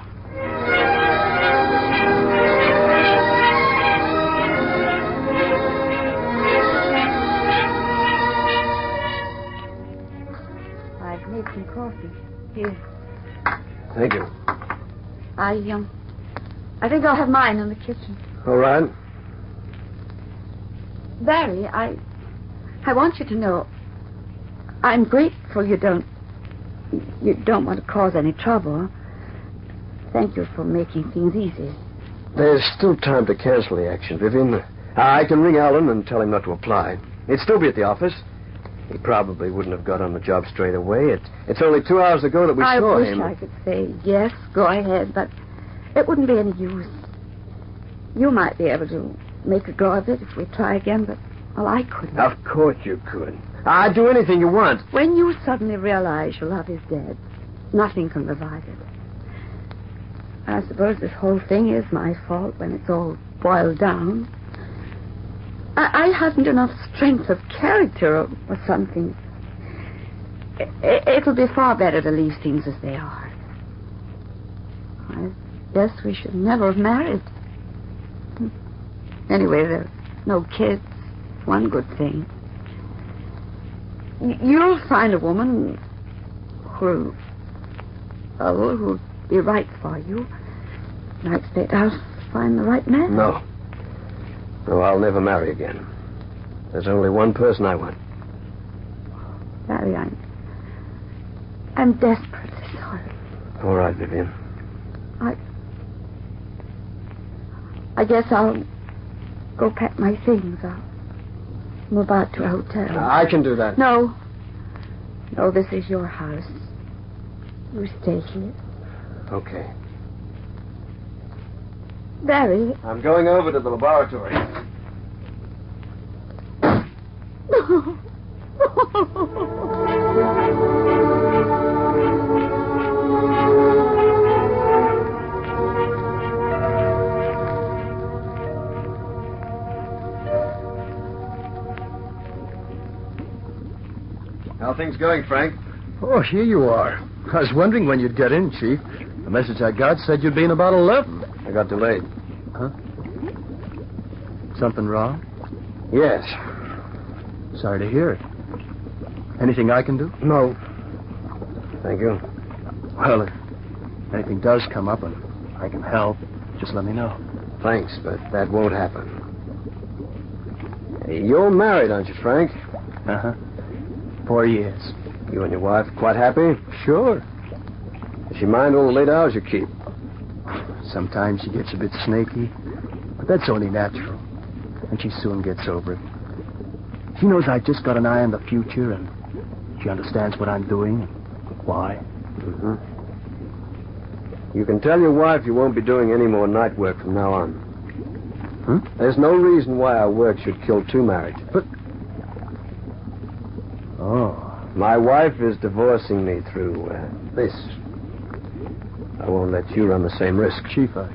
I've made some coffee. Here. Thank you. I think I'll have mine in the kitchen. All right. Barry, I want you to know I'm grateful you don't want to cause any trouble. Thank you for making things easy. There's still time to cancel the action, Vivian. I can ring Alan and tell him not to apply. He'd still be at the office. He probably wouldn't have got on the job straight away. It's only 2 hours ago that we saw him. I wish I could say, yes, go ahead, but it wouldn't be any use. You might be able to make a go of it if we try again, but, well, I couldn't. Of course you could. I'd do anything you want. When you suddenly realize your love is dead, nothing can revive it. I suppose this whole thing is my fault when it's all boiled down. I hadn't enough strength of character or something. It'll be far better to leave things as they are. I guess we should never have married. Anyway, there are no kids. One good thing. You'll find a woman who'll be right for you. And I expect I'll find the right man. No, I'll never marry again. There's only one person I want. Barry, I'm desperately sorry. All right, Vivian. I guess I'll go pack my things. I'll move out to a hotel. I can do that. No, this is your house. You stay here. Okay. Barry. I'm going over to the laboratory. How are things going, Frank? Oh, here you are. I was wondering when you'd get in, Chief. The message I got said you'd be in about 11. I got delayed. Huh? Something wrong? Yes. Sorry to hear it. Anything I can do? No. Thank you. Well, If anything does come up and I can help, just let me know. Thanks, but that won't happen. Hey, you're married, aren't you, Frank? Uh-huh. 4 years. You and your wife quite happy? Sure. Does she mind all the late hours you keep? Sometimes she gets a bit snaky, but that's only natural. And she soon gets over it. She knows I just got an eye on the future, and she understands what I'm doing and why. Mm-hmm. You can tell your wife you won't be doing any more night work from now on. Hmm? There's no reason why our work should kill two married. But... Oh. My wife is divorcing me through this. I won't let you run the same risk. Chief, Well,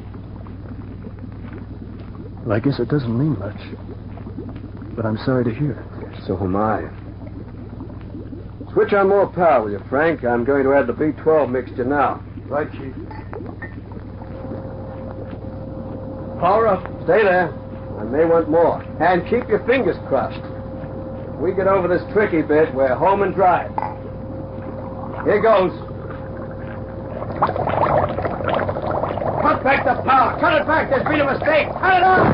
I guess it doesn't mean much. But I'm sorry to hear it. So am I. Switch on more power, will you, Frank? I'm going to add the B12 mixture now. Right, Chief. Power up. Stay there. I may want more. And keep your fingers crossed. If we get over this tricky bit, we're home and dry. Here goes. Cut back the power. Cut it back. There's been a mistake. Cut it off.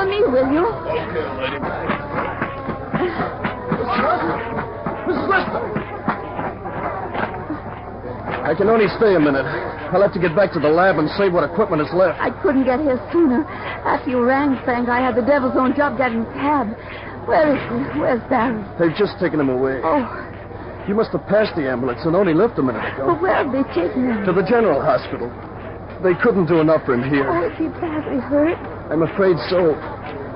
Will you? Okay, lady. Mrs. Lester! I can only stay a minute. I'll have to get back to the lab and save what equipment is left. I couldn't get here sooner. After you rang, Frank, I had the devil's own job getting a cab. Where is he? Where's Barry? They've just taken him away. Oh. You must have passed the ambulance and only left a minute ago. But where have they taken him? To the general hospital. They couldn't do enough for him here. Oh, is he badly hurt? I'm afraid so.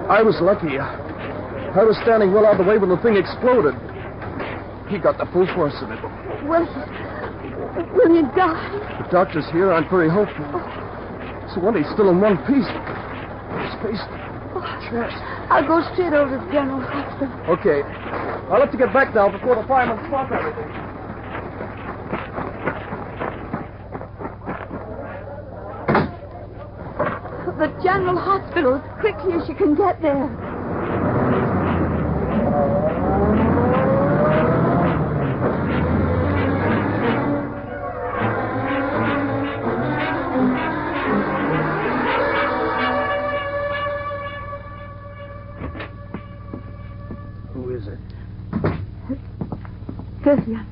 I was lucky. I was standing well out of the way when the thing exploded. He got the full force of it. Will he die? The doctors here aren't very hopeful. So one, he's still in one piece. His face, chest. I'll go straight over to the general hospital. Okay. I'll have to get back now before the firemen stop everything. The general hospital, as quickly as you can get there. Who is it? Vivian.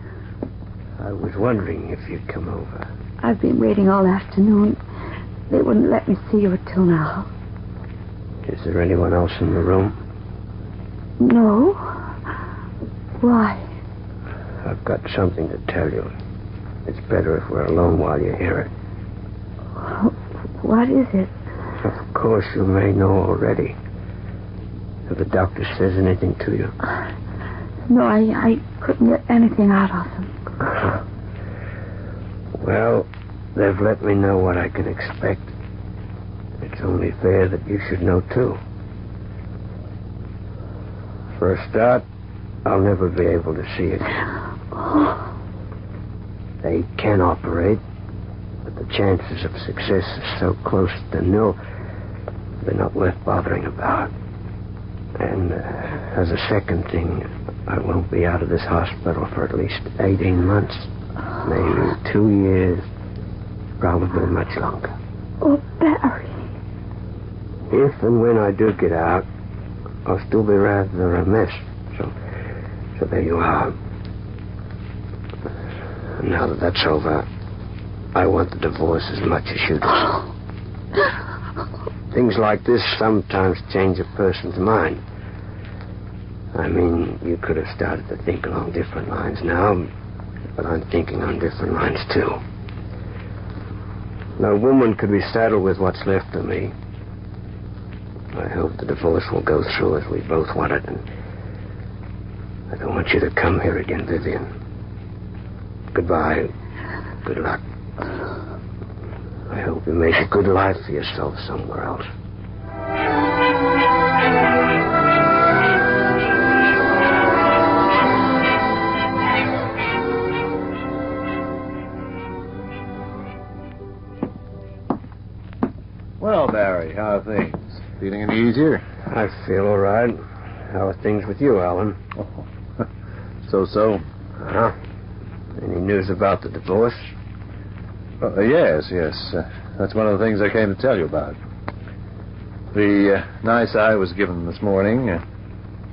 I was wondering if you'd come over. I've been waiting all afternoon. They wouldn't let me see you until now. Is there anyone else in the room? No. Why? I've got something to tell you. It's better if we're alone while you hear it. What is it? Of course, you may know already. Have the doctor says anything to you? No, I couldn't get anything out of them. Well, they've let me know what I can expect. It's only fair that you should know, too. For a start, I'll never be able to see it. They can operate, but the chances of success are so close to nil, they're not worth bothering about. And as a second thing, I won't be out of this hospital for at least 18 months, maybe 2 years, probably much longer. Oh, Barry. If and when I do get out, I'll still be rather a mess. So there you are. Now that that's over, I want the divorce as much as you do. Things like this sometimes change a person's mind. I mean, you could have started to think along different lines now, but I'm thinking on different lines, too. No woman could be saddled with what's left of me, I hope the divorce will go through as we both want it, and I don't want you to come here again, Vivian. Goodbye. Good luck. I hope you make a good life for yourself somewhere else. Well, Barry, how are things? Feeling any easier? I feel all right. How are things with you, Alan? So-so. Uh-huh. Any news about the divorce? Yes. That's one of the things I came to tell you about. The nice I was given this morning,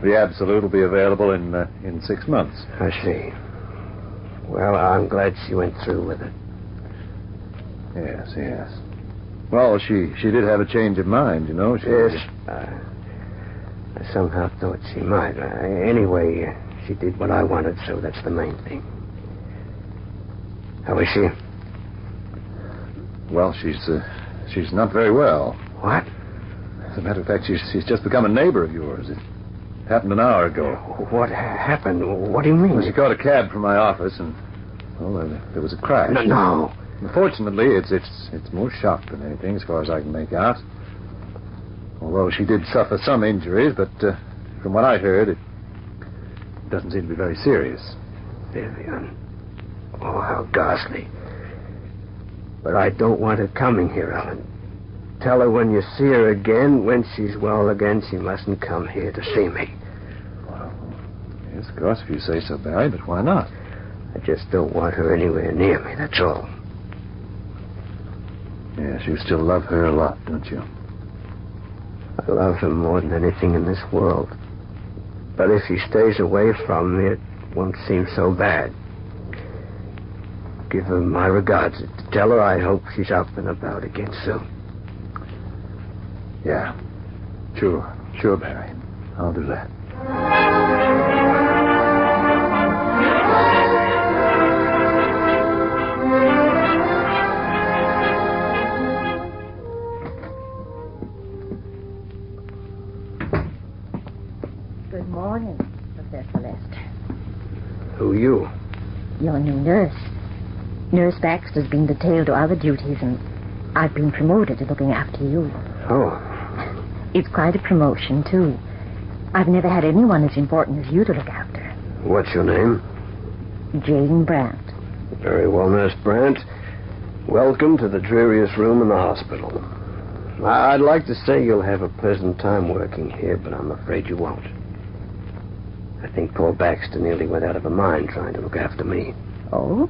the absolute will be available in 6 months. I see. Well, I'm glad she went through with it. Yes. Well, she did have a change of mind, you know. Yes. I somehow thought she might. Anyway, she did what I wanted, so that's the main thing. How is she? Well, she's not very well. What? As a matter of fact, she's just become a neighbor of yours. It happened an hour ago. What happened? What do you mean? Well, she caught a cab from my office, and there was a crash. No. Fortunately, it's more shock than anything, as far as I can make out. Although she did suffer some injuries, but from what I heard, it doesn't seem to be very serious. Vivian. Oh, how ghastly. But I don't want her coming here, Ellen. Tell her when you see her again, when she's well again, she mustn't come here to see me. Well, yes, of course, if you say so, Barry, but why not? I just don't want her anywhere near me, that's all. Yes, you still love her a lot, don't you? I love her more than anything in this world. But if she stays away from me, it won't seem so bad. Give her my regards. Tell her I hope she's up and about again soon. Yeah. Sure, Barry. I'll do that. Good morning, Professor Lester. Who are you? Your new nurse. Nurse Baxter's been detailed to other duties, and I've been promoted to looking after you. Oh. It's quite a promotion, too. I've never had anyone as important as you to look after. What's your name? Jane Brandt. Very well, Nurse Brandt. Welcome to the dreariest room in the hospital. I'd like to say you'll have a pleasant time working here, but I'm afraid you won't. I think poor Baxter nearly went out of her mind trying to look after me. Oh?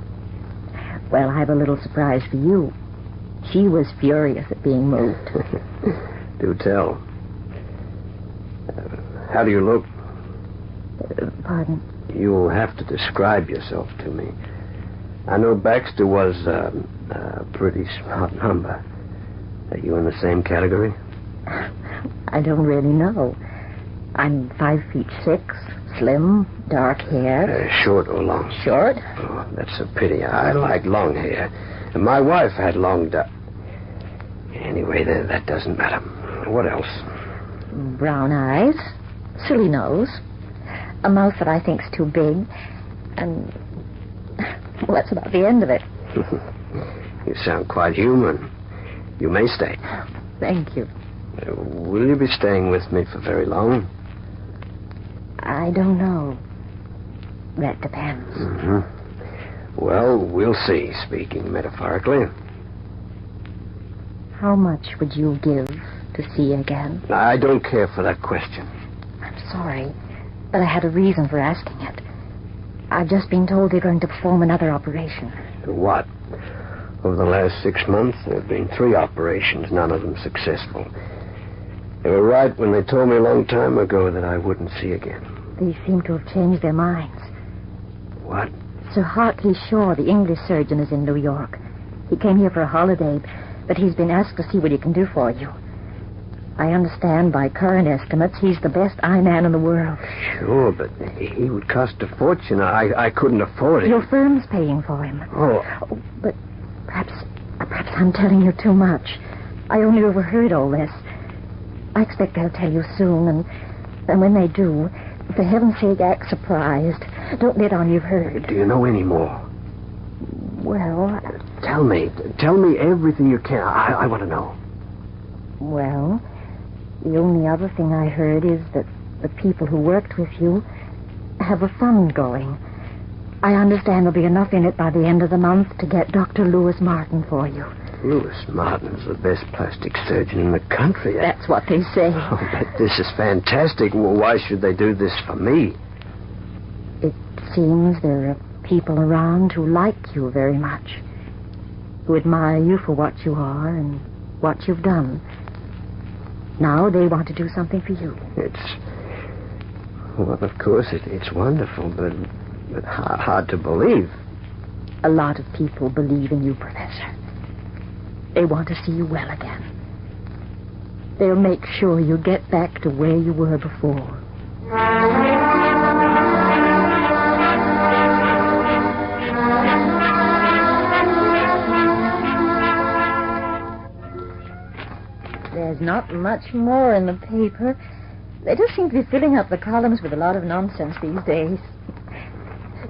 Well, I have a little surprise for you. She was furious at being moved. Do tell. How do you look? Pardon? You'll have to describe yourself to me. I know Baxter was a pretty smart number. Are you in the same category? I don't really know. I'm 5'6", slim, dark hair. Short or long? Short. Oh, that's a pity. I like long hair. And my wife had long Anyway, that doesn't matter. What else? Brown eyes, silly nose, a mouth that I think's too big, and... well, that's about the end of it. You sound quite human. You may stay. Thank you. Will you be staying with me for very long? I don't know. That depends. Mm-hmm. Well, we'll see, speaking metaphorically. How much would you give to see again? I don't care for that question. I'm sorry, but I had a reason for asking it. I've just been told they're going to perform another operation. What? Over the last 6 months, there have been 3 operations, none of them successful. They were right when they told me a long time ago that I wouldn't see again. They seem to have changed their minds. What? Sir Hartley Shaw, the English surgeon, is in New York. He came here for a holiday, but he's been asked to see what he can do for you. I understand by current estimates he's the best eye man in the world. Sure, but he would cost a fortune. I couldn't afford it. Your firm's paying for him. Oh, but perhaps I'm telling you too much. I only overheard all this. I expect they'll tell you soon, and when they do, for heaven's sake, act surprised. Don't let on you've heard. Do you know any more? Well... Tell me everything you can. I want to know. Well, the only other thing I heard is that the people who worked with you have a fund going. I understand there'll be enough in it by the end of the month to get Dr. Lewis Martin for you. Lewis Martin's the best plastic surgeon in the country. That's what they say. Oh, but this is fantastic. Well, why should they do this for me? It seems there are people around who like you very much, who admire you for what you are and what you've done. Now they want to do something for you. Well, of course, it's wonderful, but hard to believe. A lot of people believe in you, Professor. They want to see you well again. They'll make sure you get back to where you were before. There's not much more in the paper. They just seem to be filling up the columns with a lot of nonsense these days.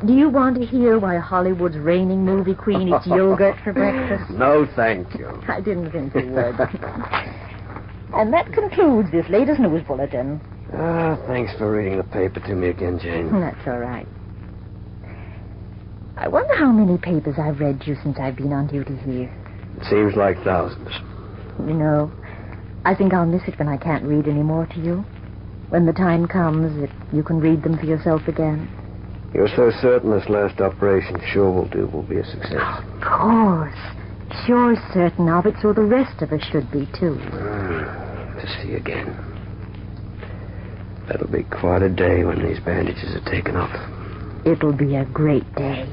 Do you want to hear why Hollywood's reigning movie queen eats yogurt for breakfast? No, thank you. I didn't think you would. And that concludes this latest news bulletin. Thanks for reading the paper to me again, Jane. That's all right. I wonder how many papers I've read you since I've been on duty here. It seems like thousands. You know, I think I'll miss it when I can't read any more to you. When the time comes that you can read them for yourself again. You're so certain this last operation sure will be a success. Of course. Sure certain of it, so the rest of us should be, too. To see you again. That'll be quite a day when these bandages are taken off. It'll be a great day.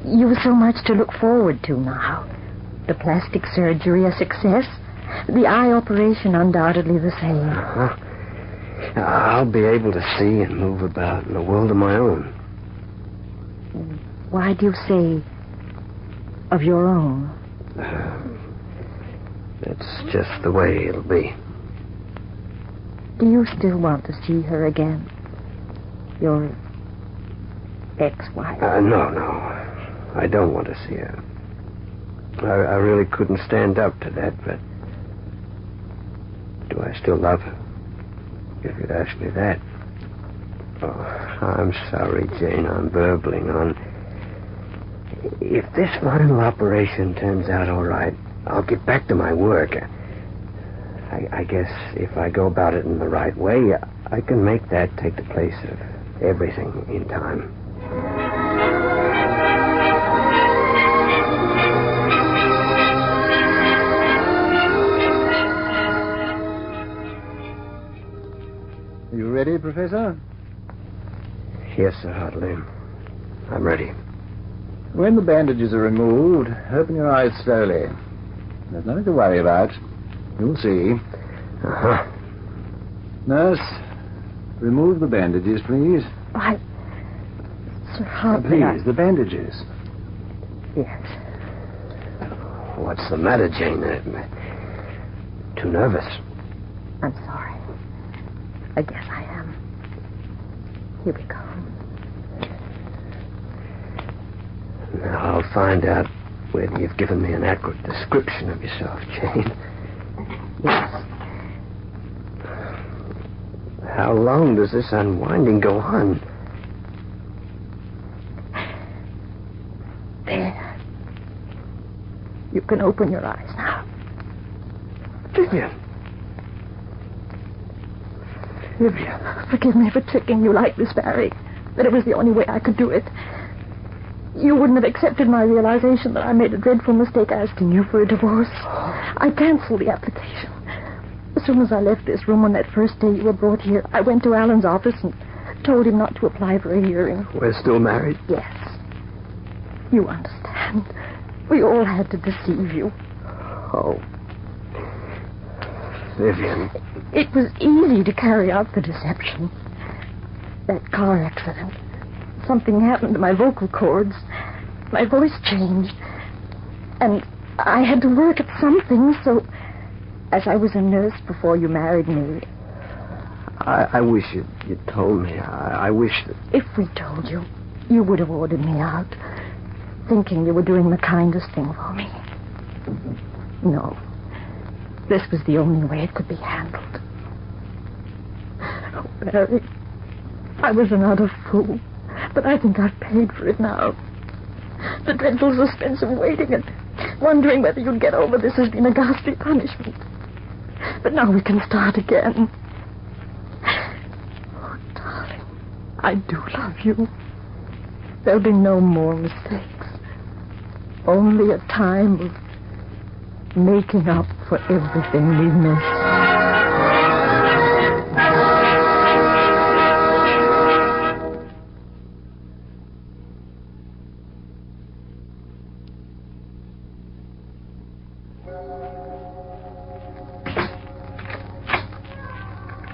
You've so much to look forward to now. The plastic surgery a success. The eye operation undoubtedly the same. Uh-huh. I'll be able to see and move about in a world of my own. Why do you say of your own? It's just the way it'll be. Do you still want to see her again? Your ex-wife? No. I don't want to see her. I really couldn't stand up to that, but do I still love her? If you'd ask me that. Oh, I'm sorry, Jane. I'm burbling on. If this final operation turns out all right, I'll get back to my work. I guess if I go about it in the right way, I can make that take the place of everything in time. You ready, Professor? Yes, Sir Hartley. I'm ready. When the bandages are removed, open your eyes slowly. There's nothing to worry about. You'll see. Uh-huh. Nurse, remove the bandages, please. Sir Hartley... Please, the bandages. Yes. What's the matter, Jane? Too nervous. I'm sorry. I guess I am. Here we go. Now I'll find out whether you've given me an accurate description of yourself, Jane. Yes. How long does this unwinding go on? There. You can open your eyes now. Vivian. Forgive me for tricking you like this, Barry. But it was the only way I could do it. You wouldn't have accepted my realization that I made a dreadful mistake asking you for a divorce. I canceled the application. As soon as I left this room on that first day you were brought here, I went to Alan's office and told him not to apply for a hearing. We're still married? Yes. You understand. We all had to deceive you. Oh. Vivian. It was easy to carry out the deception. That car accident. Something happened to my vocal cords. My voice changed. And I had to work at something, so as I was a nurse before you married me. I wish you'd told me. I wish that... If we told you, you would have ordered me out, thinking you were doing the kindest thing for me. No. This was the only way it could be handled. Oh, Barry, I was an utter fool, but I think I've paid for it now. The dreadful suspense of waiting and wondering whether you'd get over this has been a ghastly punishment. But now we can start again. Oh, darling, I do love you. There'll be no more mistakes. Only a time of making up for everything we've missed.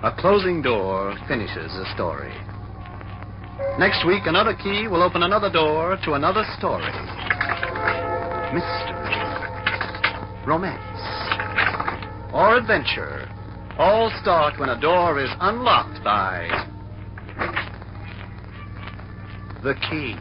A closing door finishes a story. Next week, another key will open another door to another story. Mystery, romance, or adventure all start when a door is unlocked by the key.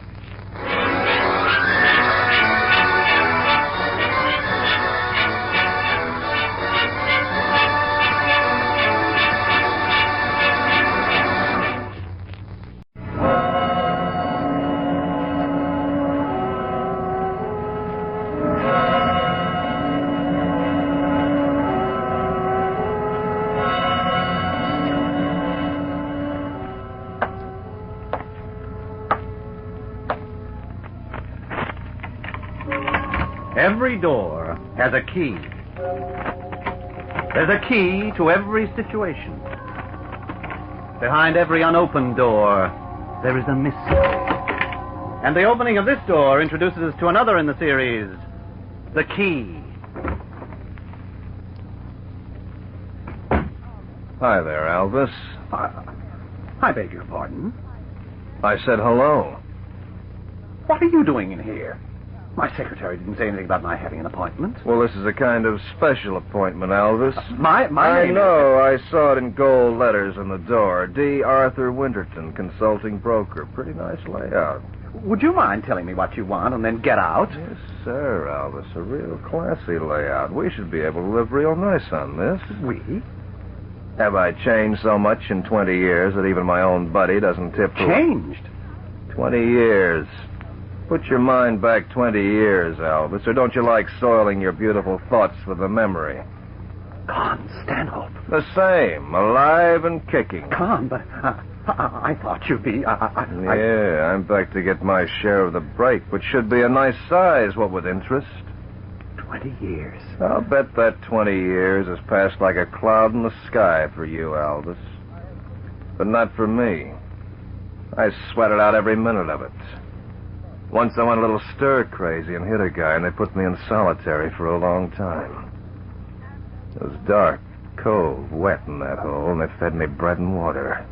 Every door has a key. There's a key to every situation. Behind every unopened door, there is a mystery. And the opening of this door introduces us to another in the series, the key. Hi there, Elvis. I beg your pardon? I said hello. What are you doing in here? My secretary didn't say anything about my having an appointment. Well, this is a kind of special appointment, Elvis. My I name know. I saw it in gold letters on the door. D. Arthur Winterton, consulting broker. Pretty nice layout. Would you mind telling me what you want and then get out? Yes, sir, Elvis. A real classy layout. We should be able to live real nice on this. We? Have I changed so much in 20 years that even my own buddy doesn't tip to... Changed? 20 years. Put your mind back 20 years, Elvis, or don't you like soiling your beautiful thoughts with the memory? Con Stanhope. The same, alive and kicking. Con, but I thought you'd be... Yeah, I'm back to get my share of the break, which should be a nice size, what with interest. 20 years. I'll bet that 20 years has passed like a cloud in the sky for you, Elvis. But not for me. I sweated out every minute of it. Once I went a little stir-crazy and hit a guy, and they put me in solitary for a long time. It was dark, cold, wet in that hole, and they fed me bread and water.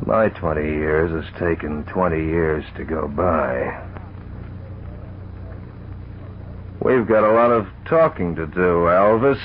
My 20 years has taken 20 years to go by. We've got a lot of talking to do, Elvis.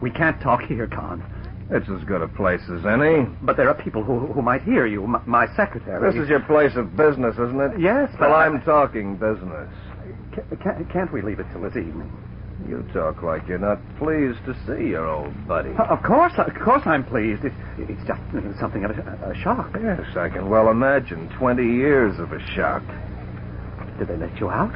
We can't talk here, Con. It's as good a place as any. But there are people who might hear you. My secretary. This is your place of business, isn't it? Yes, but... Well, I'm talking business. Can't we leave it till this evening? You talk like you're not pleased to see your old buddy. Of course I'm pleased. It's just something of a shock. Yes, I can well imagine. 20 years of a shock. Did they let you out?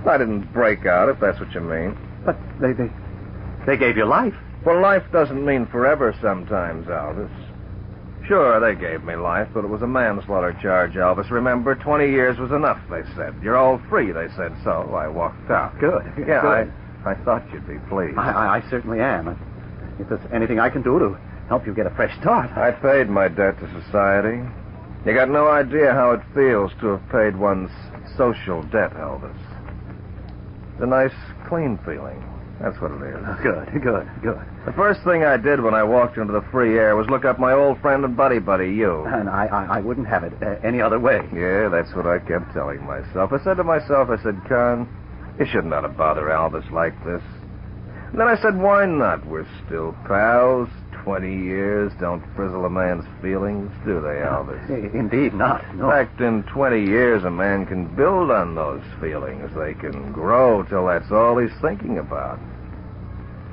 I didn't break out, if that's what you mean. But they gave you life. Well, life doesn't mean forever sometimes, Elvis. Sure, they gave me life, but it was a manslaughter charge, Elvis. Remember, 20 years was enough, they said. You're all free, they said, so I walked out. Good. Yeah, good. I thought you'd be pleased. I certainly am. If there's anything I can do to help you get a fresh start. I paid my debt to society. You got no idea how it feels to have paid one's social debt, Elvis. It's a nice, clean feeling. That's what it is. Good. The first thing I did when I walked into the free air was look up my old friend and buddy, you. And I wouldn't have it any other way. Yeah, that's what I kept telling myself. I said to myself, Con, you shouldn't ought to bother Elvis like this. And then I said, why not? We're still pals. 20 years don't frizzle a man's feelings, do they, Elvis? Indeed not. No. In fact, in 20 years, a man can build on those feelings. They can grow till that's all he's thinking about.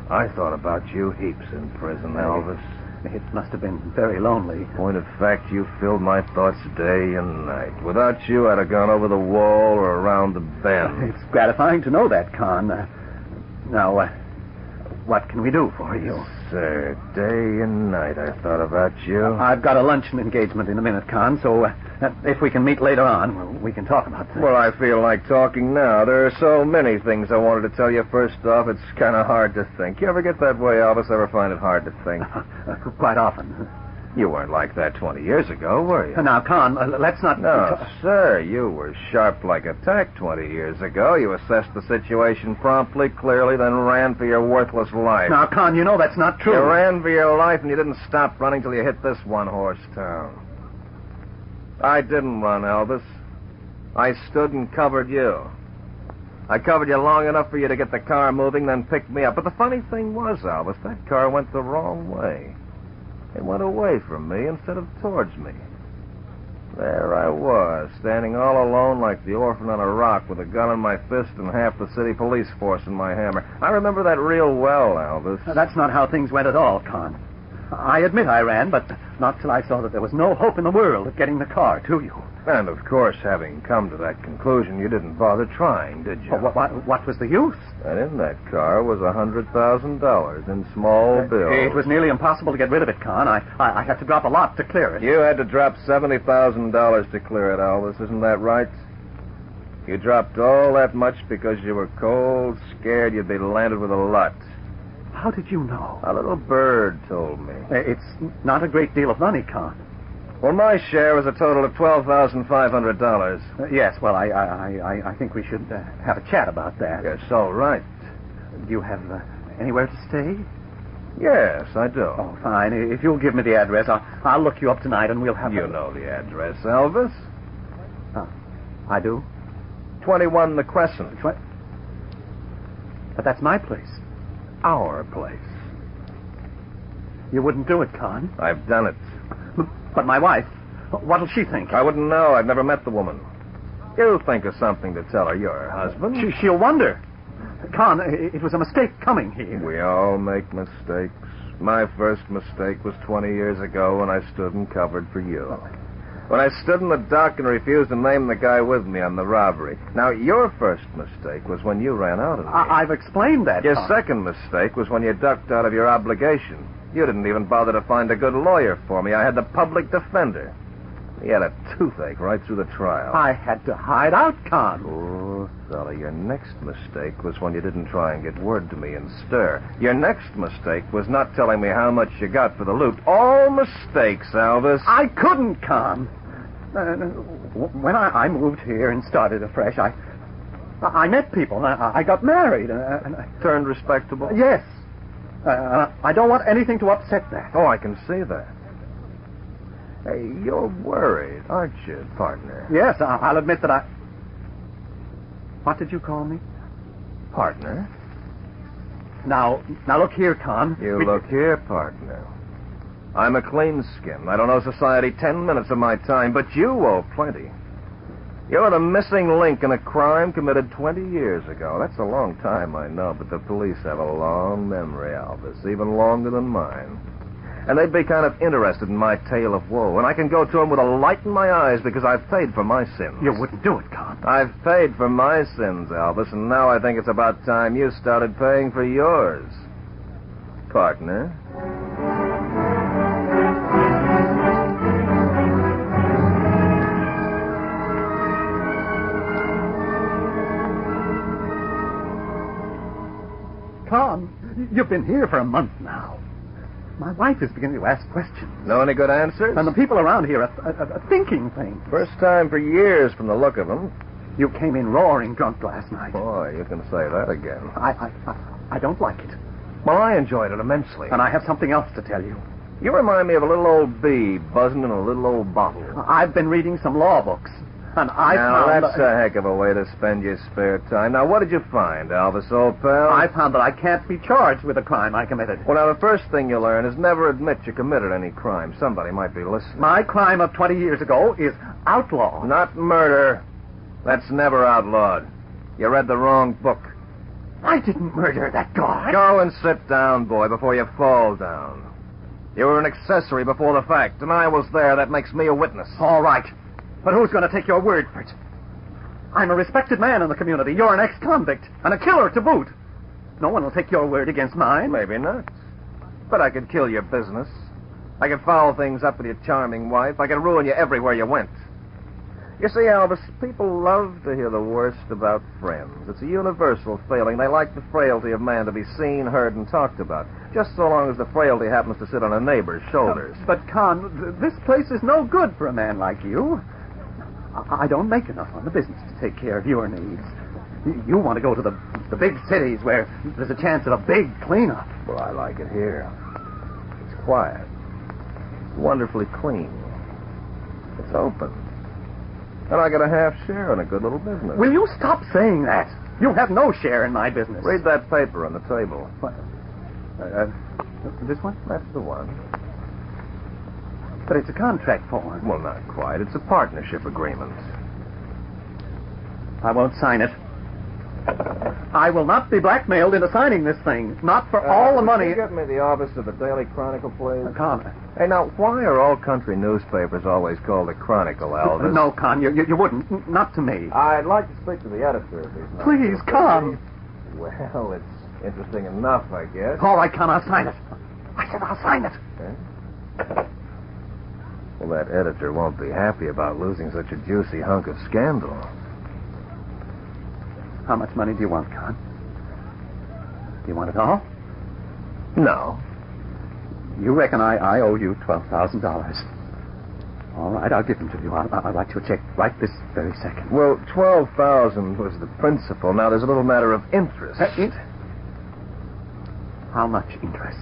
I thought about you heaps in prison, Elvis. It must have been very lonely. Point of fact, you filled my thoughts day and night. Without you, I'd have gone over the wall or around the bend. It's gratifying to know that, Con. Now, what can we do for you? Sir, day and night I thought about you. I've got a luncheon engagement in a minute, Con, so if we can meet later on, we can talk about that. Well, I feel like talking now. There are so many things I wanted to tell you. First off, it's kind of hard to think. You ever get that way, Elvis? Ever find it hard to think? Quite often. You weren't like that 20 years ago, were you? Now, Con, let's not... No, sir, you were sharp like a tack 20 years ago. You assessed the situation promptly, clearly, then ran for your worthless life. Now, Con, you know that's not true. You ran for your life, and you didn't stop running till you hit this one-horse town. I didn't run, Elvis. I stood and covered you. I covered you long enough for you to get the car moving, then picked me up. But the funny thing was, Elvis, that car went the wrong way. It went away from me instead of towards me. There I was, standing all alone like the orphan on a rock with a gun in my fist and half the city police force in my hammer. I remember that real well, Elvis. That's not how things went at all, Con. I admit I ran, but not till I saw that there was no hope in the world of getting the car to you. And, of course, having come to that conclusion, you didn't bother trying, did you? What was the use? And in that car was $100,000 in small bills. It was nearly impossible to get rid of it, Con. I had to drop a lot to clear it. You had to drop $70,000 to clear it, Elvis. Isn't that right? You dropped all that much because you were cold, scared you'd be landed with a lot. How did you know? A little bird told me. It's not a great deal of money, Con. Well, my share was a total of $12,500. Yes, well, I think we should have a chat about that. You're so right. Do you have anywhere to stay? Yes, I do. Oh, fine. If you'll give me the address, I'll look you up tonight and we'll have... You know the address, Elvis. I do? 21 The Crescent. But that's my place. Our place. You wouldn't do it, Con. I've done it. But my wife, what'll she think? I wouldn't know. I've never met the woman. You'll think of something to tell her you're her husband. She'll wonder. Con, it was a mistake coming here. We all make mistakes. My first mistake was 20 years ago when I stood and covered for you. When I stood in the dock and refused to name the guy with me on the robbery. Now, your first mistake was when you ran out of me. I've explained that, Your Con. second mistake was when you ducked out of your obligation. You didn't even bother to find a good lawyer for me. I had the public defender. He had a toothache right through the trial. I had to hide out, Con. Oh, fella, your next mistake was when you didn't try and get word to me and stir. Your next mistake was not telling me how much you got for the loot. All mistakes, Elvis. I couldn't, Con. When I moved here and started afresh, I met people. I got married. And I turned respectable? Yes. I don't want anything to upset that. Oh, I can see that. Hey, you're worried, aren't you, partner? Yes, I'll admit that What did you call me? Partner. Now look here, Con. Look here, partner. I'm a clean skin. I don't owe society 10 minutes of my time, but you owe plenty. You're the missing link in a crime committed 20 years ago. That's a long time, I know, but the police have a long memory, Elvis, even longer than mine. And they'd be kind of interested in my tale of woe, and I can go to them with a light in my eyes because I've paid for my sins. You wouldn't do it, Con. I've paid for my sins, Elvis, and now I think it's about time you started paying for yours. Partner. Con, you've been here for a month now. My wife is beginning to ask questions. Know any good answers? And the people around here are thinking things. First time for years from the look of them. You came in roaring drunk last night. Boy, you can say that again. I don't like it. Well, I enjoyed it immensely. And I have something else to tell you. You remind me of a little old bee buzzing in a little old bottle. I've been reading some law books, and I found... That's a heck of a way to spend your spare time. Now, what did you find, Elvis, old pal? I found that I can't be charged with a crime I committed. Well, now, the first thing you learn is never admit you committed any crime. Somebody might be listening. My crime of 20 years ago is outlaw. Not murder. That's never outlawed. You read the wrong book. I didn't murder that guy. Go and sit down, boy, before you fall down. You were an accessory before the fact, and I was there. That makes me a witness. All right. But who's going to take your word for it? I'm a respected man in the community. You're an ex-convict, and a killer to boot. No one will take your word against mine. Maybe not. But I could kill your business. I could foul things up with your charming wife. I could ruin you everywhere you went. You see, Elvis, people love to hear the worst about friends. It's a universal feeling. They like the frailty of man to be seen, heard, and talked about, just so long as the frailty happens to sit on a neighbor's shoulders. But, Con, this place is no good for a man like you. I don't make enough on the business to take care of your needs. You want to go to the big cities where there's a chance of a big cleanup. Well, I like it here. It's quiet. It's wonderfully clean. It's open. And I get a half share in a good little business. Will you stop saying that? You have no share in my business. Read that paper on the table. What? This one? That's the one. But it's a contract form. Well, not quite. It's a partnership agreement. I won't sign it. I will not be blackmailed into signing this thing. Not for all the money. Can you get me the office of the Daily Chronicle, please? Con. Hey, now, why are all country newspapers always called the Chronicle, Elvis? No, Con, you wouldn't. Not to me. I'd like to speak to the editor of these. Please, Con. Well, it's interesting enough, I guess. All right, Con, I'll sign it. I said I'll sign it. Okay. Well, that editor won't be happy about losing such a juicy hunk of scandal. How much money do you want, Con? Do you want it all? No. You reckon I owe you $12,000. All right, I'll give them to you. I'll write you a check right this very second. Well, $12,000 was the principal. Now, there's a little matter of interest. How much interest?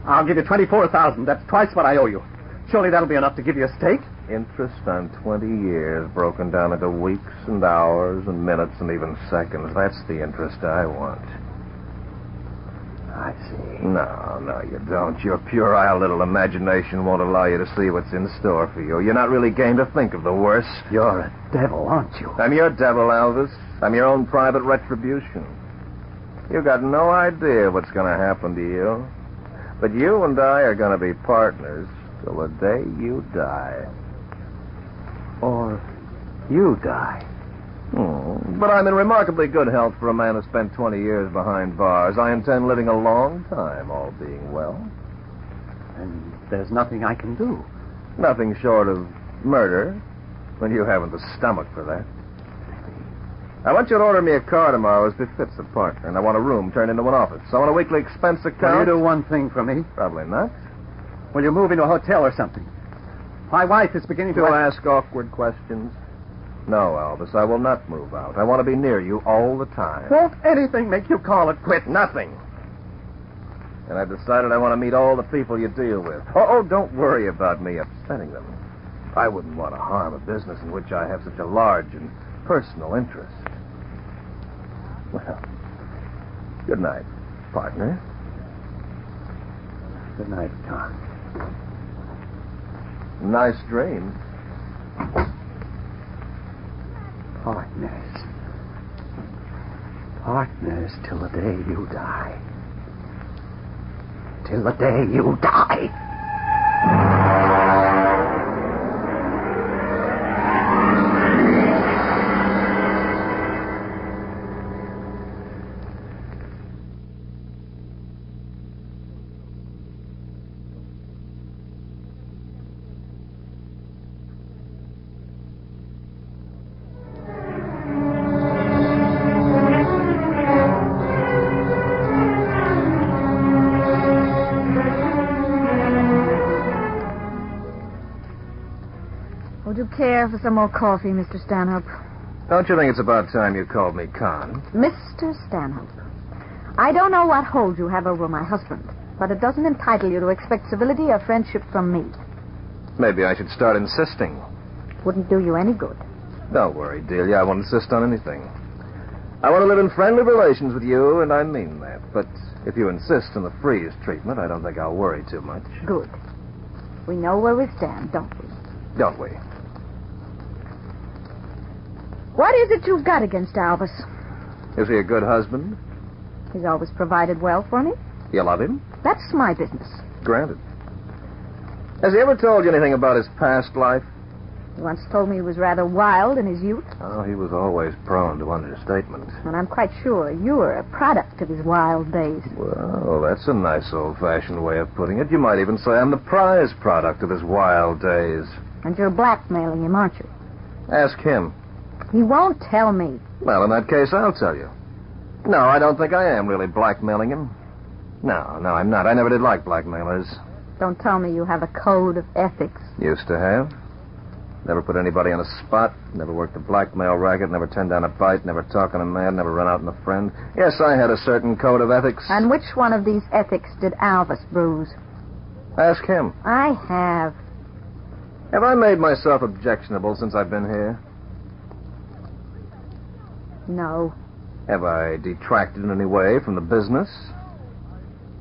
I'll give you $24,000. That's twice what I owe you. Surely that'll be enough to give you a stake? Interest on 20 years broken down into weeks and hours and minutes and even seconds. That's the interest I want. I see. No, you don't. Your puerile little imagination won't allow you to see what's in store for you. You're not really game to think of the worst. You're a devil, aren't you? I'm your devil, Elvis. I'm your own private retribution. You got no idea what's going to happen to you. But you and I are going to be partners till the day you die. Or you die. But I'm in remarkably good health for a man who spent 20 years behind bars. I intend living a long time, all being well. And there's nothing I can do. Nothing short of murder, when you haven't the stomach for that. I want you to order me a car tomorrow as befits a partner, and I want a room turned into an office. I want a weekly expense account. Will you do one thing for me? Probably not. Will you move into a hotel or something? My wife is beginning to ask awkward questions. No, Elvis, I will not move out. I want to be near you all the time. Won't anything make you call it quits? Nothing. And I've decided I want to meet all the people you deal with. Oh, don't worry about me upsetting them. I wouldn't want to harm a business in which I have such a large and personal interest. Well, good night, partner. Good night, Tom. Nice dreams. Partners. Partners till the day you die. Till the day you die. Would you care for some more coffee, Mr. Stanhope? Don't you think it's about time you called me Con? Mr. Stanhope, I don't know what hold you have over my husband, but it doesn't entitle you to expect civility or friendship from me. Maybe I should start insisting. Wouldn't do you any good. Don't worry, Delia. I won't insist on anything. I want to live in friendly relations with you, and I mean that. But if you insist on the freeze treatment, I don't think I'll worry too much. Good. We know where we stand, don't we? Don't we? What is it you've got against Albus? Is he a good husband? He's always provided well for me. You love him? That's my business. Granted. Has he ever told you anything about his past life? He once told me he was rather wild in his youth. Oh, he was always prone to understatement. And I'm quite sure you were a product of his wild days. Well, that's a nice old-fashioned way of putting it. You might even say I'm the prize product of his wild days. And you're blackmailing him, aren't you? Ask him. He won't tell me. Well, in that case, I'll tell you. No, I don't think I am really blackmailing him. No, I'm not. I never did like blackmailers. Don't tell me you have a code of ethics. Used to have. Never put anybody on a spot. Never worked a blackmail racket. Never turned down a bite. Never talked on a man. Never run out on a friend. Yes, I had a certain code of ethics. And which one of these ethics did Albus bruise? Ask him. I have. Have I made myself objectionable since I've been here? No. Have I detracted in any way from the business?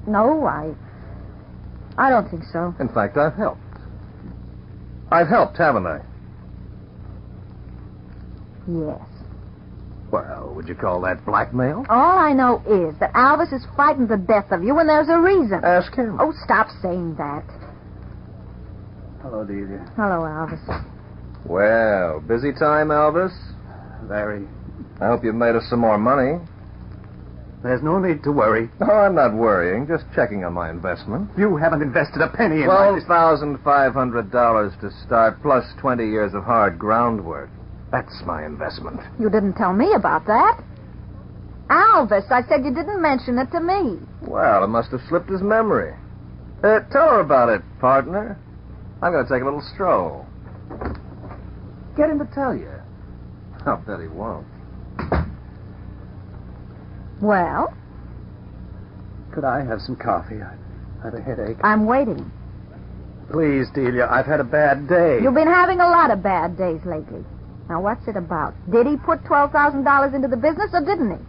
No, I don't think so. In fact, I've helped. I've helped, haven't I? Yes. Well, would you call that blackmail? All I know is that Albus is frightened to death of you, and there's a reason. Ask him. Oh, stop saying that. Hello, Delia. Hello, Albus. Well, busy time, Elvis? Very. I hope you've made us some more money. There's no need to worry. Oh, I'm not worrying. Just checking on my investment. You haven't invested a penny in $12,500 to start, plus 20 years of hard groundwork. That's my investment. You didn't tell me about that. Albus, I said you didn't mention it to me. Well, it must have slipped his memory. Tell her about it, partner. I'm going to take a little stroll. Get him to tell you. I'll bet he won't. Well? Could I have some coffee? I had a headache. I'm waiting. Please, Delia, I've had a bad day. You've been having a lot of bad days lately. Now, what's it about? Did he put $12,000 into the business, or didn't he?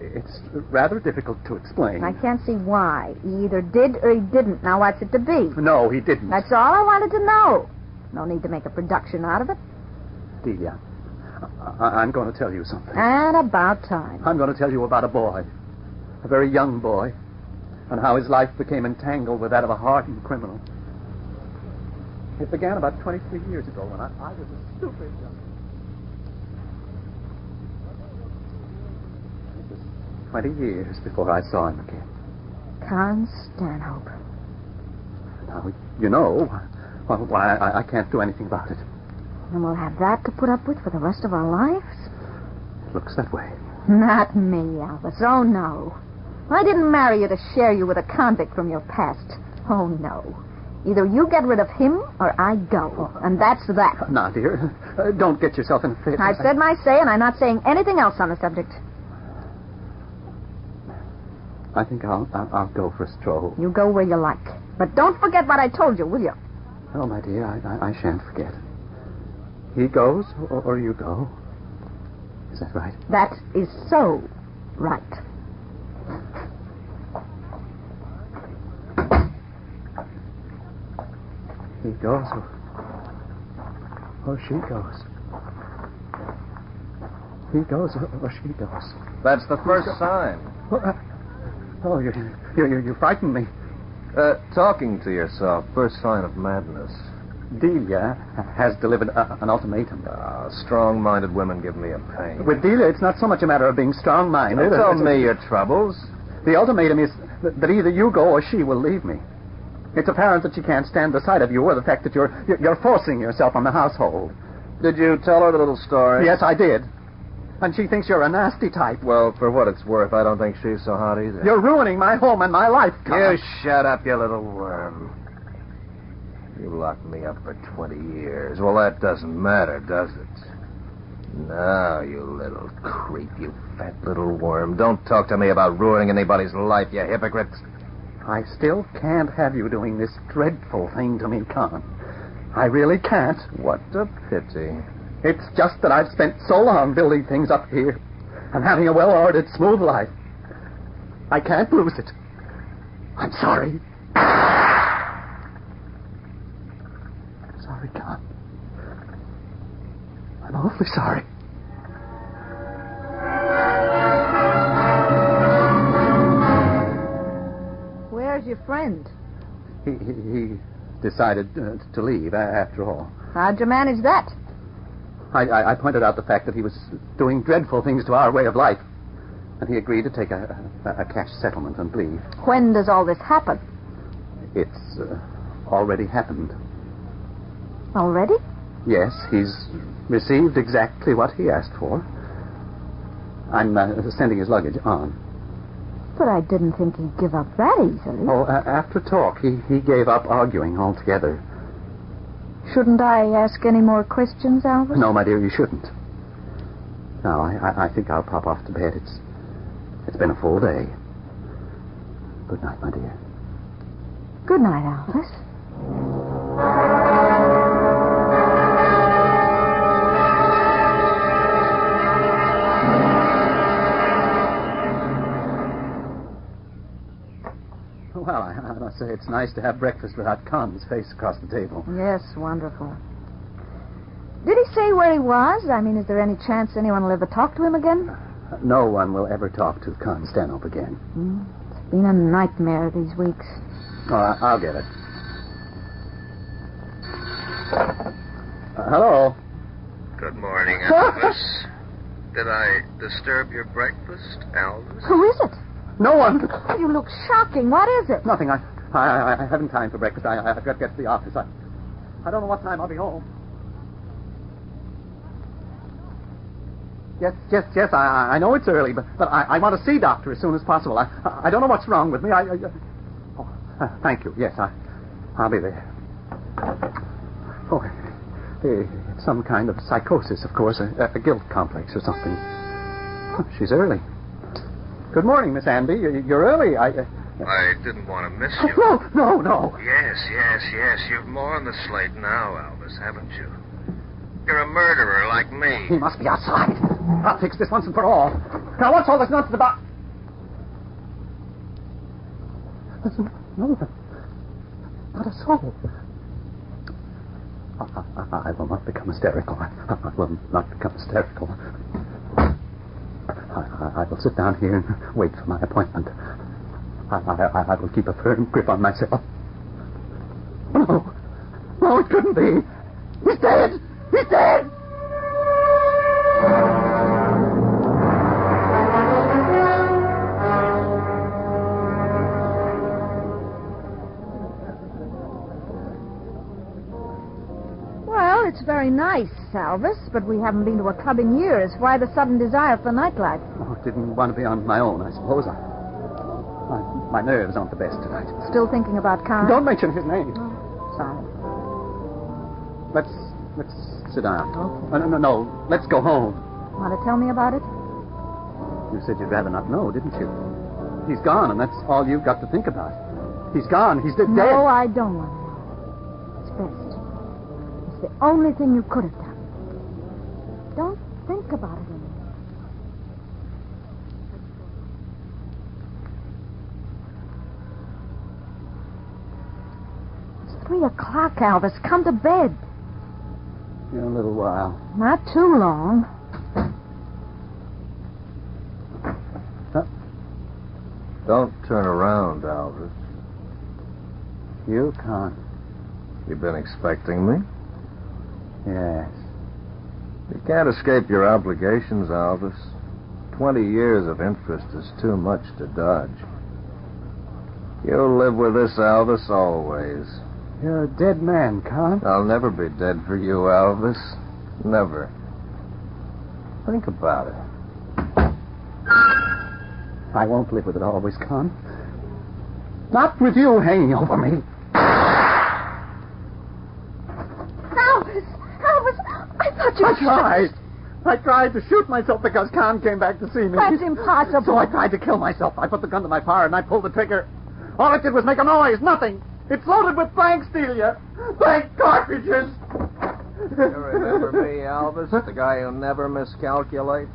It's rather difficult to explain. I can't see why. He either did or he didn't. Now, what's it to be? No, he didn't. That's all I wanted to know. No need to make a production out of it. Delia, I'm going to tell you something. And about time. I'm going to tell you about a boy, a very young boy, and how his life became entangled with that of a hardened criminal. It began about 23 years ago when I was a stupid young... It was 20 years before I saw him again. Con Stanhope. Now, you know, why I can't do anything about it. And we'll have that to put up with for the rest of our lives? It looks that way. Not me, Albus. Oh, no. I didn't marry you to share you with a convict from your past. Oh, no. Either you get rid of him or I go. And that's that. Now, dear, don't get yourself in a fit. I've said my say, and I'm not saying anything else on the subject. I think I'll go for a stroll. You go where you like. But don't forget what I told you, will you? Oh, my dear, I shan't forget. He goes, or you go. Is that right? That is so right. He goes, or she goes. He goes, or she goes. That's the first sign. Oh, you frightened me. Talking to yourself, first sign of madness. Delia has delivered an ultimatum. Strong-minded women give me a pain. With Delia, it's not so much a matter of being strong-minded. Tell me your troubles. The ultimatum is that either you go or she will leave me. It's apparent that she can't stand the sight of you or the fact that you're forcing yourself on the household. Did you tell her the little story? Yes, I did. And she thinks you're a nasty type. Well, for what it's worth, I don't think she's so hot either. You're ruining my home and my life, Carl. You shut up, you little worm. You locked me up for 20 years. Well, that doesn't matter, does it? No, you little creep, you fat little worm. Don't talk to me about ruining anybody's life, you hypocrite. I still can't have you doing this dreadful thing to me, Con. I really can't. What a pity. It's just that I've spent so long building things up here and having a well-ordered, smooth life. I can't lose it. I'm sorry. Sorry, Con. I'm awfully sorry. Where's your friend? He decided to leave after all. How'd you manage that? I pointed out the fact that he was doing dreadful things to our way of life, and he agreed to take a cash settlement and leave. When does all this happen? It's already happened. Already? Yes, he's received exactly what he asked for. I'm sending his luggage on. But I didn't think he'd give up that easily. Oh, after talk, he gave up arguing altogether. Shouldn't I ask any more questions, Albert? No, my dear, you shouldn't. Now, I think I'll pop off to bed. It's been a full day. Good night, my dear. Good night, Albus. Well, I must say it's nice to have breakfast without Con's face across the table. Yes, wonderful. Did he say where he was? I mean, is there any chance anyone will ever talk to him again? No one will ever talk to Con Stanhope again. It's been a nightmare these weeks. Oh, I'll get it. Hello. Good morning, Elvis. Did I disturb your breakfast, Elvis? Who is it? No one. Oh, you look shocking. What is it? Nothing. I haven't time for breakfast. I've got to get to the office. I don't know what time I'll be home. Yes. I know it's early, but I want to see Doctor as soon as possible. I don't know what's wrong with me. Thank you. Yes, I'll be there. Oh, it's some kind of psychosis, of course, a guilt complex or something. Oh, she's early. Good morning, Miss Anby. You're early. I didn't want to miss you. No. Yes. You've more on the slate now, Elvis, haven't you? You're a murderer like me. He must be outside. I'll fix this once and for all. Now, what's all this nonsense about? Listen, no, not a soul. I will not become hysterical. I will not become hysterical. I will sit down here and wait for my appointment. I will keep a firm grip on myself. No, it couldn't be. He's dead! He's dead! Well, it's very nice, Albus, but we haven't been to a club in years. Why the sudden desire for nightlife? Oh, didn't want to be on my own, I suppose. My nerves aren't the best tonight. Still thinking about Khan? Don't mention his name. Oh, sorry. Let's sit down. Okay. No. Let's go home. Want to tell me about it? You said you'd rather not know, didn't you? He's gone, and that's all you've got to think about. He's gone. He's dead. No, I don't want to know. It's best. It's the only thing you could have done. Don't think about it anymore. It's 3:00, Albus. Come to bed. In a little while. Not too long. Don't turn around, Albus. You can't. You've been expecting me? Yes. You can't escape your obligations, Albus. 20 years of interest is too much to dodge. You'll live with this, Albus, always. You're a dead man, Con. I'll never be dead for you, Albus. Never. Think about it. I won't live with it always, Con. Not with you hanging over me. But you I tried to shoot myself because Khan came back to see me. That's impossible. So I tried to kill myself. I put the gun to my fire and I pulled the trigger. All it did was make a noise. Nothing. It's loaded with blanks, Delia. Blank cartridges. You remember me, Elvis? The guy who never miscalculates?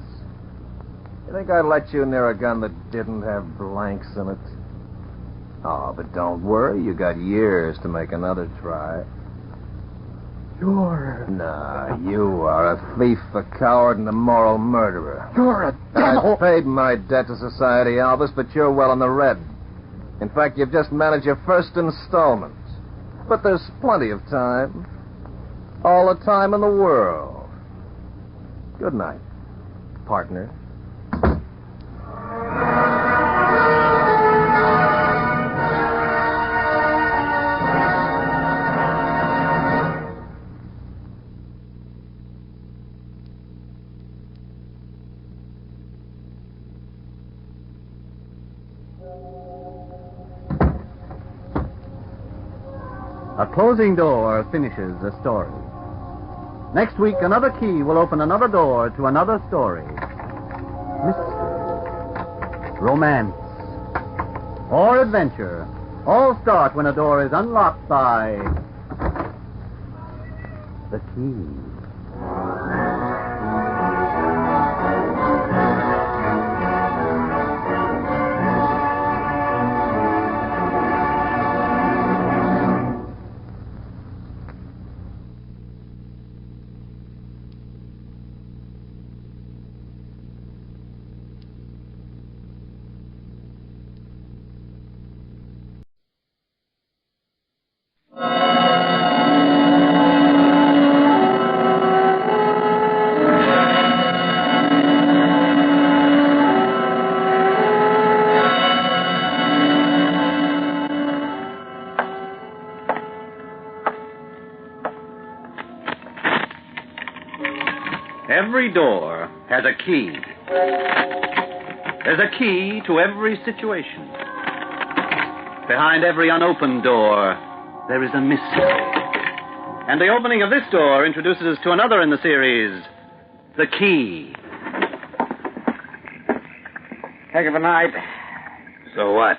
You think I'd let you near a gun that didn't have blanks in it? Oh, but don't worry. You got years to make another try. Nah, you are a thief, a coward, and a moral murderer. You're a devil. I've paid my debt to society, Elvis, but you're well in the red. In fact, you've just managed your first installment. But there's plenty of time. All the time in the world. Good night, partner. A closing door finishes a story. Next week, another key will open another door to another story. Mystery, romance, or adventure all start when a door is unlocked by the key. Every door has a key. There's a key to every situation. Behind every unopened door, there is a mystery. And the opening of this door introduces us to another in the series, The Key. Heck of a night. So what?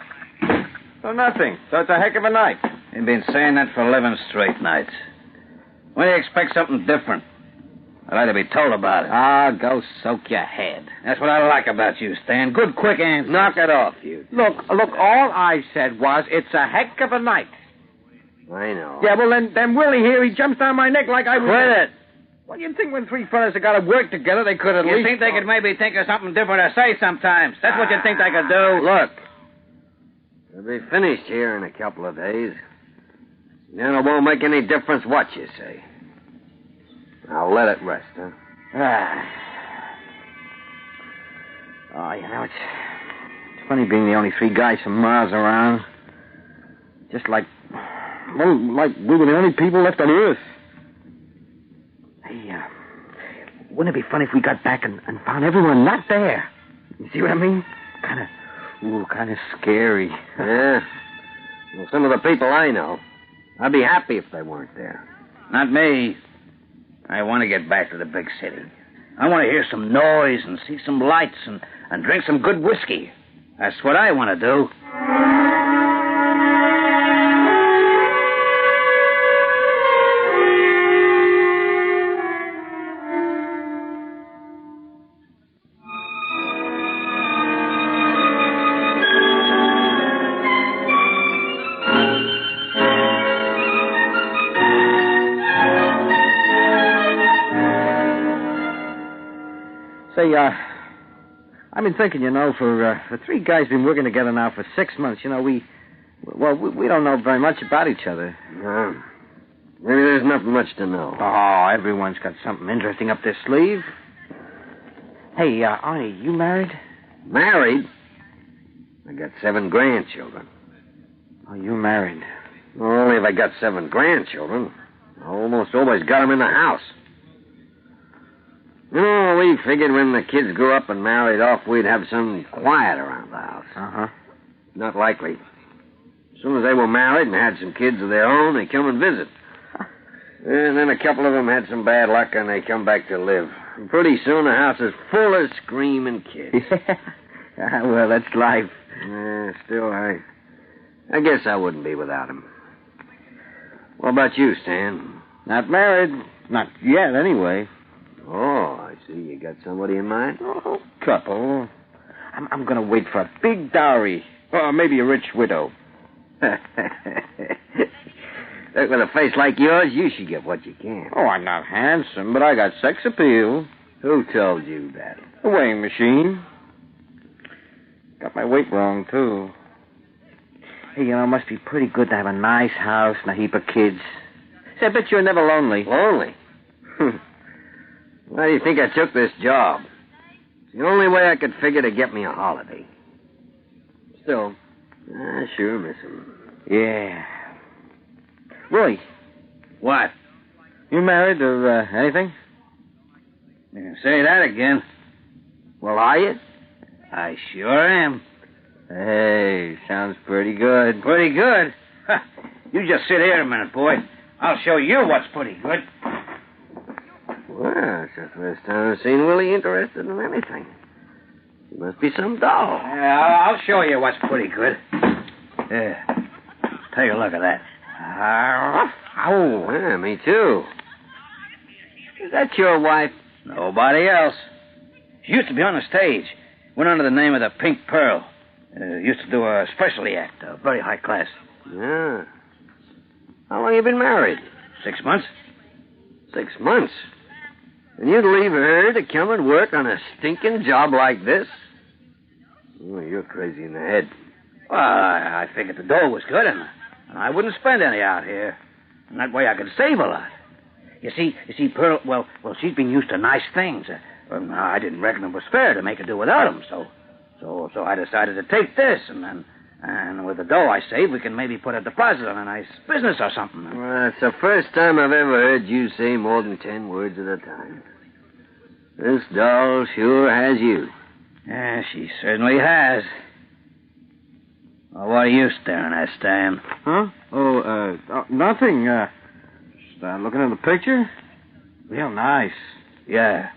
So nothing. So it's a heck of a night. You've been saying that for 11 straight nights. When do you expect something different? I'd like to be told about it. Ah, go soak your head. That's what I like about you, Stan. Good, quick answers. Knock it off, you. Look, all I said was it's a heck of a night. I know. Yeah, well, then Willie here, he jumps down my neck like I was... Quit it. Well, you'd think when three fellas have got to work together, they could at least... You think they could maybe think of something different to say sometimes? That's what you think they could do? Look, we'll be finished here in a couple of days. Then it won't make any difference what you say. I'll let it rest, huh? Oh, you know, it's funny being the only three guys from Mars around. Just like we were the only people left on Earth. Hey, wouldn't it be funny if we got back and found everyone not there? You see what I mean? Kind of scary. Yeah. Well, some of the people I know, I'd be happy if they weren't there. Not me. I want to get back to the big city. I want to hear some noise and see some lights and drink some good whiskey. That's what I want to do. Say, I've been thinking, for three guys been working together now for 6 months, we don't know very much about each other. No. Maybe there's not much to know. Oh, everyone's got something interesting up their sleeve. Hey, Arnie, you married? Married? I got 7 grandchildren. Oh, you married? Well, only if I got 7 grandchildren. I almost always got them in the house. We figured when the kids grew up and married off, we'd have some quiet around the house. Uh-huh. Not likely. As soon as they were married and had some kids of their own, they come and visit. And then a couple of them had some bad luck and they come back to live. And pretty soon the house is full of screaming kids. Well, that's life. Still, I guess I wouldn't be without him. What about you, Stan? Not married. Not yet, anyway. Oh, I see. You got somebody in mind? Oh, couple. I'm going to wait for a big dowry. Or maybe a rich widow. Look, with a face like yours, you should get what you can. Oh, I'm not handsome, but I got sex appeal. Who told you that? The weighing machine. Got my weight wrong, too. Hey, you know, it must be pretty good to have a nice house and a heap of kids. Say, I bet you're never lonely. Lonely? Why do you think I took this job? It's the only way I could figure to get me a holiday. Still, I sure miss him. Yeah. Roy. What? You married or anything? You say that again. Well, are you? I sure am. Hey, sounds pretty good. Pretty good? Huh. You just sit here a minute, boy. I'll show you what's pretty good. Well, it's the first time I've seen Willie interested in anything. He must be some doll. Yeah, I'll show you what's pretty good. Yeah. Take a look at that. Oh, yeah, me too. Is that your wife? Nobody else. She used to be on the stage. Went under the name of the Pink Pearl. Used to do a specialty act, very high class. Yeah. How long you been married? 6 months. 6 months? And you'd leave her to come and work on a stinking job like this? Oh, you're crazy in the head. Well, I figured the dough was good, and I wouldn't spend any out here. And that way I could save a lot. You see, Pearl, well, she's been used to nice things. I didn't reckon it was fair to make her do without them, so I decided to take this, and with the dough I saved, we can maybe put a deposit on a nice business or something. Well, it's the first time I've ever heard you say more than 10 words at a time. This doll sure has you. Yeah, she certainly has. Well, what are you staring at, Stan? Huh? Nothing. Just looking at the picture. Real nice. Yeah.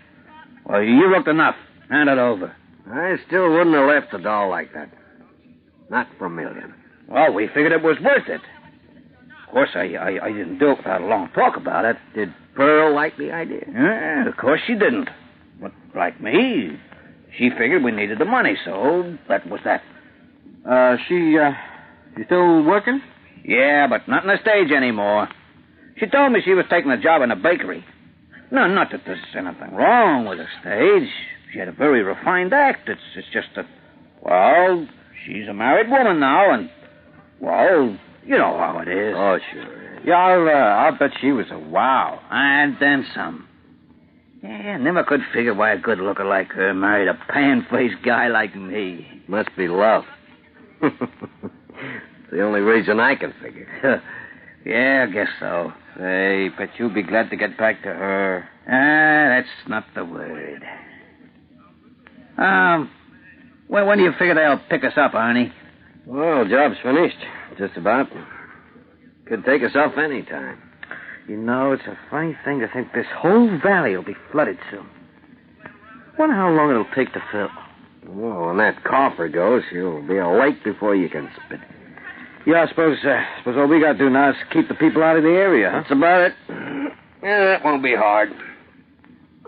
Well, you looked enough. Hand it over. I still wouldn't have left the doll like that. Not for a million. Well, we figured it was worth it. Of course, I didn't do it without a long talk about it. Did Pearl like the idea? Yeah, of course she didn't. But like me, she figured we needed the money, so that was that. She still working? Yeah, but not on the stage anymore. She told me she was taking a job in a bakery. No, not that there's anything wrong with the stage. She had a very refined act. It's just that, well, she's a married woman now, and, well, you know how it is. Oh, sure. Yeah, I'll bet she was a wow. And then some. Yeah, never could figure why a good looker like her married a pan-faced guy like me. Must be love. It's the only reason I can figure. Yeah, I guess so. Say, bet you'll be glad to get back to her. That's not the word. When do you figure they'll pick us up, Arnie? Well, job's finished. Just about. Could take us off any time. You know, it's a funny thing to think this whole valley will be flooded soon. Wonder how long it'll take to fill. Well, when that coffer goes, you'll be a lake before you can spit. Yeah, I suppose all we got to do now is keep the people out of the area, huh? That's about it. Yeah, that won't be hard.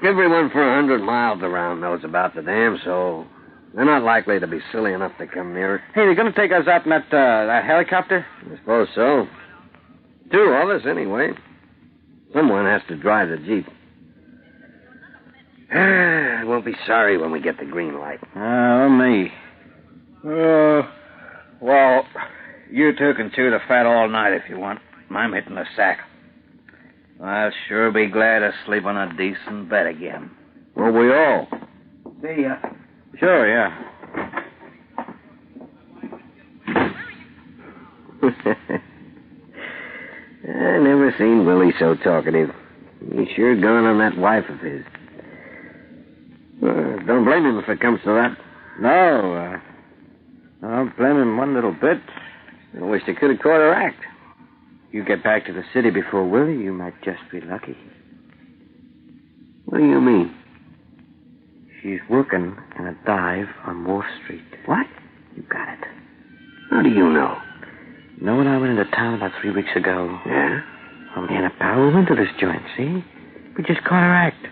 Everyone for 100 miles around knows about the dam, so they're not likely to be silly enough to come near it. Hey, they're going to take us out in that helicopter? I suppose so. 2 of us, anyway. Someone has to drive the Jeep. Won't be sorry when we get the green light. Me. Well, you two can chew the fat all night if you want. I'm hitting the sack. I'll sure be glad to sleep on a decent bed again. Well, we all. See ya. Sure, yeah. I never seen Willie so talkative. He's sure gone on that wife of his. Don't blame him if it comes to that. No, I don't blame him one little bit. I wish they could have caught her act. you get back to the city before Willie, you might just be lucky. What do you mean? She's working in a dive on Wharf Street. What? You got it. How do you know? You know when I went into town about 3 weeks ago? Yeah? Well, me and a pal went to this joint, see? We just caught her act.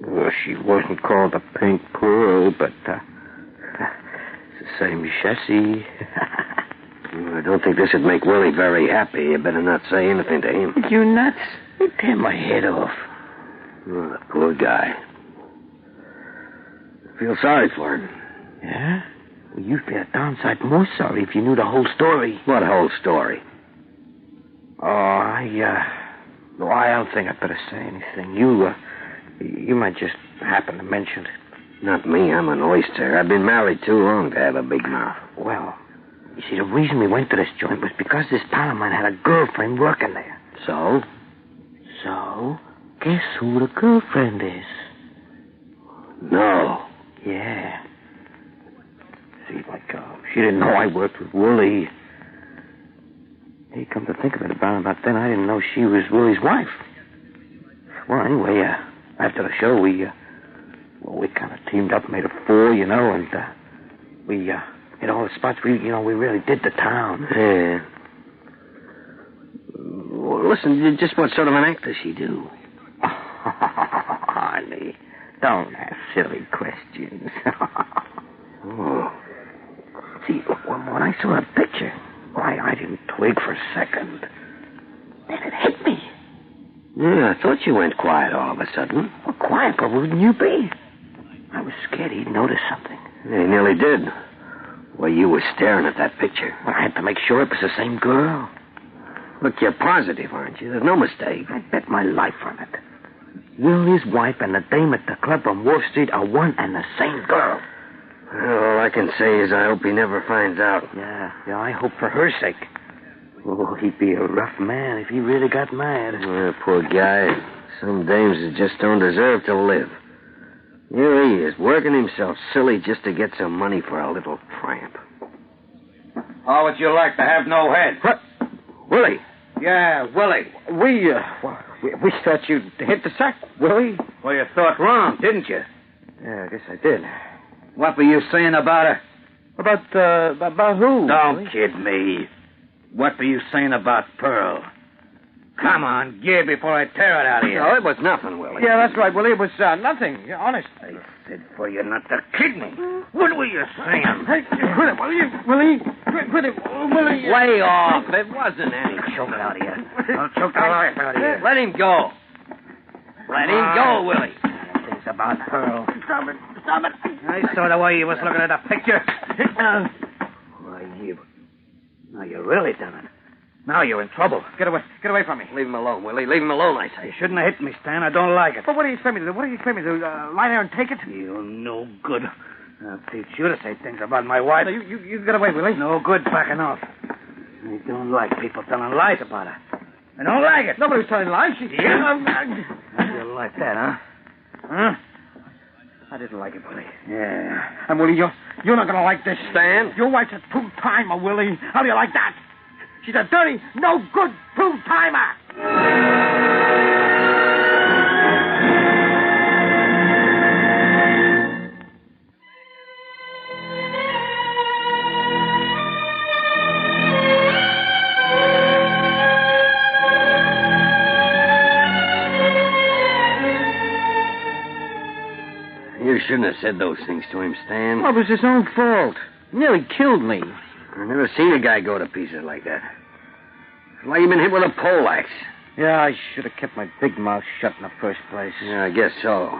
Well, she wasn't called the Pink Pearl, but, it's the same chassis. I don't think this would make Willie very happy. You better not say anything to him. You nuts? He'd tear my head off. Oh, the poor guy. I feel sorry for him. Yeah? Well, you'd be a darn sight more sorry if you knew the whole story. What whole story? Oh, I don't think I'd better say anything. You might just happen to mention it. Not me. I'm an oyster. I've been married too long to have a big mouth. Well, you see, the reason we went to this joint was because this pal of mine had a girlfriend working there. So? So, guess who the girlfriend is? No. Yeah. See, she didn't know I worked with Willie. Hey, come to think of it, about then, I didn't know she was Willie's wife. Well, anyway, after the show, we kind of teamed up, made a four, and we hit all the spots. We really did the town. Yeah. Well, listen, just what sort of an act does she do? Honey, don't ask silly questions. Oh. See, when I saw the picture, why, I didn't twig for a second. Then it hit me. Yeah, I thought you went quiet all of a sudden. Well, quiet, but wouldn't you be? I was scared he'd notice something. Yeah, he nearly did. Well, you were staring at that picture. Well, I had to make sure it was the same girl. Look, you're positive, aren't you? There's no mistake. I bet my life on it. Willie's wife and the dame at the club on Wharf Street are one and the same girl. Well, all I can say is I hope he never finds out. Yeah, I hope for her sake. Oh, he'd be a rough man if he really got mad. Yeah, poor guy. Some dames that just don't deserve to live. Here he is, working himself silly just to get some money for a little tramp. How would you like to have no head? What? Willie? Yeah, Willie. We thought you'd hit the sack, Willie. Well, you thought wrong, didn't you? Yeah, I guess I did. What were you saying about her? About who? Don't kid me. What were you saying about Pearl? Come on, give before I tear it out of you. No, it was nothing, Willie. Yeah, that's right, Willie. It was nothing. Honest. I said for you not to kid me. What were you saying? Hey, quit it, Willie. Quit it, Willie. Way off. It wasn't any. Choke it out of you. I'll choke the life out of you. Let him go. Let him go, Willie. Things about Pearl. Stop it. I saw the way you was looking at the picture. Why, now you really done it. Now you're in trouble. Get away from me. Leave him alone, Willie. Leave him alone, I say. You shouldn't have hit me, Stan. I don't like it. But what do you expect me to do? Lie there and take it? You're no good. I'll teach you to say things about my wife. No, you get away, Willie. No good backing off. I don't like people telling lies about her. I don't like it. Nobody's telling lies. Yeah? You like that, huh? Huh? I didn't like it, Willie. Yeah. And, Willie, you're not going to like this. Stan? Your wife's a two-timer, Willie. How do you like that? She's a dirty, no-good two-timer. You shouldn't have said those things to him, Stan. Well, it was his own fault. He nearly killed me. I've never seen a guy go to pieces like that. It's like you've been hit with a poleaxe. Yeah, I should have kept my big mouth shut in the first place. Yeah, I guess so.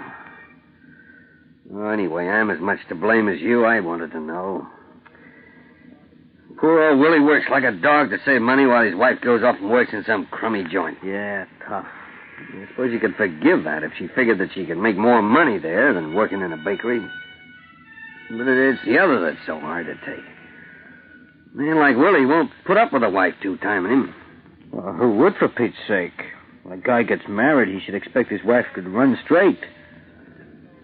Well, anyway, I'm as much to blame as you. I wanted to know. Poor old Willie works like a dog to save money while his wife goes off and works in some crummy joint. Yeah, tough. I suppose you could forgive that if she figured that she could make more money there than working in a bakery. But it's the other that's so hard to take. A man like Willie won't put up with a wife two-timing him. Well, who would, for Pete's sake? When a guy gets married, he should expect his wife could run straight.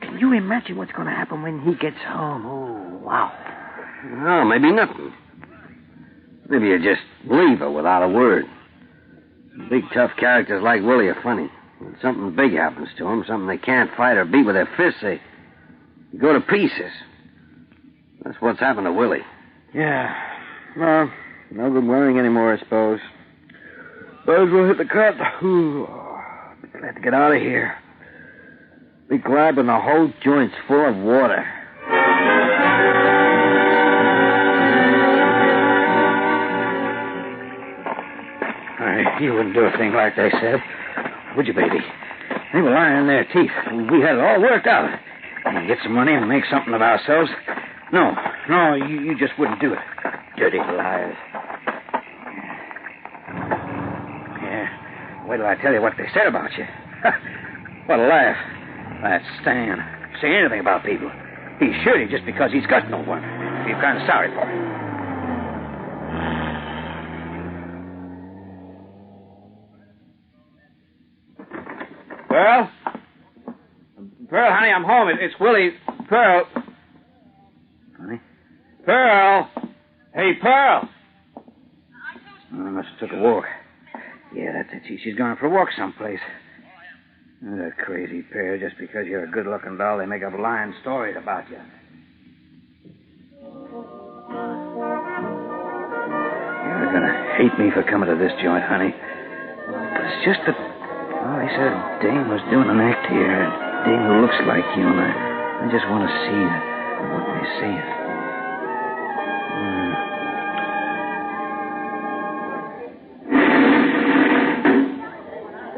Can you imagine what's going to happen when he gets home? Oh, wow. Oh, maybe nothing. Maybe you just leave her without a word. Big, tough characters like Willie are funny. When something big happens to them, something they can't fight or beat with their fists, they go to pieces. That's what's happened to Willie. Yeah. Well, no good worrying anymore, I suppose. Might as well hit the cut. Ooh, be glad to get out of here. Be glad when the whole joint's full of water. You wouldn't do a thing like they said, would you, baby? They were lying in their teeth. We had it all worked out. And get some money and make something of ourselves. No, you just wouldn't do it. Dirty liars. Yeah. Wait till I tell you what they said about you. What a laugh. That Stan. Say anything about people. He's shirty just because he's got no one. Feel kind of sorry for him. Pearl, honey, I'm home. It's Willie. Pearl. Honey? Pearl! Hey, Pearl! I must have took a walk. Yeah, that's it. She's gone for a walk someplace. That crazy pair. Just because you're a good-looking doll, they make up lying stories about you. You're gonna hate me for coming to this joint, honey. But it's just that... Well, they said a dame was doing an act here. A dame who looks like you, and I just want to see what they say.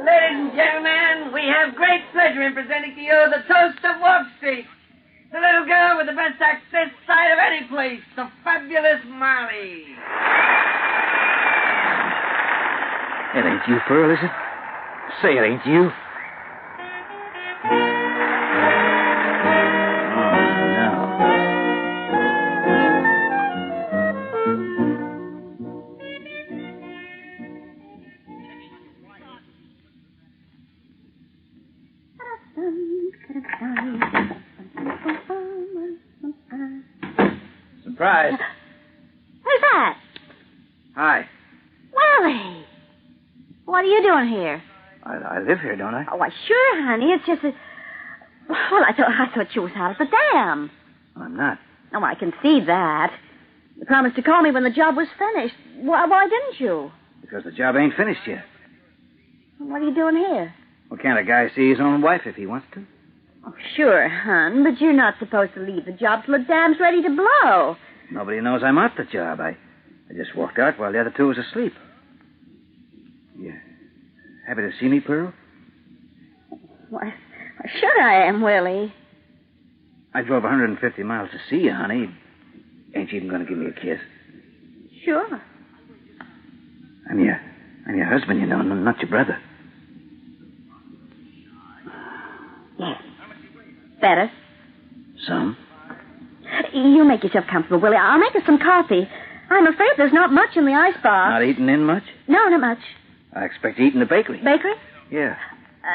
Ladies and gentlemen, we have great pleasure in presenting to you the toast of Wall Street. The little girl with the best act this side of any place, the fabulous Molly. It ain't you, Pearl, is it? Say it ain't you. Surprise. Who's that? Hi. Willie. What are you doing here? I live here, don't I? Oh, why, sure, honey. It's just that... Well, I thought you was out at the dam. I'm not. Oh, I can see that. You promised to call me when the job was finished. Why didn't you? Because the job ain't finished yet. What are you doing here? Well, can't a guy see his own wife if he wants to? Oh, sure, hon, but you're not supposed to leave the job till the dam's ready to blow. Nobody knows I'm at the job. I just walked out while the other two was asleep. Yeah. Happy to see me, Pearl? Why, sure I am, Willie. I drove 150 miles to see you, honey. Ain't you even going to give me a kiss? Sure. I'm your husband, you know, not your brother. Yes. Better? Some. You make yourself comfortable, Willie. I'll make us some coffee. I'm afraid there's not much in the icebox. Not eating in much? No, not much. I expect to eat in the bakery. Bakery? Yeah.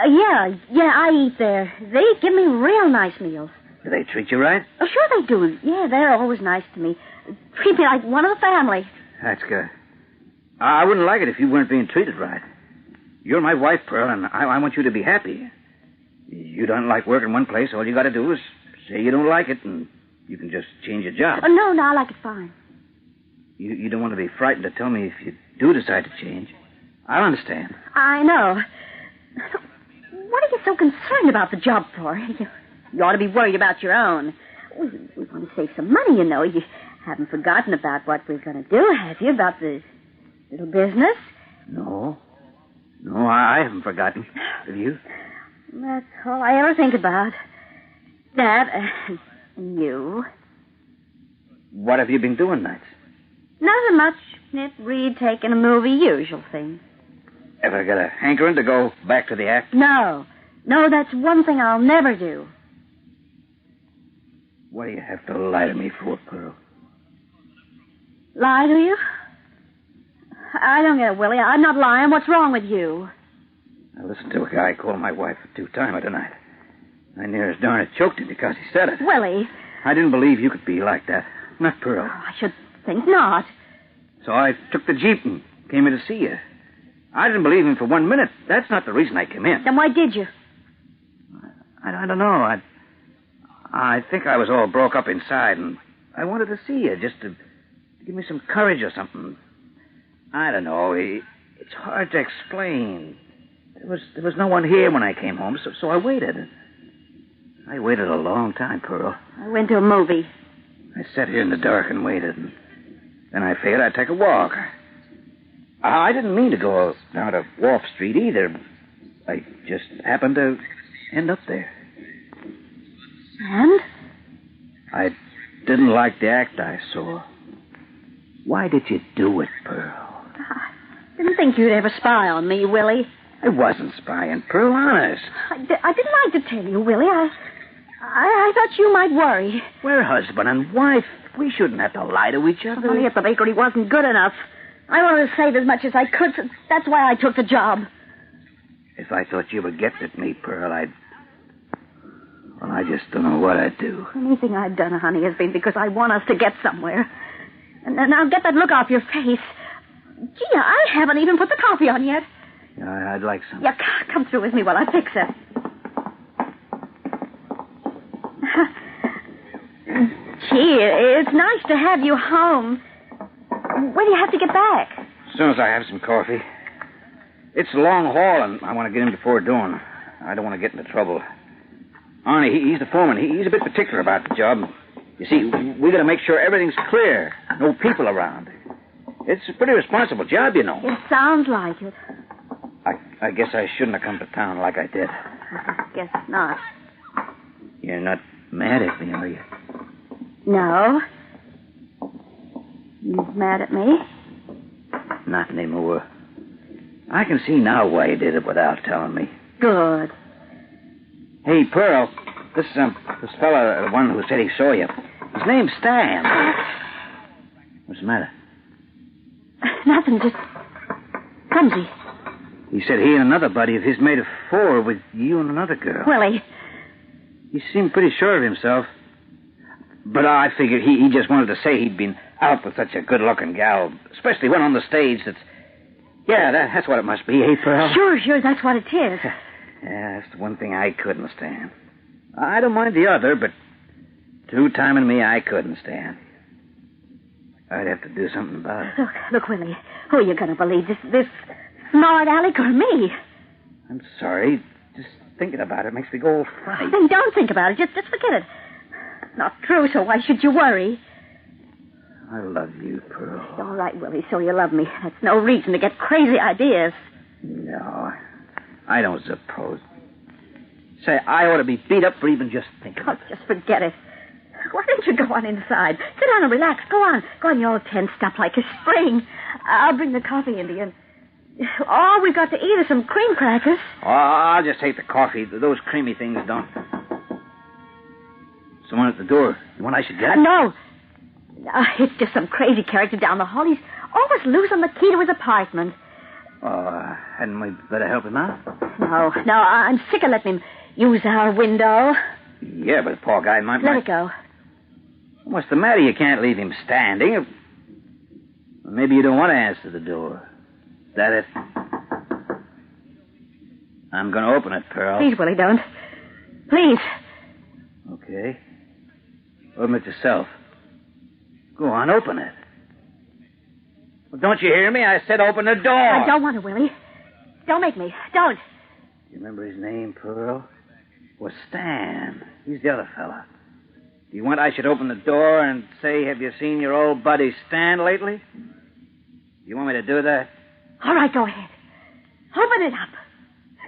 Yeah, I eat there. They give me real nice meals. Do they treat you right? Oh, sure they do. Yeah, they're always nice to me. Treat me like one of the family. That's good. I wouldn't like it if you weren't being treated right. You're my wife, Pearl, and I want you to be happy. You don't like working one place. All you got to do is say you don't like it, and you can just change your job. Oh, no, I like it fine. You don't want to be frightened to tell me if you do decide to change. I'll understand. I know. What are you so concerned about the job for? You ought to be worried about your own. We want to save some money, you know. You haven't forgotten about what we're going to do, have you? About the little business? No, I haven't forgotten. Have you? That's all I ever think about. That and you. What have you been doing nights? Nothing much. Knit, read, taking a movie, usual thing. Ever get a hankering to go back to the act? No, that's one thing I'll never do. What do you have to lie to me for, Pearl? Lie to you? I don't get it, Willie. I'm not lying. What's wrong with you? I listened to a guy call my wife a two-timer tonight. I near as darn it choked him because he said it. Willie. I didn't believe you could be like that. Not Pearl. I should think not. So I took the Jeep and came in to see you. I didn't believe him for 1 minute. That's not the reason I came in. Then why did you? I don't know. I think I was all broke up inside, and I wanted to see you just to give me some courage or something. I don't know. It's hard to explain. There was no one here when I came home, so I waited. I waited a long time, Pearl. I went to a movie. I sat here in the dark and waited. And then I figured I'd take a walk. I didn't mean to go down to Wharf Street either. I just happened to end up there. And? I didn't like the act I saw. Why did you do it, Pearl? I didn't think you'd ever spy on me, Willie. I wasn't spying, Pearl, honest. I didn't like to tell you, Willie. I thought you might worry. We're husband and wife. We shouldn't have to lie to each other. Honey, at the bakery wasn't good enough. I wanted to save as much as I could, so that's why I took the job. If I thought you were getting at me, Pearl, Well, I just don't know what I'd do. Anything I've done, honey, has been because I want us to get somewhere. And now get that look off your face. Gee, I haven't even put the coffee on yet. I'd like some. Yeah, come through with me while I fix it. Gee, it's nice to have you home. When do you have to get back? As soon as I have some coffee. It's a long haul, and I want to get in before dawn. I don't want to get into trouble. Arnie, he's the foreman. He's a bit particular about the job. You see, we got to make sure everything's clear. No people around. It's a pretty responsible job, you know. It sounds like it. I guess I shouldn't have come to town like I did. I guess not. You're not mad at me, are you? No. You mad at me? Not anymore. I can see now why you did it without telling me. Good. Hey, Pearl, this fella, the one who said he saw you, his name's Stan. What's the matter? Nothing, just clumsy. He said he and another buddy of his made a 4 with you and another girl. Willie. He seemed pretty sure of himself. But I figured he just wanted to say he'd been out with such a good-looking gal, especially one on the stage that's... Yeah, that's what it must be, eh, Pearl? Sure, that's what it is. Yeah, that's the one thing I couldn't stand. I don't mind the other, but two-timing me, I couldn't stand. I'd have to do something about it. Look, Willie, who are you going to believe? This smart aleck or me? I'm sorry. Just thinking about it makes me go all fright. Then don't think about it. Just forget it. Not true, so why should you worry? I love you, Pearl. All right, Willie, so you love me. That's no reason to get crazy ideas. No, I don't suppose. Say, I ought to be beat up for even just thinking of it. Just forget it. Why don't you go on inside? Sit down and relax. Go on. You're all tensed up like a spring. I'll bring the coffee into you. All we've got to eat is some cream crackers. Oh, I'll just take the coffee. Those creamy things don't. Someone at the door. You want I should get? No. It's just some crazy character down the hall. He's always losing the key to his apartment. Oh, hadn't we better help him out? No, I'm sick of letting him use our window. Yeah, but the poor guy might... Let it go. What's the matter? You can't leave him standing. Or maybe you don't want to answer the door. Is that it? I'm going to open it, Pearl. Please, Willie, don't. Please. Okay. Open it yourself. Go on, open it. Well, don't you hear me? I said open the door. I don't want to, Willie. Don't make me. Don't. You remember his name, Pearl? Was Stan. He's the other fella. Do you want I should open the door and say, have you seen your old buddy Stan lately? You want me to do that? All right, go ahead. Open it up.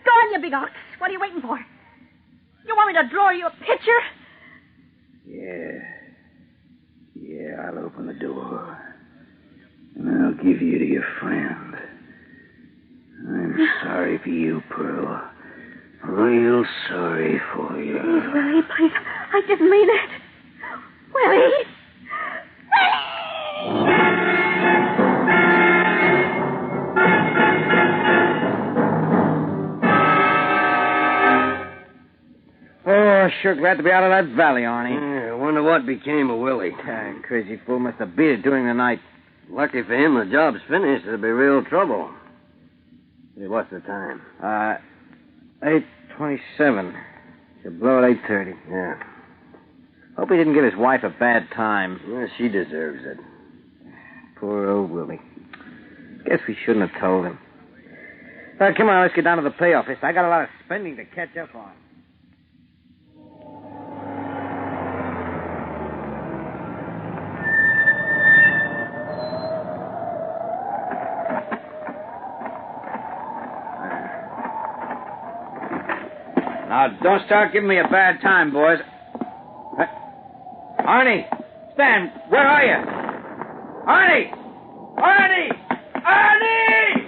Go on, you big ox. What are you waiting for? You want me to draw you a picture? Yeah, I'll open the door. And I'll give you to your friend. I'm sorry for you, Pearl. Real sorry for you. Please, Willie, please. I didn't mean it. Willie! Oh, sure glad to be out of that valley, Arnie. Yeah, I wonder what became of Willie. Crazy fool must have beat it during the night. Lucky for him, the job's finished. There'll be real trouble. Hey, what's the time? 8:27. Should blow at 8:30. Yeah. Hope he didn't give his wife a bad time. Well, she deserves it. Poor old Willie. Guess we shouldn't have told him. Well, come on, let's get down to the pay office. I got a lot of spending to catch up on. Now, don't start giving me a bad time, boys. Arnie! Stan, where are you? Arnie! Arnie! Arnie!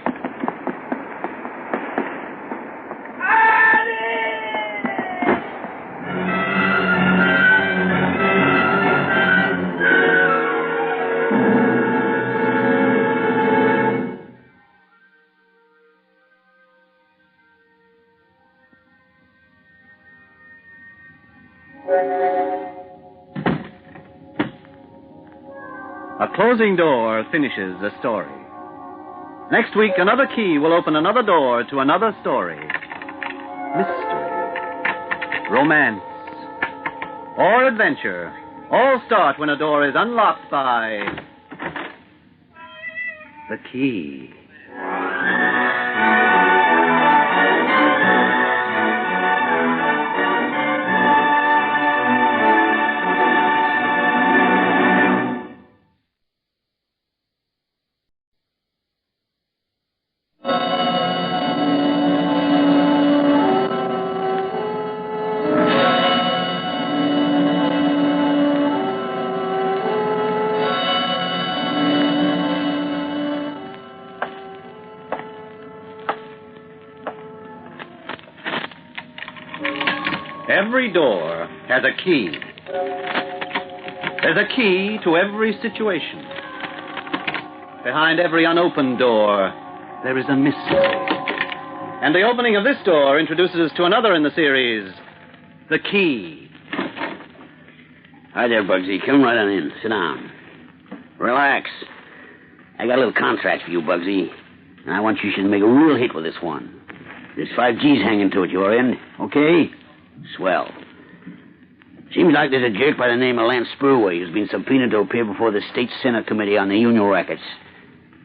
A closing door finishes a story. Next week, another key will open another door to another story. Mystery, romance, or adventure all start when a door is unlocked by the key. Every door has a key. There's a key to every situation. Behind every unopened door, there is a mystery. And the opening of this door introduces us to another in the series, the key. Hi there, Bugsy. Come right on in. Sit down. Relax. I got a little contract for you, Bugsy. And I want you to make a real hit with this one. There's 5 G's hanging to it, your end. Okay? Swell. Seems like there's a jerk by the name of Lance Spurway who's been subpoenaed to appear before the State Senate Committee on the Union Rackets.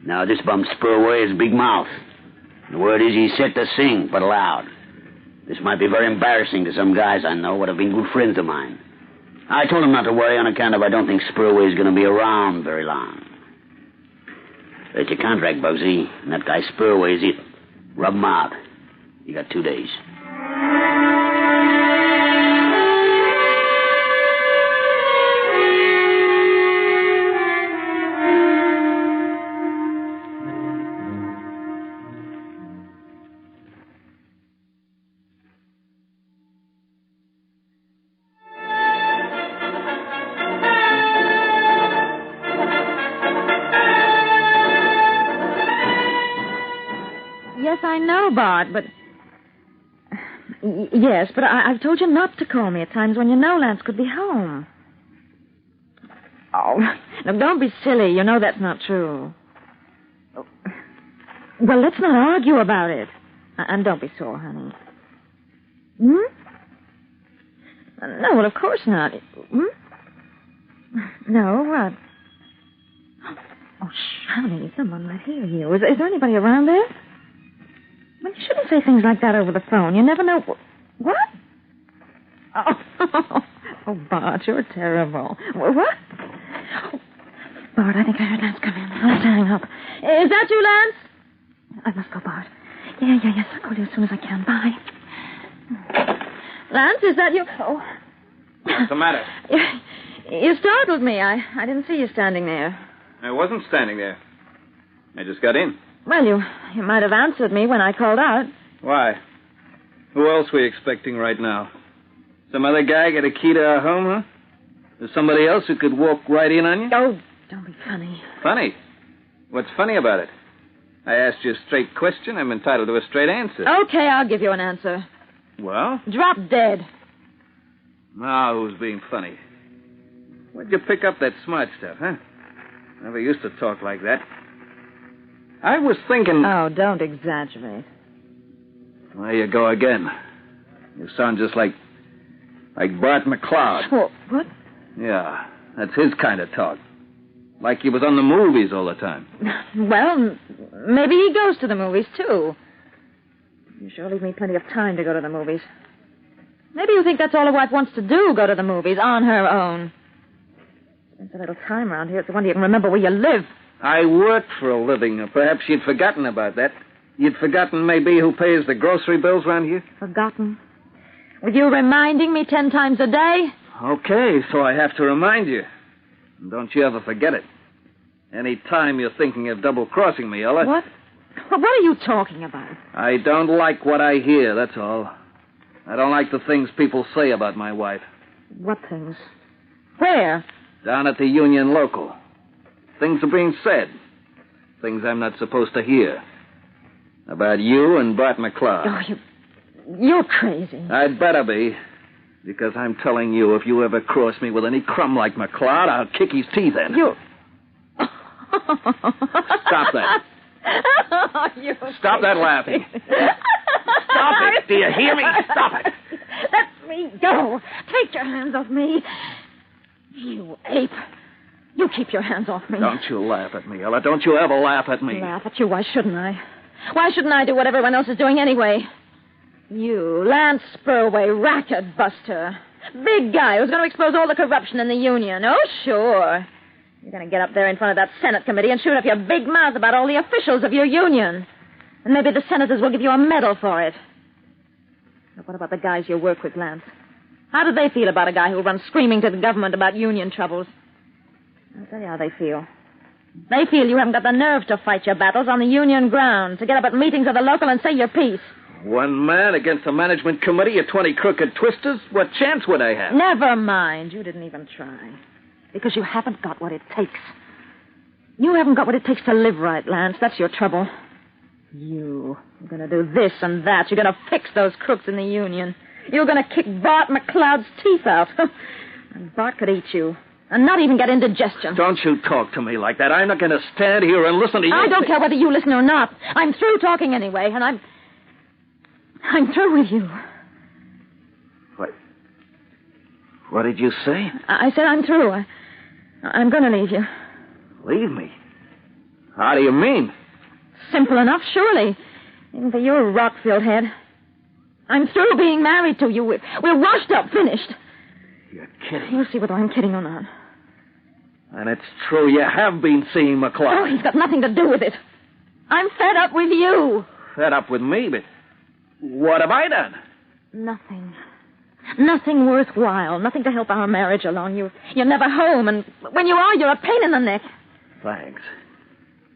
Now, this bum Spurway has a big mouth. The word is he's set to sing, but loud. This might be very embarrassing to some guys I know what have been good friends of mine. I told him not to worry on account of I don't think Spurway is going to be around very long. That's your contract, Bugsy. And that guy Spurway is it. Rub him out. You got 2 days. Yes, I know, Bart, but... Yes, but I've told you not to call me at times when you know Lance could be home. Oh, now don't be silly. You know that's not true. Oh. Well, let's not argue about it. And don't be sore, honey. Hmm? No, well, of course not. Hmm? No, what? Oh, shh, honey, someone might hear you. Is there anybody around there? Well, you shouldn't say things like that over the phone. You never know... What? Oh, oh Bart, you're terrible. What? Oh, Bart, I think I heard Lance come in. Let's hang up. Is that you, Lance? I must go, Bart. Yes, I'll call you as soon as I can. Bye. Lance, is that you? Oh. What's the matter? You startled me. I didn't see you standing there. I wasn't standing there. I just got in. Well, you might have answered me when I called out. Why? Who else were you expecting right now? Some other guy got a key to our home, huh? There's somebody else who could walk right in on you? Oh, don't be funny. Funny? What's funny about it? I asked you a straight question. I'm entitled to a straight answer. Okay, I'll give you an answer. Well? Drop dead. Now, who's being funny? Where'd you pick up that smart stuff, huh? Never used to talk like that. I was thinking... Oh, don't exaggerate. There you go again. You sound just like Bart McCloud. Well, what? Yeah, that's his kind of talk. Like he was on the movies all the time. Well, maybe he goes to the movies, too. You sure leave me plenty of time to go to the movies. Maybe you think that's all a wife wants to do, go to the movies on her own. Spend a little time around here. It's a wonder you can remember where you live. I work for a living. Or perhaps you'd forgotten about that. You'd forgotten maybe who pays the grocery bills around here? Forgotten? With you reminding me 10 times a day? Okay, so I have to remind you. And don't you ever forget it. Any time you're thinking of double-crossing me, Ella. What? What are you talking about? I don't like what I hear, that's all. I don't like the things people say about my wife. What things? Where? Down at the Union Local. Things are being said. Things I'm not supposed to hear. About you and Bart McCloud. Oh, you're crazy. I'd better be. Because I'm telling you, if you ever cross me with any crumb like McCloud, I'll kick his teeth in. You... Stop that. Oh, Stop that laughing. Stop it. Do you hear me? Stop it. Let me go. Take your hands off me. You ape. You keep your hands off me. Don't you laugh at me, Ella. Don't you ever laugh at me. Laugh at you? Why shouldn't I? Why shouldn't I do what everyone else is doing anyway? You, Lance Spurway, racket buster. Big guy who's going to expose all the corruption in the union. Oh, sure. You're going to get up there in front of that Senate committee and shoot up your big mouth about all the officials of your union. And maybe the senators will give you a medal for it. But what about the guys you work with, Lance? How do they feel about a guy who runs screaming to the government about union troubles? I'll tell you how they feel. They feel you haven't got the nerve to fight your battles on the union ground, to get up at meetings of the local and say your piece. One man against a management committee of 20 crooked twisters? What chance would I have? Never mind. You didn't even try. Because you haven't got what it takes. You haven't got what it takes to live right, Lance. That's your trouble. You're going to do this and that. You're going to fix those crooks in the union. You're going to kick Bart McCloud's teeth out. And Bart could eat you. And not even get indigestion. Don't you talk to me like that. I'm not going to stand here and listen to you. I don't care whether you listen or not. I'm through talking anyway, and I'm through with you. What did you say? I said I'm through. I'm going to leave you. Leave me? How do you mean? Simple enough, surely. Even for your rock-filled head. I'm through being married to you. We're washed up, finished. You're kidding. You'll see whether I'm kidding or not. And it's true, you have been seeing McCloud. Oh, he's got nothing to do with it. I'm fed up with you. Fed up with me? But what have I done? Nothing. Nothing worthwhile. Nothing to help our marriage along. You're never home, and when you are, you're a pain in the neck. Thanks.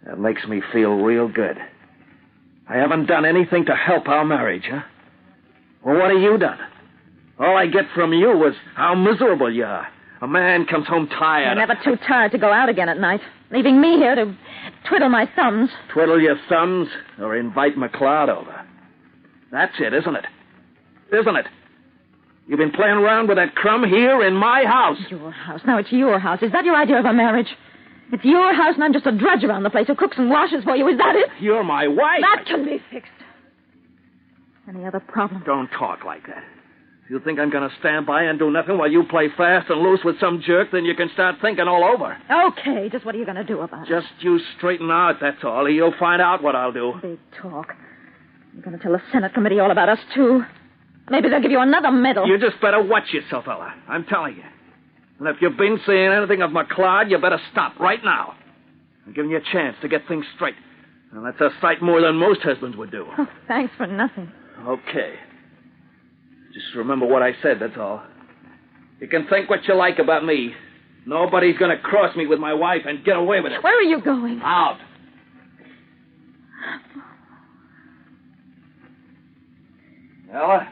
That makes me feel real good. I haven't done anything to help our marriage, huh? Well, what have you done? All I get from you is how miserable you are. A man comes home tired. You're never too tired to go out again at night, leaving me here to twiddle my thumbs. Twiddle your thumbs or invite McCloud over. That's it, isn't it? Isn't it? You've been playing around with that crumb here in my house. Your house. Now it's your house. Is that your idea of a marriage? It's your house and I'm just a drudge around the place who cooks and washes for you. Is that it? You're my wife. That can be fixed. Any other problem? Don't talk like that. If you think I'm going to stand by and do nothing while you play fast and loose with some jerk, then you can start thinking all over. Okay, just what are you going to do about it? Just you straighten out, that's all. You'll find out what I'll do. Big talk. You're going to tell the Senate committee all about us, too. Maybe they'll give you another medal. You just better watch yourself, Ella. I'm telling you. And if you've been seeing anything of McCloud, you better stop right now. I'm giving you a chance to get things straight. And that's a sight more than most husbands would do. Oh, thanks for nothing. Okay. Just remember what I said, that's all. You can think what you like about me. Nobody's going to cross me with my wife and get away with it. Where are you going? Out. Ella,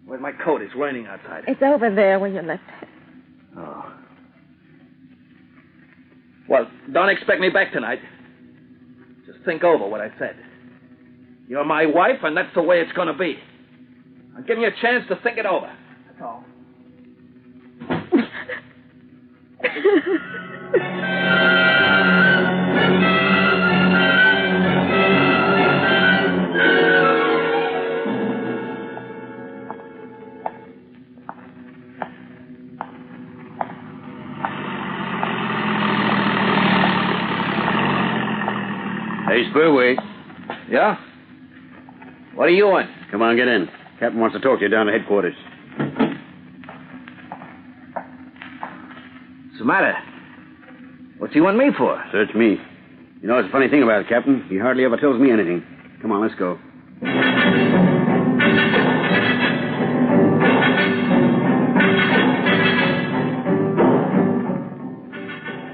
where's my coat? It's raining outside. It's over there where you left it. Oh. Well, don't expect me back tonight. Just think over what I said. You're my wife, and that's the way it's going to be. I'm giving you a chance to think it over. That's all. Yeah? What do you want? Come on, get in. Captain wants to talk to you down at headquarters. What's the matter? What's he want me for? Search me. You know, it's a funny thing about it, Captain. He hardly ever tells me anything. Come on, let's go.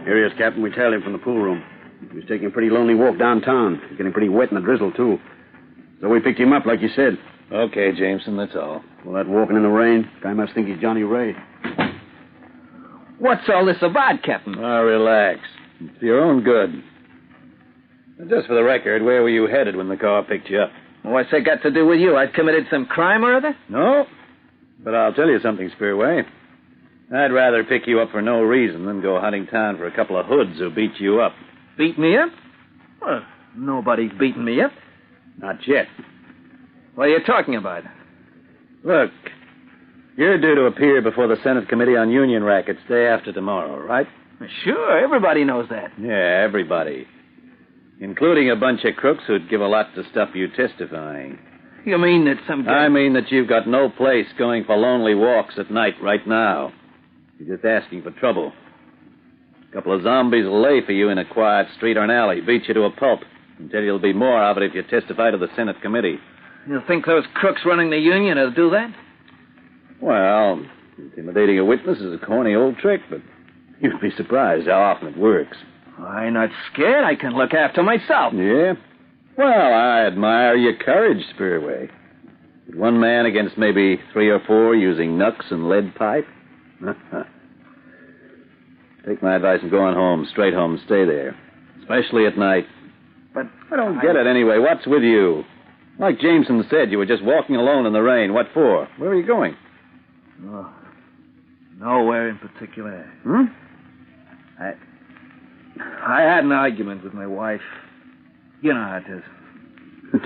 Here he is, Captain. We tailed him from the pool room. He was taking a pretty lonely walk downtown. He's getting pretty wet in the drizzle, too. So we picked him up, like you said. Okay, Jameson, that's all. Well, that walking in the rain, guy must think he's Johnny Ray. What's all this about, Captain? Relax. It's for your own good. And just for the record, where were you headed when the car picked you up? What's that got to do with you? I'd committed some crime or other? No. But I'll tell you something, Spearway. I'd rather pick you up for no reason than go hunting town for a couple of hoods who beat you up. Beat me up? Well, nobody's beaten me up. Not yet. What are you talking about? Look, you're due to appear before the Senate Committee on Union Rackets day after tomorrow, right? Sure, everybody knows that. Yeah, everybody. Including a bunch of crooks who'd give a lot to stop you testifying. You mean that some guy... I mean that you've got no place going for lonely walks at night right now. You're just asking for trouble. A couple of zombies will lay for you in a quiet street or an alley, beat you to a pulp, and tell you there'll be more of it if you testify to the Senate Committee. You think those crooks running the union will do that? Well, intimidating a witness is a corny old trick, but you'd be surprised how often it works. I'm not scared. I can look after myself. Yeah? Well, I admire your courage, Spearway. But one man against maybe 3 or 4 using knucks and lead pipe? Take my advice and go on home, straight home, and stay there. Especially at night. But I don't get it anyway. What's with you? Like Jameson said, you were just walking alone in the rain. What for? Where are you going? Oh, nowhere in particular. I had an argument with my wife. You know how it is.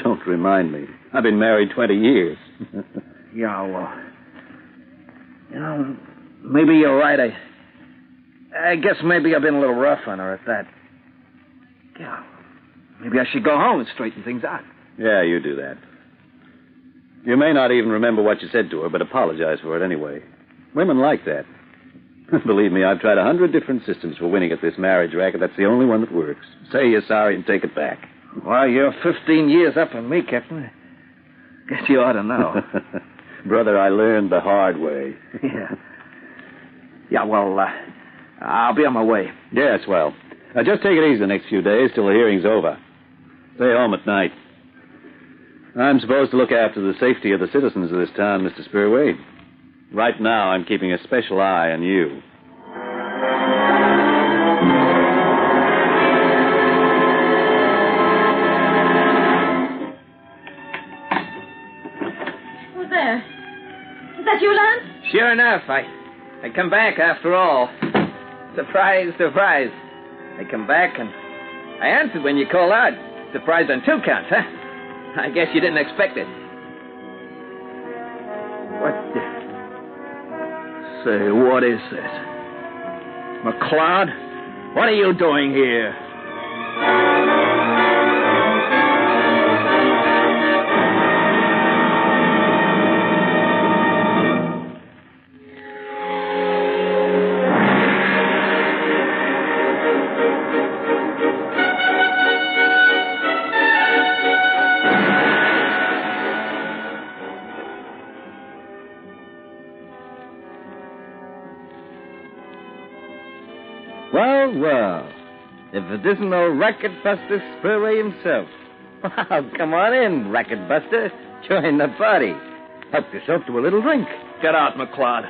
Don't remind me. I've been married 20 years. Yeah, well... You know, maybe you're right. I guess maybe I've been a little rough on her at that. Yeah, maybe I should go home and straighten things out. Yeah, you do that. You may not even remember what you said to her, but apologize for it anyway. Women like that. Believe me, I've tried 100 different systems for winning at this marriage racket. That's the only one that works. Say you're sorry and take it back. Well, you're 15 years up on me, Captain. Guess you ought to know. Brother, I learned the hard way. Yeah. Yeah, well, I'll be on my way. Yes, well. Just take it easy the next few days till the hearing's over. Stay home at night. I'm supposed to look after the safety of the citizens of this town, Mr. Spearway. Right now, I'm keeping a special eye on you. Who's there? Is that you, Lance? Sure enough, I come back after all. Surprise, surprise. I come back and I answered when you called out. Surprised on 2 counts, huh? I guess you didn't expect it. What the... Say, what is this? McLeod? What are you doing here? Well, if it isn't no Racket Buster Spearway himself. Well, come on in, Racket Buster. Join the party. Help yourself to a little drink. Get out, McLeod.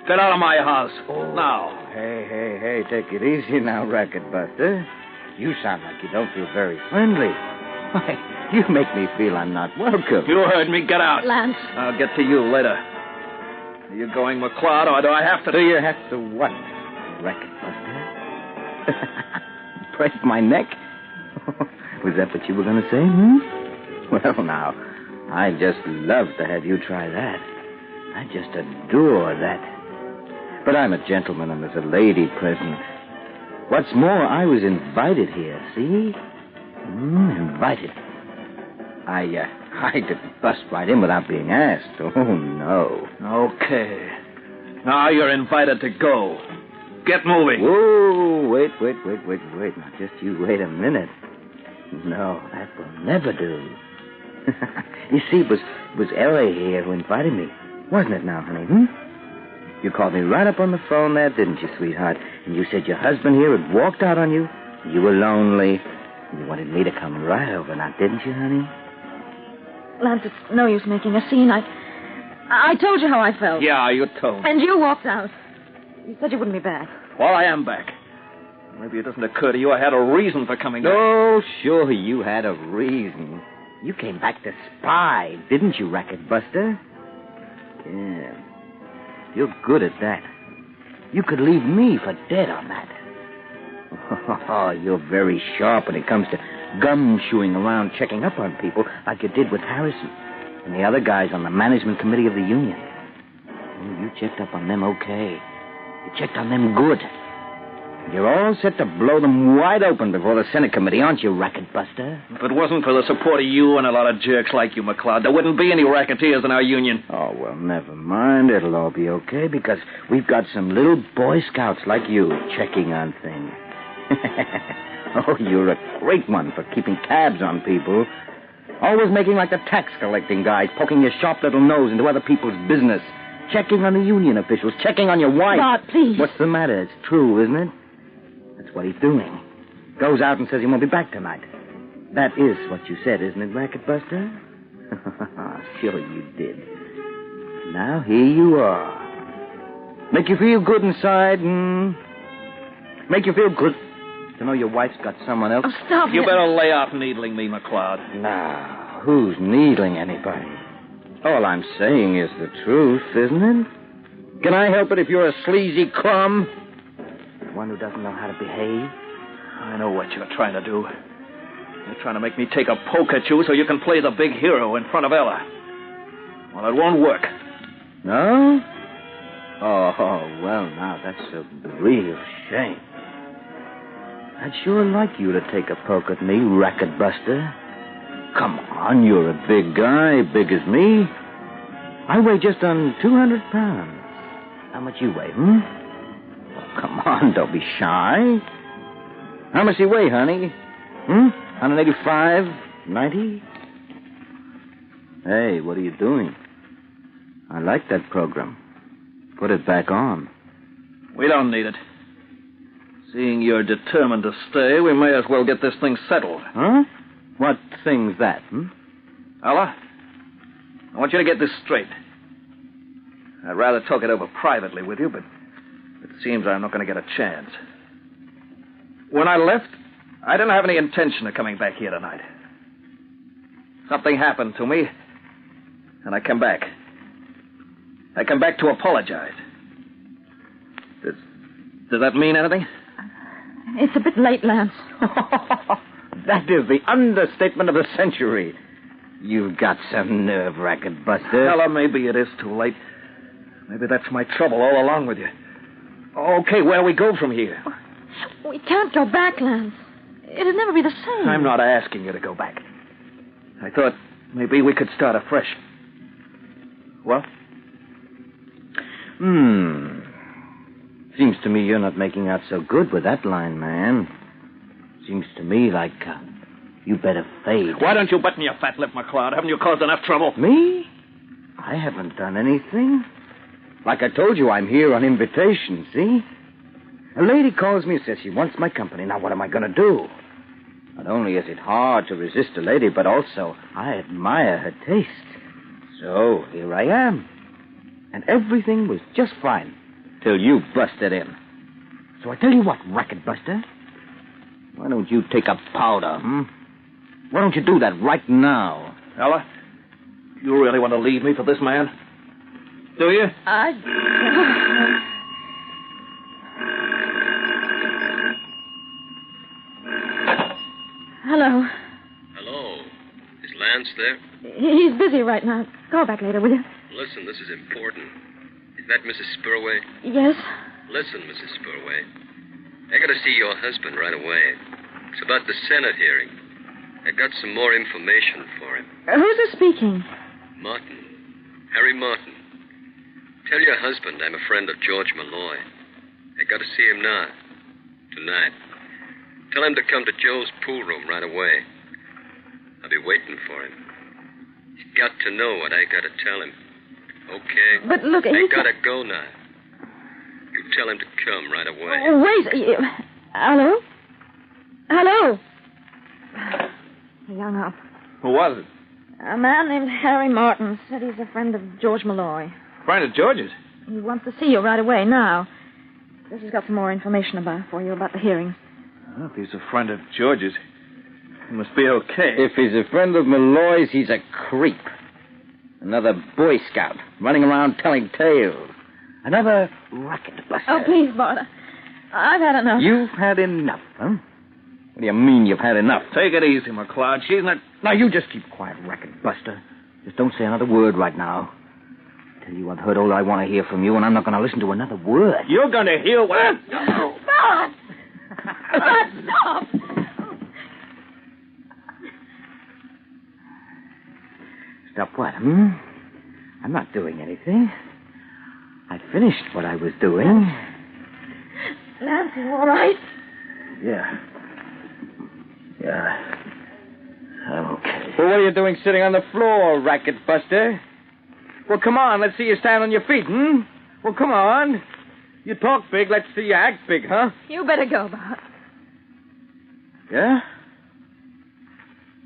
Get out of my house. Oh. Now. Hey, take it easy now, Racket Buster. You sound like you don't feel very friendly. Why, you make me feel I'm not welcome. You heard me. Get out. Lance. I'll get to you later. Are you going, McLeod, or do I have to... Do you have to what, Racket Buster? Break my neck? Was that what you were going to say, Well, now, I'd just love to have you try that. I just adore that. But I'm a gentleman and there's a lady present. What's more, I was invited here, see? Invited. I didn't bust right in without being asked. Oh, no. Okay. Now you're invited to go. Get moving. Whoa, wait. Now, just you wait a minute. No, that will never do. You see, it was Ellie here who invited me. Wasn't it now, honey, You called me right up on the phone there, didn't you, sweetheart? And you said your husband here had walked out on you. You were lonely. You wanted me to come right over now, didn't you, honey? Lance, it's no use making a scene. I told you how I felt. Yeah, you told me. And you walked out. You said you wouldn't be back. Well, I am back. Maybe it doesn't occur to you I had a reason for coming back. Oh, sure, you had a reason. You came back to spy, didn't you, Racket Buster? Yeah. You're good at that. You could leave me for dead on that. Oh, you're very sharp when it comes to gum-chewing around checking up on people like you did with Harrison and the other guys on the management committee of the union. Oh, you checked up on them okay. You checked on them good. You're all set to blow them wide open before the Senate committee, aren't you, Racket Buster? If it wasn't for the support of you and a lot of jerks like you, McLeod, there wouldn't be any racketeers in our union. Oh, well, never mind. It'll all be okay because we've got some little Boy Scouts like you checking on things. Oh, you're a great one for keeping tabs on people. Always making like the tax collecting guys, poking your sharp little nose into other people's business. Checking on the union officials, checking on your wife. God, please. What's the matter? It's true, isn't it? That's what he's doing. Goes out and says he won't be back tonight. That is what you said, isn't it, Racket Buster? Sure you did. Now here you are. Make you feel good inside and make you feel good to know your wife's got someone else. Oh, stop You it. better lay off needling me, McLeod. Now, who's needling anybody? All I'm saying is the truth, isn't it? Can I help it if you're a sleazy crumb? One who doesn't know how to behave? I know what you're trying to do. You're trying to make me take a poke at you so you can play the big hero in front of Ella. Well, it won't work. No? Oh, well, now, that's a real shame. I'd sure like you to take a poke at me, Racket Buster. Come on, you're a big guy, big as me. I weigh just on 200 pounds. How much you weigh, Oh, come on, don't be shy. How much do you weigh, honey? 185? 90? Hey, what are you doing? I like that program. Put it back on. We don't need it. Seeing you're determined to stay, we may as well get this thing settled. Huh? What thing's that, Ella, I want you to get this straight. I'd rather talk it over privately with you, but it seems I'm not going to get a chance. When I left, I didn't have any intention of coming back here tonight. Something happened to me, and I came back. I came back to apologize. Does that mean anything? It's a bit late, Lance. That is the understatement of the century. You've got some nerve, Racket Buster. Ella, maybe it is too late. Maybe that's my trouble all along with you. Okay, where do we go from here? We can't go back, Lance. It'll never be the same. I'm not asking you to go back. I thought maybe we could start afresh. Well? Seems to me you're not making out so good with that line, man. Seems to me like you better fade. Why don't you button your fat lip, McLeod? Haven't you caused enough trouble? Me? I haven't done anything. Like I told you, I'm here on invitation, see? A lady calls me and says she wants my company. Now, what am I going to do? Not only is it hard to resist a lady, but also I admire her taste. So, here I am. And everything was just fine till you busted in. So I tell you what, Racket Buster. Why don't you take a powder, Why don't you do that right now? Ella, you really want to leave me for this man? Do you? Hello. Hello. Is Lance there? He's busy right now. Call back later, will you? Listen, this is important. Is that Mrs. Spurway? Yes. Listen, Mrs. Spurway. I got to see your husband right away. It's about the Senate hearing. I got some more information for him. Who's this speaking? Martin. Harry Martin. Tell your husband I'm a friend of George Malloy. I got to see him now. Tonight. Tell him to come to Joe's pool room right away. I'll be waiting for him. He's got to know what I got to tell him. Okay? But look, I got to go now. You tell him to come right away. Oh, wait. Hello? Hello? He hung up. Who was it? A man named Harry Martin said he's a friend of George Malloy. Friend of George's? He wants to see you right away now. Says he's got some more information for you about the hearings. Well, if he's a friend of George's, he must be okay. If he's a friend of Malloy's, he's a creep. Another Boy Scout running around telling tales. Another racket buster. Oh, please, Bart. I've had enough. You've had enough, huh? What do you mean you've had enough? Take it easy, McLeod. She's not... Now, you just keep quiet, racket buster. Just don't say another word right now. I tell you, I've heard all I want to hear from you, and I'm not going to listen to another word. You're going to hear what... Bart! Bart, stop! Stop what, I'm not doing anything. I finished what I was doing. Nancy, all right? Yeah. I'm okay. Well, what are you doing sitting on the floor, racket buster? Well, come on, let's see you stand on your feet, Well, come on. You talk big, let's see you act big, huh? You better go, Bart. Yeah?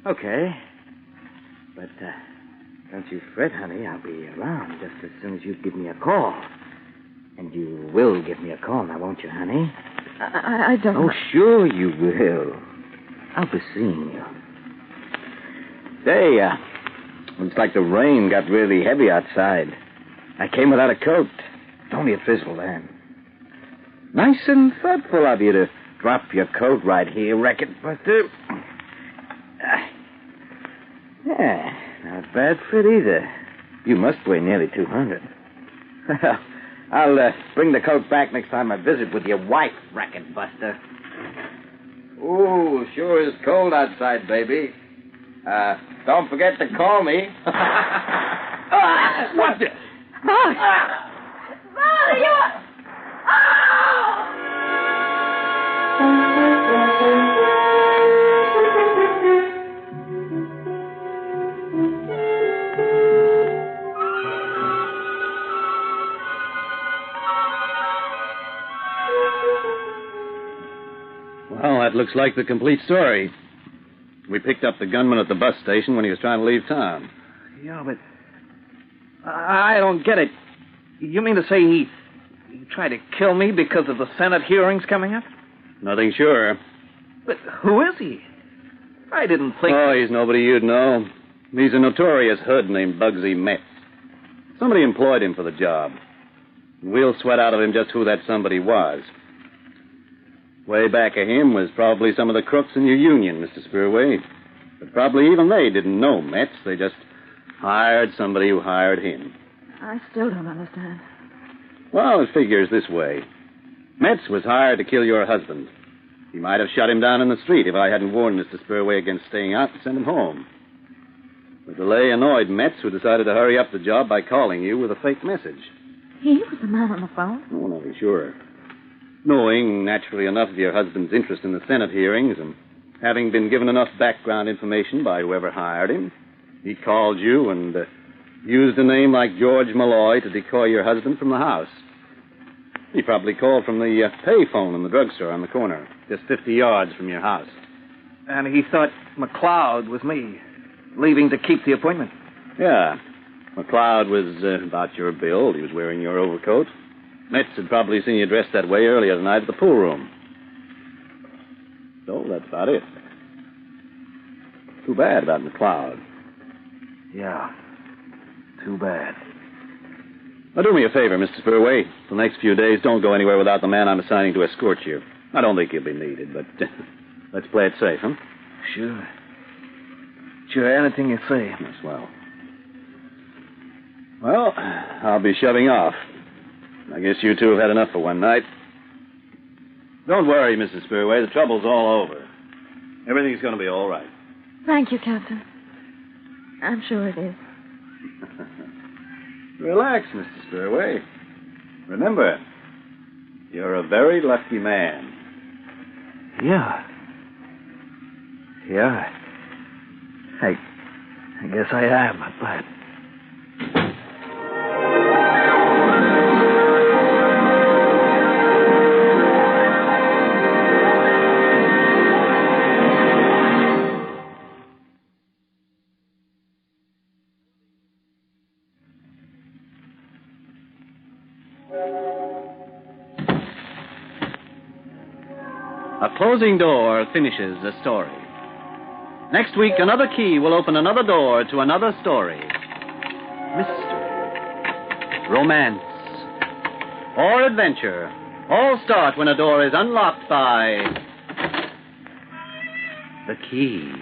Okay. But, don't you fret, honey. I'll be around just as soon as you give me a call. And you will give me a call now, won't you, honey? I don't... Oh, sure you will. I'll be seeing you. Say, looks like the rain got really heavy outside. I came without a coat. Only a drizzle then. Nice and thoughtful of you to drop your coat right here, Racket Buster. Yeah, not a bad fit either. You must weigh nearly 200. I'll bring the coat back next time I visit with your wife, Racket Buster. Ooh, sure is cold outside, baby. Don't forget to call me. What the... Bart! Bart, you... Well, that looks like the complete story. We picked up the gunman at the bus station when he was trying to leave town. Yeah, but... I don't get it. You mean to say he tried to kill me because of the Senate hearings coming up? Nothing sure. But who is he? I didn't think... Oh, he's nobody you'd know. He's a notorious hood named Bugsy Metz. Somebody employed him for the job. We'll sweat out of him just who that somebody was. Way back of him was probably some of the crooks in your union, Mr. Spearway. But probably even they didn't know Metz. They just hired somebody who hired him. I still don't understand. Well, it figures this way. Metz was hired to kill your husband. He might have shot him down in the street if I hadn't warned Mr. Spearway against staying out and sent him home. The delay annoyed Metz, who decided to hurry up the job by calling you with a fake message. He was the man on the phone? Oh, no, be sure. Knowing, naturally enough, of your husband's interest in the Senate hearings and having been given enough background information by whoever hired him, he called you and used a name like George Malloy to decoy your husband from the house. He probably called from the payphone in the drugstore on the corner, just 50 yards from your house. And he thought McLeod was me, leaving to keep the appointment. Yeah. McLeod was about your build. He was wearing your overcoat. Metz had probably seen you dressed that way earlier tonight at the pool room. So that's about it. Too bad about McLeod. Yeah, too bad. Now, do me a favor, Mr. Spurway. For the next few days, don't go anywhere without the man I'm assigning to escort you. I don't think you'll be needed, but let's play it safe, huh? Sure. Sure, anything you say. That's well. Well, I'll be shoving off. I guess you two have had enough for one night. Don't worry, Mrs. Spurway. The trouble's all over. Everything's going to be all right. Thank you, Captain. I'm sure it is. Relax, Mr. Spurway. Remember, you're a very lucky man. Yeah. I guess I am, but... A closing door finishes a story. Next week, another key will open another door to another story. Mystery, romance, or adventure all start when a door is unlocked by the key.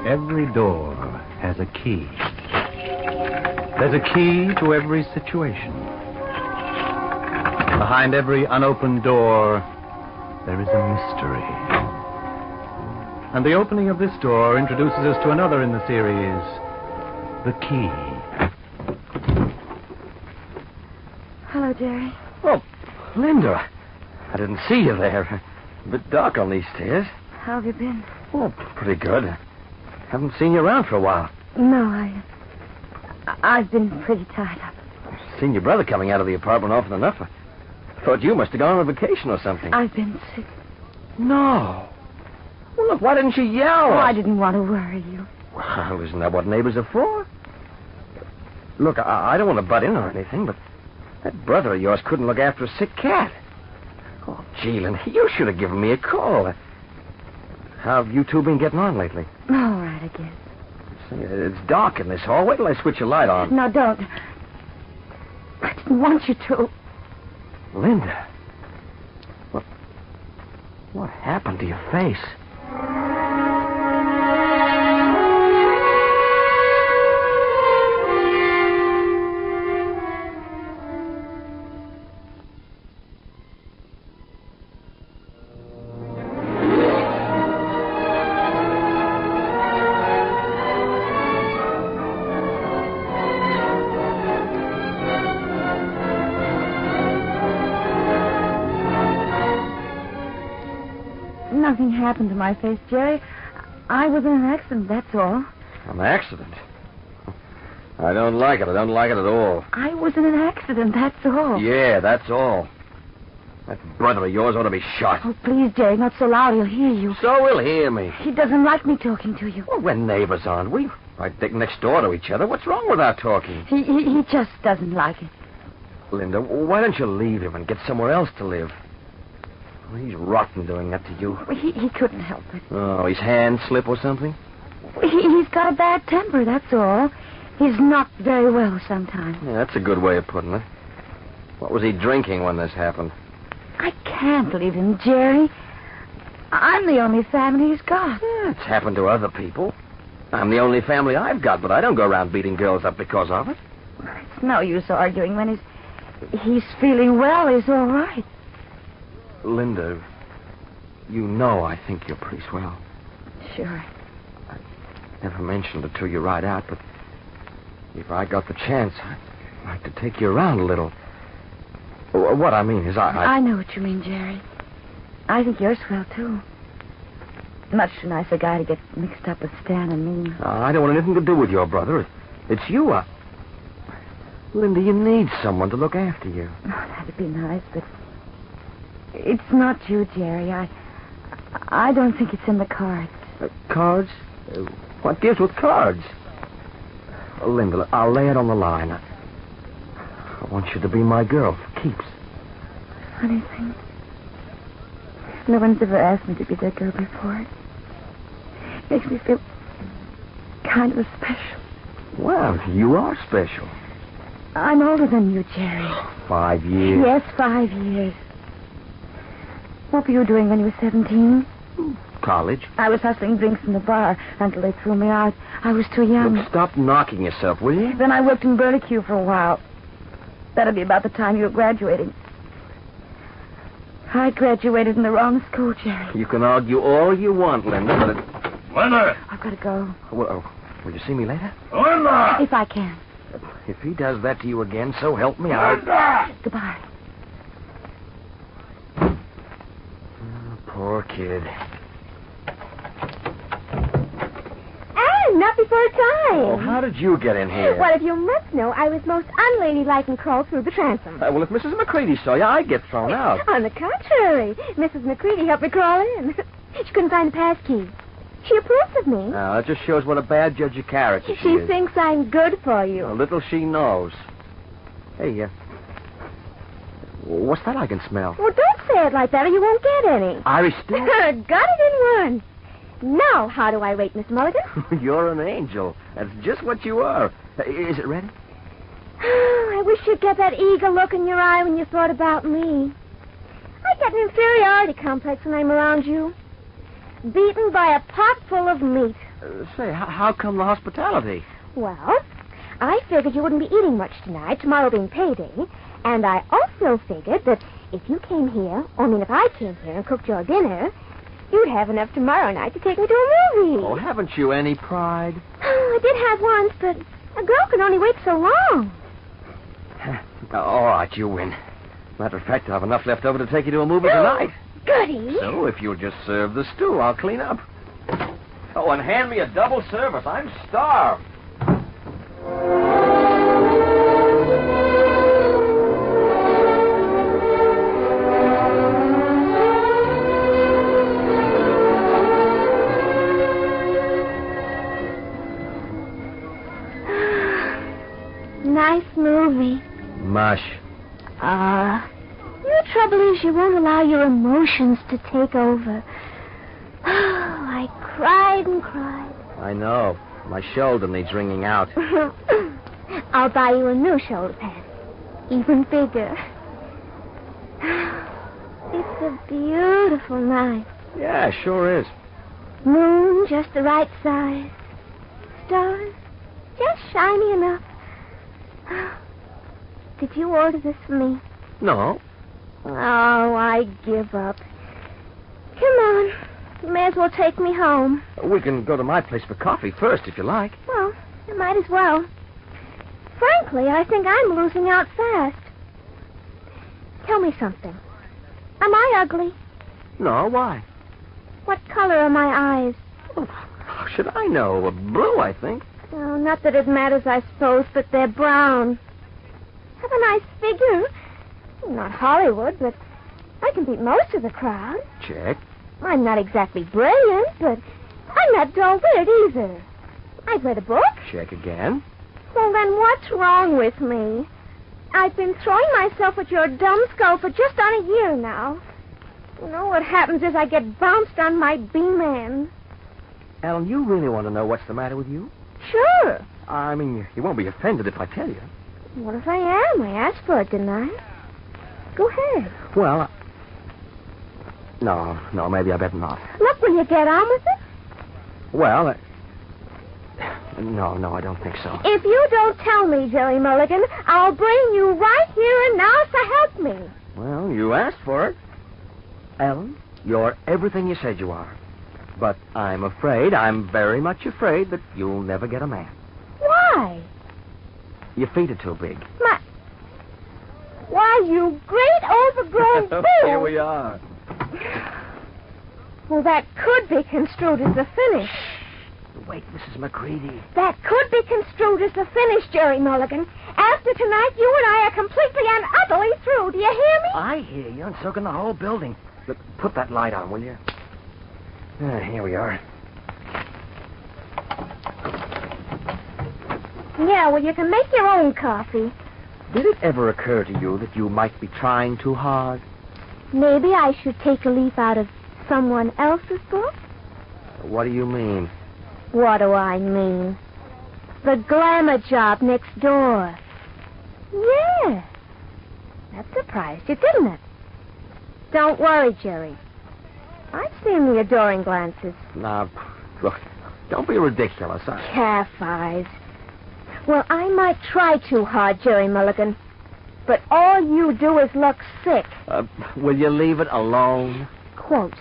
Every door has a key. There's a key to every situation. Behind every unopened door, there is a mystery. And the opening of this door introduces us to another in the series, the key. Hello, Jerry. Oh, Linda. I didn't see you there. A bit dark on these stairs. How have you been? Oh, pretty good. Haven't seen you around for a while. No, I've been pretty tied up. Seen your brother coming out of the apartment often enough. I thought you must have gone on a vacation or something. I've been sick. No. Well, look, why didn't you yell? Oh, I didn't want to worry you. Well, isn't that what neighbors are for? Look, I don't want to butt in or anything, but that brother of yours couldn't look after a sick cat. Oh, gee, Linda, you should have given me a call. How have you two been getting on lately? All right, I guess. It's dark in this hall. Wait till I switch a light on. No, don't. I didn't want you to. Linda. What happened to your face? Nothing happened to my face, Jerry. I was in an accident, that's all. An accident? I don't like it. I don't like it at all. I was in an accident, that's all. Yeah, that's all. That brother of yours ought to be shot. Oh, please, Jerry, not so loud. He'll hear you. So he'll hear me. He doesn't like me talking to you. Well, we're neighbors, aren't we? I think next door to each other. What's wrong with our talking? He just doesn't like it. Linda, why don't you leave him and get somewhere else to live? Well, he's rotten doing that to you. He couldn't help it. Oh, his hand slip or something? He's got a bad temper, that's all. He's not very well sometimes. Yeah, that's a good way of putting it. What was he drinking when this happened? I can't leave him, Jerry. I'm the only family he's got. Yeah, it's happened to other people. I'm the only family I've got, but I don't go around beating girls up because of it. It's no use arguing when he's feeling well. He's all right. Linda, you know I think you're pretty swell. Sure. I never mentioned it to you right out, but if I got the chance, I'd like to take you around a little. What I mean is I know what you mean, Jerry. I think you're swell, too. Much too nice a guy to get mixed up with Stan and me. I don't want anything to do with your brother. It's you. Linda, you need someone to look after you. Oh, that'd be nice, but it's not you, Jerry. I don't think it's in the cards. Cards? What gives with cards? Linda, I'll lay it on the line. I want you to be my girl for keeps. Funny thing. No one's ever asked me to be their girl before. It makes me feel kind of special. Well, you are special. I'm older than you, Jerry. 5 years. Yes, 5 years. What were you doing when you were 17? College. I was hustling drinks in the bar until they threw me out. I was too young. Look, stop knocking yourself, will you? Then I worked in Burlicue for a while. That'll be about the time you were graduating. I graduated in the wrong school, Jerry. You can argue all you want, Linda, but it... Linda! I've got to go. Well, will you see me later? Linda! If I can. If he does that to you again, so help me, Linda! Goodbye. Poor kid. Not before time. Oh, how did you get in here? Well, if you must know, I was most unladylike and crawled through the transom. Well, if Mrs. McCready saw you, I'd get thrown out. On the contrary, Mrs. McCready helped me crawl in. She couldn't find the pass key. She approves of me. Now, that just shows what a bad judge of character she She is. thinks I'm good for you. Little she knows. Hey, what's that I can smell? Well, don't say it like that or you won't get any. Irish stew? Got it in one. Now, how do I rate, Miss Mulligan? You're an angel. That's just what you are. Is it ready? I wish you'd get that eager look in your eye when you thought about me. I get an inferiority complex when I'm around you. Beaten by a pot full of meat. Say, how come the hospitality? Well, I figured you wouldn't be eating much tonight, tomorrow being payday. And I also figured that if you came here, if I came here and cooked your dinner, you'd have enough tomorrow night to take me to a movie. Oh, haven't you any pride? I did have once, but a girl can only wait so long. All right, you win. Matter of fact, I have enough left over to take you to a movie tonight. Goody. So if you'll just serve the stew, I'll clean up. Oh, and hand me a double service. I'm starved. Nice movie. Mush. Your trouble is you won't allow your emotions to take over. I cried and cried. I know. My shoulder needs wringing out. I'll buy you a new shoulder pad. Even bigger. It's a beautiful night. Yeah, sure is. Moon just the right size. Stars just shiny enough. Did you order this for me? No. Oh, I give up. Come on. You may as well take me home. We can go to my place for coffee first, if you like. Well, you might as well. Frankly, I think I'm losing out fast. Tell me something. Am I ugly? No, why? What color are my eyes? Oh, how should I know? Blue, I think. Oh, not that it matters, I suppose, but they're brown. Have a nice figure. Not Hollywood, but I can beat most of the crowd. Check. I'm not exactly brilliant, but I'm not dull-witted either. I've read a book. Check again. Well, then what's wrong with me? I've been throwing myself at your dumb skull for just on a year now. You know what happens is I get bounced on my beam end. Ellen, you really want to know what's the matter with you? Sure. I mean, you won't be offended if I tell you. What if I am? I asked for it, didn't I? Go ahead. Well, no, maybe I better not. Look, will you get on with it? Well, no, I don't think so. If you don't tell me, Jerry Mulligan, I'll bring you right here and now, so help me. Well, you asked for it. Ellen, you're everything you said you are. But I'm very much afraid that you'll never get a man. Why? Your feet are too big. Why, you great overgrown fool! Here we are. Well, that could be construed as the finish. Wait, Mrs. McCready. That could be construed as the finish, Jerry Mulligan. After tonight, you and I are completely and utterly through. Do you hear me? I hear you, and so can the whole building. Look, put that light on, will you? Here we are. Yeah, well, you can make your own coffee. Did it ever occur to you that you might be trying too hard? maybe I should take a leaf out of someone else's book? What do you mean? What do I mean? The glamour job next door. Yeah. That surprised you, didn't it? Don't worry, Jerry. I've seen the adoring glances. Now, look, don't be ridiculous. Calf eyes. Well, I might try too hard, Jerry Mulligan. But all you do is look sick. Will you leave it alone? Quote.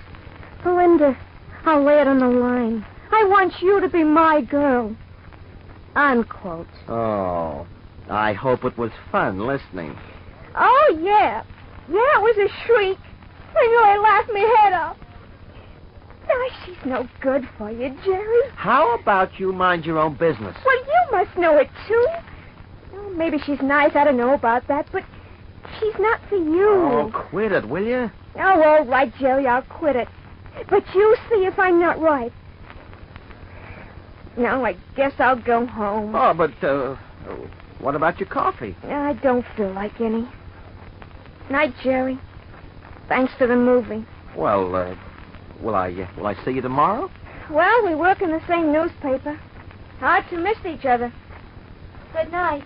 Belinda, I'll lay it on the line. I want you to be my girl. Unquote. Oh, I hope it was fun listening. Oh, yeah. Yeah, it was a shriek. I nearly laughed my head off. Oh, she's no good for you, Jerry. How about you mind your own business? Well, you must know it, too. Well, maybe she's nice. I don't know about that, but she's not for you. Oh, quit it, will you? Oh, all right, Jerry, I'll quit it. But you see if I'm not right. Now, I guess I'll go home. Oh, but, what about your coffee? I don't feel like any. Night, Jerry. Thanks for the movie. Well, will I see you tomorrow? Well, we work in the same newspaper. Hard to miss each other. Good night.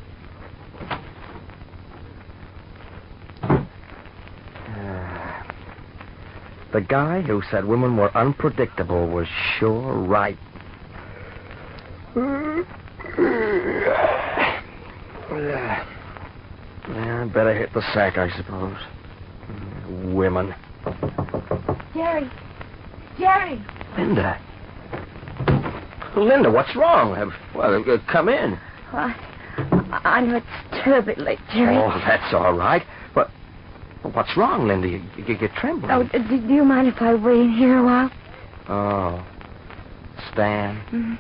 The guy who said women were unpredictable was sure right. Yeah, I'd better hit the sack, I suppose. Women. Jerry. Jerry. Linda. Linda, what's wrong? Well, come in. I know it's terribly late, Jerry. Oh, that's all right. But what's wrong, Linda? You're trembling. Oh, do you mind if I wait in here a while? Oh. Stan? Mm-hmm.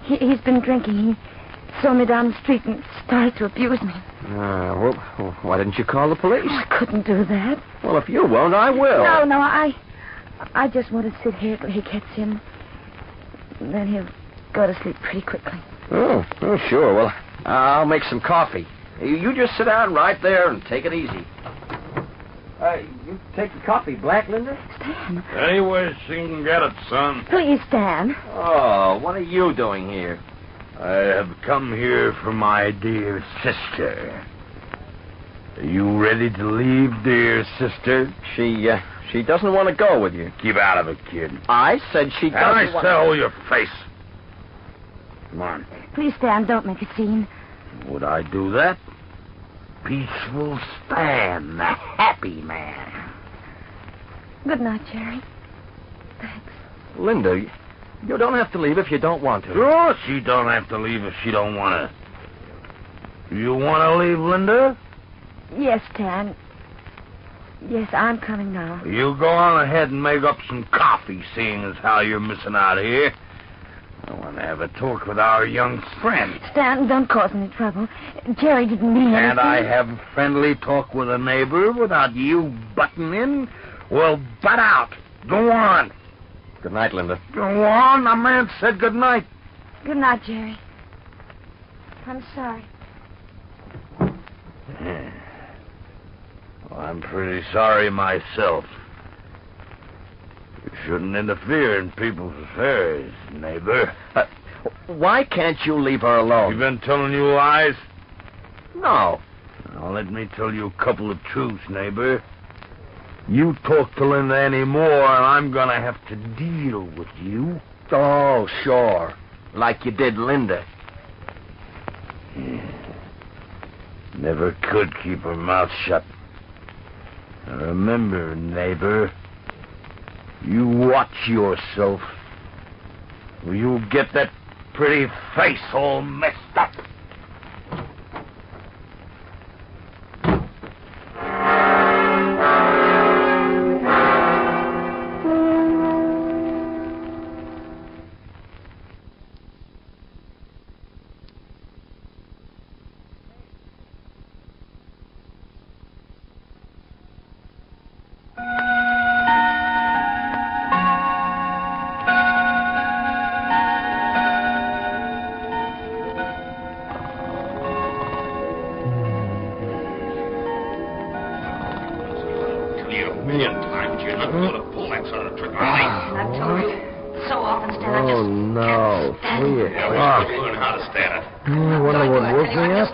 He's been drinking. He saw me down the street and started to abuse me. Well, why didn't you call the police? Oh, I couldn't do that. Well, if you won't, I will. No, I just want to sit here till he gets in. Then he'll go to sleep pretty quickly. Oh, sure. Well, I'll make some coffee. You just sit down right there and take it easy. You take the coffee black, Linda? Stan. Anywhere she can get it, son. Please, Stan. Oh, what are you doing here? I have come here for my dear sister. Are you ready to leave, dear sister? She doesn't want to go with you. Keep out of it, kid. I said she doesn't want to... want... sell your face. Come on. Please, Stan, don't make a scene. Would I do that? Peaceful Stan, the happy man. Good night, Jerry. Thanks. Linda, you don't have to leave if you don't want to. Sure, she don't have to leave if she don't want to. You want to leave, Linda? Yes, Stan. Yes, I'm coming now. You go on ahead and make up some coffee, seeing as how you're missing out here. I want to have a talk with our young friend. Stan, don't cause any trouble. Jerry didn't mean anything. And I have a friendly talk with a neighbor without you butting in? Well, butt out. Go on. Good night, Linda. Go on. The man said good night. Good night, Jerry. I'm sorry. Well, I'm pretty sorry myself. You shouldn't interfere in people's affairs, neighbor. Why can't you leave her alone? You been telling you lies? No. Now, let me tell you a couple of truths, neighbor. You talk to Linda any more, and I'm going to have to deal with you. Oh, sure. Like you did Linda. Never could keep her mouth shut. Now, remember, neighbor, you watch yourself, or you'll get that pretty face all messed up. Oh, no. Here. Look. Learn how to stand it. I wonder what woke me up.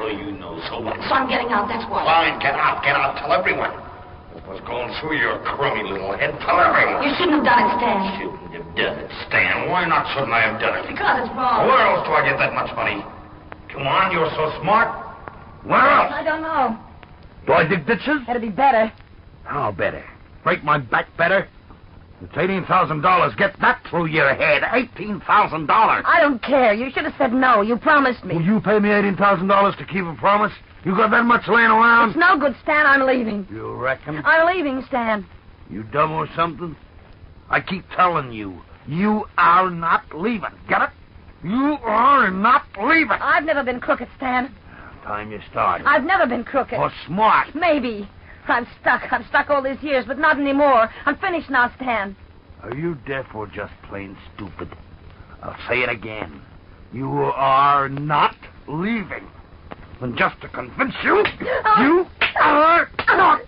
So you know, so what? So I'm getting out, that's why. Fine, get out, tell everyone. What's going through your crummy little head? Tell everyone. You shouldn't have done it, Stan. Shouldn't have done it, Stan. Why not shouldn't I have done it? Because it's wrong. Where else do I get that much money? Come on, you're so smart. Where else? I don't know. Do I dig ditches? That'd be better. How better? Break my back better? It's $18,000. Get that through your head. $18,000. I don't care. You should have said no. You promised me. Will you pay me $18,000 to keep a promise? You got that much laying around? It's no good, Stan. I'm leaving. You reckon? I'm leaving, Stan. You dumb or something? I keep telling you, you are not leaving. Get it? You are not leaving. I've never been crooked, Stan. Time you started. I've never been crooked. Or smart. Maybe. I'm stuck all these years, but not anymore. I'm finished now, Stan. Are you deaf or just plain stupid? I'll say it again. You are not leaving. And just to convince you, you are not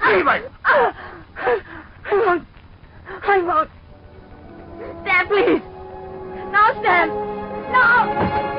leaving. I won't. Stan, please. No, Stan. No.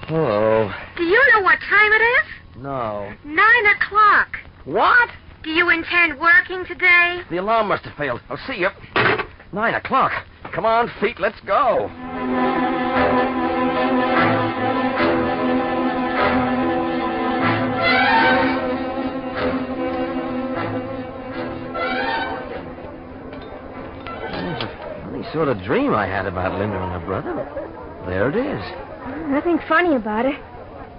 Hello. Do you know what time it is? No. 9 o'clock. What? Do you intend working today? The alarm must have failed. I'll see you. 9 o'clock. Come on, feet, let's go. Sort of dream I had about Linda and her brother. There it is. Nothing funny about it.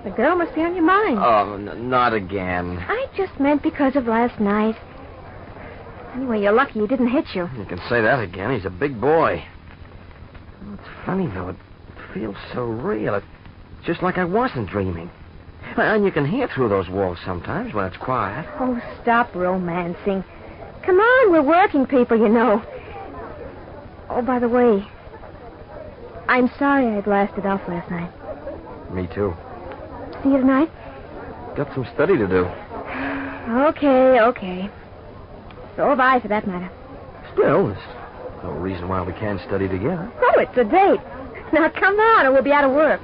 The girl must be on your mind. Oh, not again. I just meant because of last night. Anyway, you're lucky he didn't hit you. You can say that again. He's a big boy. Oh, it's funny, though. It feels so real. It's just like I wasn't dreaming. And you can hear through those walls sometimes when it's quiet. Oh, stop romancing. Come on, we're working people, you know. Oh, by the way, I'm sorry I blasted off last night. Me too. See you tonight? Got some study to do. Okay. So have I, for that matter. Still, there's no reason why we can't study together. Oh, it's a date. Now, come on, or we'll be out of work.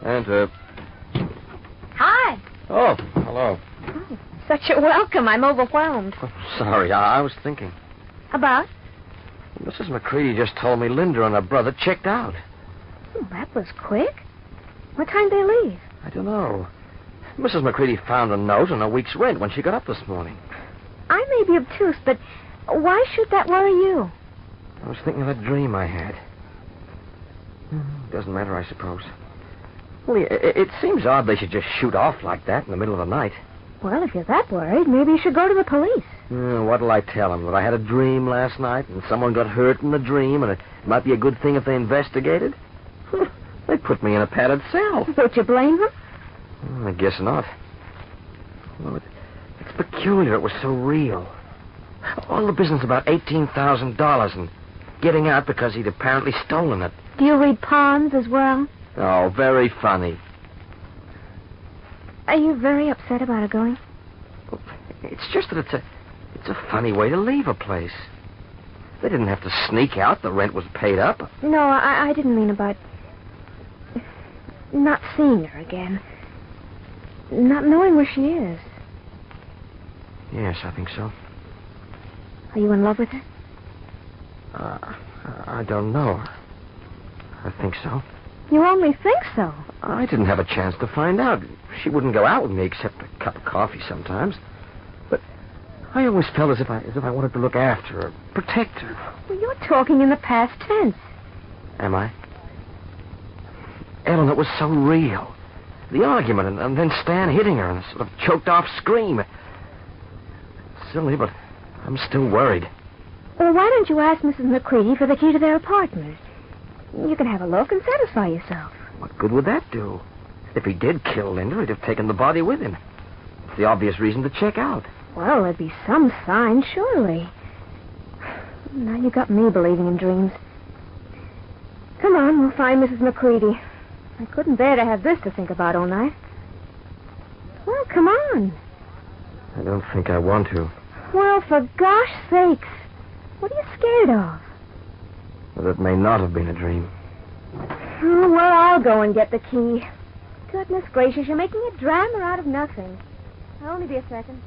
Enter. Hi. Oh, hello. Oh, such a welcome. I'm overwhelmed. Oh, sorry, I was thinking. About? Mrs. McCready just told me Linda and her brother checked out. Oh, that was quick. What time did they leave? I don't know. Mrs. McCready found a note and a week's rent when she got up this morning. I may be obtuse, but why should that worry you? I was thinking of that dream I had. Doesn't matter, I suppose. Well, it seems odd they should just shoot off like that in the middle of the night. Well, if you're that worried, maybe you should go to the police. What'll I tell them? That I had a dream last night and someone got hurt in the dream and it might be a good thing if they investigated? They put me in a padded cell. Don't you blame them? I guess not. Well, it's peculiar it was so real. All the business about $18,000 and getting out because he'd apparently stolen it. Do you read palms as well? Oh, very funny. Are you very upset about her going? It's just that it's a funny way to leave a place. They didn't have to sneak out. The rent was paid up. No, I didn't mean about not seeing her again. Not knowing where she is. Yes, I think so. Are you in love with her? I don't know. I think so. You only think so. I didn't have a chance to find out. She wouldn't go out with me except a cup of coffee sometimes. But I always felt as if I wanted to look after her, protect her. Well, you're talking in the past tense. Am I? Ellen, it was so real. The argument and then Stan hitting her and a sort of choked-off scream. Silly, but I'm still worried. Well, why don't you ask Mrs. McCready for the key to their apartment? You can have a look and satisfy yourself. What good would that do? If he did kill Linda, he'd have taken the body with him. It's the obvious reason to check out. Well, there'd be some sign, surely. Now you got me believing in dreams. Come on, we'll find Mrs. McCready. I couldn't bear to have this to think about all night. Well, come on. I don't think I want to. Well, for gosh sakes. What are you scared of? But it may not have been a dream. Oh, well, I'll go and get the key. Goodness gracious, you're making a drama out of nothing. I'll only be a second.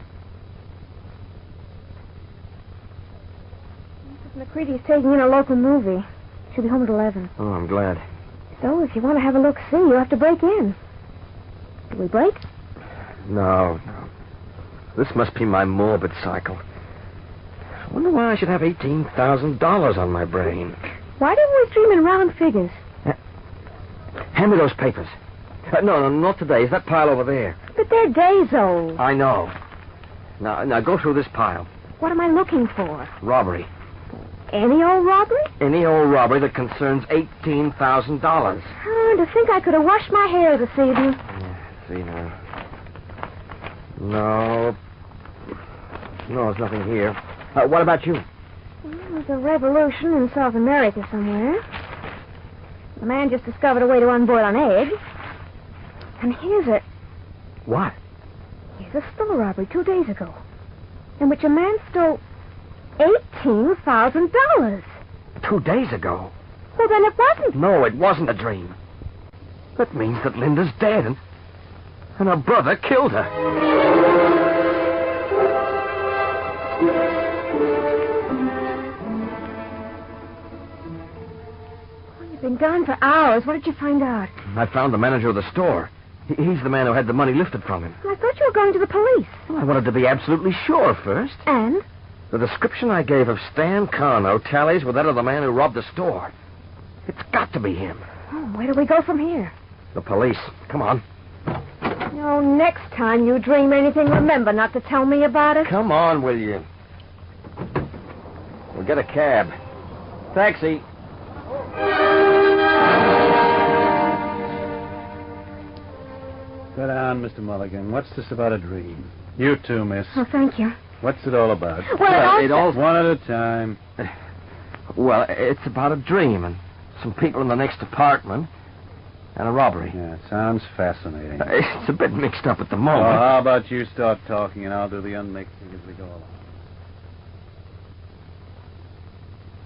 Mrs. McCready's taking in a local movie. She'll be home at 11. Oh, I'm glad. So, if you want to have a look-see, you'll have to break in. Do we break? No. This must be my morbid cycle. I wonder why I should have $18,000 on my brain. Why do you always dream in round figures? Hand me those papers. No, not today. Is that pile over there? But they're days old. I know. Now go through this pile. What am I looking for? Robbery. Any old robbery? Any old robbery that concerns $18,000. Oh, to think I could have washed my hair this evening. See now. No, there's nothing here. What about you? Well, there's a revolution in South America somewhere. The man just discovered a way to unboil an egg. And here's it. What? Here's a store robbery 2 days ago, in which a man stole $18,000. 2 days ago? Well, then it wasn't. No, it wasn't a dream. That means that Linda's dead, and her brother killed her. You've been gone for hours. What did you find out? I found the manager of the store. He's the man who had the money lifted from him. I thought you were going to the police. Well, I wanted to be absolutely sure first. And? The description I gave of Stan Carno tallies with that of the man who robbed the store. It's got to be him. Oh, where do we go from here? The police. Come on. Oh, next time you dream anything, remember not to tell me about it. Come on, will you? We'll get a cab. Taxi. Sit down, Mr. Mulligan. What's this about a dream? You too, miss. Oh, thank you. What's it all about? Well, it all... One at a time. Well, it's about a dream and some people in the next apartment and a robbery. Yeah, it sounds fascinating. It's a bit mixed up at the Well, moment. how about you start talking and I'll do the unmixing as we go along.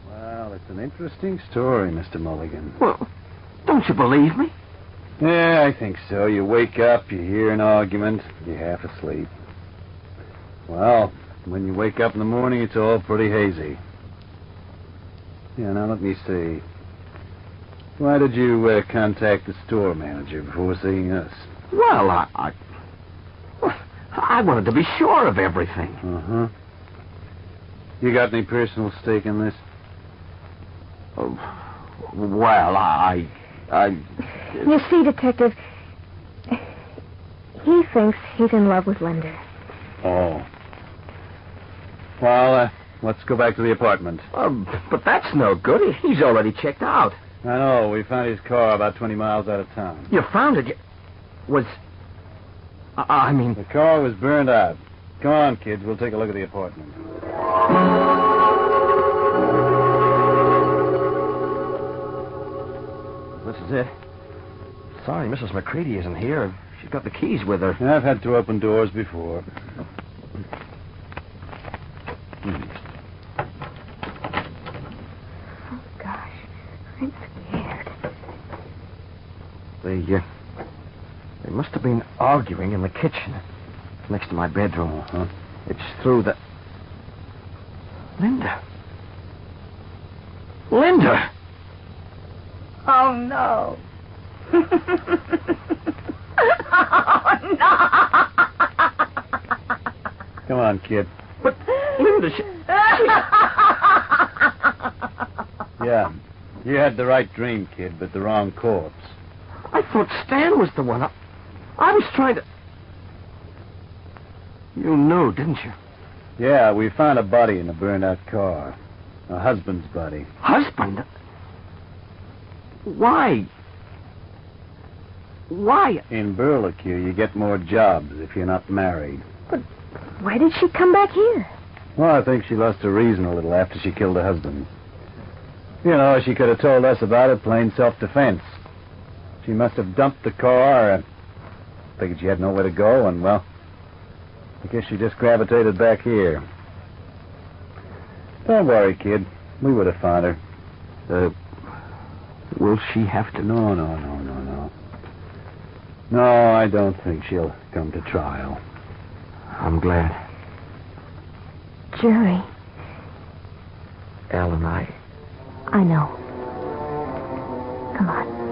Well, it's an interesting story, Mr. Mulligan. Well, don't you believe me? Yeah, I think so. You wake up, you hear an argument, you're half asleep. Well, when you wake up in the morning, it's all pretty hazy. Yeah, now let me see. Why did you contact the store manager before seeing us? Well, I wanted to be sure of everything. Uh-huh. You got any personal stake in this? Well, I... You see, Detective, he thinks he's in love with Linda. Oh. Well, let's go back to the apartment. But that's no good. He's already checked out. I know. We found his car about 20 miles out of town. You found it? I mean... The car was burned out. Come on, kids. We'll take a look at the apartment. This is it. Sorry, Mrs. McCready isn't here. She's got the keys with her. Yeah, I've had to open doors before. Oh, gosh. I'm scared. They must have been arguing in the kitchen next to my bedroom. Uh-huh. It's through the... Linda. Linda! Oh, no. Oh, no. Come on, kid. But, Linda, Yeah. You had the right dream, kid, but the wrong corpse. I thought Stan was the one. I was trying to... You knew, didn't you? Yeah, we found a body in a burned-out car. A husband's body. Husband? Why? Why? In Burlicue, you get more jobs if you're not married. Why did she come back here? Well, I think she lost her reason a little after she killed her husband. You know, she could have told us about it, plain self-defense. She must have dumped the car and figured she had nowhere to go, and, well, I guess she just gravitated back here. Don't worry, kid. We would have found her. Will she have to... No. No, I don't think she'll come to trial. I'm glad. Jerry. Ellen, I know. Come on.